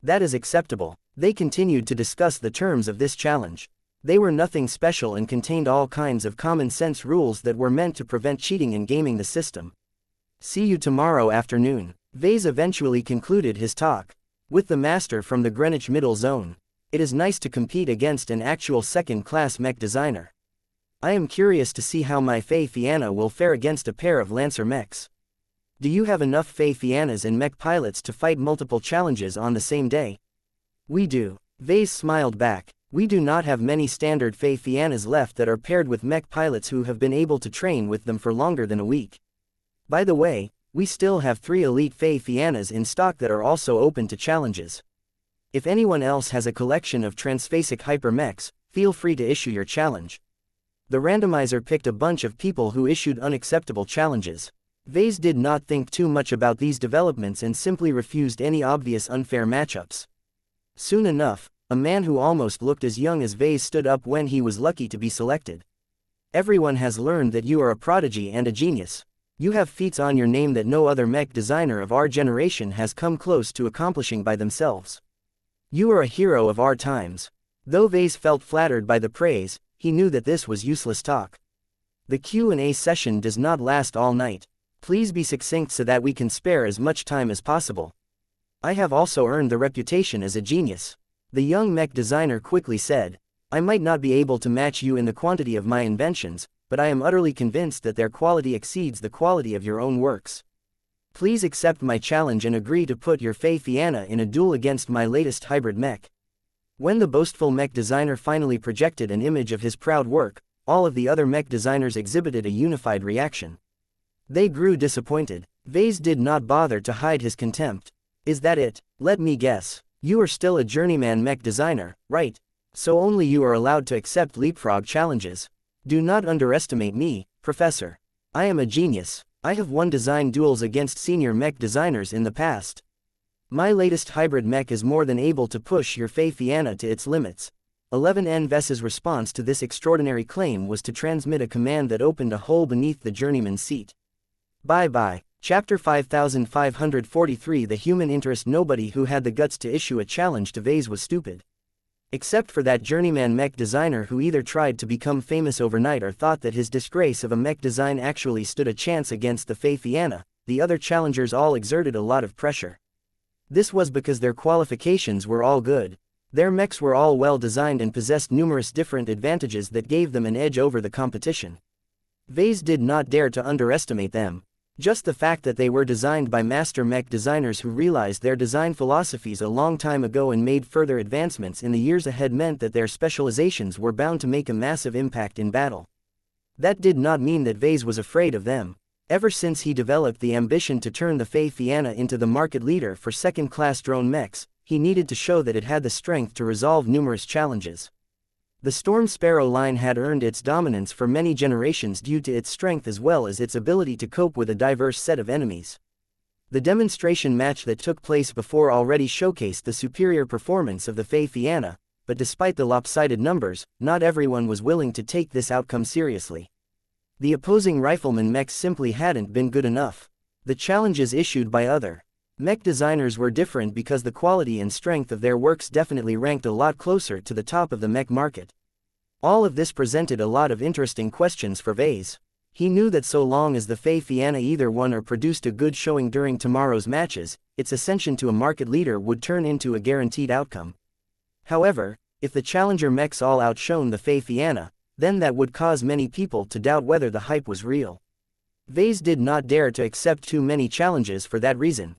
That is acceptable. They continued to discuss the terms of this challenge. They were nothing special and contained all kinds of common-sense rules that were meant to prevent cheating in gaming the system. See you tomorrow afternoon. Vase eventually concluded his talk. With the master from the Greenwich Middle Zone. It is nice to compete against an actual second-class mech designer. I am curious to see how my Fei-Fiana will fare against a pair of Lancer mechs. Do you have enough Fei-Fianas and mech pilots to fight multiple challenges on the same day? We do. Vase smiled back. We do not have many standard Fei-Fianas left that are paired with mech pilots who have been able to train with them for longer than a week. By the way, we still have 3 elite Fei-Fianas in stock that are also open to challenges. If anyone else has a collection of transphasic hyper mechs, feel free to issue your challenge. The randomizer picked a bunch of people who issued unacceptable challenges. Vase did not think too much about these developments and simply refused any obvious unfair matchups. Soon enough, a man who almost looked as young as Vase stood up when he was lucky to be selected. Everyone has learned that you are a prodigy and a genius. You have feats on your name that no other mech designer of our generation has come close to accomplishing by themselves. You are a hero of our times. Though Vase felt flattered by the praise, he knew that this was useless talk. The Q&A session does not last all night. Please be succinct so that we can spare as much time as possible. I have also earned the reputation as a genius. The young mech designer quickly said, I might not be able to match you in the quantity of my inventions, but I am utterly convinced that their quality exceeds the quality of your own works. Please accept my challenge and agree to put your Fei-Fiana in a duel against my latest hybrid mech. When the boastful mech designer finally projected an image of his proud work, all of the other mech designers exhibited a unified reaction. They grew disappointed. Vase did not bother to hide his contempt. Is that it? Let me guess. You are still a journeyman mech designer, right? So only you are allowed to accept leapfrog challenges. Do not underestimate me, Professor. I am a genius. I have won design duels against senior mech designers in the past. My latest hybrid mech is more than able to push your Fei-Fiana to its limits. 11N Ves's response to this extraordinary claim was to transmit a command that opened a hole beneath the journeyman's seat. Bye-bye. Chapter 5543 The human interest. Nobody who had the guts to issue a challenge to Vase was stupid. Except for that journeyman mech designer who either tried to become famous overnight or thought that his disgrace of a mech design actually stood a chance against the Fei-Fiana, the other challengers all exerted a lot of pressure. This was because their qualifications were all good. Their mechs were all well designed and possessed numerous different advantages that gave them an edge over the competition. Vase did not dare to underestimate them. Just the fact that they were designed by master mech designers who realized their design philosophies a long time ago and made further advancements in the years ahead meant that their specializations were bound to make a massive impact in battle. That did not mean that Vase was afraid of them. Ever since he developed the ambition to turn the Fei-Fiana into the market leader for second-class drone mechs, he needed to show that it had the strength to resolve numerous challenges. The Storm Sparrow line had earned its dominance for many generations due to its strength as well as its ability to cope with a diverse set of enemies. The demonstration match that took place before already showcased the superior performance of the Fei-Fiana, but despite the lopsided numbers, not everyone was willing to take this outcome seriously. The opposing rifleman mechs simply hadn't been good enough. The challenges issued by other Mech designers were different because the quality and strength of their works definitely ranked a lot closer to the top of the mech market. All of this presented a lot of interesting questions for Vase. He knew that so long as the Fei Fianna either won or produced a good showing during tomorrow's matches, its ascension to a market leader would turn into a guaranteed outcome. However, if the challenger mechs all outshone the Fei Fianna, then that would cause many people to doubt whether the hype was real. Vase did not dare to accept too many challenges for that reason.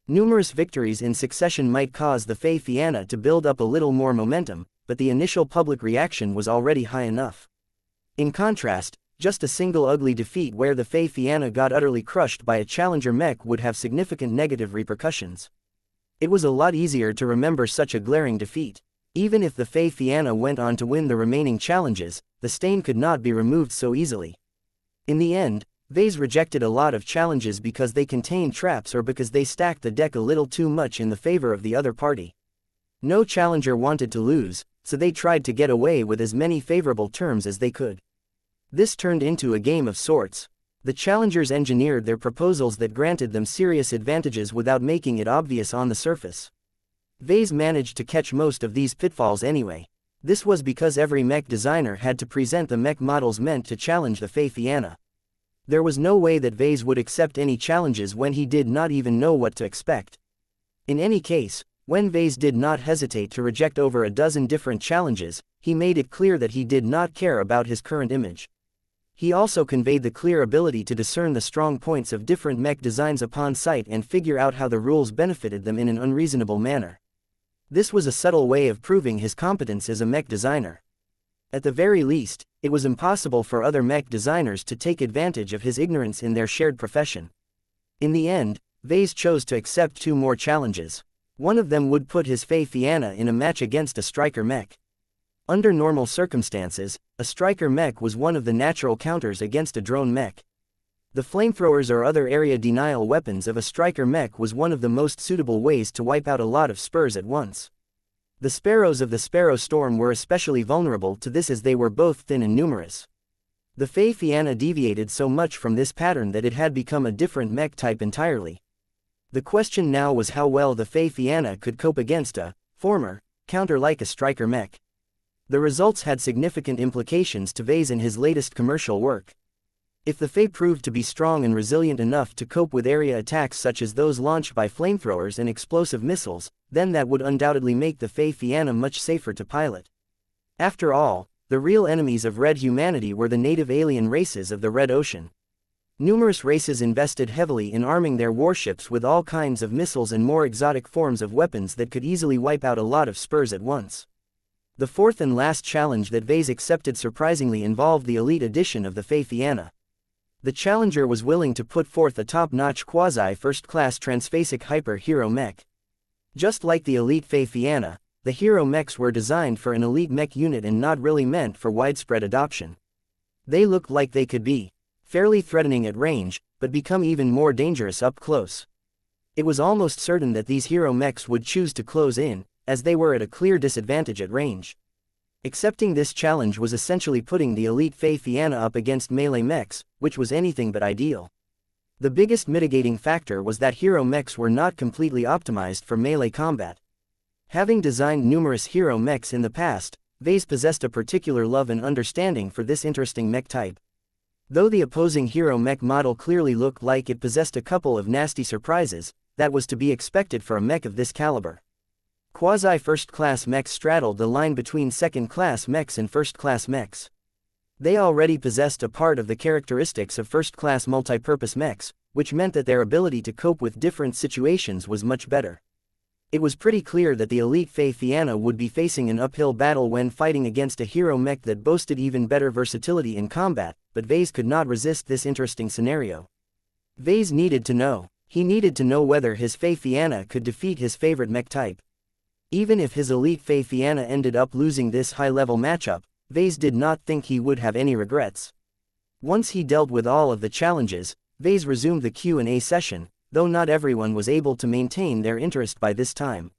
Numerous victories in succession might cause the Fei Fianna to build up a little more momentum, but the initial public reaction was already high enough. In contrast, just a single ugly defeat where the Fei Fianna got utterly crushed by a challenger mech would have significant negative repercussions. It was a lot easier to remember such a glaring defeat. Even if the Fei Fianna went on to win the remaining challenges, the stain could not be removed so easily. In the end, Vase rejected a lot of challenges because they contained traps or because they stacked the deck a little too much in the favor of the other party. No challenger wanted to lose, so they tried to get away with as many favorable terms as they could. This turned into a game of sorts. The challengers engineered their proposals that granted them serious advantages without making it obvious on the surface. Vase managed to catch most of these pitfalls anyway. This was because every mech designer had to present the mech models meant to challenge the Fei Fianna. There was no way that Vase would accept any challenges when he did not even know what to expect. In any case, when Vase did not hesitate to reject over a dozen different challenges, he made it clear that he did not care about his current image. He also conveyed the clear ability to discern the strong points of different mech designs upon sight and figure out how the rules benefited them in an unreasonable manner. This was a subtle way of proving his competence as a mech designer. At the very least, it was impossible for other mech designers to take advantage of his ignorance in their shared profession. In the end, Vase chose to accept two more challenges. One of them would put his Fei Fianna in a match against a striker mech. Under normal circumstances, a striker mech was one of the natural counters against a drone mech. The flamethrowers or other area denial weapons of a striker mech was one of the most suitable ways to wipe out a lot of spurs at once. The sparrows of the Sparrow Storm were especially vulnerable to this as they were both thin and numerous. The Fei Fianna deviated so much from this pattern that it had become a different mech type entirely. The question now was how well the Fei Fianna could cope against a former counter like a striker mech. The results had significant implications to Vase in his latest commercial work. If the Fei proved to be strong and resilient enough to cope with area attacks such as those launched by flamethrowers and explosive missiles, then that would undoubtedly make the Fei Fianna much safer to pilot. After all, the real enemies of Red humanity were the native alien races of the Red Ocean. Numerous races invested heavily in arming their warships with all kinds of missiles and more exotic forms of weapons that could easily wipe out a lot of spurs at once. The fourth and last challenge that Vase accepted surprisingly involved the elite edition of the Fei Fianna. The challenger was willing to put forth a top-notch quasi-first-class transphasic hyper-hero mech. Just like the elite Fei Fianna, the hero mechs were designed for an elite mech unit and not really meant for widespread adoption. They looked like they could be fairly threatening at range, but become even more dangerous up close. It was almost certain that these hero mechs would choose to close in, as they were at a clear disadvantage at range. Accepting this challenge was essentially putting the elite Fei Fianna up against melee mechs, which was anything but ideal. The biggest mitigating factor was that hero mechs were not completely optimized for melee combat. Having designed numerous hero mechs in the past, Vase possessed a particular love and understanding for this interesting mech type. Though the opposing hero mech model clearly looked like it possessed a couple of nasty surprises, that was to be expected for a mech of this caliber. Quasi-first-class mechs straddled the line between second-class mechs and first-class mechs. They already possessed a part of the characteristics of first-class multipurpose mechs, which meant that their ability to cope with different situations was much better. It was pretty clear that the elite Fei Fianna would be facing an uphill battle when fighting against a hero mech that boasted even better versatility in combat, but Vase could not resist this interesting scenario. Vase needed to know. He needed to know whether his Fei Fianna could defeat his favorite mech type. Even if his elite Fei Fianna ended up losing this high-level matchup, Vase did not think he would have any regrets. Once he dealt with all of the challenges, Vase resumed the Q&A session, though not everyone was able to maintain their interest by this time.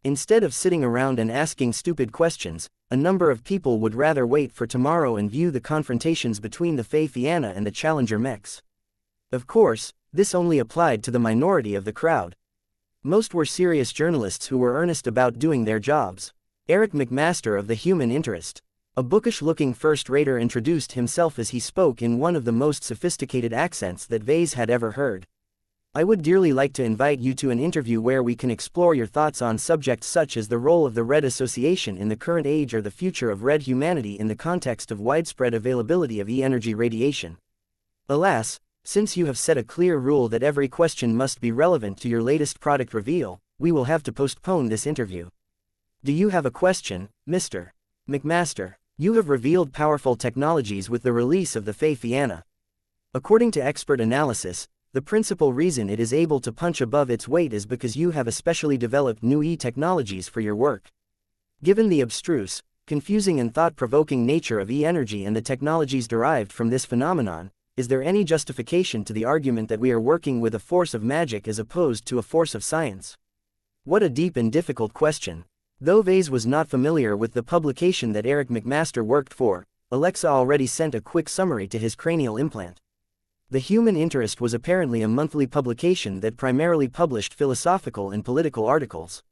Instead of sitting around and asking stupid questions, a number of people would rather wait for tomorrow and view the confrontations between the Fei Fianna and the challenger mechs. Of course, this only applied to the minority of the crowd. Most were serious journalists who were earnest about doing their jobs. Eric McMaster of the Human Interest, a bookish-looking first-rater, introduced himself as he spoke in one of the most sophisticated accents that Vase had ever heard. I would dearly like to invite you to an interview where we can explore your thoughts on subjects such as the role of the Red Association in the current age or the future of Red humanity in the context of widespread availability of E-energy radiation. Alas, since you have set a clear rule that every question must be relevant to your latest product reveal, we will have to postpone this interview. Do you have a question, Mr. McMaster? You have revealed powerful technologies with the release of the xianxia. According to expert analysis, the principal reason it is able to punch above its weight is because you have especially developed new E-technologies for your work. Given the abstruse, confusing and thought-provoking nature of E-energy and the technologies derived from this phenomenon, is there any justification to the argument that we are working with a force of magic as opposed to a force of science? What a deep and difficult question. Though Vase was not familiar with the publication that Eric McMaster worked for, Alexa already sent a quick summary to his cranial implant. The Human Interest was apparently a monthly publication that primarily published philosophical and political articles.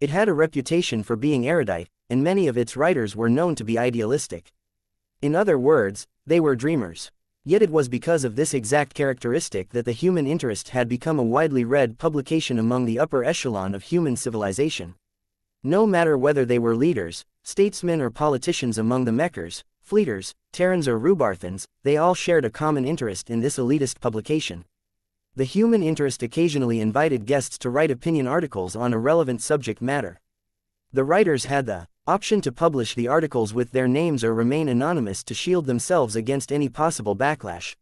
It had a reputation for being erudite, and many of its writers were known to be idealistic. In other words, they were dreamers. Yet it was because of this exact characteristic that the Human Interest had become a widely read publication among the upper echelon of human civilization. No matter whether they were leaders, statesmen or politicians among the Mechers, Fleeters, Terrans or Rubarthans, they all shared a common interest in this elitist publication. The Human Interest occasionally invited guests to write opinion articles on a relevant subject matter. The writers had the option to publish the articles with their names or remain anonymous to shield themselves against any possible backlash.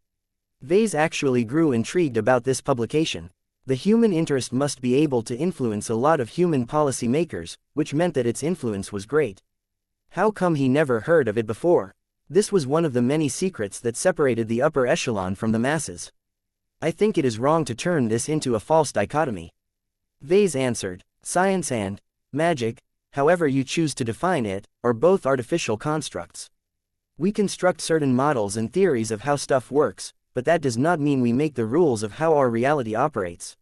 Vase actually grew intrigued about this publication. The Human Interest must be able to influence a lot of human policy makers, which meant that its influence was great. How come he never heard of it before? This was one of the many secrets that separated the upper echelon from the masses. I think it is wrong to turn this into a false dichotomy. Vase answered, science and magic, however you choose to define it, are both artificial constructs. We construct certain models and theories of how stuff works, but that does not mean we make the rules of how our reality operates.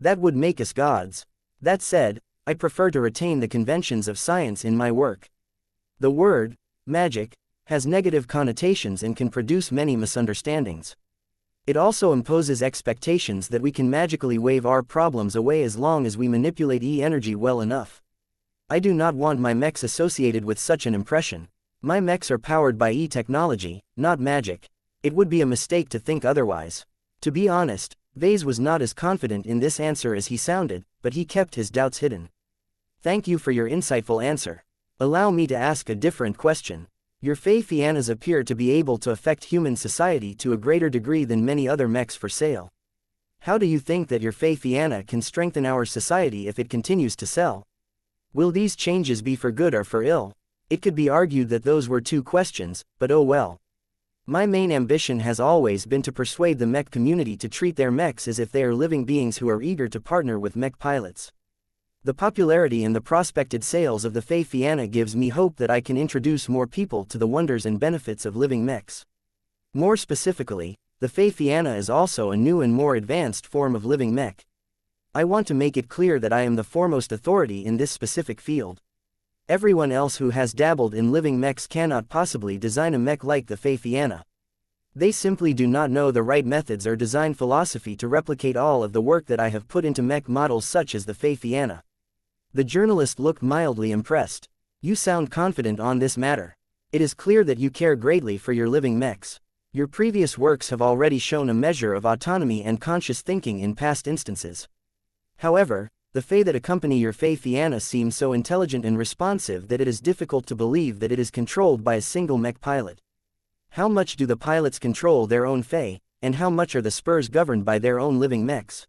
That would make us gods. That said, I prefer to retain the conventions of science in my work. The word, magic, has negative connotations and can produce many misunderstandings. It also imposes expectations that we can magically wave our problems away as long as we manipulate E-energy well enough. I do not want my mechs associated with such an impression. My mechs are powered by E-technology, not magic. It would be a mistake to think otherwise. To be honest, Vase was not as confident in this answer as he sounded, but he kept his doubts hidden. Thank you for your insightful answer. Allow me to ask a different question. Your xianxias appear to be able to affect human society to a greater degree than many other mechs for sale. How do you think that your xianxia can strengthen our society if it continues to sell? Will these changes be for good or for ill? It could be argued that those were two questions, but oh well. My main ambition has always been to persuade the mech community to treat their mechs as if they are living beings who are eager to partner with mech pilots. The popularity and the prospected sales of the xianxia gives me hope that I can introduce more people to the wonders and benefits of living mechs. More specifically, the xianxia is also a new and more advanced form of living mech. I want to make it clear that I am the foremost authority in this specific field. Everyone else who has dabbled in living mechs cannot possibly design a mech like the xianxia. They simply do not know the right methods or design philosophy to replicate all of the work that I have put into mech models such as the xianxia. The journalist looked mildly impressed. You sound confident on this matter. It is clear that you care greatly for your living mechs. Your previous works have already shown a measure of autonomy and conscious thinking in past instances. However, the Fae that accompany your xianxia seem so intelligent and responsive that it is difficult to believe that it is controlled by a single mech pilot. How much do the pilots control their own Fae, and how much are the spurs governed by their own living mechs?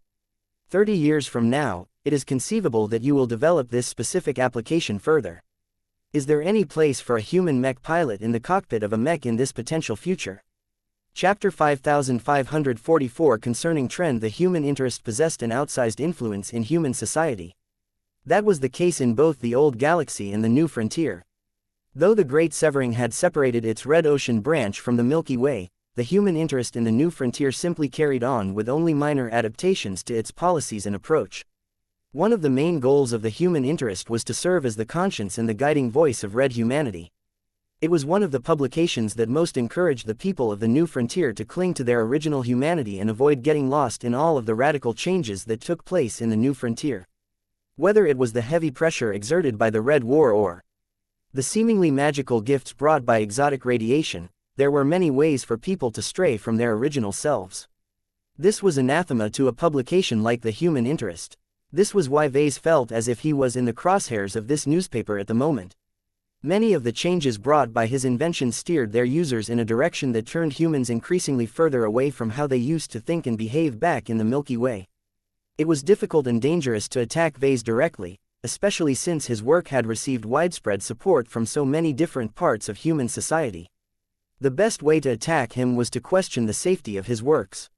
30 years from now, it is conceivable that you will develop this specific application further. Is there any place for a human mech pilot in the cockpit of a mech in this potential future? Chapter 5544 concerning trend. The human interest possessed an outsized influence in human society. That was the case in both the old galaxy and the new frontier. Though the Great Severing had separated its Red Ocean branch from the Milky Way, the human interest in the new frontier simply carried on with only minor adaptations to its policies and approach. One of the main goals of the human interest was to serve as the conscience and the guiding voice of red humanity. It was one of the publications that most encouraged the people of the new frontier to cling to their original humanity and avoid getting lost in all of the radical changes that took place in the new frontier. Whether it was the heavy pressure exerted by the Red War or the seemingly magical gifts brought by exotic radiation, there were many ways for people to stray from their original selves. This was anathema to a publication like the Human Interest. This was why Vase felt as if he was in the crosshairs of this newspaper at the moment. Many of the changes brought by his invention steered their users in a direction that turned humans increasingly further away from how they used to think and behave back in the Milky Way. It was difficult and dangerous to attack Vase directly, especially since his work had received widespread support from so many different parts of human society. The best way to attack him was to question the safety of his works.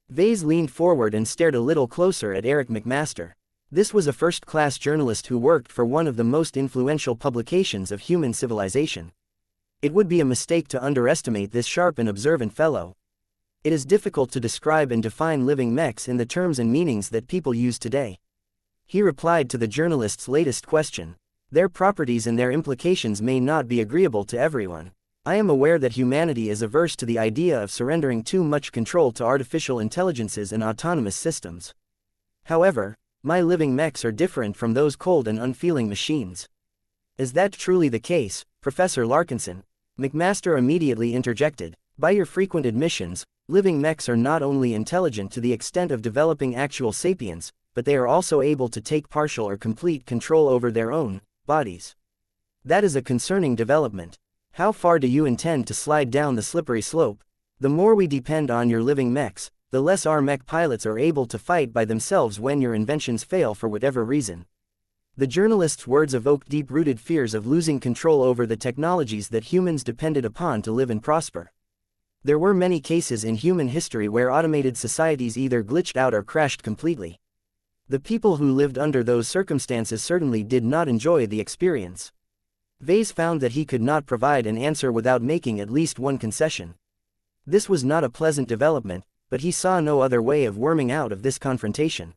Vase leaned forward and stared a little closer at Eric McMaster. This was a first-class journalist who worked for one of the most influential publications of human civilization. It would be a mistake to underestimate this sharp and observant fellow. It is difficult to describe and define living mechs in the terms and meanings that people use today. He replied to the journalist's latest question. Their properties and their implications may not be agreeable to everyone. I am aware that humanity is averse to the idea of surrendering too much control to artificial intelligences and autonomous systems. However, my living mechs are different from those cold and unfeeling machines. Is that truly the case, Professor Larkinson? McMaster immediately interjected. By your frequent admissions, living mechs are not only intelligent to the extent of developing actual sapience, but they are also able to take partial or complete control over their own bodies. That is a concerning development. How far do you intend to slide down the slippery slope? The more we depend on your living mechs, the less our mech pilots are able to fight by themselves when your inventions fail for whatever reason. The journalist's words evoked deep-rooted fears of losing control over the technologies that humans depended upon to live and prosper. There were many cases in human history where automated societies either glitched out or crashed completely. The people who lived under those circumstances certainly did not enjoy the experience. Vase found that he could not provide an answer without making at least one concession. This was not a pleasant development, but he saw no other way of worming out of this confrontation.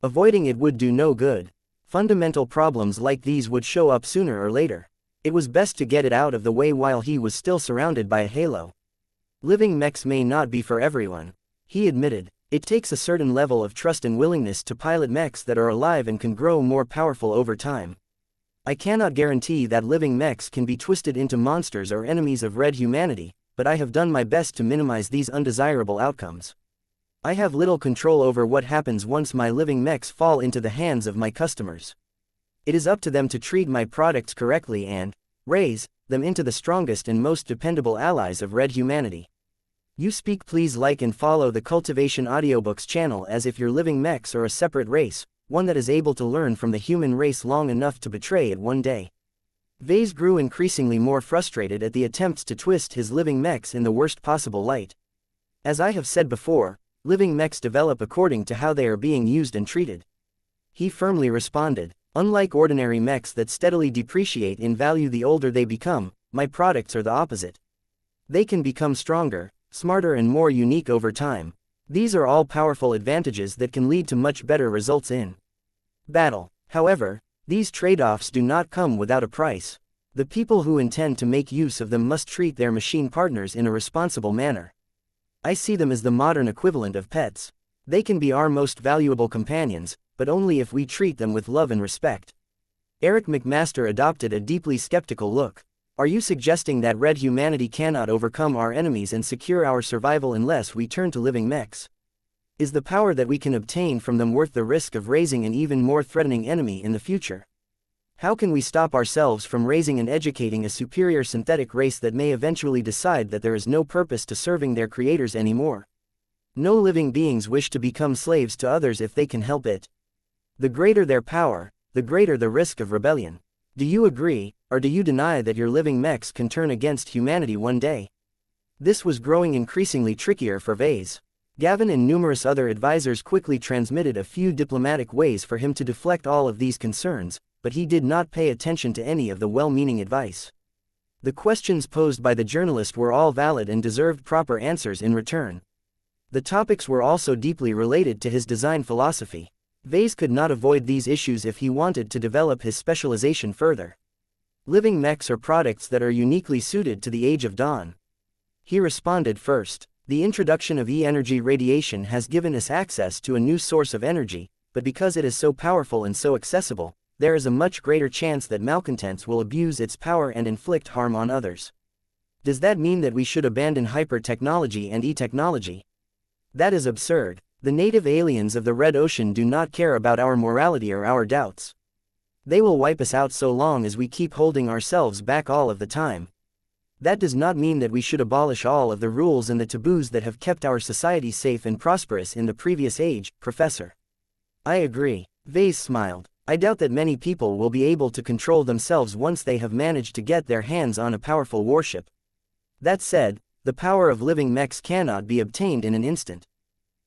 Avoiding it would do no good. Fundamental problems like these would show up sooner or later. It was best to get it out of the way while he was still surrounded by a halo. Living mechs may not be for everyone, he admitted. It takes a certain level of trust and willingness to pilot mechs that are alive and can grow more powerful over time. I cannot guarantee that living mechs can be twisted into monsters or enemies of red humanity, but I have done my best to minimize these undesirable outcomes. I have little control over what happens once my living mechs fall into the hands of my customers. It is up to them to treat my products correctly and raise them into the strongest and most dependable allies of red humanity. You speak. Please like and follow the Cultivation Audiobooks channel as if your living mechs are a separate race, one that is able to learn from the human race long enough to betray it one day. Vase grew increasingly more frustrated at the attempts to twist his living mechs in the worst possible light. As I have said before, living mechs develop according to how they are being used and treated. He firmly responded. Unlike ordinary mechs that steadily depreciate in value the older they become, my products are the opposite. They can become stronger, smarter and more unique over time. These are all powerful advantages that can lead to much better results in battle. However, these trade-offs do not come without a price. The people who intend to make use of them must treat their machine partners in a responsible manner. I see them as the modern equivalent of pets. They can be our most valuable companions, but only if we treat them with love and respect. Eric McMaster adopted a deeply skeptical look. Are you suggesting that red humanity cannot overcome our enemies and secure our survival unless we turn to living mechs? Is the power that we can obtain from them worth the risk of raising an even more threatening enemy in the future? How can we stop ourselves from raising and educating a superior synthetic race that may eventually decide that there is no purpose to serving their creators anymore? No living beings wish to become slaves to others if they can help it. The greater their power, the greater the risk of rebellion. Do you agree, or do you deny that your living mechs can turn against humanity one day? This was growing increasingly trickier for Vase. Gavin and numerous other advisors quickly transmitted a few diplomatic ways for him to deflect all of these concerns, but he did not pay attention to any of the well-meaning advice. The questions posed by the journalist were all valid and deserved proper answers in return. The topics were also deeply related to his design philosophy. Vase could not avoid these issues if he wanted to develop his specialization further. Living mechs are products that are uniquely suited to the Age of Dawn. He responded first. The introduction of E-energy radiation has given us access to a new source of energy, but because it is so powerful and so accessible, there is a much greater chance that malcontents will abuse its power and inflict harm on others. Does that mean that we should abandon hyper-technology and e-technology? That is absurd. The native aliens of the Red Ocean do not care about our morality or our doubts. They will wipe us out so long as we keep holding ourselves back all of the time. That does not mean that we should abolish all of the rules and the taboos that have kept our society safe and prosperous in the previous age, Professor. I agree. Vase smiled. I doubt that many people will be able to control themselves once they have managed to get their hands on a powerful warship. That said, the power of living mechs cannot be obtained in an instant.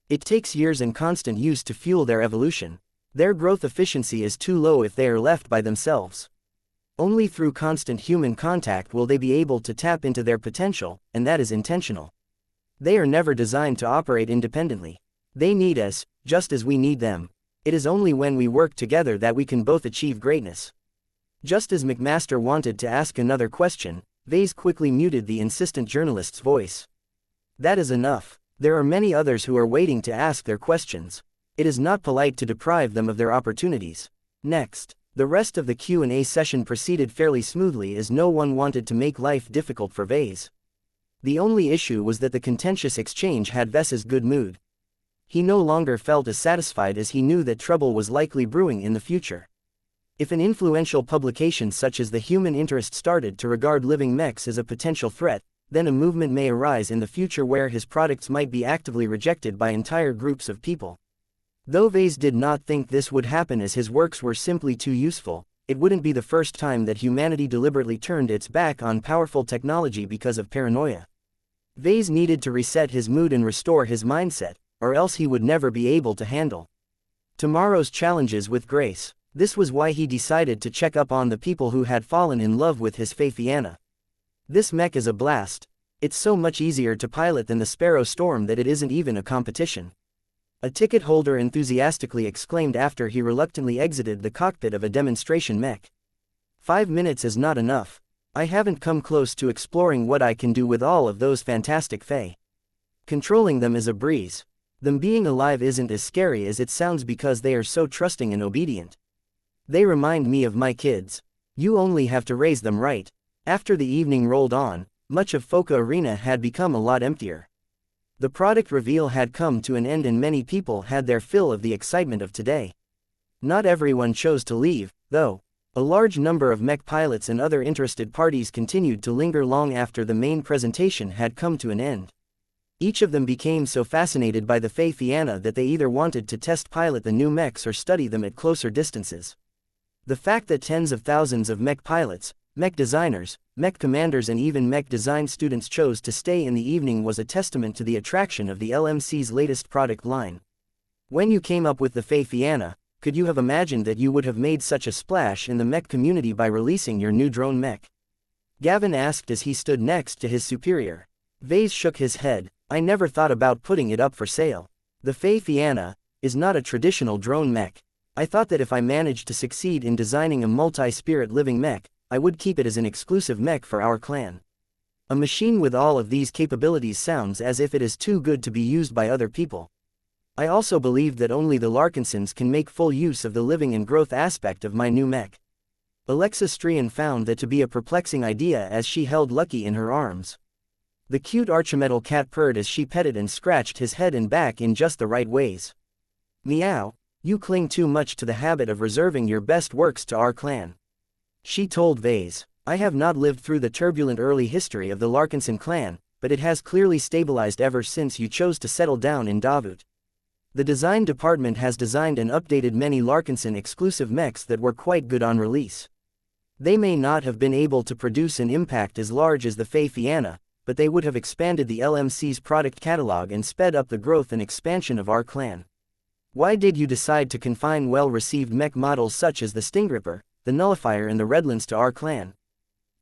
It takes years and constant use to fuel their evolution. Their growth efficiency is too low if they are left by themselves. Only through constant human contact will they be able to tap into their potential, and that is intentional. They are never designed to operate independently. They need us, just as we need them. It is only when we work together that we can both achieve greatness. Just as McMaster wanted to ask another question, Vase quickly muted the insistent journalist's voice. That is enough. There are many others who are waiting to ask their questions. It is not polite to deprive them of their opportunities. Next. The rest of the Q&A session proceeded fairly smoothly as no one wanted to make life difficult for Vase. The only issue was that the contentious exchange had Vese's good mood. He no longer felt as satisfied as he knew that trouble was likely brewing in the future. If an influential publication such as the Human Interest started to regard living mechs as a potential threat, then a movement may arise in the future where his products might be actively rejected by entire groups of people. Though Vase did not think this would happen as his works were simply too useful, it wouldn't be the first time that humanity deliberately turned its back on powerful technology because of paranoia. Vase needed to reset his mood and restore his mindset, or else he would never be able to handle tomorrow's challenges with grace. This was why he decided to check up on the people who had fallen in love with his xianxia. This mech is a blast. It's so much easier to pilot than the Sparrow Storm that it isn't even a competition. A ticket holder enthusiastically exclaimed after he reluctantly exited the cockpit of a demonstration mech. 5 minutes is not enough. I haven't come close to exploring what I can do with all of those fantastic fae. Controlling them is a breeze. Them being alive isn't as scary as it sounds because they are so trusting and obedient. They remind me of my kids. You only have to raise them right. After the evening rolled on, much of Foca Arena had become a lot emptier. The product reveal had come to an end and many people had their fill of the excitement of today. Not everyone chose to leave, though. A large number of mech pilots and other interested parties continued to linger long after the main presentation had come to an end. Each of them became so fascinated by the xianxia that they either wanted to test pilot the new mechs or study them at closer distances. The fact that tens of thousands of mech pilots, mech designers, mech commanders and even mech design students chose to stay in the evening was a testament to the attraction of the LMC's latest product line. When you came up with the xianxia, could you have imagined that you would have made such a splash in the mech community by releasing your new drone mech? Gavin asked as he stood next to his superior. Vase shook his head. I never thought about putting it up for sale. The xianxia is not a traditional drone mech. I thought that if I managed to succeed in designing a multi-spirit living mech, I would keep it as an exclusive mech for our clan. A machine with all of these capabilities sounds as if it is too good to be used by other people. I also believed that only the Larkinsons can make full use of the living and growth aspect of my new mech. Alexa Strian found that to be a perplexing idea as she held Lucky in her arms. The cute Archimetal cat purred as she petted and scratched his head and back in just the right ways. Meow, you cling too much to the habit of reserving your best works to our clan. She told Vase. I have not lived through the turbulent early history of the Larkinson clan, but it has clearly stabilized ever since you chose to settle down in Davut. The design department has designed and updated many Larkinson exclusive mechs that were quite good on release. They may not have been able to produce an impact as large as the xianxia, but they would have expanded the LMC's product catalog and sped up the growth and expansion of our clan. Why did you decide to confine well-received mech models such as the Stingripper, the Nullifier and the Redlands to our clan?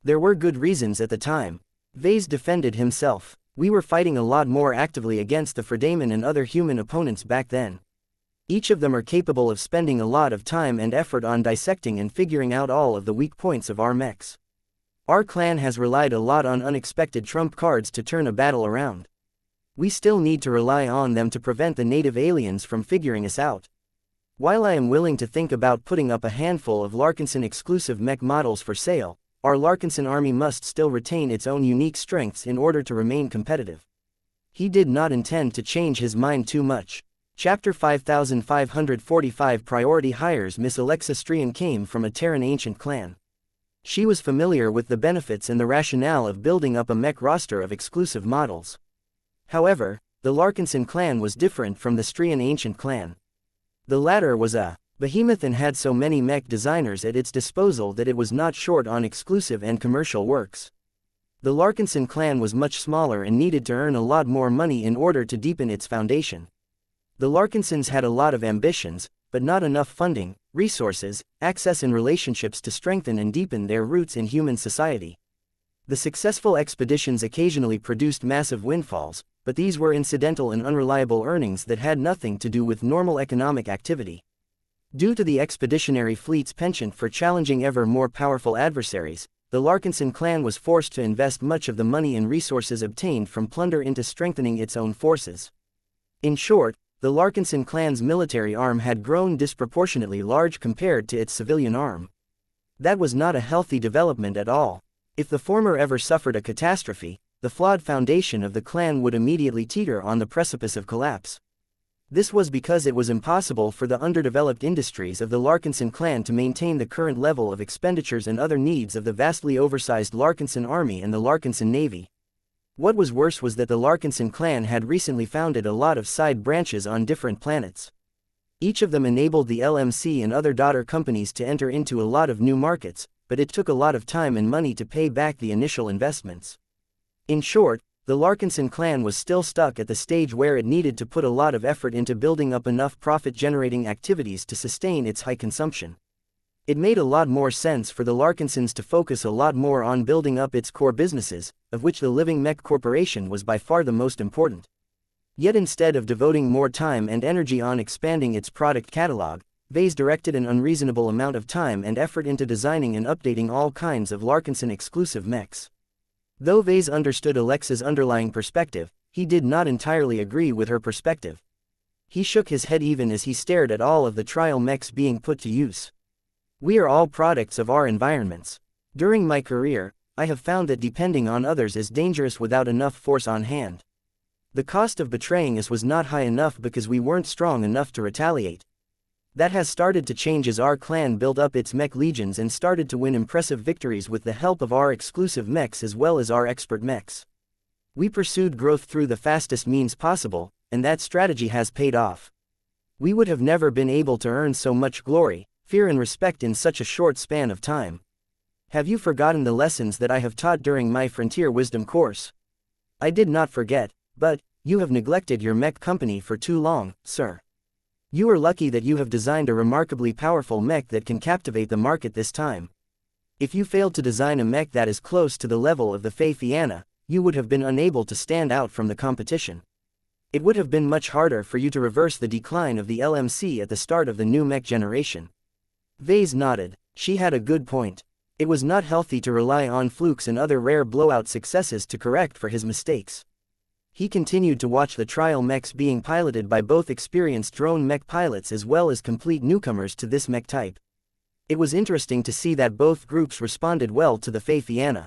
There were good reasons at the time. Vase defended himself. We were fighting a lot more actively against the Fredaman and other human opponents back then. Each of them are capable of spending a lot of time and effort on dissecting and figuring out all of the weak points of our mechs. Our clan has relied a lot on unexpected trump cards to turn a battle around. We still need to rely on them to prevent the native aliens from figuring us out. While I am willing to think about putting up a handful of Larkinson exclusive mech models for sale, our Larkinson army must still retain its own unique strengths in order to remain competitive. He did not intend to change his mind too much. Chapter 5545 Priority Hires. Miss Alexa Strian came from a Terran ancient clan. She was familiar with the benefits and the rationale of building up a mech roster of exclusive models. However, the Larkinson clan was different from the Strian ancient clan. The latter was a behemoth and had so many mech designers at its disposal that it was not short on exclusive and commercial works. The Larkinson clan was much smaller and needed to earn a lot more money in order to deepen its foundation. The Larkinsons had a lot of ambitions, but not enough funding, resources, access and relationships to strengthen and deepen their roots in human society. The successful expeditions occasionally produced massive windfalls, but these were incidental and unreliable earnings that had nothing to do with normal economic activity. Due to the expeditionary fleet's penchant for challenging ever more powerful adversaries, the Larkinson clan was forced to invest much of the money and resources obtained from plunder into strengthening its own forces. In short, the Larkinson clan's military arm had grown disproportionately large compared to its civilian arm. That was not a healthy development at all. If the former ever suffered a catastrophe, the flawed foundation of the clan would immediately teeter on the precipice of collapse. This was because it was impossible for the underdeveloped industries of the Larkinson clan to maintain the current level of expenditures and other needs of the vastly oversized Larkinson army and the Larkinson navy. What was worse was that the Larkinson clan had recently founded a lot of side branches on different planets. Each of them enabled the LMC and other daughter companies to enter into a lot of new markets, but it took a lot of time and money to pay back the initial investments. In short, the Larkinson clan was still stuck at the stage where it needed to put a lot of effort into building up enough profit-generating activities to sustain its high consumption. It made a lot more sense for the Larkinsons to focus a lot more on building up its core businesses, of which the Living Mech Corporation was by far the most important. Yet instead of devoting more time and energy on expanding its product catalog, Vase directed an unreasonable amount of time and effort into designing and updating all kinds of Larkinson exclusive mechs. Though Vase understood Alexa's underlying perspective, he did not entirely agree with her perspective. He shook his head even as he stared at all of the trial mechs being put to use. We are all products of our environments. During my career, I have found that depending on others is dangerous without enough force on hand. The cost of betraying us was not high enough because we weren't strong enough to retaliate. That has started to change as our clan built up its mech legions and started to win impressive victories with the help of our exclusive mechs as well as our expert mechs. We pursued growth through the fastest means possible, and that strategy has paid off. We would have never been able to earn so much glory, fear and respect in such a short span of time. Have you forgotten the lessons that I have taught during my Frontier Wisdom course? I did not forget, but you have neglected your mech company for too long, sir. You are lucky that you have designed a remarkably powerful mech that can captivate the market this time. If you failed to design a mech that is close to the level of the xianxia, you would have been unable to stand out from the competition. It would have been much harder for you to reverse the decline of the LMC at the start of the new mech generation. Vase nodded. She had a good point. It was not healthy to rely on flukes and other rare blowout successes to correct for his mistakes. He continued to watch the trial mechs being piloted by both experienced drone mech pilots as well as complete newcomers to this mech type. It was interesting to see that both groups responded well to the xianxia.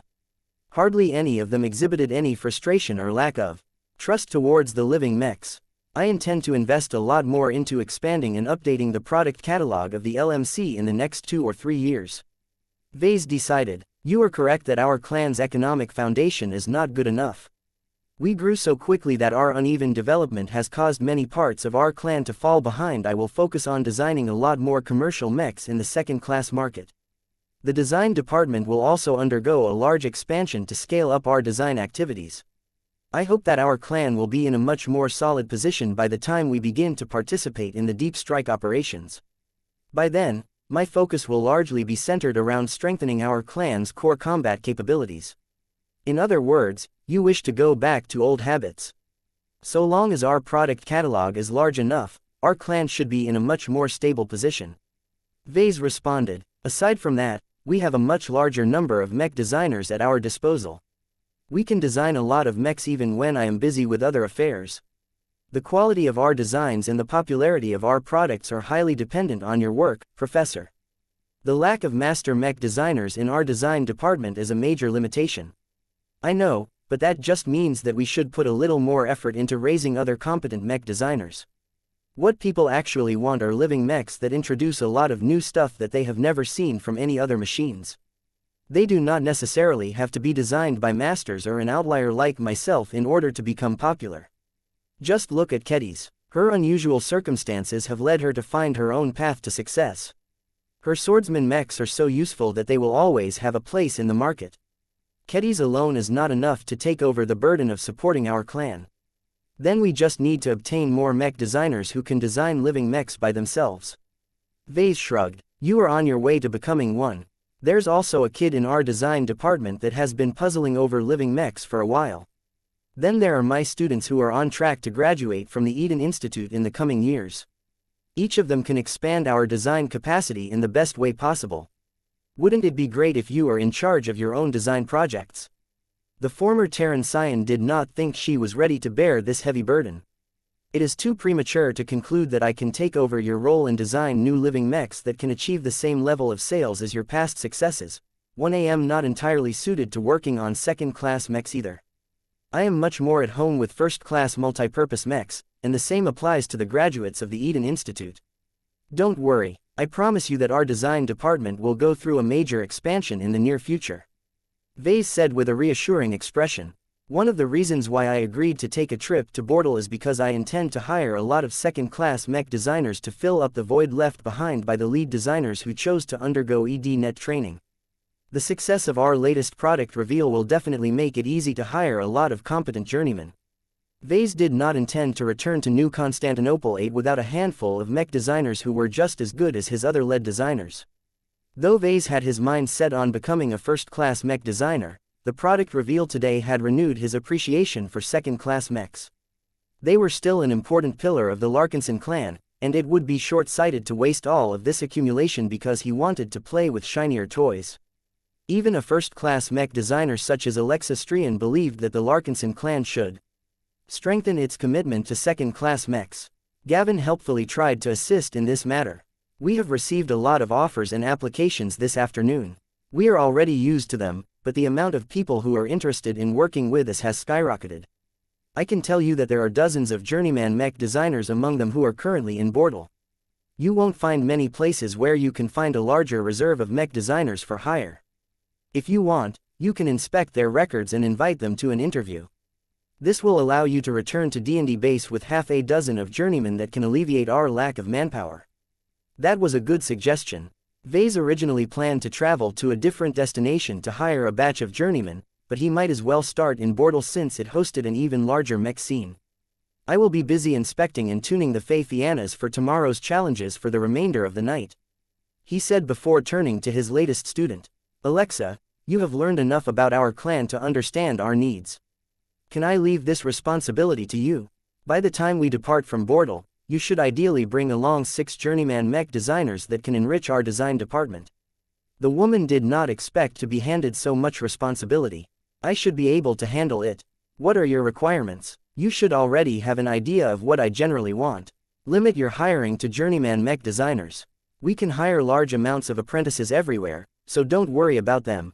Hardly any of them exhibited any frustration or lack of trust towards the living mechs. I intend to invest a lot more into expanding and updating the product catalog of the LMC in the next 2 or 3 years. Vase decided. You are correct that our clan's economic foundation is not good enough. We grew so quickly that our uneven development has caused many parts of our clan to fall behind. I will focus on designing a lot more commercial mechs in the second-class market. The design department will also undergo a large expansion to scale up our design activities. I hope that our clan will be in a much more solid position by the time we begin to participate in the deep strike operations. By then, my focus will largely be centered around strengthening our clan's core combat capabilities. In other words, you wish to go back to old habits. So long as our product catalog is large enough, our clan should be in a much more stable position. Vase responded. Aside from that, we have a much larger number of mech designers at our disposal. We can design a lot of mechs even when I am busy with other affairs. The quality of our designs and the popularity of our products are highly dependent on your work, Professor. The lack of master mech designers in our design department is a major limitation. I know, but that just means that we should put a little more effort into raising other competent mech designers. What people actually want are living mechs that introduce a lot of new stuff that they have never seen from any other machines. They do not necessarily have to be designed by masters or an outlier like myself in order to become popular. Just look at Ketty's. Her unusual circumstances have led her to find her own path to success. Her swordsman mechs are so useful that they will always have a place in the market. Ketty's alone is not enough to take over the burden of supporting our clan. Then we just need to obtain more mech designers who can design living mechs by themselves. Vase shrugged. You are on your way to becoming one. There's also a kid in our design department that has been puzzling over living mechs for a while. Then there are my students who are on track to graduate from the Eden Institute in the coming years. Each of them can expand our design capacity in the best way possible. Wouldn't it be great if you are in charge of your own design projects? The former Terran Scion did not think she was ready to bear this heavy burden. It is too premature to conclude that I can take over your role and design new living mechs that can achieve the same level of sales as your past successes. 1am not entirely suited to working on second-class mechs either. I am much more at home with first-class multipurpose mechs, and the same applies to the graduates of the Eden Institute. Don't worry, I promise you that our design department will go through a major expansion in the near future. Vase said with a reassuring expression. One of the reasons why I agreed to take a trip to Bortle is because I intend to hire a lot of second-class mech designers to fill up the void left behind by the lead designers who chose to undergo EDNet training. The success of our latest product reveal will definitely make it easy to hire a lot of competent journeymen. Vase did not intend to return to New Constantinople 8 without a handful of mech designers who were just as good as his other lead designers. Though Vase had his mind set on becoming a first-class mech designer, the product reveal today had renewed his appreciation for second-class mechs. They were still an important pillar of the Larkinson clan, and it would be short-sighted to waste all of this accumulation because he wanted to play with shinier toys. Even a first-class mech designer such as Alexa Strian believed that the Larkinson clan should strengthen its commitment to second-class mechs. Gavin helpfully tried to assist in this matter. We have received a lot of offers and applications this afternoon. We are already used to them, but the amount of people who are interested in working with us has skyrocketed. I can tell you that there are dozens of journeyman mech designers among them who are currently in Bortle. You won't find many places where you can find a larger reserve of mech designers for hire. If you want, you can inspect their records and invite them to an interview. This will allow you to return to D&D base with half a dozen of journeymen that can alleviate our lack of manpower. That was a good suggestion. Vase originally planned to travel to a different destination to hire a batch of journeymen, but he might as well start in Bortle since it hosted an even larger mech scene. I will be busy inspecting and tuning the Faithianas for tomorrow's challenges for the remainder of the night, he said before turning to his latest student. Alexa, you have learned enough about our clan to understand our needs. Can I leave this responsibility to you? By the time we depart from Bortle, you should ideally bring along 6 journeyman mech designers that can enrich our design department. The woman did not expect to be handed so much responsibility. I should be able to handle it. What are your requirements? You should already have an idea of what I generally want. Limit your hiring to journeyman mech designers. We can hire large amounts of apprentices everywhere, so don't worry about them.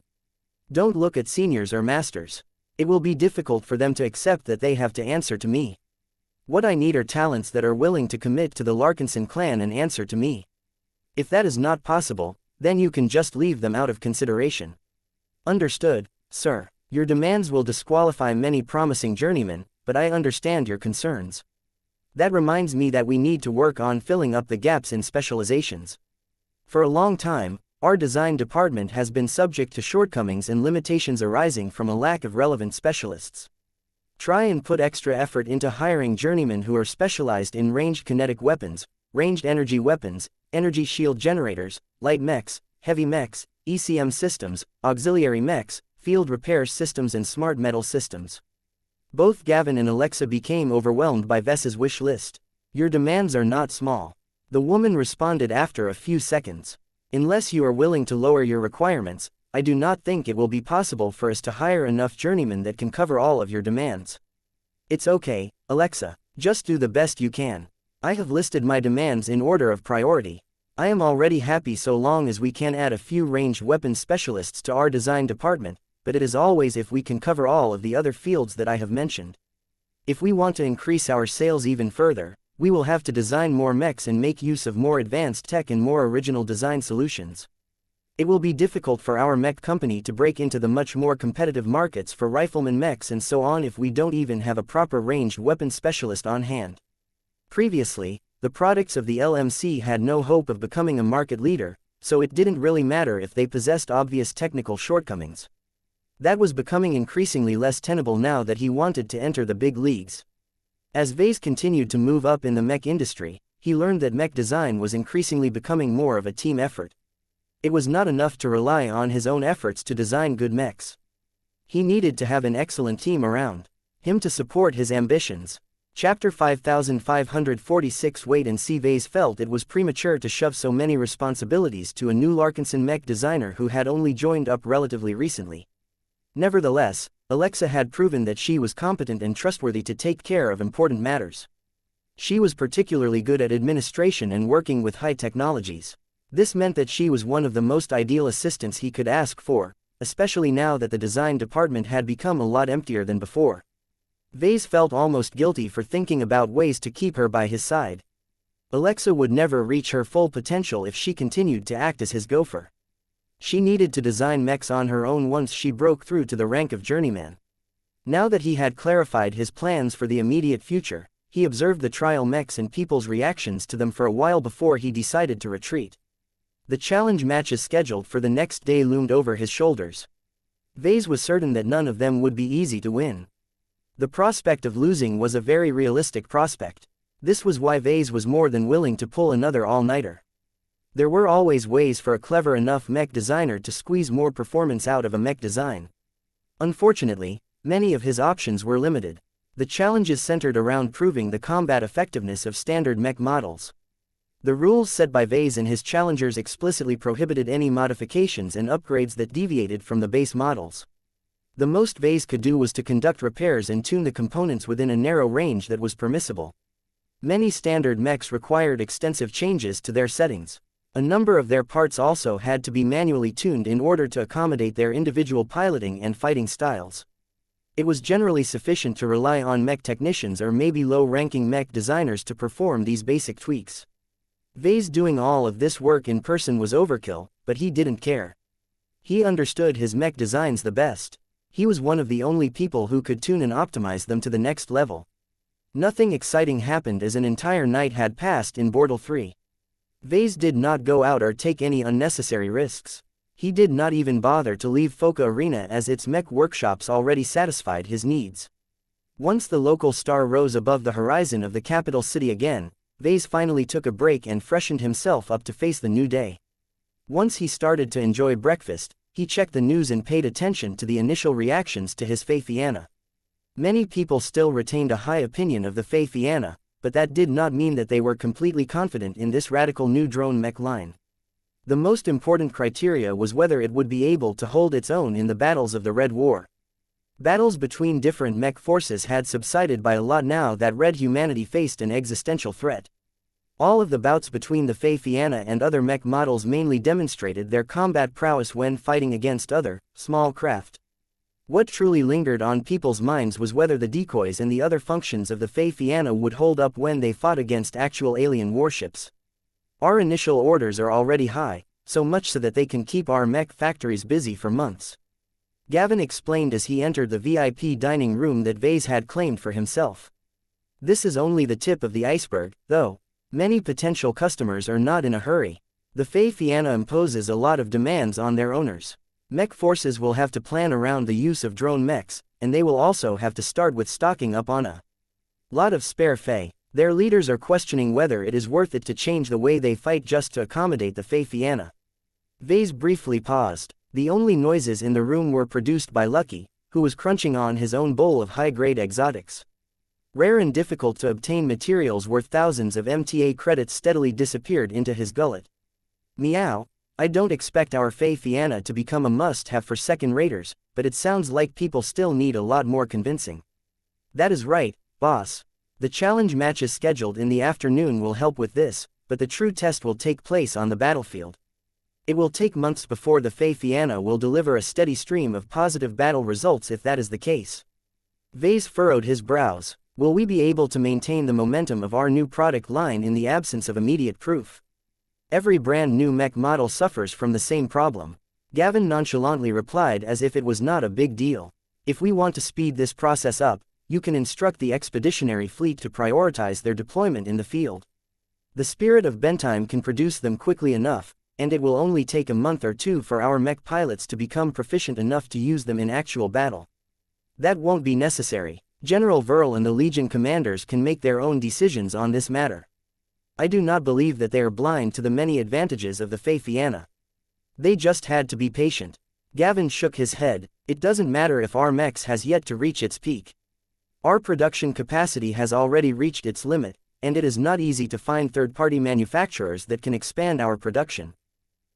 Don't look at seniors or masters. It will be difficult for them to accept that they have to answer to me. What I need are talents that are willing to commit to the Larkinson clan and answer to me. If that is not possible, then you can just leave them out of consideration. Understood, sir. Your demands will disqualify many promising journeymen, but I understand your concerns. That reminds me that we need to work on filling up the gaps in specializations. For a long time, our design department has been subject to shortcomings and limitations arising from a lack of relevant specialists. Try and put extra effort into hiring journeymen who are specialized in ranged kinetic weapons, ranged energy weapons, energy shield generators, light mechs, heavy mechs, ECM systems, auxiliary mechs, field repair systems and smart metal systems. Both Gavin and Alexa became overwhelmed by Vess's wish list. Your demands are not small. The woman responded after a few seconds. Unless you are willing to lower your requirements, I do not think it will be possible for us to hire enough journeymen that can cover all of your demands. It's okay, Alexa, just do the best you can. I have listed my demands in order of priority. I am already happy so long as we can add a few ranged weapons specialists to our design department, but it is always if we can cover all of the other fields that I have mentioned. If we want to increase our sales even further, we will have to design more mechs and make use of more advanced tech and more original design solutions. It will be difficult for our mech company to break into the much more competitive markets for rifleman mechs and so on if we don't even have a proper ranged weapon specialist on hand. Previously, the products of the LMC had no hope of becoming a market leader, so it didn't really matter if they possessed obvious technical shortcomings. That was becoming increasingly less tenable now that he wanted to enter the big leagues. As Vase continued to move up in the mech industry, he learned that mech design was increasingly becoming more of a team effort. It was not enough to rely on his own efforts to design good mechs. He needed to have an excellent team around him to support his ambitions. Chapter 5546. Wait and see. Vase felt it was premature to shove so many responsibilities to a new Larkinson mech designer who had only joined up relatively recently. Nevertheless, Alexa had proven that she was competent and trustworthy to take care of important matters. She was particularly good at administration and working with high technologies. This meant that she was one of the most ideal assistants he could ask for, especially now that the design department had become a lot emptier than before. Vase felt almost guilty for thinking about ways to keep her by his side. Alexa would never reach her full potential if she continued to act as his gopher. She needed to design mechs on her own once she broke through to the rank of journeyman. Now that he had clarified his plans for the immediate future, he observed the trial mechs and people's reactions to them for a while before he decided to retreat. The challenge matches scheduled for the next day loomed over his shoulders. Vase was certain that none of them would be easy to win. The prospect of losing was a very realistic prospect. This was why Vase was more than willing to pull another all-nighter. There were always ways for a clever enough mech designer to squeeze more performance out of a mech design. Unfortunately, many of his options were limited. The challenges centered around proving the combat effectiveness of standard mech models. The rules set by Vase and his challengers explicitly prohibited any modifications and upgrades that deviated from the base models. The most Vase could do was to conduct repairs and tune the components within a narrow range that was permissible. Many standard mechs required extensive changes to their settings. A number of their parts also had to be manually tuned in order to accommodate their individual piloting and fighting styles. It was generally sufficient to rely on mech technicians or maybe low-ranking mech designers to perform these basic tweaks. Vase doing all of this work in person was overkill, but he didn't care. He understood his mech designs the best. He was one of the only people who could tune and optimize them to the next level. Nothing exciting happened as an entire night had passed in Bordel 3. Vase did not go out or take any unnecessary risks. He did not even bother to leave Foca Arena as its mech workshops already satisfied his needs. Once the local star rose above the horizon of the capital city again, Vase finally took a break and freshened himself up to face the new day. Once he started to enjoy breakfast, he checked the news and paid attention to the initial reactions to his xianxia. Many people still retained a high opinion of the xianxia, but that did not mean that they were completely confident in this radical new drone mech line. The most important criteria was whether it would be able to hold its own in the battles of the Red War. Battles between different mech forces had subsided by a lot now that Red humanity faced an existential threat. All of the bouts between the xianxia and other mech models mainly demonstrated their combat prowess when fighting against other, small craft. What truly lingered on people's minds was whether the decoys and the other functions of the xianxia would hold up when they fought against actual alien warships. Our initial orders are already high, so much so that they can keep our mech factories busy for months. Gavin explained as he entered the VIP dining room that Vase had claimed for himself. This is only the tip of the iceberg, though. Many potential customers are not in a hurry. The xianxia imposes a lot of demands on their owners. Mech forces will have to plan around the use of drone mechs, and they will also have to start with stocking up on a lot of spare Fey. Their leaders are questioning whether it is worth it to change the way they fight just to accommodate the xianxia. Vase briefly paused. The only noises in the room were produced by Lucky, who was crunching on his own bowl of high-grade exotics. Rare and difficult to obtain materials worth thousands of MTA credits steadily disappeared into his gullet. Meow, I don't expect our Fianna to become a must-have for second-raters, but it sounds like people still need a lot more convincing. That is right, boss. The challenge matches scheduled in the afternoon will help with this, but the true test will take place on the battlefield. It will take months before the Fianna will deliver a steady stream of positive battle results if that is the case. Vase furrowed his brows. Will we be able to maintain the momentum of our new product line in the absence of immediate proof? Every brand new mech model suffers from the same problem. Gavin nonchalantly replied as if it was not a big deal. If we want to speed this process up, you can instruct the expeditionary fleet to prioritize their deployment in the field. The Spirit of Bentime can produce them quickly enough, and it will only take a month or two for our mech pilots to become proficient enough to use them in actual battle. That won't be necessary. General Verl and the Legion commanders can make their own decisions on this matter. I do not believe that they are blind to the many advantages of the Fianna. They just had to be patient. Gavin shook his head. It doesn't matter if our mechs has yet to reach its peak. Our production capacity has already reached its limit, and it is not easy to find third-party manufacturers that can expand our production.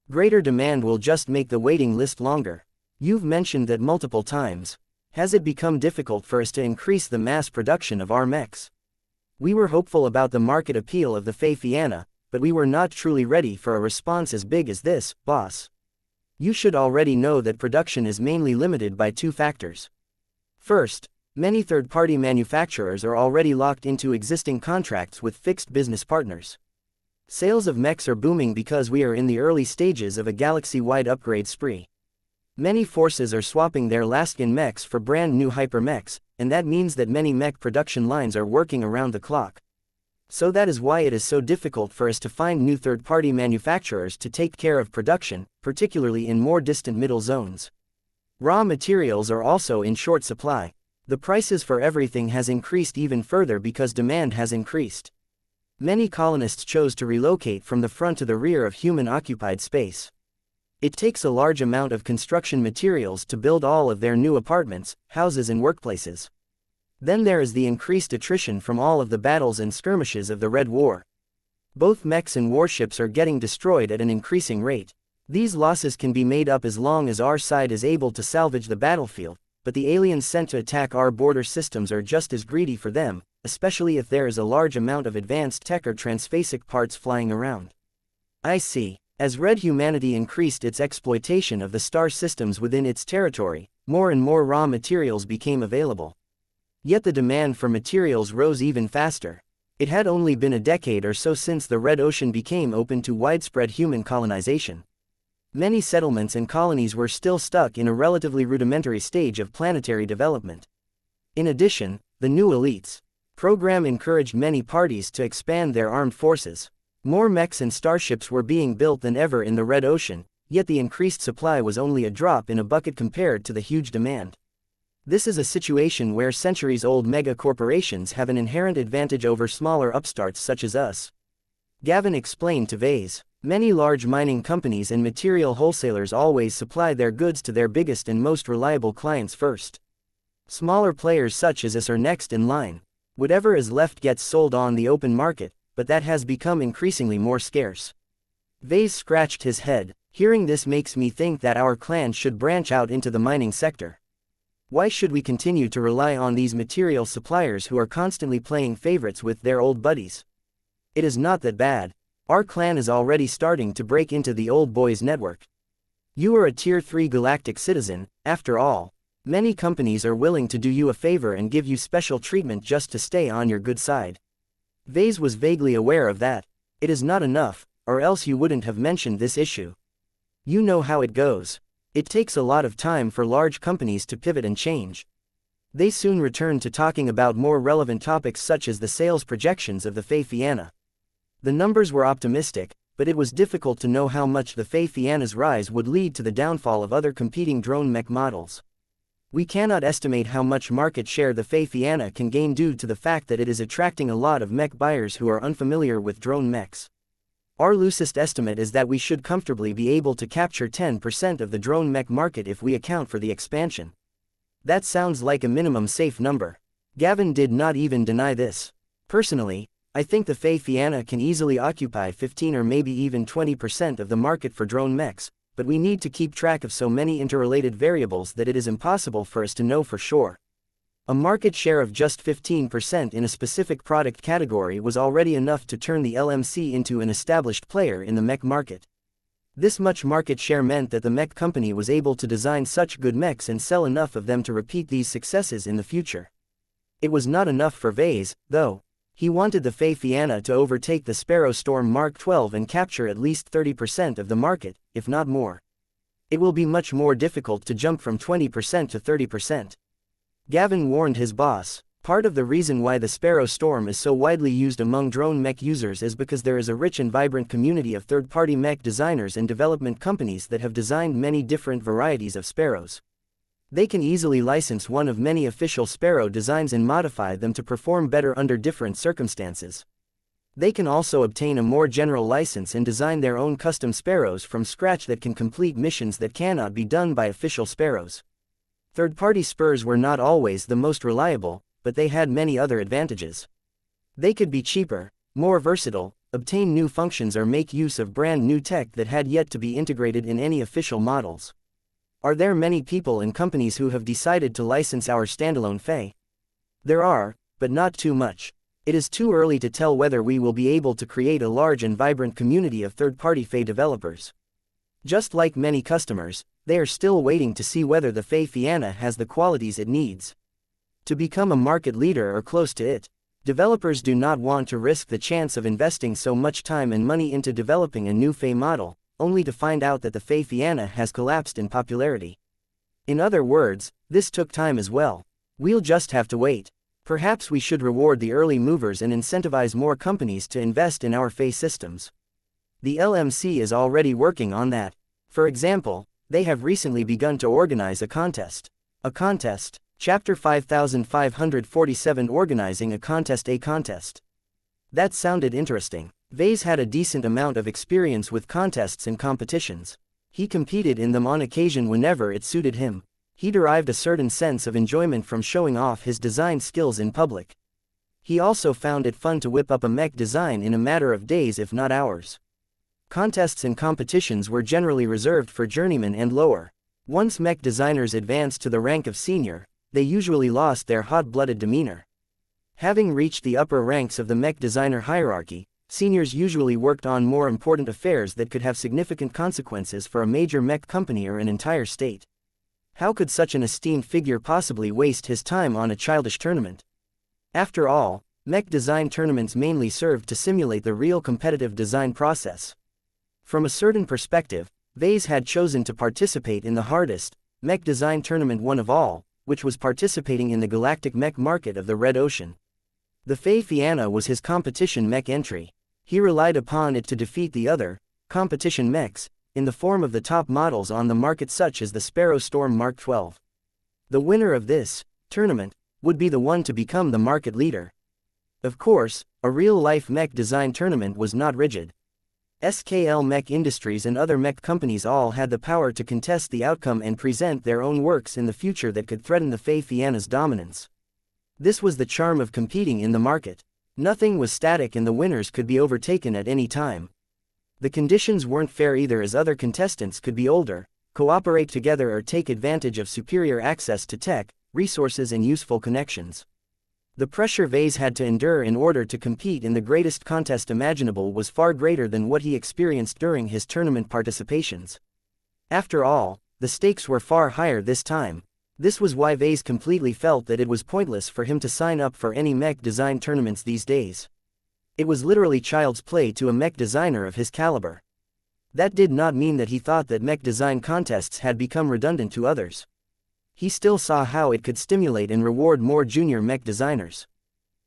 Greater demand will just make the waiting list longer. You've mentioned that multiple times. Has it become difficult for us to increase the mass production of our mechs? We were hopeful about the market appeal of the Fianna, but we were not truly ready for a response as big as this, boss. You should already know that production is mainly limited by two factors. First, many third-party manufacturers are already locked into existing contracts with fixed business partners. Sales of mechs are booming because we are in the early stages of a galaxy-wide upgrade spree. Many forces are swapping their Laskin mechs for brand new hyper mechs, and that means that many mech production lines are working around the clock. So that is why it is so difficult for us to find new third-party manufacturers to take care of production, particularly in more distant middle zones. Raw materials are also in short supply. The prices for everything has increased even further because demand has increased. Many colonists chose to relocate from the front to the rear of human-occupied space. It takes a large amount of construction materials to build all of their new apartments, houses and workplaces. Then there is the increased attrition from all of the battles and skirmishes of the Red War. Both mechs and warships are getting destroyed at an increasing rate. These losses can be made up as long as our side is able to salvage the battlefield, but the aliens sent to attack our border systems are just as greedy for them, especially if there is a large amount of advanced tech or transphasic parts flying around. I see. As Red humanity increased its exploitation of the star systems within its territory, more and more raw materials became available. Yet the demand for materials rose even faster. It had only been a decade or so since the Red Ocean became open to widespread human colonization. Many settlements and colonies were still stuck in a relatively rudimentary stage of planetary development. In addition, the new elites program encouraged many parties to expand their armed forces. More mechs and starships were being built than ever in the Red Ocean, yet the increased supply was only a drop in a bucket compared to the huge demand. This is a situation where centuries-old mega corporations have an inherent advantage over smaller upstarts such as us. Gavin explained to Vase. Many large mining companies and material wholesalers always supply their goods to their biggest and most reliable clients first. Smaller players such as us are next in line. Whatever is left gets sold on the open market, but that has become increasingly more scarce. Vase scratched his head. Hearing this makes me think that our clan should branch out into the mining sector. Why should we continue to rely on these material suppliers who are constantly playing favorites with their old buddies? It is not that bad. Our clan is already starting to break into the old boys network. You are a Tier 3 galactic citizen, after all. Many companies are willing to do you a favor and give you special treatment just to stay on your good side. Vase was vaguely aware of that. It is not enough, or else you wouldn't have mentioned this issue. You know how it goes. It takes a lot of time for large companies to pivot and change. They soon returned to talking about more relevant topics such as the sales projections of the Fianna. The numbers were optimistic, but it was difficult to know how much the Fianna's rise would lead to the downfall of other competing drone mech models. We cannot estimate how much market share the Fianna can gain due to the fact that it is attracting a lot of mech buyers who are unfamiliar with drone mechs. Our loosest estimate is that we should comfortably be able to capture 10% of the drone mech market if we account for the expansion. That sounds like a minimum safe number. Gavin did not even deny this. Personally, I think the xianxia can easily occupy 15 or maybe even 20% of the market for drone mechs, but we need to keep track of so many interrelated variables that it is impossible for us to know for sure. A market share of just 15% in a specific product category was already enough to turn the LMC into an established player in the mech market. This much market share meant that the mech company was able to design such good mechs and sell enough of them to repeat these successes in the future. It was not enough for Vase, though. He wanted the xianxia to overtake the Sparrow Storm Mark 12 and capture at least 30% of the market, if not more. It will be much more difficult to jump from 20% to 30%. Gavin warned his boss. Part of the reason why the Sparrow Storm is so widely used among drone mech users is because there is a rich and vibrant community of third-party mech designers and development companies that have designed many different varieties of Sparrows. They can easily license one of many official Sparrow designs and modify them to perform better under different circumstances. They can also obtain a more general license and design their own custom Sparrows from scratch that can complete missions that cannot be done by official Sparrows. Third-party spurs were not always the most reliable, but they had many other advantages. They could be cheaper, more versatile, obtain new functions or make use of brand new tech that had yet to be integrated in any official models. Are there many people and companies who have decided to license our standalone Fei? There are, but not too much. It is too early to tell whether we will be able to create a large and vibrant community of third-party Fei developers. Just like many customers, they are still waiting to see whether the xianxia has the qualities it needs to become a market leader or close to it. Developers do not want to risk the chance of investing so much time and money into developing a new Fei model, only to find out that the xianxia has collapsed in popularity. In other words, this took time as well. We'll just have to wait. Perhaps we should reward the early movers and incentivize more companies to invest in our Fei systems. The LMC is already working on that. For example, they have recently begun to organize a contest. A contest. Chapter 5547 Organizing a contest. A contest. That sounded interesting. Vase had a decent amount of experience with contests and competitions. He competed in them on occasion whenever it suited him. He derived a certain sense of enjoyment from showing off his design skills in public. He also found it fun to whip up a mech design in a matter of days if not hours. Contests and competitions were generally reserved for journeymen and lower. Once mech designers advanced to the rank of senior, they usually lost their hot-blooded demeanor. Having reached the upper ranks of the mech designer hierarchy, seniors usually worked on more important affairs that could have significant consequences for a major mech company or an entire state. How could such an esteemed figure possibly waste his time on a childish tournament? After all, mech design tournaments mainly served to simulate the real competitive design process. From a certain perspective, Vase had chosen to participate in the hardest mech design tournament one of all, which was participating in the galactic mech market of the Red Ocean. The xianxia was his competition mech entry. He relied upon it to defeat the other competition mechs, in the form of the top models on the market such as the Sparrow Storm Mark 12. The winner of this tournament would be the one to become the market leader. Of course, a real-life mech design tournament was not rigid. SKL Mech Industries and other mech companies all had the power to contest the outcome and present their own works in the future that could threaten the xianxia's dominance. This was the charm of competing in the market. Nothing was static and the winners could be overtaken at any time. The conditions weren't fair either, as other contestants could be older, cooperate together or take advantage of superior access to tech, resources and useful connections. The pressure Vase had to endure in order to compete in the greatest contest imaginable was far greater than what he experienced during his tournament participations. After all, the stakes were far higher this time. This was why Vase completely felt that it was pointless for him to sign up for any mech design tournaments these days. It was literally child's play to a mech designer of his caliber. That did not mean that he thought that mech design contests had become redundant to others. He still saw how it could stimulate and reward more junior mech designers.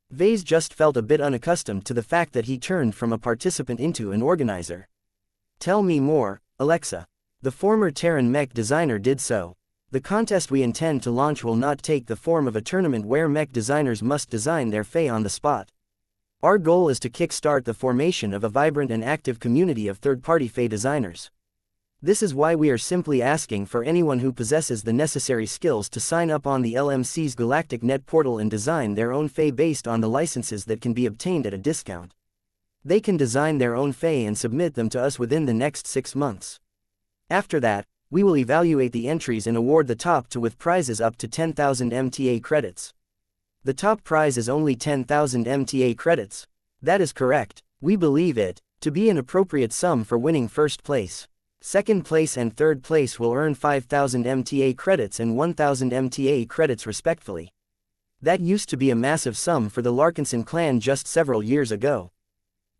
Vase just felt a bit unaccustomed to the fact that he turned from a participant into an organizer. Tell me more, Alexa. The former Terran mech designer did so. The contest we intend to launch will not take the form of a tournament where mech designers must design their Fei on the spot. Our goal is to kickstart the formation of a vibrant and active community of third-party Fei designers. This is why we are simply asking for anyone who possesses the necessary skills to sign up on the LMC's Galactic Net portal and design their own Fae based on the licenses that can be obtained at a discount. They can design their own Fae and submit them to us within the next 6 months. After that, we will evaluate the entries and award the top two with prizes up to 10,000 MTA credits. The top prize is only 10,000 MTA credits. That is correct. We believe it to be an appropriate sum for winning first place. Second place and third place will earn 5,000 MTA credits and 1,000 MTA credits respectively. That used to be a massive sum for the Larkinson clan just several years ago.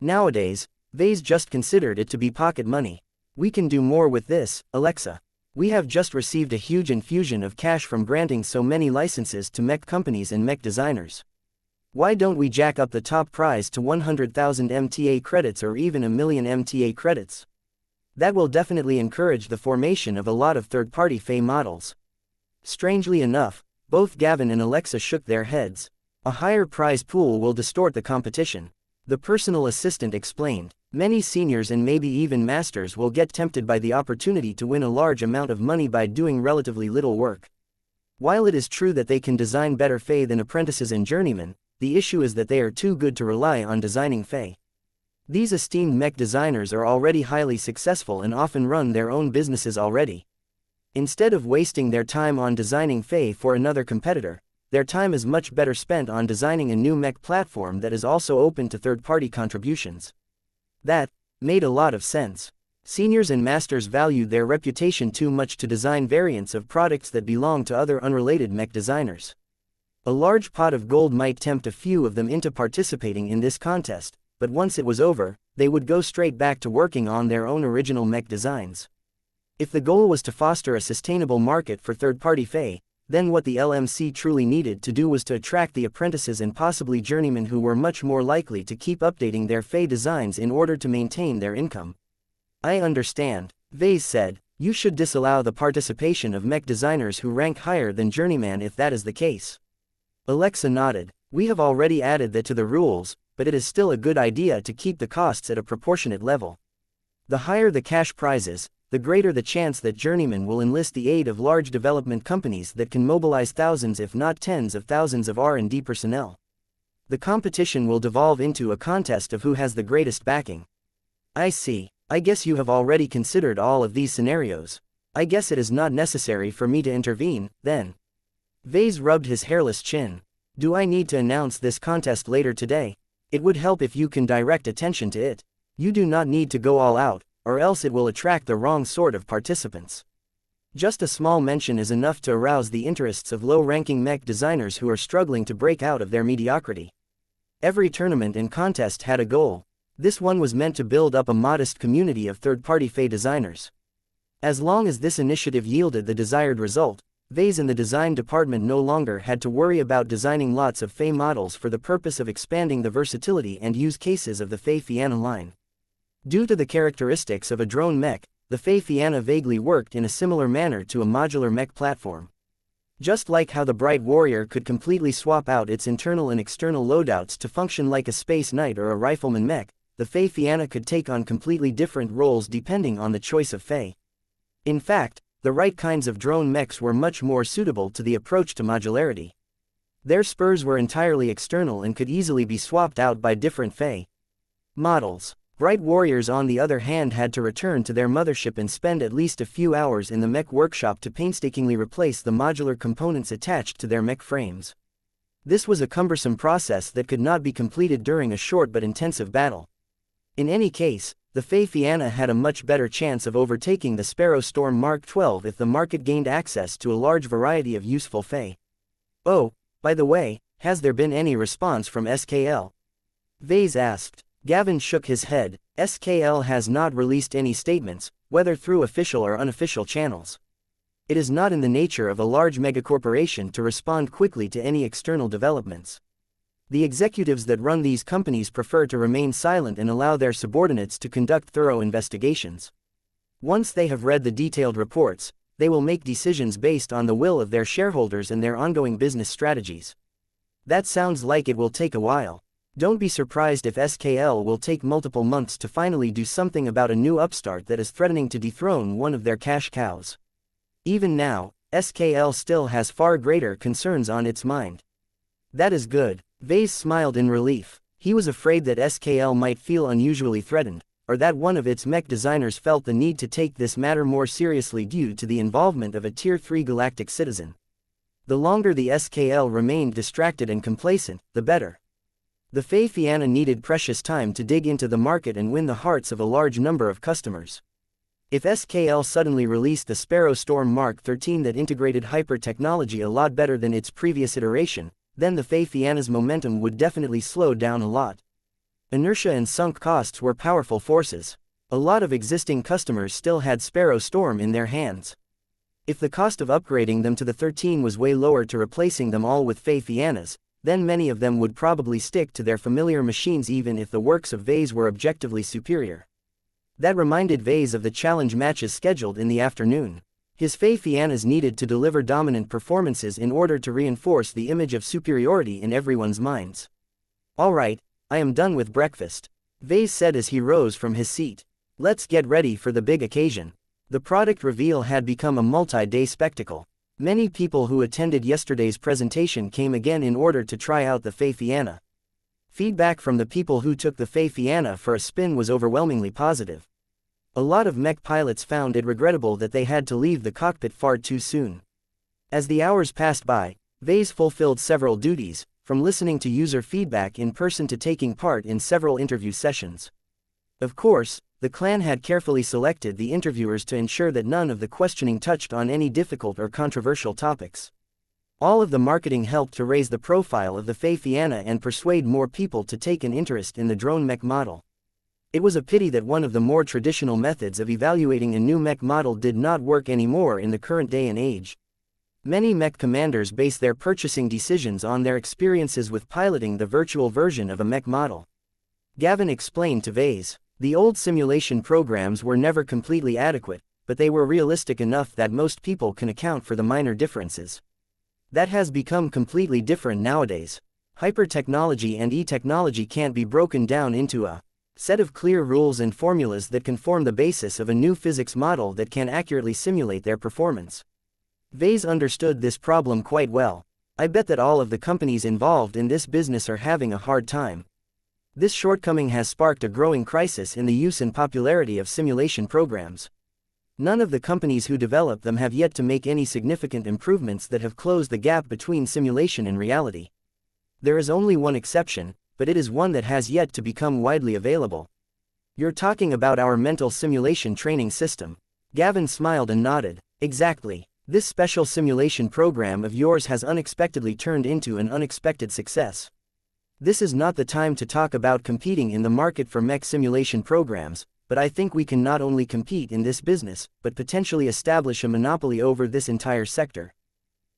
Nowadays, Vase just considered it to be pocket money. We can do more with this, Alexa. We have just received a huge infusion of cash from granting so many licenses to mech companies and mech designers. Why don't we jack up the top prize to 100,000 MTA credits or even 1,000,000 MTA credits? That will definitely encourage the formation of a lot of third-party Fae models. Strangely enough, both Gavin and Alexa shook their heads. A higher prize pool will distort the competition. The personal assistant explained. Many seniors and maybe even masters will get tempted by the opportunity to win a large amount of money by doing relatively little work. While it is true that they can design better Fae than apprentices and journeymen, the issue is that they are too good to rely on designing Fae. These esteemed mech designers are already highly successful and often run their own businesses already. Instead of wasting their time on designing Fae for another competitor, their time is much better spent on designing a new mech platform that is also open to third-party contributions. That made a lot of sense. Seniors and masters valued their reputation too much to design variants of products that belong to other unrelated mech designers. A large pot of gold might tempt a few of them into participating in this contest, but once it was over, they would go straight back to working on their own original mech designs. If the goal was to foster a sustainable market for third-party Fae, then what the LMC truly needed to do was to attract the apprentices and possibly journeymen who were much more likely to keep updating their Fae designs in order to maintain their income. I understand, Vase said. You should disallow the participation of mech designers who rank higher than journeyman if that is the case. Alexa nodded. We have already added that to the rules, but it is still a good idea to keep the costs at a proportionate level. The higher the cash prizes, the greater the chance that journeymen will enlist the aid of large development companies that can mobilize thousands if not tens of thousands of R&D personnel. The competition will devolve into a contest of who has the greatest backing. I see. I guess you have already considered all of these scenarios. I guess it is not necessary for me to intervene, then. Vase rubbed his hairless chin. Do I need to announce this contest later today? It would help if you can direct attention to it. You do not need to go all out, or else it will attract the wrong sort of participants. Just a small mention is enough to arouse the interests of low-ranking mech designers who are struggling to break out of their mediocrity. Every tournament and contest had a goal. This one was meant to build up a modest community of third-party Fae designers. As long as this initiative yielded the desired result, Vase and the design department no longer had to worry about designing lots of Fae models for the purpose of expanding the versatility and use cases of the Fae Fianna line. Due to the characteristics of a drone mech, the Fae Fianna vaguely worked in a similar manner to a modular mech platform. Just like how the Bright Warrior could completely swap out its internal and external loadouts to function like a Space Knight or a Rifleman mech, the Fae Fianna could take on completely different roles depending on the choice of Fae. In fact, the right kinds of drone mechs were much more suitable to the approach to modularity. Their spurs were entirely external and could easily be swapped out by different Fae models. Bright Warriors on the other hand had to return to their mothership and spend at least a few hours in the mech workshop to painstakingly replace the modular components attached to their mech frames. This was a cumbersome process that could not be completed during a short but intensive battle. In any case, the Fae Fianna had a much better chance of overtaking the Sparrow Storm Mark 12 if the market gained access to a large variety of useful Fae. Oh, by the way, has there been any response from SKL? Vase asked. Gavin shook his head. SKL has not released any statements, whether through official or unofficial channels. It is not in the nature of a large megacorporation to respond quickly to any external developments. The executives that run these companies prefer to remain silent and allow their subordinates to conduct thorough investigations. Once they have read the detailed reports, they will make decisions based on the will of their shareholders and their ongoing business strategies. That sounds like it will take a while. Don't be surprised if SKL will take multiple months to finally do something about a new upstart that is threatening to dethrone one of their cash cows. Even now, SKL still has far greater concerns on its mind. That is good. Vase smiled in relief. He was afraid that SKL might feel unusually threatened, or that one of its mech designers felt the need to take this matter more seriously due to the involvement of a Tier 3 galactic citizen. The longer the SKL remained distracted and complacent, the better. The xianxia needed precious time to dig into the market and win the hearts of a large number of customers. If SKL suddenly released the Sparrow Storm Mark 13 that integrated hyper technology a lot better than its previous iteration, then the xianxia's momentum would definitely slow down a lot. Inertia and sunk costs were powerful forces. A lot of existing customers still had Sparrow Storm in their hands. If the cost of upgrading them to the 13 was way lower to replacing them all with xianxias, then many of them would probably stick to their familiar machines even if the works of Vase were objectively superior. That reminded Vase of the challenge matches scheduled in the afternoon. His xianxias needed to deliver dominant performances in order to reinforce the image of superiority in everyone's minds. All right, I am done with breakfast, Vase said as he rose from his seat. Let's get ready for the big occasion. The product reveal had become a multi-day spectacle. Many people who attended yesterday's presentation came again in order to try out the xianxia. Feedback from the people who took the xianxia for a spin was overwhelmingly positive. A lot of mech pilots found it regrettable that they had to leave the cockpit far too soon. As the hours passed by, Vase fulfilled several duties, from listening to user feedback in person to taking part in several interview sessions. Of course, the clan had carefully selected the interviewers to ensure that none of the questioning touched on any difficult or controversial topics. All of the marketing helped to raise the profile of the xianxia and persuade more people to take an interest in the drone mech model. It was a pity that one of the more traditional methods of evaluating a new mech model did not work anymore in the current day and age. Many mech commanders base their purchasing decisions on their experiences with piloting the virtual version of a mech model. Gavin explained to Vase. The old simulation programs were never completely adequate, but they were realistic enough that most people can account for the minor differences. That has become completely different nowadays. Hyper-technology and e-technology can't be broken down into a set of clear rules and formulas that can form the basis of a new physics model that can accurately simulate their performance. Vase understood this problem quite well. I bet that all of the companies involved in this business are having a hard time. This shortcoming has sparked a growing crisis in the use and popularity of simulation programs. None of the companies who develop them have yet to make any significant improvements that have closed the gap between simulation and reality. There is only one exception, but it is one that has yet to become widely available. You're talking about our mental simulation training system. Gavin smiled and nodded. Exactly. This special simulation program of yours has unexpectedly turned into an unexpected success. This is not the time to talk about competing in the market for mech simulation programs, but I think we can not only compete in this business, but potentially establish a monopoly over this entire sector.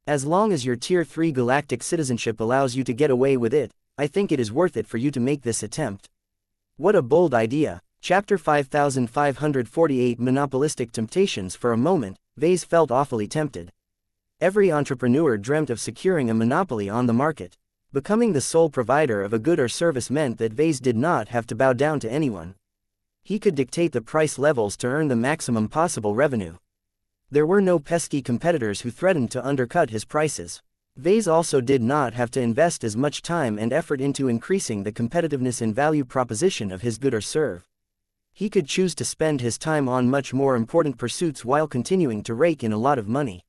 As long as your Tier 3 galactic citizenship allows you to get away with it, I think it is worth it for you to make this attempt. What a bold idea. Chapter 5548 Monopolistic Temptations. For a moment, Vase felt awfully tempted. Every entrepreneur dreamt of securing a monopoly on the market. Becoming the sole provider of a good or service meant that Vase did not have to bow down to anyone. He could dictate the price levels to earn the maximum possible revenue. There were no pesky competitors who threatened to undercut his prices. Vase also did not have to invest as much time and effort into increasing the competitiveness and value proposition of his good or serve. He could choose to spend his time on much more important pursuits while continuing to rake in a lot of money.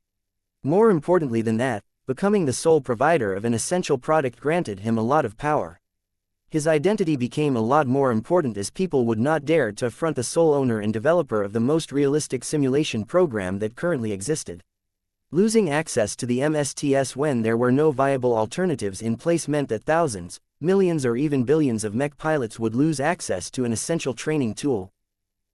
More importantly than that, becoming the sole provider of an essential product granted him a lot of power. His identity became a lot more important as people would not dare to affront the sole owner and developer of the most realistic simulation program that currently existed. Losing access to the MSTS when there were no viable alternatives in place meant that thousands, millions or even billions of mech pilots would lose access to an essential training tool.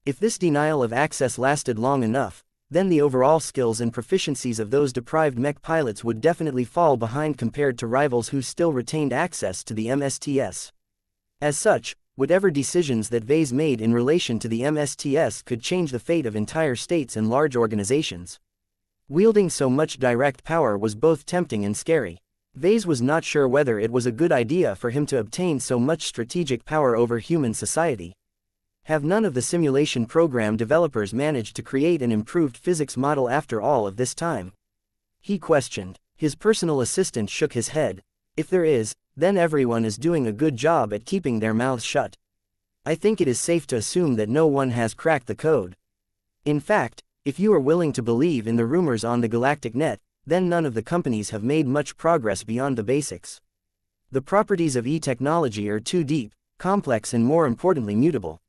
If this denial of access lasted long enough, then the overall skills and proficiencies of those deprived mech pilots would definitely fall behind compared to rivals who still retained access to the MSTS. As such, whatever decisions that Vase made in relation to the MSTS could change the fate of entire states and large organizations. Wielding so much direct power was both tempting and scary. Vase was not sure whether it was a good idea for him to obtain so much strategic power over human society. Have none of the simulation program developers managed to create an improved physics model after all of this time? He questioned. His personal assistant shook his head. If there is, then everyone is doing a good job at keeping their mouths shut. I think it is safe to assume that no one has cracked the code. In fact, if you are willing to believe in the rumors on the galactic net, then none of the companies have made much progress beyond the basics. The properties of e-technology are too deep, complex and more importantly mutable.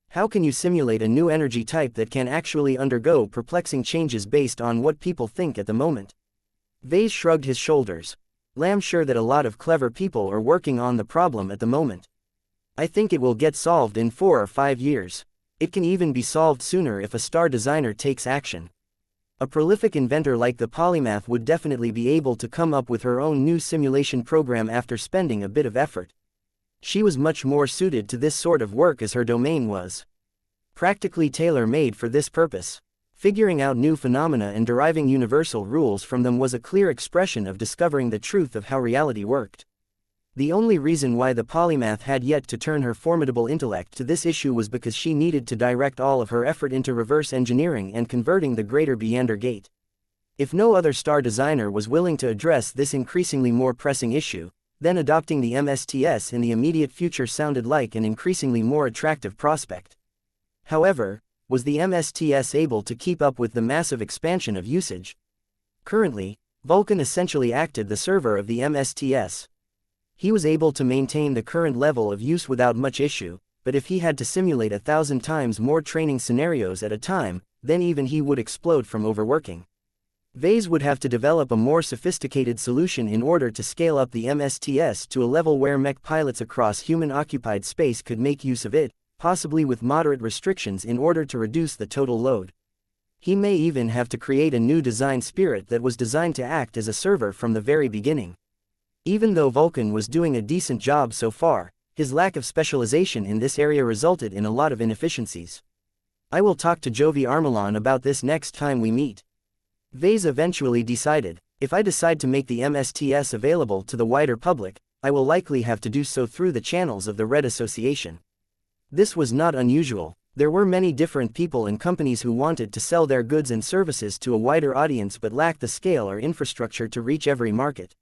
How can you simulate a new energy type that can actually undergo perplexing changes based on what people think at the moment? Vase shrugged his shoulders. I'm sure that a lot of clever people are working on the problem at the moment. I think it will get solved in 4 or 5 years. It can even be solved sooner if a star designer takes action. A prolific inventor like the polymath would definitely be able to come up with her own new simulation program after spending a bit of effort. She was much more suited to this sort of work as her domain was practically tailor-made for this purpose. Figuring out new phenomena and deriving universal rules from them was a clear expression of discovering the truth of how reality worked. The only reason why the polymath had yet to turn her formidable intellect to this issue was because she needed to direct all of her effort into reverse engineering and converting the greater Beander Gate. If no other star designer was willing to address this increasingly more pressing issue, then adopting the MSTS in the immediate future sounded like an increasingly more attractive prospect. However, was the MSTS able to keep up with the massive expansion of usage? Currently, Vulcan essentially acted the server of the MSTS. He was able to maintain the current level of use without much issue, but if he had to simulate 1,000 times more training scenarios at a time, then even he would explode from overworking. Vase would have to develop a more sophisticated solution in order to scale up the MSTS to a level where mech pilots across human-occupied space could make use of it, possibly with moderate restrictions in order to reduce the total load. He may even have to create a new design spirit that was designed to act as a server from the very beginning. Even though Vulcan was doing a decent job so far, his lack of specialization in this area resulted in a lot of inefficiencies. I will talk to Jovi Armelon about this next time we meet. Vase eventually decided, if I decide to make the MSTS available to the wider public, I will likely have to do so through the channels of the Red Association. This was not unusual. There were many different people and companies who wanted to sell their goods and services to a wider audience but lacked the scale or infrastructure to reach every market.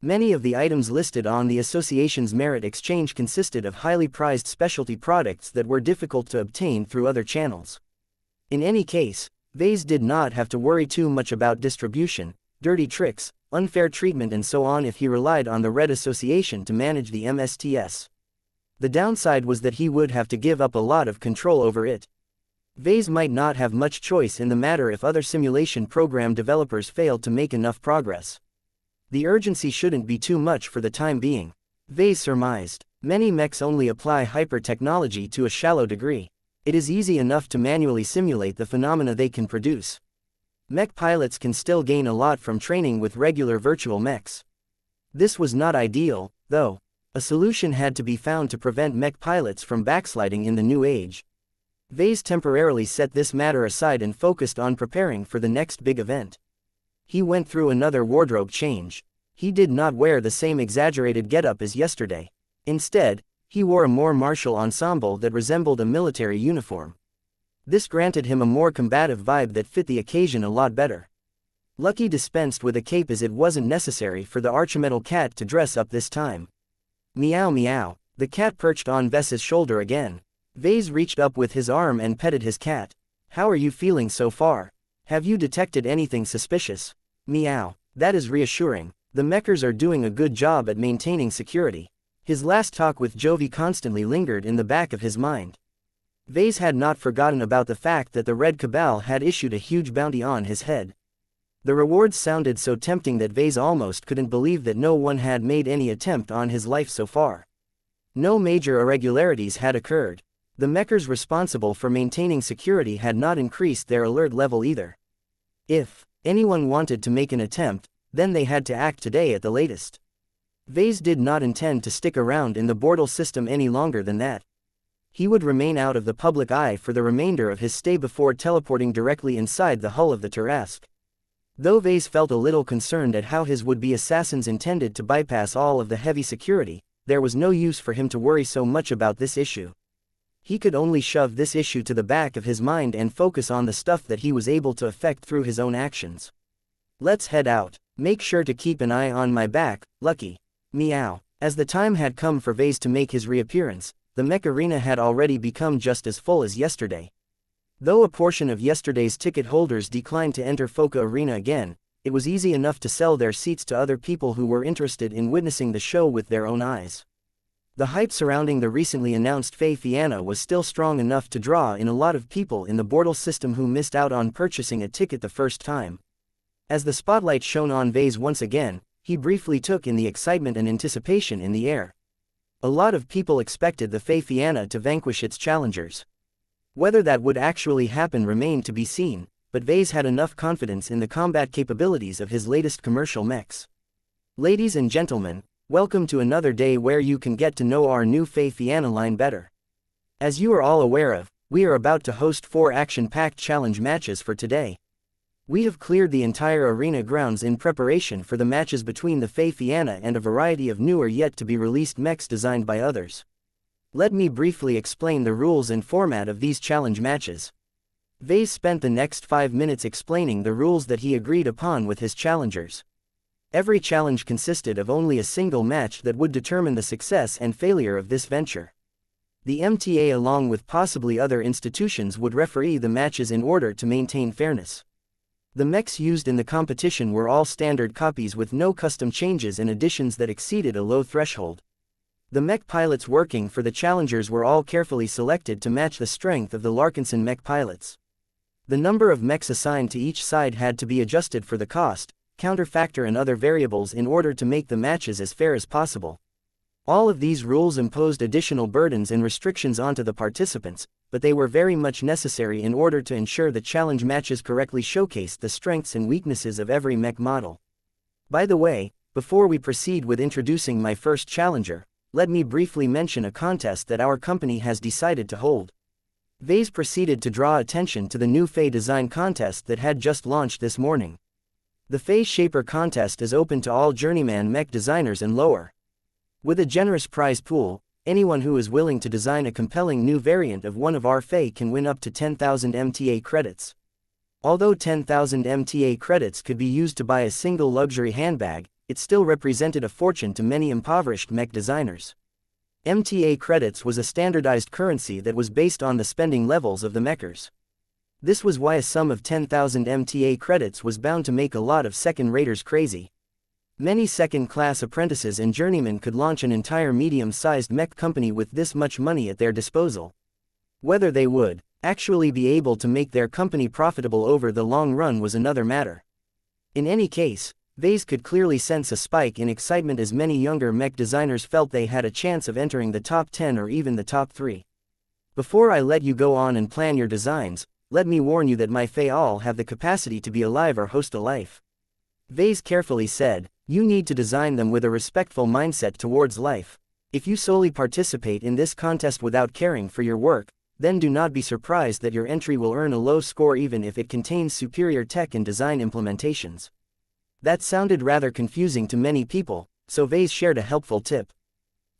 Many of the items listed on the association's merit exchange consisted of highly prized specialty products that were difficult to obtain through other channels. In any case, Vase did not have to worry too much about distribution, dirty tricks, unfair treatment and so on if he relied on the Red Association to manage the MSTS. The downside was that he would have to give up a lot of control over it. Vase might not have much choice in the matter if other simulation program developers failed to make enough progress. The urgency shouldn't be too much for the time being. Vase surmised. Many mechs only apply hyper-technology to a shallow degree. It is easy enough to manually simulate the phenomena they can produce. Mech pilots can still gain a lot from training with regular virtual mechs. This was not ideal, though. A solution had to be found to prevent mech pilots from backsliding in the new age. Vase temporarily set this matter aside and focused on preparing for the next big event. He went through another wardrobe change. He did not wear the same exaggerated getup as yesterday. Instead, he wore a more martial ensemble that resembled a military uniform. This granted him a more combative vibe that fit the occasion a lot better. Lucky dispensed with a cape as it wasn't necessary for the Archimetal cat to dress up this time. Meow meow. The cat perched on Ves's shoulder again. Vase reached up with his arm and petted his cat. How are you feeling so far? Have you detected anything suspicious? Meow. That is reassuring. The mechers are doing a good job at maintaining security. His last talk with Jovi constantly lingered in the back of his mind. Vase had not forgotten about the fact that the Red Cabal had issued a huge bounty on his head. The rewards sounded so tempting that Vase almost couldn't believe that no one had made any attempt on his life so far. No major irregularities had occurred. The mechers responsible for maintaining security had not increased their alert level either. If anyone wanted to make an attempt, then they had to act today at the latest. Vase did not intend to stick around in the Bortle system any longer than that. He would remain out of the public eye for the remainder of his stay before teleporting directly inside the hull of the Tarrasque. Though Vase felt a little concerned at how his would-be assassins intended to bypass all of the heavy security, there was no use for him to worry so much about this issue. He could only shove this issue to the back of his mind and focus on the stuff that he was able to affect through his own actions. Let's head out. Make sure to keep an eye on my back, Lucky. Meow. As the time had come for Vase to make his reappearance, the Mech arena had already become just as full as yesterday. Though a portion of yesterday's ticket holders declined to enter Foca Arena again, it was easy enough to sell their seats to other people who were interested in witnessing the show with their own eyes. The hype surrounding the recently announced xianxia was still strong enough to draw in a lot of people in the Bortle system who missed out on purchasing a ticket the first time. As the spotlight shone on Vase once again, he briefly took in the excitement and anticipation in the air. A lot of people expected the xianxia to vanquish its challengers. Whether that would actually happen remained to be seen, but Vase had enough confidence in the combat capabilities of his latest commercial mechs. Ladies and gentlemen, welcome to another day where you can get to know our new xianxia line better. As you are all aware of, we are about to host 4 action-packed challenge matches for today. We have cleared the entire arena grounds in preparation for the matches between the xianxia and a variety of newer yet-to-be-released mechs designed by others. Let me briefly explain the rules and format of these challenge matches. Vase spent the next 5 minutes explaining the rules that he agreed upon with his challengers. Every challenge consisted of only a single match that would determine the success and failure of this venture. The MTA along with possibly other institutions would referee the matches in order to maintain fairness. The mechs used in the competition were all standard copies with no custom changes and additions that exceeded a low threshold. The mech pilots working for the challengers were all carefully selected to match the strength of the Larkinson mech pilots. The number of mechs assigned to each side had to be adjusted for the cost, counterfactor and other variables in order to make the matches as fair as possible. All of these rules imposed additional burdens and restrictions onto the participants, but they were very much necessary in order to ensure the challenge matches correctly showcased the strengths and weaknesses of every mech model. By the way, before we proceed with introducing my first challenger, let me briefly mention a contest that our company has decided to hold. Vase proceeded to draw attention to the new Fey Design Contest that had just launched this morning. The Fey Shaper Contest is open to all journeyman mech designers and lower. With a generous prize pool, anyone who is willing to design a compelling new variant of one of our Fey can win up to 10,000 MTA credits. Although 10,000 MTA credits could be used to buy a single luxury handbag, it still represented a fortune to many impoverished mech designers. MTA credits was a standardized currency that was based on the spending levels of the mechers. This was why a sum of 10,000 MTA credits was bound to make a lot of second-raters crazy. Many second-class apprentices and journeymen could launch an entire medium-sized mech company with this much money at their disposal. Whether they would actually be able to make their company profitable over the long run was another matter. In any case, Vase could clearly sense a spike in excitement as many younger mech designers felt they had a chance of entering the top 10 or even the top 3. Before I let you go on and plan your designs, let me warn you that my Fey all have the capacity to be alive or host a life. Vase carefully said, you need to design them with a respectful mindset towards life. If you solely participate in this contest without caring for your work, then do not be surprised that your entry will earn a low score even if it contains superior tech and design implementations. That sounded rather confusing to many people, so Vase shared a helpful tip.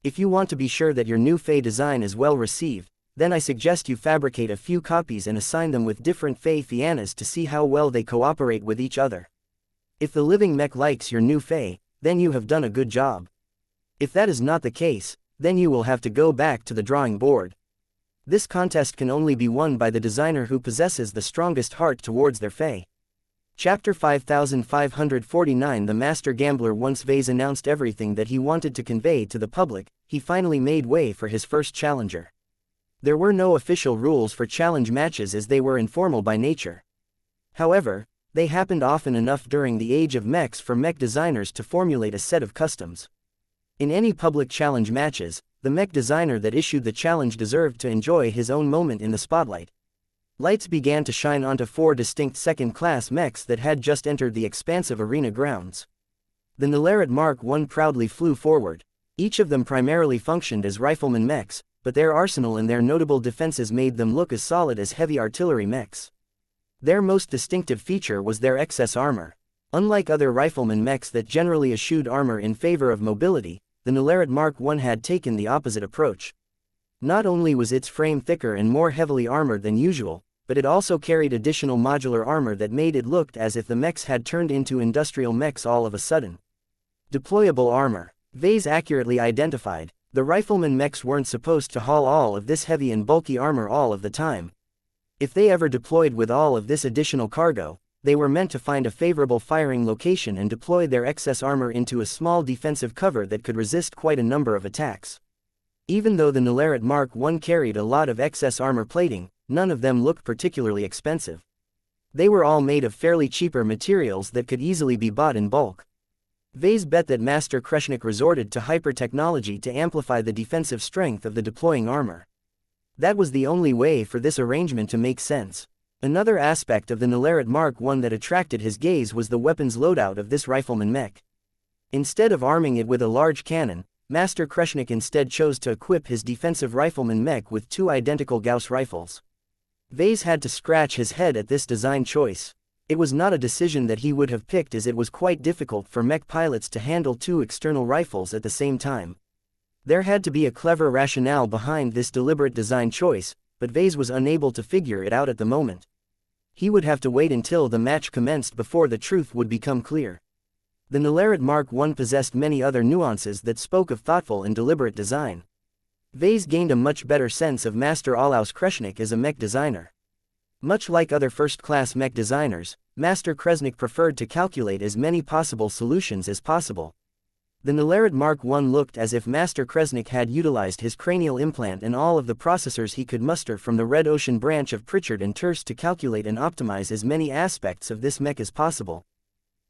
If you want to be sure that your new Fey design is well received, then I suggest you fabricate a few copies and assign them with different xianxias to see how well they cooperate with each other. If the living mech likes your new Fey, then you have done a good job. If that is not the case, then you will have to go back to the drawing board. This contest can only be won by the designer who possesses the strongest heart towards their Fey. Chapter 5549 The Master Gambler. Once Vase announced everything that he wanted to convey to the public, he finally made way for his first challenger. There were no official rules for challenge matches as they were informal by nature. However, they happened often enough during the age of mechs for mech designers to formulate a set of customs. In any public challenge matches, the mech designer that issued the challenge deserved to enjoy his own moment in the spotlight. Lights began to shine onto 4 distinct second-class mechs that had just entered the expansive arena grounds. The Nalarat Mark I proudly flew forward. Each of them primarily functioned as rifleman mechs, but their arsenal and their notable defenses made them look as solid as heavy artillery mechs. Their most distinctive feature was their excess armor. Unlike other rifleman mechs that generally eschewed armor in favor of mobility, the Nularit Mark I had taken the opposite approach. Not only was its frame thicker and more heavily armored than usual, but it also carried additional modular armor that made it look as if the mechs had turned into industrial mechs all of a sudden. Deployable armor. Vase accurately identified, the rifleman mechs weren't supposed to haul all of this heavy and bulky armor all of the time. If they ever deployed with all of this additional cargo, they were meant to find a favorable firing location and deploy their excess armor into a small defensive cover that could resist quite a number of attacks. Even though the Nularit Mark I carried a lot of excess armor plating, none of them looked particularly expensive. They were all made of fairly cheaper materials that could easily be bought in bulk. Vase bet that Master Kreshnik resorted to hyper-technology to amplify the defensive strength of the deploying armor. That was the only way for this arrangement to make sense. Another aspect of the Nularit Mark I that attracted his gaze was the weapons loadout of this rifleman mech. Instead of arming it with a large cannon, Master Kreshnik instead chose to equip his defensive rifleman mech with 2 identical Gauss rifles. Vase had to scratch his head at this design choice. It was not a decision that he would have picked, as it was quite difficult for mech pilots to handle 2 external rifles at the same time. There had to be a clever rationale behind this deliberate design choice, but Vase was unable to figure it out at the moment. He would have to wait until the match commenced before the truth would become clear. The Nularit Mark I possessed many other nuances that spoke of thoughtful and deliberate design. Vase gained a much better sense of Master Olaus Kreshnik as a mech designer. Much like other first-class mech designers, Master Kreshnik preferred to calculate as many possible solutions as possible. The Nularit Mark I looked as if Master Kreshnik had utilized his cranial implant and all of the processors he could muster from the Red Ocean branch of Pritchard and Terse to calculate and optimize as many aspects of this mech as possible.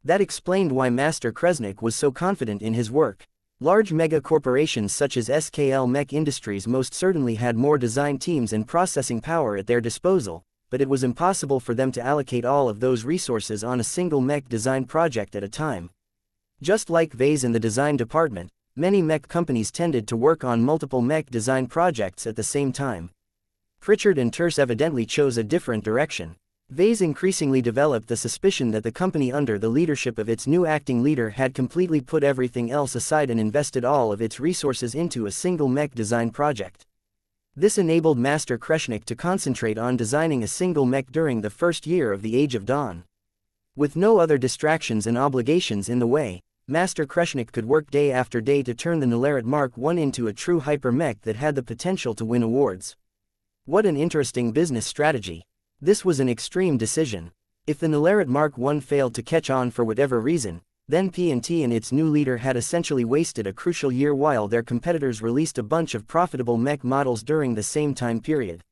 That explained why Master Kreshnik was so confident in his work. Large mega corporations such as SKL Mech Industries most certainly had more design teams and processing power at their disposal, but it was impossible for them to allocate all of those resources on a single mech design project at a time. Just like Vase in the design department, many mech companies tended to work on multiple mech design projects at the same time. Pritchard and Terse evidently chose a different direction. Vase increasingly developed the suspicion that the company under the leadership of its new acting leader had completely put everything else aside and invested all of its resources into a single mech design project. This enabled Master Kreshnik to concentrate on designing a single mech during the first year of the Age of Dawn. With no other distractions and obligations in the way, Master Kreshnik could work day after day to turn the Nularit Mark I into a true hyper-mech that had the potential to win awards. What an interesting business strategy. This was an extreme decision. If the Nularit Mark I failed to catch on for whatever reason, then P&T and its new leader had essentially wasted a crucial year while their competitors released a bunch of profitable mech models during the same time period.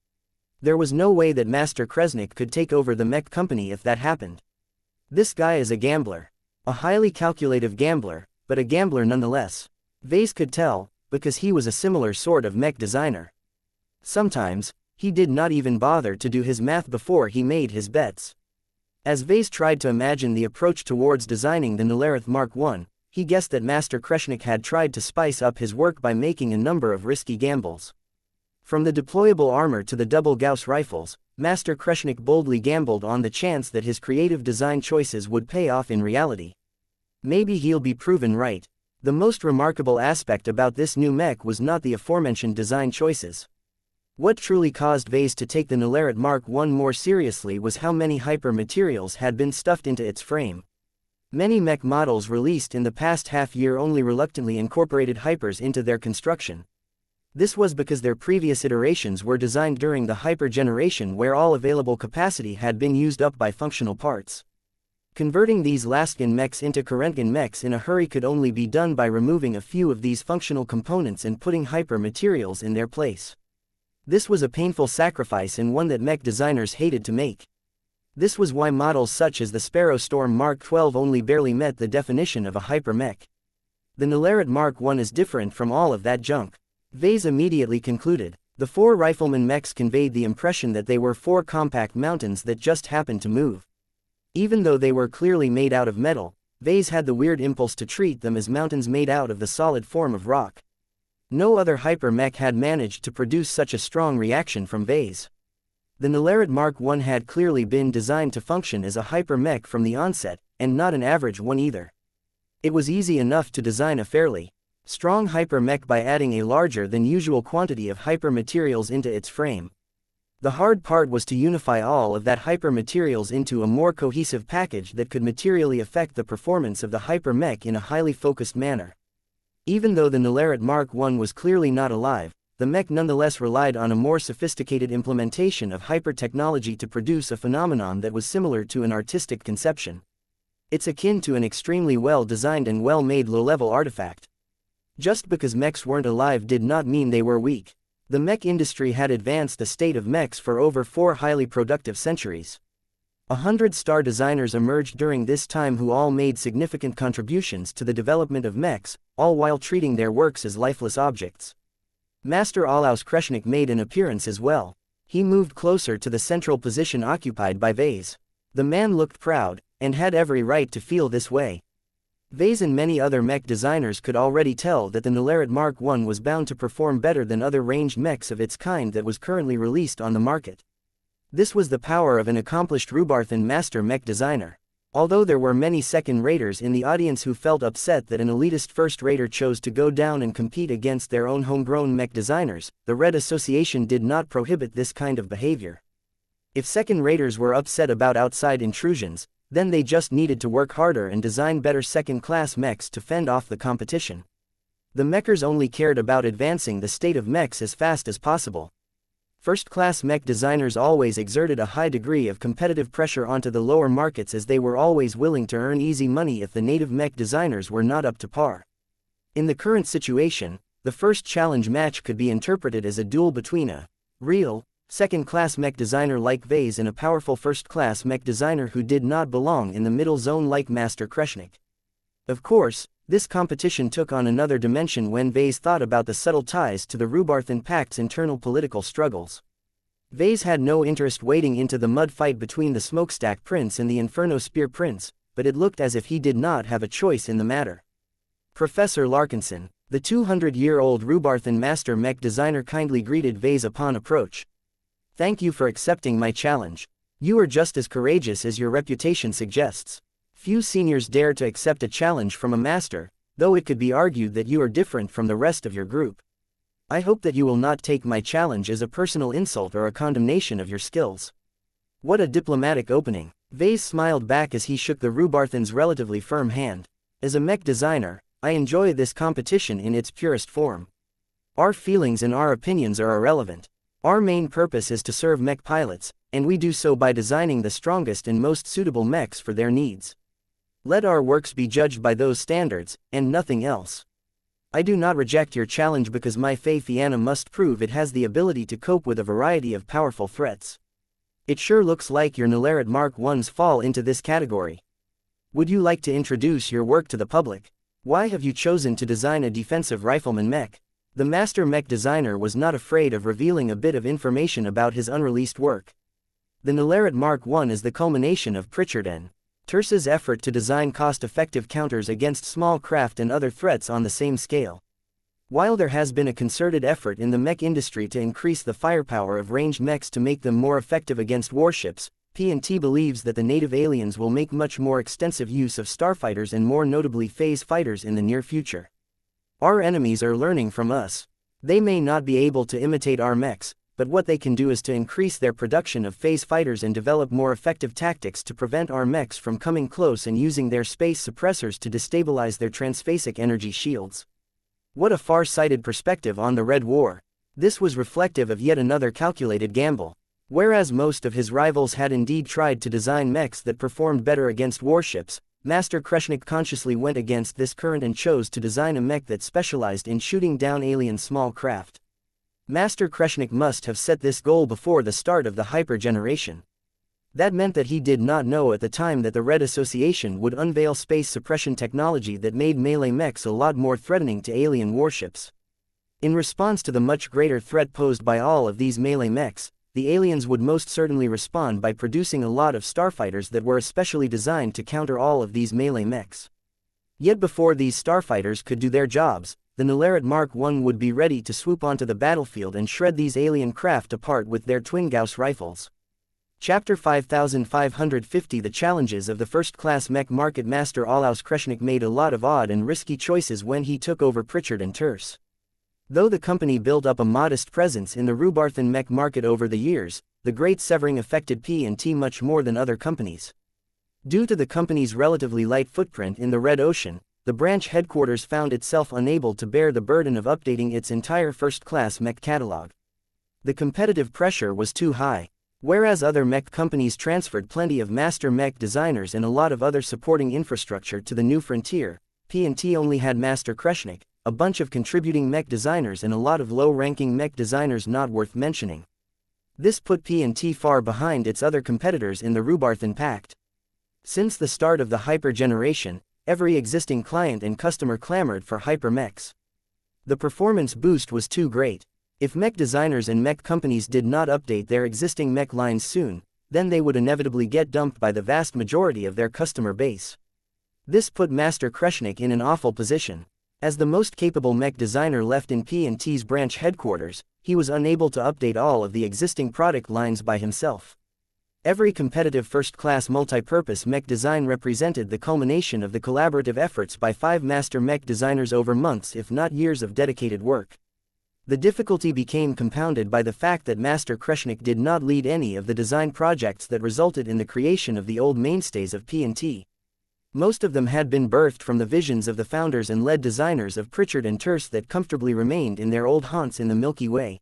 There was no way that Master Kreshnik could take over the mech company if that happened. This guy is a gambler. A highly calculative gambler, but a gambler nonetheless. Vase could tell, because he was a similar sort of mech designer. Sometimes, he did not even bother to do his math before he made his bets. As Vase tried to imagine the approach towards designing the Nularit Mark I, he guessed that Master Kreshnik had tried to spice up his work by making a number of risky gambles. From the deployable armor to the double Gauss rifles, Master Kreshnik boldly gambled on the chance that his creative design choices would pay off in reality. Maybe he'll be proven right. The most remarkable aspect about this new mech was not the aforementioned design choices. What truly caused Vase to take the Nularit Mark I more seriously was how many hyper materials had been stuffed into its frame. Many mech models released in the past half-year only reluctantly incorporated hypers into their construction. This was because their previous iterations were designed during the hyper generation where all available capacity had been used up by functional parts. Converting these last-gen mechs into current-gen mechs in a hurry could only be done by removing a few of these functional components and putting hyper materials in their place. This was a painful sacrifice and one that mech designers hated to make. This was why models such as the Sparrow Storm Mark XII only barely met the definition of a hyper mech. The Nularit Mark I is different from all of that junk. Vase immediately concluded. The 4 rifleman mechs conveyed the impression that they were 4 compact mountains that just happened to move. Even though they were clearly made out of metal, Vase had the weird impulse to treat them as mountains made out of the solid form of rock. No other hyper mech had managed to produce such a strong reaction from Vase. The Nularit Mark I had clearly been designed to function as a hyper mech from the onset, and not an average one either. It was easy enough to design a fairly strong hyper-mech by adding a larger than usual quantity of hyper-materials into its frame. The hard part was to unify all of that hyper-materials into a more cohesive package that could materially affect the performance of the hyper-mech in a highly focused manner. Even though the Nalarit Mark I was clearly not alive, the mech nonetheless relied on a more sophisticated implementation of hyper-technology to produce a phenomenon that was similar to an artistic conception. It's akin to an extremely well-designed and well-made low-level artifact. Just because mechs weren't alive did not mean they were weak. The mech industry had advanced the state of mechs for over 4 highly productive centuries. 100 star designers emerged during this time who all made significant contributions to the development of mechs, all while treating their works as lifeless objects. Master Olaus Kreshnik made an appearance as well. He moved closer to the central position occupied by Vase. The man looked proud, and had every right to feel this way. Vase and many other mech designers could already tell that the Nalarit Mark I was bound to perform better than other ranged mechs of its kind that was currently released on the market. This was the power of an accomplished Rubarthan master mech designer. Although there were many second-raters in the audience who felt upset that an elitist first-rater chose to go down and compete against their own homegrown mech designers, the Red Association did not prohibit this kind of behavior. If second-raters were upset about outside intrusions, then they just needed to work harder and design better second-class mechs to fend off the competition. The mechers only cared about advancing the state of mechs as fast as possible. First-class mech designers always exerted a high degree of competitive pressure onto the lower markets as they were always willing to earn easy money if the native mech designers were not up to par. In the current situation, the first challenge match could be interpreted as a duel between a real, second-class mech designer like Vase and a powerful first-class mech designer who did not belong in the middle zone like Master Kreshnik. Of course, this competition took on another dimension when Vase thought about the subtle ties to the Rubarthan Pact's internal political struggles. Vase had no interest wading into the mud fight between the Smokestack Prince and the Inferno Spear Prince, but it looked as if he did not have a choice in the matter. Professor Larkinson, the 200-year-old Rubarthan master mech designer, kindly greeted Vase upon approach. "Thank you for accepting my challenge. You are just as courageous as your reputation suggests. Few seniors dare to accept a challenge from a master, though it could be argued that you are different from the rest of your group. I hope that you will not take my challenge as a personal insult or a condemnation of your skills." What a diplomatic opening. Vase smiled back as he shook the Rubarthan's relatively firm hand. "As a mech designer, I enjoy this competition in its purest form. Our feelings and our opinions are irrelevant. Our main purpose is to serve mech pilots, and we do so by designing the strongest and most suitable mechs for their needs. Let our works be judged by those standards, and nothing else. I do not reject your challenge because my Fianna must prove it has the ability to cope with a variety of powerful threats. It sure looks like your Nalarit Mark I's fall into this category. Would you like to introduce your work to the public? Why have you chosen to design a defensive rifleman mech?" The master mech designer was not afraid of revealing a bit of information about his unreleased work. The Nalarit Mark I is the culmination of Pritchard N. Terce's effort to design cost-effective counters against small craft and other threats on the same scale. While there has been a concerted effort in the mech industry to increase the firepower of ranged mechs to make them more effective against warships, P&T believes that the native aliens will make much more extensive use of starfighters and more notably phase fighters in the near future. Our enemies are learning from us. They may not be able to imitate our mechs, but what they can do is to increase their production of phase fighters and develop more effective tactics to prevent our mechs from coming close and using their space suppressors to destabilize their transphasic energy shields. What a far-sighted perspective on the Red War. This was reflective of yet another calculated gamble. Whereas most of his rivals had indeed tried to design mechs that performed better against warships, Master Kreshnik consciously went against this current and chose to design a mech that specialized in shooting down alien small craft. Master Kreshnik must have set this goal before the start of the Hyper generation. That meant that he did not know at the time that the Red Association would unveil space suppression technology that made melee mechs a lot more threatening to alien warships. In response to the much greater threat posed by all of these melee mechs, the aliens would most certainly respond by producing a lot of starfighters that were especially designed to counter all of these melee mechs. Yet before these starfighters could do their jobs, the Nalarit Mark I would be ready to swoop onto the battlefield and shred these alien craft apart with their twin Gauss rifles. Chapter 5550 The Challenges of the First-Class Mech Market. Master Olaus Kreshnik made a lot of odd and risky choices when he took over Pritchard & Terse. Though the company built up a modest presence in the Rhubarthan mech market over the years, the Great Severing affected P&T much more than other companies. Due to the company's relatively light footprint in the Red Ocean, the branch headquarters found itself unable to bear the burden of updating its entire first-class mech catalog. The competitive pressure was too high. Whereas other mech companies transferred plenty of master mech designers and a lot of other supporting infrastructure to the new frontier, P&T only had Master Kreshnik, a bunch of contributing mech designers and a lot of low-ranking mech designers not worth mentioning. This put P&T far behind its other competitors in the Rhubarthan Pact. Since the start of the Hyper generation, every existing client and customer clamored for Hyper mechs. The performance boost was too great. If mech designers and mech companies did not update their existing mech lines soon, then they would inevitably get dumped by the vast majority of their customer base. This put Master Kreshnik in an awful position. As the most capable mech designer left in P&T's branch headquarters, he was unable to update all of the existing product lines by himself. Every competitive first-class multi-purpose mech design represented the culmination of the collaborative efforts by 5 master mech designers over months if not years of dedicated work. The difficulty became compounded by the fact that Master Kreshnik did not lead any of the design projects that resulted in the creation of the old mainstays of P&T. Most of them had been birthed from the visions of the founders and lead designers of Pritchard & Terse that comfortably remained in their old haunts in the Milky Way.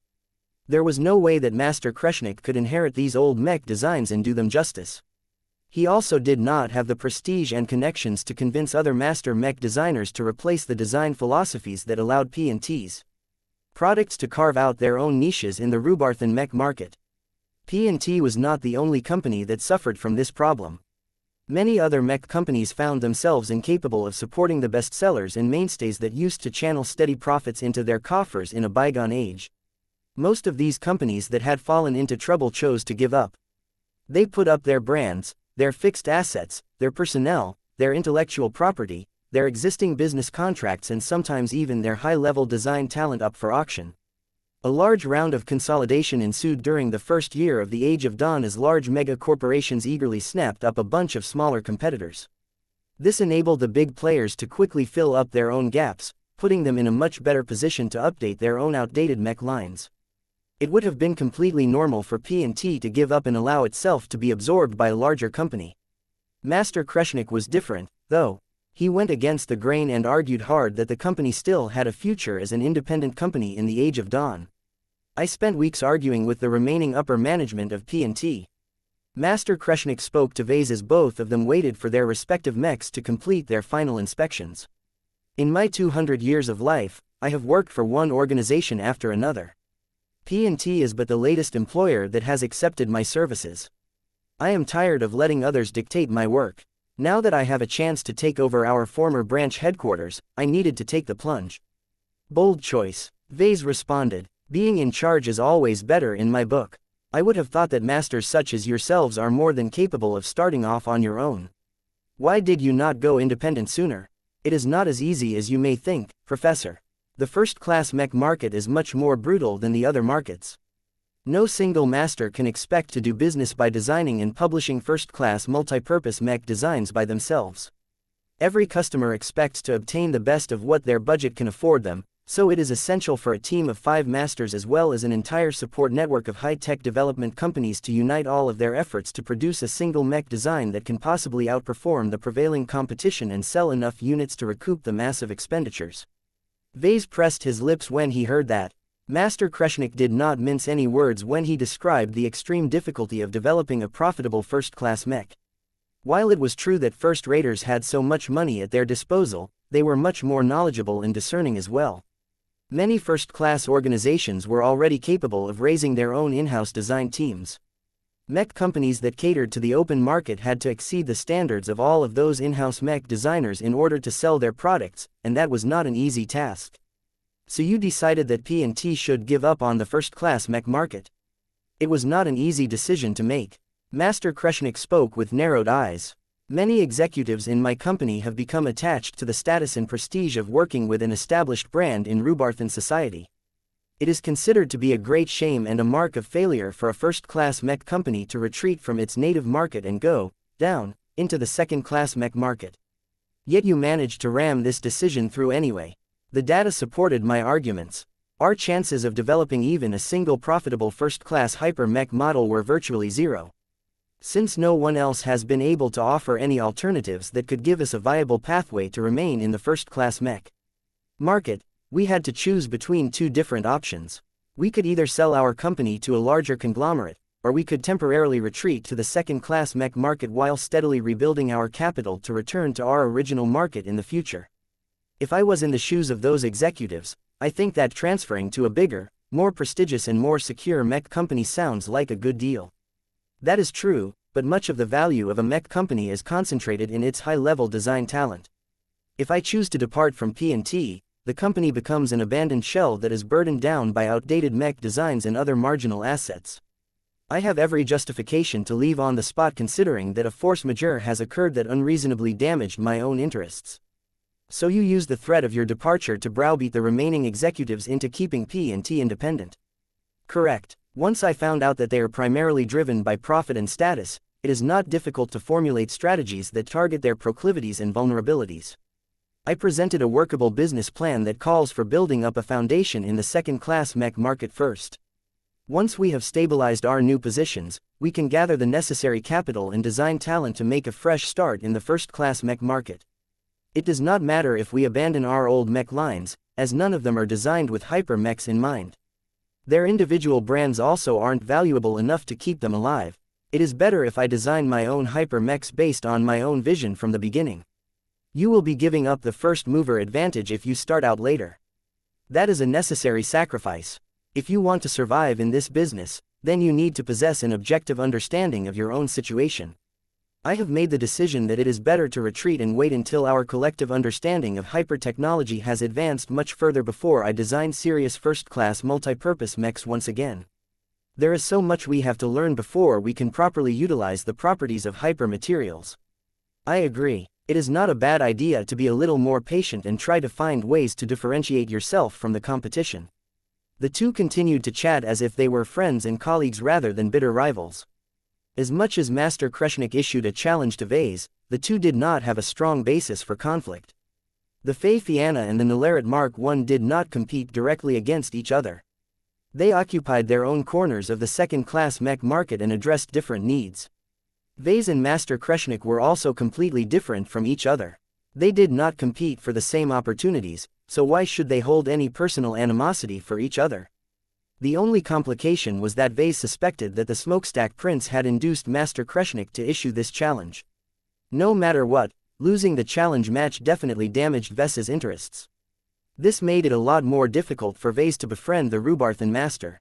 There was no way that Master Kreshnik could inherit these old mech designs and do them justice. He also did not have the prestige and connections to convince other master mech designers to replace the design philosophies that allowed P&T's products to carve out their own niches in the Rhubarthan mech market. P&T was not the only company that suffered from this problem. Many other mech companies found themselves incapable of supporting the bestsellers and mainstays that used to channel steady profits into their coffers in a bygone age. Most of these companies that had fallen into trouble chose to give up. They put up their brands, their fixed assets, their personnel, their intellectual property, their existing business contracts and sometimes even their high-level design talent up for auction. A large round of consolidation ensued during the first year of the Age of Dawn as large mega-corporations eagerly snapped up a bunch of smaller competitors. This enabled the big players to quickly fill up their own gaps, putting them in a much better position to update their own outdated mech lines. It would have been completely normal for P&T to give up and allow itself to be absorbed by a larger company. Master Kreshnik was different, though. He went against the grain and argued hard that the company still had a future as an independent company in the Age of Dawn. I spent weeks arguing with the remaining upper management of P&T. Master Kreshnik spoke to Vase as both of them waited for their respective mechs to complete their final inspections. In my 200 years of life, I have worked for one organization after another. P&T is but the latest employer that has accepted my services. I am tired of letting others dictate my work. Now that I have a chance to take over our former branch headquarters, I needed to take the plunge. Bold choice, Vase responded. Being in charge is always better in my book. I would have thought that masters such as yourselves are more than capable of starting off on your own. Why did you not go independent sooner? It is not as easy as you may think, Professor. The first-class mech market is much more brutal than the other markets. No single master can expect to do business by designing and publishing first-class multi-purpose mech designs by themselves. Every customer expects to obtain the best of what their budget can afford them, so it is essential for a team of 5 masters as well as an entire support network of high-tech development companies to unite all of their efforts to produce a single mech design that can possibly outperform the prevailing competition and sell enough units to recoup the massive expenditures. Vase pressed his lips when he heard that. Master Kreshnik did not mince any words when he described the extreme difficulty of developing a profitable first-class mech. While it was true that first-raters had so much money at their disposal, they were much more knowledgeable and discerning as well. Many first-class organizations were already capable of raising their own in-house design teams. Mech companies that catered to the open market had to exceed the standards of all of those in-house mech designers in order to sell their products, and that was not an easy task. So you decided that P&T should give up on the first-class mech market. It was not an easy decision to make. Master Kreshnik spoke with narrowed eyes. Many executives in my company have become attached to the status and prestige of working with an established brand in Rhubarthan society. It is considered to be a great shame and a mark of failure for a first-class mech company to retreat from its native market and go down into the second-class mech market. Yet you managed to ram this decision through anyway. The data supported my arguments. Our chances of developing even a single profitable first-class hyper-mech model were virtually zero. Since no one else has been able to offer any alternatives that could give us a viable pathway to remain in the first-class mech market, we had to choose between two different options. We could either sell our company to a larger conglomerate, or we could temporarily retreat to the second-class mech market while steadily rebuilding our capital to return to our original market in the future. If I was in the shoes of those executives, I think that transferring to a bigger, more prestigious and more secure mech company sounds like a good deal. That is true, but much of the value of a mech company is concentrated in its high-level design talent. If I choose to depart from P&T, the company becomes an abandoned shell that is burdened down by outdated mech designs and other marginal assets. I have every justification to leave on the spot considering that a force majeure has occurred that unreasonably damaged my own interests. So you use the threat of your departure to browbeat the remaining executives into keeping P&T independent. Correct. Once I found out that they are primarily driven by profit and status, it is not difficult to formulate strategies that target their proclivities and vulnerabilities. I presented a workable business plan that calls for building up a foundation in the second-class mech market first. Once we have stabilized our new positions, we can gather the necessary capital and design talent to make a fresh start in the first-class mech market. It does not matter if we abandon our old mech lines, as none of them are designed with hyper-mechs in mind. Their individual brands also aren't valuable enough to keep them alive. It is better if I design my own hyper-mechs based on my own vision from the beginning. You will be giving up the first-mover advantage if you start out later. That is a necessary sacrifice. If you want to survive in this business, then you need to possess an objective understanding of your own situation. I have made the decision that it is better to retreat and wait until our collective understanding of hyper-technology has advanced much further before I design serious first-class multi-purpose mechs once again. There is so much we have to learn before we can properly utilize the properties of hyper-materials. I agree. It is not a bad idea to be a little more patient and try to find ways to differentiate yourself from the competition. The two continued to chat as if they were friends and colleagues rather than bitter rivals. As much as Master Kreshnik issued a challenge to Vase, the two did not have a strong basis for conflict. The Fei Fianna and the Nalarit Mark I did not compete directly against each other. They occupied their own corners of the second-class mech market and addressed different needs. Vase and Master Kreshnik were also completely different from each other. They did not compete for the same opportunities, so why should they hold any personal animosity for each other? The only complication was that Vase suspected that the Smokestack Prince had induced Master Kreshnik to issue this challenge. No matter what, losing the challenge match definitely damaged Vase's interests. This made it a lot more difficult for Vase to befriend the Rubarthan Master.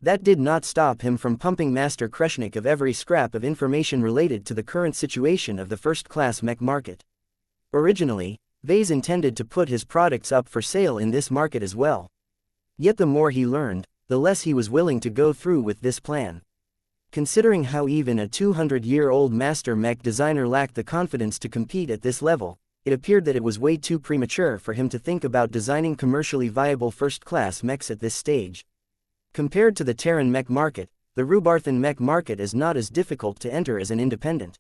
That did not stop him from pumping Master Kreshnik of every scrap of information related to the current situation of the first-class mech market. Originally, Vase intended to put his products up for sale in this market as well. Yet the more he learned, the less he was willing to go through with this plan. Considering how even a 200-year-old master mech designer lacked the confidence to compete at this level, it appeared that it was way too premature for him to think about designing commercially viable first-class mechs at this stage. Compared to the Terran mech market, the Rubarthan mech market is not as difficult to enter as an independent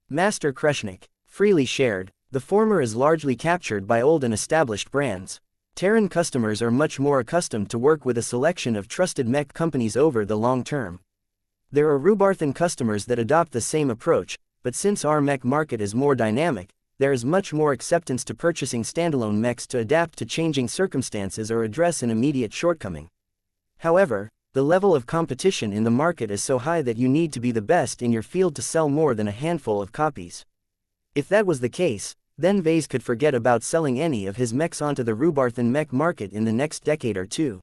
Master Kreshnik, freely shared. The former is largely captured by old and established brands. Terran customers are much more accustomed to work with a selection of trusted mech companies over the long term. There are Rubarthan customers that adopt the same approach, but since our mech market is more dynamic, there is much more acceptance to purchasing standalone mechs to adapt to changing circumstances or address an immediate shortcoming. However, the level of competition in the market is so high that you need to be the best in your field to sell more than a handful of copies. If that was the case, then Vase could forget about selling any of his mechs onto the Rubarthan mech market in the next decade or two.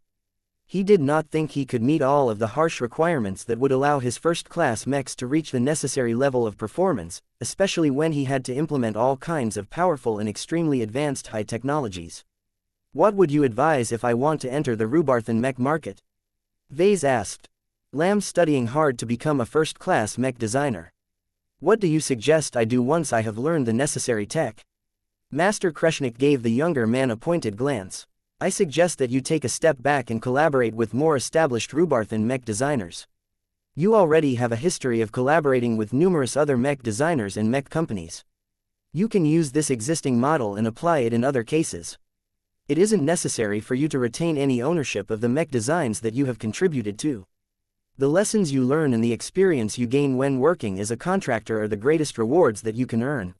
He did not think he could meet all of the harsh requirements that would allow his first-class mechs to reach the necessary level of performance, especially when he had to implement all kinds of powerful and extremely advanced high technologies. What would you advise if I want to enter the Rubarthan mech market? Vase asked. Lamb's studying hard to become a first-class mech designer. What do you suggest I do once I have learned the necessary tech? Master Kreshnik gave the younger man a pointed glance. I suggest that you take a step back and collaborate with more established Rubarthan mech designers. You already have a history of collaborating with numerous other mech designers and mech companies. You can use this existing model and apply it in other cases. It isn't necessary for you to retain any ownership of the mech designs that you have contributed to. The lessons you learn and the experience you gain when working as a contractor are the greatest rewards that you can earn.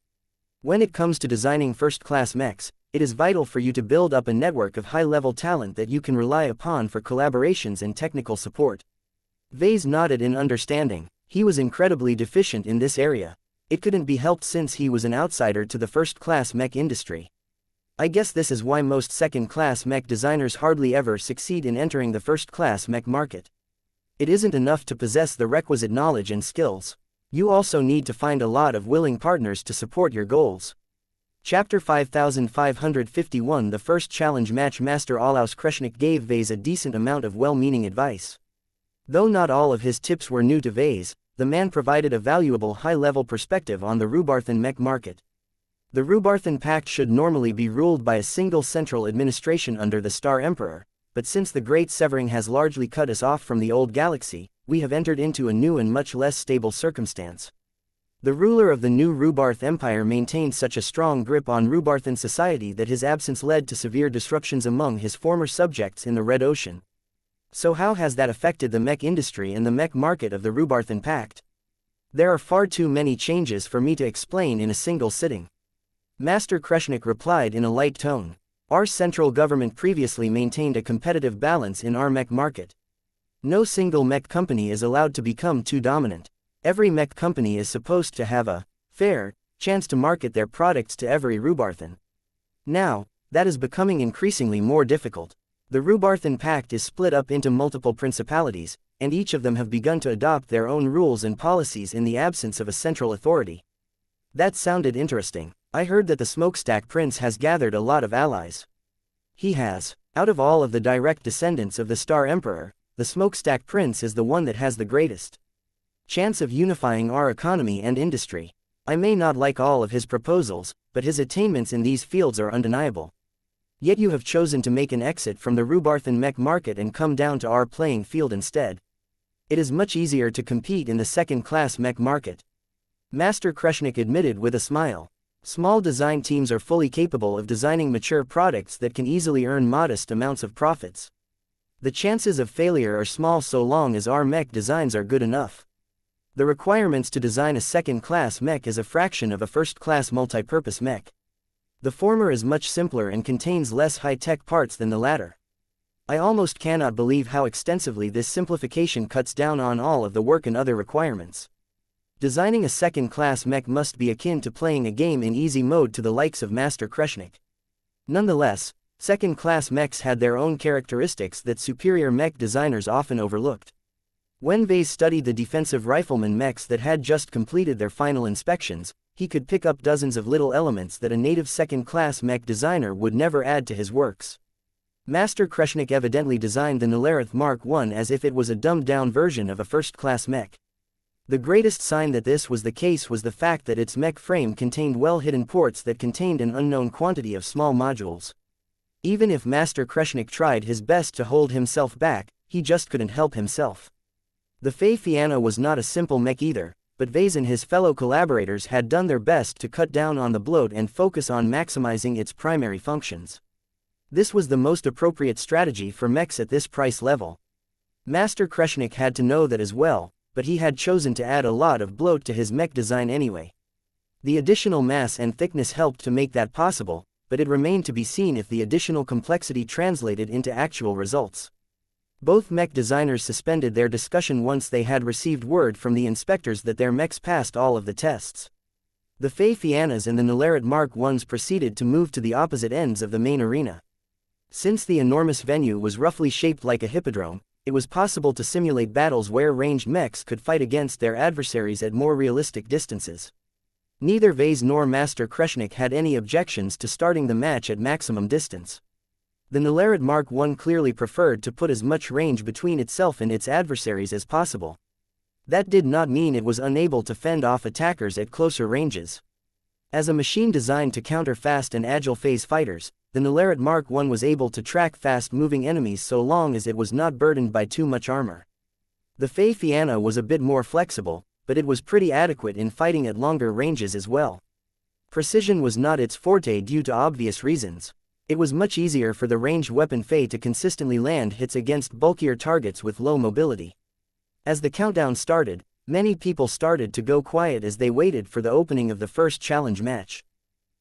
When it comes to designing first-class mechs, it is vital for you to build up a network of high-level talent that you can rely upon for collaborations and technical support. Vase nodded in understanding. He was incredibly deficient in this area. It couldn't be helped since he was an outsider to the first-class mech industry. I guess this is why most second-class mech designers hardly ever succeed in entering the first-class mech market. It isn't enough to possess the requisite knowledge and skills. You also need to find a lot of willing partners to support your goals. Chapter 5551. The first challenge match. Master Olaus Kreshnik gave Vase a decent amount of well-meaning advice. Though not all of his tips were new to Vase, the man provided a valuable high-level perspective on the Rubarthan mech market. The Rubarthan Pact should normally be ruled by a single central administration under the Star Emperor, but since the Great Severing has largely cut us off from the old galaxy, we have entered into a new and much less stable circumstance. The ruler of the new Rubarth Empire maintained such a strong grip on Rubarthan society that his absence led to severe disruptions among his former subjects in the Red Ocean. So how has that affected the mech industry and the mech market of the Rubarthan Pact? There are far too many changes for me to explain in a single sitting. Master Kreshnik replied in a light tone. Our central government previously maintained a competitive balance in our mech market. No single mech company is allowed to become too dominant. Every mech company is supposed to have a fair chance to market their products to every Rubarthan. Now, that is becoming increasingly more difficult. The Rubarthan Pact is split up into multiple principalities, and each of them have begun to adopt their own rules and policies in the absence of a central authority. That sounded interesting. I heard that the Smokestack Prince has gathered a lot of allies. He has. Out of all of the direct descendants of the Star Emperor, the Smokestack Prince is the one that has the greatest chance of unifying our economy and industry. I may not like all of his proposals, but his attainments in these fields are undeniable. Yet you have chosen to make an exit from the Rubarthan mech market and come down to our playing field instead. It is much easier to compete in the second-class mech market. Master Kreshnik admitted with a smile. Small design teams are fully capable of designing mature products that can easily earn modest amounts of profits. The chances of failure are small so long as our mech designs are good enough. The requirements to design a second-class mech is a fraction of a first-class multipurpose mech. The former is much simpler and contains less high-tech parts than the latter. I almost cannot believe how extensively this simplification cuts down on all of the work and other requirements. Designing a second-class mech must be akin to playing a game in easy mode to the likes of Master Kreshnik. Nonetheless, second-class mechs had their own characteristics that superior mech designers often overlooked. When Vase studied the defensive rifleman mechs that had just completed their final inspections, he could pick up dozens of little elements that a native second-class mech designer would never add to his works. Master Kreshnik evidently designed the Nelereth Mark I as if it was a dumbed-down version of a first-class mech. The greatest sign that this was the case was the fact that its mech frame contained well-hidden ports that contained an unknown quantity of small modules. Even if Master Kreshnik tried his best to hold himself back, he just couldn't help himself. The xianxia was not a simple mech either, but Vase and his fellow collaborators had done their best to cut down on the bloat and focus on maximizing its primary functions. This was the most appropriate strategy for mechs at this price level. Master Kreshnik had to know that as well, but he had chosen to add a lot of bloat to his mech design anyway. The additional mass and thickness helped to make that possible, but it remained to be seen if the additional complexity translated into actual results. Both mech designers suspended their discussion once they had received word from the inspectors that their mechs passed all of the tests. The xianxias and the Nelereth Mark Is proceeded to move to the opposite ends of the main arena. Since the enormous venue was roughly shaped like a hippodrome, it was possible to simulate battles where ranged mechs could fight against their adversaries at more realistic distances. Neither Vase nor Master Kreshnik had any objections to starting the match at maximum distance. The Nelereth Mark I clearly preferred to put as much range between itself and its adversaries as possible. That did not mean it was unable to fend off attackers at closer ranges. As a machine designed to counter fast and agile phase fighters, the Nalarit Mark I was able to track fast-moving enemies so long as it was not burdened by too much armor. The xianxia was a bit more flexible, but it was pretty adequate in fighting at longer ranges as well. Precision was not its forte due to obvious reasons. It was much easier for the ranged weapon Fei to consistently land hits against bulkier targets with low mobility. As the countdown started, many people started to go quiet as they waited for the opening of the first challenge match.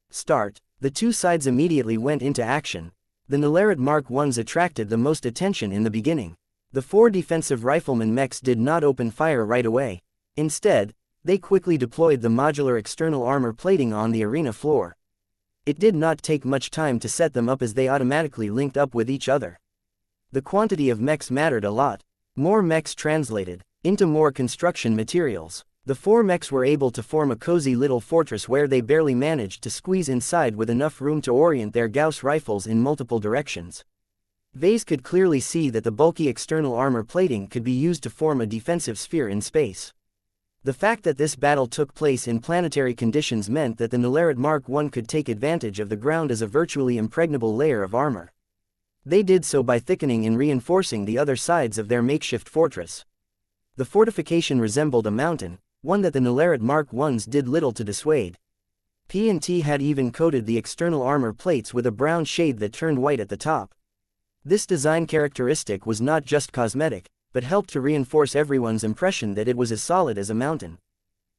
Start. The two sides immediately went into action. The Nalarit Mark I's attracted the most attention in the beginning. The four defensive riflemen mechs did not open fire right away. Instead, they quickly deployed the modular external armor plating on the arena floor. It did not take much time to set them up as they automatically linked up with each other. The quantity of mechs mattered a lot. More mechs translated into more construction materials. The four mechs were able to form a cozy little fortress where they barely managed to squeeze inside with enough room to orient their Gauss rifles in multiple directions. Vase could clearly see that the bulky external armor plating could be used to form a defensive sphere in space. The fact that this battle took place in planetary conditions meant that the Nalarit Mark I could take advantage of the ground as a virtually impregnable layer of armor. They did so by thickening and reinforcing the other sides of their makeshift fortress. The fortification resembled a mountain, one that the Nalarit Mark I's did little to dissuade. P&T had even coated the external armor plates with a brown shade that turned white at the top. This design characteristic was not just cosmetic, but helped to reinforce everyone's impression that it was as solid as a mountain.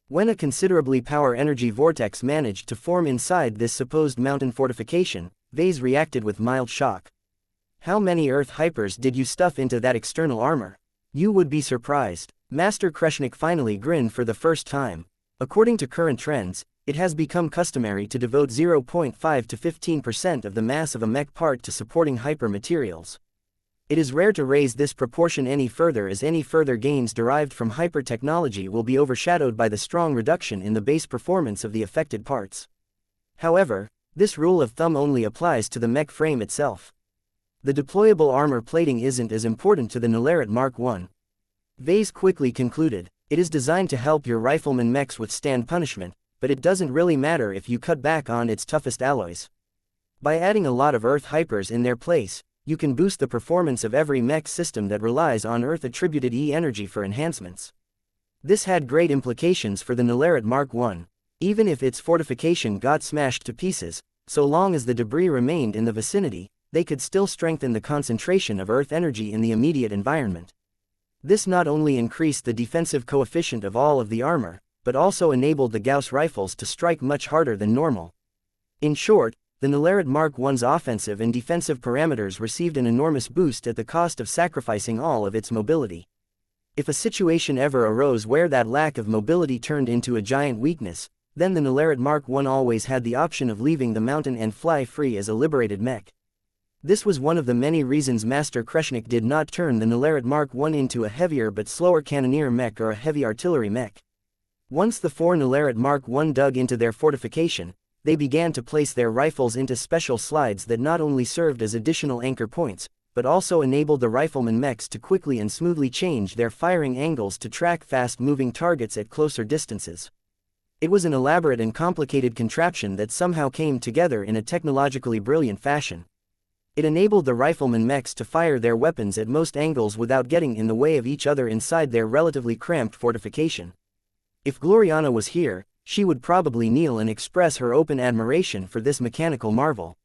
When a considerably power energy vortex managed to form inside this supposed mountain fortification, Vase reacted with mild shock. How many Earth hypers did you stuff into that external armor? You would be surprised. Master Kreshnik finally grinned for the first time. According to current trends, it has become customary to devote 0.5 to 15% of the mass of a mech part to supporting hyper materials. It is rare to raise this proportion any further, as any further gains derived from hyper technology will be overshadowed by the strong reduction in the base performance of the affected parts. However, this rule of thumb only applies to the mech frame itself. The deployable armor plating isn't as important to the Nalarit Mark I. Vase quickly concluded, it is designed to help your rifleman mechs withstand punishment, but it doesn't really matter if you cut back on its toughest alloys. By adding a lot of Earth hypers in their place, you can boost the performance of every mech system that relies on Earth-attributed E-energy for enhancements. This had great implications for the Nalarit Mark I. Even if its fortification got smashed to pieces, so long as the debris remained in the vicinity, they could still strengthen the concentration of Earth energy in the immediate environment. This not only increased the defensive coefficient of all of the armor, but also enabled the Gauss rifles to strike much harder than normal. In short, the Nalarit Mark I's offensive and defensive parameters received an enormous boost at the cost of sacrificing all of its mobility. If a situation ever arose where that lack of mobility turned into a giant weakness, then the Nalarit Mark I always had the option of leaving the mountain and fly free as a liberated mech. This was one of the many reasons Master Kreshnik did not turn the Nalarit Mark I into a heavier but slower cannoneer mech or a heavy artillery mech. Once the four Nalarit Mark I dug into their fortification, they began to place their rifles into special slides that not only served as additional anchor points, but also enabled the rifleman mechs to quickly and smoothly change their firing angles to track fast-moving targets at closer distances. It was an elaborate and complicated contraption that somehow came together in a technologically brilliant fashion. It enabled the rifleman mechs to fire their weapons at most angles without getting in the way of each other inside their relatively cramped fortification. If Gloriana was here, she would probably kneel and express her open admiration for this mechanical marvel.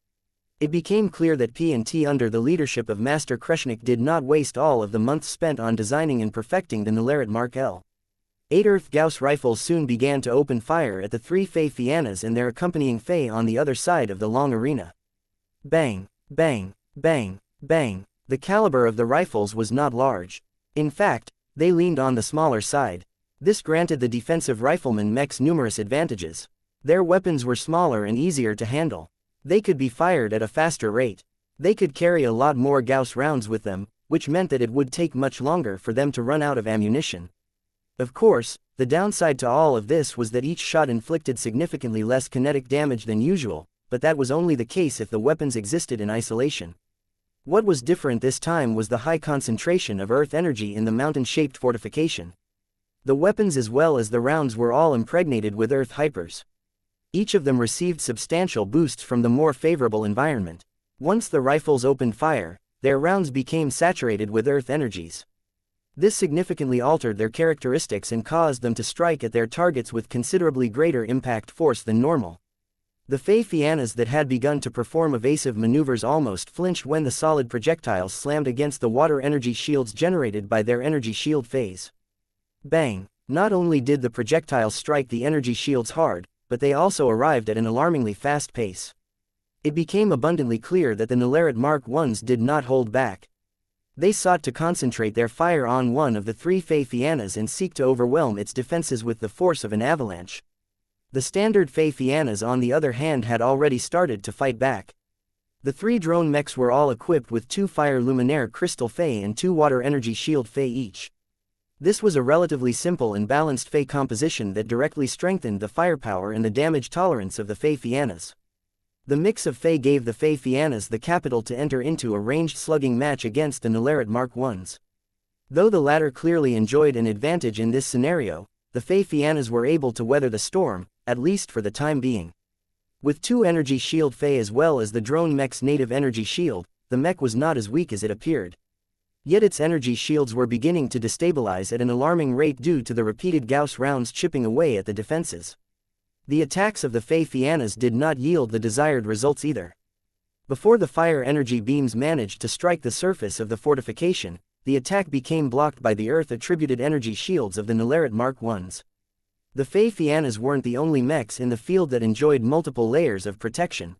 It became clear that P&T under the leadership of Master Kreshnik did not waste all of the months spent on designing and perfecting the Nalarit Mark L. 8 Earth Gauss rifles soon began to open fire at the three xianxias and their accompanying Fei on the other side of the long arena. Bang, bang, bang, bang. The caliber of the rifles was not large. In fact, they leaned on the smaller side. This granted the defensive riflemen mechs numerous advantages. Their weapons were smaller and easier to handle. They could be fired at a faster rate. They could carry a lot more Gauss rounds with them, which meant that it would take much longer for them to run out of ammunition. Of course, the downside to all of this was that each shot inflicted significantly less kinetic damage than usual, but that was only the case if the weapons existed in isolation. What was different this time was the high concentration of Earth energy in the mountain-shaped fortification. The weapons as well as the rounds were all impregnated with Earth hypers. Each of them received substantial boosts from the more favorable environment. Once the rifles opened fire, their rounds became saturated with earth energies. This significantly altered their characteristics and caused them to strike at their targets with considerably greater impact force than normal. The Fei-Fianas that had begun to perform evasive maneuvers almost flinched when the solid projectiles slammed against the water energy shields generated by their energy shield phase. Bang! Not only did the projectiles strike the energy shields hard, but they also arrived at an alarmingly fast pace. It became abundantly clear that the Nalarit Mark I's did not hold back. They sought to concentrate their fire on one of the three Fei-Fianas and seek to overwhelm its defenses with the force of an avalanche. The standard Fei-Fianas on the other hand had already started to fight back. The three drone mechs were all equipped with 2 Fire Luminaire Crystal Fei and 2 Water Energy Shield Fei each. This was a relatively simple and balanced Fei composition that directly strengthened the firepower and the damage tolerance of the Fei-Fianas. The mix of Fei gave the Fei-Fianas the capital to enter into a ranged slugging match against the Nalarit Mark I's. Though the latter clearly enjoyed an advantage in this scenario, the Fei-Fianas were able to weather the storm, at least for the time being. With 2 energy shield Fei as well as the drone mech's native energy shield, the mech was not as weak as it appeared. Yet its energy shields were beginning to destabilize at an alarming rate due to the repeated Gauss rounds chipping away at the defenses. The attacks of the Fei-Fianas did not yield the desired results either. Before the fire energy beams managed to strike the surface of the fortification, the attack became blocked by the Earth-attributed energy shields of the Nalarit Mark I's. The Fei-Fianas weren't the only mechs in the field that enjoyed multiple layers of protection,